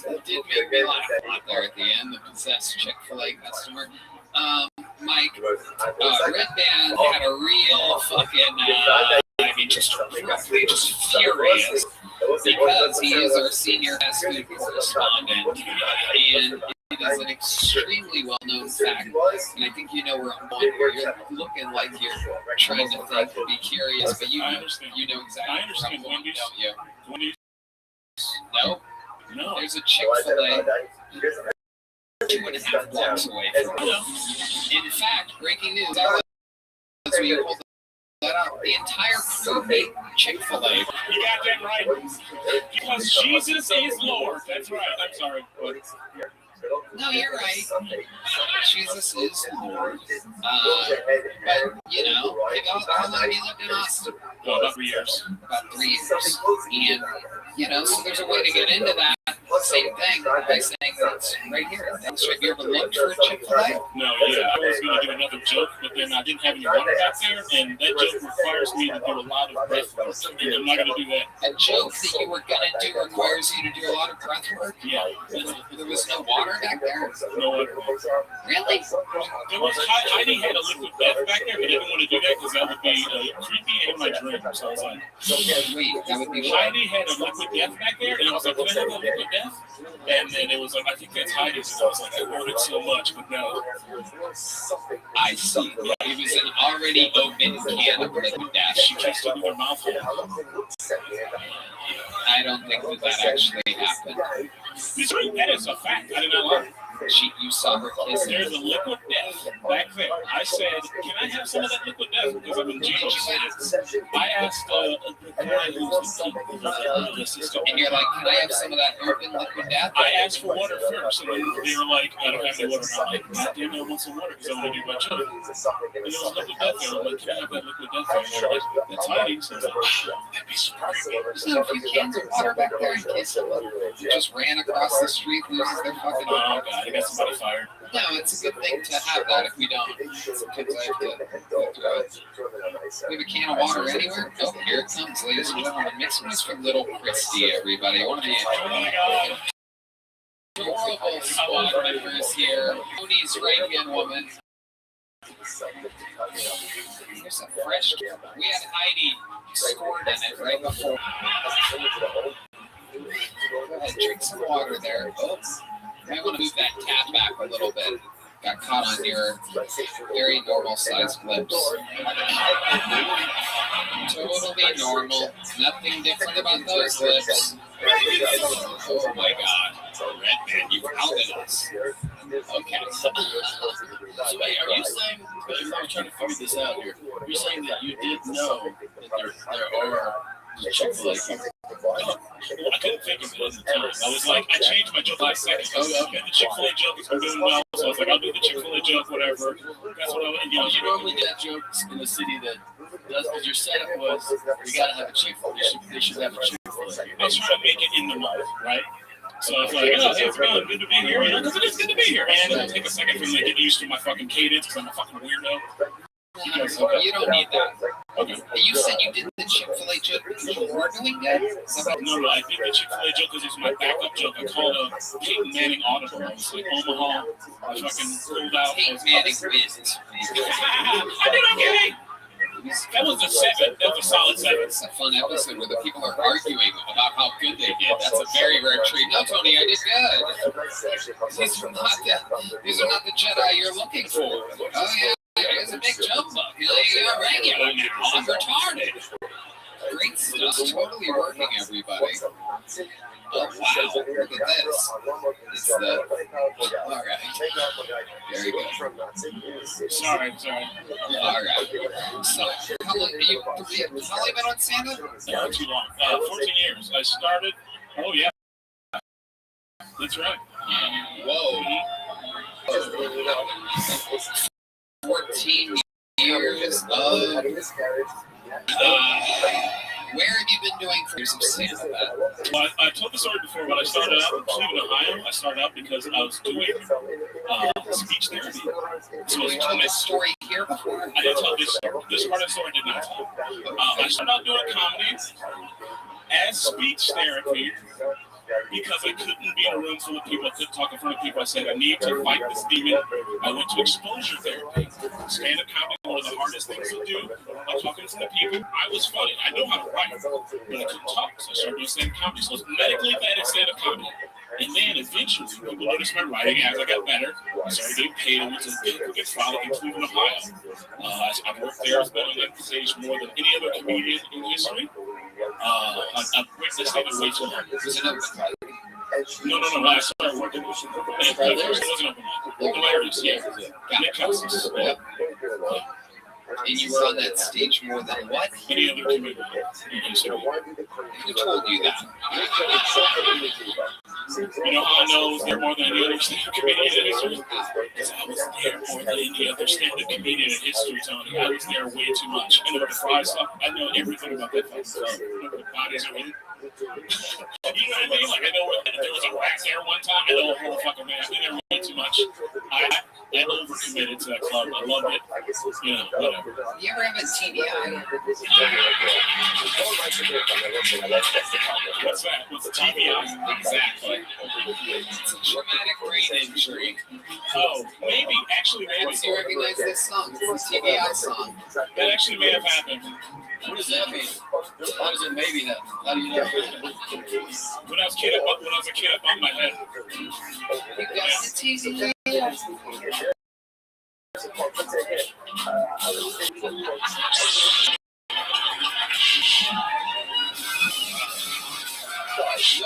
it did make me laugh a lot there at the end. The possessed Chick-fil-A customer. Mike, Red Band had a real fucking, just furious because he is our senior fast food correspondent, and it is an extremely well-known fact, and I think you know where I'm going here. You're looking like you're trying to think and be curious, but you know exactly where I'm going, don't you? No? There's a Chick-fil-A 2.5 blocks away from us. In fact, breaking news, as we hold that out, the entire crew made Chick-fil-A. You got that right. Because Jesus is Lord. That's right. I'm sorry. No, you're right. Jesus is Lord. But, you know, how long have you lived in Austin? Well, about 3 years. About 3 years. And, you know, so there's a way to get into that same thing by saying that's right here. Have you ever looked for a Chick-fil-A? No, yeah. I was going to do another joke, but then I didn't have any water back there, and that joke requires me to do a lot of breath work, and I'm not going to do that. A joke that you were going to do requires you to do a lot of breath work? Yeah. There was no water back there? No water. Really? There was, Heidi had a liquid death back there, but I didn't want to do that because that would be creepy in my dream. So I was like, wait, that would be Heidi had a liquid death back there, and I was like, can I have a liquid death? And then it was like, I think that's Heidi's. And I was like, I wrote it so much, but no. I see. It was an already open can of liquid death. She kissed it with her mouth full. I don't think that actually happened. That is a fact. I did not lie. You saw her kiss. There's a liquid death back there. I said, can I have some of that liquid death? Because I'm in jail. I asked the guy who's the assistant. And you're like, can I have some of that open liquid death? I asked for water first, and then they were like, I don't have any water. I'm like, God damn it, I want some water because I want to do my job. And there was liquid death there. I'm like, can I have that liquid death there? And they're like, that's hiding. So I was like, that'd be super great. There's a few cans of water back there in case someone just ran across the street, loses their fucking oh, God. I got somebody fired. No, it's a good thing to have that if we don't. Because I have to go through it. We have a can of water anywhere? Oh, here it comes, ladies and gentlemen. Make some noise for Little Christy, everybody. One of the adorable squad members here. Tony's right-hand woman. Here's some fresh. We had Heidi scored in it right before. Go ahead, drink some water there. Oh. I want to move that cat back a little bit. Got caught on your very normal sized lips. Totally normal. Nothing different about those lips. Oh my god. Redman, you pounded us. Okay. So wait, are you saying, I'm trying to figure this out here, you're saying that you did know that there are Chick-fil-A people? I couldn't think of it at the time. I was like, I changed my joke last second. Okay, the Chick-fil-A joke has been doing well, so I was like, I'll do the Chick-fil-A joke, whatever. That's what you normally get jokes in a city that does, because your setup was, you gotta have a Chick-fil-A, they should have a Chick-fil-A. I was trying to make it in the moment, right? So I was like, oh, hey, it's good to be here. Because it is good to be here. And it'll take a second for me to get used to my fucking cadence because I'm a fucking weirdo. You don't need that. Okay. You said you did the Chick-fil-A joke because you were doing that? No, I did the Chick-fil-A joke because it's my backup joke. I called a Peyton Manning audible. I was like, Omaha. I fucking pulled out. Peyton Manning wins. I did okay. That was a 7. That was a solid 7. It's a fun episode where the people are arguing about how good they did. That's a very rare treat. No, Tony, I did good. These are not the Jedi you're looking for. Oh, yeah. It's a big jump up. You're regular now. I'm retarded. Great stuff. Totally working, everybody. Oh, wow. Look at this. It's the... All right. Very good. Sorry. All right. So, how long have you been on stand-up? Not too long. 14 years. I started... Oh, yeah. That's right. Whoa. 14 years of... where have you been doing for some stand-up at? Well, I told the story before, but I started out in Cleveland, Ohio. I started out because I was doing speech therapy. So you told this story here before? I didn't tell this part of the story. I did not tell. I started out doing comedy as speech therapy because I couldn't be in a room full of people. I couldn't talk in front of people. I said, I need to fight this demon. I went to exposure therapy. Stand-up comedy, one of the hardest things to do. Like talking to the people. I was funny. I know how to write, but I couldn't talk. So I started doing stand-up comedy. So it's medically bad at stand-up comedy. And then eventually, people noticed my writing as I got better. I started getting paid. I went to the Pickwick Frolic in Cleveland, Ohio. I've worked there. I've been on that stage more than any other comedian in history. I've witnessed it way too long. No. I started working. It wasn't open mic. Hilarious, yeah. Nick Cousins. Yep. And you were on that stage more than what? Any other comedian in history. Who told you that? You know how I know there more than any other stand-up comedian in history? Because I was there more than any other stand-up comedian in history, Tony. I was there way too much. I know the fry stuff. I know everything about that fucking stuff. I know where the bodies are in. You know what I mean? Like, I know there was a rat there one time. I know a whole fucking man. I've been there way too much. I overcommitted to that club. I loved it. You know, whatever. You ever have a TBI? What's that? What's a TBI? Exactly. It's a traumatic brain injury. Oh, maybe. Actually, maybe. Once you recognize this song, it's a TBI song. That actually may have happened. What does that mean? How does it maybe happen? How do you know? When I was a kid, I bumped my head. You got the TBI. The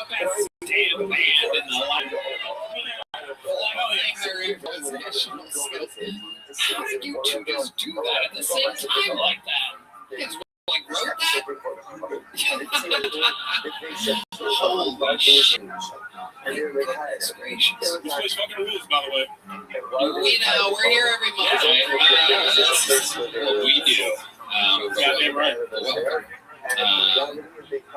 best damn band in the life. How did you two just do that at the same time like that? It's like wrote that? Holy shit. Goodness gracious. This place fucking rules, by the way. We know, we're here every Monday. This is what we do. Goddamn right.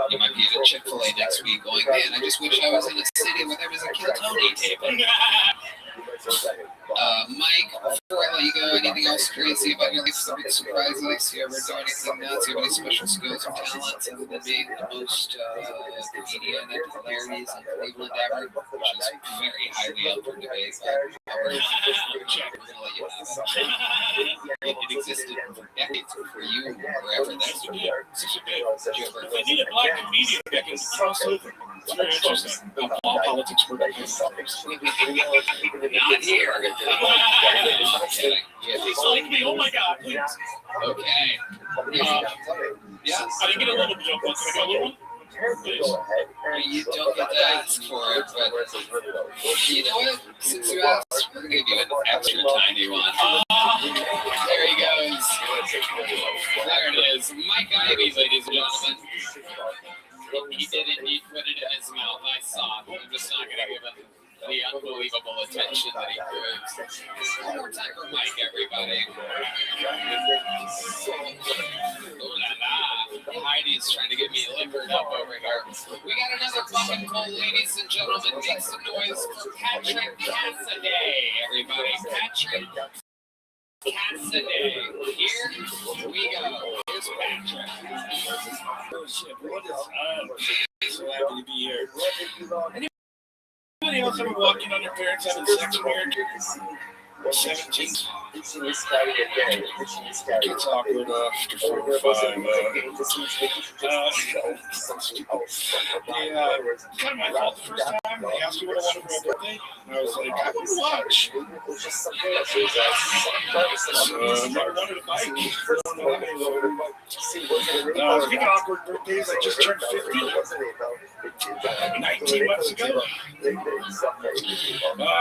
You might be at a Chick-fil-A next week going, man, I just wish I was in a city where there was a Kill Tony taping. Mike, before I let you go, anything else crazy about your life? Something surprising? You ever do anything nuts? Do you have any special skills or talents other than being the most comedian and hilarities in Cleveland ever? Which is very highly up for debate, but we're going to let you have it. It existed for decades before you were ever there. I need a black comedian that can cross over. It's very interesting. Politics for not here. Please like me. Oh my God, please. Okay. Yeah, I didn't get a little jump one. Can I get a little one? You don't get to ask for it, but you know what? Since you asked, we're going to give you an extra tiny one. Oh, there he goes. There it is. Mike Ivy, ladies and gentlemen. He did indeed put it in his mouth. I saw it. I'm just not going to give him the unbelievable attention that he proves. One more time for Mike, everybody. Ooh la la. Heidi's trying to get me liquored up over here. We got another fucking call, ladies and gentlemen. Make some noise for Patrick Cassidy, everybody. Patrick Cassidy. Here we go. Here's Patrick. Oh shit, what is up? So happy to be here. Anybody else ever walking on their parents having sex weird? 17. It's awkward after 45. Kind of my fault the first time. They asked me what I wanted for my birthday. And I was like, I want to watch. Never wanted a bike. Speaking of awkward birthdays, I just turned 50. 19 months ago.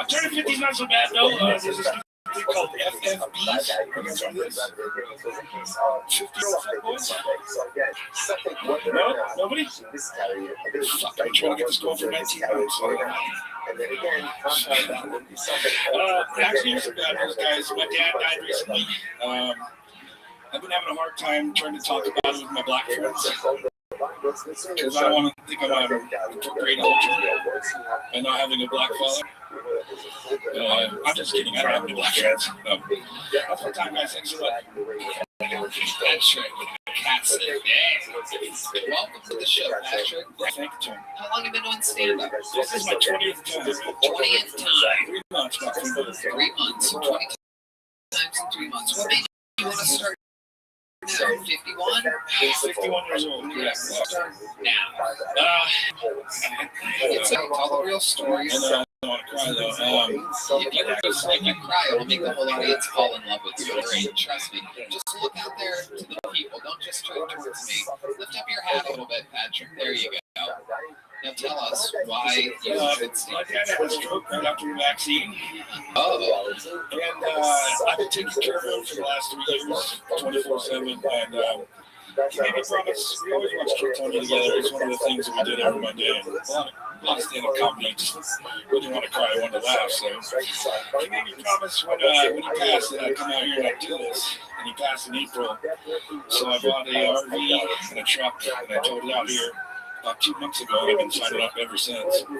Turning 50 is not so bad though. There's this thing called FFBs. You guys on this? 50-year-old fat boys? No? Nobody? Fuck, I'm trying to get this going for 19 months. Actually, here's some bad news, guys. My dad died recently. I've been having a hard time trying to talk about it with my black friends. Because I don't want to think I'm a great culture and not having a black father. I'm just kidding. I don't have any black friends. That's what time, guys. Thanks a lot. Patrick Cassidy. Welcome to the show, Patrick. Thank you. How long have you been doing stand-up? This is my 20th time. 20th time. 3 months. 3 months. 20 times in 3 months. What made you want to start now? 51? 51 years old. Yeah. Now. It's all the real stories. I don't want to cry though. If you just make you cry, it'll make the whole audience fall in love with you. Great, trust me. Just look out there to the people. Don't just turn towards me. Lift up your hat a little bit, Patrick. There you go. Now tell us why you should see. My dad had a stroke right after the vaccine. Oh. And I've been taking care of him for the last 3 years, 24/7. And he made me promise. We always watch Kid Tony together. It's one of the things that we did every Monday. A lot of stand-up comedy. Just wouldn't want to cry, I wanted to laugh. So he made me promise when he passed that I'd come out here and I'd do this. And he passed in April. So I bought a RV and a truck and I towed it out here about 2 months ago. And I've been signing up ever since. Wow.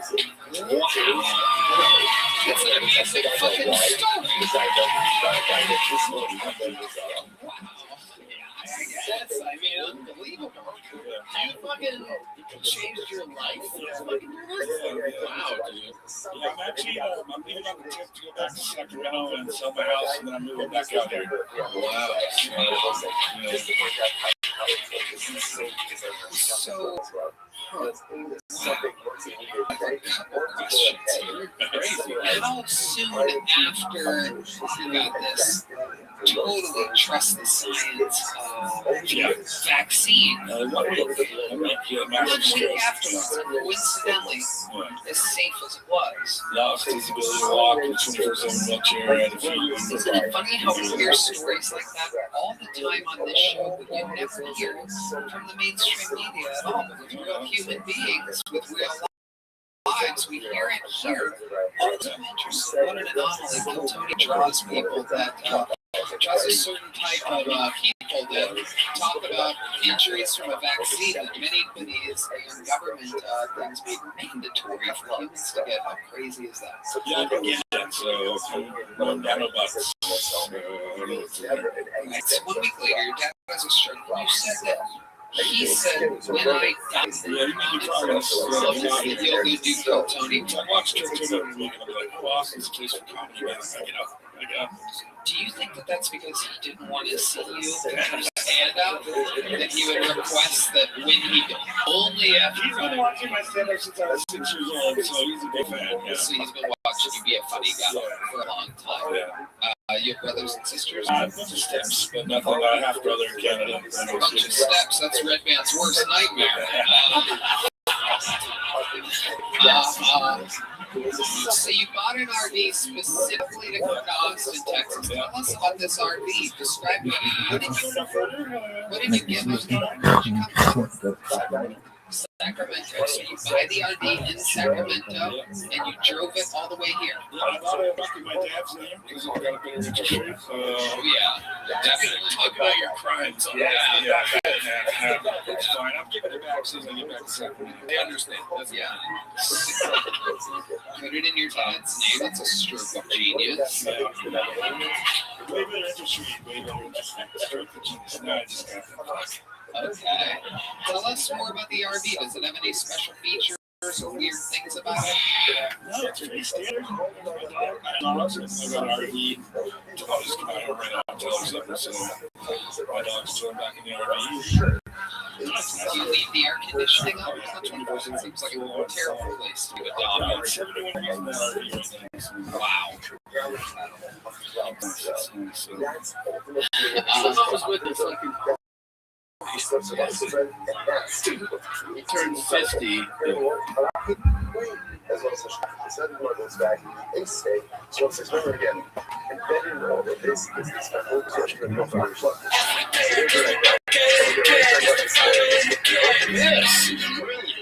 That's an amazing fucking story. Wow. Yes, I mean, unbelievable. You fucking changed your life. Wow, dude. Yeah, I'm actually, I'm leaving on the tip to go back to Sacramento and sell my house, and then I'm moving back out here. Wow. So, I have a couple questions here. How soon after you got this totally trust the science vaccine? 1 week afterwards, coincidentally, as safe as it was. Lost his ability to walk in a 24/7 wheelchair. Isn't it funny how we hear stories like that all the time on this show, but you never hear from the mainstream media at all, with real human beings, with real lives. We hear it here. All the time. Interesting. What an anomaly. Bill Tony draws people that draws a certain type of people that talk about injuries from a vaccine that many of these government things make mandatory for humans to get. How crazy is that? Yeah, I can get that. So, nanobots. Right. So 1 week later, your dad has a stroke. You said that. He said, when I die, you'll do Bill Tony. I watched Bill Tony every week and I'm like, oh, Austin's a place for comedy, man. I get up. Do you think that that's because he didn't want to see you stand up? That he would request that when he only after he's been watching my stand up since I was 6 years old, so he's a big fan. Yeah. So he's been watching you be a funny guy for a long time. You have brothers and sisters? A bunch of steps, but nothing about a half brother in Canada. A bunch of steps. That's Red Man's worst nightmare. So you bought an RV specifically to come to Austin, Texas. Tell us about this RV. Describe it. What did you give us? Sacramento. So you buy the RV in Sacramento and you drove it all the way here. I bought it back in my dad's name because I got a better interest rate. Oh yeah, definitely. Talk about your crimes. It's fine. I'm giving it back as soon as I get back to Sacramento. They understand. Put it in your dad's name. That's a stroke of genius. Way better interest rate. Way better interest rate. Stroke of genius. No, I just got that. Okay. Tell us more about the RV. Does it have any special features or weird things about it? No, it's pretty standard. I got an RV. I'll just come out here right now and tell her something. So my dog's chilling back in the RV. Do you leave the air conditioning on? It seems like a terrible place to do a dog. It's 71 degrees in the RV right now. Wow. I was with the fucking. He turned 50. As well as the second one goes back in state. So once it's over again, and then you know that this is my whole question of no fire. Yes, really.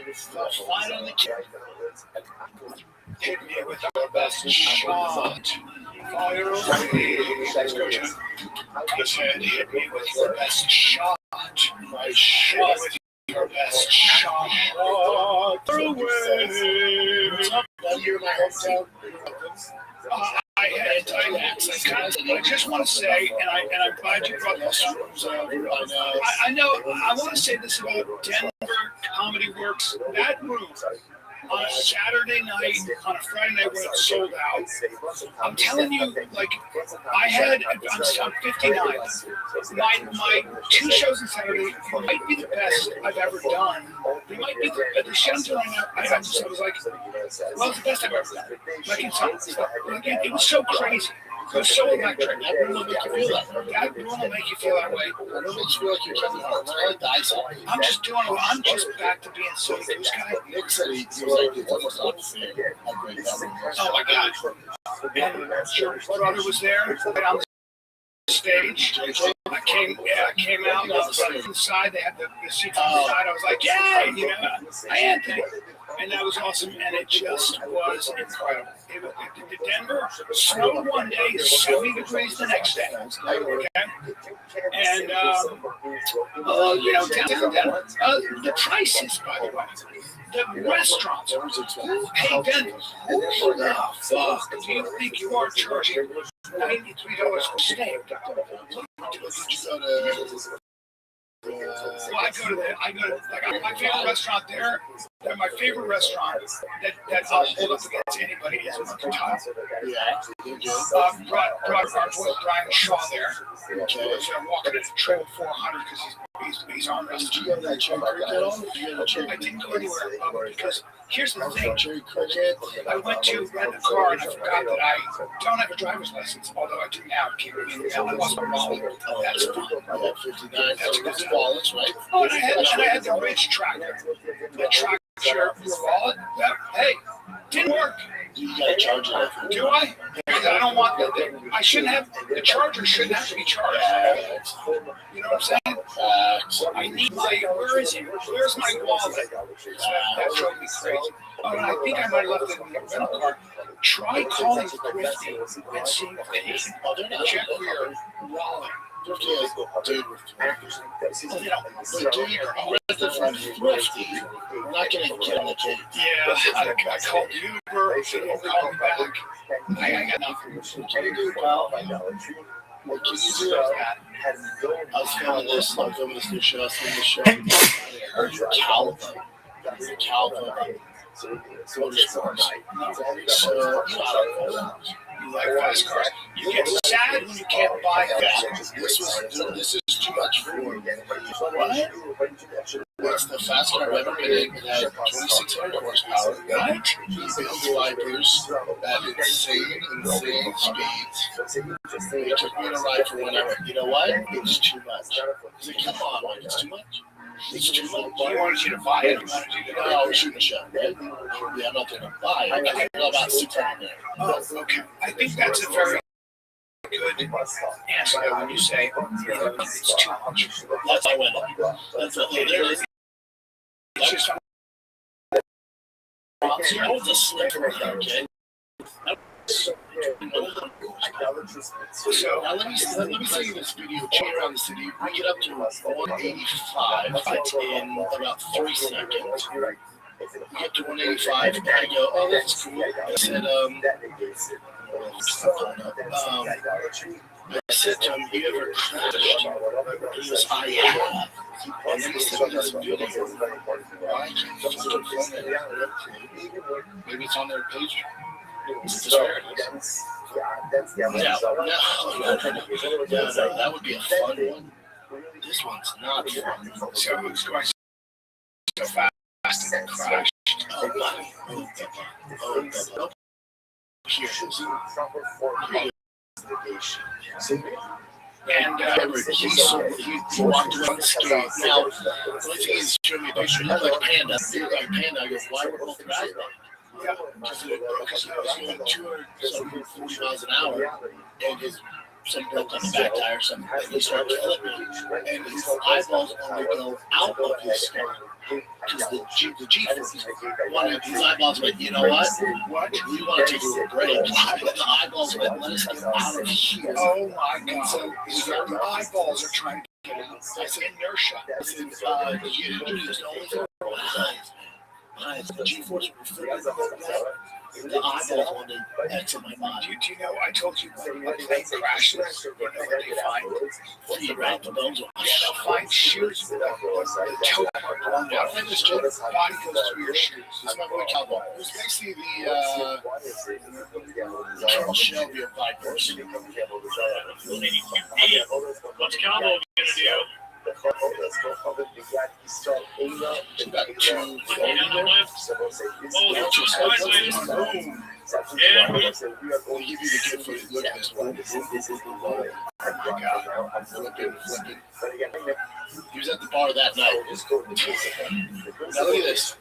Hit me with our best shot. Fire away. Let's go, John. He said, hit me with your best shot. My shot with your best shot. Away. You're my hometown. I just want to say, and I'm glad you brought this up. I want to say this about Denver Comedy Works. That room on a Saturday night, on a Friday night when it's sold out. I'm telling you, like, I'm 59. My 2 shows on Saturday might be the best I've ever done. They might be the show I'm doing now. I was like, well, it's the best I've ever done. Like, it was so crazy. It was so electric. That room will make you feel that way. That room will make you feel that way. It makes you feel like you're Kevin Hart. I'm just back to being silly goose guy. Nick said he was like, it's almost unfair. Oh my God. And your brother was there, right on the stage. I came out, and I was on the side. They had the seat on the side. I was like, yeah, hi, Anthony. And that was awesome, and it just was incredible. Denver snowed one day, 70 degrees the next day. Okay? And, downtown Denver. The prices, by the way. The restaurants. Hey, Denver, who the fuck do you think you are charging $93 for steak? Well, I go to my favorite restaurant there. My favorite restaurant that I'll hold up against anybody is Mercantile. Brought our boy Brian Shaw there. So I'm walking at the trail 400 because he's arm wrestling. Did you go to that cherry cricket at all? I didn't go anywhere because here's the thing. Cherry cricket. I went to rent a car and I forgot that I don't have a driver's license, although I do now. I lost my wallet. That's fine. That's a good wallet, right? Oh, and I had the Ridge tracker. The tracker your wallet. Hey, didn't work. You gotta charge it. Do I? I don't want I shouldn't have the charger. Shouldn't have to be charged. You know what I'm saying? I need where is it? Where's my wallet? That drove me crazy. Oh, and I think I might have left it in the rental car. Try calling Thrifty and seeing if they can check your wallet. Dude, Thrifty. We're not gonna get on the case. Yeah, I called Uber. They didn't call me back. I got nothing. Can you do, pal? What can you do? I was filming this. I'm filming this new show. I was filming this show. I heard your Calvin. Motorsports. So, you like fast cars. You get sad when you can't buy it. This is too much for me. What? It's the fastest car I've ever been in. It had 2,600 horsepower. What? These Vipers at insane speeds. They took me on a ride for 1 hour. You know what? It's too much. I said, come on, Mike, it's too much. It's too much. He wanted you to buy it. He wanted you to No, I was shooting a shot, right? Yeah, I'm not going to buy it. I know about 600 there. Oh, okay. I think that's a very good answer when you say it's too much. That's how I went up. That's it. It's just hold the slipper, okay? So now let me tell you this video. Chain around the city. We get up to 185 in about 3 seconds. We get to 185 and I go, oh, that's cool. I said, I said to him, you ever crashed? He was, I have. And then he said, this video. I can't fucking find it. Maybe it's on their page. It's just where it is. No, that would be a fun one. This one's not fun. So it was going so fast and crashed. Oh, buddy. Oh, here. And he walked around the skate. Now, the only thing is, showed me a picture. He looked like a panda. He looked like a panda. I go, why were both guys there? Yeah, because he was going 240 miles an hour, and something broke on the back tire, something, and he started flipping, and his eyeballs wanted to go out of his skull, because the G-force, his eyeballs went, you know what, we want to take a little break, the eyeballs went, let us get out of here. Oh my God, so the eyeballs are trying to get out. I said inertia. I said, you used only for eyes. The G-force was flipping the eyeballs wanted to exit my body. Do you know, I told you when a plane crashes, whenever they find you wrap the bones on. Yeah, they'll find shoes, the toe part. The body goes through your shoes. This is my boy Cowboy. It was basically the Charles Shelby of Vipers. What's Cowboy gonna do? She got 2 Yeah, we'll give you the gift for look at this one. Oh my God. Flipping. He was at the bar that night. Now look at this.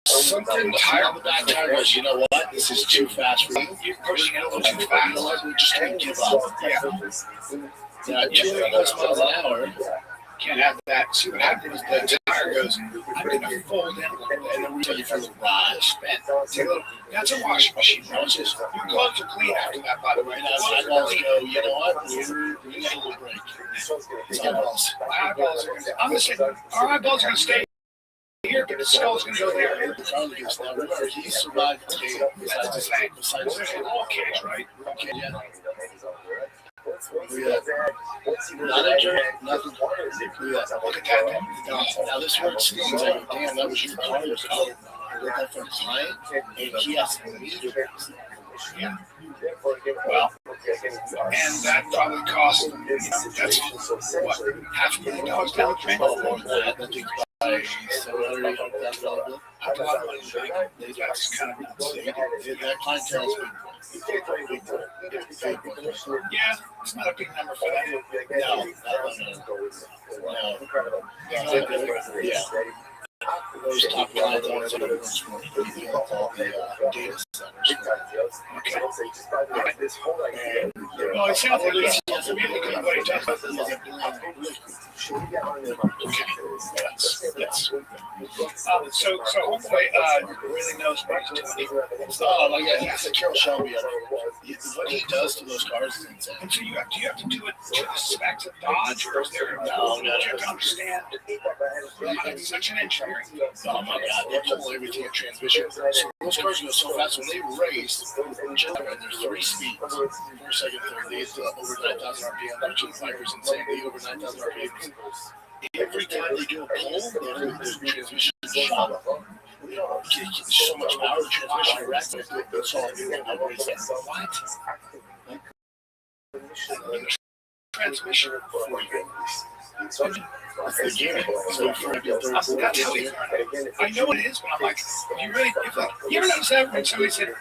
Something tired on the back tire goes, you know what? This is too fast for you. You're pushing it a little too fast. You know what? We're just going to give up. Yeah. 200 miles an hour. Can't have that. See what happens? The tire goes, I'm going to fold in a little bit, and then we tell you for the ride. That's a washing machine. Your gloves are clean after that, by the way. My eyeballs go, you know what? We got a little break. Eyeballs. My eyeballs are going to, I'm going to say, our eyeballs are going to stay here, but the skull's going to go there. Charlie gets now. Remember, he survived the day. Besides his leg. Besides his leg. All kids, right? Okay, yeah. Not a jerk, nothing. Look at that. Now this word stings. I go, damn, that was your car. I got that from a client, and he has to leave. Yeah. Well, and that probably cost them, that's what, $500,000 down payment? More than that. That thing's by $700,000. That's kind of insane. That clientele's big. Yeah, it's not a big number for that. No. Yeah. Those top clients are the ones who are all the data centers. Okay. Well, it sounds like he has a really good way to talk about this. Okay. So hopefully, really knows what he's doing. He's a Carol Shelby. What he does to those cars is insane. And so do you have to do it to the specs of Dodge, or is there No. You have to understand such an engineering. Oh my God, they pull everything in transmission. So those cars go so fast when they race. There's 3 speeds. First, second, third. They hit over 9,000 RPM, which is Vipers insane. They over 9,000 RPM. Every time they do a pull, the transmission shot. So much power, the transmission wrecked. It's all new. What? transmission for you. That's how he I know it is, but I'm like, you really, you ever notice that when somebody said,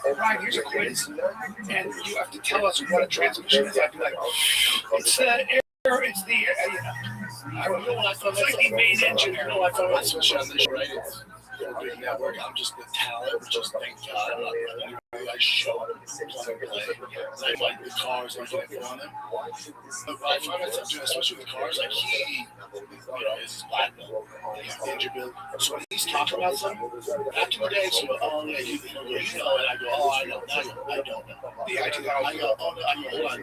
Ryan, here's a quiz, and you have to tell us what a transmission is, I'd be like, it's the air, it's the, I don't know what I thought, it's like the main engine. I know I thought about switching on this, right? It's a big network. I'm just the talent, just thank God. I'm not really, I show up and play. I like the cars, I get on them. But I find myself doing, especially with the cars, like he, is black belt, ninja build. So when he's talking about something, after the day, so, oh yeah, you know, and I go, oh, I know, I don't know. Yeah, I do that. I go, oh, no, I go, hold on,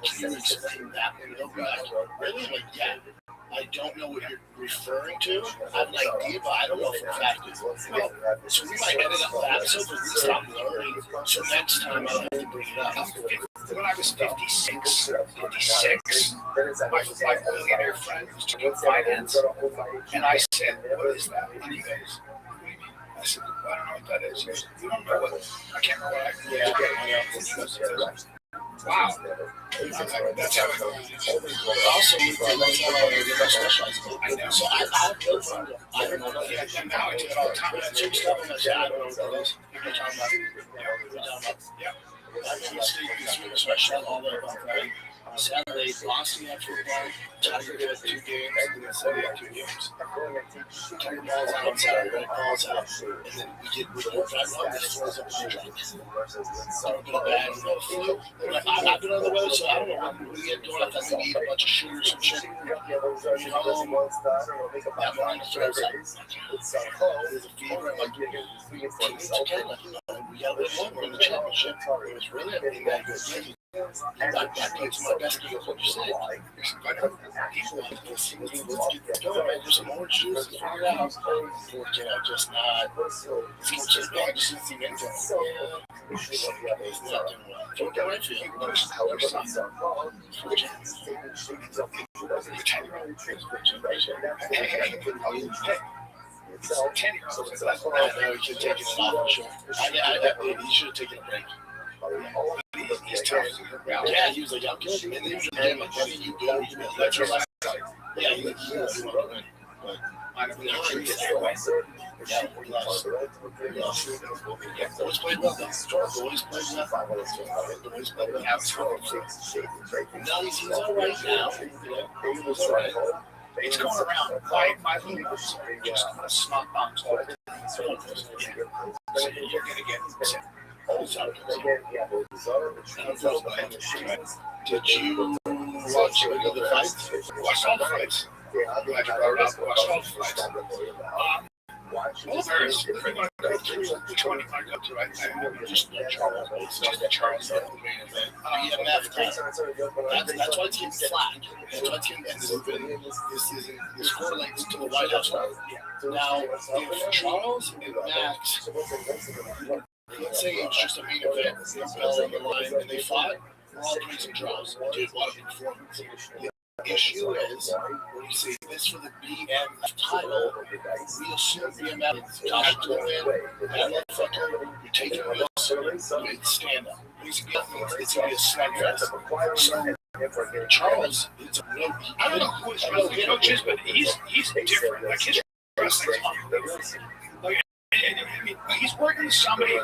can you explain that? And they'll be like, really? Like, yeah. I don't know what you're referring to. I have an idea, but I don't know for a fact. Well, so we might edit up the episode, but we stop learning. So next time I'll have to bring it up. When I was 56, my millionaire friend was doing finance, and I said, what is that? And you guys, I said, I don't know what that is. You don't know what, I can't remember what I wow. That's how it goes. Also, I know. So I don't know. Yeah, and now I do it all the time. I don't know what that is. You're talking about. Yeah. That's what I shot all the way Saturday, Boston had football. Tiger had 2 games, and then Sunday had 2 games. Tiger balls out on Saturday, right? Balls out. And then we drive on this floors up the truck. Don't get a bag, flu. I've been on the road, so I don't know what we get going. I thought we eat a bunch of sugars and shit. You know, that morning throws up. There's a fever. I'm like, it's okay. We got a bit more. We're in the championship. It was really everything that good. I played to my best because what you said. People like this. Let's get going, man. There's some orange juice. Figure it out. Just not. It's just bad. Just didn't see anything. It's not doing well. Don't get right for you. I know he should take it off. Sure. He should have taken a break. He's tough. Yeah, he was like, I'm good. And then he was like, what do you do? That's your last time. Yeah, he was like, but I don't know. Yeah, we lost. Boys played well, though. Boys played well. Boys played well. No, he's all right now. He's all right. It's going around. My little ones are just going to snot bombs all the time. So you're going to get sick. Did you watch any of the fights? Watched all the fights. I'm glad you brought it up. Watched all the fights. Well, they're going to go through which one you want to go to. I just Charles. It's just Charles. BMF. That's why it's getting flat. That's why it's getting this correlates to the White House. Now, if Charles and Max, let's say it's just a main event, Bell on the line, and they fought, we're all doing some draws. Dude, what a performance. The issue is, when you say this for the BMF title, we assume BMF is Josh to win. That motherfucker, you're taking a loss, it's stand up. It's going to be a slugfest. So, Charles, it's a no. I don't know who his wrestling coach is, but he's different. Like, his wrestling's unbelievable. Like, I mean, he's working with somebody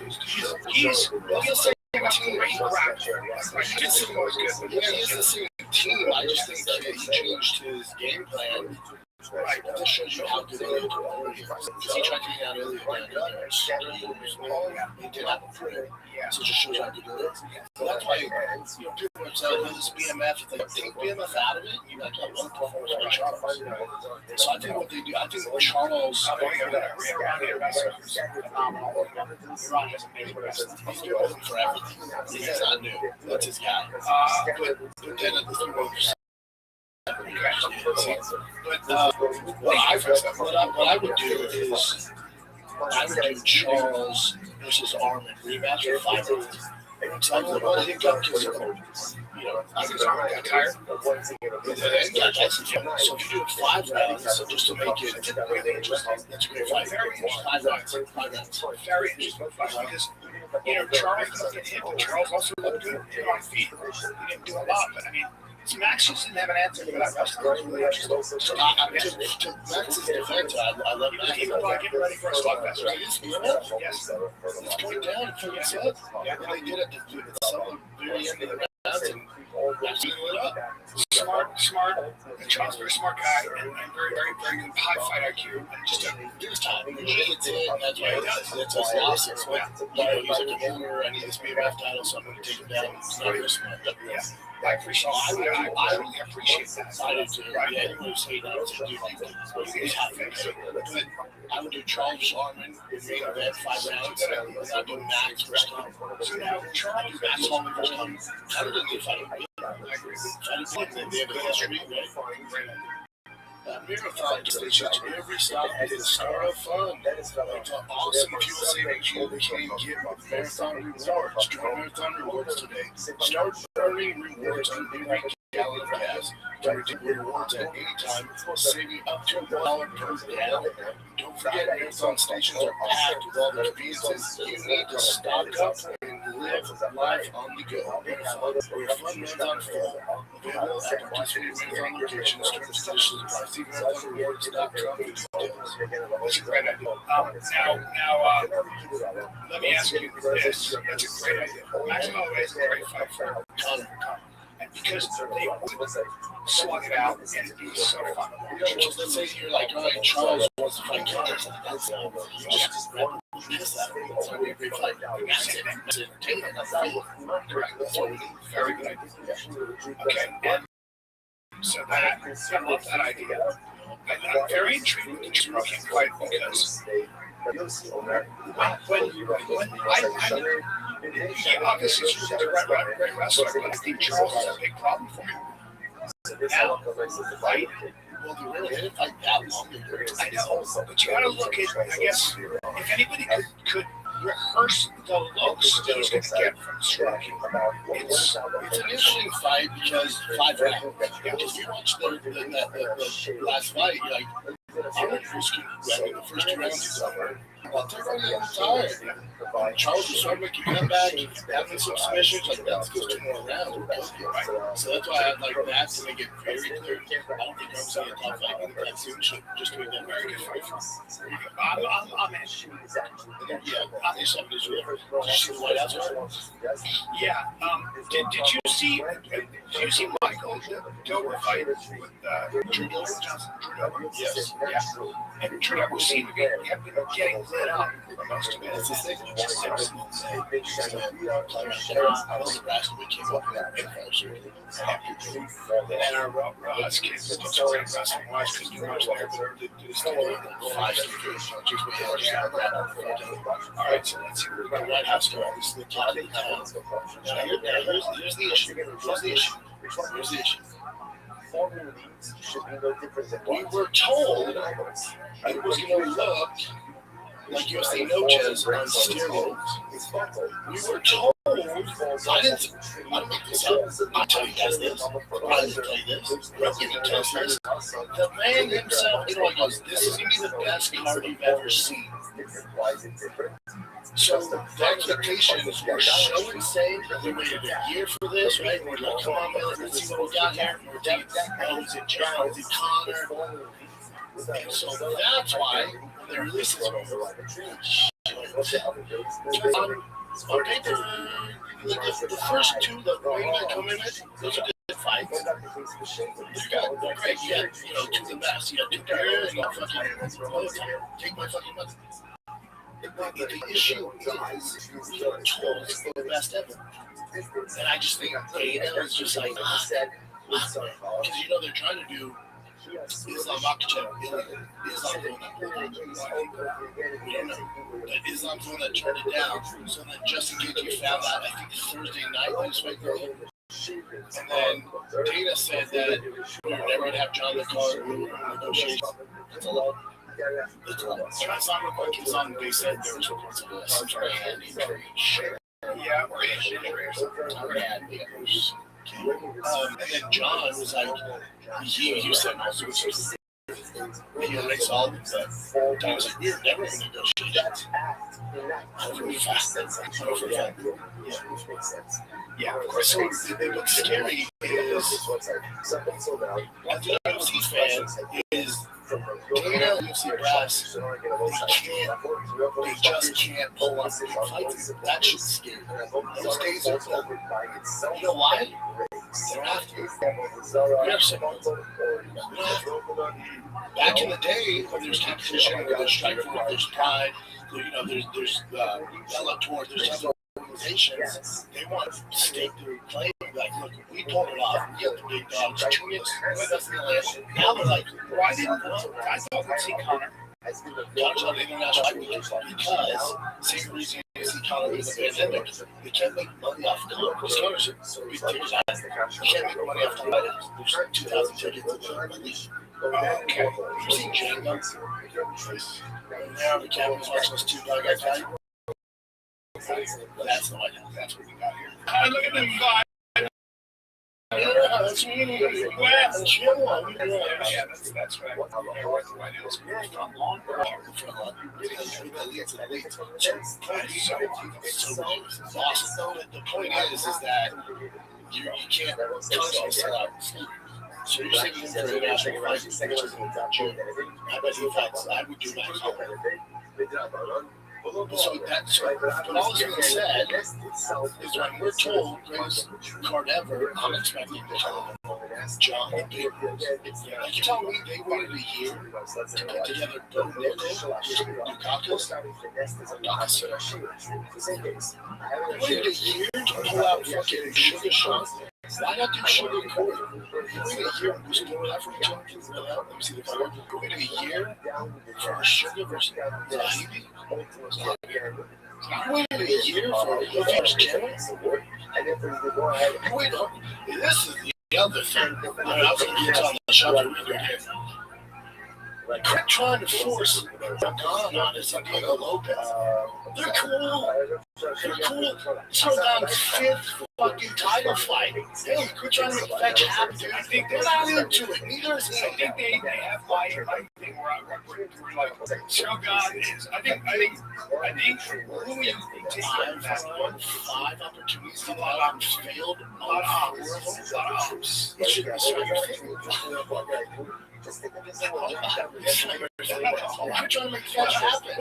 he'll say that's great crap. Like, it's always good, but yeah, he's the same team. I just think he changed his game plan. Right, but this shows you how good he is. Because he tried to get out earlier down there. He did have a prayer. So it just shows you how good he is. So that's why, people are saying, this BMF, if they take BMF out of it, you got to have one performance by Charles. So I think what they do, I think Charles, he's doing it for everything. He's not new. That's his guy. But then at the what I would do is I would do Charles versus Armin rematch for 5 rounds. And tell me what hiccup because I think Armin got tired. So if you do it 5 rounds, just to make it that's a great fight. 5 rounds. 5 rounds. Very interesting fight because Charles didn't get hit, but Charles also looked good on his feet. He didn't do a lot, but I mean, Max just didn't have an answer for that wrestler. To Max's defense, I love Max. He's probably getting ready for a slugfest, right? Yes. It's going down. It's up. Yeah, they did it at the very end of the round. Smart. Charles is a very smart guy and very, very, very good high fight IQ. And just there's time. That's why he does. That's his losses. He's like a mover. I need this BMF title, so I'm going to take him down. It's not very smart. Yeah. I appreciate that. I really appreciate that. I do too. Yeah, anyone who's hating on it, I would do Charles Sharman with main event 5 rounds. And I'd do Max first time. So now Charles do Max Sharman first time. How did they fight him? I agree. They have a history, right? Marathon stations every stop is a star of fun. It's an awesome fuel savings you can get with Marathon Rewards. Join Marathon Rewards today. Start earning rewards on every gallon of gas. To redeem rewards at any time, saving up to $1 per gallon. Don't forget, Marathon stations are packed with all the conveniences you need to stock up and live life on the go. Marathon, where fun runs on full. Available at participating Marathon locations. Terms and conditions apply. See MarathonRewards.com for details. That's a great idea. Now, let me ask you this. That's a great idea. Max Holloway is a great fight for Conor. And because they would slug it out and it'd be so fun. Let's say you're like, all right, Charles wants to fight Conor. That's you just miss that. It's going to be a great fight. That's entertainment. That's correct. That's what we need. Very good idea. Okay. And so I love that idea. I'm very intrigued with the Cherokee fight because when he obviously is a great wrestler, but I think Charles is a big problem for him. Now, right? Well, they really didn't fight that long ago. I know, but you got to look at, I guess, if anybody could rehearse the looks that he's going to get from Cherokee. It's an interesting fight because 5 rounds. If you watch the last fight, you're like, the first 2 rounds he's over. But they're running tired. Charles was starting to come back, having some submissions, like that goes 2 more rounds. So that's why I like that to make it very clear. I don't think I'm seeing a top fight in that soon, just to make that very good fight. I'm in. Yeah, I'm in 70s. Did you see the White House? Yeah. Did you see Michael Dover fight with Drew Dover Johnson? Yes. Yeah. And Drew Dover seemed to be getting lit up most of it. It's this thing. Just I was Nebraska, we came up with that Empire Series. And our Ross kids did some great wrestling wise because you watch there, but it's still 5 security punches. All right, so let's see where the White House goes. This is the top of the town. Here's the issue. We were told it was going to look like UFC Noches on steroids. We were told, I didn't make this up. I'll tell you guys this. I didn't tell you this. Rabbi Rothschild. The man himself, goes, this is going to be the best card you've ever seen. So the expectations were so insane. We waited a year for this, right? We're like, come on, man, let's see what we got here. We're taking that. Is it John? Is it Connor? And so that's why they released this movie. On paper, the first 2 that come in it, those are good fights. You got great. You got 2 of the best. You got 2 players, and you fucking take my fucking money. The issue is we are told it's the best ever. And I just think Dana is just like, because they're trying to do Islam Makhachev, Islam going that but Islam's the one that turned it down. So then just in case you found out, I think Thursday night this week, and then Dana said that we were never going to have John the Card negotiation. That's a lot. It's not like it's on. They said there was reports of some sort of hand injury. Yeah, or injury or something. And then John was like, he said, he erased all of it. But I was like, we're never going to negotiate that. Yeah, of course. So what's scary is, as a UFC fan, is Dana UFC brass, they just can't pull off big fights. That shit's scary. Those days are over. You know why? They're after you. Back in the day, when there's competition, when there's Strikeforce, there's Pride, there's Bellator, there's other organizations, they want to stake their claim. Like, look, we pulled it off. We got the big dogs. Now they're like, why didn't I thought see Connor? Connor's on the international fight weekend because same reason you see Connor in the pandemic. They can't make money off Connor. Because Connor's a big ticket. You can't make money off Connor. There's 2,000 tickets to the league. Okay. You've seen Django? Now the Captain's watching us two dog guys fight. That's the one. That's what we got here. Look at them guys. Yeah, that's me. Well, chill on. Yeah, that's right. Why else? From long awesome. The point is that you can't constantly sell out. So you're saying for international fights, which is in June. I bet he fights. I would do my call. So what all is being said is when we're told greatest card ever, I'm expecting John and Big. Like you tell me they waited a year to put together Bill Nickel, Dukakis. They waited a year to pull out fucking Sugar Sean. Why not do Sugar and Corey? They waited a year and was doing that for each other. Let me see the card. They waited a year for Sugar versus Zahibi. I waited a year for Rufus Jennings. Wait, this is the other thing that I was going to get on the show here. Quit trying to force Ghana on us and Diego Lopez. They're cool. They're cool. Shogun's fifth fucking title fight. Hey, quit trying to make fetch happen, dude. I think they're not into it. Neither is he. I think they have my thing where we're like Shogun is. I think who you five opportunities to failed on a lot of hours. It should be I'm trying to make fetch happen.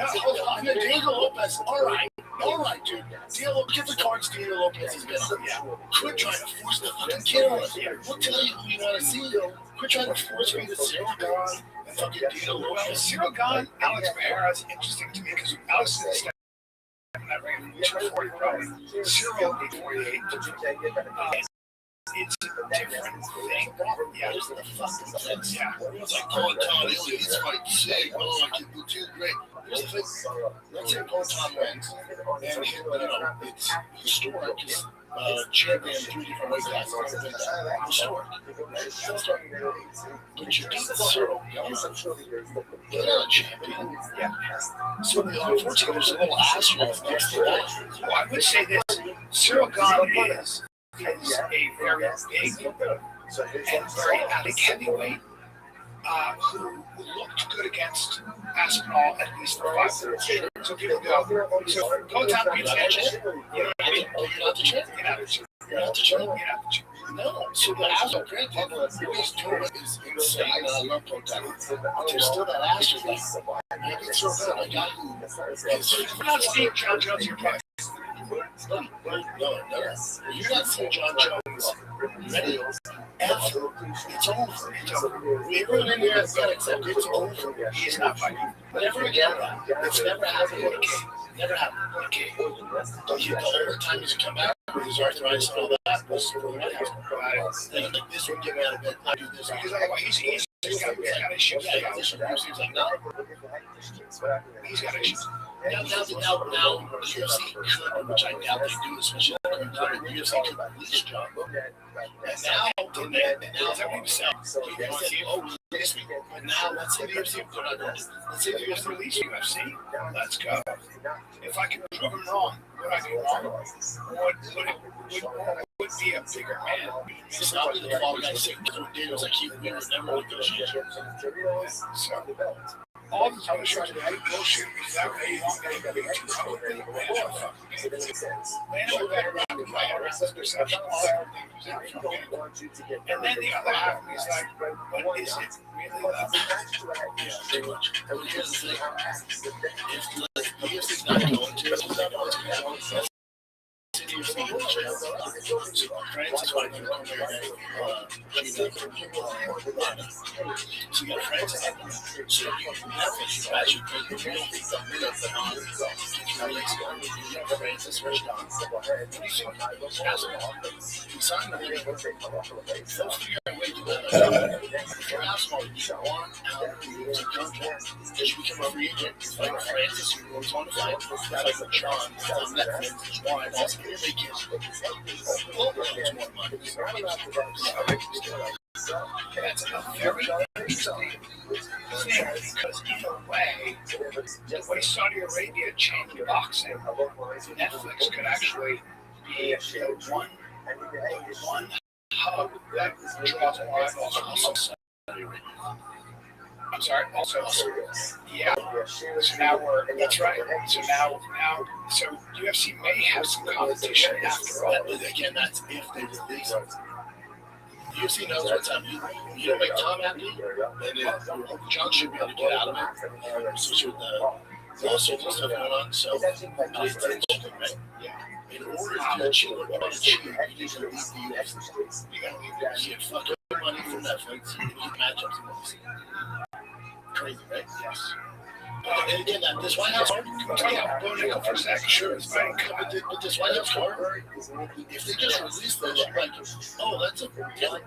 Diego Lopez, all right, dude. Give the cards to Diego Lopez has been on. Quit trying to force the fucking kid on us. We'll tell you who you want to see. Quit trying to force me to Cyril Gahn and fucking Diego Lopez. Cyril Gahn, Alex Pereira is interesting to me because Alex is that ran 240 probably. Cyril 848. It's a different thing. Yeah, just the fucking sense. Yeah. It's like Paul Tom he's fighting sick. Oh, I can do too great. Here's the thing. Let's say Paul Tom wins. And, it's historic. Champion 3 different weight classes. Historic. But you beat Cyril Gahn. You're not a champion. Yeah. So, unfortunately, there's a little asterisk next to that. Well, I would say this. Cyril Gahn is a very big and very athletic heavyweight who looked good against Aspinall at least for 5 minutes. So people go, so go top beats matches. You know what I mean? You're not the champ. You're not the champ. You're not the champ. You're not the champ. No, so the Aspinall Grand People is doing is insane, and I love protecting. But there's still that asterisk. Maybe it's so bad. A guy who is. We're not seeing John Jones your price. No. You're not seeing John Jones ready. It's over. We're going in there and said it's over. He's not fighting. Never again. It's never happened. Never happened. Okay. The only time he's come back with his arthritis and all that was for the White House. Like this would get me out of bed. I do this. He's got issues. He's like, no. He's got issues. Now, the UFC could, which I doubt they do, especially the UFC could release John. And now is that what he said? This week. But now, let's say the UFC put on this. Let's say the UFC release UFC. Let's go. If I can prove him wrong, would I be wrong? Would would be a bigger man. It's not really the fall guy saying Daniels like he would never negotiate. So all the other shots are right bullshit. That way you don't get to be too public. Landon would better rock and play around this perception. All everything was out from me. And then the other half of me is like, what is it really love? Yeah, too much. Here's the thing. If he's not going to, he's not going to. So Francis wanted to come here and so you got Francis so you Netflix you actually put the real Francis first on he signed the thing they'll figure out a way to do that for Asphalt you want out to contract because you become a free agent like Francis who goes on to fight like John on Netflix is why also they get more money. That's a very interesting thing because in a way, the way Saudi Arabia changed boxing, Netflix could actually be the one hub that draws more eyeballs also Saudi Arabia. I'm sorry, also, yeah. So now that's right. So now, so UFC may have some competition after all. Again, that's if they release it. UFC knows what's happening. You don't make Tom happy, then John should be able to get out of it. Especially with the lawsuits and stuff going on. So, it's interesting, right? Yeah. In order to achieve what you want to achieve, you need to leave the UFC. You gotta leave the UFC and fucking money from Netflix. You get matchups and all this. Crazy, right? Yes. And again, this White House card, Go for a second. sure, it's fine. But this White House card, if they just release this, you're like, oh, that's a Ilya,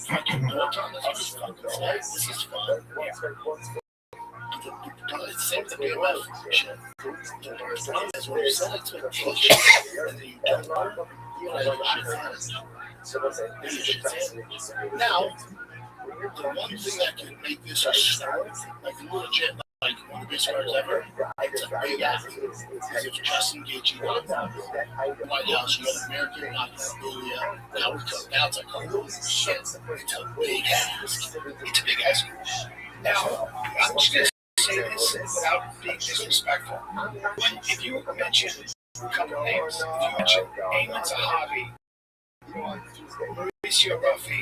fucking Norton, that's fucking fun. This is fun. It's the same with the BMF shit. The problem is when you sell expectations, and then you don't know, now, the one thing that could make this a star, like legit, like one of the best stars ever, it's a big ass. Because if Justin Gaethje won the White House, you got American knocking out Ilya. Now it's like, holy shit, it's a big ass. It's a big ass. Now, I'm just going to say this without being disrespectful. If you mention a couple names, if you mention Ayman Zahabi, Mauricio Ruffy,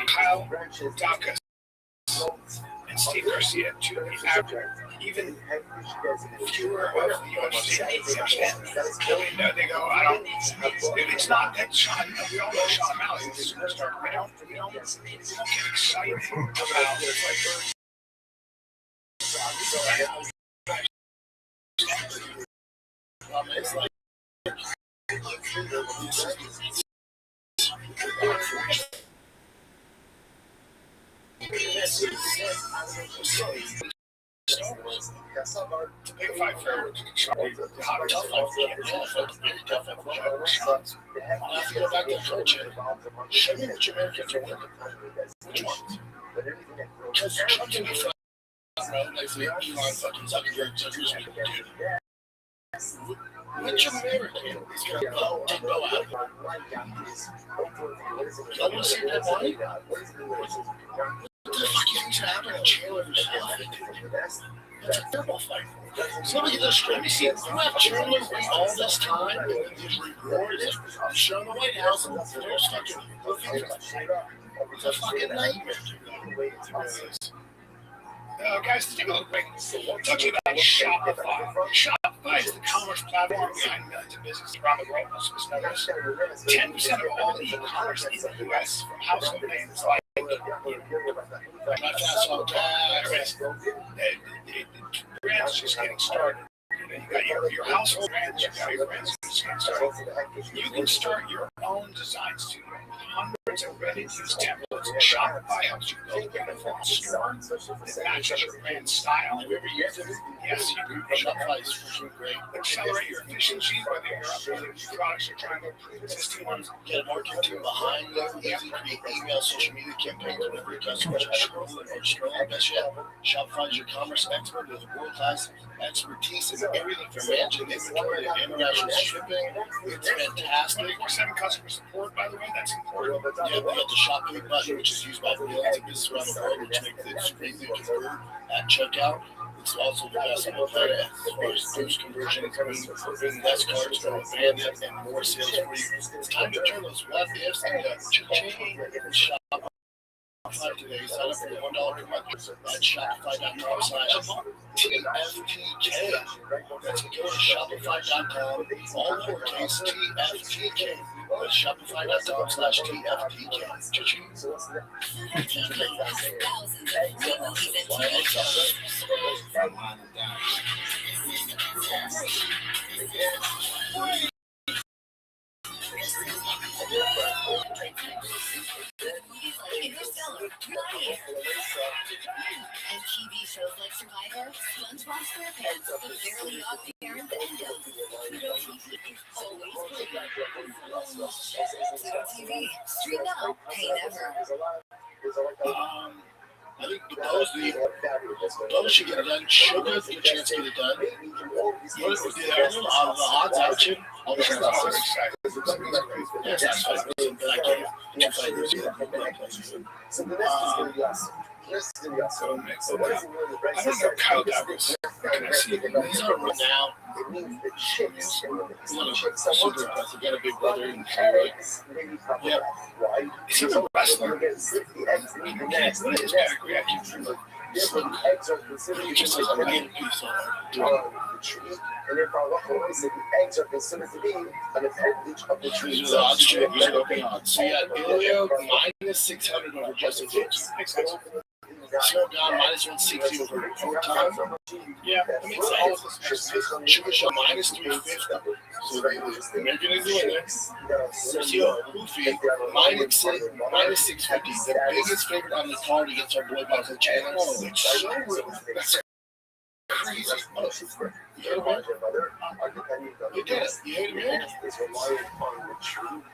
Kyle Dacus, and Steve Garcia, to the average, even fewer of the UFC. They go, I don't. It's not that Sean. We all know Sean O'Malley is a superstar. We don't get excited about it's like. It's a big fight for tough fight. I have to go back to the coaching. Show me which Americans are winning. Which ones? Because Trump can be front row next to Elon fucking Zuckerberg, so who's we do? Which American is going to take Bo out? Y'all want to see that money? What the fuck is happening in Chandler versus That's a terrible fight. So let me get this straight. You see, you have Chandler wait all this time and then these rewards and show in the White House and there's fucking it's a fucking nightmare. Guys, let's take a little break. Talking about Shopify. Shopify is the commerce platform behind millions of businesses around the world. 10% of all e-commerce in the U.S. from household names like brand's just getting started. You got your household brands, you got your brands just getting started. You can start your own design studio with hundreds of ready-to-use templates. Shopify helps you build a uniform store that matches your brand style. Have you ever used it? Yes, you can. Shopify is freaking great. Accelerate your efficiency, whether you're uploading new products or trying to improve existing ones. Get a marketing team behind you. Easy to create email, social media campaigns, whatever your customers are scrolling. Best yet, Shopify is your commerce expert with a world-class expertise in everything from managing inventory to international shipping. It's fantastic. 24/7 customer support, by the way, that's important. Yeah, we got the shop pay button, which is used by millions of businesses around the world, which makes it extremely convert at checkout. It's also the best on the planet as far as boost conversion, bringing less cards from abandoned and more sales for you. It's time to turn those what ifs into cha-ching. Shop today. Sign up for the $1 per month at Shopify.com/TFTK. That's go to Shopify.com, all lowercase TFTK. That's Shopify.com/TFTK. Cha-ching. And TV shows like Survivor, SpongeBob SquarePants, The Fairly Odd Parents, and Pluto TV is always playing. Pluto TV, stream now, pay never. I think those should get it done. Sugar, good chance to get it done. The odds out, Chip. All the odds are excited. Yes, that's fine. But I can't. So the next is going to be us. I don't know how that was. Can I see These are right now. Super impressive. Got a big brother in Detroit. Yep. Is he a wrestler? What is his back reaction? Just like a million piece on and if our eggs are considered to be an appendage of the tree. These are the odds, Chip. These are the open odds. So you got Ilio -600 over Justin Fields. Slow down -160 over Proton. Yeah, I mean, Sugar Show -350. So they're going to do it there. Sergio Hoofy -650. The biggest favorite on the card against our boy Michael Chandler. Oh, that's crazy. You heard about it? You did it. You heard about it?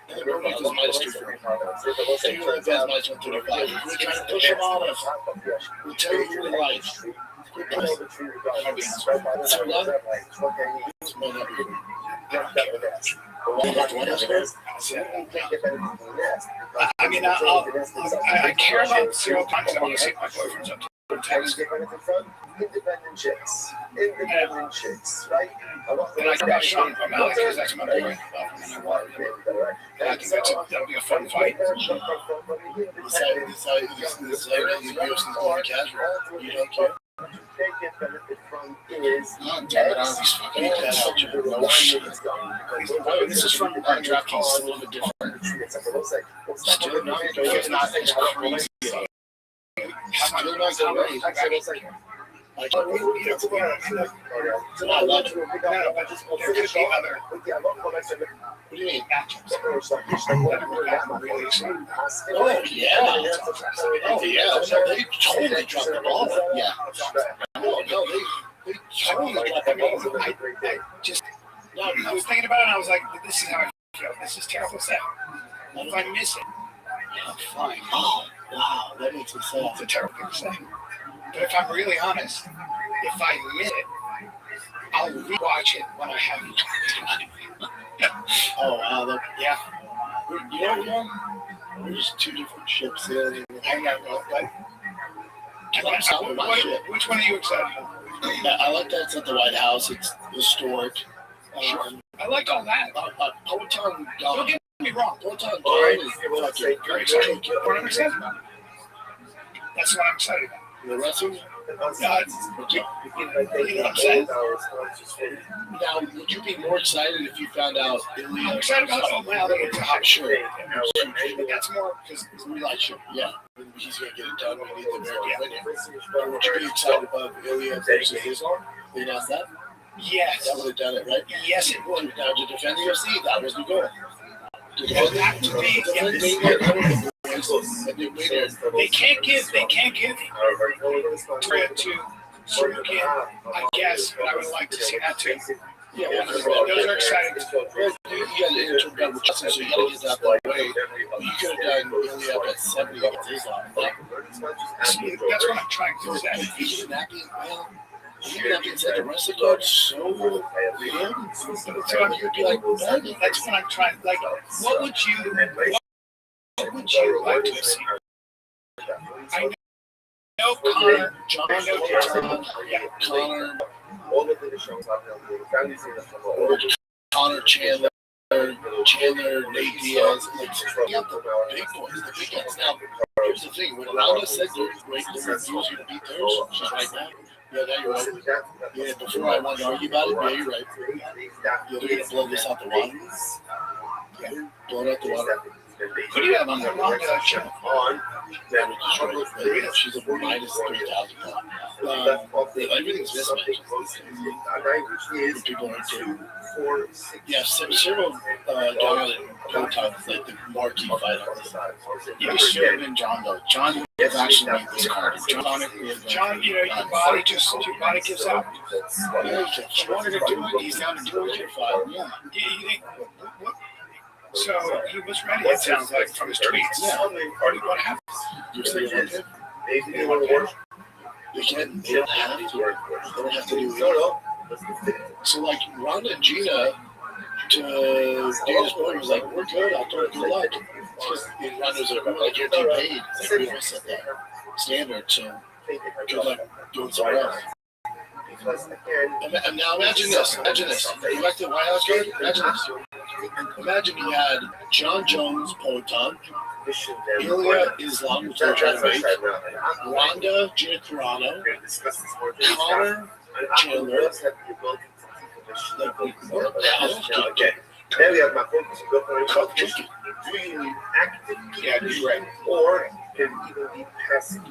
And the Roman is -240. So you're going to advance -135. We're trying to push them on us. We'll tell you your life. I mean, I care about serial content. I want to see my boyfriend's up to. Independent chicks, right? And I got Sean from Alex because that's my boy. I think that'll be a fun fight. This is more casual. You don't care. This is from DraftKings. It's a little bit different. Still not as crazy. Still not so crazy. Like, There could be other. What do you mean? Matchups. Oh, yeah. Oh, yeah. They totally dropped the ball. Yeah. No, they totally dropped the ball. I was thinking about it and I was like, this is how I feel. This is terrible set. What if I miss it? I'm fine. Oh, wow. That makes me sad. It's a terrible thing to say. But if I'm really honest, if I miss it, I'll rewatch it when I have time. Oh, wow. Yeah. You know, we're just two different ships there. I know, but which one are you excited about? Yeah, I like that it's at the White House. It's historic. I like all that. Proton Don't get me wrong. Proton Dawn is fucking very excited. What I'm excited about. That's what I'm excited about. The wrestling? You know what I'm saying? Now, would you be more excited if you found out I'm excited about it's a hot show. That's more because it's a real life show. Yeah. He's going to get it done. We need the American winner. Would you be excited about Ilya versus Islam? They announced that? Yes. That would have done it, right? Yes, it would. Now, to defend the UFC, that was the goal. They can't give credit to Surukin, I guess, but I would like to see that too. Yeah, those are exciting. You got to interrupt with Justin, so you got to get that way. You could have done Ilya up at 70 against Islam. That's what I'm trying to say. He's snapping, man. Even that being said, the rest of the card's so good. So you'd be like, that's what I'm trying. Like, what would you like to see? I know Connor, John, Connor Chandler, Nate Diaz, like, you got the big boys, the big guys. Now, here's the thing, when Ronda said they're great, they refuse you to beat theirs, she's right now. Yeah, now you're right. Yeah, before I wanted to argue about it, yeah, you're right. Yeah, they're going to blow this out the water. Yeah, blow it out the water. Who do you have on the Ronda show? She's a minus 3,000 pounds. Everything's mismatched. People are too. Yeah, several dominant Proton is like the marquee fight on this side. Yeah, should have been John though. John has actually made this card. John, you know, your body gives out. Yeah, she wanted to do it. He's down to do it. You're fine. Yeah. So he was ready, it sounds like, from his tweets. Yeah. Or what happened? You say you want him? They can't. They don't have to. They don't have to do it. So, like, Ronda and Gina, to Dana's point, was like, we're good. I'll throw it good luck. Because Ronda's like, you're too paid. It's like, we don't set that standard. So, good luck doing something else. And now imagine this. You like the White House card? Imagine this. Imagine you had John Jones, Poetan, Ilya Islam, which they're trying to make, Ronda, Gina Carano, Connor Chandler. Like, what the hell? There we have my focus. Really active. Yeah, you're right. Or can even be passive.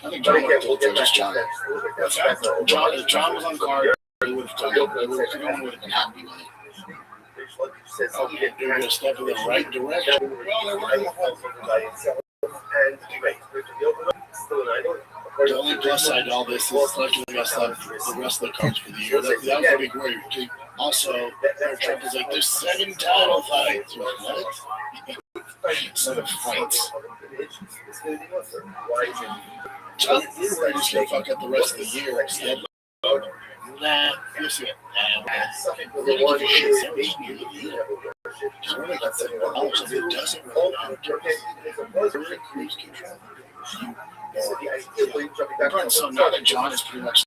I think John would have just John. If John was on the card, he would have done it. Everyone would have been happy with it. Okay, they're going to step in the right direction. Well, they're working the whole The only plus side to all this is luckily the rest of the cards for the year. That was a big worry. Also, Trump is like, there's 7 title fights. What? 7 fights. We're just going to fuck up the rest of the year instead. Nah, you'll see it. We're going to give you shit so much near the year. Because we're going to get $7, and it doesn't really matter to us. We're in cruise control. Now that John is pretty much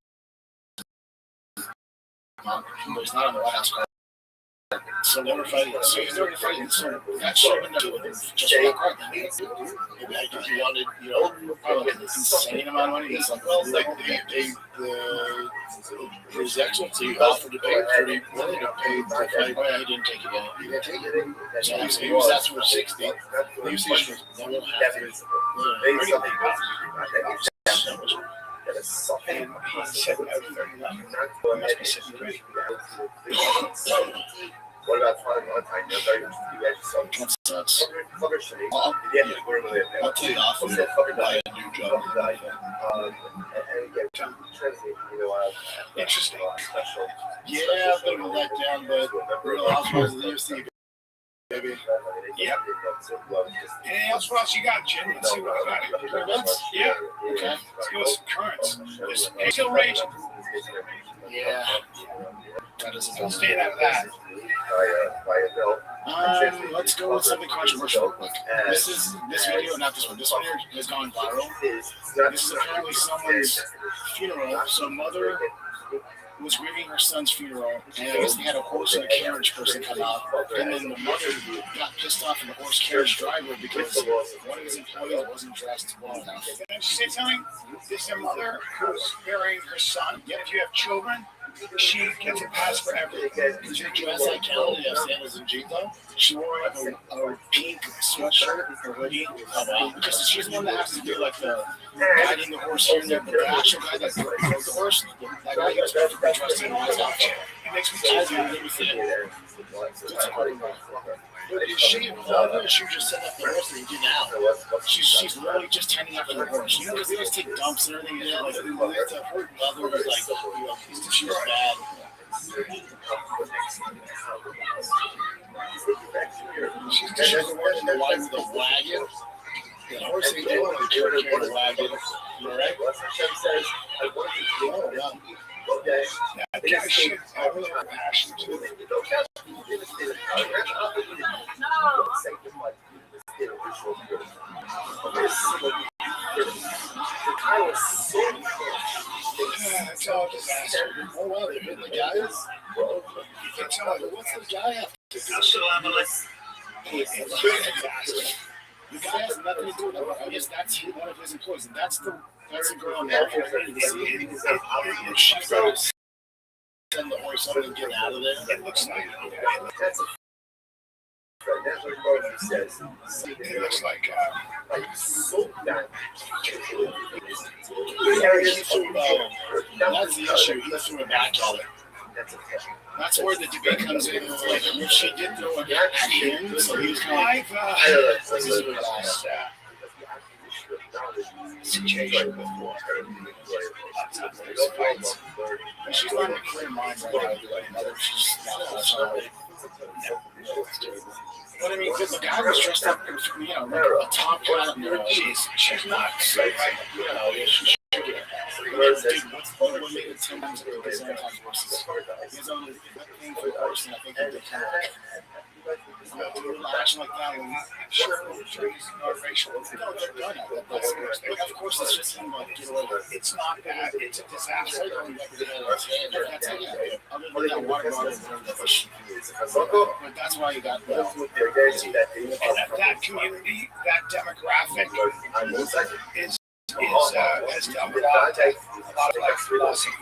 he's not on the White House card. So we're fighting. So he's already fighting. So that should have been done with him just for that card. Maybe he wanted, probably an insane amount of money. It's like, well, like his excellency offered to pay $30 million to pay the fight. Well, he didn't take it yet. He didn't take it. So he was asked for 60. The UC was never happy. And he said no to 39. He must be sitting great. What about Father Valentine? That sucks. I'll take off and buy a new job. Interesting. Yeah, a bit of a letdown, but Real Housewives of the UFC, baby. Yep. Anything else? What else you got, Jim? Let's see what I got. Yeah. Okay. Let's go with some currents. It's still raging. Yeah. That doesn't Don't stay out of that. Let's go with something controversial real quick. This video, not this one. This one here has gone viral. This is apparently someone's funeral. So mother was grieving her son's funeral, and I guess they had a horse and a carriage person come out, and then the mother got pissed off at the horse carriage driver because one of his employees wasn't dressed well enough. Can I just say something? This is a mother who's burying her son. If you have children, she gets a pass for everything. Did you dress like Callie of Sandals and jeans though? She wore like a pink sweatshirt or hoodie. Because she's the one that has to do like the guiding the horse here and there, but the actual guy that drove the horse, that guy was perfectly dressed in his outfit. It makes me Is she involved or she just set up the horse that you do now? She's literally just tending up for the horse. You know, because they always take dumps and everything. And like, her mother was like, she was bad. She's the one in the wagon. The horse ain't doing it. Carry the wagon. You all right? says, I want you to Oh, yeah. okay. That guy should have a little passion to it. It's all disaster. Oh, well, they're hitting the guys. You can tell me, what's the guy after? It's a disaster. The guy has nothing to do with it. I guess that's one of his employees, and that's the girl now. She's going to send the horse up and get out of there. It looks like it. It looks like that's the issue. He threw it back at it. That's where the debate comes in. Like, if she did throw it back at him, so he was kind of like, this is a last situation before. She's not in a clear mind right now. She's not. But I mean, because the guy was dressed up in, like a top hat. She's not. So, she should get it. What's the one made it 10 times bigger than 10 times worse? His own thing for worse, and I think he did kind of like, do a little action like that. And sure, he's not racial. No, they're done at it. Of course, it's just him like, get away with it. It's not bad. It's a disaster. That's it. Other than that water bottle, but that's why you got that community, that demographic is has done a lot of loss of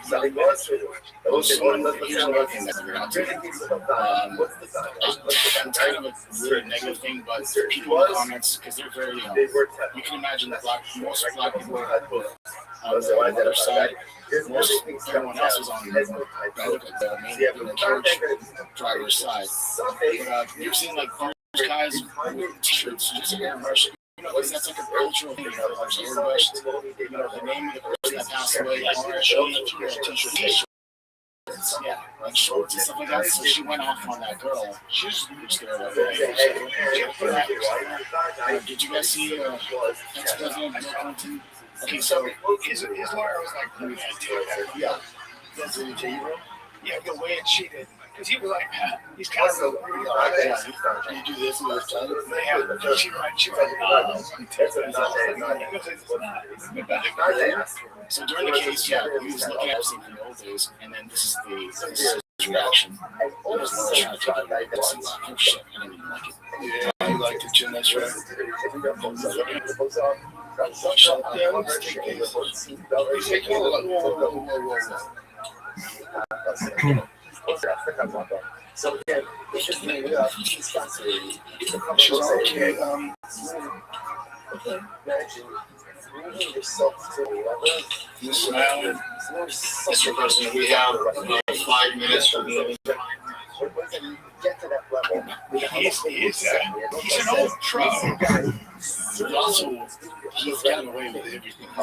those sort of things that we're not doing. It's kind of a weird negative thing, but people in the comments, because they're very, you can imagine that most black people on the other side, most everyone else is on the carriage driver's side. But you've seen like those guys with t-shirts, just airbrush. Because that's like a cultural thing, there's airbrushed, the name of the person that passed away, showing the t-shirts, yeah, like shorts and stuff like that. So she went off on that girl. She was scared of it. Did you guys see ex-president Bill Clinton? Okay, so his lawyer was like, yeah, that's in the J-room. Yeah, the way it cheated. Because he was like, he's kind of you do this and this time. So during the case, yeah, he was looking at everything from the old days, and then this is his reaction. He was trying to talk about it. Oh shit, I didn't even like it. Yeah, I liked it, Jim, that's right. So again, it's just maybe she's fascinating. It's a She's okay. Imagine yourself to a level. This person, we have 5 minutes for the get to that level. He's an old pro. Also, he's gotten away with everything. I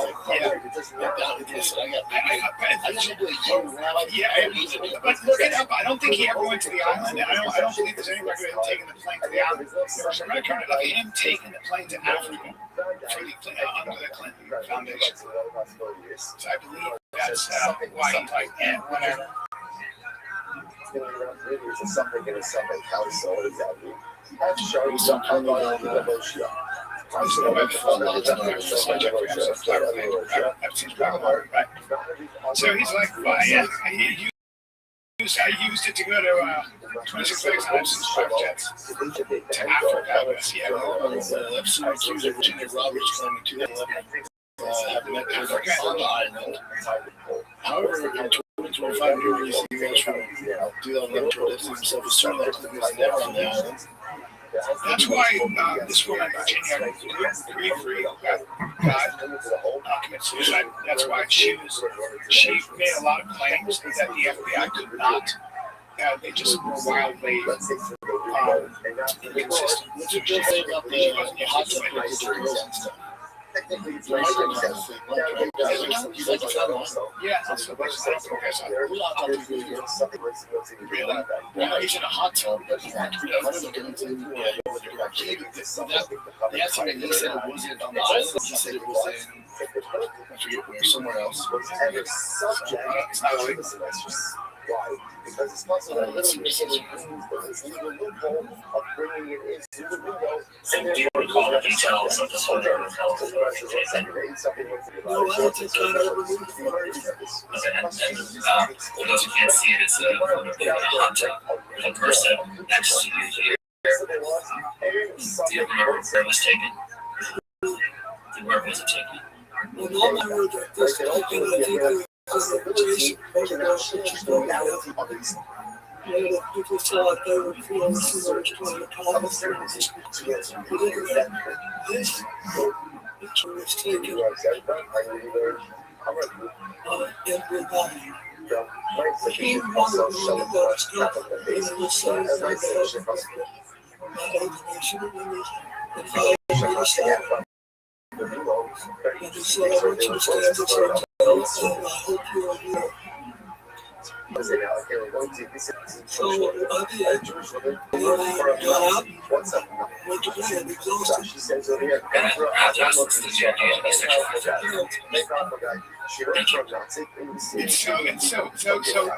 But look it up. I don't think he ever went to the island. I don't believe there's any record of him taking the plane to the island. There's a record of him taking the plane to Africa under the Clinton Foundation. So I believe that's why he's like, whatever. Something in a Sunday house, so exactly. I've shown something on the emotion. So he's like, well, yeah, I used it to go to 26 times since private jets to Africa. I've seen accuser Virginia Roberts claiming 2011 have met Africa on the island. However, in 2025 new release the U.S. from 2011 protesting himself as soon as he was never on the island. That's why this woman, Virginia, Gregory, committed suicide. That's why she made a lot of claims that the FBI could not. They just were wildly inconsistent. What's your just say about the hot tub with the girls and stuff? Yeah, that's what we really? Yeah, he's in a hot tub, but he's not they asked him and he said it wasn't on the island, he said it was in forget where, somewhere else. Whatever subject It's not really. Why? Because it's possible that it's legal loophole of bringing it into the window. And do you recall the details of this whole journal? No, I don't think I ever moved Okay, and for those who can't see it, it's a hot tub with a person next to you here. Do you remember where it was taken? Where was it taken? Well, no, I heard that this taken, I think it was a Jason photograph that you don't have. Yeah, people thought they were feeling similar to the comments. But anyway, this picture was taken in Brunei. He wanted to know about stuff in the same and he said, I want you to stand at your hotel, and I hope you're aware. So I did. And then I got up, went to bed, exhausted. So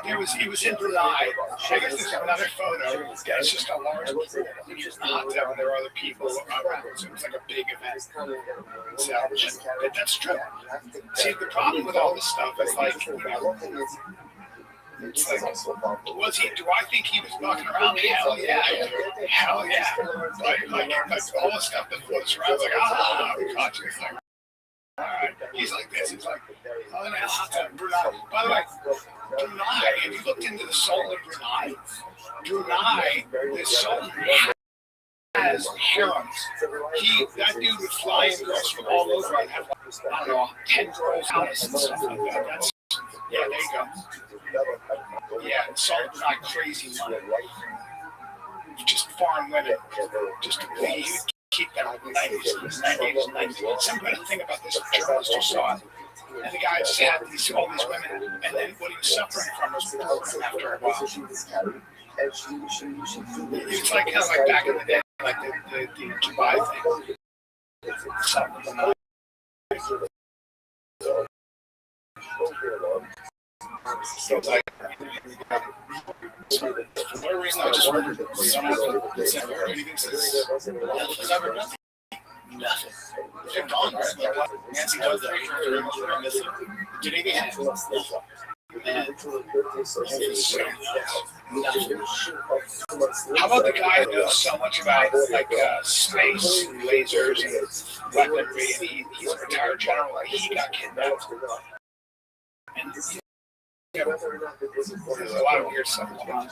he was in Brunei. I guess there's another photo. It's just a large pool. And he's not there. There are other people around. So it was like a big event. So that's true. See, the problem with all this stuff is like, it's like, was he? Do I think he was walking around? Hell yeah, hell yeah. Like all the stuff that floats around. It's like, gotcha. It's like, all right. He's like this. He's like, oh, and Brunei. By the way, Brunei. If you looked into the soul of Brunei, the soul has harems. That dude would fly in girls from all over and have, I don't know, 10 girls house and stuff like that. That's, yeah, there you go. Yeah, Salt Brunei, crazy money. Just foreign women. Just to keep that in the 90s. Some good thing about this journalist who saw it. And the guy just had all these women, and then what he was suffering from was boredom after a while. It's like kind of like back in the day, like the Dubai thing. So it's like, for whatever reason, I just wondered if someone would say, anything says, because I've heard nothing. Nothing. They're gone, right? Like, Nancy does that. They're missing. Did anything happen? How about the guy who knows so much about like space, lasers, and weaponry? And he's a retired general. Like, he got kidnapped. And there's a lot of weird stuff going on.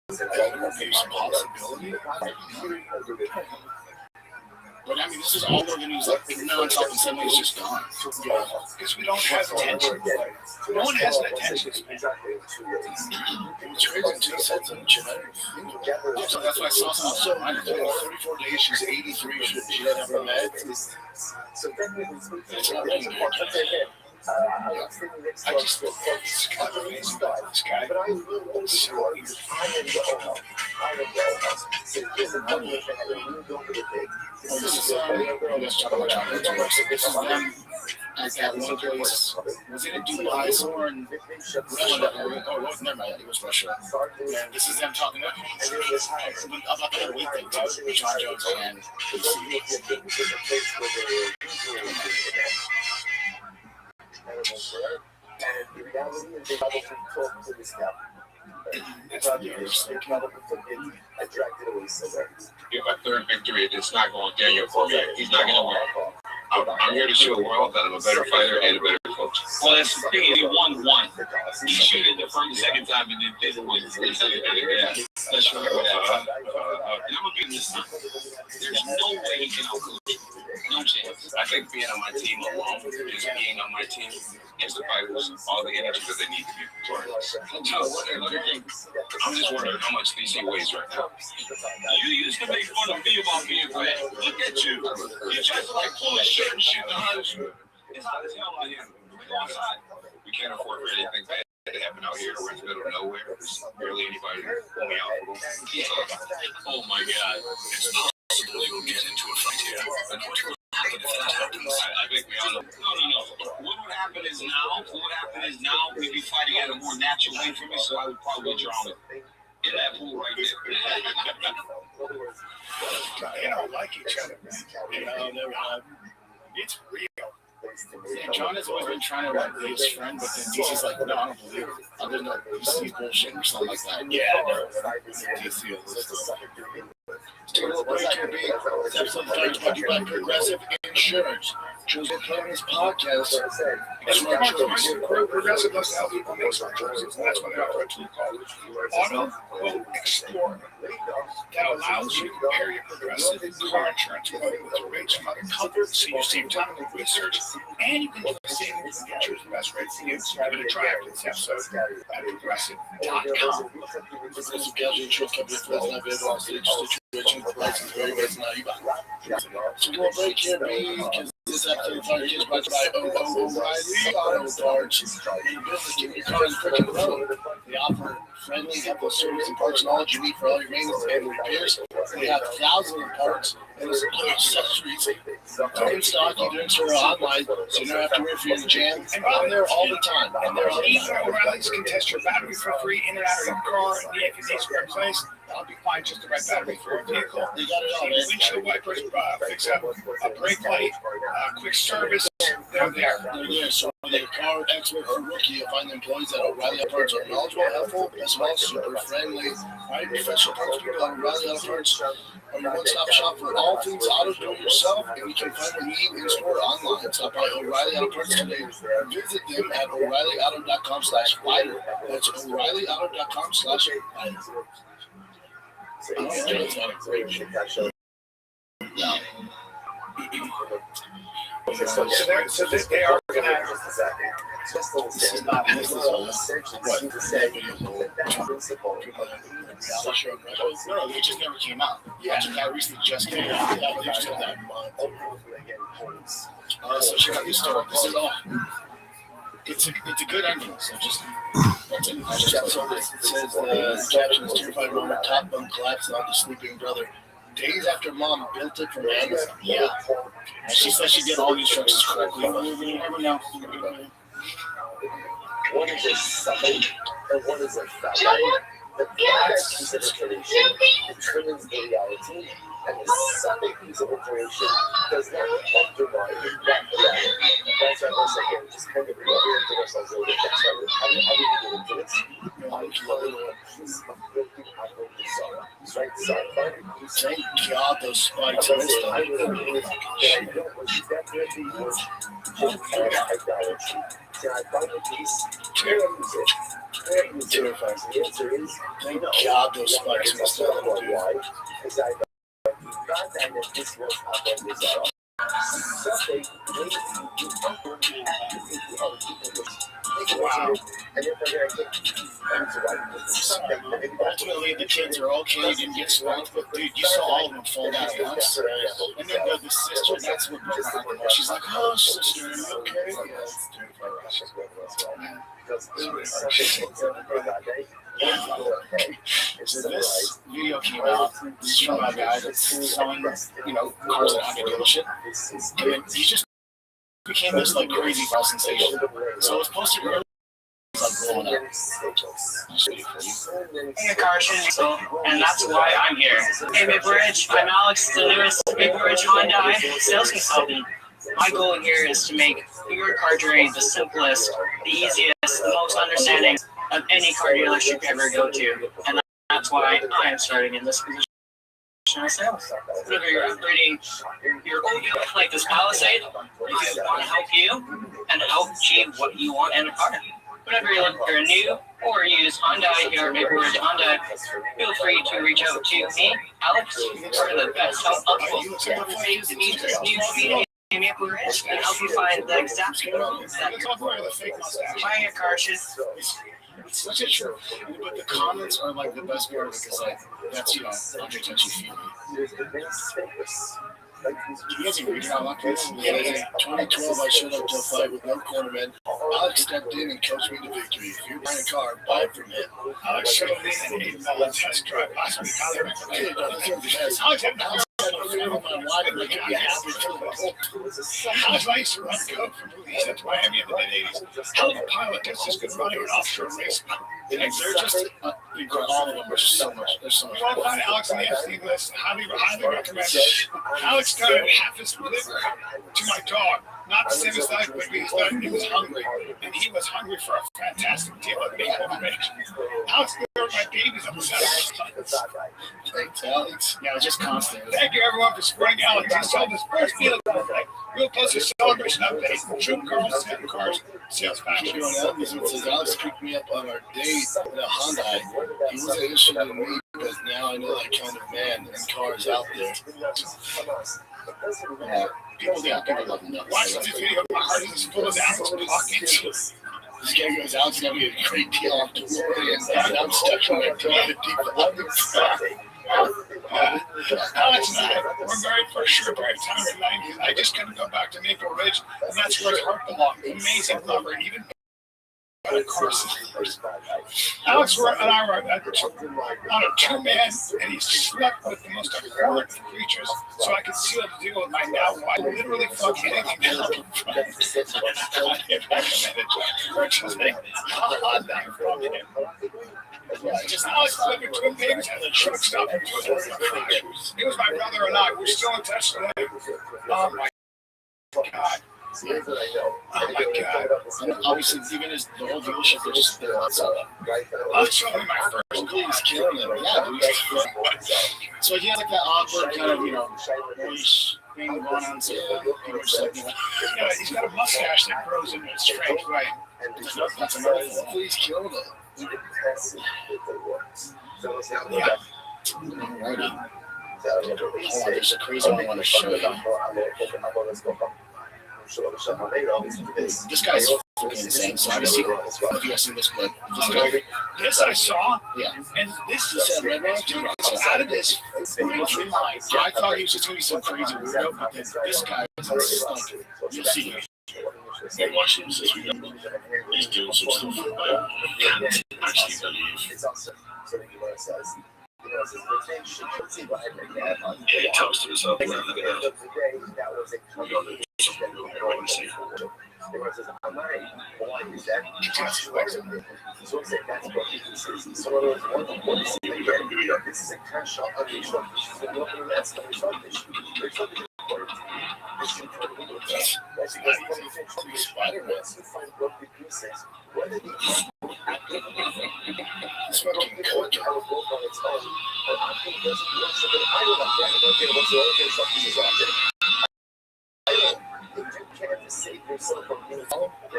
There's some possibility. But I mean, this is all we're going to use. Like, non-stop and suddenly it's just gone. Because we don't have attention. No one has an attention span. It's crazy until it's in genetics. So that's why I saw something. I told her 34 days, she's 83, she never met. It's not like that. I just feel it's kind of amazing about this guy. It's so weird. This is them at that one place. Was it in Dubai or in Russia? Oh, never mind. It was Russia. And this is them talking about the whole week thing too. John Jones and and the reality is they probably talk to this guy. It's attracted away somewhere. Get my third victory. It's not going Daniel for me. He's not going to win. I'm here to show the world that I'm a better fighter and a better coach. Well, that's the thing. He won one. He should have from the second time and then didn't win. Yeah, let's remember that. And I'm going to give him this time. There's no way he can outcoach me. No chance. I think being on my team alone, just being on my team, gives the fighters all the energy that they need to be victorious. I'm just wondering how much DC weighs right now. You used to make fun of me about being fat. Look at you. You just like pull a shirt and shoot the hot as you. It's hot as hell out here. We can't afford for anything bad to happen out here. We're in the middle of nowhere. There's barely anybody to pull me out. Oh my God. It's possible you'll get into a fight here. I know what you're looking at if that happens. I think we all know. No. What would happen? happened is now we'd be fighting at a more natural way for me, so I would probably drown it in that pool right there. They don't like each other, man. You know, it's real. Yeah, John has always been trying to like be his friend, but then DC's like, no, I don't believe it. Other than he's bullshit or something like that. Yeah, no. DC is take a little break here, B. This episode is brought to you by Progressive Insurance. Joseph Clemens Podcast. It's Progressive does help people make smart choices, and that's when they offer a tool called Auto Quote Explorer that allows you to compare your Progressive car insurance quote with rates from other companies, so you save time with research, and you can do the savings and choose the best rate for you. So give it a try after this episode at Progressive.com. Progressive Casualty Insurance Company for us, not available on stage situation. Prices vary based on how you buy. So we'll break here, B, because this episode of Fire Kids brought to you by O'Reilly Auto Parts. When you build a keep your car in freaking road, they offer friendly, helpful service and parts and all that you need for all your maintenance and repairs. They have thousands of parts and accessories in stock either in store or online, so you don't have to worry if you're in a jam. And I'm there all the time. And even O'Reilly's can test your battery for free in and out of your car, and if it needs to be replaced, I'll be fine just the right battery for a vehicle. They got it all, man. Windshield wipers, fix up a brake light, quick service, they're there. They're there. So whether you're a car expert or rookie, you'll find the employees at O'Reilly Auto Parts are knowledgeable, helpful, as well as super friendly. Right? Professional parts people at O'Reilly Auto Parts are your one-stop shop for all things auto do-it-yourself, and you can find what you need in store or online. Stop by O'Reilly Auto Parts today or visit them at O'ReillyAuto.com/fighter. That's O'ReillyAuto.com/fighter. It's not a great show. No. So they are going to. This is not what? No, they just never came out. Yeah, that recently just came out. They just did that month. So check out this story. This is all. It's a good ending. So just that's it. I just saw this. It says the caption is terrified moment, top bunk collapsed on the sleeping brother. Days after mom built it from Amazon. Yeah. And she said she did all the instructions correctly. You never know. One is a Sunday and one is a Friday. The Friday piece of information determines the reality, and the Sunday piece of information does not undermine that reality. That's why once again, just kind of reorienting ourselves a little bit. That's why how do we get into this? I love a piece of building out of the song. Right side, thank God those spikes missed them. idolatry. Can I find a piece? Where is it? Where is it? The answer is thank God those spikes missed them. Why? Because I thought that this was happening this hour. Something wow. And if they're going to ultimately, the kids are okay. You didn't get spanked, but dude, you saw all of them fall down at once. And then the sister, that's what broke my heart. She's like, oh, sister, are you okay? So this video came out. This is from a guy that's selling, cars at Honda dealership. And then he just became this like crazy viral sensation. So it was posted earlier. Hey, Carson, and that's why I'm here. Hey, Midbridge, I'm Alex, the newest Midbridge Hyundai sales consultant. My goal here is to make your car journey the simplest, the easiest, the most understanding of any car dealership you ever go to. And that's why I am starting in this position of sales. Whether you're upgrading your old unit like this Palisade, if you want to help you and help achieve what you want in a car. Whenever you're looking for a new or used Hyundai here at Midbridge Hyundai, feel free to reach out to me, Alex, for the best help possible to make the needs of new community in Midbridge and help you find the exact vehicle that you're buying a car should. It's such a true, but the comments are like the best part because like that's under touchy-feely. You guys agree how lucky this is? In 2012, I showed up to a fight with no cornerman. Alex stepped in and coached me to victory. If you're buying a car, buy it from him. Alex showed me an $8 test drive last week. Alex had Alex, I used to run coke from Belize to Miami in the mid-'80s. Hell of a pilot, just as good running an offshore race. They're just all of them are so much. There's so much. You want to find Alex on the Epstein list? Highly recommend it. Alex got half his liver to my dog. Not the same as life, but he was hungry. And he was hungry for a fantastic deal at Maple Ridge. Alex delivered my babies on the side. Thanks, Alex. Yeah, just constant. Thank you, everyone, for supporting Alex. He sold his first deal of Real Closer celebration update. True Cars, sales factory. Says Alex picked me up on our date in a Hyundai. He wasn't interested in me, but now I know that kind of man and cars out there. People love him. Watch this video. My heart is full of Alex pockets. This guy goes, Alex got me a great deal off the wood, and I'm stuck in my private deep. Alex and I were married for a short period of time in the 90s. I just couldn't go back to Maple Ridge, and that's where his heart belonged. Amazing lover, and even Alex and I were on a two-man, and he slept with the most abhorrent creatures, so I could seal the deal with my now wife. Literally fuck anything to help him. I recommended purchasing a Hyundai from him. Just Alex delivered twin babies at the truck stop in Twitter. It was my brother and I. We're still in touch today. Oh my God. Oh my God. And obviously, even the whole dealership, they're just there outside. I'll show you my first goal. He's killing it. Yeah, dude. So he has like that awkward kind of, thing going on. So people just like, yeah, he's got a mustache that grows in a strange way. That's another thing. He's killing it. Yeah. Alrighty. Hold on, there's a crazy one I want to show you. This guy's fucking insane. So obviously, if you guys seen this clip, this I saw, yeah, and this is out of this. I thought he was just gonna be some crazy weirdo, but then this guy was like, you'll see him. Hey, watch this. This week, he's doing some stuff I can't actually believe. Yeah, he toasted himself. Look at that.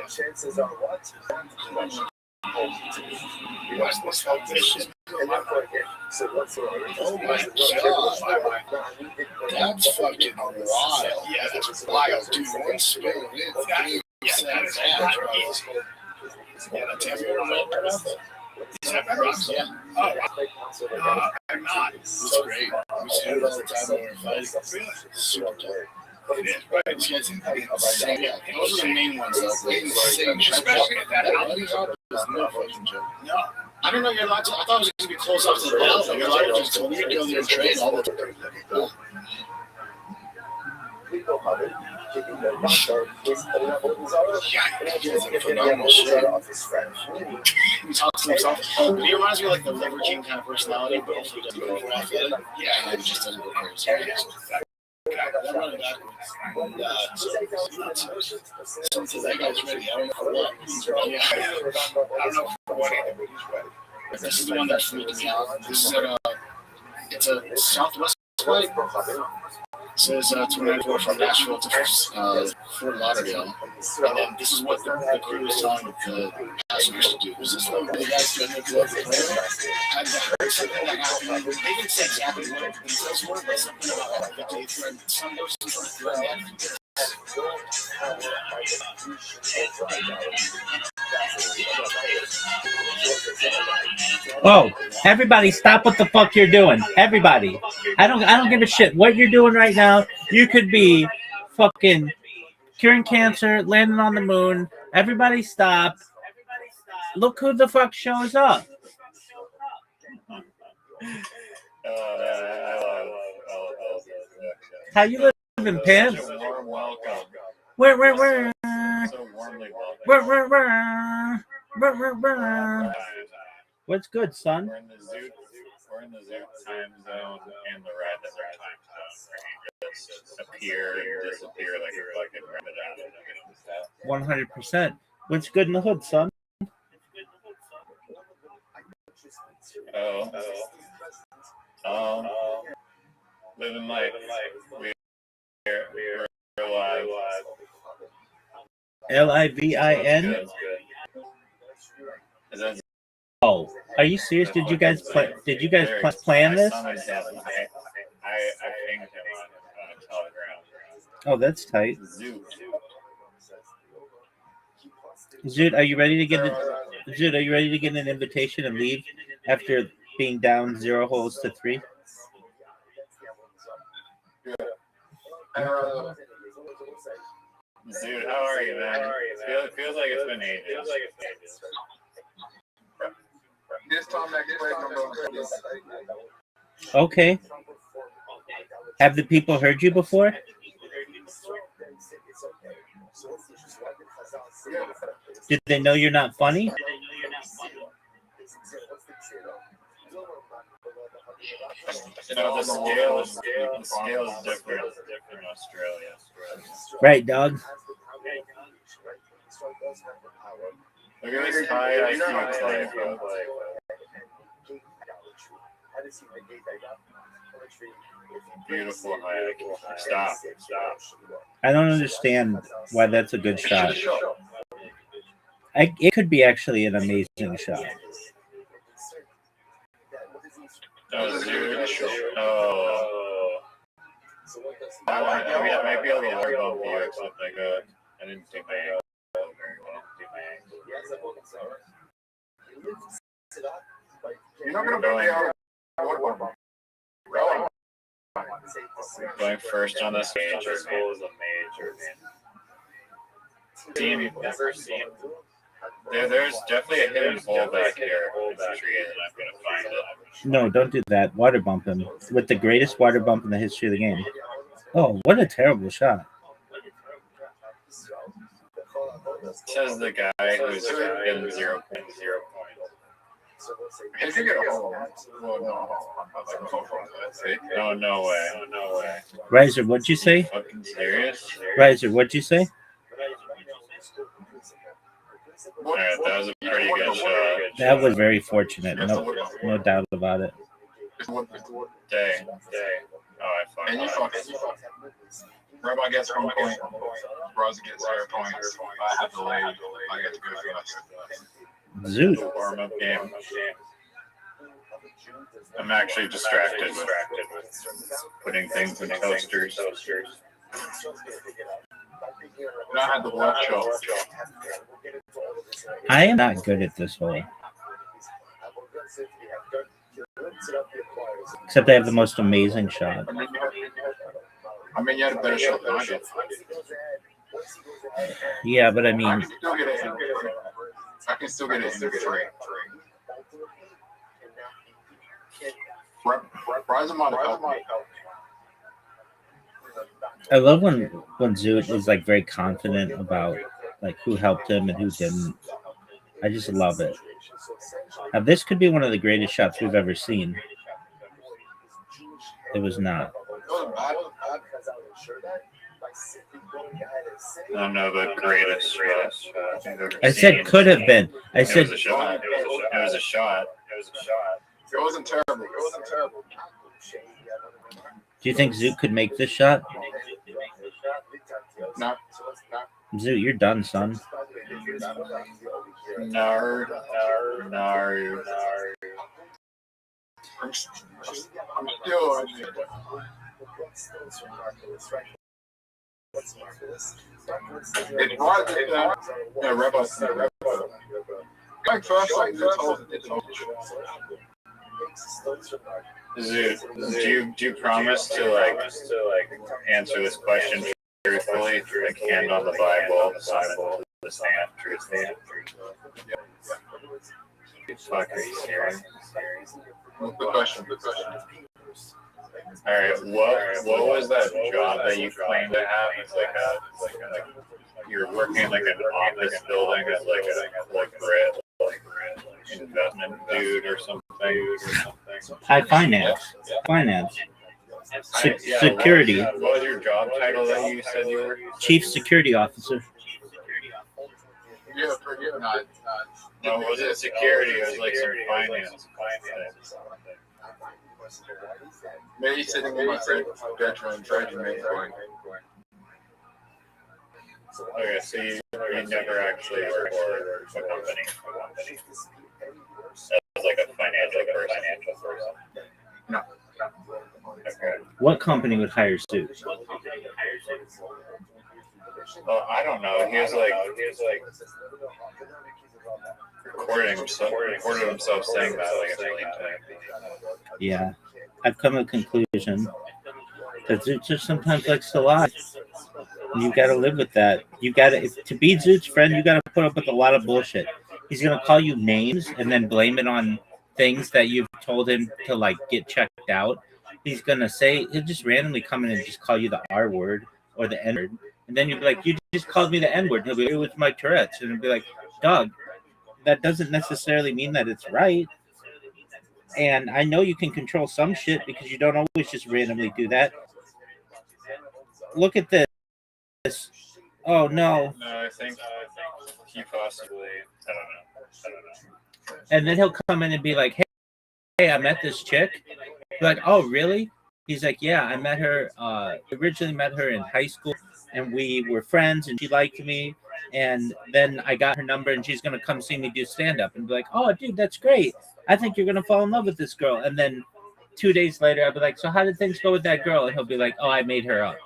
Chances are what? So what's oh my God. That's fucking wild. Yeah, that's wild. Dude, one spill of it. That is not easy. Yeah, that's everyone. Is that Rothschild? Yeah. Oh, I'm not. It's great. We see it all the time when we're fighting. Really? Super tough. It is, right? These guys insane. Yeah, those are the main ones, though. Insane. Especially if that running up is no fucking joke. No. I don't know, you're allowed to. I thought it was going to be close up to the bell, but you're allowed to just go there and trade all the time. Yeah, he's a phenomenal shit. He talks to himself. He reminds me of like the Liver King kind of personality, but also doesn't go for athletic. Yeah, and just doesn't go crazy. That running backwards. So that guy's ready. I don't know for what. He's ready. Yeah. I don't know for what either, but he's ready. This is the one that's freaking me out. This is it's a Southwest flight. It says 294 from Nashville to Fort Lauderdale. And then this is what the crew is telling the passengers to do. Is this the guys doing it to the plane? I've heard something that happened. They didn't say exactly what the details were, but something about like they threatened some sort of threat. Oh, everybody stop what the fuck you're doing. Everybody. I don't give a shit what you're doing right now. You could be fucking curing cancer, landing on the moon. Everybody stop. Look who the fuck shows up. How you living, pimp? Such a warm welcome. Where? So warmly welcome. What's good, son? We're in the Zoot time zone and the red desert time zone, where you just appear and disappear like a fucking Ramadan. 100%. What's good in the hood, son? Living life. We're alive. LIVIN? Is that Oh, are you serious? Did you guys plan this? I pinged him on Telegram. Oh, that's tight. Zoot, are you ready to get an invitation and leave after being down 0 holes to 3? Dude, how are you, man? It feels like it's been ages. Okay. Have the people heard you before? Did they know you're not funny? You know, the scale is different in Australia. Right, dog. Look at this high IQ play, bro. Beautiful high IQ. Stop. I don't understand why that's a good shot. It could be actually an amazing shot. Oh. I might be able to learn about you or something like that. I didn't take my angle very well. You're not going to going first on this major is a major, man. Never seen. There's definitely a hidden hole back here in the tree, and I'm going to find it. No, don't do that. Water bump him with the greatest water bump in the history of the game. Oh, what a terrible shot. Says the guy who's getting 0.0 points. If you get a hole, no way. Riser, what'd you say? Fucking serious? Riser, what'd you say? Alright, that was a pretty good shot. That was very fortunate. No doubt about it. Day. Oh, I fucked up. Rabbi gets 1 point. Rosa gets 0 points. I have the lead. I get to go first. Zoot. Warm-up game. I'm actually distracted with putting things in toasters. And I had the workshop. I am not good at this hole. Except I have the most amazing shot. I mean, you had a better shot than I did. Yeah, but I mean, I can still get it in 3. I love when Zoot is like very confident about like who helped him and who didn't. I just love it. Now this could be one of the greatest shots we've ever seen. It was not. I don't know the greatest shot. I said could have been. I said it was a shot. It was a shot. It wasn't terrible. Do you think Zoot could make this shot? No. Zoot, you're done, son. No. I'm still on you. It was Rebel. Going first, do you promise to like answer this question truthfully, like hand on the Bible, the stand, truth stand? Fuck, are you serious? Good question. All right, what was that job that you claimed to have? It's like you're working in like an office building as like a investment dude or something. Finance. Security. What was your job title that you said you were? Chief Security Officer. Yeah, not. No, it wasn't security. It was like some finance. Maybe sitting in my bedroom trying to make one. Okay, so you never actually worked for a company. As like a financial person. No. Okay. What company would hire suits? Well, I don't know. He was like recorded himself saying that like a million times. Yeah, I've come to the conclusion that Zoot just sometimes likes to lie. You got to live with that. You got to be Zoot's friend. You got to put up with a lot of bullshit. He's gonna call you names and then blame it on things that you've told him to like get checked out. He's gonna say he'll just randomly come in and just call you the R word or the N word, and then you'll be like, "You just called me the N word." He'll be, "It was my Tourette's," and he'll be like, "Dog, that doesn't necessarily mean that it's right." And I know you can control some shit because you don't always just randomly do that. Look at this. Oh no. No, I think he possibly. I don't know. And then he'll come in and be like, "Hey, I met this chick." Be like, "Oh, really?" He's like, "Yeah, I met her. Originally met her in high school, and we were friends, and she liked me. And then I got her number, and she's gonna come see me do stand up." And be like, "Oh, dude, that's great. I think you're gonna fall in love with this girl." And then 2 days later, I'll be like, "So how did things go with that girl?" And he'll be like, "Oh, I made her up."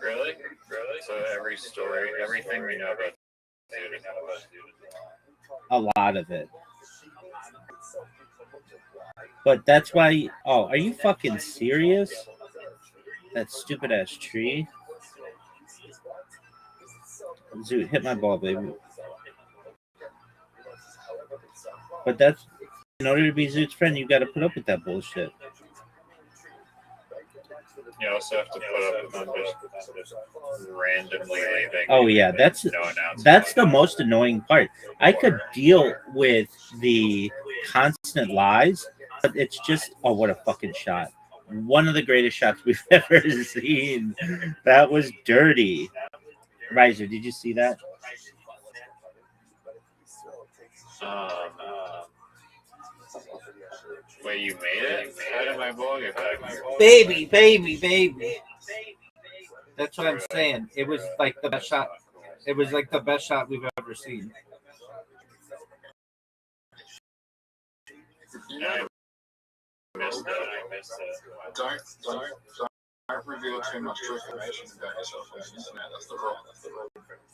Really? So every story, everything we know about A lot of it. But that's why. Oh, are you fucking serious? That stupid ass tree. Zoot, hit my ball, baby. But that's in order to be Zoot's friend, you got to put up with that bullshit. You also have to put up with them just randomly leaving. Oh yeah, that's the most annoying part. I could deal with the constant lies, but it's just what a fucking shot. One of the greatest shots we've ever seen. That was dirty. Riser, did you see that? Wait, you made it? How did my ball get back? Baby. That's what I'm saying. It was like the best shot. It was like the best shot we've ever seen. I missed it. Don't reveal too much information about yourself on the internet. That's the rule.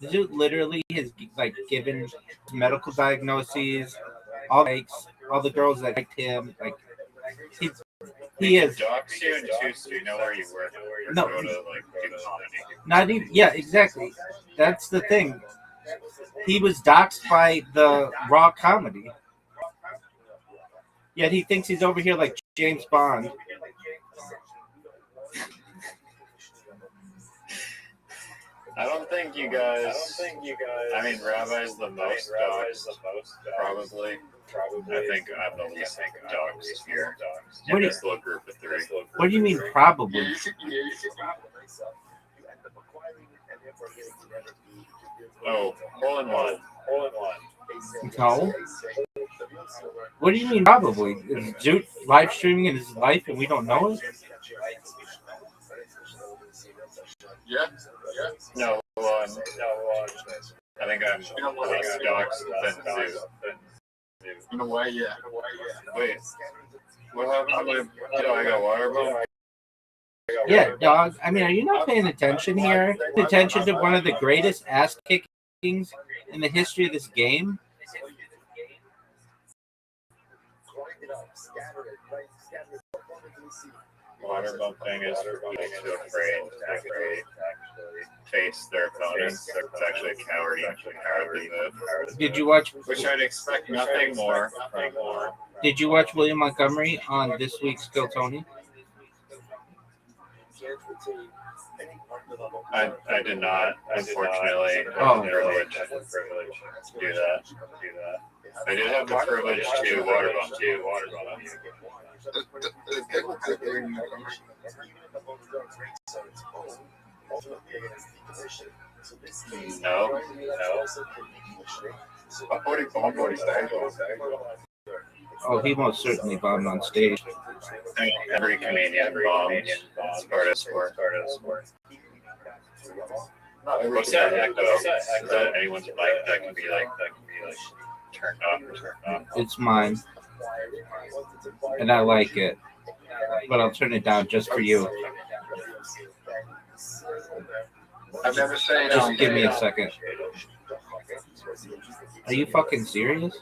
Zoot literally has like given medical diagnoses, all the girls that liked him, like he is. Docs you and choose to know where you work. No, go to, like, do comedy. not even. Yeah, exactly. That's the thing. He was doxxed by the raw comedy. Yet he thinks he's over here like James Bond. I don't think you guys. I mean, Rabbi's the most dogs, probably. I think I'm the least dogs here in this little group of three. What do you mean, probably? Oh, hole in one. No. What do you mean, probably? Is Zoot live streaming in his life and we don't know it? Yeah. No, I think I'm less dogs than Zoot. In a way, yeah. Wait, what happened to my... Did I got water bomb? Yeah, dog. I mean, are you not paying attention here? Paying attention to one of the greatest ass kickings in the history of this game? Water bumping is for people too afraid to actually face their opponents. It's actually a cowardly move. Did you watch? Which I'd expect nothing more. Did you watch William Montgomery on this week's Kill Tony? I did not, unfortunately. I Oh. had the privilege to do that. I did have the privilege to waterbomb. No. Oh, he most certainly bombed on stage. Every comedian bombs as part of sport. What's that echo? Is that anyone's mic that can be like turned off or turned off? It's mine. And I like it. But I'll turn it down just for you. I've never seen. Just give me a second. Are you fucking serious?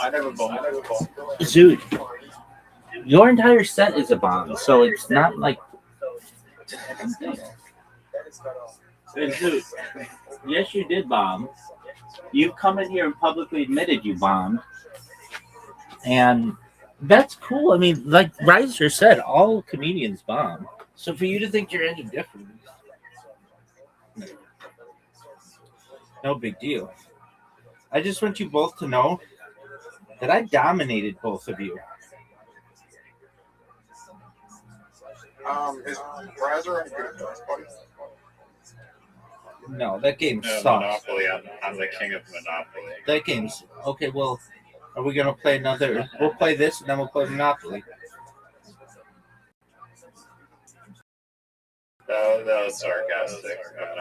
I never bombed. Dude, your entire set is a bomb, so it's not like. Dude, yes, you did bomb. You've come in here and publicly admitted you bombed. And that's cool. I mean, like Reiser said, all comedians bomb. So for you to think you're any different, no big deal. I just want you both to know that I dominated both of you. Is Reiser any good at this, buddy? No, that game No, sucks. Monopoly. I'm the king of Monopoly. That game's okay. Well, are we gonna play another? We'll play this and then we'll play Monopoly. That was sarcastic. I'm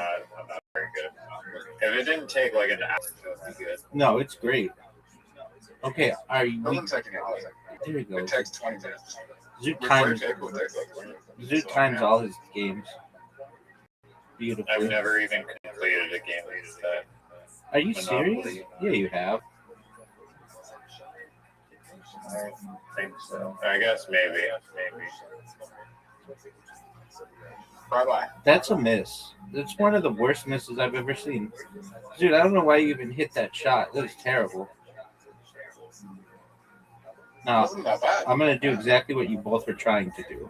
not very good at Monopoly. If it didn't take like an hour, it would be good. No, it's great. Okay, are you? Doesn't take an hour. There we go. It takes 20 minutes. Zoot We times. play Pickle, it takes like 20 minutes. Zoot times all his games. Beautiful. I've never even completed a game like that. Are you Monopoly. serious? Yeah, you have. I don't think so. I guess maybe. Bye-bye. That's a miss. That's one of the worst misses I've ever seen. Dude, I don't know why you even hit that shot. That was terrible. Now, Wasn't that bad. I'm going to do exactly what you both were trying to do.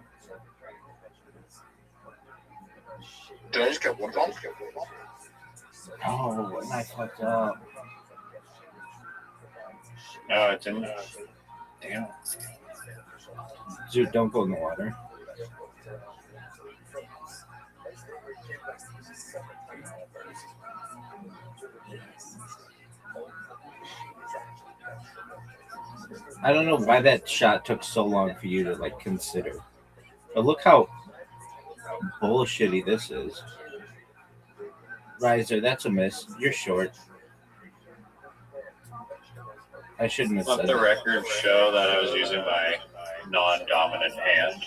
Did I just get one bump? Oh, and I fucked up. No, it didn't. Damn. Dude, don't go in the water. I don't know why that shot took so long for you to like consider. But look how bullshitty this is. Reiser, that's a miss. You're short. I shouldn't have Let said the that. record show that I was using my non-dominant hand.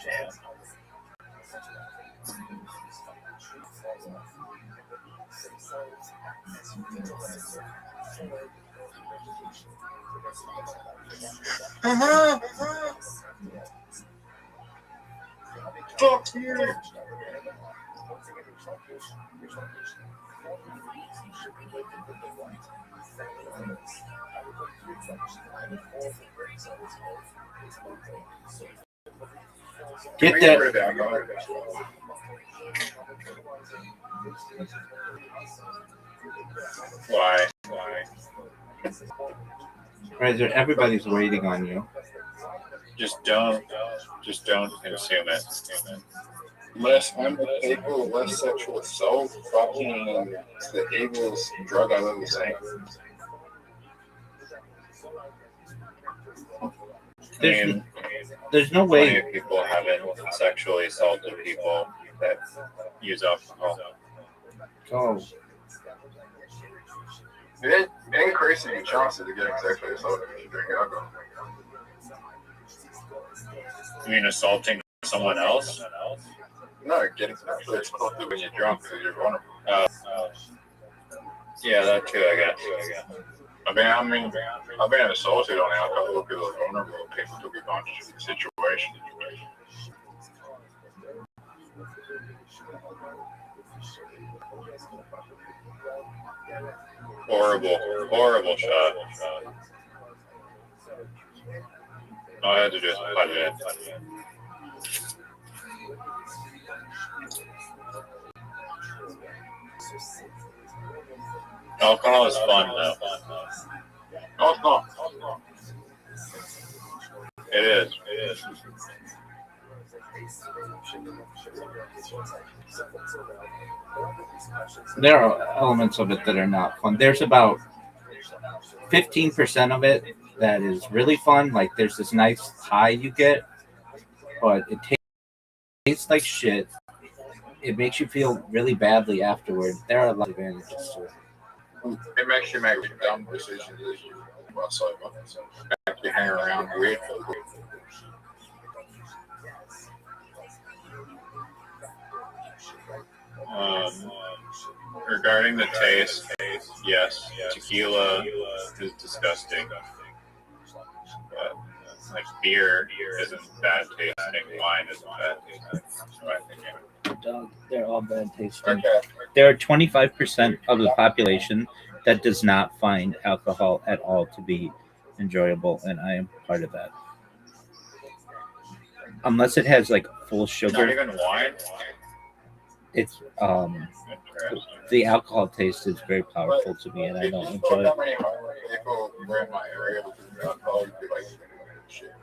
Fuck you. Get that. Why? Reiser, everybody's waiting on you. Just don't consume it. Less unable, less sexual assault. Fucking it's the ablest drug I've ever seen. There's no Plenty way. of people haven't sexually assaulted people that use alcohol. Oh, It ain't increasing your chances of getting sexually assaulted if you drink alcohol. You mean assaulting someone else? No, getting sexually assaulted when you're drunk because you're vulnerable. Yeah, that too, I guess. I've been assaulted on alcohol because I was vulnerable. People took advantage of the situation. Horrible shot. All I had to do is put it in. Alcohol is fun, though. No, it's not. It is. There are elements of it that are not fun. There's about 15% of it that is really fun. Like there's this nice high you get, but it tastes like shit. It makes you feel really badly afterward. There are a lot of advantages to it. It makes you make dumb decisions as you actually hang around weird. Regarding the taste, yes, tequila is disgusting. But like beer isn't bad tasting, wine isn't bad tasting. So I think They're all bad tasting. There are 25% of the population that does not find alcohol at all to be enjoyable, and I am part of that. Unless it has like full sugar. Not even wine. It's the alcohol taste is very powerful to me, and I don't enjoy it. People were in my area because of alcohol, you'd be like, shit.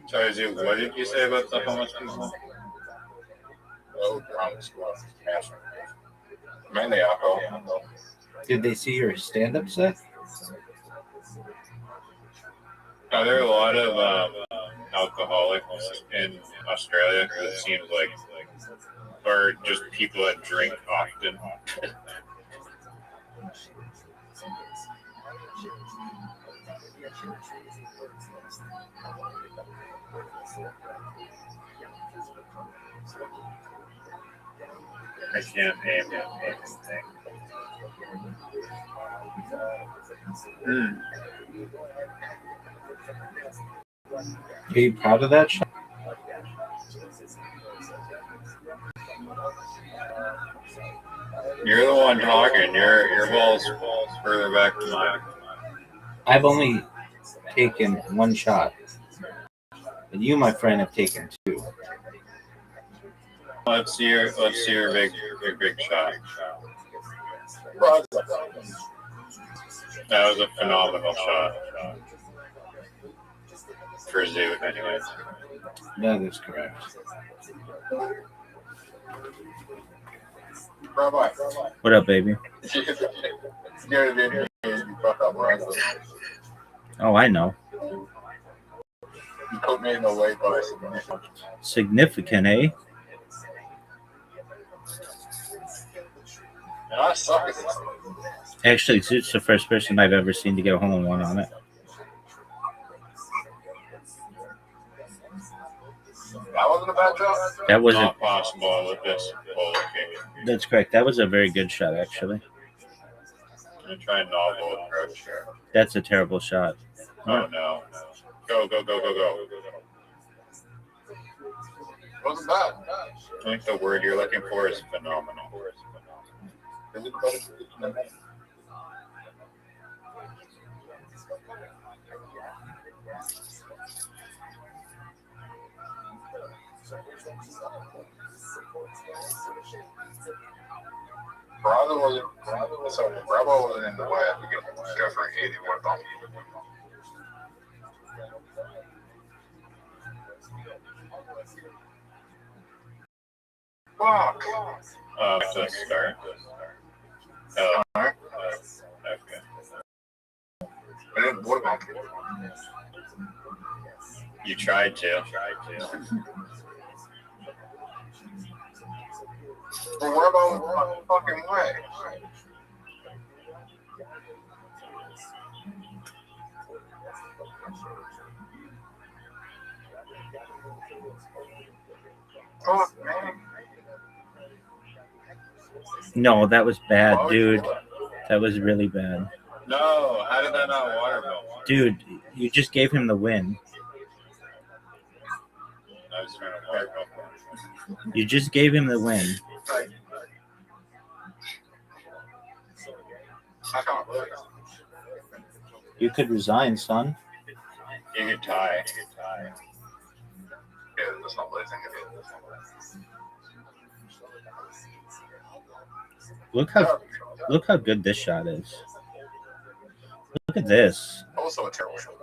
Sorry, Zoo, what did you say about the homeless people? Oh, drunks. Mainly alcohol. Did they see your stand-up set? There are a lot of alcoholics in Australia because it seems like, or just people that drink often. I can't name anything. Are you proud of that shot? You're the one talking. Your ball's further back than mine. I've only taken one shot, and you, my friend, have taken two. Let's see your big shot. That was a phenomenal shot. For Zoo, anyways. That is correct. Rabbi. What up, baby? Oh, I know. You put me in the way by significant, eh? And I suck at this. Actually, Zoot's the first person I've ever seen to get a hole-in-one on it. That wasn't a bad job. That was not possible with this bowl cake. That's correct. That was a very good shot, actually. I'm gonna try a novel approach here. That's a terrible shot. Oh no! Go! Wasn't bad. I think the word you're looking for is phenomenal. Is it better? Bravo wasn't in the way. I think it was go for 81 bump. Fuck. To start. Okay. I didn't what about you tried to. Well, what about the fucking way? Fuck, man. No, that was bad, dude. That was really bad. No, how did that not water melt? Dude, you just gave him the win. You just gave him the win. You could resign, son. You could tie. Look how good this shot is. Look at this. Also a terrible shot.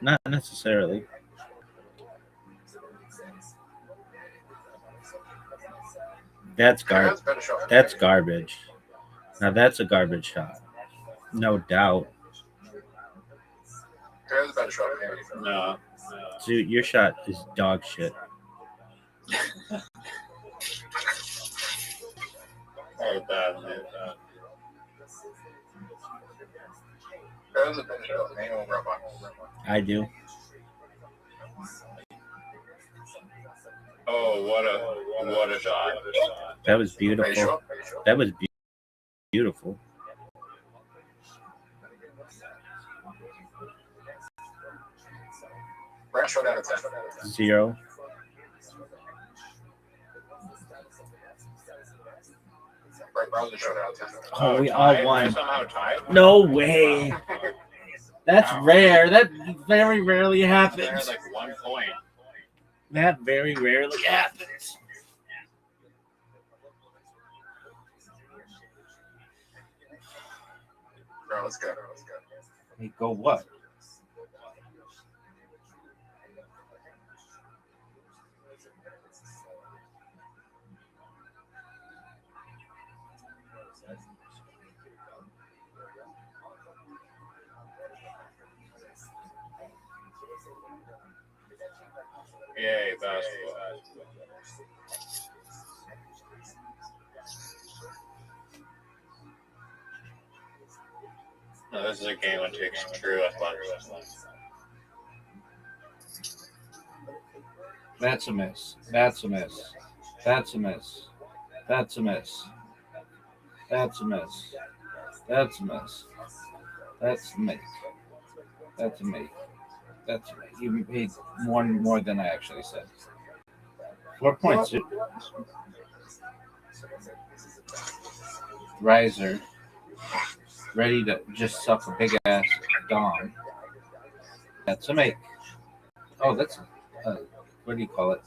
Not necessarily. That's garbage. Now that's a garbage shot. No doubt. There's a better shot. No. Dude, your shot is dog shit. Oh, bad, man. There's a better shot. Manual Rabbi. I do. Oh, what a shot. That was beautiful. That was beautiful. Brand shot out of 10. 0. Oh, we all won. No way. That's rare. That very rarely happens. There's like 1 point. That very rarely happens. Bro, let's go. Hey, go what? Yay, basketball. No, this is a game that takes true athleticism. That's a miss. That's a miss. That's a miss. That's a miss. That's a miss. That's a miss. That's a make. That's a make. That's a make. You made more than I actually said. 4 points. Riser. Ready to just suck a big ass dong. That's a make. Oh, that's what do you call it?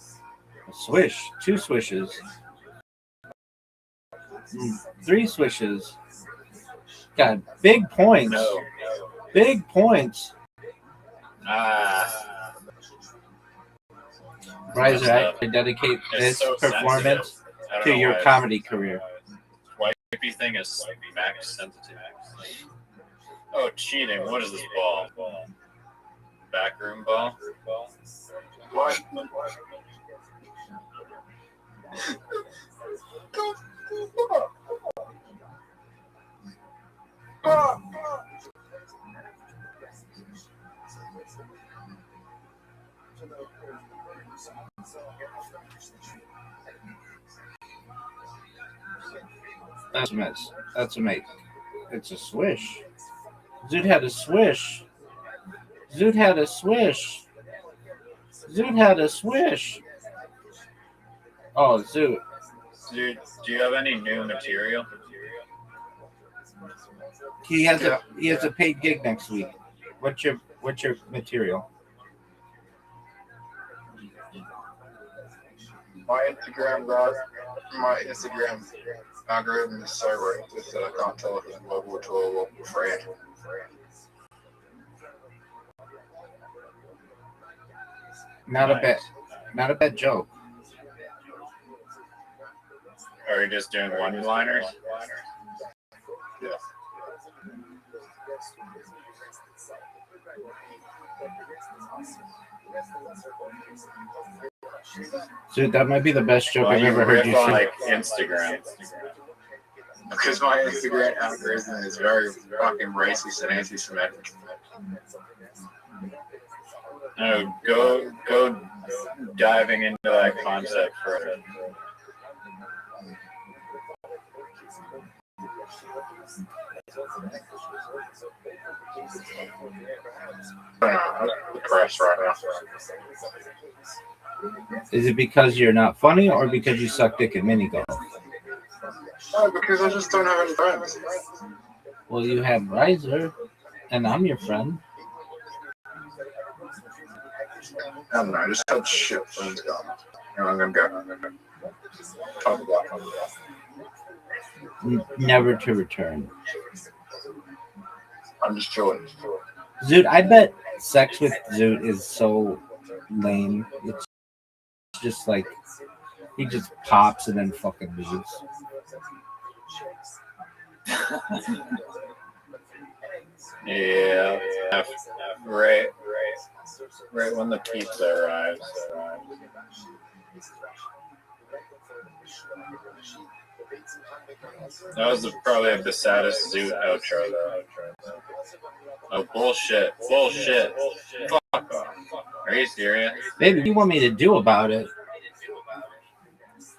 A swish. 2 swishes. 3 swishes. Got big points. No. Big points. Riser, I dedicate this performance to your comedy career. Wifey thing is max sensitive. Oh, cheating. What is this ball? Backroom ball? What? That's a miss. That's a make. It's a swish. Zoot had a swish. Zoot had a swish. Zoot had a swish. Oh, Zoot. Dude, do you have any new material? He has a paid gig next week. What's your material? My Instagram algorithm is so rigged that I can't tell if it's mobile or free. Not a bad joke. Are you just doing one-liners? Yeah. Dude, that might be the best joke I've ever heard you say. Like Instagram. Because my Instagram algorithm is very fucking racist and anti-Semitic. No, go diving into that concept further. Depressed right now. Is it because you're not funny or because you suck dick at mini golf? Oh, because I just don't have any friends. Well, you have Riser, and I'm your friend. I don't know. I just had shit friends gone. And I'm gonna go. Talk about it. Never to return. I'm just chilling. Zoot, I bet sex with Zoot is so lame. It's just like he just pops and then fucking leaves. Yeah, right when the pizza arrives. That was probably the saddest Zoot outro though. Oh, bullshit. Fuck off. Are you serious? Baby, what do you want me to do about it?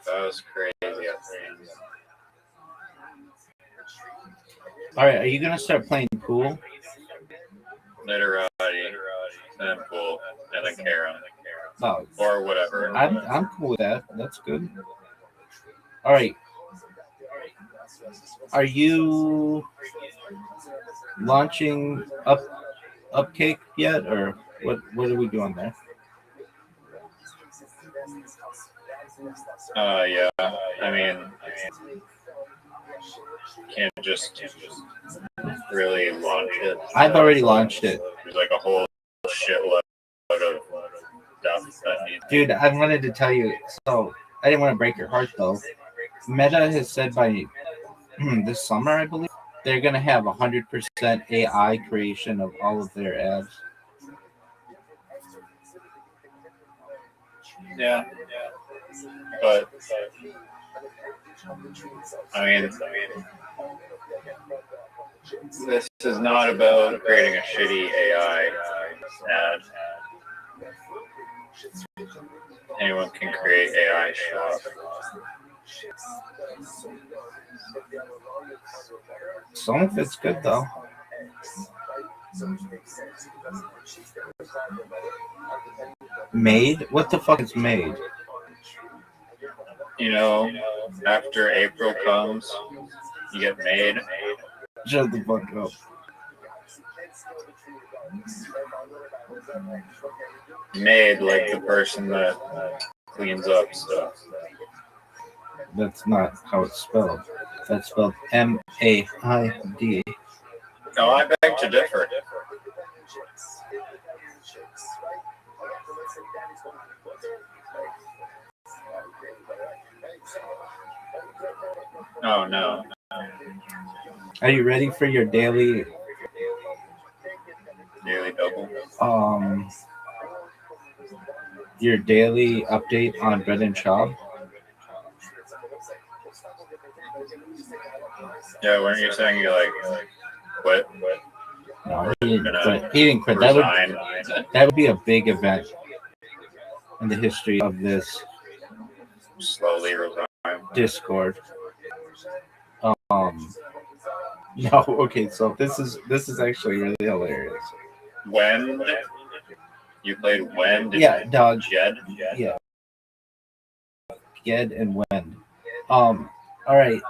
That was crazy. All right, are you gonna start playing pool? Literati, and then pool, and then Karen. Oh, or whatever. I'm cool with that. That's good. All right. Are you launching Upcake yet, or what are we doing there? Yeah. I mean, can't just really launch it. I've already launched it. There's like a whole shitload of stuff that needs. Dude, I wanted to tell you. So I didn't want to break your heart though. Meta has said by this summer, I believe, they're gonna have 100% AI creation of all of their ads. Yeah. But I mean, this is not about creating a shitty AI ad. Anyone can create AI stuff. Some of it's good though. Made? What the fuck is made? You know, after April comes, you get made. Shut the fuck up. Made like the person that cleans up stuff. That's not how it's spelled. That's spelled M-A-I-D. No, I beg to differ. Oh no. Are you ready for your daily double? Your daily update on Brendan Schaub? Yeah, weren't you saying you like quit? No, he didn't quit. That would be a big event in the history of this slowly resign Discord. No, okay, so this is actually really hilarious. When you played when? Yeah, dog. Jed? Yeah. Jed and Wend. All right.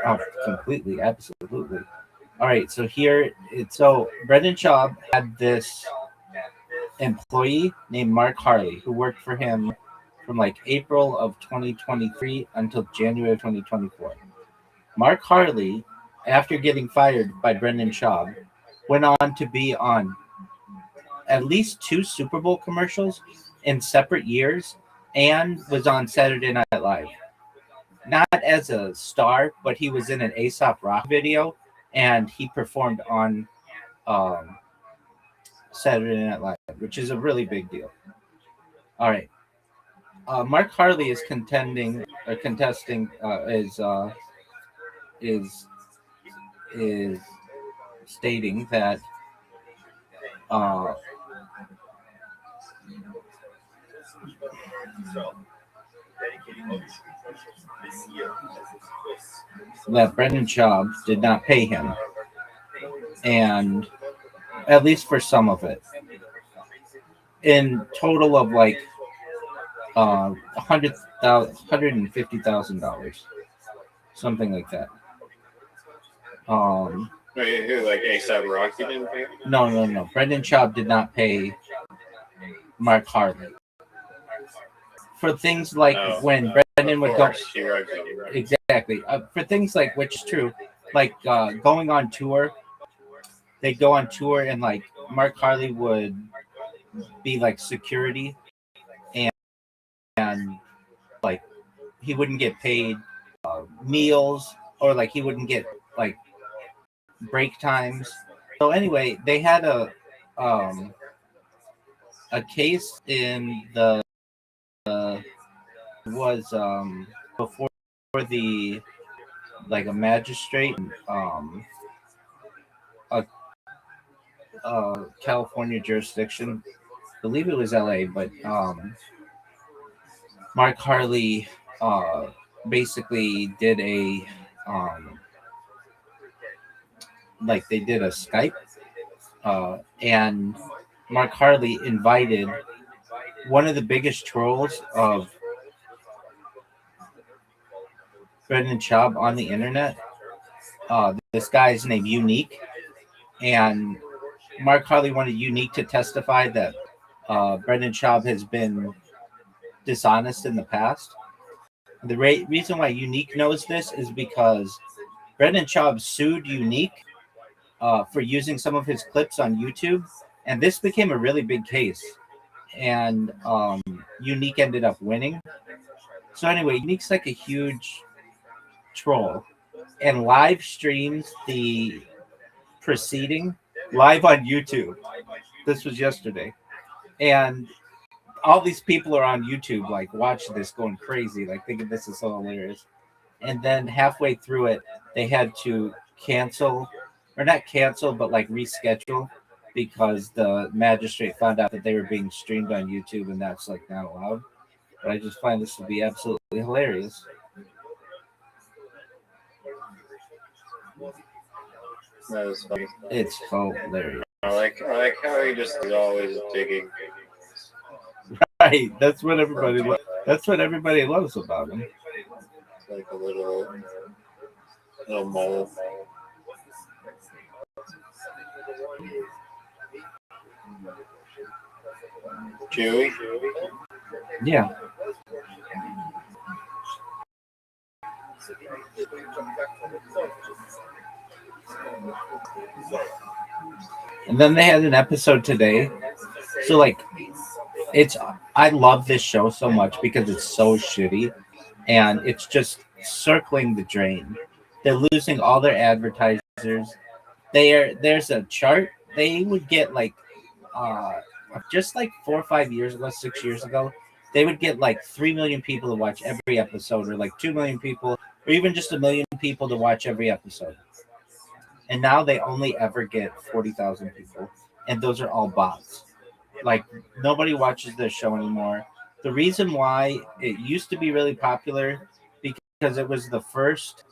Oh, completely, absolutely. All right, so Brendan Schaub had this employee named Mark Harley who worked for him from like April of 2023 until January of 2024. Mark Harley, after getting fired by Brendan Schaub, went on to be on at least 2 Super Bowl commercials in separate years and was on Saturday Night Live. Not as a star, but he was in an A$AP Rock video and he performed on Saturday Night Live, which is a really big deal. All right. Mark Harley is contesting is stating that that Brendan Schaub did not pay him, and at least for some of it, in total of like $150,000, something like that. Wait, who, like ASAP Rocky didn't pay? No. Brendan Schaub did not pay Mark Harley for things like when Brendan would go. Exactly. For things like, which is true, like going on tour. They'd go on tour and like Mark Harley would be like security, and like he wouldn't get paid meals, or like he wouldn't get like break times. So anyway, they had a case in the was before the like a magistrate, a California jurisdiction. I believe it was LA, but Mark Harley basically did a like they did a Skype, and Mark Harley invited one of the biggest trolls of Brendan Schaub on the internet. This guy's named Unique, and Mark Harley wanted Unique to testify that Brendan Schaub has been dishonest in the past. The reason why Unique knows this is because Brendan Schaub sued Unique for using some of his clips on YouTube, and this became a really big case. And Unique ended up winning. So anyway, Unique's like a huge troll, and live streams the proceeding live on YouTube. This was yesterday, and all these people are on YouTube, like watching this, going crazy, like thinking this is so hilarious. And then halfway through it, they had to cancel, or not cancel, but like reschedule, because the magistrate found out that they were being streamed on YouTube, and that's like not allowed. But I just find this to be absolutely hilarious. That was funny. It's hilarious. I like how he just is always digging. Right, that's what everybody loves about him. It's like a little mole. Chewy? Yeah. And then they had an episode today. So like I love this show so much because it's so shitty, and it's just circling the drain. They're losing all their advertisers. There's a chart. They would get like just like 4 or 5 years ago, 6 years ago, they would get like 3 million people to watch every episode, or like 2 million people, or even just 1 million people to watch every episode. And now they only ever get 40,000 people, and those are all bots. Like nobody watches this show anymore. The reason why it used to be really popular because it was the first.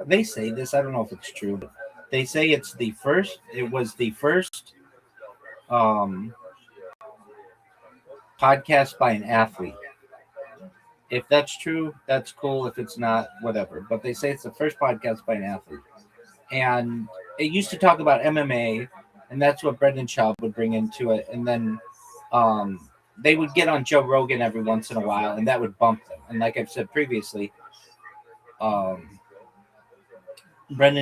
They say this. I don't know if it's true, but they say it's the first. It was the first podcast by an athlete. If that's true, that's cool. If it's not, whatever. But they say it's the first podcast by an athlete. And it used to talk about MMA, and that's what Brendan Schaub would bring into it. And then they would get on Joe Rogan every once in a while, and that would bump them. And like I've said previously, Brendan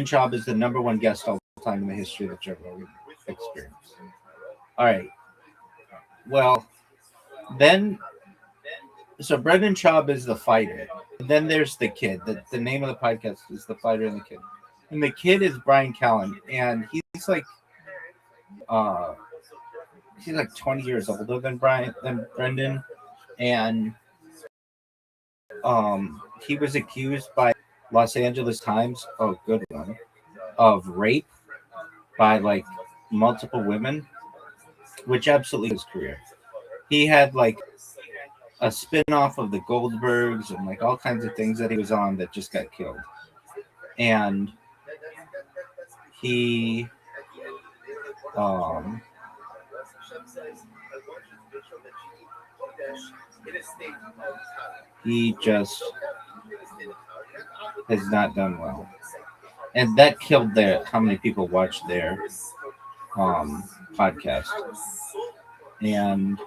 Schaub is the number one guest all the time in the history of the Joe Rogan experience. All right. Well, then, so Brendan Schaub is the fighter. Then there's the kid. The name of the podcast is The Fighter and the Kid. And the kid is Brian Callen, and he's like 20 years older than Brendan, and he was accused by Los Angeles Times, good one, of rape by like multiple women, which absolutely his career. He had like a spin-off of the Goldbergs and like all kinds of things that he was on that just got killed. And he he just has not done well, and that killed how many people watched their podcast. And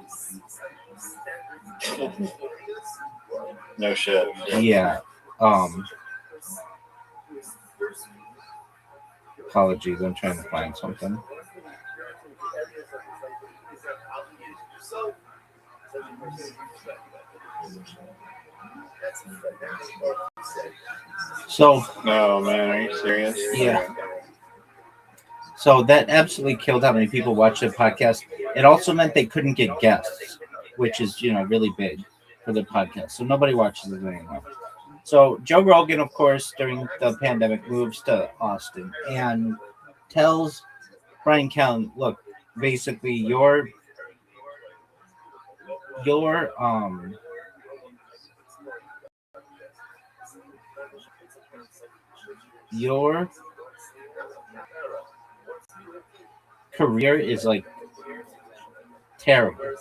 no shit. Yeah. Apologies, I'm trying to find something. So. No, man, are you serious? Yeah. So that absolutely killed how many people watched the podcast. It also meant they couldn't get guests, which is, really big for the podcast. So nobody watches it anymore. So Joe Rogan, of course, during the pandemic, moves to Austin and tells Brian Callen, look, basically your career is like terrible.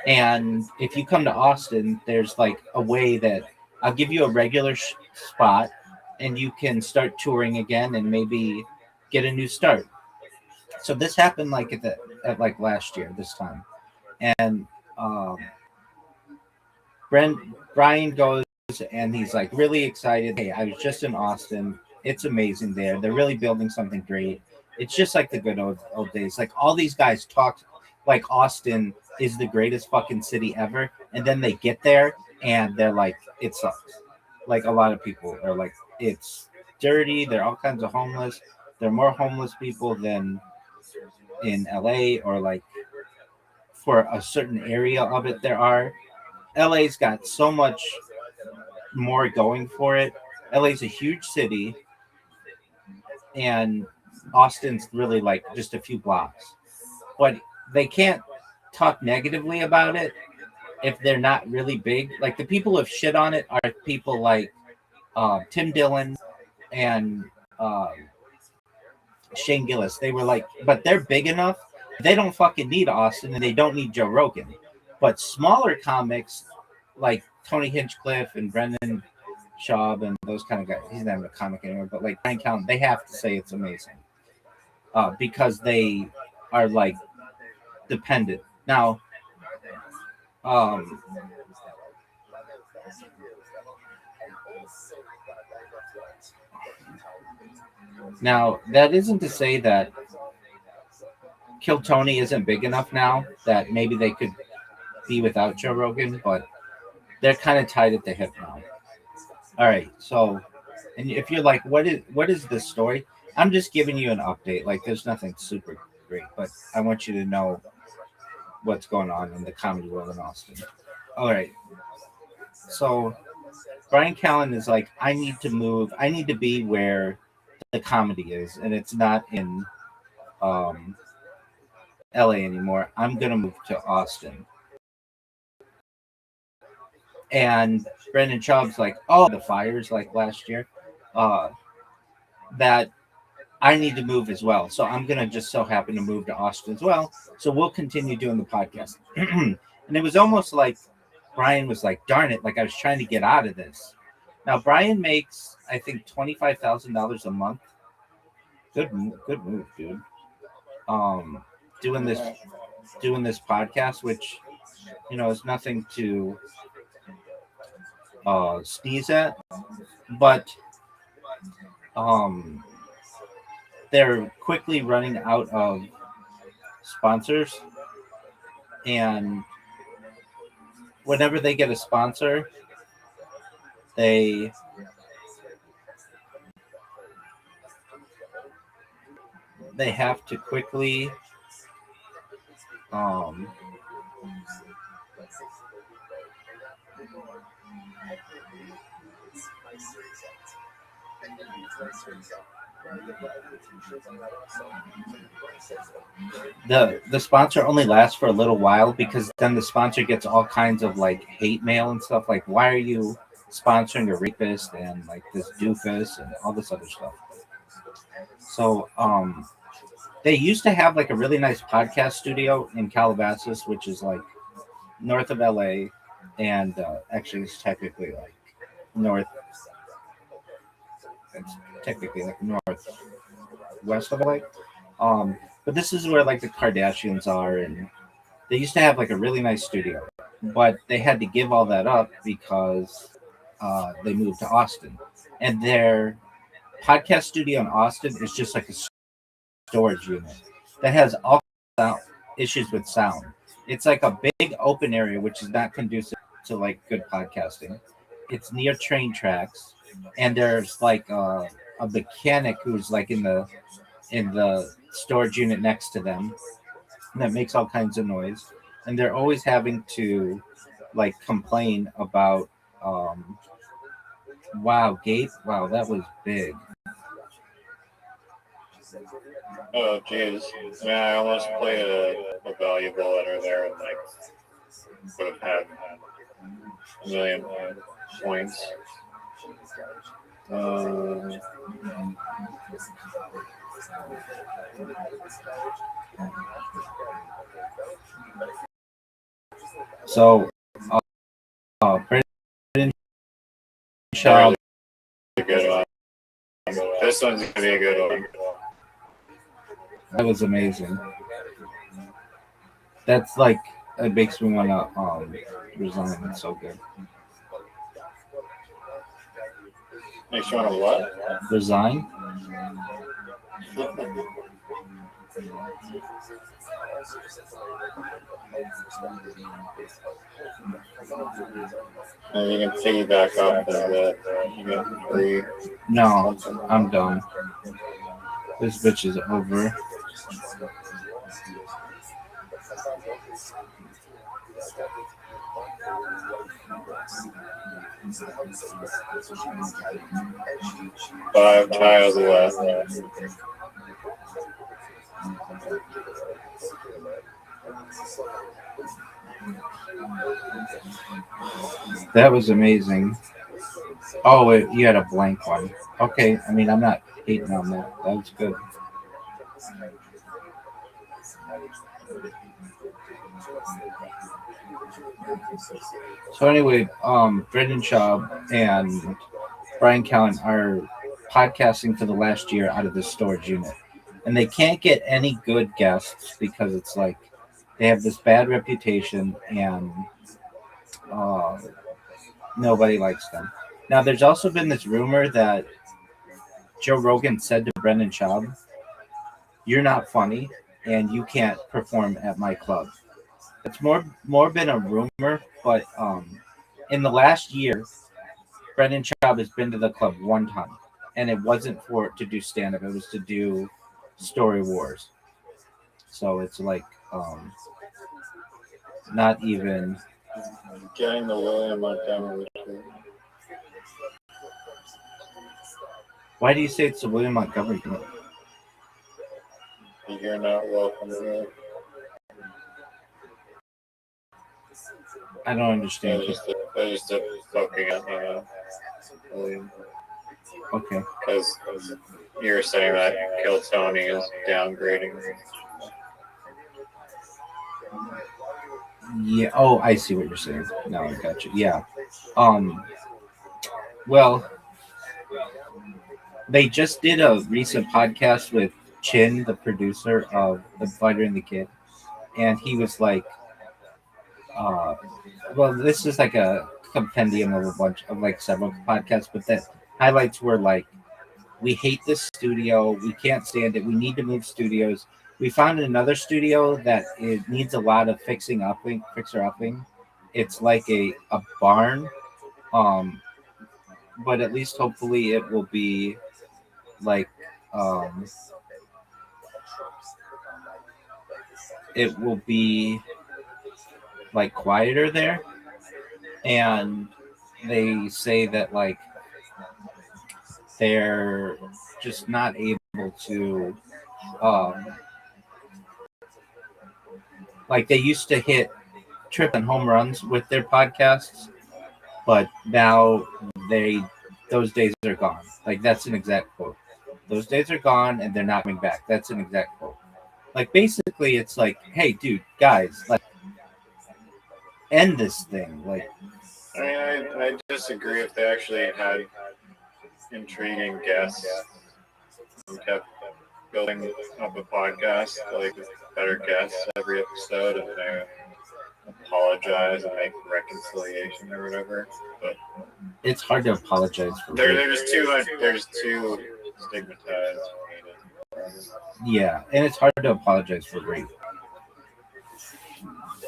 And if you come to Austin, there's like a way that I'll give you a regular spot and you can start touring again and maybe get a new start. So this happened like at like last year, this time. And Brian goes and he's like really excited. Hey, I was just in Austin. It's amazing there. They're really building something great. It's just like the good old days. Like all these guys talk like Austin is the greatest fucking city ever. And then they get there and they're like, it sucks. Like a lot of people are like, it's dirty. There are all kinds of homeless. There are more homeless people than in LA or like for a certain area of it there are. LA's got so much more going for it. LA's a huge city and Austin's really like just a few blocks. But they can't talk negatively about it if they're not really big. Like the people who have shit on it are people like Tim Dillon and Shane Gillis. They were like, but they're big enough. They don't fucking need Austin and they don't need Joe Rogan. But smaller comics like Tony Hinchcliffe and Brendan Schaub and those kind of guys, he's not even a comic anymore, but like Brian Callen, they have to say it's amazing because they are like dependent. Now, that isn't to say that Kill Tony isn't big enough now that maybe they could be without Joe Rogan, but they're kind of tied at the hip now. All right, so, and if you're like, what is this story? I'm just giving you an update. Like, there's nothing super great, but I want you to know what's going on in the comedy world in Austin. All right, so Brian Callen is like, I need to move. I need to be where the comedy is, and it's not in LA anymore. I'm gonna move to Austin. And Brendan Schaub's like, oh, the fires like last year, that I need to move as well. So I'm gonna just so happen to move to Austin as well. So we'll continue doing the podcast. And it was almost like Brian was like, darn it, like I was trying to get out of this. Now Brian makes, I think, $25,000 a month. Good move, dude. Doing this podcast, which is nothing to sneeze at, but they're quickly running out of sponsors, and whenever they get a sponsor, they have to quickly the sponsor only lasts for a little while, because then the sponsor gets all kinds of like hate mail and stuff like, why are you sponsoring a rapist and like this doofus and all this other stuff. So they used to have like a really nice podcast studio in Calabasas, which is like north of LA, and actually it's technically like north. It's technically like northwest of LA. But this is where like the Kardashians are, and they used to have like a really nice studio, but they had to give all that up because they moved to Austin, and their podcast studio in Austin is just like a storage unit that has all sound, issues with sound. It's like a big open area, which is not conducive to like good podcasting. It's near train tracks, and there's like a mechanic who's like in the storage unit next to them that makes all kinds of noise, and they're always having to like complain about. Wow, Gabe! Wow, that was big. Oh, jeez. Man, I almost played a valuable letter there and like would have had a million points. So, Brendan Shaw. A good one. This one's gonna be a good one. That was amazing. That's like it makes me want to resign. It's so good. Makes you want to what? Resign. And you can piggyback off of that. You get free. No, I'm done. This bitch is over. Five tiles left. That was amazing. Oh, wait, you had a blank one. Okay, I mean, I'm not hating on that. That was good. So anyway, Brendan Schaub and Brian Callen are podcasting for the last year out of this storage unit, and they can't get any good guests because it's like they have this bad reputation and nobody likes them. Now, there's also been this rumor that Joe Rogan said to Brendan Schaub, "You're not funny, and you can't perform at my club." It's more been a rumor, but in the last year, Brendan Schaub has been to the club one time, and it wasn't for to do stand up; it was to do Story Wars. So it's like not even Getting the William Montgomery. Why do you say it's the William Montgomery thing? You're not welcome here. I don't understand. They're just poking at me, William. Okay. Because you're saying that Kill Tony is downgrading. Yeah. Oh, I see what you're saying. No, I got you. Yeah. Well, they just did a recent podcast with Chin, the producer of The Fighter and the Kid, and he was like, well, this is like a compendium of a bunch of like several podcasts, but the highlights were like, we hate this studio, we can't stand it, we need to move studios. We found another studio that it needs a lot of fixer upping. It's like a barn, but at least hopefully it will be like it will be like quieter there. And they say that like they're just not able to like they used to hit triple and home runs with their podcasts, but now those days are gone. Like that's an exact quote. Those days are gone and they're not coming back. That's an exact quote. Like basically it's like, hey dude, guys, like end this thing. Like, I mean, I disagree if they actually had intriguing guests and kept building up a podcast, like with better guests every episode, and they apologize and make reconciliation or whatever. But it's hard to apologize for. There's too stigmatized. Yeah, and it's hard to apologize for rape.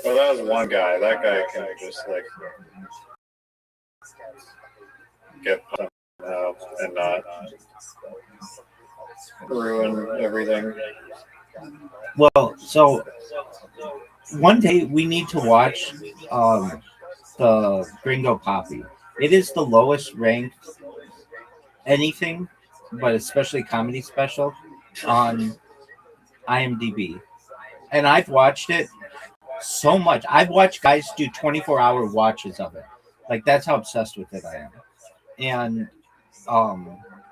Well, that was one guy. That guy can just like get pumped out and not ruin everything. Well, so one day we need to watch the Gringo Poppy. It is the lowest ranked anything, but especially comedy special on IMDb. And I've watched it so much. I've watched guys do 24-hour watches of it. Like, that's how obsessed with it I am. And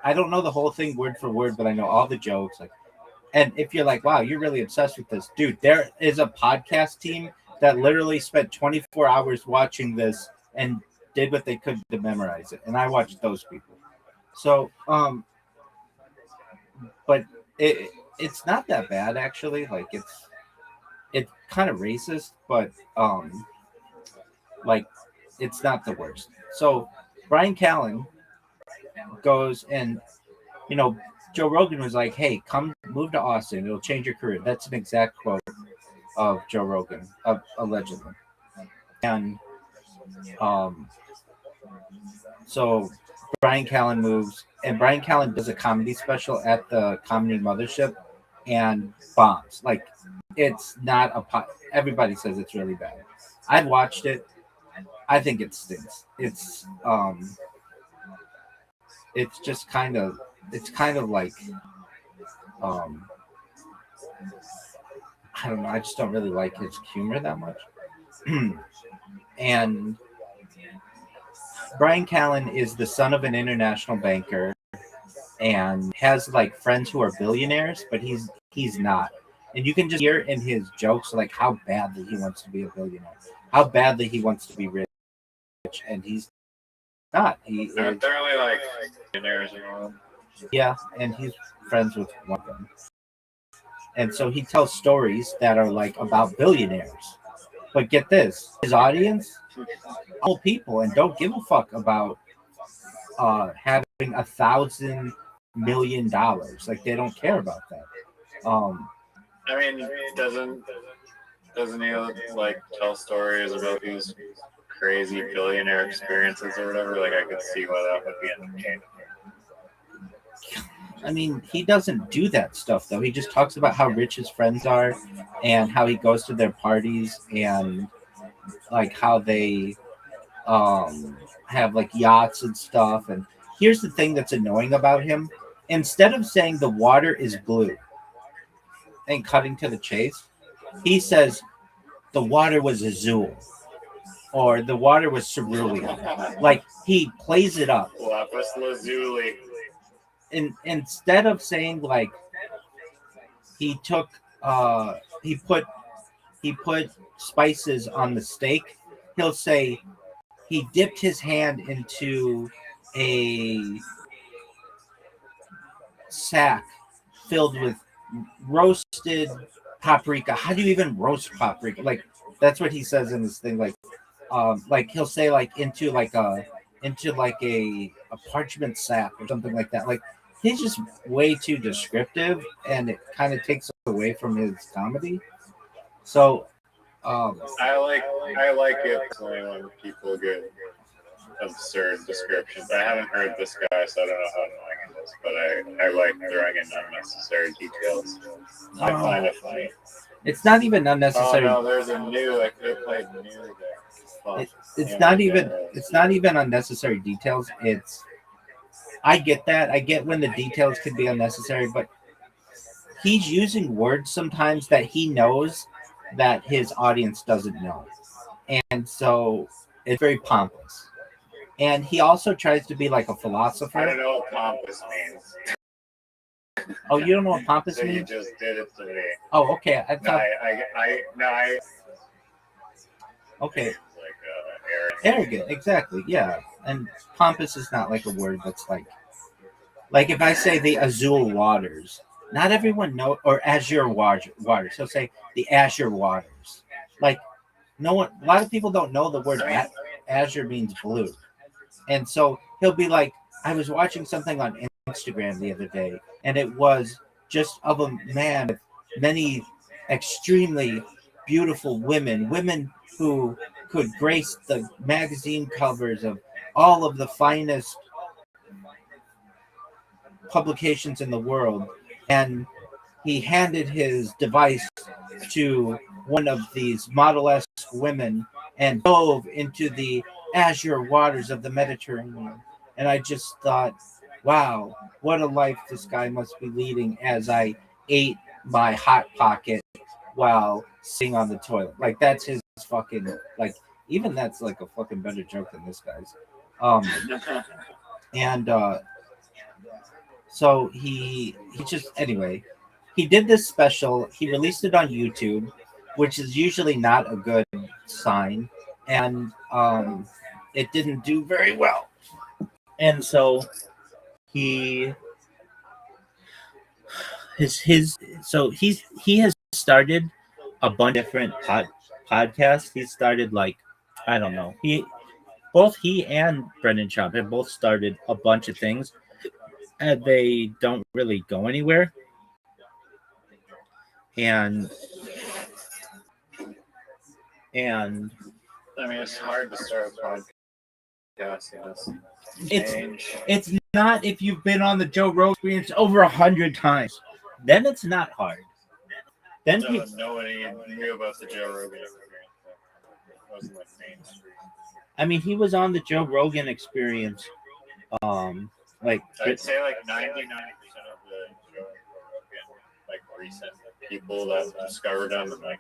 I don't know the whole thing word for word, but I know all the jokes. Like, and if you're like, wow, you're really obsessed with this, dude, there is a podcast team that literally spent 24 hours watching this and did what they could to memorize it. And I watched those people. So, but it's not that bad, actually. Like, it's kind of racist, but like, it's not the worst. So Brian Callen goes and, you know, Joe Rogan was like, hey, come move to Austin. It'll change your career. That's an exact quote of Joe Rogan, allegedly. And so Brian Callen moves, and Brian Callen does a comedy special at the Comedy Mothership and bombs. Like, it's not everybody says it's really bad. I've watched it. I think it stinks. It's just kind of like I don't know. I just don't really like his humor that much. And Brian Callen is the son of an international banker and has like friends who are billionaires, but he's not. And you can just hear in his jokes like how badly he wants to be a billionaire, how badly he wants to be rich, and he's not. Aren't there only like billionaires in the world? Yeah, and he's friends with one of them. And so he tells stories that are like about billionaires. But get this, his audience, all people, and don't give a fuck about having $1,000 million. Like, they don't care about that. I mean, doesn't he like tell stories about these crazy billionaire experiences or whatever? Like, I could see why that would be entertaining. I mean, he doesn't do that stuff, though. He just talks about how rich his friends are and how he goes to their parties and, like, how they have, like, yachts and stuff. And here's the thing that's annoying about him. Instead of saying the water is blue and cutting to the chase, he says the water was azul or the water was cerulean. Like, he plays it up. Lapis lazuli. Instead of saying like he put spices on the steak, he'll say he dipped his hand into a sack filled with roasted paprika. How do you even roast paprika? Like, that's what he says in this thing. Like he'll say like into a parchment sack or something like that. Like, he's just way too descriptive, and it kind of takes away from his comedy. So, I like it personally when people get absurd descriptions. I haven't heard this guy, so I don't know how annoying it is, but I like throwing in unnecessary details. I find it funny. It's not even unnecessary. Oh no, there's a new. I could have played new there. It's not even unnecessary details. I get that. I get when the details can be unnecessary, but he's using words sometimes that he knows that his audience doesn't know. And so it's very pompous. And he also tries to be like a philosopher. I don't know what pompous means. Oh, you don't know what pompous So means? you just did it to me. Oh, okay. I thought. No, I Okay. Arrogant, exactly. Yeah, and pompous is not like a word that's like if I say the Azul waters, not everyone know, or azure waters. He'll say the azure waters. Like no one, a lot of people don't know the word azure means blue, and so he'll be like, I was watching something on Instagram the other day, and it was just of a man with many extremely beautiful women who could grace the magazine covers of all of the finest publications in the world, and he handed his device to one of these model-esque women and dove into the azure waters of the Mediterranean. And I just thought, wow, what a life this guy must be leading as I ate my Hot Pocket while sitting on the toilet. Like, that's his fucking, like, even that's like a fucking better joke than this guy's. And so he just, anyway, he did this special. He released it on YouTube, which is usually not a good sign, and it didn't do very well. And so he has started a bunch of different podcasts. He started, like, I don't know. Both he and Brendan Schaub have both started a bunch of things, and they don't really go anywhere. And I mean, it's hard to start a podcast. It's not if you've been on the Joe Rogan experience over 100 times. Then it's not hard. Then nobody knew about the Joe Rogan experience. It wasn't like mainstream. I mean, he was on the Joe Rogan experience. Like I'd say like 99% of the Joe Rogan, like recent people that discovered him, and like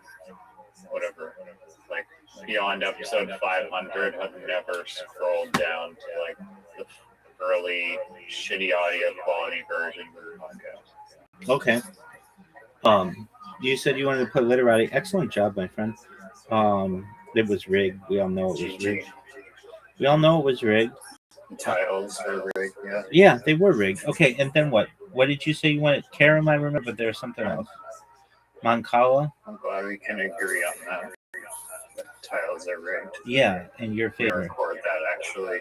whatever, like beyond episode 500, have never scrolled down to like the early shitty audio quality version of the podcast. Okay. You said you wanted to play Literati. Excellent job, my friend. It was rigged. We all know it was rigged. We all know it was rigged. The titles were rigged, yeah. Yeah, they were rigged. Okay, and then what? What did you say you wanted? Karam, I remember, but there's something else. Mancala? I'm glad we can agree on that. The titles are rigged. Yeah, in your favor. Record that, actually.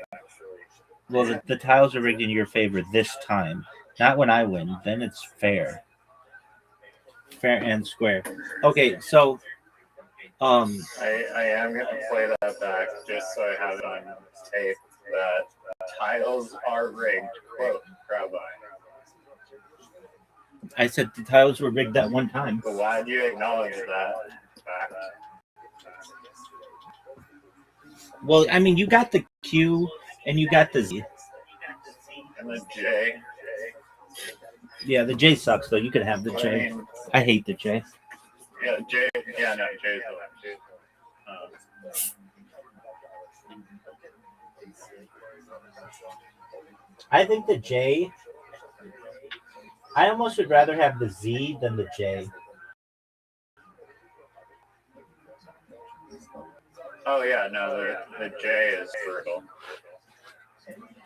Well, the tiles are rigged in your favor this time. Not when I win. Then it's fair. Fair and square. Okay, so I am going to play that back just so I have it on tape that tiles are rigged, quote, Rabbi. I said the tiles were rigged that one time. But why do you acknowledge that fact? Well, I mean, you got the Q and you got the Z. And the J. Yeah, the J sucks, though. You could have the J. I hate the J. Yeah, J. Yeah, no, J's the one, too. I think the J. I almost would rather have the Z than the J. Oh, yeah, no, the J is brutal.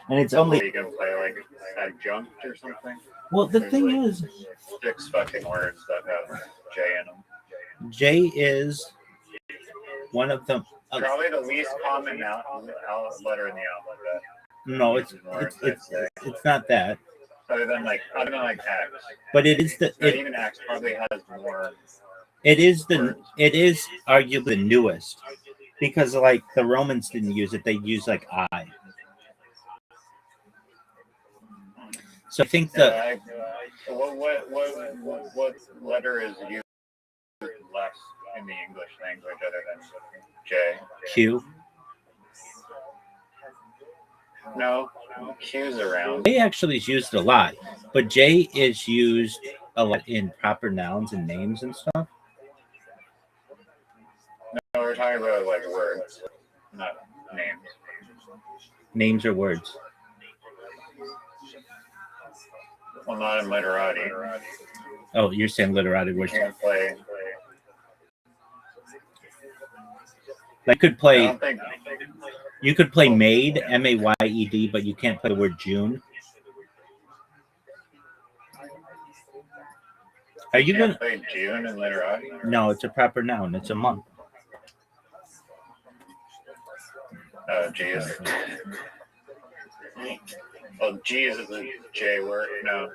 And it's only. You can play like adjunct or something. Well, the thing is, 6 fucking words that have J in them. J is one of them. Probably the least common letter in the alphabet. No, it's not that. Other than like X. But it is even X probably has more. It is arguably the newest, because like the Romans didn't use it; they used like I. So I think what letter is used less in the English language other than J? Q. No, Q's around. J actually is used a lot, but J is used a lot in proper nouns and names and stuff. No, we're talking about like words, not names. Names are words. Well, not in literati. Oh, you're saying literati words. You can't play. I could play. You could play Maid, Mayed, but you can't play the word June. Are you gonna play June and literati? No, it's a proper noun. It's a month. Oh, geez. Well, geez is a J word. No.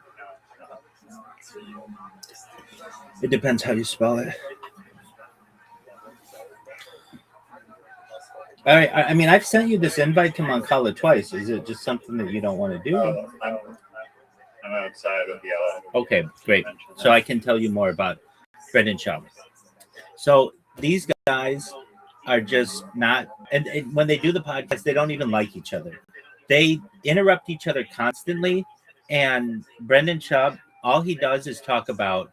It depends how you spell it. All right. I mean, I've sent you this invite to Moncala twice. Is it just something that you don't want to do? I'm outside of yellow. Okay, great. So I can tell you more about Brendan Shaw. So these guys are just not, and when they do the podcast, they don't even like each other. They interrupt each other constantly. And Brendan Shaw, all he does is talk about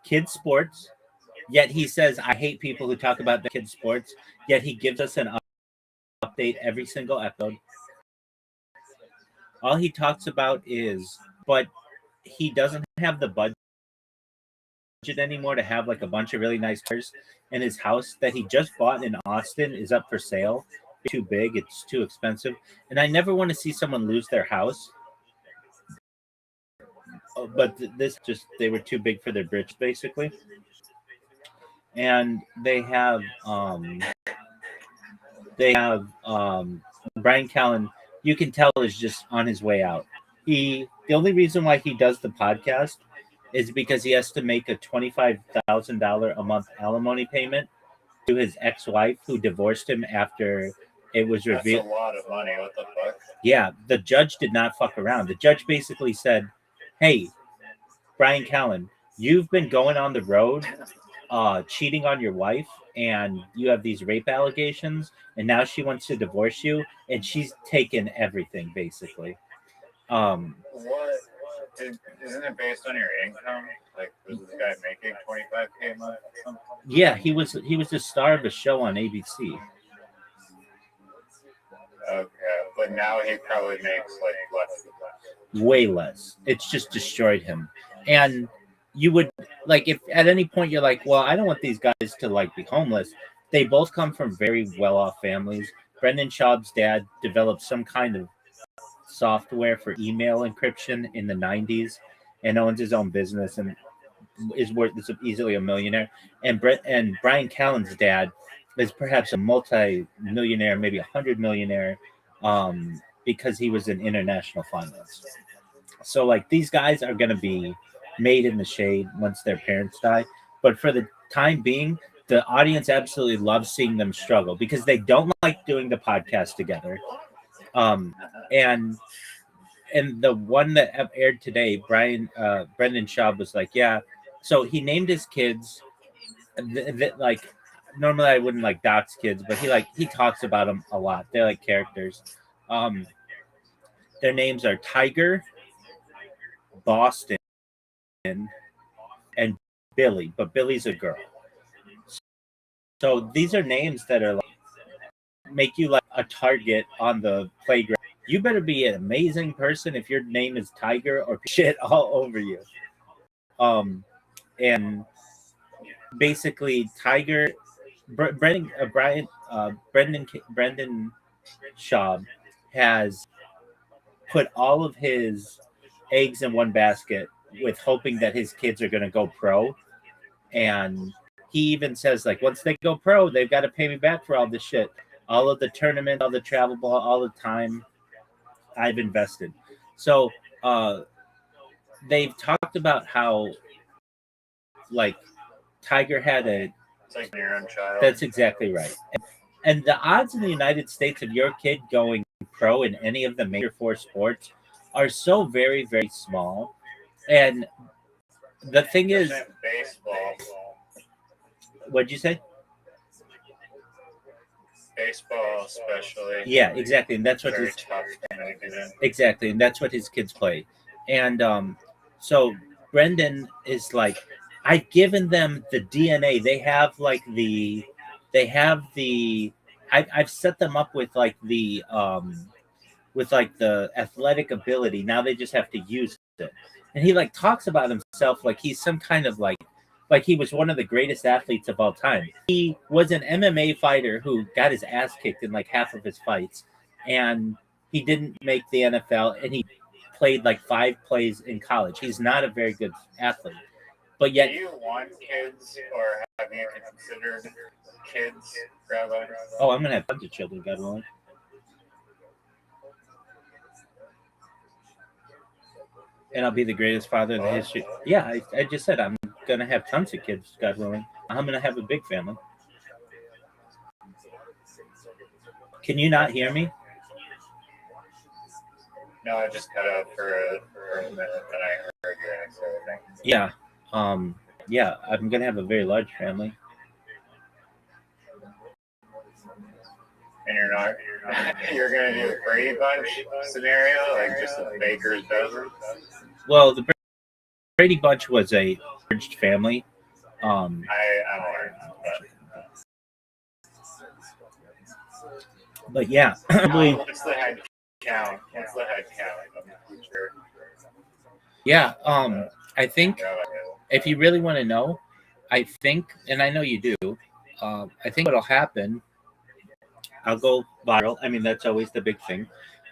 kids' sports. Yet he says, I hate people who talk about the kids' sports. Yet he gives us an update every single episode. All he talks about is, but he doesn't have the budget anymore to have like a bunch of really nice cars. And his house that he just bought in Austin is up for sale. It's too big, it's too expensive. And I never want to see someone lose their house. But this just, they were too big for their britch, basically. And they have Brian Callen, you can tell, is just on his way out. The only reason why he does the podcast is because he has to make a $25,000 a month alimony payment to his ex-wife who divorced him after it was revealed. That's a lot of money. What the fuck? Yeah, the judge did not fuck around. The judge basically said, hey, Brian Callen, you've been going on the road cheating on your wife, and you have these rape allegations, and now she wants to divorce you, and she's taken everything, basically. What? Isn't it based on your income? Like, was this guy making $25K a month or something? Yeah, he was the star of a show on ABC. Okay, but now he probably makes like less than that. Way less. It's just destroyed him. And you would, like, if at any point you're like, well, I don't want these guys to like be homeless. They both come from very well-off families. Brendan Schaub's dad developed some kind of software for email encryption in the 90s and owns his own business and is worth easily a millionaire. And Brian Callen's dad is perhaps a multi-millionaire, maybe 100 millionaire, because he was in international finance. So like these guys are going to be made in the shade once their parents die. But for the time being, the audience absolutely loves seeing them struggle because they don't like doing the podcast together. And the one that aired today, Brendan Schaub was like, yeah. So he named his kids, like, normally I wouldn't like dox kids, but he talks about them a lot. They're like characters. Their names are Tiger, Boston, and Billy, but Billy's a girl. So these are names that are like, make you like a target on the playground. You better be an amazing person if your name is Tiger or shit all over you. And basically Tiger, Brendan Schaub has put all of his eggs in one basket with hoping that his kids are going to go pro. And he even says, like, once they go pro, they've got to pay me back for all this shit. All of the tournament, all the travel ball, all the time I've invested. So they've talked about how, like, Tiger had a... It's like your own child. That's exactly right. And the odds in the United States of your kid going pro in any of the major four sports are so very, very small. And the thing is... Baseball. What'd you say? Baseball, especially. Yeah, exactly, and that's what his exactly, and that's what his kids play. And so Brendan is like, I've given them the DNA. I've set them up with like the athletic ability. Now they just have to use it. And he like talks about himself like he's some kind of like Like, he was one of the greatest athletes of all time. He was an MMA fighter who got his ass kicked in like half of his fights, and he didn't make the NFL, and he played like 5 plays in college. He's not a very good athlete, but yet. Do you want kids, or have you considered kids, Rabbi? Oh, I'm gonna have tons of children, God willing. And I'll be the greatest father in the history. Yeah, I just said I'm gonna have tons of kids, God willing. I'm gonna have a big family. Can you not hear me? No, I just cut out for a minute, and I heard your answer. Yeah, yeah, I'm gonna have a very large family. And you're gonna do a Brady Bunch scenario, like just a baker's dozen. Well, the Brady Bunch was a merged family. I'm aware. But yeah, what's the head count? What's the head count of the future? Yeah, I think if you really want to know, I think, and I know you do, I think what'll happen, I'll go viral. I mean, that's always the big thing.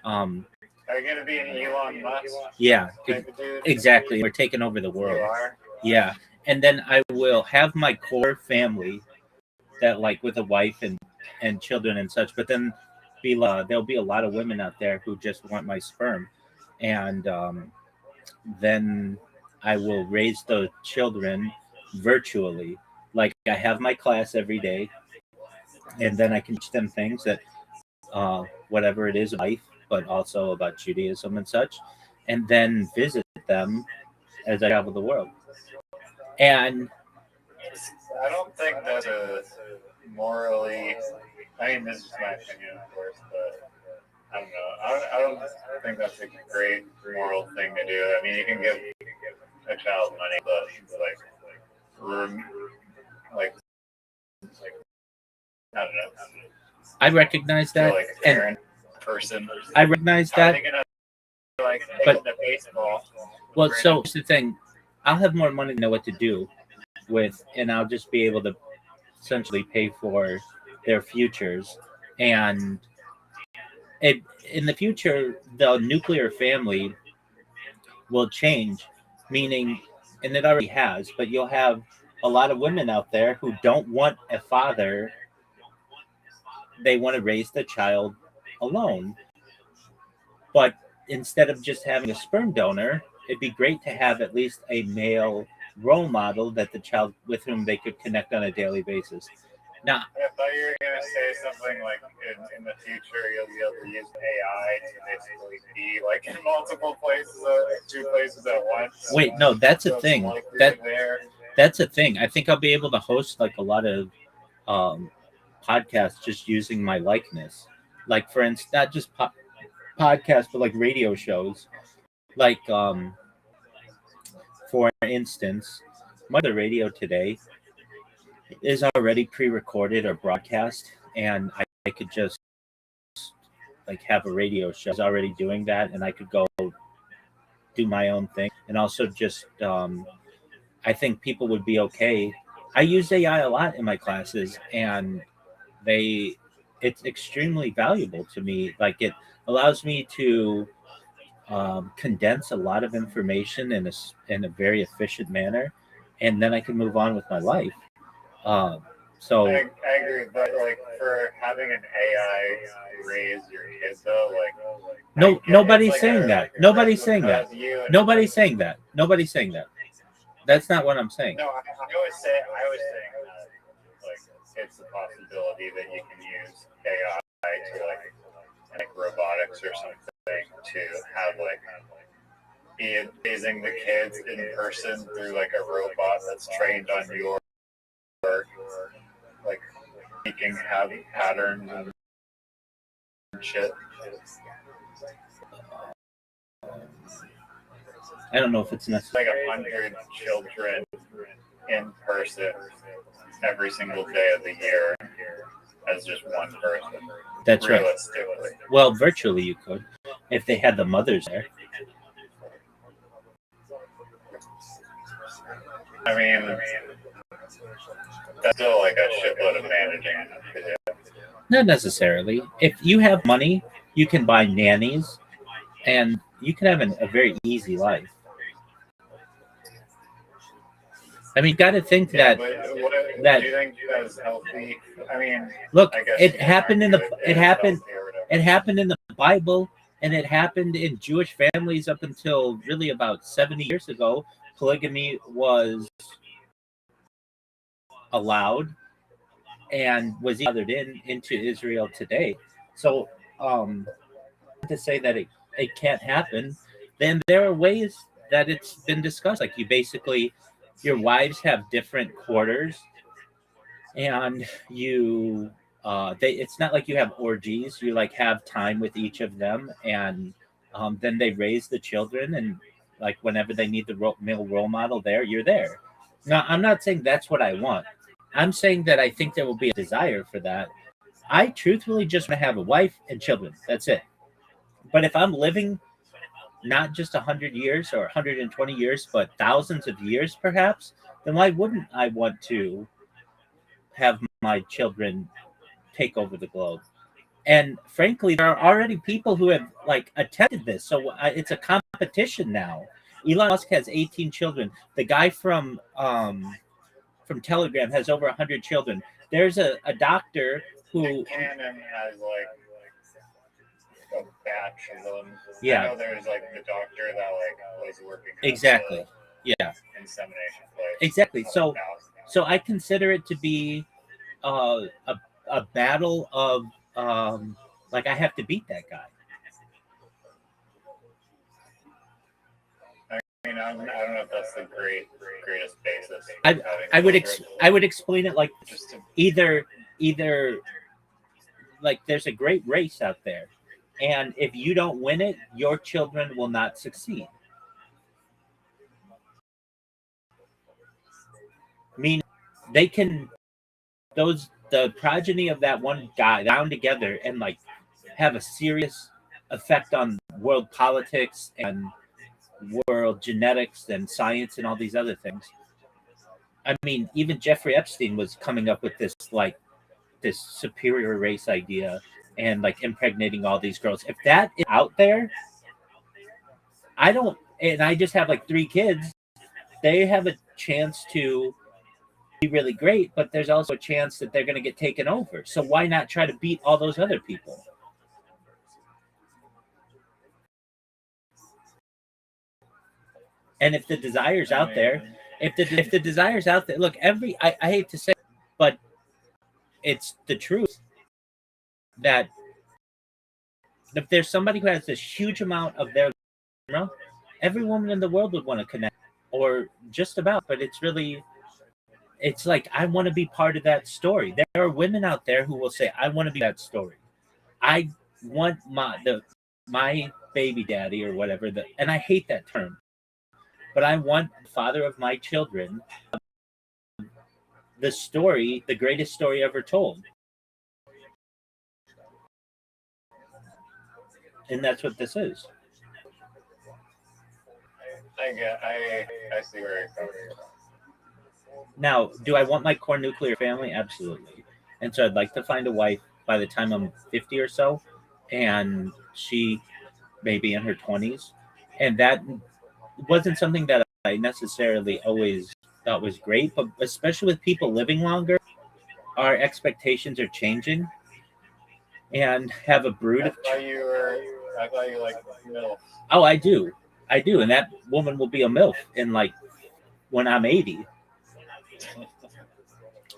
Are you going to be an Elon Musk? Yeah, type of dude? exactly. We're taking over the world. You are? Yeah, and then I will have my core family that, like, with a wife and children and such, but then there'll be a lot of women out there who just want my sperm, and then I will raise the children virtually. Like, I have my class every day, and then I can teach them things that whatever it is, life, but also about Judaism and such, and then visit them as I travel the world. And I don't think that's a morally. I mean, this is my opinion, of course, but I don't know. I don't think that's a great moral thing to do. I mean, you can give a child money, but like I don't know. I recognize that, like a parent person. I recognize that. Like But the baseball. well, so here's the thing: I'll have more money to know what to do with, and I'll just be able to essentially pay for their futures. And in the future, the nuclear family will change, meaning, and it already has, but you'll have a lot of women out there who don't want a father. They want to raise the child alone. But instead of just having a sperm donor, it'd be great to have at least a male role model that the child with whom they could connect on a daily basis. Now, I thought you were going to say something like in the future you'll be able to use AI to basically be like in multiple places, 2 places at once. Wait, no, that's a thing. Like That's a thing. I think I'll be able to host like a lot of podcasts just using my likeness. Like, for instance, not just podcasts, but like radio shows. Like, for instance, Mother Radio Today is already pre-recorded or broadcast, and I could just like have a radio show. I was already doing that, and I could go do my own thing. And also just I think people would be okay. I use AI a lot in my classes, and it's extremely valuable to me. Like, it allows me to condense a lot of information in a very efficient manner, and then I can move on with my life. So I agree, but like for having an AI raise your kids, though, like nobody's saying that. Nobody's saying that. Nobody's saying that. Nobody's saying that. That's not what I'm saying. No, I was saying that like it's a possibility that you can use AI to like robotics or something to have like be raising the kids in person through like a robot that's trained on your like speaking patterns and shit. I don't know if it's necessary. Like 100 children in person every single day of the year as just one person. That's right. Realistically. Well, virtually you could, if they had the mothers there. I mean, That's still like a shitload of managing to do. Not necessarily. If you have money, you can buy nannies, and you can have a very easy life. I mean, got to think Yeah, that but what that do you think that's healthy? I mean, look, I guess it you can happened in argue the it it is happened healthy or whatever. it happened in the Bible, and it happened in Jewish families up until really about 70 years ago. Polygamy was allowed and was gathered into Israel today. So, to say that it can't happen, then there are ways that it's been discussed. Like you basically, your wives have different quarters, and you, it's not like you have orgies. You like have time with each of them, and then they raise the children, and like whenever they need the male role model, you're there. Now, I'm not saying that's what I want. I'm saying that I think there will be a desire for that. I truthfully just want to have a wife and children. That's it. But if I'm living not just 100 years or 120 years, but thousands of years perhaps, then why wouldn't I want to have my children take over the globe? And frankly, there are already people who have like attempted this. So it's a competition now. Elon Musk has 18 children. The guy from Telegram has over 100 children. There's a doctor who Canon has like a batch of them. Yeah. I know there's like the doctor that like was working on exactly. the Yeah. insemination place. Exactly. So I consider it to be a battle of like I have to beat that guy. I mean, I don't know if that's the greatest basis. I would explain it like either like there's a great race out there, and if you don't win it, your children will not succeed. Meaning they can the progeny of that one guy down together and like have a serious effect on world politics and world genetics and science and all these other things. I mean, even Jeffrey Epstein was coming up with this superior race idea and like impregnating all these girls. If that is out there, I just have like 3 kids, they have a chance to be really great, but there's also a chance that they're going to get taken over. So why not try to beat all those other people? And if the desire's out there, if the desire's out there, look, I hate to say it, but it's the truth that if there's somebody who has this huge amount of their, every woman in the world would want to connect, or just about, but it's like, I want to be part of that story. There are women out there who will say, I want to be that story. I want my baby daddy or whatever, and I hate that term, but I want the father of my children, the story, the greatest story ever told. And that's what this is. I see where you're coming from. Now, do I want my core nuclear family? Absolutely. And so I'd like to find a wife by the time I'm 50 or so, and she may be in her 20s. And that wasn't something that I necessarily always thought was great, but especially with people living longer, our expectations are changing. And have a brood of... I thought you liked MILF. Oh, I do. And that woman will be a MILF when I'm 80.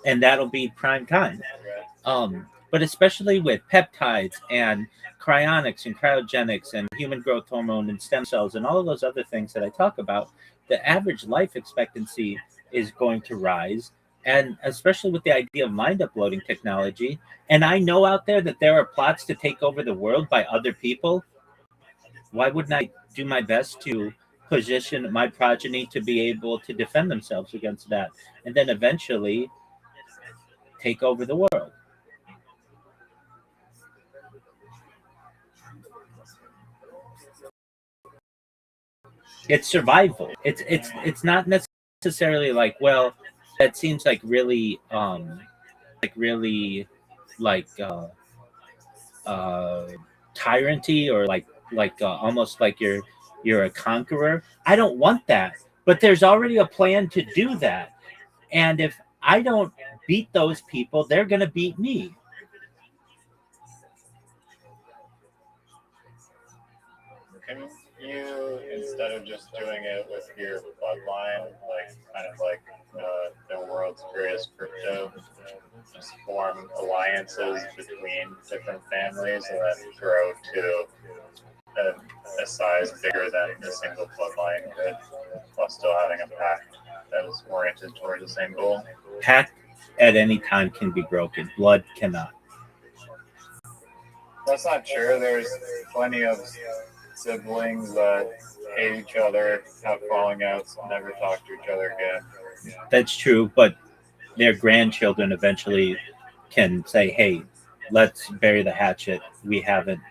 And that'll be prime time. But especially with peptides and cryonics and cryogenics and human growth hormone and stem cells and all of those other things that I talk about, the average life expectancy is going to rise. And especially with the idea of mind uploading technology. And I know out there that there are plots to take over the world by other people. Why wouldn't I do my best to position my progeny to be able to defend themselves against that, and then eventually take over the world? It's survival. It's not necessarily like, well, that seems like really like uh tyranny, or almost like you're a conqueror. I don't want that. But there's already a plan to do that. And if I don't beat those people, they're going to beat me. Can you, instead of just doing it with your bloodline, like kind of like the world's greatest crypto, just form alliances between different families and then grow to a size bigger than a single bloodline could, while still having a pack that is oriented toward the same goal? Pact at any time can be broken. Blood cannot. That's not true. There's plenty of siblings that hate each other, have falling outs, and never talk to each other again. That's true, but their grandchildren eventually can say, "Hey, let's bury the hatchet. We haven't,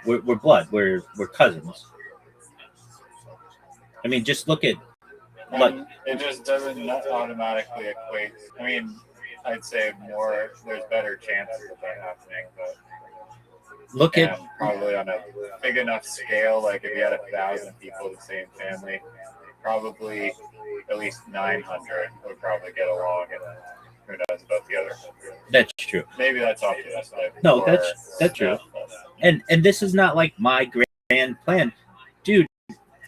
we're blood. We're cousins." I mean, just look at. It just doesn't automatically equate. I mean, I'd say there's better chances of that happening, but probably on a big enough scale, like if you had 1,000 people in the same family, probably at least 900 would probably get along, and who knows about the other 100. That's true. Maybe that's optimistic. No, that's true. And this is not like my grand plan, dude.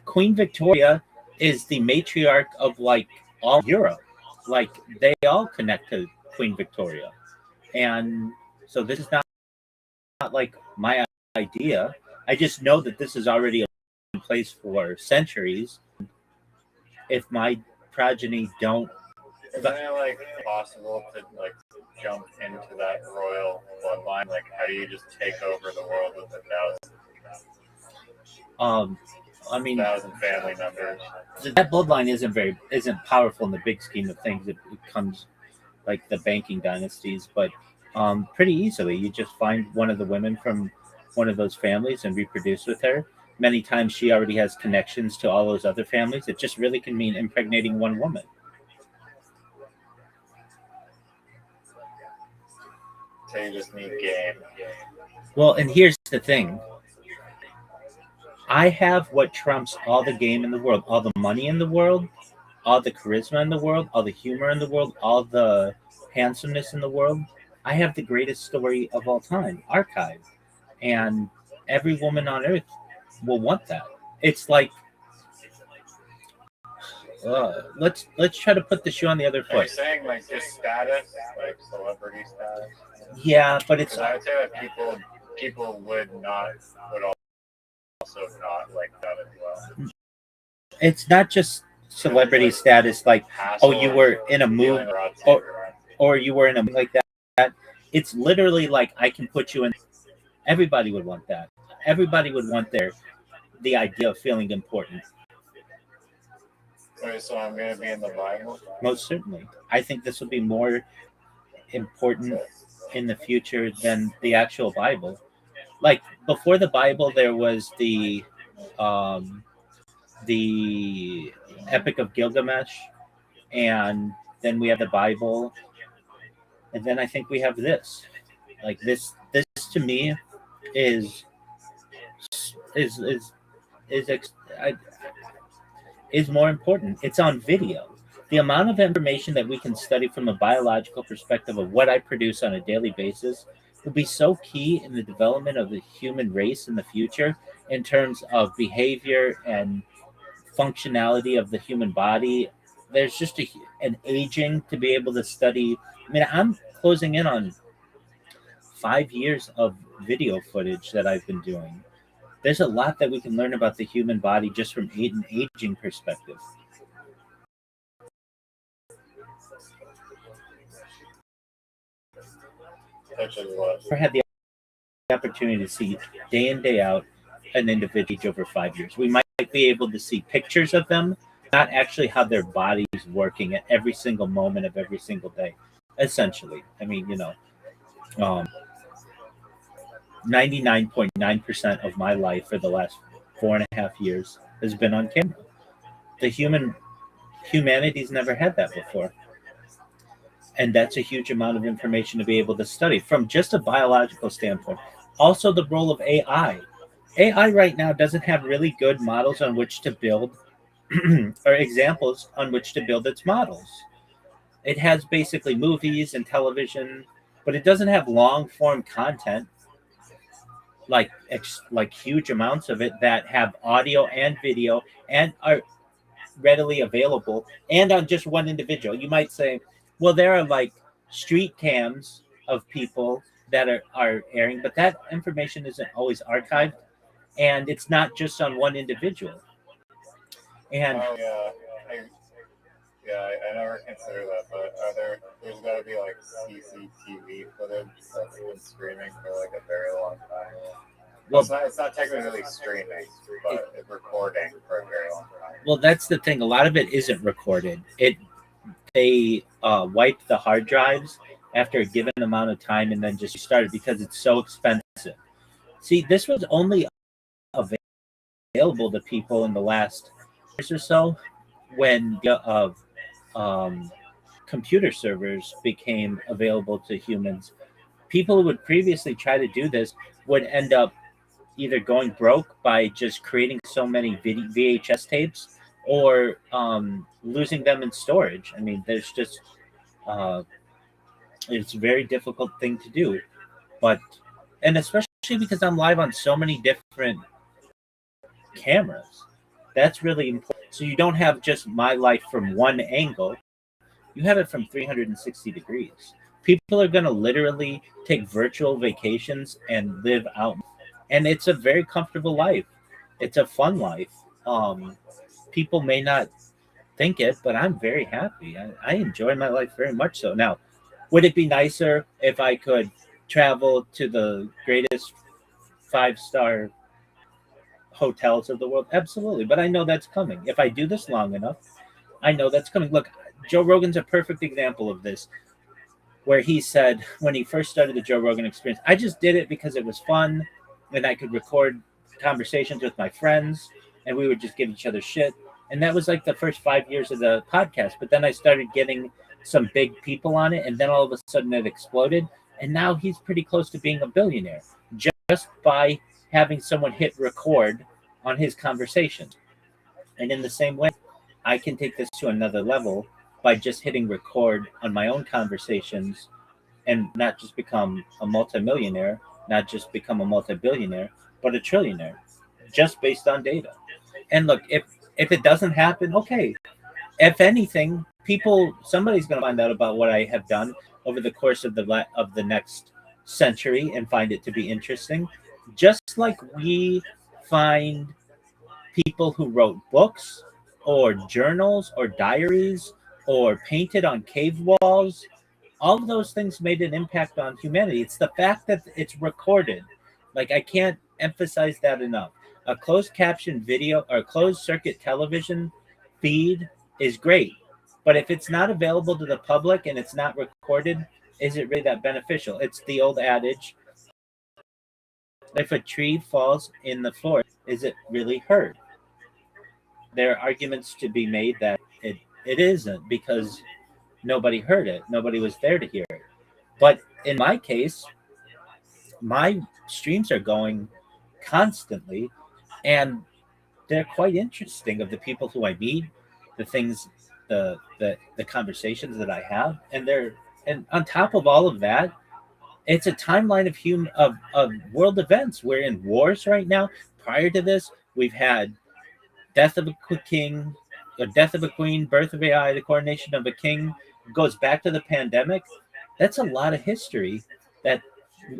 Queen Victoria is the matriarch of like all Europe. Like they all connect to Queen Victoria, and so this is not like my idea. I just know that this is already in place for centuries. If my progeny don't, isn't it like possible to like jump into that royal bloodline? Like, how do you just take over the world with 1,000? I mean, 1,000 family members. That bloodline isn't powerful in the big scheme of things. It comes like the banking dynasties, but pretty easily you just find one of the women from one of those families and reproduce with her. Many times she already has connections to all those other families. It just really can mean impregnating one woman. So you just need game. Well, and here's the thing. I have what trumps all the game in the world, all the money in the world, all the charisma in the world, all the humor in the world, all the handsomeness in the world. I have the greatest story of all time archived. And every woman on earth will want that. It's like, let's try to put the shoe on the other foot. Are you saying like just status, like celebrity status? Yeah, but it's. I would say that people would also not like that as well. It's not just celebrity status, like you were in a movie, or you were in a movie like that. It's literally like I can put you in. Everybody would want that. Everybody would want the idea of feeling important. Wait, so I'm going to be in the Bible? Most certainly. I think this will be more important in the future than the actual Bible. Like before the Bible, there was the Epic of Gilgamesh, and then we have the Bible, and then I think we have this. Like this to me is more important. It's on video. The amount of information that we can study from a biological perspective of what I produce on a daily basis will be so key in the development of the human race in the future in terms of behavior and functionality of the human body. There's just an aging to be able to study. I mean, I'm closing in on 5 years of video footage that I've been doing. There's a lot that we can learn about the human body just from an aging perspective. I had the opportunity to see day in, day out an individual age over 5 years. We might be able to see pictures of them, not actually how their body's working at every single moment of every single day. Essentially, I mean, 99.9% of my life for the last 4.5 years has been on camera. Humanity's never had that before. And that's a huge amount of information to be able to study from just a biological standpoint. Also, the role of AI. AI right now doesn't have really good models on which to build or examples on which to build its models. It has basically movies and television, but it doesn't have long form content like huge amounts of it that have audio and video and are readily available and on just one individual. You might say, well, there are like street cams of people that are airing, but that information isn't always archived and it's not just on one individual. And I never consider that, but there's got to be like CCTV footage that's been streaming for like a very long time. Well, it's not technically streaming, but it's recording for a very long time. Well, that's the thing. A lot of it isn't recorded. They wipe the hard drives after a given amount of time and then just restart it because it's so expensive. See, this was only available to people in the last years or so when computer servers became available to humans. People who would previously try to do this would end up either going broke by just creating so many VHS tapes or losing them in storage. I mean, there's just it's a very difficult thing to do, and especially because I'm live on so many different cameras, that's really important. So you don't have just my life from one angle, you have it from 360 degrees. People are going to literally take virtual vacations and live out, and it's a very comfortable life. It's a fun life. People may not think it, but I'm very happy. I enjoy my life very much so. Now, would it be nicer if I could travel to the greatest 5-star hotels of the world? Absolutely. But I know that's coming. If I do this long enough, I know that's coming. Look, Joe Rogan's a perfect example of this, where he said when he first started the Joe Rogan Experience, I just did it because it was fun and I could record conversations with my friends and we would just give each other shit. And that was like the first 5 years of the podcast. But then I started getting some big people on it, and then all of a sudden it exploded. And now he's pretty close to being a billionaire just by having someone hit record on his conversation. And in the same way, I can take this to another level by just hitting record on my own conversations and not just become a multimillionaire, not just become a multi-billionaire, but a trillionaire, just based on data. And look, if it doesn't happen, okay. If anything, somebody's going to find out about what I have done over the course of the next century and find it to be interesting. Just like we find people who wrote books or journals or diaries or painted on cave walls, all of those things made an impact on humanity. It's the fact that it's recorded. Like, I can't emphasize that enough. A closed caption video or closed circuit television feed is great, but if it's not available to the public and it's not recorded, is it really that beneficial? It's the old adage, if a tree falls in the forest, is it really heard? There are arguments to be made that it isn't, because nobody heard it. Nobody was there to hear it. But in my case, my streams are going constantly, and they're quite interesting, of the people who I meet, the things, the conversations that I have, and on top of all of that, it's a timeline of world events. We're in wars right now. Prior to this, we've had death of a king, a death of a queen, birth of AI, the coronation of a king. It goes back to the pandemic. That's a lot of history that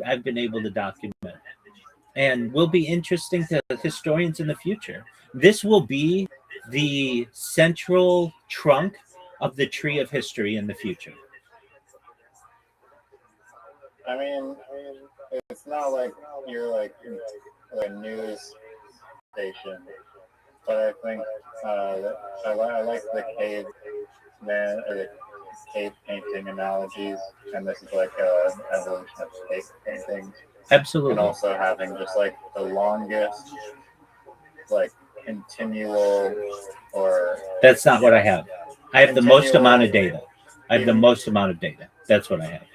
I've been able to document, and will be interesting to historians in the future. This will be the central trunk of the tree of history in the future. I mean, it's not like you're like a news station, but I think I like the caveman or the cave painting analogies, and this is like an evolution of cave painting. Absolutely. And also having just like the longest, like continual, or that's not what I have. I have the most amount of data. That's what I have.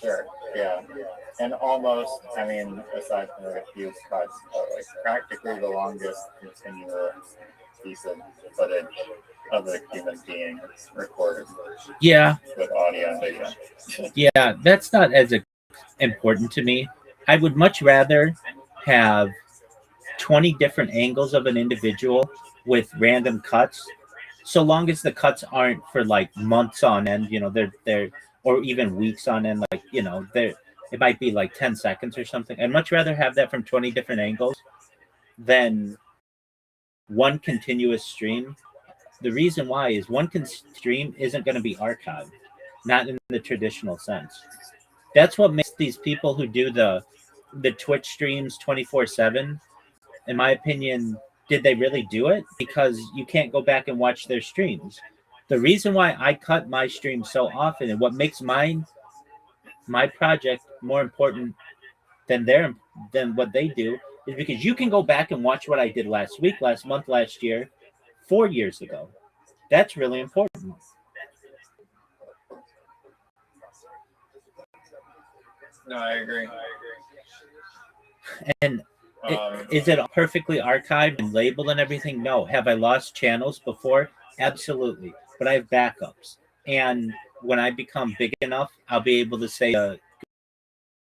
Sure. Yeah. And almost, I mean, aside from like a few cuts, like practically the longest continual piece of footage of a human being recorded. Yeah. With audio and video. Yeah, that's not as important to me. I would much rather have 20 different angles of an individual with random cuts, so long as the cuts aren't for like months on end, they're or even weeks on end, like, it might be like 10 seconds or something. I'd much rather have that from 20 different angles than one continuous stream. The reason why is one stream isn't going to be archived, not in the traditional sense. That's what makes these people who do the Twitch streams 24/7, in my opinion, did they really do it? Because you can't go back and watch their streams. The reason why I cut my streams so often, and what makes my project more important than what they do, is because you can go back and watch what I did last week, last month, last year, 4 years ago. That's really important. No, I agree. And is it perfectly archived and labeled and everything? No. Have I lost channels before? Absolutely. But I have backups. And when I become big enough, I'll be able to say to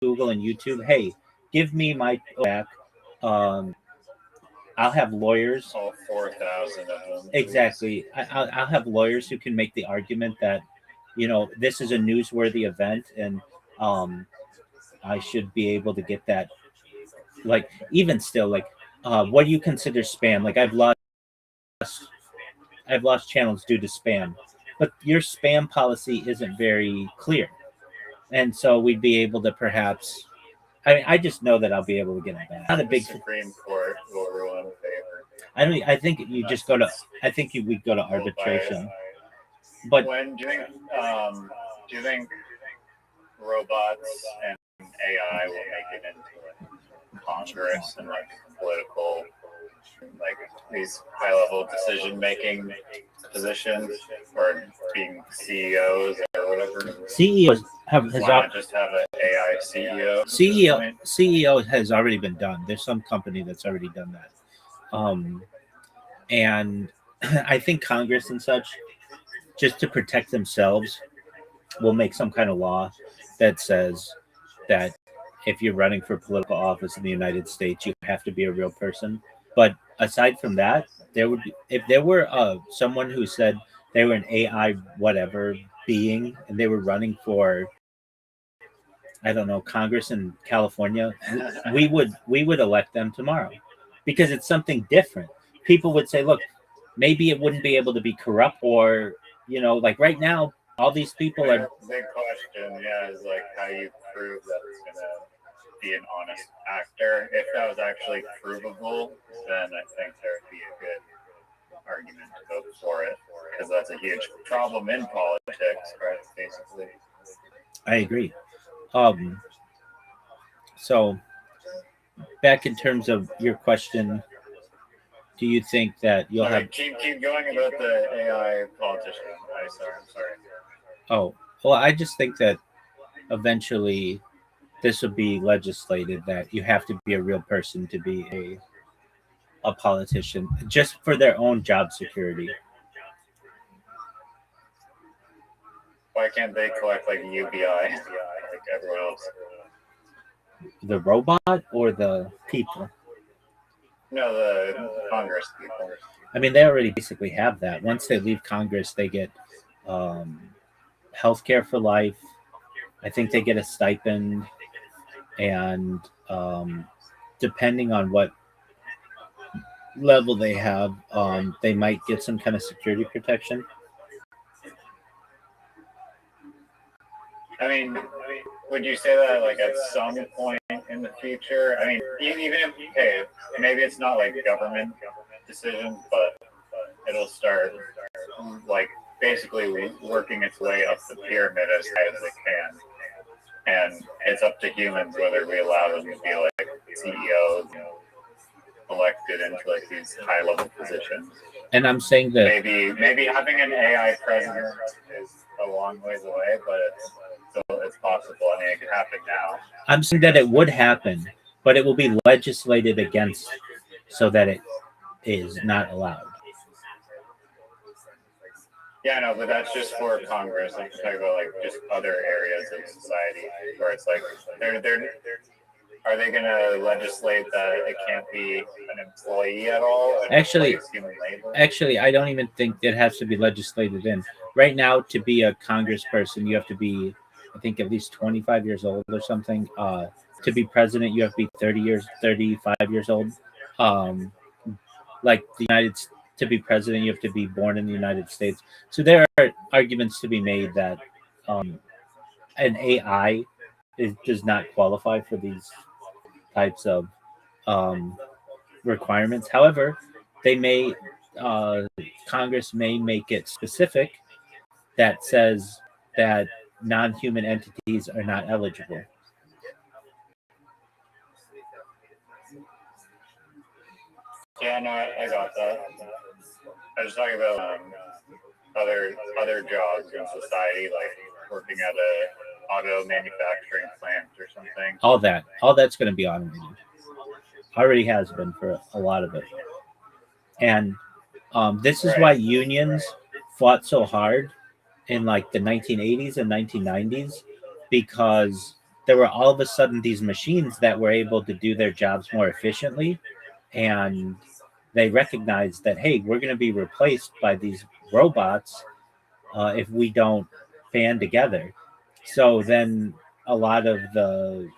Google and YouTube, hey, give me my back. I'll have lawyers. All 4,000 of them. Exactly. I'll have lawyers who can make the argument that, this is a newsworthy event, and I should be able to get that. Like, even still, like, what do you consider spam? Like, I've lost channels due to spam, but your spam policy isn't very clear, and so we'd be able to perhaps. I just know that I'll be able to get it back. Not a big Supreme Court will rule in favor. I think you just go to. I think we'd go to arbitration. But when do you think robots and AI will make it into Congress and like political, like these high-level decision-making positions, or being CEOs or whatever? CEOs Why not just have an AI CEO? CEO has already been done. There's some company that's already done that, and I think Congress and such, just to protect themselves, will make some kind of law that says that if you're running for political office in the United States, you have to be a real person. But aside from that, if there were someone who said they were an AI whatever being and they were running for, I don't know, Congress in California, we would elect them tomorrow, because it's something different. People would say, look, maybe it wouldn't be able to be corrupt, or like right now, all these people are. Big question, is like how you prove that it's gonna be an honest actor. If that was actually provable, then I think there would be a good argument to vote for it, because that's a huge problem in politics, right? Basically. I agree. So back in terms of your question, do you think that you'll have? Keep going about the AI politician. I'm sorry. Oh, well, I just think that eventually this will be legislated that you have to be a real person to be a politician, just for their own job security. Why can't they collect like UBI like everyone else? The robot or the people? No, the Congress people. I mean, they already basically have that. Once they leave Congress, they get health care for life. I think they get a stipend, and depending on what level they have, they might get some kind of security protection. I mean, would you say that like at some point in the future? I mean, even if maybe it's not like government decisions, but it'll start like basically working its way up the pyramid as high as it can, and it's up to humans whether we allow them to be like CEOs, elected into like these high level positions. And I'm saying that maybe having an AI president is a long ways away, but it's possible. I mean, it could happen now. I'm saying that it would happen, but it will be legislated against so that it is not allowed. Yeah, no, but that's just for Congress. I'm talking about like just other areas of society where it's like they're are they going to legislate that it can't be an employee at all? Actually, human labor? Actually, I don't even think it has to be legislated in. Right now, to be a congressperson, you have to be, I think, at least 25 years old or something. To be president, you have to be 35 years old. Like to be president, you have to be born in the United States. So there are arguments to be made that an AI does not qualify for these types of requirements. However, Congress may make it specific that says that non-human entities are not eligible. Yeah, no, I got that. I was talking about other jobs in society, like working at a auto manufacturing plant or something. All that's going to be automated. Already has been for a lot of it. And this is why unions fought so hard in like the 1980s and 1990s, because there were all of a sudden these machines that were able to do their jobs more efficiently, and they recognized that, hey, we're going to be replaced by these robots if we don't band together. So then a lot of the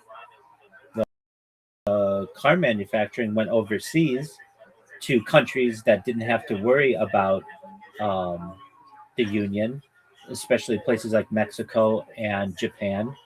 car manufacturing went overseas to countries that didn't have to worry about the union, especially places like Mexico and Japan.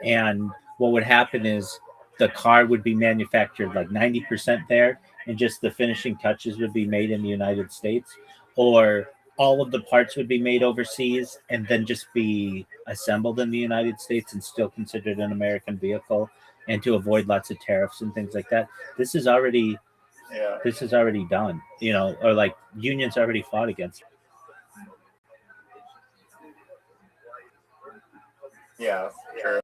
And what would happen is the car would be manufactured like 90% there, and just the finishing touches would be made in the United States, or all of the parts would be made overseas and then just be assembled in the United States and still considered an American vehicle, and to avoid lots of tariffs and things like that. This is already done, or like unions already fought against it. Yeah, true.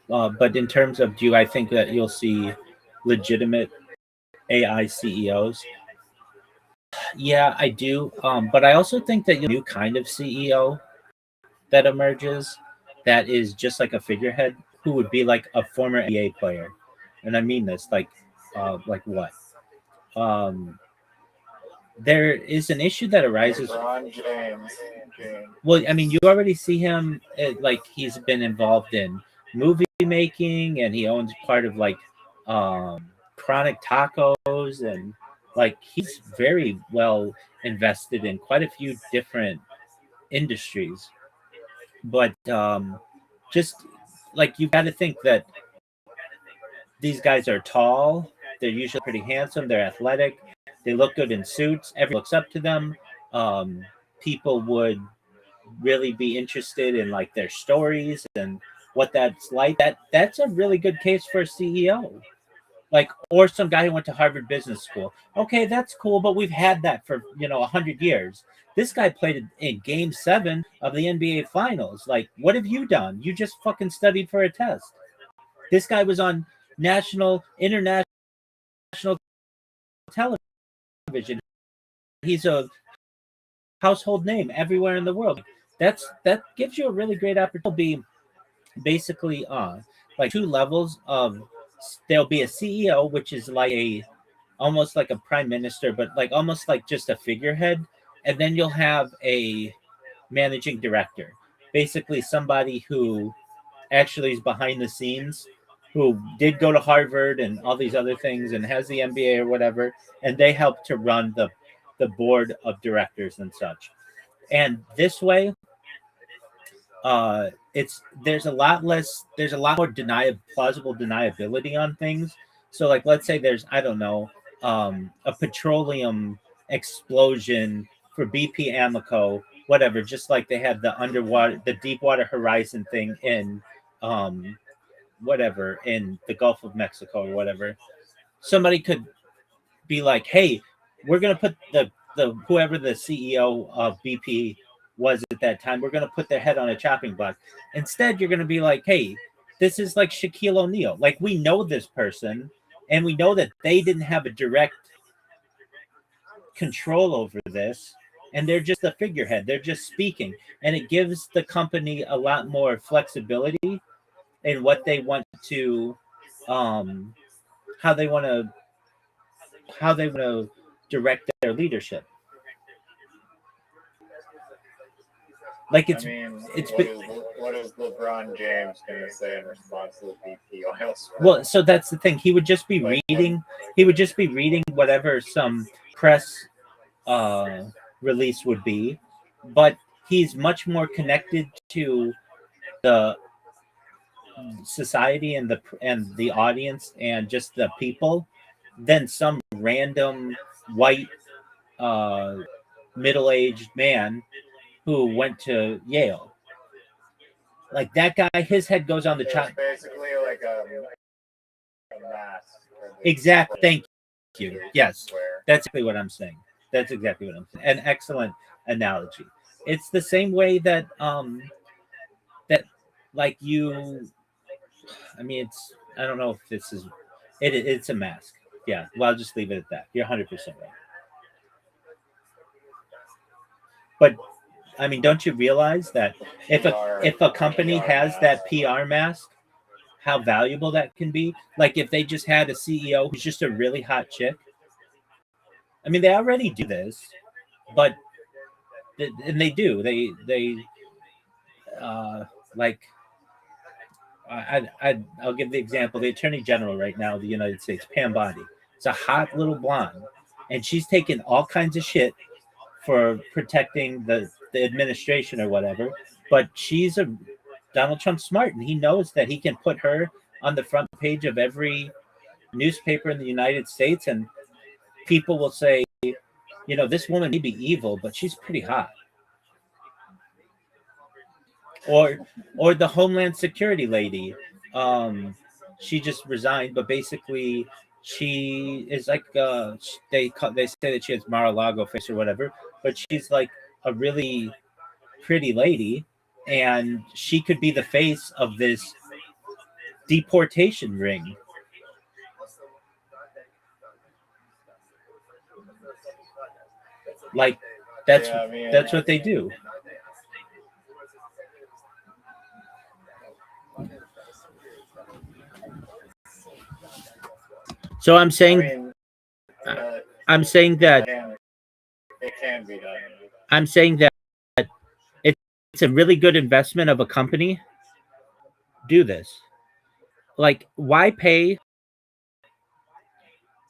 But in terms of, I think that you'll see legitimate AI CEOs? Yeah, I do. But I also think that you'll new kind of CEO that emerges that is just like a figurehead, who would be like a former NBA player. And I mean this, like what? There is an issue that arises. LeBron James. Well, I mean, you already see him, like he's been involved in movie making, and he owns part of like Chronic Tacos, and like he's very well invested in quite a few different industries. But just like, you got to think that these guys are tall, they're usually pretty handsome, they're athletic, they look good in suits, everyone looks up to them. People would really be interested in like their stories and what that's like. That's a really good case for a CEO. Like, or some guy who went to Harvard Business School. Okay, that's cool, but we've had that for 100 years. This guy played in Game 7 of the NBA Finals. Like, what have you done? You just fucking studied for a test. This guy was on international television. He's a household name everywhere in the world. That gives you a really great opportunity to be basically like two levels of. There'll be a CEO, which is like almost like a prime minister, but like almost like just a figurehead, and then you'll have a managing director, basically somebody who actually is behind the scenes, who did go to Harvard and all these other things and has the MBA or whatever, and they help to run the board of directors and such. And this way, there's a lot more plausible deniability on things. So like, let's say there's, I don't know, a petroleum explosion for BP Amoco, whatever, just like they had the Deepwater Horizon thing in whatever, in the Gulf of Mexico or whatever. somebody could be like, hey, we're going to put the whoever the CEO of BP was at that time, we're going to put their head on a chopping block. Instead, you're going to be like, hey, this is like Shaquille O'Neal. Like, we know this person, and we know that they didn't have a direct control over this, and they're just a figurehead. They're just speaking, and it gives the company a lot more flexibility in what they want to, how they want to direct their leadership. Like what is LeBron James going to say in response to the BP oil spill? Well, so that's the thing. He would just be reading. He would just be reading whatever some press release would be, but he's much more connected to the society and the audience and just the people than some random white middle-aged man who went to Yale. Like that guy, his head goes on the chop. Basically like a mask. Exactly. Thank you. Yes, that's exactly what I'm saying. That's exactly what I'm saying. An excellent analogy. It's the same way that that like you. I mean, it's. I don't know if this is. It's a mask. Yeah. Well, I'll just leave it at that. You're 100% right. But I mean, don't you realize that if a company has that PR mask, how valuable that can be? Like if they just had a CEO who's just a really hot chick. I mean, they already do this, but and they do. They like I'll give the example. The Attorney General right now of the United States, Pam Bondi. It's a hot little blonde, and she's taken all kinds of shit for protecting the administration or whatever, but she's Donald Trump's smart, and he knows that he can put her on the front page of every newspaper in the United States, and people will say, this woman may be evil, but she's pretty hot. Or the Homeland Security lady, she just resigned, but basically she is like they say that she has Mar-a-Lago face or whatever, but she's like a really pretty lady, and she could be the face of this deportation ring. Like that's what they do. So I'm saying that it can be done. I'm saying that it's a really good investment of a company. Do this. Like, why pay